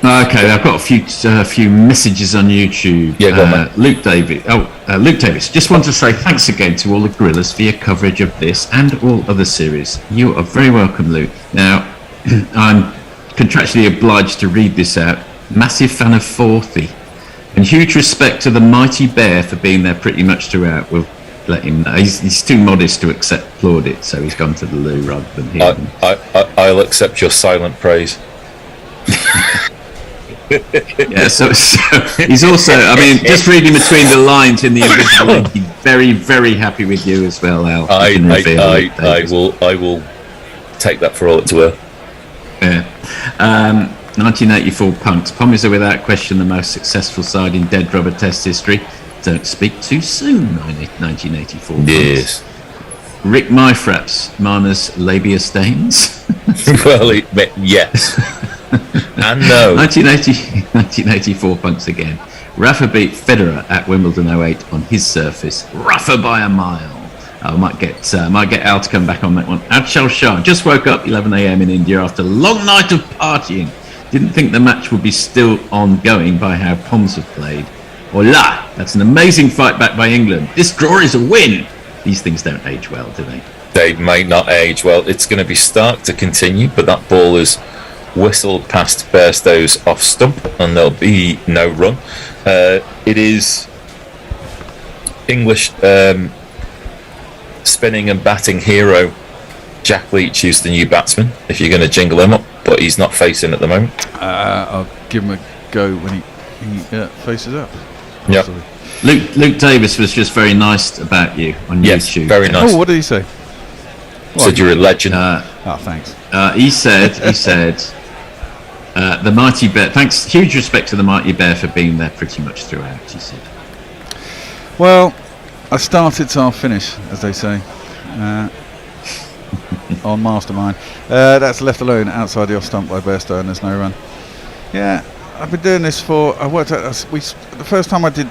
I: Okay, I've got a few messages on YouTube.
F: Yeah, go on, mate.
I: Luke Davis. Just want to say thanks again to all the Gorillas for your coverage of this and all other series. You are very welcome, Luke. Now, I'm contractually obliged to read this out. Massive fan of 40. And huge respect to the mighty bear for being there pretty much throughout. We'll let him know. He's too modest to accept plaudits, so he's gone to the loo rather than here.
F: I'll accept your silent praise.
I: Yeah, so he's also, I mean, just reading between the lines in the invisible link, he's very, very happy with you as well, Al.
F: I will take that for all it's worth.
I: Yeah. 1984 Punks. Pommies are without question the most successful side in dead rubber test history. Don't speak too soon, 1984 Punks.
F: Yes.
I: Rick Myfraps, Mana's labia stains.
F: Well, yes. And no.
I: 1984 Punks again. Rafa beat Federer at Wimbledon 08 on his surface. Rafa by a mile. I might get Al to come back on that one. Adshal Shah just woke up 11 a.m. in India after a long night of partying. Didn't think the match would be still ongoing by how Poms have played. Hola! That's an amazing fight back by England. This draw is a win. These things don't age well, do they?
F: They may not age well. It's going to be Stark to continue, but that ball is whistled past Bairstow's off stump and there'll be no run. It is English spinning and batting hero Jack Leach, who's the new batsman, if you're going to jingle him up, but he's not facing at the moment.
E: I'll give him a go when he faces up.
F: Yeah.
I: Luke Davis was just very nice about you on YouTube.
F: Very nice.
E: Oh, what did he say?
F: Said you're a legend.
E: Thanks.
I: He said the mighty bear. Thanks, huge respect to the mighty bear for being there pretty much throughout. He said.
E: Well, I started, so I'll finish, as they say. On Mastermind. That's left alone outside the off stump by Bairstow, and there's no run. Yeah, I've been doing this for. I worked out. The first time I did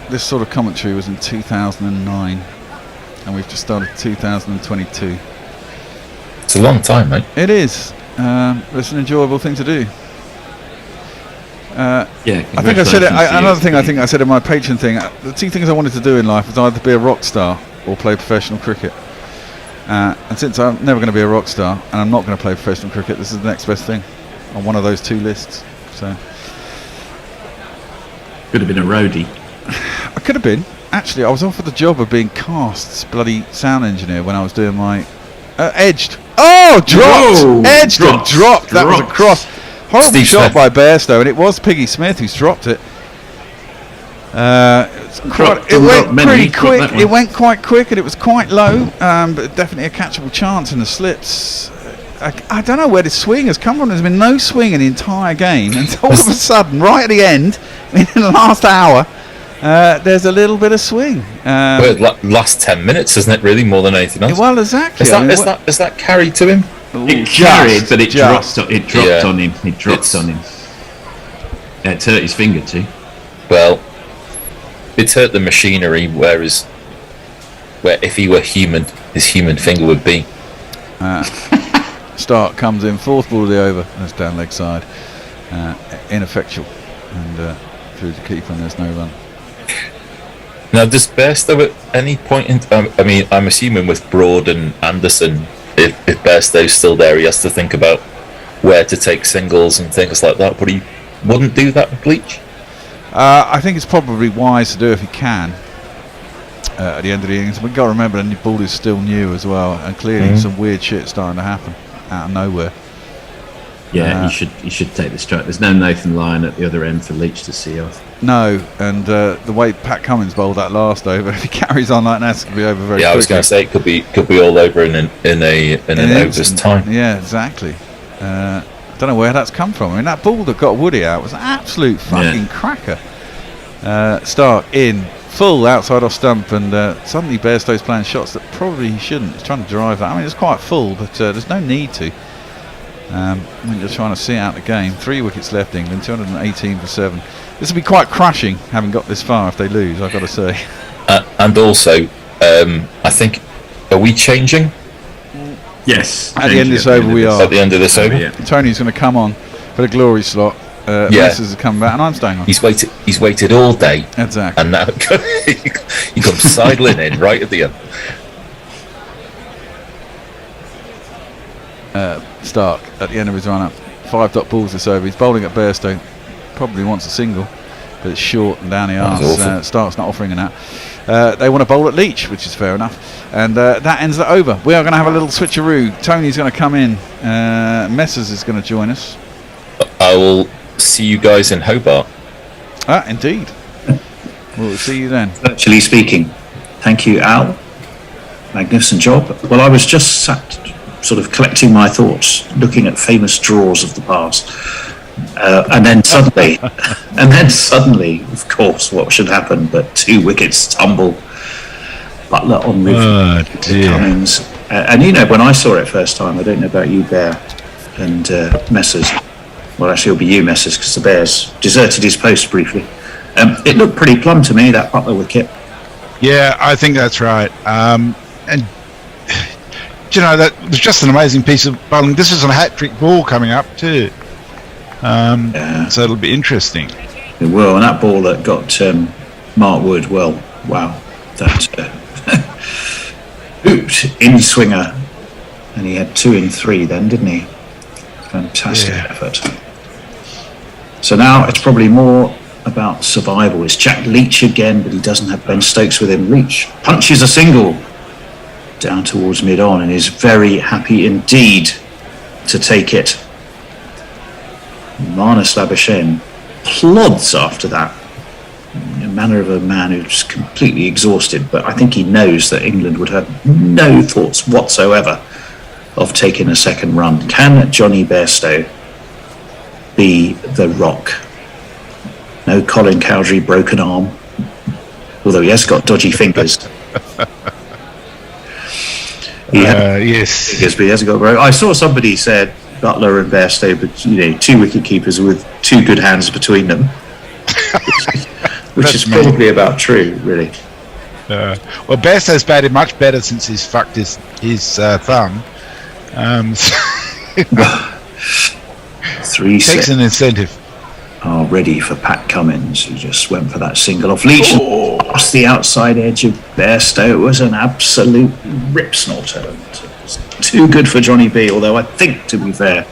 E: this sort of commentary was in 2009, and we've just started 2022.
F: It's a long time, mate.
E: It is. It's an enjoyable thing to do.
I: Yeah,
E: I think I said it. Another thing I think I said in my Patreon thing. The two things I wanted to do in life was either be a rock star or play professional cricket. And since I'm never going to be a rock star and I'm not going to play professional cricket, this is the next best thing on one of those two lists. So
I: could have been a roadie.
E: I could have been. Actually, I was offered the job of being Cast's bloody sound engineer when I was doing my edged. Oh, dropped!
I: Whoa,
E: Edged and dropped. That was a cross. Horrible
F: Steve
E: shot
F: Smith.
E: by Bairstow, and it was Piggy Smith who's dropped it. It went pretty quick. It went quite quick, and it was quite low, but definitely a catchable chance in the slips. I don't know where this swing has come from. There's been no swing in the entire game, and all of a sudden, right at the end, in the last hour, there's a little bit of swing.
F: Last 10 minutes, isn't it? Really, more than anything else.
E: Well, exactly.
F: Is that carried to him?
I: It carried, but it dropped on him. It dropped on him. Yeah, it hurt his finger too.
F: Well, it's hurt the machinery, where if he were human, his human finger would be.
E: Stark comes in, fourth ball of the over, that's down leg side, ineffectual, and through the keeper, and there's no run.
F: Now, does Bairstow at any point in I mean, I'm assuming with Broad and Anderson, if Bairstow's still there, he has to think about where to take singles and things like that, but he wouldn't do that with Leach?
E: I think it's probably wise to do if he can at the end of the innings. We've got to remember the ball is still new as well, and clearly some weird shit starting to happen out of nowhere.
I: Yeah, he should take the strike. There's no Nathan Lyon at the other end for Leach to see off.
E: No, and the way Pat Cummins bowled that last over, if he carries on like that, it's going to be over very quickly.
F: I was going to say it could be all over in an over's time.
E: Yeah, exactly. Don't know where that's come from. I mean, that ball that got Woody out was an absolute fucking cracker. Stark in full outside off stump, and suddenly Bairstow's playing shots that probably he shouldn't. He's trying to drive that. I mean, it's quite full, but there's no need to. When you're trying to see out the game, 3 wickets left, England, 218 for 7. This will be quite crushing, having got this far if they lose, I've got to say.
F: And also, I think, are we changing?
B: Yes.
E: At the end of this over, we are.
F: At the end of this over?
B: Yeah.
E: Tony's going to come on for the glory slot. Messers has come back, and I'm staying on.
F: He's waited all day.
E: Exactly.
F: And now he comes sidling in right at the end.
E: Stark at the end of his run up, 5 dot balls this over. He's bowling at Bairstow, probably wants a single, but it's short and down the arse. Stark's not offering an out. They want to bowl at Leach, which is fair enough, and that ends the over. We are going to have a little switcheroo. Tony's going to come in. Messers is going to join us.
F: I will see you guys in Hobart.
E: Indeed. We'll see you then.
B: Virtually speaking. Thank you, Al. Magnificent job. Well, I was just sat sort of collecting my thoughts, looking at famous draws of the past. And then suddenly, of course, what should happen but 2 wickets tumble. Butler on with Cummins. And you know, when I saw it first time, I don't know about you, Bear, and Messers. Well, actually, it'll be you, Messers, because the Bears deserted his post briefly. It looked pretty plumb to me, that Butler wicket.
D: Yeah, I think that's right. And you know, that was just an amazing piece of bowling. This is a hat-trick ball coming up too. So it'll be interesting.
B: It will, and that ball that got Mark Wood, well, wow, that hooped in swinger, and he had 2 in 3 then, didn't he? Fantastic effort. So now it's probably more about survival. It's Jack Leach again, but he doesn't have Ben Stokes with him. Leach punches a single down towards mid-on and is very happy indeed to take it. Marnus Labuschagne plods after that, in a manner of a man who's completely exhausted, but I think he knows that England would have no thoughts whatsoever of taking a second run. Can Johnny Bairstow be the rock? No Colin Cowdrey broken arm, although he has got dodgy fingers.
D: Yes.
B: Fingers, but he hasn't got broken. I saw somebody said Butler and Bairstow, but you know, 2 wicket keepers with 2 good hands between them, which is probably about true, really.
D: Well, Bairstow's batted much better since he's fucked his thumb.
B: 3
D: takes an incentive.
B: Are ready for Pat Cummins, who just went for that single off Leach. Past the outside edge of Bairstow. It was an absolute rip snorter. It was too good for Johnny B, although I think, to be fair,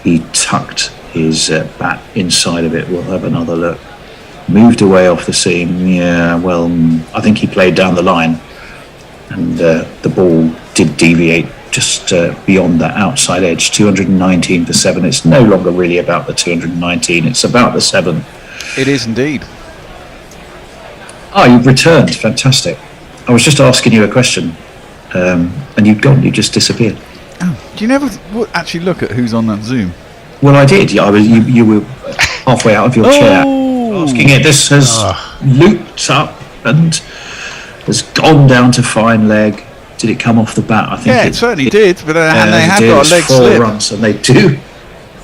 B: he tucked his bat inside of it. We'll have another look. Moved away off the seam. Yeah, well, I think he played down the line, and the ball did deviate just beyond that outside edge. 219 for 7. It's no longer really about the 219, it's about the 7.
E: It is indeed.
B: You've returned. Fantastic. I was just asking you a question, and you'd gone. You just disappeared.
E: Do you never actually look at who's on that Zoom?
B: Well, I did. You were halfway out of your chair asking it. This has looped up and has gone down to fine leg. Did it come off the bat? I think
E: it certainly did, but and they have got a leg
B: 4
E: slip.
B: runs, and they do.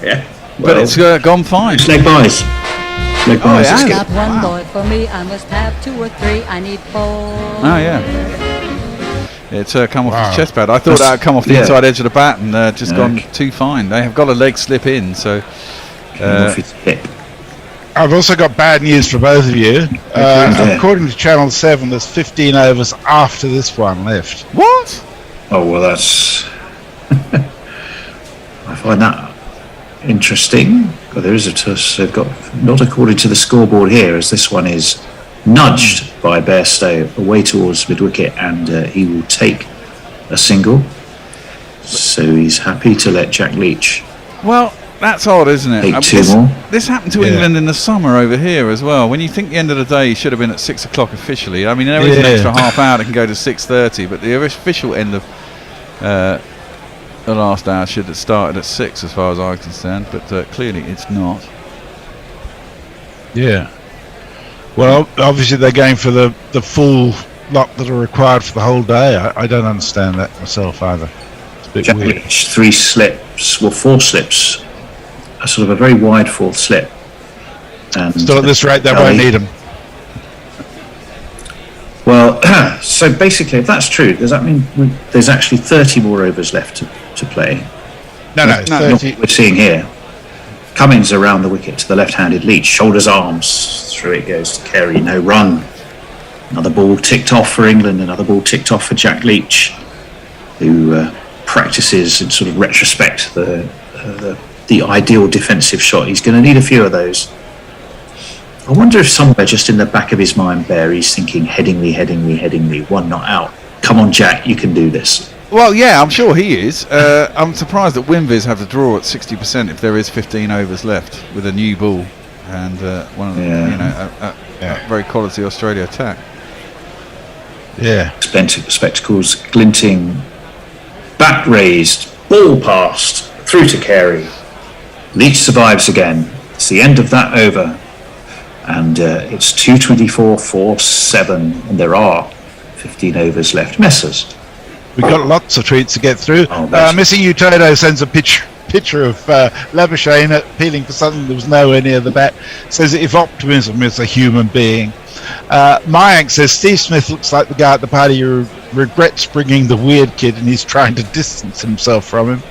B: Yeah,
E: but it's gone fine.
B: It's leg buys. Leg buys.
E: yeah.
H: Not one boy for me, I must have 2 or 3. I need 4.
E: Oh yeah. It's come off his chest pad. I thought that had come off the inside edge of the bat and just gone too fine. They have got a leg slip in, so.
B: Off his hip.
D: I've also got bad news for both of you. According to Channel 7, there's 15 overs after this one left.
E: What?
B: Oh, well, that's... I find that interesting. Well, there is a toss. They've got, not according to the scoreboard here, as this one is nudged by Bairstow away towards mid-wicket, and he will take a single. So he's happy to let Jack Leach...
E: Well, that's odd, isn't it?
B: Take 2 more.
E: This happened to England in the summer over here as well. When you think the end of the day should have been at 6 o'clock officially. I mean, there is an extra half hour that can go to 6:30, but the official end of the last hour should have started at 6 as far as I'm concerned, but clearly it's not.
D: Yeah. Well, obviously they're going for the full lot that are required for the whole day. I don't understand that myself either.
B: Jack Leach, 3 slips, well, 4 slips, a sort of a very wide 4th slip. And
D: Still at this rate, they won't need him.
B: Well, so basically, if that's true, does that mean there's actually 30 more overs left to play?
D: No, 30.
B: What we're seeing here. Cummins around the wicket to the left-handed Leach, shoulders, arms, through it goes to Carey, no run. Another ball ticked off for England, another ball ticked off for Jack Leach, who practices in sort of retrospect the ideal defensive shot. He's going to need a few of those. I wonder if somewhere just in the back of his mind, Bear, he's thinking, heading me, 1 not out. Come on, Jack, you can do this.
E: Well, yeah, I'm sure he is. I'm surprised that Winviz have the draw at 60% if there is 15 overs left with a new ball and one of the, a very quality Australia attack.
D: Yeah.
B: Spectacles glinting, bat raised, ball passed through to Carey. Leach survives again. It's the end of that over, and it's 224-4-7, and there are 15 overs left. Messers.
D: We've got lots of tweets to get through. Missing You Toto sends a picture of Labuschagne appealing for something that was nowhere near the bat. Says if optimism is a human being. Mayank says Steve Smith looks like the guy at the party who regrets bringing the weird kid and he's trying to distance himself from him.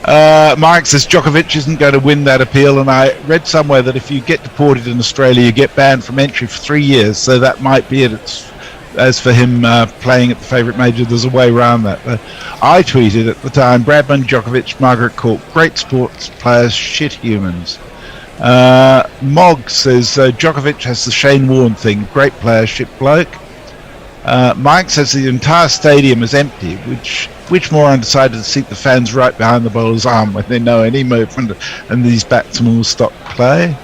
D: Mayank says Djokovic isn't going to win that appeal, and I read somewhere that if you get deported in Australia you get banned from entry for 3 years, so that might be it. As for him playing at the favourite major, there's a way around that. I tweeted at the time, Bradman, Djokovic, Margaret Court, great sports players, shit humans. Mog says Djokovic has the Shane Warne thing, great player, shit bloke. Mike says the entire stadium is empty, which more undecided to seat the fans right behind the bowler's arm when they know any movement and these batsmen will stop play.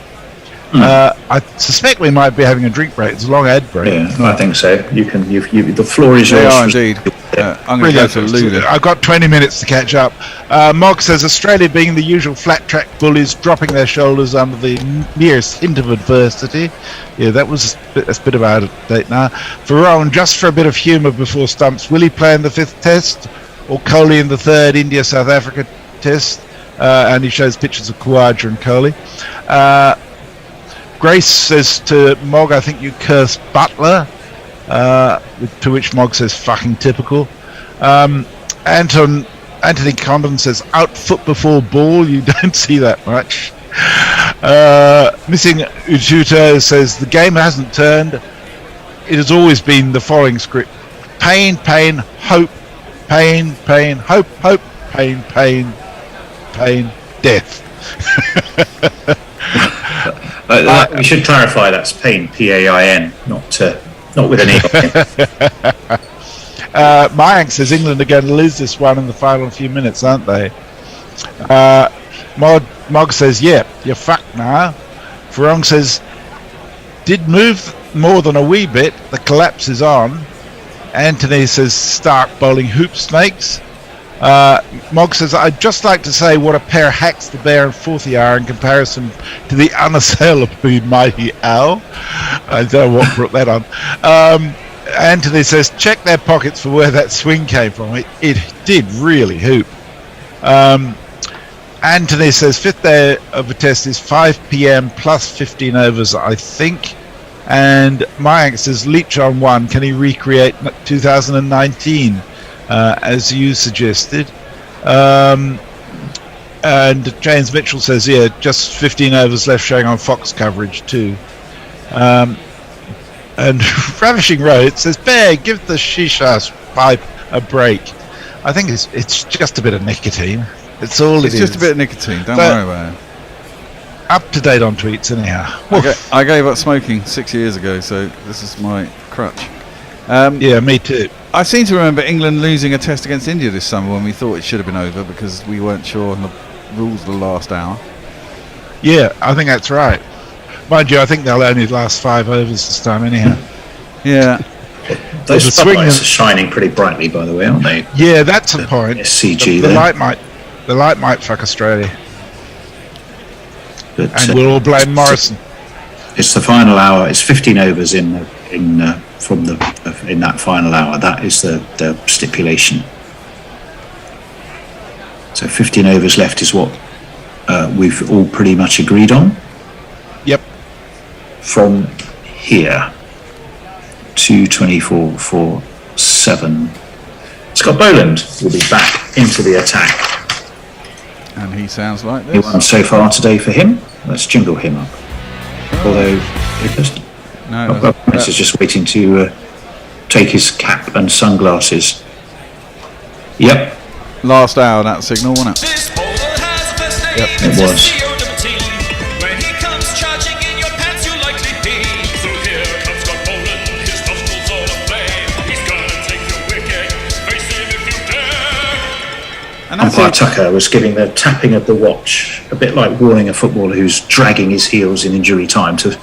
D: I suspect we might be having a drink break. It's a long ad break.
B: Yeah, I think so. The floor is yours.
E: They are indeed. I'm going to go to Lulu.
D: I've got 20 minutes to catch up. Mog says Australia, being the usual flat track bullies, dropping their shoulders under the merest hint of adversity. Yeah, that's a bit of out of date now. Varone, just for a bit of humour before stumps, will he play in the 5th test or Crawley in the 3rd India-South Africa test? And he shows pictures of Khawaja and Crawley. Grace says to Mog, I think you curse Butler, to which Mog says fucking typical. Anthony Condon says out foot before ball, you don't see that much. Missing Ututa says the game hasn't turned, it has always been the following script: pain, pain, hope, pain, pain, hope, hope, pain, pain, pain, death.
B: We should clarify that's pain, P-A-I-N, not with an E.
D: Mayank says England are going to lose this one in the final few minutes, aren't they? Mog says, yeah, you're fucked now. Farong says, did move more than a wee bit, the collapse is on. Anthony says, Stark bowling hoop snakes. Mog says, I'd just like to say what a pair of hacks the bear and Forthy are in comparison to the unassailably mighty owl. I don't know what brought that on. Anthony says, check their pockets for where that swing came from. It did really hoop. Anthony says, 5th day of a test is 5 p.m. plus 15 overs, I think. And Mayank says, Leach on 1, can he recreate 2019? As you suggested. And James Mitchell says, yeah, just 15 overs left showing on Fox coverage too. And Ravishing Road says, Bear, give the shisha pipe a break. I think it's just a bit of nicotine. It's all
E: it's just a bit of nicotine, don't worry about it.
D: Up to date on tweets anyhow.
E: I gave up smoking 6 years ago, so this is my crutch.
D: Yeah, me too.
E: I seem to remember England losing a test against India this summer when we thought it should have been over because we weren't sure on the rules of the last hour.
D: Yeah, I think that's right. Mind you, I think they'll only last 5 overs this time anyhow.
E: Yeah.
B: Those spotlights are shining pretty brightly, by the way, aren't they?
D: Yeah, that's a point.
B: SCG
D: the light might fuck Australia.
B: But,
D: and we'll all blame Morrison.
B: It's the final hour. It's 15 overs in that final hour. That is the stipulation. So 15 overs left is what we've all pretty much agreed on.
D: Yep.
B: From here, 2:24 for 7. Scott Boland will be back into the attack.
E: And he sounds like this.
B: Anyone so far today for him? Let's jingle him up. Although Prince is just waiting to take his cap and sunglasses. Yep.
E: Last hour, that signal, wasn't it?
B: Yep, it was.
O: When he comes charging in your pants, you likely pee. So here comes Scott Boland, his nostrils all aflame. He's gonna take your wicket, face him if you dare.
B: Umpire Tucker was giving the tapping of the watch, a bit like warning a footballer who's dragging his heels in injury time to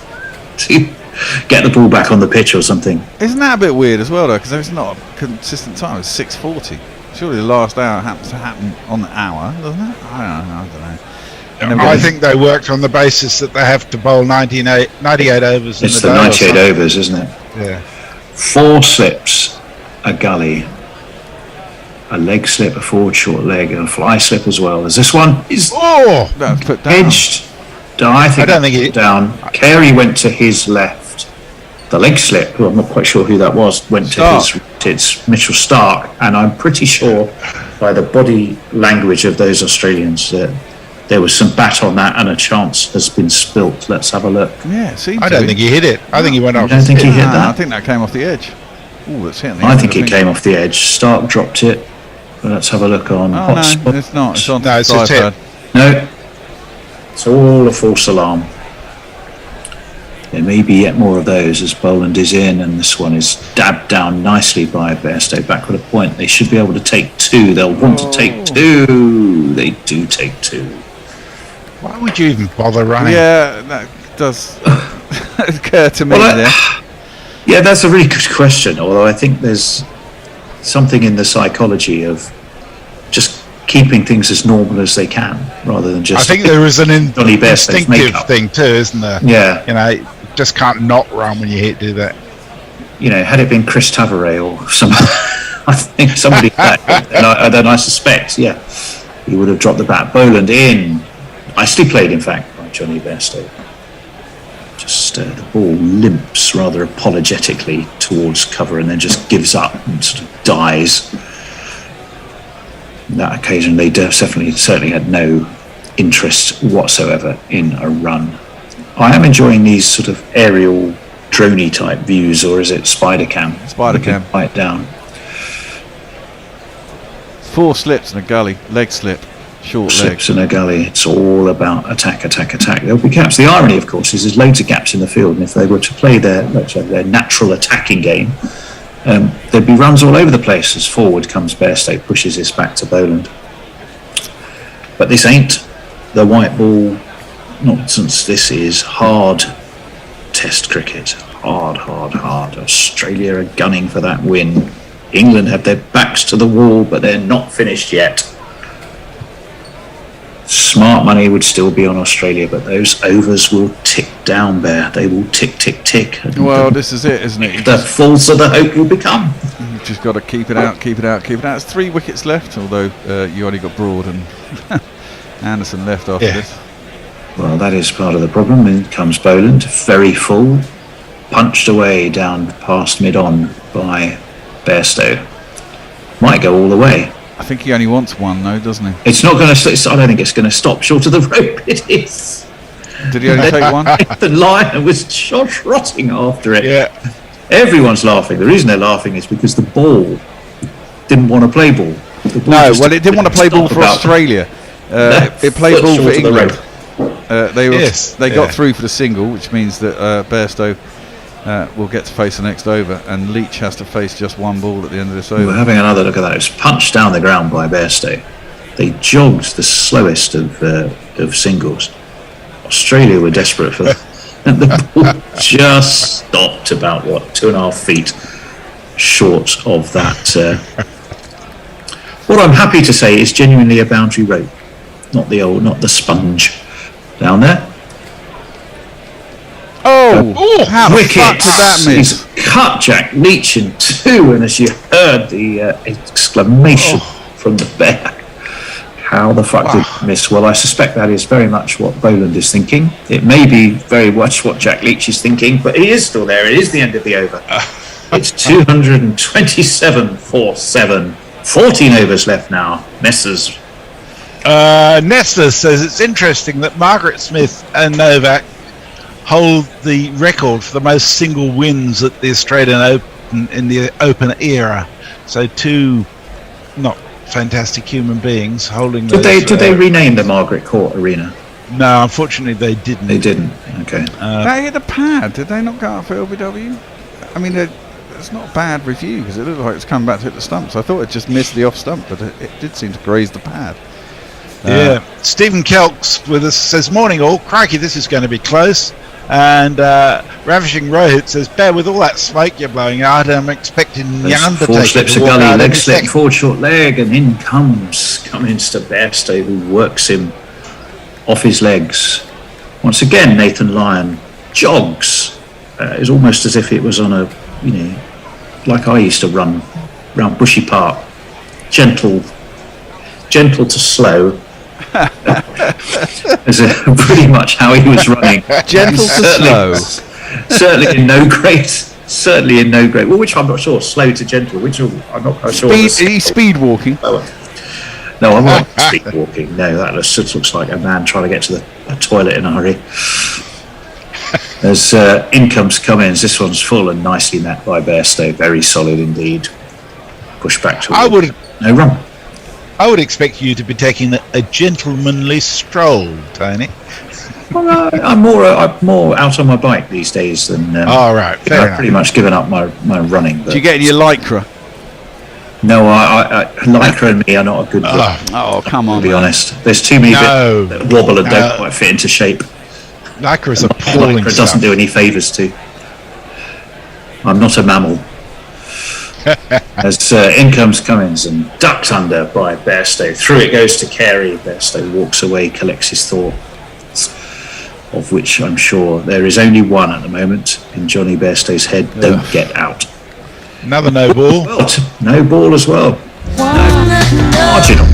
B: get the ball back on the pitch or something.
E: Isn't that a bit weird as well, though? Because it's not a consistent time. It's 6:40. Surely the last hour happens to happen on the hour, doesn't it? I don't know.
D: I think they worked on the basis that they have to bowl 98 overs.
B: It's the 98 overs, isn't it?
D: Yeah.
B: 4 slips, a gully, a leg slip, a forward short leg, and a fly slip as well. As this one is
E: that's put down.
B: edged. I don't think it down. Carey went to his left. The leg slip, well, I'm not quite sure who that was, went to it's Mitchell Stark, and I'm pretty sure by the body language of those Australians that there was some bat on that and a chance has been spilt. Let's have a look.
E: Yeah,
D: I don't think he hit it. I think he went off.
B: I don't think he hit that.
E: I think that came off the edge. Oh, it's hitting the
B: I
E: edge,
B: think it came off the edge. Stark dropped it. Let's have a look on
E: Oh, no,
B: hotspot.
E: it's not. It's on
D: it's
E: the
D: a tip.
E: iPad.
B: No, it's all a false alarm. There may be yet more of those as Boland is in, and this one is dabbed down nicely by Bairstow back with a point. They should be able to take 2. They'll want to take 2. They do take 2.
D: Why would you even bother running?
E: Yeah, that does occur to me there.
B: Yeah, that's a really good question. Although I think there's something in the psychology of just keeping things as normal as they can, rather than just.
D: I think there is an
B: Johnny Bairstow's
D: instinctive
B: makeup
D: thing too, isn't there?
B: Yeah.
D: You know, just can't not run when you do that.
B: You know, had it been Chris Tavares or some, I think somebody then I suspect, he would have dropped the bat. Boland in, nicely played, in fact, by Johnny Bairstow. Just the ball limps rather apologetically towards cover and then just gives up and sort of dies. On that occasion, they certainly had no interest whatsoever in a run. I am enjoying these sort of aerial droney type views, or is it spider cam?
E: Spider cam.
B: Right down.
E: 4 slips and a gully, leg slip, short leg.
B: Slips and a gully. It's all about attack. There'll be gaps. The irony, of course, is there's loads of gaps in the field, and if they were to play their natural attacking game, there'd be runs all over the place as forward comes Bairstow, pushes this back to Boland. But this ain't the white ball nonsense. This is hard test cricket. Hard. Australia are gunning for that win. England have their backs to the wall, but they're not finished yet. Smart money would still be on Australia, but those overs will tick down there. They will tick.
E: Well, this is it, isn't it?
B: The falser the hope will become.
E: You've just got to keep it out. It's 3 wickets left, although you only got Broad and Anderson left after this.
B: Well, that is part of the problem. In comes Boland, very full, punched away down past mid-on by Bairstow. Might go all the way.
E: I think he only wants 1, though, doesn't he?
B: It's not going to. I don't think it's going to stop short of the rope. It is.
E: Did he only take 1?
B: The lion was trotting after it.
D: Yeah.
B: Everyone's laughing. The reason they're laughing is because the ball didn't want to play ball.
E: No, well, it didn't want to play ball for Australia. It played ball for England. They got through for the single, which means that Bairstow will get to face the next over, and Leach has to face just 1 ball at the end of this over.
B: We're having another look at that. It was punched down the ground by Bairstow. They jogged the slowest of singles. Australia were desperate for that. And the ball just stopped about 2.5 feet short of that. What I'm happy to say is genuinely a boundary rope, not the sponge down there.
E: How the
B: wicket!
E: fuck did that miss?
B: He's cut Jack Leach in 2, and as you heard the exclamation from the bear, How the fuck did he miss? Well, I suspect that is very much what Boland is thinking. It may be very much what Jack Leach is thinking, but he is still there. It is the end of the over. It's 227-4-7. 14 overs left now. Messrs.
D: Nesta says it's interesting that Margaret Smith and Novak hold the record for the most single wins at the Australian Open in the Open era. So two not fantastic human beings holding
B: Did
D: those,
B: they rename the Margaret Court Arena?
D: No, unfortunately they didn't.
B: They didn't. Okay.
E: They hit a pad. Did they not go out for LBW? I mean, it's not a bad review because it looked like it's coming back to hit the stumps. I thought it just missed the off stump, but it did seem to graze the pad.
D: Yeah. Stephen Kelks with us says, morning all. Crikey, this is going to be close. And Ravishing Rohit says, bear with all that smoke you're blowing out. I'm expecting the Undertaker.
B: Four slips a
D: to walk
B: gully,
D: out
B: leg
D: any
B: slip,
D: second.
B: forward short leg, and in comes Cummins to Bairstow, who works him off his legs. Once again, Nathan Lyon jogs. It's almost as if it was on a, like I used to run around Bushy Park. Gentle to slow. Is pretty much how he was running.
E: Gentle to slow.
B: Certainly in no great. Well, which I'm not sure. Slow to gentle. Which I'm not quite sure.
E: He's speed walking.
B: No, I'm not speed walking. No, that looks like a man trying to get to the toilet in a hurry. As in comes Cummins. This one's full and nicely met by Bairstow. Very solid indeed. Push back to no run.
D: I would expect you to be taking a gentlemanly stroll, Tony.
B: Well, I'm more out on my bike these days than.
D: All right, fair
B: I've
D: enough.
B: pretty much given up my running.
E: Do you get in your lycra?
B: No, lycra and me are not a good.
E: Oh, come on!
B: To be honest, there's too many that wobble and don't quite fit into shape.
D: Lycra is appalling.
B: Lycra doesn't do any favours to. I'm not a mammal. As in comes Cummins and ducked under by Bairstow. Through it goes to Carey. Bairstow walks away, collects his thoughts, of which I'm sure there is only one at the moment in Johnny Bairstow's head. Don't get out.
D: Another no ball.
B: No ball as well. Marginal.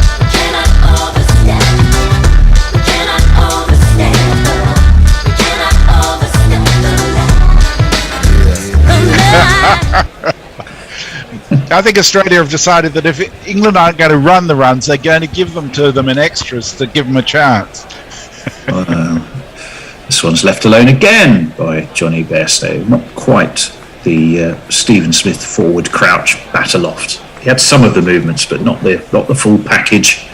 D: I think Australia have decided that if England aren't going to run the runs, they're going to give them to them in extras to give them a chance.
B: This one's left alone again by Johnny Bairstow. Not quite the Stephen Smith forward crouch bat aloft. He had some of the movements, but not the full package.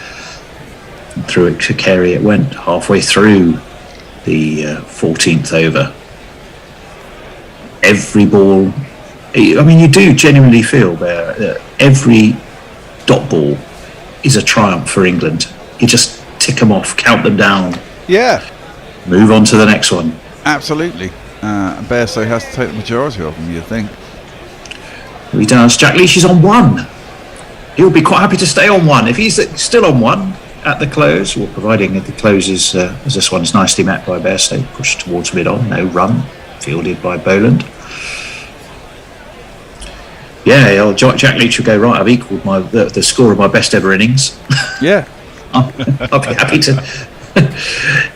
B: And through it to Carey it went halfway through the 14th over. Every ball. I mean, you do genuinely feel there that every dot ball is a triumph for England. You just tick them off, count them down.
E: Yeah.
B: Move on to the next one.
E: Absolutely. Bairstow has to take the majority of them, you'd think.
B: He does. Jack Leach is on one. He'll be quite happy to stay on one. If he's still on one at the close, well, providing that the close is, as this one's nicely met by Bairstow, pushed towards mid-on, no run, fielded by Boland. Yeah, Jack Leach will go, right, I've equalled the score of my best ever innings.
E: Yeah.
B: I'll be happy to.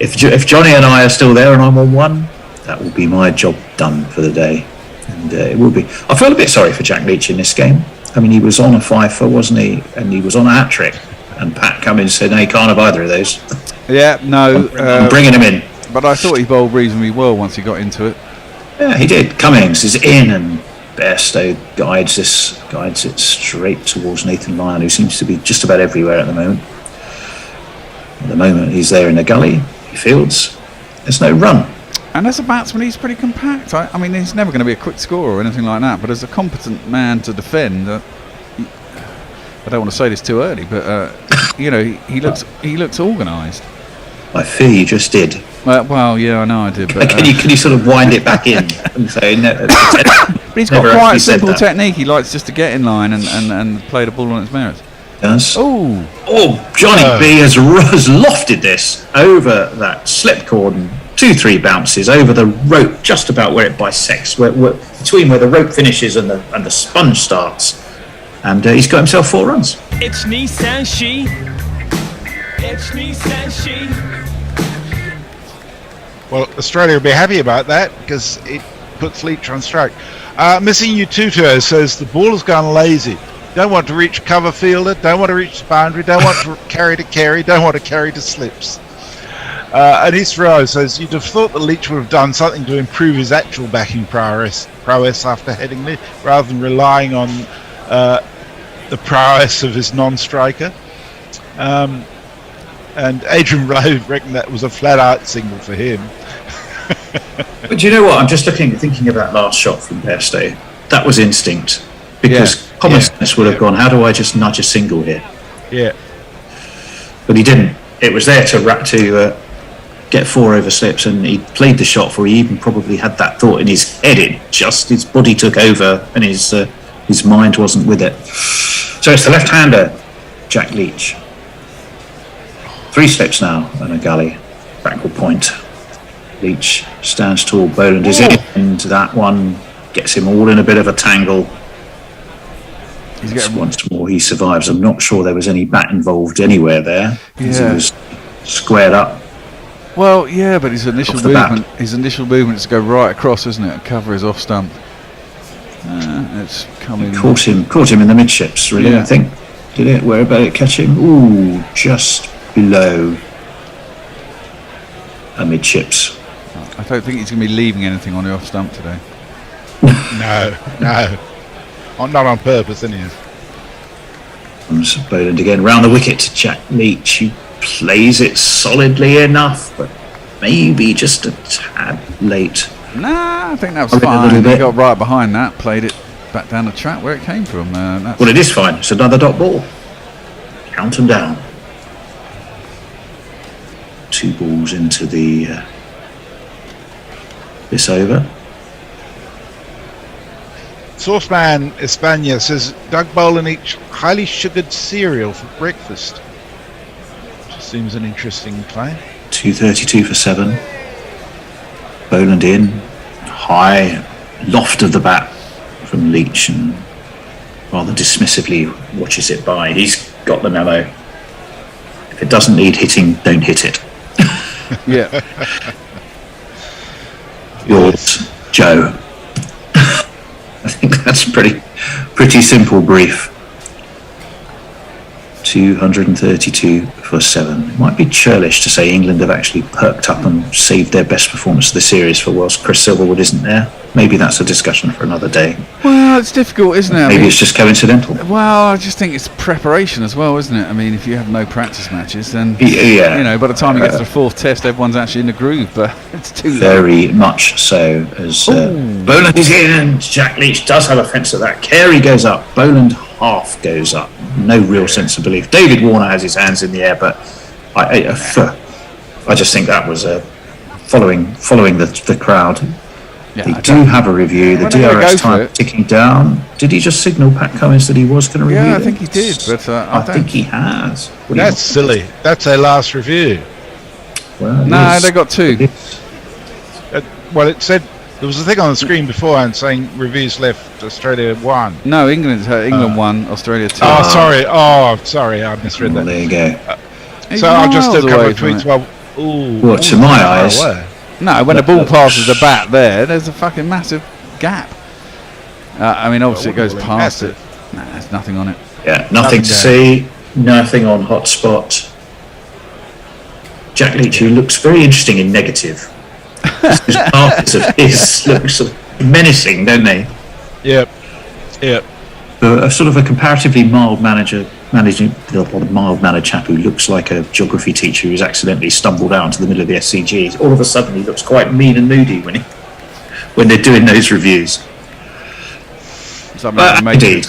B: If Johnny and I are still there and I'm on one, that will be my job done for the day. And it will be. I feel a bit sorry for Jack Leach in this game. I mean, he was on a fifer, wasn't he? And he was on a hat-trick. And Pat Cummins said, no, he can't have either of those.
E: Yeah, no.
B: I'm bringing him in.
E: But I thought he bowled reasonably well once he got into it.
B: Yeah, he did. Cummins is in and Bairstow guides it straight towards Nathan Lyon, who seems to be just about everywhere at the moment. At the moment, he's there in the gully. He fields. There's no run.
E: And as a batsman, he's pretty compact. I mean, he's never going to be a quick scorer or anything like that. But as a competent man to defend, I don't want to say this too early, but he looks organised.
B: I fear you just did.
E: Well, yeah, I know I did. But,
B: can you sort of wind it back in and say no?
E: But he's got quite a simple technique. He likes just to get in line and play the ball on its merits.
B: Does.
E: Oh,
B: Johnny B has lofted this over that slip cordon. 2-3 bounces over the rope, just about where it bisects, between where the rope finishes and the sponge starts, and he's got himself 4 runs.
L: It's Nissan She.
O: It's me, says she.
D: Well, Australia will be happy about that because it puts Leach on strike. Missing Ututo says the ball has gone lazy. Don't want to reach cover fielder, don't want to reach the boundary, don't want to carry, don't want to carry to slips. And Israel says you'd have thought that Leach would have done something to improve his actual backing prowess after heading there, rather than relying on the prowess of his non-striker. And Adrian Rowe reckoned that was a flat-out single for him.
B: But do you know what? I'm just thinking of that last shot from Bairstow. That was instinct. Because common sense would have gone, how do I just nudge a single here?
D: Yeah.
B: But he didn't. It was there to get 4 over slips, and he played the shot for. He even probably had that thought in his head. His body took over, and his mind wasn't with it. So it's the left-hander, Jack Leach. 3 slips now and a galley. Backward point. Leach stands tall. Boland is in, and that one gets him all in a bit of a tangle. Once more he survives. I'm not sure there was any bat involved anywhere there. He was squared up.
E: Well, yeah, but his initial movement is to go right across, isn't it, and cover his off stump. It's coming.
B: Caught him in the midships, really.
E: Yeah.
B: I think. Did it? Where about it catch him? Ooh, just below amidships.
E: I don't think he's going to be leaving anything on the off stump today.
D: No. Not on purpose, anyhow.
B: Boland again round the wicket to Jack Leach, who plays it solidly enough, but maybe just a tad late.
E: Nah, I think that was fine. He got right behind that, played it back down the track where it came from.
B: Well, it is fine. It's another dot ball. Count them down. 2 balls into the this over.
D: Sauceman Espana says Doug Boland eats highly sugared cereal for breakfast. Which seems an interesting claim.
B: 232 for 7. Boland in. High loft of the bat from Leach, and rather dismissively watches it by. He's got the memo. If it doesn't need hitting, don't hit it.
E: Yeah.
B: Yours, Joe. I think that's pretty simple brief. 232 for 7. It might be churlish to say England have actually perked up and saved their best performance of the series for whilst Chris Silverwood isn't there. Maybe that's a discussion for another day.
E: Well, it's difficult, isn't it?
B: Maybe it's just coincidental.
E: Well, I just think it's preparation as well, isn't it? I mean, if you have no practice matches, then
B: yeah.
E: you know, by the time you get to the 4th test, everyone's actually in the groove. But it's too late.
B: Very much so. As Boland is in, and Jack Leach does have a fence of that. Carey goes up. Boland half goes up. No real sense of belief. David Warner has his hands in the air, but I just think that was following the crowd.
E: Yeah,
B: they do have a review. The DRS time ticking down. Did he just signal Pat Cummins that he was going to review?
E: Yeah, I think he did, but
B: I think he has.
D: That's silly. That's their last review.
B: Well,
E: no, they got 2.
D: Well, it said there was a thing on the screen beforehand saying reviews left, Australia 1.
E: No, England 1, Australia 2.
D: Oh, sorry, I misread that.
B: There you go.
D: So I'll just do a couple of tweets. Well,
B: to my eyes.
E: No, when the ball passes the bat there's a fucking massive gap. I mean, obviously it goes past it. Nah, there's nothing on it.
B: Yeah, nothing to see. Nothing on hotspot. Jack Leach, who looks very interesting in negative. His markers of his look sort of menacing, don't they?
D: Yep.
B: A sort of a comparatively mild mannered chap who looks like a geography teacher who's accidentally stumbled out into the middle of the SCGs. All of a sudden, he looks quite mean and moody when they're doing those reviews. Indeed.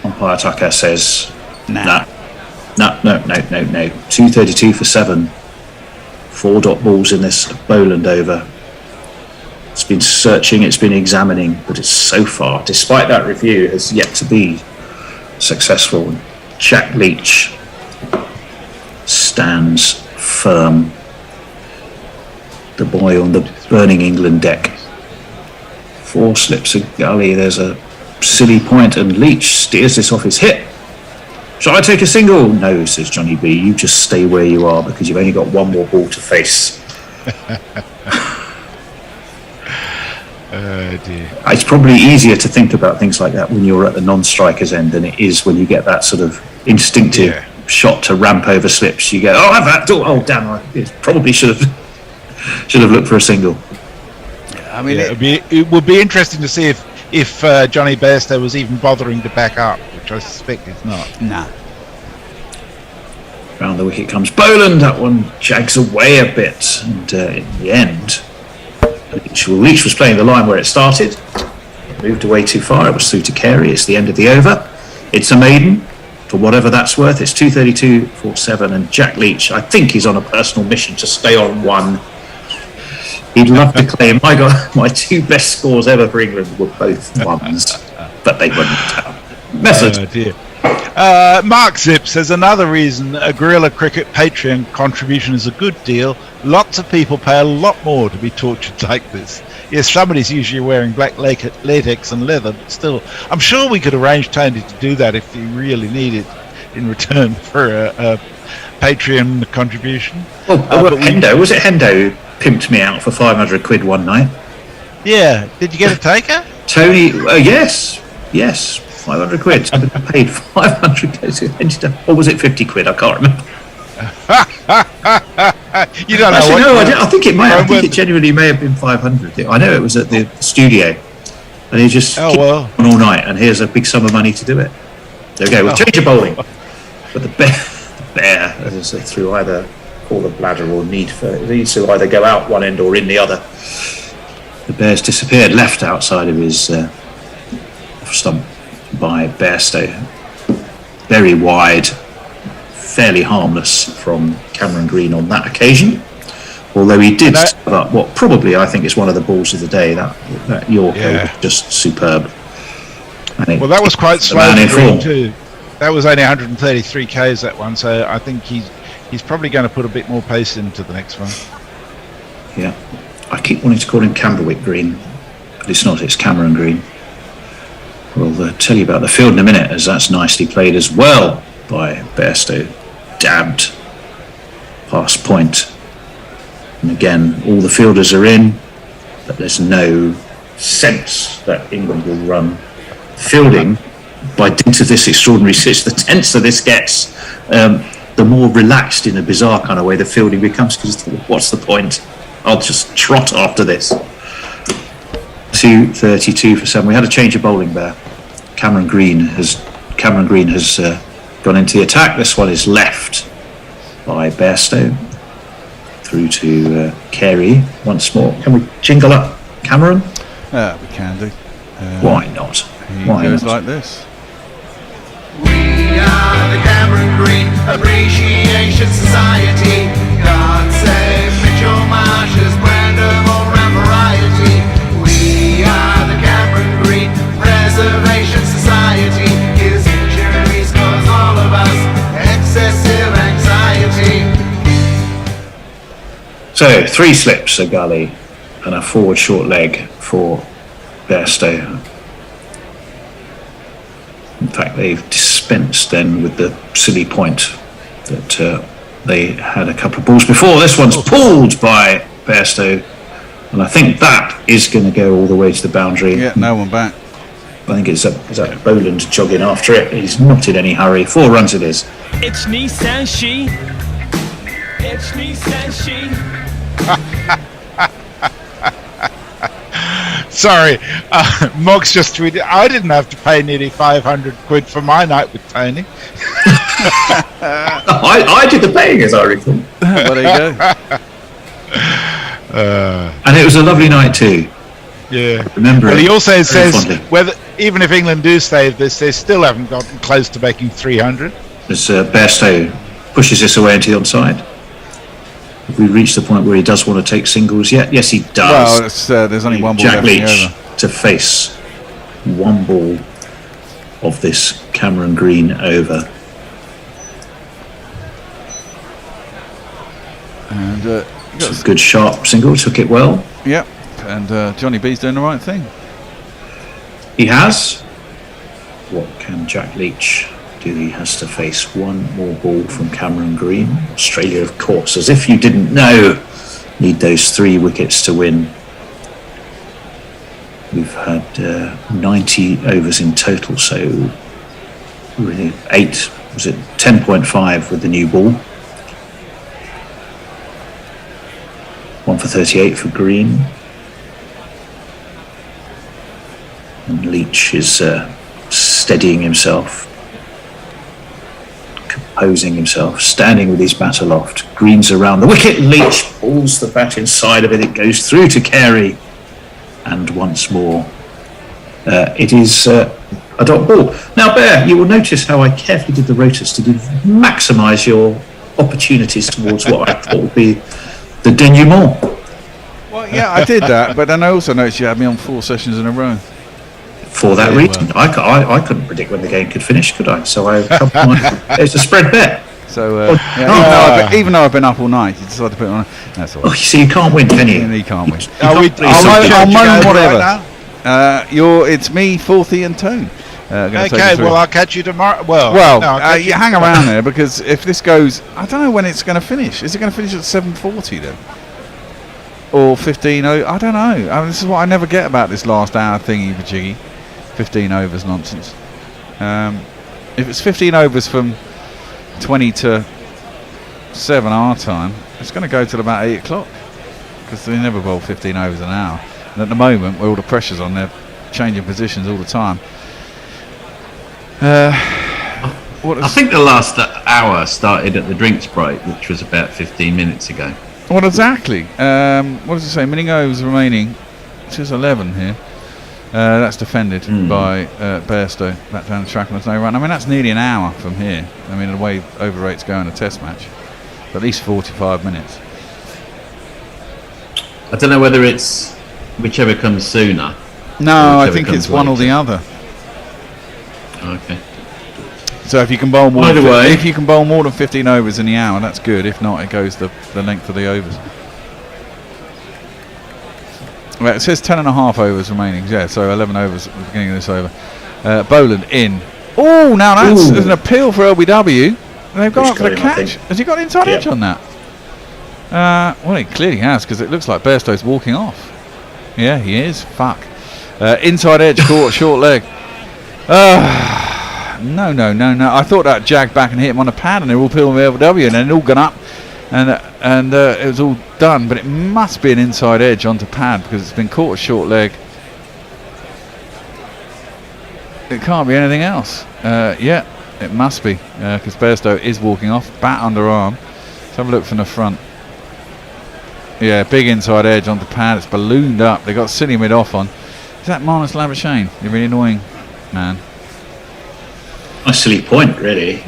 B: Umpire Tucker says, no. 232 for 7. 4 dot balls in this Boland over. It's been searching, it's been examining, but it's so far, despite that review, has yet to be successful. Jack Leach stands firm. The boy on the burning England deck. 4 slips of gully. There's a silly point, and Leach steers this off his hip. Shall I take a single? No, says Johnny B. You just stay where you are because you've only got one more ball to face.
D: Oh dear.
B: It's probably easier to think about things like that when you're at the non-striker's end than it is when you get that sort of instinctive shot to ramp over slips. You go, oh, have that. Oh, damn! I probably should have looked for a single.
E: I mean,
D: it would be interesting to see if Johnny Bairstow was even bothering to back up, which I suspect he's not.
E: Nah.
B: Round the wicket comes Boland. That one jags away a bit, and in the end, Leach was playing the line where it started. Moved away too far. It was through to Carey. It's the end of the over. It's a maiden, for whatever that's worth. It's 232 for 7, and Jack Leach, I think he's on a personal mission to stay on one. He'd love to claim, my God, my 2 best scores ever for England were both ones, but they wouldn't have. Method.
D: Oh dear. Mark Zip says another reason a Guerrilla Cricket Patreon contribution is a good deal. Lots of people pay a lot more to be tortured like this. Yes, somebody's usually wearing black latex and leather, but still, I'm sure we could arrange Tony to do that if you really need it in return for a Patreon contribution.
B: Hendo, was it Hendo who pimped me out for 500 quid one night?
D: Yeah, did you get a taker?
B: Tony, yes, 500 quid. I paid 500 quid. Or was it 50 quid? I can't remember.
D: You don't know.
B: Actually, no, I think it might. I think it genuinely may have been 500. I know it was at the studio, and he just kept on all night. And here's a big sum of money to do it. There we go. We'll change of bowling, but the bear, as I say, through either call the bladder or needs to either go out one end or in the other. The bear's disappeared, left outside of his stump by Bairstow. Very wide, fairly harmless from Cameron Green on that occasion. Although he did serve up what probably I think is one of the balls of the day. That Yorker was just superb.
D: Well, that was quite slow too. That was only 133 k's that one, so I think he's probably going to put a bit more pace into the next one.
B: Yeah, I keep wanting to call him Camberwick Green, but it's not. It's Cameron Green. We'll tell you about the field in a minute, as that's nicely played as well by Bairstow. Dabbed past point. And again, all the fielders are in, but there's no sense that England will run. Fielding, by dint of this extraordinary pitch, the tenser this gets, the more relaxed in a bizarre kind of way the fielding becomes, because what's the point? I'll just trot after this. 232 for 7. We had a change of bowling there. Cameron Green has gone into the attack. This one is left by Bairstow through to Carey once more. Can we jingle up Cameron?
E: We can do.
B: Why not?
E: He goes like this.
V: We are the Cameron Green Appreciation Society. God save Mitchell Marsh's brand of all-round variety. We are the Cameron Green Preservation Society. His injuries cause all of us excessive anxiety.
B: So 3 slips, a gully, and a forward short leg for Bairstow. In fact, they've dispensed then with the silly point that they had a couple of balls before. This one's pulled by Bairstow, and I think that is going to go all the way to the boundary.
E: Yeah, no one back.
B: I think it's that Boland jogging after it. He's not in any hurry. 4 runs it is.
O: It's Nissan she. It's Nissan she.
D: Sorry, Moggs just tweeted, I didn't have to pay nearly 500 quid for my night with Tony.
B: I did the paying, as I recall.
E: Well, there you
D: go.
B: And it was a lovely night too.
D: Yeah.
B: Remember
D: well,
B: it
D: he also says
B: fondly.
D: whether even if England do save this, they still haven't gotten close to making 300.
B: As Bairstow pushes this away into the onside. Have we reached the point where he does want to take singles yet? Yes, he does.
E: Well, there's only one ball
B: Jack
E: left in the
B: Leach
E: over.
B: to face one ball of this Cameron Green over.
E: And
B: it's a good sharp single, took it well.
E: Yep, and Johnny B's doing the right thing.
B: He has. What can Jack Leach He has to face one more ball from Cameron Green. Australia, of course, as if you didn't know, need those 3 wickets to win. We've had 90 overs in total, so really 10.5 with the new ball. 1 for 38 for Green. And Leach is steadying himself, composing himself, standing with his bat aloft. Green's around the wicket. Leach pulls the bat inside of it. It goes through to Carey. And once more, it is a dot ball. Now, Bear, you will notice how I carefully did the rotas to maximise your opportunities towards what I thought would be the denouement.
E: Well, yeah, I did that, but then I also noticed you had me on 4 sessions in a row.
B: For that reason, I couldn't predict when the game could finish, could I? So it's a spread bet.
E: So even though I've been up all night, you decided to put it on. That's all.
B: Oh, you see, you can't win, can you?
E: You can't win.
D: I'll
E: moan whatever. It's me, Forthy, and Tone.
D: Okay, well, I'll catch you tomorrow.
E: You hang around there, because if this goes, I don't know when it's going to finish. Is it going to finish at 7:40 then, or 15? I don't know. I mean, this is what I never get about this last hour thingy, jiggy. 15 overs nonsense. If it's 15 overs from 20 to 7 our time, it's going to go till about 8 o'clock, because they never bowl 15 overs an hour. And at the moment, where all the pressure's on, they're changing positions all the time.
I: I think the last hour started at the drinks break, which was about 15 minutes ago.
E: What exactly? What does it say? Many overs remaining. It says 11 here. That's defended by Bairstow back down the track, and there's no run. I mean, that's nearly an hour from here. I mean, the way over rates go in a test match, at least 45 minutes.
I: I don't know whether it's whichever comes sooner.
E: No, I think it's one or the other.
I: Okay.
E: So if you can bowl more,
I: if
E: you can bowl more than 15 overs in the hour, that's good. If not, it goes the length of the overs. Right, it says 10.5 overs remaining. Yeah, so 11 overs at the beginning of this over. Boland in. Oh, now that's an appeal for LBW. They've gone up for the catch. Has he got inside edge on that? Well, he clearly has, because it looks like Bairstow's walking off. Yeah, he is. Fuck. Inside edge, caught, short leg. No. I thought that jagged back and hit him on the pad, and they were all peeling the LBW, and then it all gone up, and it was all done. But it must be an inside edge onto pad, because it's been caught a short leg. It can't be anything else. Yeah, it must be, because Bairstow is walking off, bat under arm. Let's have a look from the front. Yeah, big inside edge onto pad. It's ballooned up. They got silly mid off on. Is that Marnus Labuschagne? You're really annoying, man.
B: A silly point, really.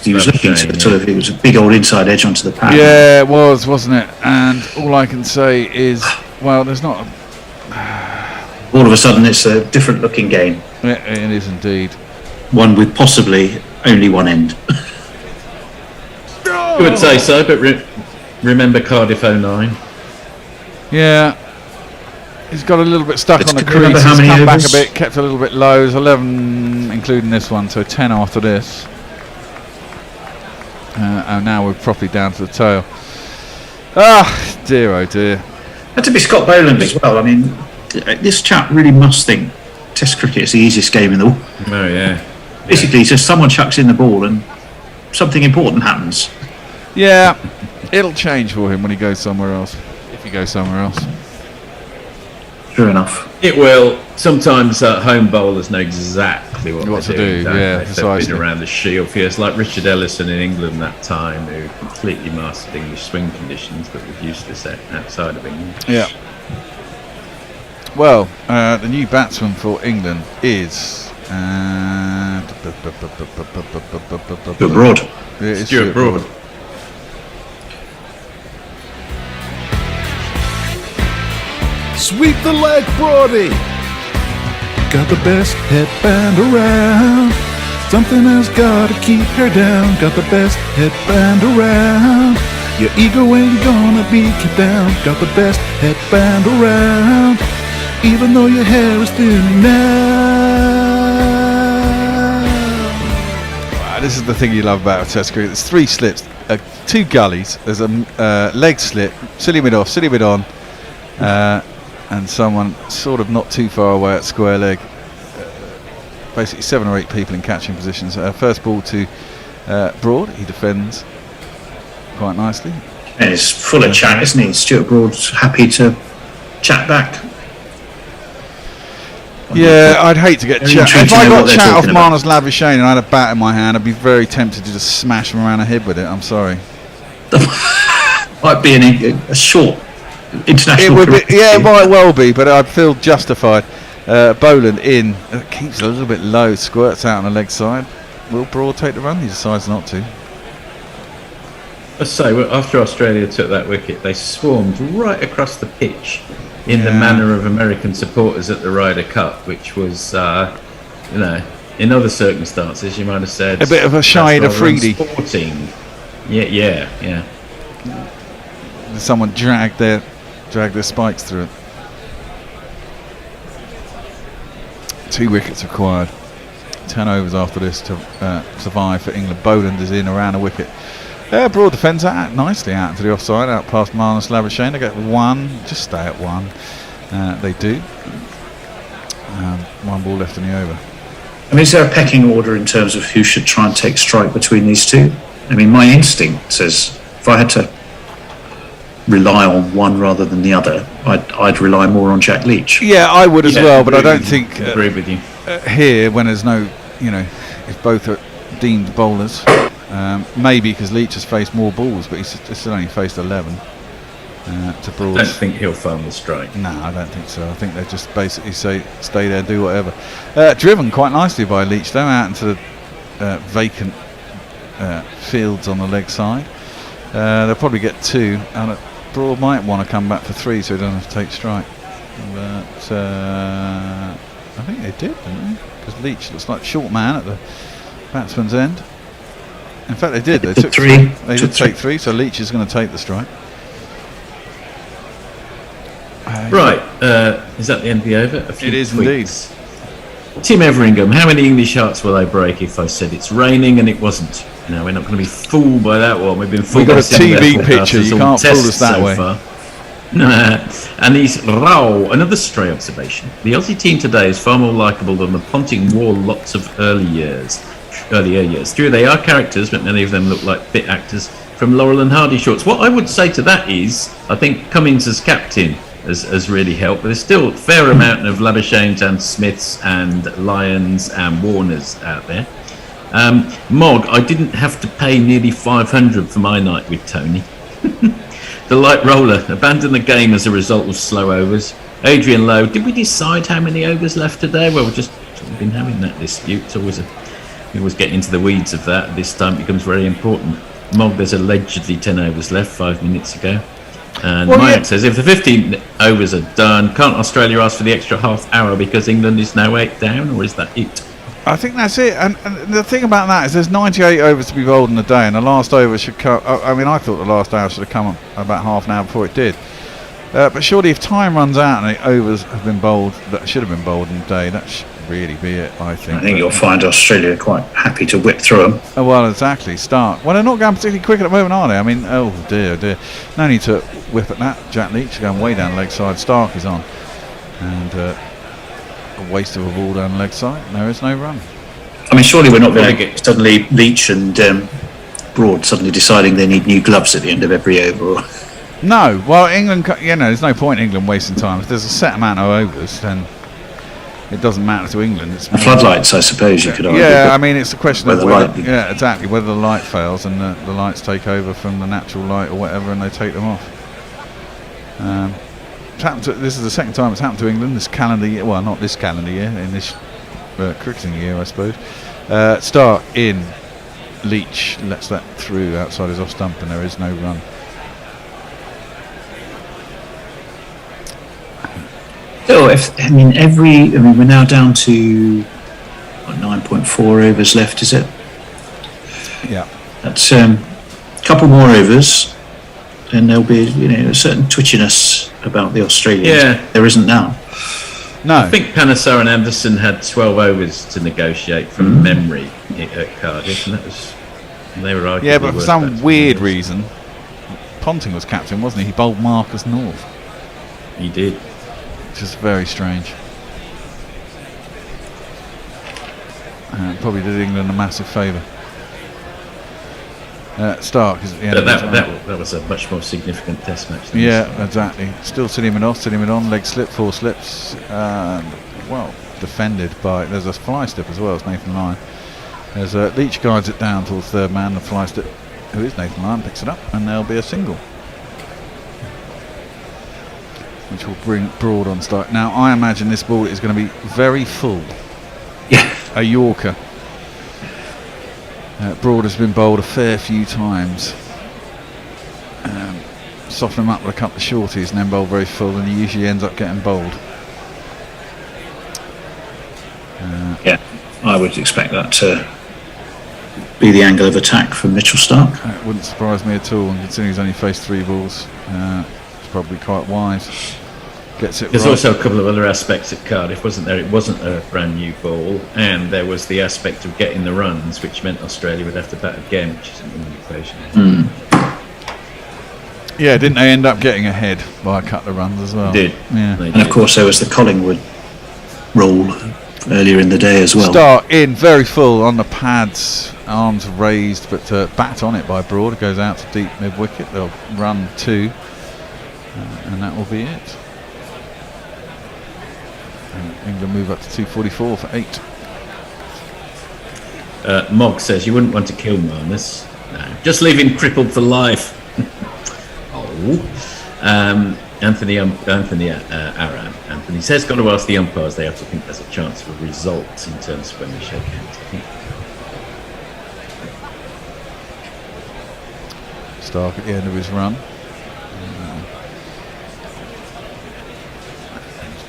B: He was looking to sort of, it was a big old inside edge onto the pad.
E: Yeah, it was, wasn't it? And all I can say is, well, there's not.
B: All of a sudden, it's a different looking game.
E: It is indeed.
B: One with possibly only one end.
I: You would say so, but remember Cardiff 09?
E: Yeah. He's got a little bit stuck on the crease. He's come back a bit, kept a little bit low. There's 11, including this one, so 10 after this. And now we're properly down to the tail. Ah, dear, oh dear.
B: Had to be Scott Boland as well. I mean, this chap really must think Test cricket is the easiest game in the world.
I: Oh, yeah.
B: Basically, just someone chucks in the ball and something important happens.
E: Yeah, it'll change for him when he goes somewhere else. If he goes somewhere else.
B: True enough.
I: It will. Sometimes home bowlers know exactly what
E: to do. Yeah,
I: precisely. They've been around the shield for years, like Richard Ellison in England that time, who completely mastered English swing conditions, but was useless outside of England.
E: Yeah. Well, the new batsman for England is
B: Broad.
I: Stuart Broad.
G: Sweep the leg, Broady. Got the best headband around. Something has got to keep her down. Got the best headband around. Your ego ain't gonna be kept down. Got the best headband around. Even though your hair is thinning now.
E: This is the thing you love about a Test cricket. There's 3 slips, 2 gullies. There's a leg slip, silly mid off, silly mid on, and someone sort of not too far away at square leg. Basically 7 or 8 people in catching positions. First ball to Broad. He defends quite nicely.
B: And it's full of chat, isn't he? Stuart Broad's happy to chat back.
E: Yeah, I'd hate to get
B: Very
E: chat.
B: intrigued
E: If
B: to
E: I
B: know
E: got
B: what they're
E: chat off
B: talking about.
E: Marnus Labuschagne and I had a bat in my hand, I'd be very tempted to just smash him around the head with it. I'm sorry.
B: Might be a short international.
E: It would be,
B: career.
E: yeah, it might well be, but I'd feel justified. Boland in, keeps it a little bit low, squirts out on the leg side. Will Broad take the run? He decides not to.
I: Let's say, well, after Australia took that wicket, they swarmed right across the pitch in the manner of American supporters at the Ryder Cup, which was, in other circumstances, you might have said
E: A bit of a Shahid Afridi.
I: Sporting. Yeah.
E: Someone dragged their spikes through it. 2 wickets required. 10 overs after this to survive for England. Boland is in around a wicket. Broad defends that nicely out to the offside, out past Marnus Labuschagne. They get 1, just stay at 1. They do. 1 ball left in the over.
B: I mean, is there a pecking order in terms of who should try and take strike between these two? I mean, my instinct says if I had to rely on one rather than the other, I'd rely more on Jack Leach.
E: Yeah, I would as well, but I don't think
I: agree with you.
E: Here, when there's no, if both are deemed bowlers, maybe because Leach has faced more balls, but he's still only faced 11 to Broad.
I: I don't think he'll farm the strike.
E: No, I don't think so. I think they just basically say stay there, do whatever. Driven quite nicely by Leach though, out into the vacant fields on the leg side. They'll probably get 2, and Broad might want to come back for 3 so he doesn't have to take strike. But I think they did, didn't they? Because Leach looks like short man at the batsman's end. In fact, they did. They took
B: 3.
E: They did take 3, so Leach is going to take the strike.
I: Right, is that the end of the over?
E: It is indeed.
I: Tim Everingham, how many English hearts will I break if I said it's raining and it wasn't? No, we're not going to be fooled by that one. We've been fooled.
E: We've got
I: by
E: a
I: some of their
E: TV picture. You
I: forecasters, all
E: can't fool
I: tests
E: us that
I: so
E: way.
I: far. And he's another stray observation. The Aussie team today is far more likeable than the Ponting wore lots of earlier years. True, they are characters, but many of them look like bit actors from Laurel and Hardy shorts. What I would say to that is, I think Cummins as captain has really helped, but there's still a fair amount of Labuschagnes and Smiths and Lyons and Warners out there. Mog, I didn't have to pay nearly 500 for my night with Tony. The light roller abandoned the game as a result of slow overs. Adrian Lowe, did we decide how many overs left today? Well, we've just been having that dispute. It's always we always get into the weeds of that. This time it becomes very important. Mog, there's allegedly 10 overs left 5 minutes ago. And Mike says, if the 15 overs are done, can't Australia ask for the extra half hour because England is now 8 down, or is that it?
E: I think that's it. And the thing about that is there's 98 overs to be bowled in a day, and the last over should come. I mean, I thought the last hour should have come about half an hour before it did. But surely if time runs out and the overs have been bowled that should have been bowled in a day, that should really be it, I think.
B: I think you'll find Australia quite happy to whip through them.
E: Oh, well, exactly. Start. Well, they're not going particularly quick at the moment, are they? I mean, oh dear. No need to whip at that. Jack Leach is going way down the leg side. Stark is on. And a waste of a ball down the leg side. There is no run.
B: I mean, surely we're not going to get suddenly Leach and Broad suddenly deciding they need new gloves at the end of every over.
E: No. Well, England, there's no point in England wasting time. If there's a set amount of overs, then it doesn't matter to England. It's
B: floodlights, I suppose you could argue.
E: Yeah, I mean, it's a question of
B: whether
E: whether the light fails and the lights take over from the natural light or whatever, and they take them off. This is the second time it's happened to England this calendar year. Well, not this calendar year, in this cricketing year, I suppose. Start in. Leach lets that through outside his off stump, and there is no run.
B: So, we're now down to 9.4 overs left, is it?
E: Yeah.
B: That's a couple more overs, and there'll be a certain twitchiness about the Australians.
I: Yeah.
B: There isn't now.
E: No.
I: I think Panesar and Anderson had 12 overs to negotiate from memory. at Cardiff, and that was they were arguably
E: Yeah, but for
I: worse
E: some
I: batsmen
E: weird
I: than us.
E: reason, Ponting was captain, wasn't he? He bowled Marcus North.
I: He did.
E: Which is very strange. Probably did England a massive favour. Stark is at the end
I: But
E: of the time.
I: that was a much more significant test match than
E: Yeah,
I: this.
E: exactly. Still sitting him on, leg slip, 4 slips, and well defended by. There's a fly slip as well as Nathan Lyon. There's Leach guides it down towards third man. The fly slip, who is Nathan Lyon, picks it up, and there'll be a single, which will bring Broad on strike. Now I imagine this ball is going to be very full.
B: Yeah,
E: a Yorker. Broad has been bowled a fair few times. Soften him up with a couple of shorties and then bowl very full, and he usually ends up getting bowled.
B: Yeah, I would expect that to be the angle of attack from Mitchell Stark.
E: It wouldn't surprise me at all, and considering he's only faced 3 balls, it's probably quite wise. Gets it
I: There's
E: right.
I: also a couple of other aspects at Cardiff, wasn't there? It wasn't a brand new ball, and there was the aspect of getting the runs, which meant Australia would have to bat again, which isn't an equation.
E: Yeah, didn't they end up getting ahead by a couple of runs as well?
B: Did.
E: Yeah.
B: And of course there was the Collingwood rule earlier in the day as well.
E: Start in very full on the pads, arms raised, but bat on it by Broad. It goes out to deep mid wicket. They'll run 2, and that will be it. England move up to 244 for 8.
I: Mog says you wouldn't want to kill Marnus. No, just leave him crippled for life. Anthony says, got to ask the umpires. They have to think there's a chance for results in terms of when we shake hands. I think.
E: Stark at the end of his run.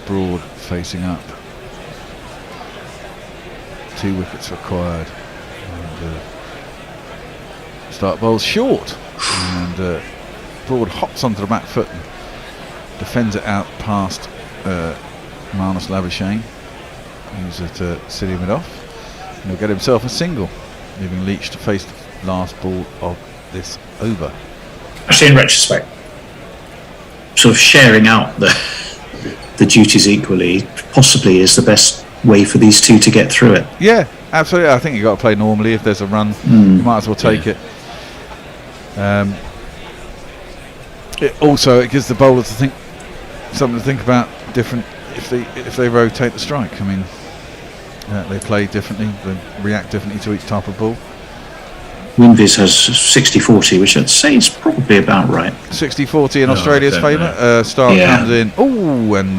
E: Broad facing up. 2 wickets required. And, Stark bowls short, and Broad hops onto the back foot and defends it out past Marnus Labuschagne, who's at City mid off, and he'll get himself a single, leaving Leach to face the last ball of this over.
B: Actually, in retrospect, sort of sharing out the duties equally possibly is the best way for these two to get through it.
E: Yeah, absolutely. I think you've got to play normally. If there's a run, you might as well take it. It gives the bowler something to think about different if they rotate the strike. I mean, they play differently, they react differently to each type of ball.
B: Winviz has 60-40, which I'd say is probably about right.
E: 60-40 in Australia's favour. Stark comes in. Oh, and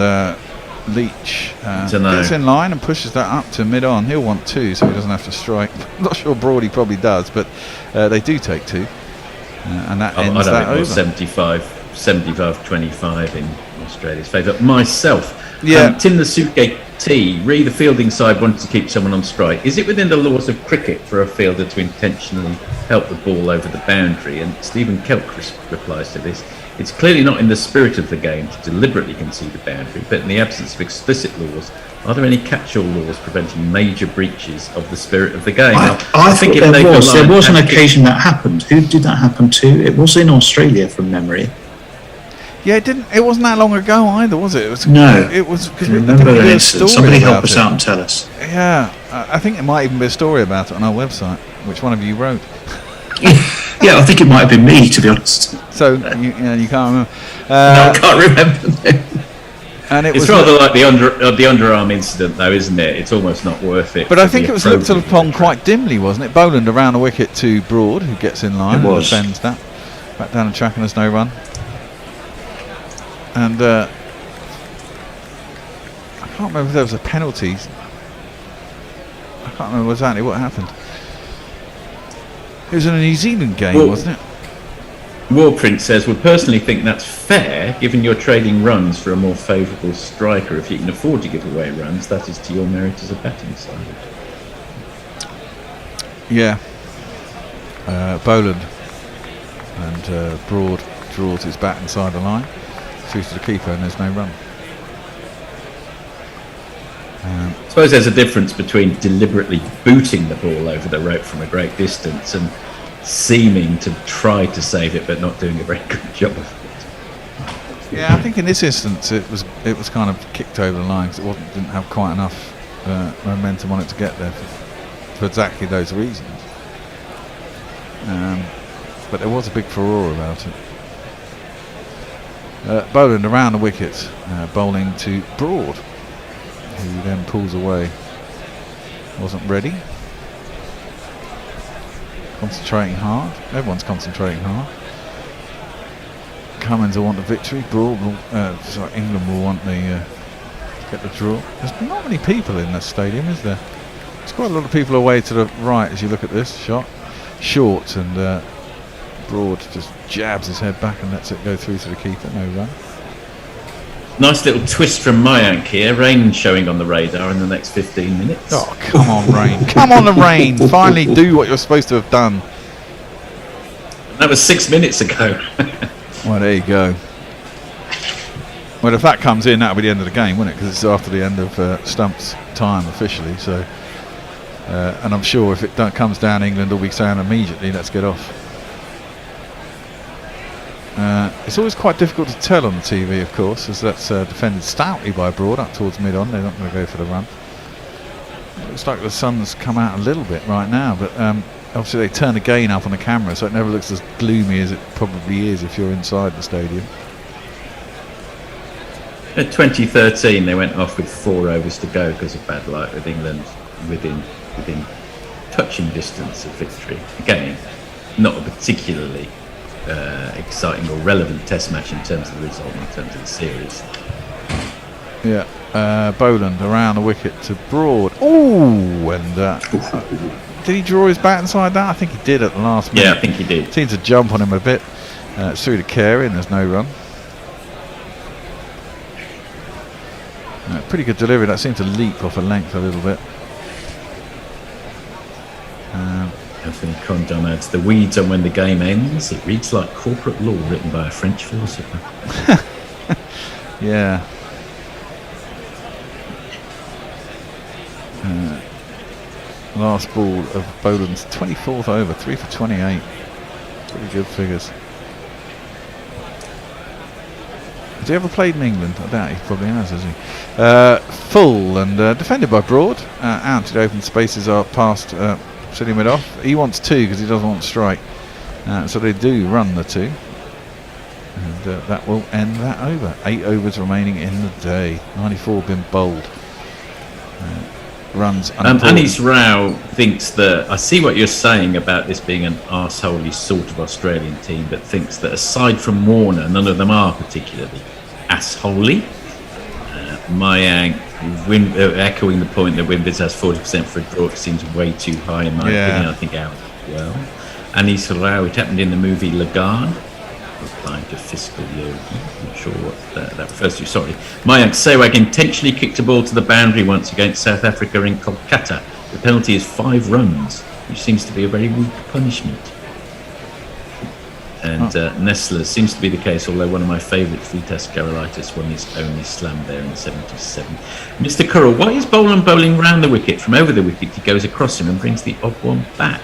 E: Leach gets in line and pushes that up to mid-on. He'll want 2, so he doesn't have to strike. I'm not sure Broad probably does, but they do take 2. And that ends that over.
I: 75-25 in Australia's favour. Myself,
E: Yeah.
I: Tim the Suitgate T, re the fielding side wanted to keep someone on strike. Is it within the laws of cricket for a fielder to intentionally help the ball over the boundary? And Stephen Kelk replies to this. It's clearly not in the spirit of the game to deliberately concede a boundary, but in the absence of explicit laws, are there any catch-all laws preventing major breaches of the spirit of the game?
B: I think there was an occasion that happened. Who did that happen to? It was in Australia from memory.
E: Yeah, it wasn't that long ago either, was it?
B: No.
E: It was.
B: I remember an incident. Somebody help us out and tell us.
E: Yeah, I think there might even be a story about it on our website. Which one of you wrote?
B: Yeah, I think it might have been me, to be honest.
E: So you can't remember.
B: No, I can't remember.
E: And
I: it's rather like the underarm incident, though, isn't it? It's almost not worth it.
E: But I think it was looked upon quite dimly, wasn't it? Boland around a wicket to Broad, who gets in line and defends that. Back down the track and there's no run. And I can't remember if there was a penalty. I can't remember exactly what happened. It was in a New Zealand game, wasn't it?
I: Warprint says, would personally think that's fair, given you're trading runs for a more favourable striker. If you can afford to give away runs, that is to your merit as a batting side.
E: Yeah. Boland and Broad draws his bat inside the line, through to the keeper, and there's no run.
I: So suppose there's a difference between deliberately booting the ball over the rope from a great distance and seeming to try to save it but not doing a very good job of it.
E: Yeah, I think in this instance it was kind of kicked over the line because it didn't have quite enough momentum on it to get there for exactly those reasons. But there was a big furore about it. Boland around the wicket, bowling to Broad, who then pulls away. Wasn't ready. Concentrating hard. Everyone's concentrating hard. Cummins will want the victory. Broad will, England will want the get the draw. There's not many people in this stadium, is there? There's quite a lot of people away to the right as you look at this shot. Short and Broad just jabs his head back and lets it go through to the keeper. No run.
I: Nice little twist from Mayank here. Rain showing on the radar in the next 15 minutes.
E: Oh, come on, Rain. Come on, the Rain. Finally do what you're supposed to have done.
I: That was 6 minutes ago.
E: Well, there you go. Well, if that comes in, that'll be the end of the game, won't it? Because it's after the end of Stump's time officially. So, and I'm sure if it comes down, England will be saying immediately, let's get off. It's always quite difficult to tell on the TV, of course, as that's defended stoutly by Broad up towards mid-on. They're not going to go for the run. Looks like the sun's come out a little bit right now, but obviously they turn the gain up on the camera, so it never looks as gloomy as it probably is if you're inside the stadium.
I: In 2013, they went off with 4 overs to go because of bad light, with England within touching distance of victory. Again, not a particularly exciting or relevant test match in terms of the result, in terms of the series.
E: Yeah, Boland around the wicket to Broad. Oh, and did he draw his bat inside that? I think he did at the last minute.
I: Yeah, I think he did.
E: Seemed to jump on him a bit. It's through to Carey and there's no run. Pretty good delivery. That seemed to leap off a length a little bit.
I: Anthony Condon adds, the weeds on when the game ends. It reads like corporate law written by a French philosopher.
E: Yeah. Last ball of Boland's 24th over, 3 for 28. Pretty good figures. Has he ever played in England? I doubt he probably has he? Full and defended by Broad. Out to the open spaces are past sitting mid off. He wants 2 because he doesn't want to strike. So they do run the 2. And that will end that over. 8 overs remaining in the day. 94 been bowled. Runs.
I: Anis Rao thinks that, I see what you're saying about this being an arseholey sort of Australian team, but thinks that aside from Warner, none of them are particularly assholey. Mayank echoing the point that Wimbledon has 40% for a draw, it seems way too high in my opinion. I think out as well. Anis Rao, it happened in the movie Lagarde, replying to fiscal year. I'm not sure what that refers to. Sorry. Mayank Sehwag intentionally kicked a ball to the boundary once against South Africa in Kolkata. The penalty is 5 runs, which seems to be a very weak punishment. And Nestler seems to be the case, although one of my favourites, Vitas Karolaitis, won his only slam there in 77. Mr. Currell, why is Boland bowling round the wicket? From over the wicket, he goes across him and brings the odd one back.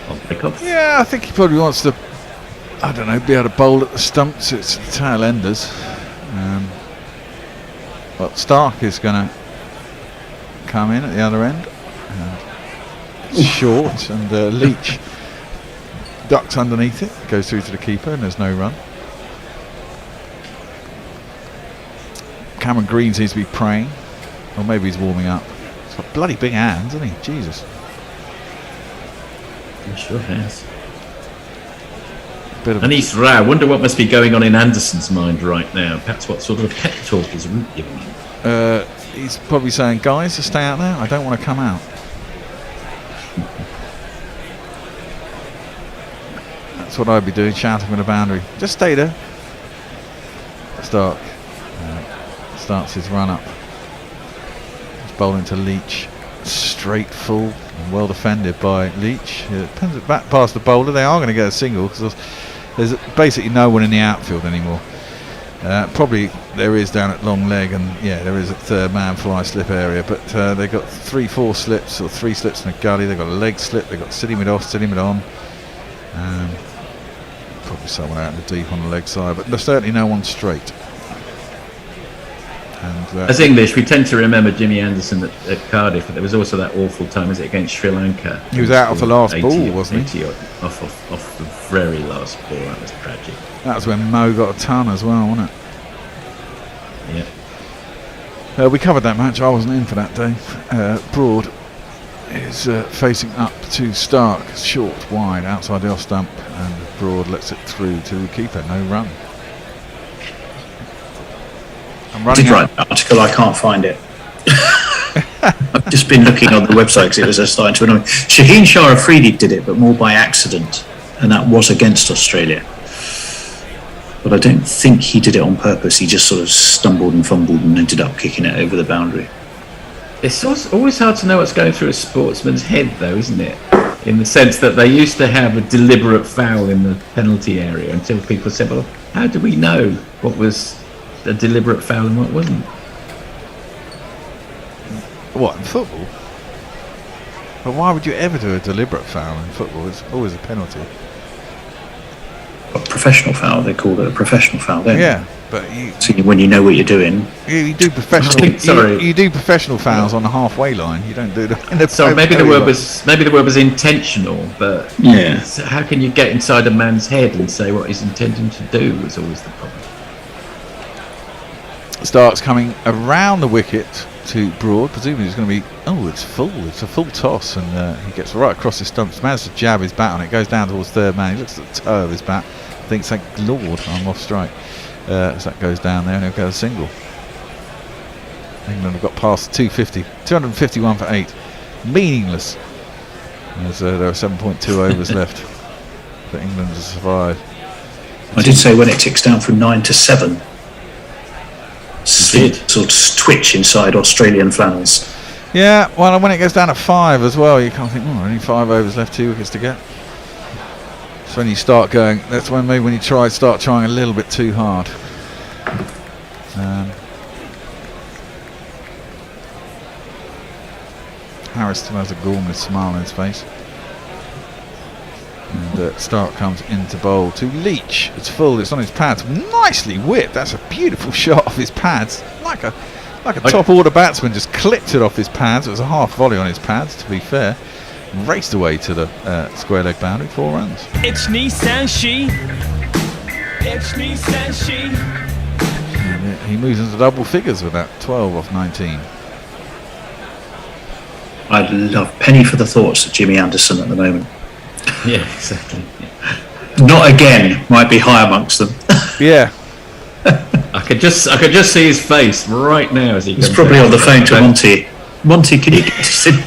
I: I'll break off.
E: Yeah, I think he probably wants to, I don't know, be able to bowl at the stumps. It's the tail enders. But Stark is going to come in at the other end. It's short and Leach ducks underneath it, goes through to the keeper and there's no run. Cameron Green seems to be praying, or maybe he's warming up. He's got bloody big hands, hasn't he? Jesus.
I: He sure has. Anis Rao, I wonder what must be going on in Anderson's mind right now. Perhaps what sort of a pep talk is Root giving him?
E: He's probably saying, guys, just stay out there. I don't want to come out. That's what I'd be doing, shouting from the boundary. Just stay there. Stark starts his run up. He's bowling to Leach. Straight full and well defended by Leach. Pins it back past the bowler. They are going to get a single because there's basically no one in the outfield anymore. Probably there is down at long leg, and there is a third man fly slip area, but they've got 3-4 slips, or 3 slips in a gully. They've got a leg slip, they've got city mid off, city mid on. Probably someone out in the deep on the leg side, but there's certainly no one straight. And,
I: as English, we tend to remember Jimmy Anderson at Cardiff, but there was also that awful time, was it against Sri Lanka?
E: He was out of the last ball, wasn't he?
I: Off the very last ball. That was tragic.
E: That was when Mo got a ton as well, wasn't it?
I: Yeah.
E: We covered that match. I wasn't in for that day. Broad is facing up to Stark, short, wide, outside the off stump, and Broad lets it through to the keeper. No run.
B: I did write an article, I can't find it. I've just been looking on the website because it was starting to annoy me. Shaheen Shah Afridi did it, but more by accident, and that was against Australia. But I don't think he did it on purpose. He just sort of stumbled and fumbled and ended up kicking it over the boundary.
I: It's always hard to know what's going through a sportsman's head, though, isn't it? In the sense that they used to have a deliberate foul in the penalty area until people said, well, how do we know what was a deliberate foul and what wasn't?
E: What, in football? But why would you ever do a deliberate foul in football? It's always a penalty.
B: A professional foul, they called it a professional foul then.
E: Yeah, but
B: when you know what you're doing.
E: You do professional. You do professional fouls on the halfway line. You don't do them in the.
I: Sorry, maybe the word was intentional, but so how can you get inside a man's head and say what he's intending to do? Was always the problem.
E: Starks coming around the wicket to Broad. Presumably it's going to be. Oh, it's full. It's a full toss, and he gets right across his stumps. Manages to jab his bat on it. Goes down towards third man. He looks at the toe of his bat. Thinks, thank Lord, I'm off strike. As that goes down there, and he'll go a single. England have got past 250, 251 for 8. Meaningless. As there are 7.2 overs left for England to survive.
B: I did say when it ticks down from 9 to 7. Sort of twitch inside Australian flannels.
E: Yeah, well, when it goes down to 5 as well, you can't think, only 5 overs left, 2 wickets to get. So when you start going, that's when maybe when you start trying a little bit too hard. Harris still has a gormless smile on his face. And Stark comes into bowl to Leach. It's full, it's on his pads. Nicely whipped. That's a beautiful shot off his pads. Like a top order batsman just clipped it off his pads. It was a half volley on his pads, to be fair. Raced away to the square leg boundary, 4 runs.
O: It's Nissan she. It's Nissan she.
E: And he moves into double figures with that 12 off 19.
B: I love penny for the thoughts of Jimmy Anderson at the moment.
I: Yeah, exactly.
B: Not again might be high amongst them.
E: Yeah.
I: I could just see his face right now as he.
B: He's probably on the phone to Monty. Monty, can you get us in?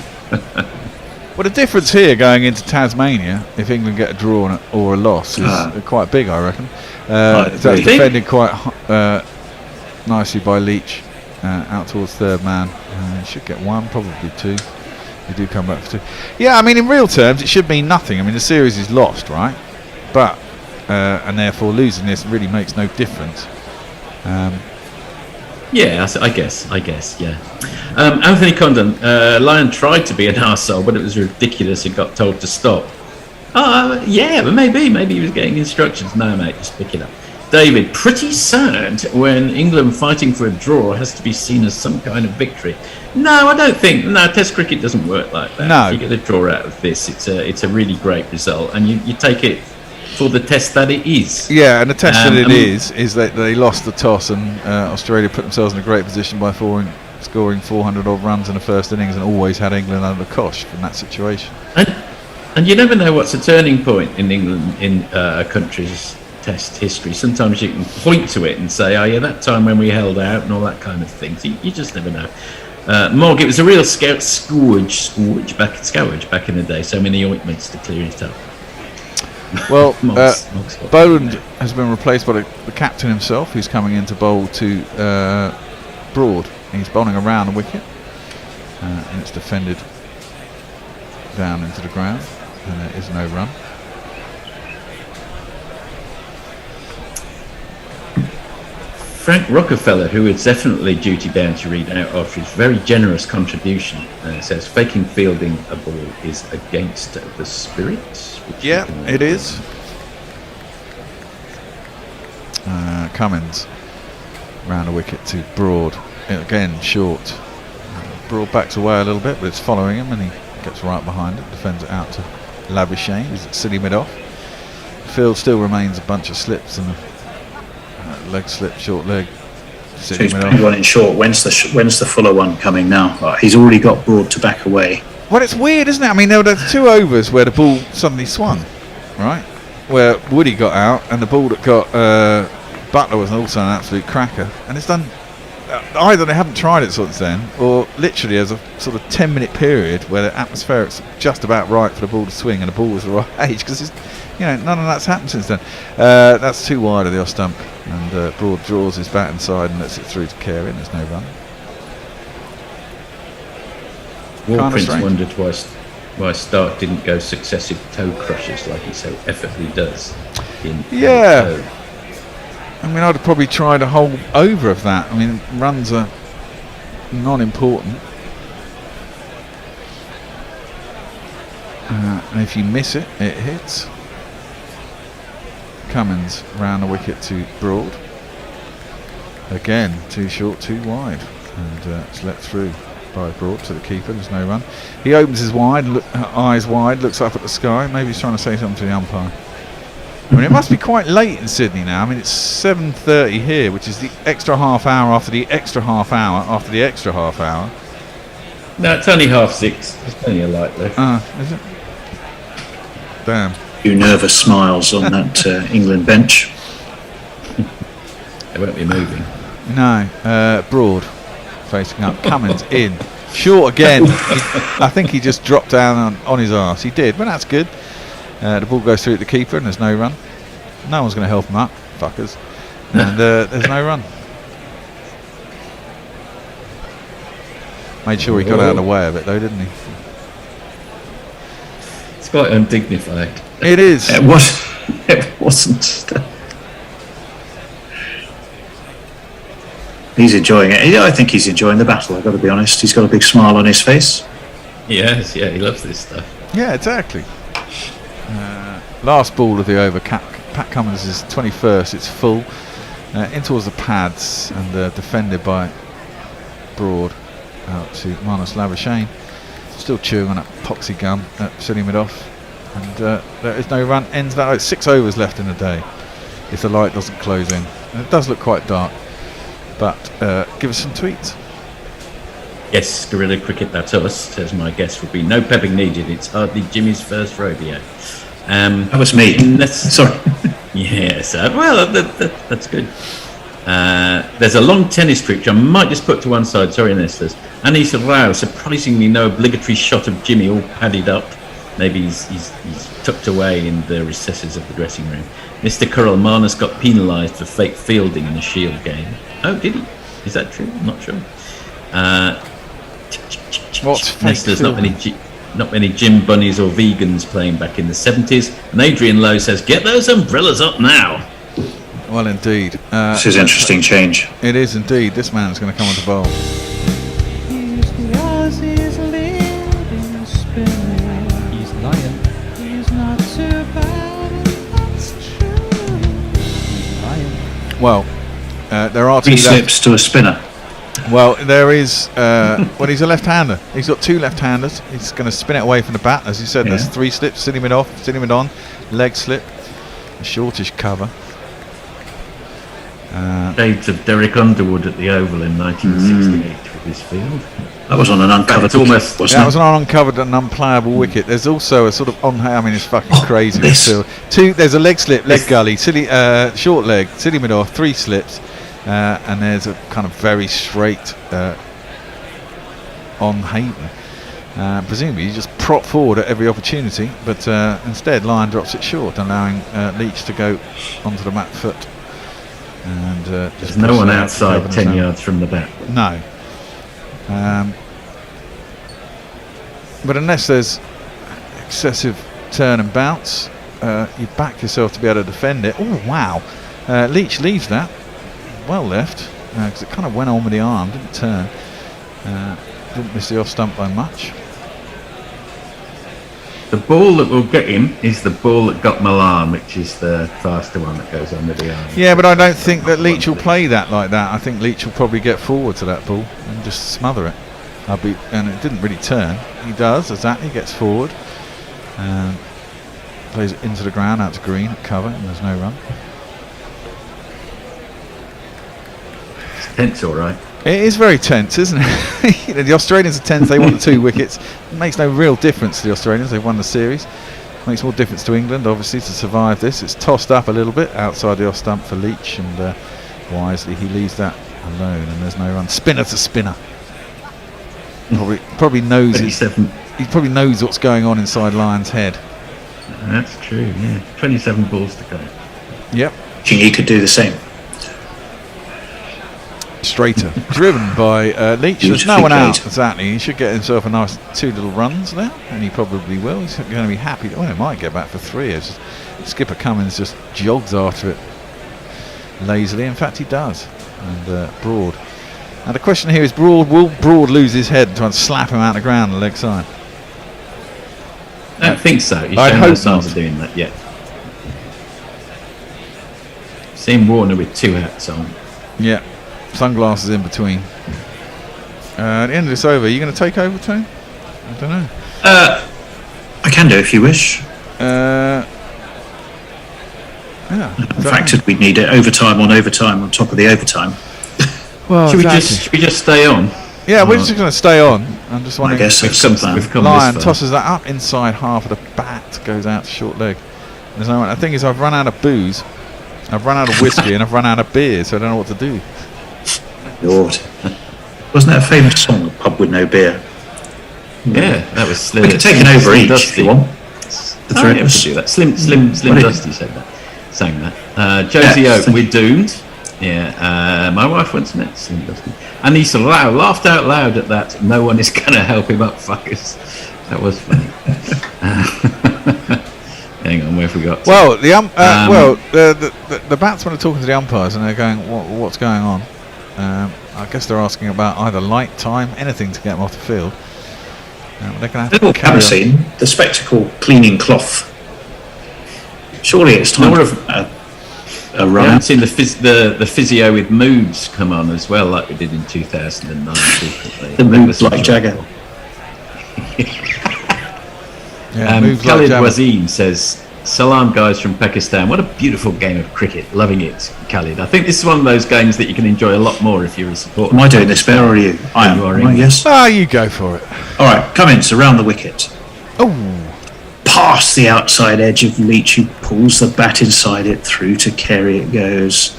E: Well, the difference here going into Tasmania, if England get a draw or a loss, is quite big, I reckon. That's defended quite nicely by Leach out towards third man. Should get 1, probably 2. They do come back for 2. Yeah, I mean, in real terms, it should mean nothing. I mean, the series is lost, right? But and therefore losing this really makes no difference.
I: Yeah, I guess, yeah. Anthony Condon, Lyon tried to be an arsehole, but it was ridiculous and got told to stop. Yeah, but maybe he was getting instructions. No, mate, just pick it up. David, pretty sad when England fighting for a draw has to be seen as some kind of victory. No, I don't think. No, Test cricket doesn't work like that.
E: No.
I: If you get a draw out of this, it's a really great result, and you take it for the test that it is.
E: Yeah, and the test that it is that they lost the toss, and Australia put themselves in a great position by scoring 400 odd runs in the first innings, and always had England under the cosh from that situation.
I: And you never know what's a turning point in England in a country's test history. Sometimes you can point to it and say, oh yeah, that time when we held out and all that kind of thing. So you just never know. Morg, it was a real scourge back in the day. So many ointments to clear it up.
E: Well, Boland has been replaced by the captain himself, who's coming in to bowl to Broad. He's bowling around the wicket, and it's defended down into the ground, and there is no run.
I: Frank Rockefeller, who is definitely duty bound to read out after his very generous contribution, says faking fielding a ball is against the spirit.
E: Yeah, it is. Cummins round a wicket to Broad. Again, short. Broad backs away a little bit, but it's following him, and he gets right behind it. Defends it out to Labuschagne. He's at silly mid-off. The field still remains a bunch of slips and a leg slip, short leg.
B: So he's playing one in short. When's the fuller one coming now? He's already got Broad to back away.
E: Well, it's weird, isn't it? I mean, there were 2 overs where the ball suddenly swung, right? Where Woody got out, and the ball that got Butler was also an absolute cracker. And it's done. Either they haven't tried it since then, or literally there's a sort of 10-minute period where the atmospheric's just about right for the ball to swing, and the ball was the right age, because none of that's happened since then. That's too wide of the off stump, and Broad draws his bat inside and lets it through to Carey, and there's no run.
I: War Prince wondered why Stark didn't go successive toe crushes like he so effortlessly does.
E: Yeah. I mean, I'd have probably tried a whole over of that. I mean, runs are non-important. And if you miss it, it hits. Cummins round the wicket to Broad. Again, too short, too wide. And it's let through by Broad to the keeper. There's no run. He opens his eyes wide, looks up at the sky. Maybe he's trying to say something to the umpire. I mean, it must be quite late in Sydney now. I mean, it's 7:30 here, which is the extra half hour after the extra half hour after the extra half hour.
I: No, it's only 6:30. There's plenty of light left.
E: Is it? Damn.
B: Few nervous smiles on that England bench.
I: They won't be moving.
E: No. Broad facing up. Cummins in. Short again. I think he just dropped down on his arse. He did, but that's good. The ball goes through at the keeper, and there's no run. No one's going to help him up, fuckers. And there's no run. Made sure he got out of the way of it, though, didn't he?
I: It's quite undignified.
E: It is.
B: It wasn't. He's enjoying it. I think he's enjoying the battle, I've got to be honest. He's got a big smile on his face.
I: Yes, yeah, he loves this stuff.
E: Yeah, exactly. Last ball of the over. Pat Cummins is 21st. It's full. In towards the pads, and defended by Broad out to Marnus Labuschagne. Still chewing on that poxy gum at silly mid-off. And there is no run. Ends that. It's 6 overs left in the day if the light doesn't close in. And it does look quite dark. But give us some tweets.
I: Yes, Guerrilla Cricket, that's us, says my guest would be no pepping needed. It's hardly Jimmy's first rodeo.
B: That was me. Sorry.
I: Yes, well, that's good. There's a long tennis trick which I might just put to one side. Sorry, Nestlers. Anis Rao, surprisingly no obligatory shot of Jimmy all padded up. Maybe he's tucked away in the recesses of the dressing room. Mr. Curl, Marnus got penalised for fake fielding in the Shield game. Oh, did he? Is that true? I'm not sure.
E: What's fake
I: Nestlers, not many gym bunnies or vegans playing back in the 70s. And Adrian Lowe says, get those umbrellas up now.
E: Well, indeed.
B: This is interesting change.
E: It is indeed. This man's going to come on to bowl.
S: He's lying. He's not too bad. That's true. He's lying.
E: Well, there are 2
B: 3 slips to a spinner.
E: Well, there is. Well, he's a left-hander. He's got 2 left-handers. He's going to spin it away from the bat. As you said, there's 3 slips, sitting mid off, sitting mid on, leg slip, a shortish cover.
I: Shades of Derek Underwood at the Oval in 1968 with his field.
B: That was on an uncovered wicket, wasn't it?
E: That was an uncovered and unplayable wicket. There's also a sort of I mean, it's fucking crazy. There's a leg slip, leg gully, silly, short leg, silly mid off, 3 slips. And there's a kind of very straight on Hayden. Presumably you just prop forward at every opportunity, but instead Lyon drops it short, allowing Leach to go onto the mat foot. And
I: there's no one outside 10 yards from the bat.
E: No. But unless there's excessive turn and bounce, you back yourself to be able to defend it. Oh wow! Leach leaves that. well left, because it kind of went on with the arm, didn't turn. Didn't miss the off stump by much.
I: The ball that will get him is the ball that got Milan, which is the faster one that goes under the arm.
E: Yeah, but I don't think that Leach will play that like that. I think Leach will probably get forward to that ball and just smother it. And it didn't really turn. He does, exactly, gets forward. Plays it into the ground, out to green, at cover, and there's no run.
I: It's tense, all right.
E: It is very tense, isn't it? The Australians are tense. They want the 2 wickets. It makes no real difference to the Australians. They've won the series. Makes more difference to England, obviously, to survive this. It's tossed up a little bit outside the off stump for Leach, and wisely he leaves that alone, and there's no run. Spinner to spinner. Probably knows he probably knows what's going on inside Lyon's head.
I: That's true. Yeah, 27 balls to go.
E: Yep.
B: He could do the same.
E: Straighter, driven by Leach. There's no one out. Exactly. He should get himself a nice 2 little runs there, and he probably will. He's going to be happy. Well, he might get back for 3. As Skipper Cummins just jogs after it lazily. In fact, he does. And Broad. Now the question here is, will Broad lose his head and try and slap him out the ground on the leg side?
I: I don't think so. He's
E: I'd
I: shown
E: hope
I: no signs of doing that yet. Seen Warner with 2 hats on.
E: Yeah. Sunglasses in between. At the end of this over, are you going to take over, Tone? I don't know.
B: I can do if you wish.
E: Yeah.
B: In fact, we'd need it overtime on top of the overtime.
E: Well,
I: should we just stay on?
E: Yeah, we're just going to stay on. I'm just wondering.
B: I guess
E: if Lyon tosses that up inside half of the bat, goes out to short leg. There's no one. The thing is, I've run out of booze, I've run out of whiskey, and I've run out of beer, so I don't know what to do.
B: Lord, wasn't that a famous song, "Pub with No Beer"?
I: Yeah, that was.
B: We could take an over each if you want.
I: Do that. Slim Dusty said that. Sang that. Josie Oak, we're doomed. Yeah, my wife once met Slim Dusty, and he sort of laughed out loud at that. No one is going to help him up, fuckers. That was funny. Hang on, where have we got to?
E: Well, the batsmen are talking to the umpires, and they're going, "What's going on?" I guess they're asking about either light, time, anything to get them off the field. They're going to have to carry
B: seen the spectacle cleaning cloth. Surely it's time for a run.
I: I've seen the physio with moods come on as well, like we did in 2009.
B: The moves like Jagger.
I: Khalid Wazim says, "Salam guys from Pakistan. What a beautiful game of cricket. Loving it, Khalid. I think this is one of those games that you can enjoy a lot more if you're a supporter."
B: Am I doing this fair or are you? I am. Yes.
E: You go for it.
B: All right, Cummins around the wicket.
E: Oh.
B: Past the outside edge of Leach, who pulls the bat inside it, through to Carey it goes.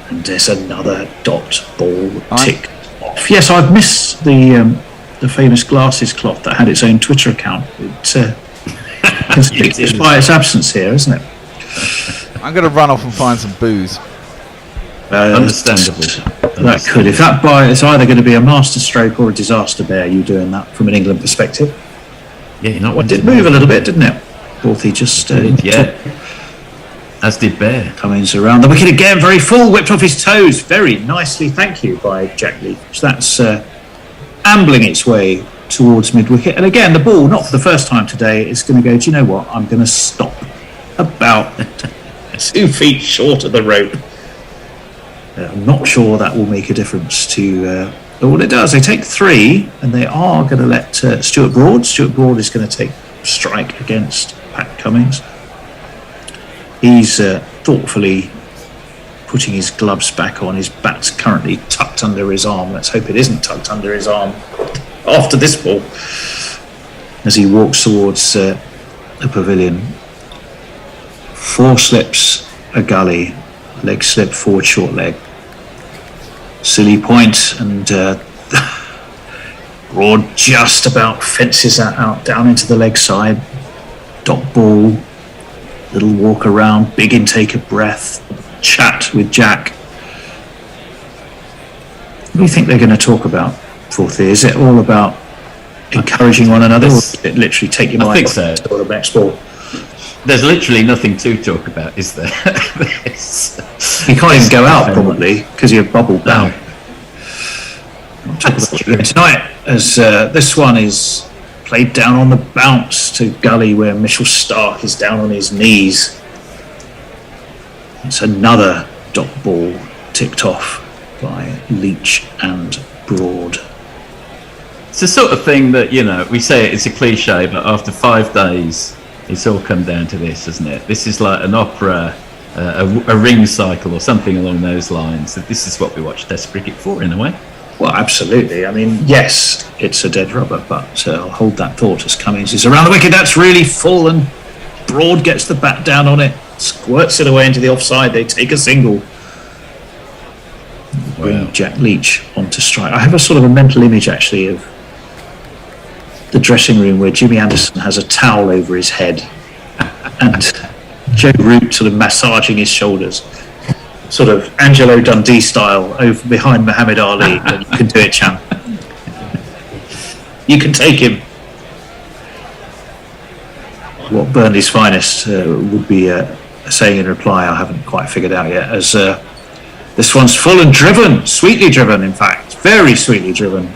B: And there's another dot ball ticked off. Yes, I've missed the famous glasses cloth that had its own Twitter account. It's by its absence here, isn't it?
E: I'm going to run off and find some booze.
I: Understandable.
B: That could. If that buy, it's either going to be a master stroke or a disaster bear. You doing that from an England perspective?
I: Yeah, you're not.
B: Well, it did move a little bit, didn't it? Dorothy just.
I: As did Bear.
B: Cummins around the wicket again, very full, whipped off his toes, very nicely. Thank you by Jack Leach. So that's ambling its way towards mid wicket, and again the ball, not for the first time today, is going to go. Do you know what? I'm going to stop about 2 feet short of the rope. I'm not sure that will make a difference to. But what it does, they take 3, and they are going to let Stuart Broad. Stuart Broad is going to take strike against Pat Cummins. He's thoughtfully putting his gloves back on. His bat's currently tucked under his arm. Let's hope it isn't tucked under his arm after this ball, as he walks towards the pavilion. 4 slips, a gully, leg slip, forward short leg. Silly point, and Broad just about fences that out down into the leg side. Dot ball, little walk around, big intake of breath, chat with Jack. What do you think they're going to talk about, Forthy? Is it all about encouraging one another, or is it literally take your mind off the next ball?
I: There's literally nothing to talk about, is there?
B: You can't even go out probably because you're bubbled down. Tonight, as this one is played down on the bounce to gully where Mitchell Stark is down on his knees. It's another dot ball ticked off by Leach and Broad.
I: It's the sort of thing that, you know, we say it's a cliche, but after 5 days, it's all come down to this, isn't it? This is like an opera, a ring cycle or something along those lines. This is what we watch Test cricket for, in a way.
B: Well, absolutely. I mean, yes, it's a dead rubber, but I'll hold that thought as Cummins is around the wicket. That's really full, and Broad gets the bat down on it, squirts it away into the offside. They take a single. Bring Jack Leach onto strike. I have a sort of a mental image, actually, of the dressing room where Jimmy Anderson has a towel over his head and Joe Root sort of massaging his shoulders. Sort of Angelo Dundee style over behind Muhammad Ali. And you can do it, champ. You can take him. What Burnley's finest would be saying in reply, I haven't quite figured out yet. As this one's full and driven, sweetly driven, in fact, very sweetly driven.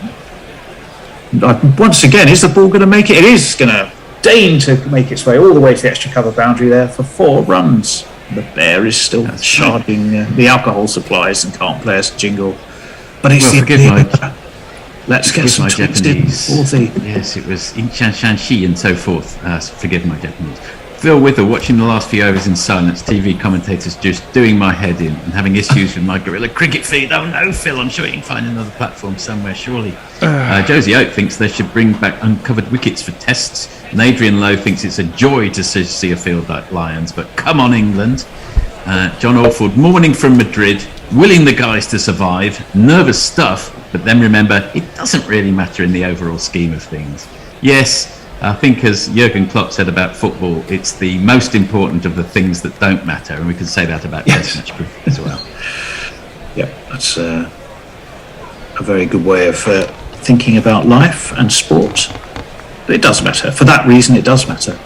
B: Once again, is the ball going to make it? It is going to deign to make its way all the way to the extra cover boundary there for 4 runs. The bear is still sharding the alcohol supplies and can't play us a jingle. But it's let's get some
I: Japanese. Yes, it was Inchan Shanshi and so forth. Forgive my Japanese. Phil Wither watching the last few overs in silence. TV commentators just doing my head in and having issues with my Gorilla Cricket feed. Oh no, Phil, I'm sure you can find another platform somewhere, surely. Josie Oak thinks they should bring back uncovered wickets for tests. And Adrian Lowe thinks it's a joy to see a field like Lions, but come on, England. John Orford, morning from Madrid, willing the guys to survive. Nervous stuff, but then remember, it doesn't really matter in the overall scheme of things. Yes, I think as Jurgen Klopp said about football, it's the most important of the things that don't matter, and we can say that about Test match cricket as well.
B: Yep, that's a very good way of thinking about life and sport. But it does matter. For that reason, it does matter.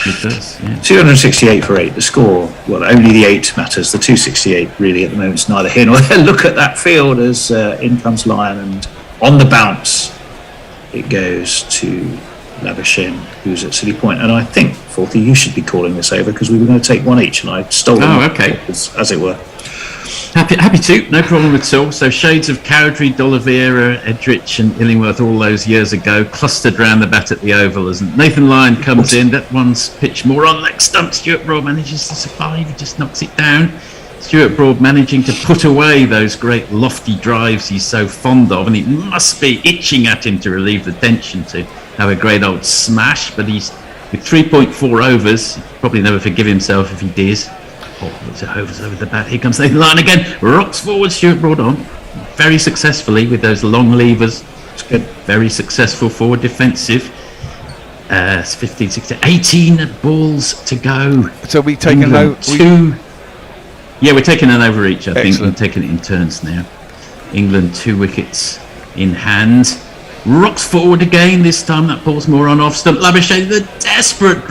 I: It does, yeah.
B: 268 for 8. The score, well, only the 8 matters. The 268 really at the moment is neither here nor there. Look at that field as in comes Lyon, and on the bounce, it goes to Labuschagne, who's at City Point. And I think, Forthy, you should be calling this over because we were going to take one each, and I stole them.
I: Oh, okay.
B: As it were.
I: Happy to, no problem at all. So shades of Cowdrey, D'Oliveira, Edrich and Illingworth all those years ago clustered round the bat at the Oval as Nathan Lyon comes in. That one's pitched more on leg stump. Stuart Broad manages to survive, he just knocks it down. Stuart Broad managing to put away those great lofty drives he's so fond of, and it must be itching at him to relieve the tension to have a great old smash, but he's with 3.4 overs, he'd probably never forgive himself if he did. Looks at overs over the bat. Here comes Nathan Lyon again. Rocks forward. Stuart Broad on very successfully with those long levers. It's good. Very successful forward defensive. It's 15, 16, 18 balls to go.
E: So we taking
I: two. Yeah, we're taking an over each. I think
E: Excellent.
I: we're taking it in turns now. England 2 wickets in hand. Rocks forward again. This time that ball's more on off stump. Labuschagne, the desperate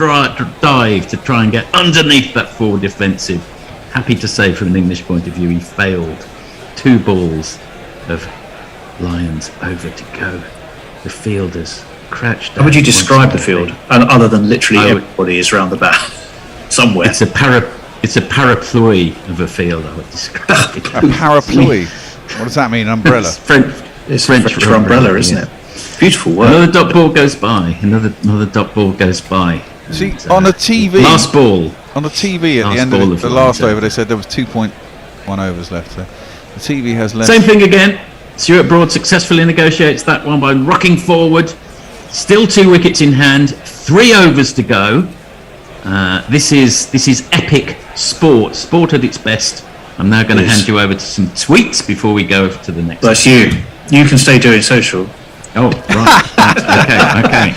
I: dive to try and get underneath that forward defensive. Happy to say, from an English point of view, he failed. 2 balls of Lions over to go. The fielders crouched down.
B: How would you describe the field, other than literally everybody is round the bat somewhere?
I: It's a parapluie of a field, I would describe it.
E: A parapluie? What does that mean? Umbrella?
B: It's French for umbrella, isn't it? Beautiful word.
I: Another dot ball goes by. Another dot ball goes by.
E: See, on the TV,
I: last ball.
E: On the TV at
I: Last
E: the end
I: ball
E: of
I: of
E: the
I: the
E: last
I: Lions
E: over, they said there was 2.1 overs left. So the TV has left.
I: Same thing again. Stuart Broad successfully negotiates that one by rocking forward. Still 2 wickets in hand. 3 overs to go. This is epic sport. Sport at its best. I'm now going to hand you over to some tweets before we go to the next.
B: Bless you. You can stay doing social.
I: Oh, right. okay.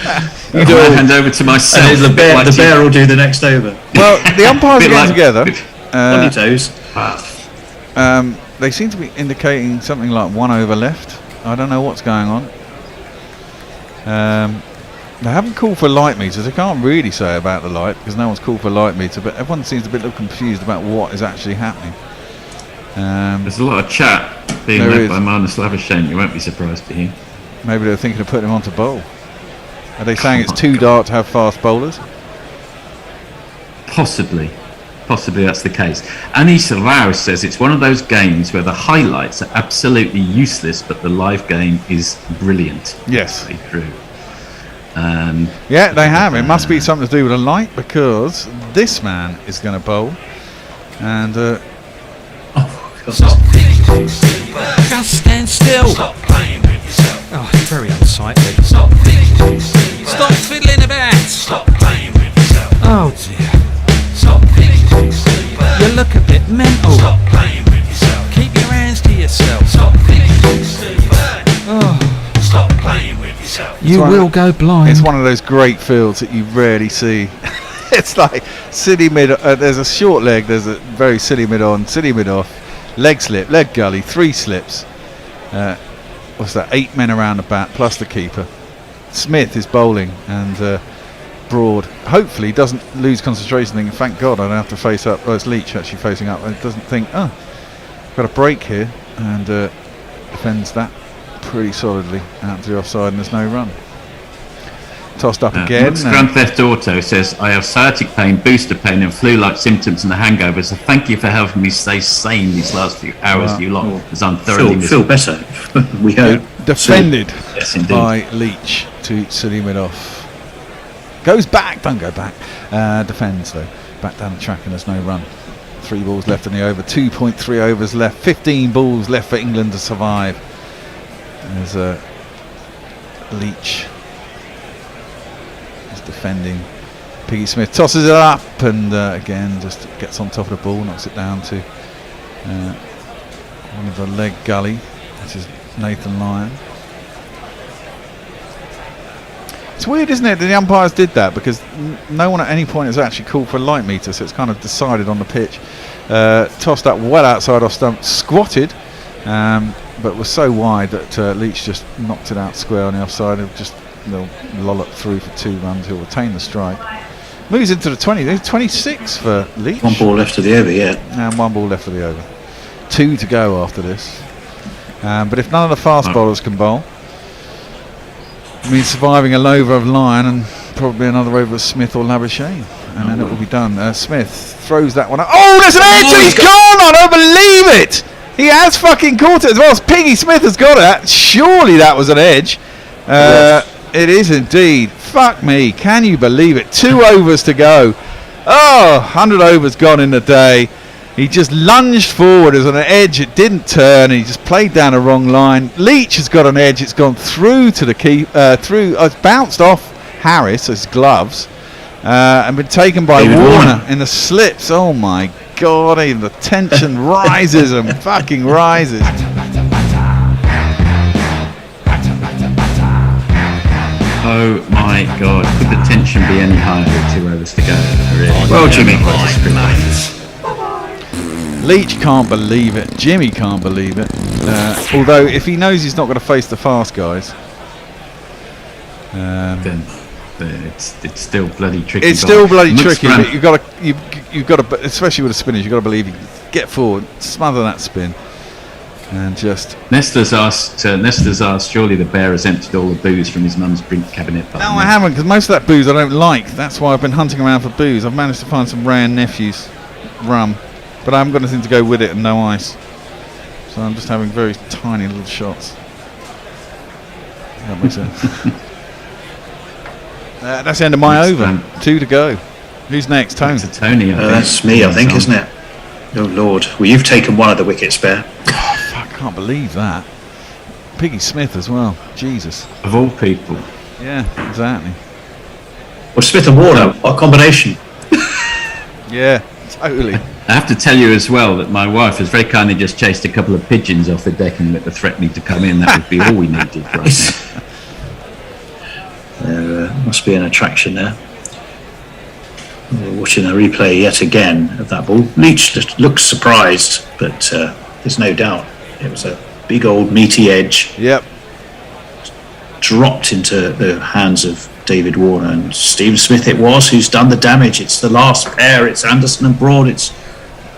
I: I'll hand over to myself.
B: And the bear will do the next over.
E: Well, the umpires are getting together.
B: On your toes.
E: They seem to be indicating something like 1 over left. I don't know what's going on. They haven't called for light meters. I can't really say about the light because no one's called for light meter, but everyone seems a bit confused about what is actually happening.
I: There's a lot of chat being led by Marnus Labuschagne. You won't be surprised to hear.
E: Maybe they're thinking of putting him onto bowl. Are they saying it's too dark to have fast bowlers?
I: Possibly that's the case. Anis Rao says it's one of those games where the highlights are absolutely useless, but the live game is brilliant.
E: Yes.
I: Very true.
E: Yeah, they have. It must be something to do with the light because this man is going to bowl. And
S: Just stand still. Stop playing with yourself. Oh, it's very unsightly. Stop fiddling about. Stop playing with yourself. Oh dear. Stop You look a bit mental. Stop playing with yourself. Keep your hands to yourself. Stop Oh. Stop playing with yourself. You will go blind.
E: It's one of those great fields that you rarely see. It's like silly mid. There's a short leg. There's a very silly mid on, silly mid off, leg slip, leg gully, 3 slips. What's that? 8 men around the bat plus the keeper. Smith is bowling and Broad hopefully doesn't lose concentration. Thinking, thank God I don't have to face up. It's Leach actually facing up. And doesn't think, got a break here, and defends that pretty solidly out to the offside, and there's no run. Tossed up again.
I: Grand Theft Auto says, I have sciatic pain, booster pain and flu-like symptoms and the hangovers, so thank you for helping me stay sane these last few hours, you lot, as I'm thoroughly
B: feel better. We hope.
E: Defended
B: yes,
E: by Leach to Salim it off. Goes back, don't go back. Defends though, back down the track, and there's no run. 3 balls left in the over, 2.3 overs left, 15 balls left for England to survive. There's Leach is defending. Piggy Smith tosses it up and again just gets on top of the ball, knocks it down to one of the leg gully, which is Nathan Lyon. It's weird, isn't it, that the umpires did that, because no one at any point has actually called for a light meter, so it's kind of decided on the pitch. Tossed up well outside off stump, squatted, but was so wide that Leach just knocked it out square on the offside. They'll lollop through for 2 runs. He'll retain the strike. Moves into the 20. There's 26 for Leach.
B: 1 ball left of the over, yeah.
E: And 1 ball left of the over. 2 to go after this. But if none of the fast bowlers can bowl, it means surviving a over of Lyon and probably another over of Smith or Labuschagne, and then it will be done. Smith throws that one out. Oh, there's an edge and he's gone! I don't believe it! He has fucking caught it as well as Piggy Smith has got it. Surely that was an edge. It is indeed. Fuck me, can you believe it? 2 overs to go. Oh, 100 overs gone in the day. He just lunged forward as an edge. It didn't turn. He just played down a wrong line. Leach has got an edge. It's gone through to the key. It's bounced off Harris, his gloves, and been taken by Warner in the slips. Oh my God! Even the tension rises and fucking rises.
I: Oh my God! Could the tension be any higher with 2 overs to go? Really?
B: Well, Jimmy.
E: Leach can't believe it. Jimmy can't believe it. Although, if he knows he's not going to face the fast guys,
I: then it's still bloody tricky.
E: It's still bloody tricky. But you've got to, especially with the spinners, you've got to believe you can get forward, smother that spin, and just.
I: Nestler's asked. Surely the bear has emptied all the booze from his mum's drink cabinet.
E: No, I haven't, because most of that booze I don't like. That's why I've been hunting around for booze. I've managed to find some Ray and Nephew's rum, but I haven't got anything to go with it and no ice. So I'm just having very tiny little shots. That makes sense. That's the end of my over. 2 to go. Who's next? Tony?
I: That's Tony.
B: That's me, I think, isn't it? Oh Lord. Well, you've taken one of the wickets, Bear.
E: Oh, fuck, I can't believe that. Piggy Smith as well. Jesus.
I: Of all people.
E: Yeah, exactly.
B: Well, Smith and Warner, what a combination.
E: Yeah, totally.
I: I have to tell you as well that my wife has very kindly just chased a couple of pigeons off the deck and were threatening to come in. That would be all we needed right now.
B: There must be an attraction there. We're watching a replay yet again of that ball. Leach just looks surprised, but there's no doubt it was a big old meaty edge.
E: Yep.
B: Dropped into the hands of David Warner, and Steve Smith it was who's done the damage. It's the last pair. It's Anderson and Broad. It's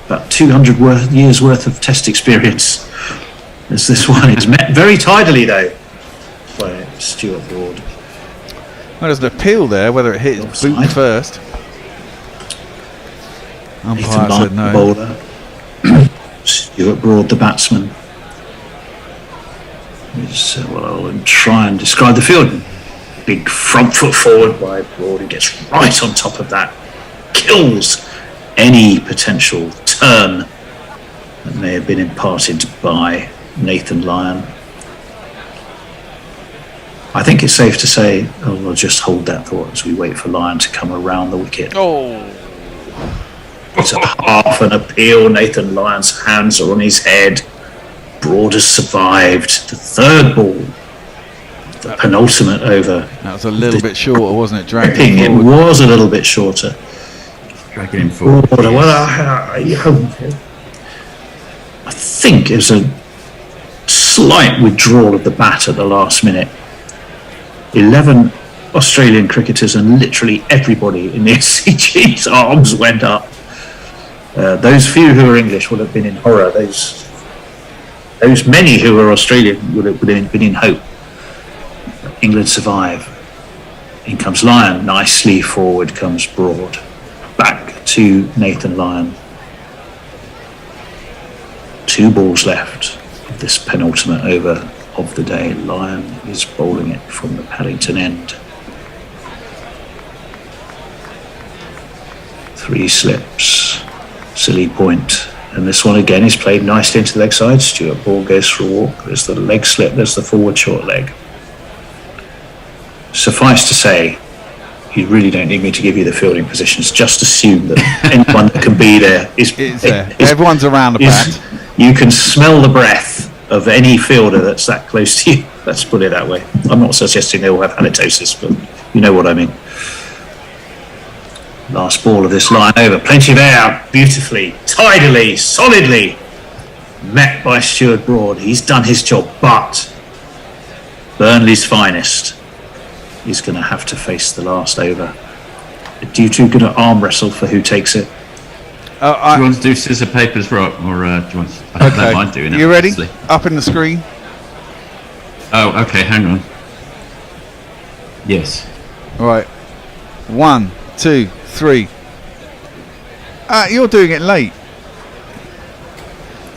B: about 200 years worth of test experience as this one. It's met very tidily though by Stuart Broad.
E: Well, there's an appeal there whether it hit his boot first. Umpire said no.
B: Bowler. Stuart Broad, the batsman. I'll try and describe the field. Big front foot forward by Broad. He gets right on top of that. Kills any potential turn that may have been imparted by Nathan Lyon. I think it's safe to say, we'll just hold that thought as we wait for Lyon to come around the wicket. It's a half an appeal. Nathan Lyon's hands are on his head. Broad has survived the third ball, the penultimate over.
E: That was a little bit shorter, wasn't it? Dragging
B: it was a little bit shorter.
I: Dragging him forward.
B: Well, I think it was a slight withdrawal of the bat at the last minute. 11 Australian cricketers and literally everybody in the SCG's arms went up. Those few who were English would have been in horror. Those many who were Australian would have been in hope. England survive. In comes Lyon. Nicely forward comes Broad. Back to Nathan Lyon. 2 balls left of this penultimate over of the day. Lyon is bowling it from the Paddington end. 3 slips. Silly point. And this one again is played nicely into the leg side. Stuart Broad goes for a walk. There's the leg slip. There's the forward short leg. Suffice to say, you really don't need me to give you the fielding positions. Just assume that anyone that can be there is there.
E: Everyone's around the bat.
B: You can smell the breath of any fielder that's that close to you. Let's put it that way. I'm not suggesting they all have halitosis, but you know what I mean. Last ball of this line over. Plenty of air. Beautifully, tidily, solidly met by Stuart Broad. He's done his job, but Burnley's finest is going to have to face the last over. Do you two going to arm wrestle for who takes it?
I: Do you want to do scissor, papers, rock, or do you want? I don't mind doing it.
E: You ready?
I: Honestly.
E: Up in the screen.
I: Oh, okay. Hang on. Yes.
E: All right. 1, 2, 3. You're doing it late.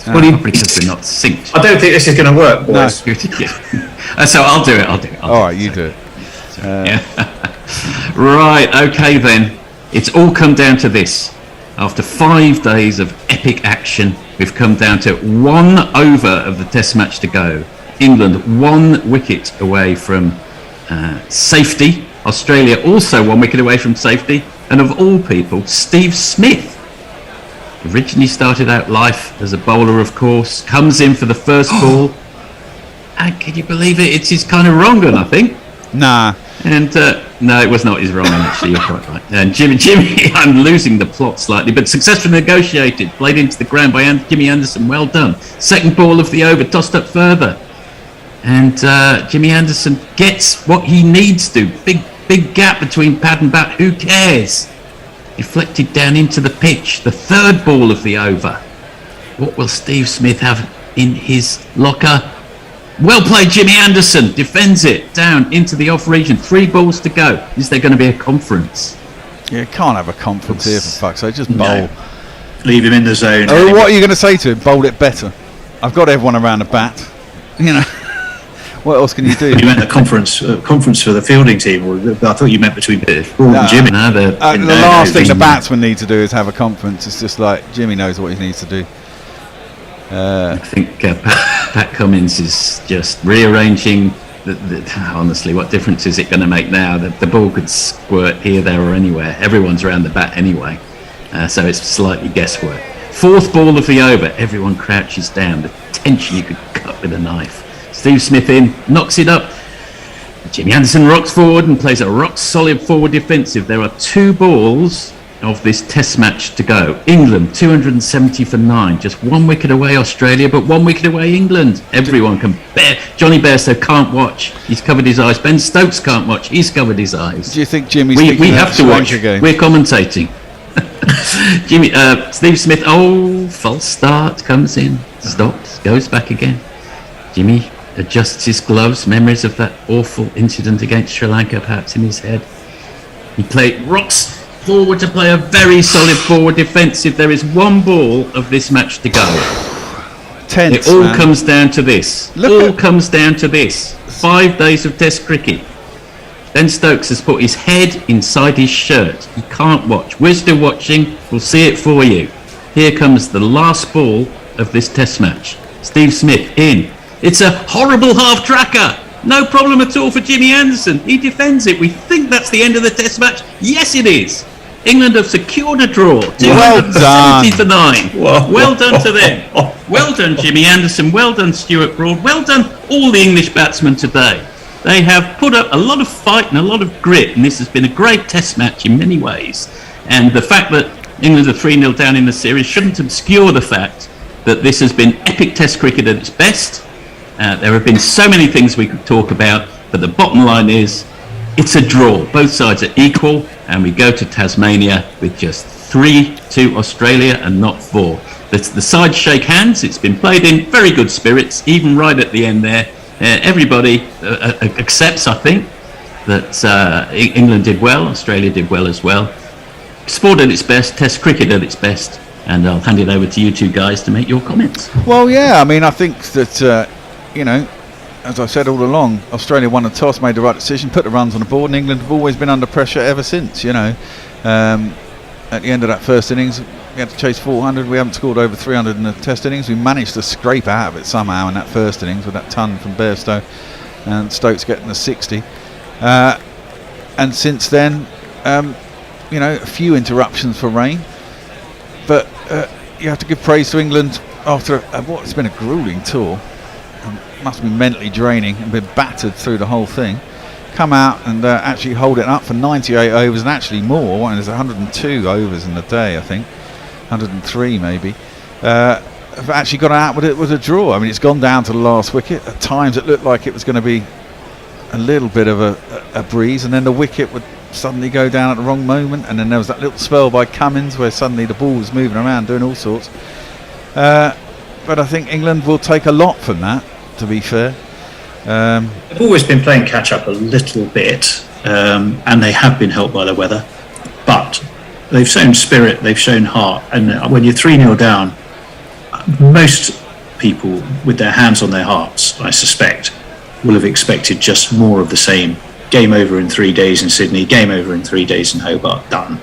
I: Probably because we're not synced.
B: I don't think this is going to work, boys.
I: No. Yeah. So I'll do it.
E: All right, you do it.
I: Right. Okay then. It's all come down to this. After 5 days of epic action, we've come down to 1 over of the Test match to go. England 1 wicket away from safety. Australia also 1 wicket away from safety. And of all people, Steve Smith. Originally started out life as a bowler, of course. Comes in for the first ball. And can you believe it? It's his kind of wrong one, I think.
E: Nah.
I: And no, it was not his wrong one, actually. You're quite right. And Jimmy, I'm losing the plot slightly, but successfully negotiated. Played into the ground by Jimmy Anderson. Well done. Second ball of the over, tossed up further. And Jimmy Anderson gets what he needs to. Big gap between pad and bat. Who cares? Deflected down into the pitch. The third ball of the over. What will Steve Smith have in his locker? Well played, Jimmy Anderson. Defends it down into the off region. 3 balls to go. Is there going to be a conference?
E: You can't have a conference here, for fuck's sake. Just bowl.
B: No. Leave him in the zone.
E: Oh, what are you going to say to him? Bowl it better. I've got everyone around the bat. You know. What else can you do?
B: You meant a conference for the fielding team, or I thought you meant between Broad and Jimmy.
E: The last thing the batsmen need to do is have a conference. It's just like Jimmy knows what he needs to do.
I: I think Pat Cummins is just rearranging. Honestly, what difference is it going to make now? The ball could squirt here, there, or anywhere. Everyone's around the bat anyway, so it's slightly guesswork. 4th ball of the over. Everyone crouches down. The tension you could cut with a knife. Steve Smith in, knocks it up. Jimmy Anderson rocks forward and plays a rock-solid forward defensive. There are 2 balls of this test match to go. England 270 for 9, just 1 wicket away Australia, but 1 wicket away England. Everyone can bear. Johnny Bairstow can't watch, he's covered his eyes. Ben Stokes can't watch, he's covered his eyes.
E: Do you think Jimmy's
I: we have to watch again? We're commentating. Jimmy, Steve Smith, false start, comes in, stops, goes back again. Jimmy adjusts his gloves, memories of that awful incident against Sri Lanka perhaps in his head. He rocks forward to play a very solid forward defensive. There is 1 ball of this match to go.
E: Tense,
I: it all
E: man.
I: comes down to this. Comes down to this. 5 days of Test cricket. Ben Stokes has put his head inside his shirt. He can't watch. We're still watching. We'll see it for you. Here comes the last ball of this Test match. Steve Smith in. It's a horrible half-tracker. No problem at all for Jimmy Anderson. He defends it. We think that's the end of the Test match. Yes, it is. England have secured a draw. 270 for 9. Well done to them. Well done, Jimmy Anderson. Well done, Stuart Broad. Well done, all the English batsmen today. They have put up a lot of fight and a lot of grit, and this has been a great Test match in many ways. And the fact that England are 3-0 down in the series shouldn't obscure the fact that this has been epic Test cricket at its best. There have been so many things we could talk about, but the bottom line is it's a draw. Both sides are equal, and we go to Tasmania with just 3 to Australia and not 4. The sides shake hands. It's been played in very good spirits, even right at the end there. Everybody accepts, I think, that England did well, Australia did well as well. Sport at its best, Test cricket at its best, and I'll hand it over to you two guys to make your comments.
E: Well, yeah, I mean, I think that, as I said all along, Australia won the toss, made the right decision, put the runs on the board, and England have always been under pressure ever since, At the end of that first innings, we had to chase 400. We haven't scored over 300 in the Test innings. We managed to scrape out of it somehow in that first innings with that ton from Bairstow and Stokes getting the 60. And since then, a few interruptions for rain. But you have to give praise to England after it's been a gruelling tour. Must be mentally draining and been battered through the whole thing. Come out and actually hold it up for 98 overs and actually more. There's 102 overs in the day, I think. 103 maybe. Have actually got out with it with a draw. I mean, it's gone down to the last wicket. At times it looked like it was going to be a little bit of a breeze, and then the wicket would suddenly go down at the wrong moment, and then there was that little spell by Cummins where suddenly the ball was moving around doing all sorts. But I think England will take a lot from that, to be fair.
B: They've always been playing catch up a little bit, and they have been helped by the weather, but they've shown spirit, they've shown heart, and when you're 3-0 down, most people with their hands on their hearts, I suspect, will have expected just more of the same. Game over in 3 days in Sydney, game over in 3 days in Hobart, done.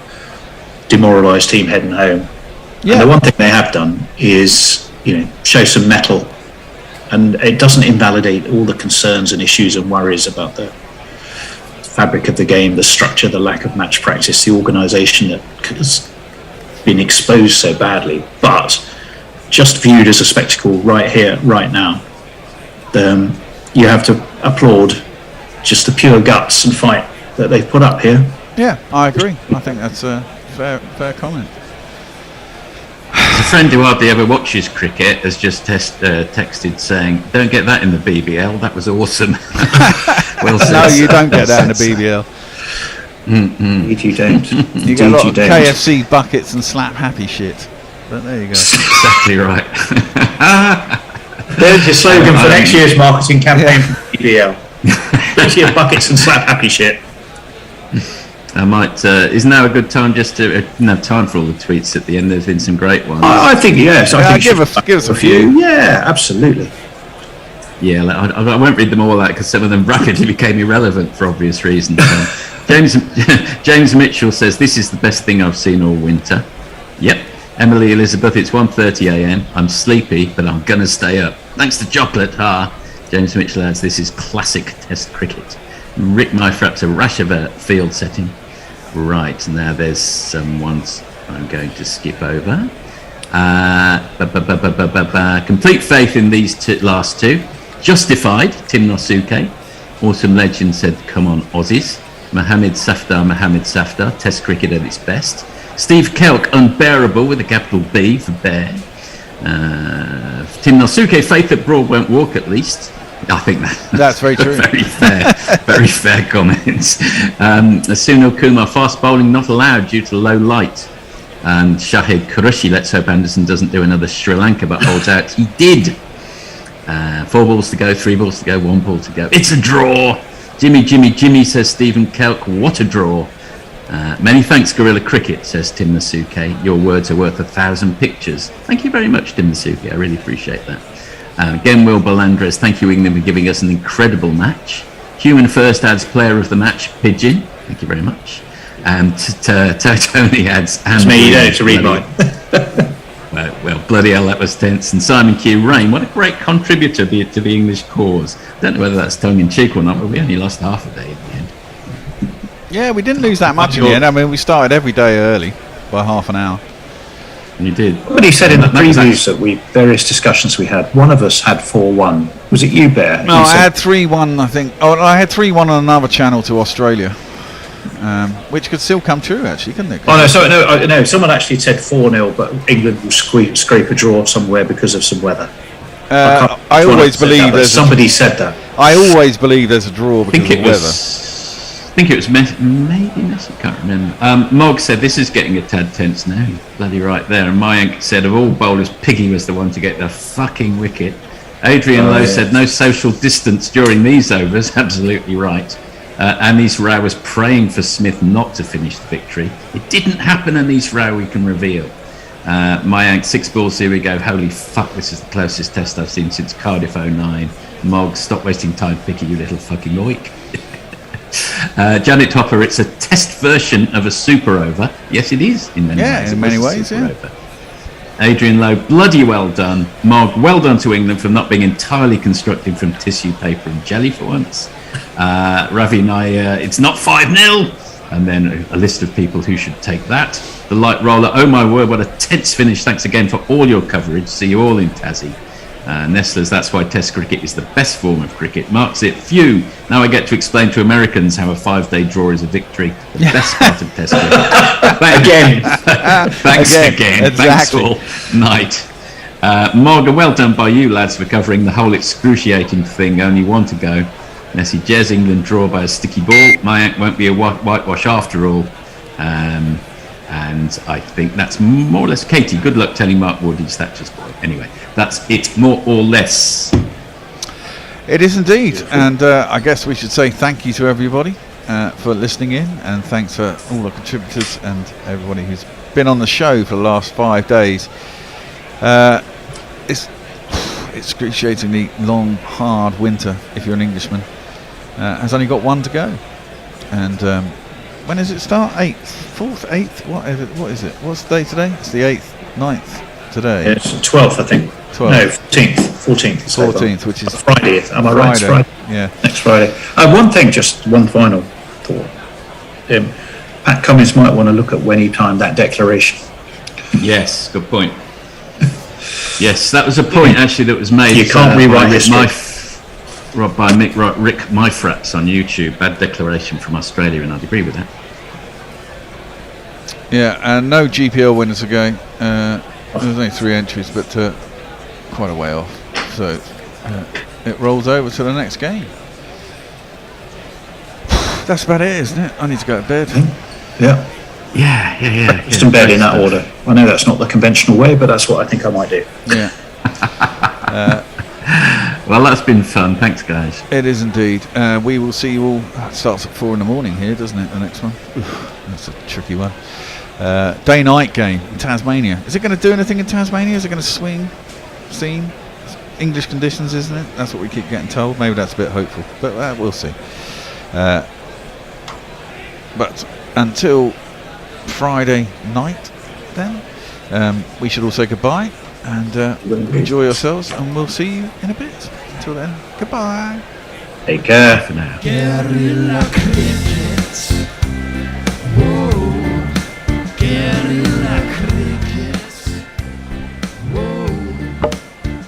B: Demoralised team heading home. Yeah. And the one thing they have done is, show some mettle, and it doesn't invalidate all the concerns and issues and worries about the fabric of the game, the structure, the lack of match practice, the organisation that has been exposed so badly. But just viewed as a spectacle right here, right now, you have to applaud just the pure guts and fight that they've put up here.
E: Yeah, I agree. I think that's a fair comment.
I: A friend who hardly ever watches cricket has just texted saying, "Don't get that in the BBL. That was awesome." Well said.
E: No, you don't get that in the BBL.
B: If you don't,
E: you get a lot of KFC buckets and slap happy shit. But there you go.
I: Exactly right.
B: There's your slogan for next year's marketing campaign for BBL. Plenty of buckets and slap happy shit.
I: I might. Is now a good time just to didn't have time for all the tweets at the end. There's been some great ones.
B: I think yes. I think
E: give us a few.
B: Yeah, absolutely.
I: Yeah, I won't read them all out because some of them rapidly became irrelevant for obvious reasons. James Mitchell says this is the best thing I've seen all winter. Yep. Emily Elizabeth, it's 1:30 a.m. I'm sleepy, but I'm gonna stay up. Thanks to chocolate. James Mitchell adds, this is classic Test cricket. Rick Myfrap's up to rash of a field setting. Right, now there's some ones I'm going to skip over. Complete faith in these last two. Justified, Tim Nosuke. Awesome Legend said, come on Aussies. Mohammed Safdar, Test cricket at its best. Steve Kelk, unbearable with a capital B for bear. Tim Nosuke, faith that Broad won't walk at least. I think
E: that's very true.
I: Very fair comments. Sunil Kumar, fast bowling not allowed due to low light. And Shahid Qureshi, let's hope Anderson doesn't do another Sri Lanka but holds out. He did. 4 balls to go, 3 balls to go, 1 ball to go. It's a draw. Jimmy, says Stephen Kelk. What a draw. Many thanks, Gorilla Cricket, says Tim Nasuke. Your words are worth 1,000 pictures. Thank you very much, Tim Nasuke. I really appreciate that. Again, Will Belandres, thank you, England, for giving us an incredible match. Human First adds player of the match, Pigeon. Thank you very much. And Tony adds...
B: It's me, you don't have to read mine.
I: Well, bloody hell, that was tense. And Simon Q. Rain, what a great contributor to the English cause. Don't know whether that's tongue-in-cheek or not, but we only lost half a day at the end.
E: Yeah, we didn't lose that much in the end. I mean, we started every day early by half an hour.
I: You did.
B: Somebody said in the previews that various discussions we had, one of us had 4-1. Was it you, Bear?
E: No, I had 3-1, I think. Oh, I had 3-1 on another channel to Australia, which could still come true, actually, couldn't it?
B: No. Someone actually said 4-0, but England will scrape a draw somewhere because of some weather.
E: I always believe there's
B: somebody said that.
E: I always believe there's a draw because of weather.
I: I think it was maybe Messi, I can't remember. Mog said this is getting a tad tense now. He's bloody right there. And Mayank said of all bowlers, Piggy was the one to get the fucking wicket. Adrian Lowe said no social distance during these overs. Absolutely right. Anis Rao was praying for Smith not to finish the victory. It didn't happen, Anis Rao, we can reveal. Mayank, 6 balls, here we go. Holy fuck, this is the closest test I've seen since Cardiff 09. Mog, stop wasting time, Picky, you little fucking oik. Janet Hopper, it's a test version of a super over. Yes, it is in many ways.
E: In many ways, yeah.
I: Over. Adrian Lowe, bloody well done. Mog, well done to England for not being entirely constructed from tissue paper and jelly for once. Ravi Naya, it's not 5-0. And then a list of people who should take that. The light roller, oh my word, what a tense finish. Thanks again for all your coverage. See you all in Tassie. Nestlers, that's why Test cricket is the best form of cricket. Marks it. Phew. Now I get to explain to Americans how a 5-day draw is a victory. The best part of Test cricket.
B: Again.
I: Thanks again.
E: Exactly.
I: Thanks all night. Morgan, well done by you lads for covering the whole excruciating thing. Only 1 to go. Messi, Jez, England draw by a sticky ball. Mayank won't be a whitewash after all. And I think that's more or less Katie. Good luck telling Mark Wood he's Thatcher's boy. Anyway, that's it, more or less.
E: It is indeed. And I guess we should say thank you to everybody for listening in. And thanks for all the contributors and everybody who's been on the show for the last 5 days. It's excruciatingly long, hard winter if you're an Englishman. Has only got 1 to go. And when does it start? 8th? 4th? 8th? What is it? What's the day today? It's the 8th, 9th today.
B: Yeah, it's the 12th, I think.
E: 12th.
B: No, 14th.
E: 14th, which is
B: Friday. Am I right? It's Friday.
E: Yeah.
B: Next Friday. One thing, just one final thought. Pat Cummins might want to look at when he timed that declaration.
I: Yes, good point. Yes, that was a point actually that was made.
B: You can't rewrite history.
I: By Rick Myfrats on YouTube. Bad declaration from Australia, and I'd agree with that.
E: Yeah, and no GPL winners again. There's only 3 entries, but quite a way off. So it rolls over to the next game. That's about it, isn't it? I need to go to bed.
I: Yeah.
B: Just in bed in that order. I know that's not the conventional way, but that's what I think I might do.
E: Yeah.
I: Well, that's been fun. Thanks, guys.
E: It is indeed. We will see you all. It starts at 4 a.m. here, doesn't it? The next one. That's a tricky one. Day-night game in Tasmania. Is it going to do anything in Tasmania? Is it going to swing? Steam? English conditions, isn't it? That's what we keep getting told. Maybe that's a bit hopeful, but we'll see. But until Friday night, then we should all say goodbye and enjoy yourselves, and we'll see you in a bit. Until then, goodbye.
B: Take care for now.
O: Guerrilla crickets. Whoa. Guerrilla crickets. Whoa.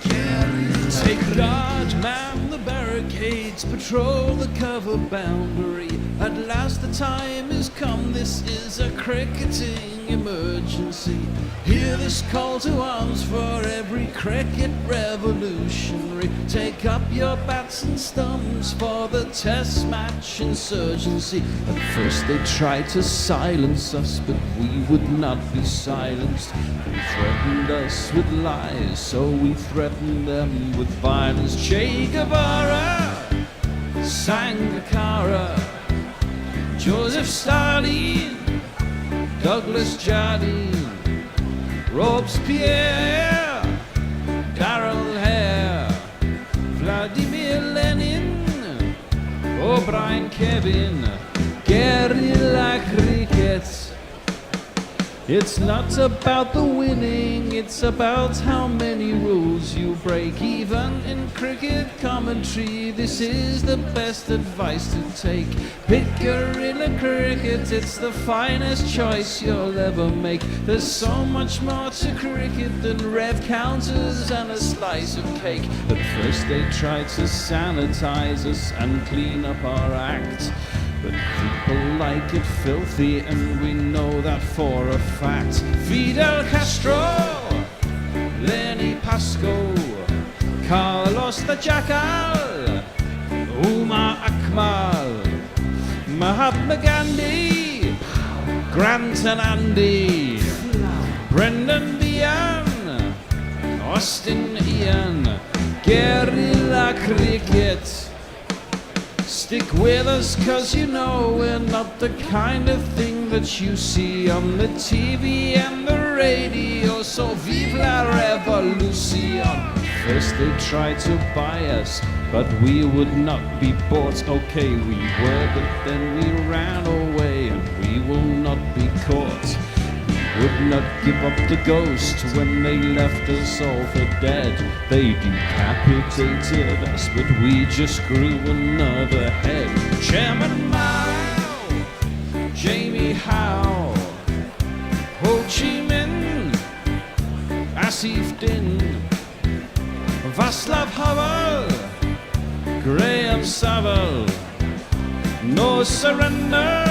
O: Guerrilla. Take guard, man the barricades, patrol the cover boundary. At last the time has come, this is a cricketing
A: emergency. Hear this call to arms for every cricket revolutionary. Take up your bats and stumps for the test match insurgency. At first they tried to silence us, but we would not be silenced. They threatened us with lies, so we threatened them with violence. Che Guevara, Sangakkara, Joseph Stalin, Douglas Jardine, Robespierre, Darrell Hare, Vladimir Lenin, O'Brien Kevin, guerrilla cricket. It's not about the winning, it's about how many rules you break. Even in cricket commentary, this is the best advice to take. Pick guerrilla cricket, it's the finest choice you'll ever make. There's so much more to cricket than rev counters and a slice of cake. At first they tried to sanitize us and clean up our act, but people like it filthy, and we know that for a fact. Fidel Castro, Lenny Pascoe, Carlos the Jackal, Umar Akmal, Mahatma Gandhi, Grant and Andy, Brendan Behan, Austin Ian, guerrilla cricket. Stick with us, cause you know we're not the kind of thing that you see on the TV and the radio. So vive la revolution. First they tried to buy us, but we would not be bought. Okay, we were, but then we ran away, and we will not be caught. Would not give up the ghost when they left us all for dead. They decapitated us, but we just grew another head. Chairman Mao, Jamie Howe, Ho Chi Minh, Asif Din, Václav Havel, Graham Saville, No Surrender,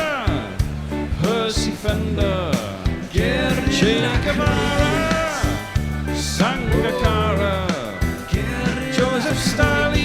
A: Percy Fender, Che Guevara,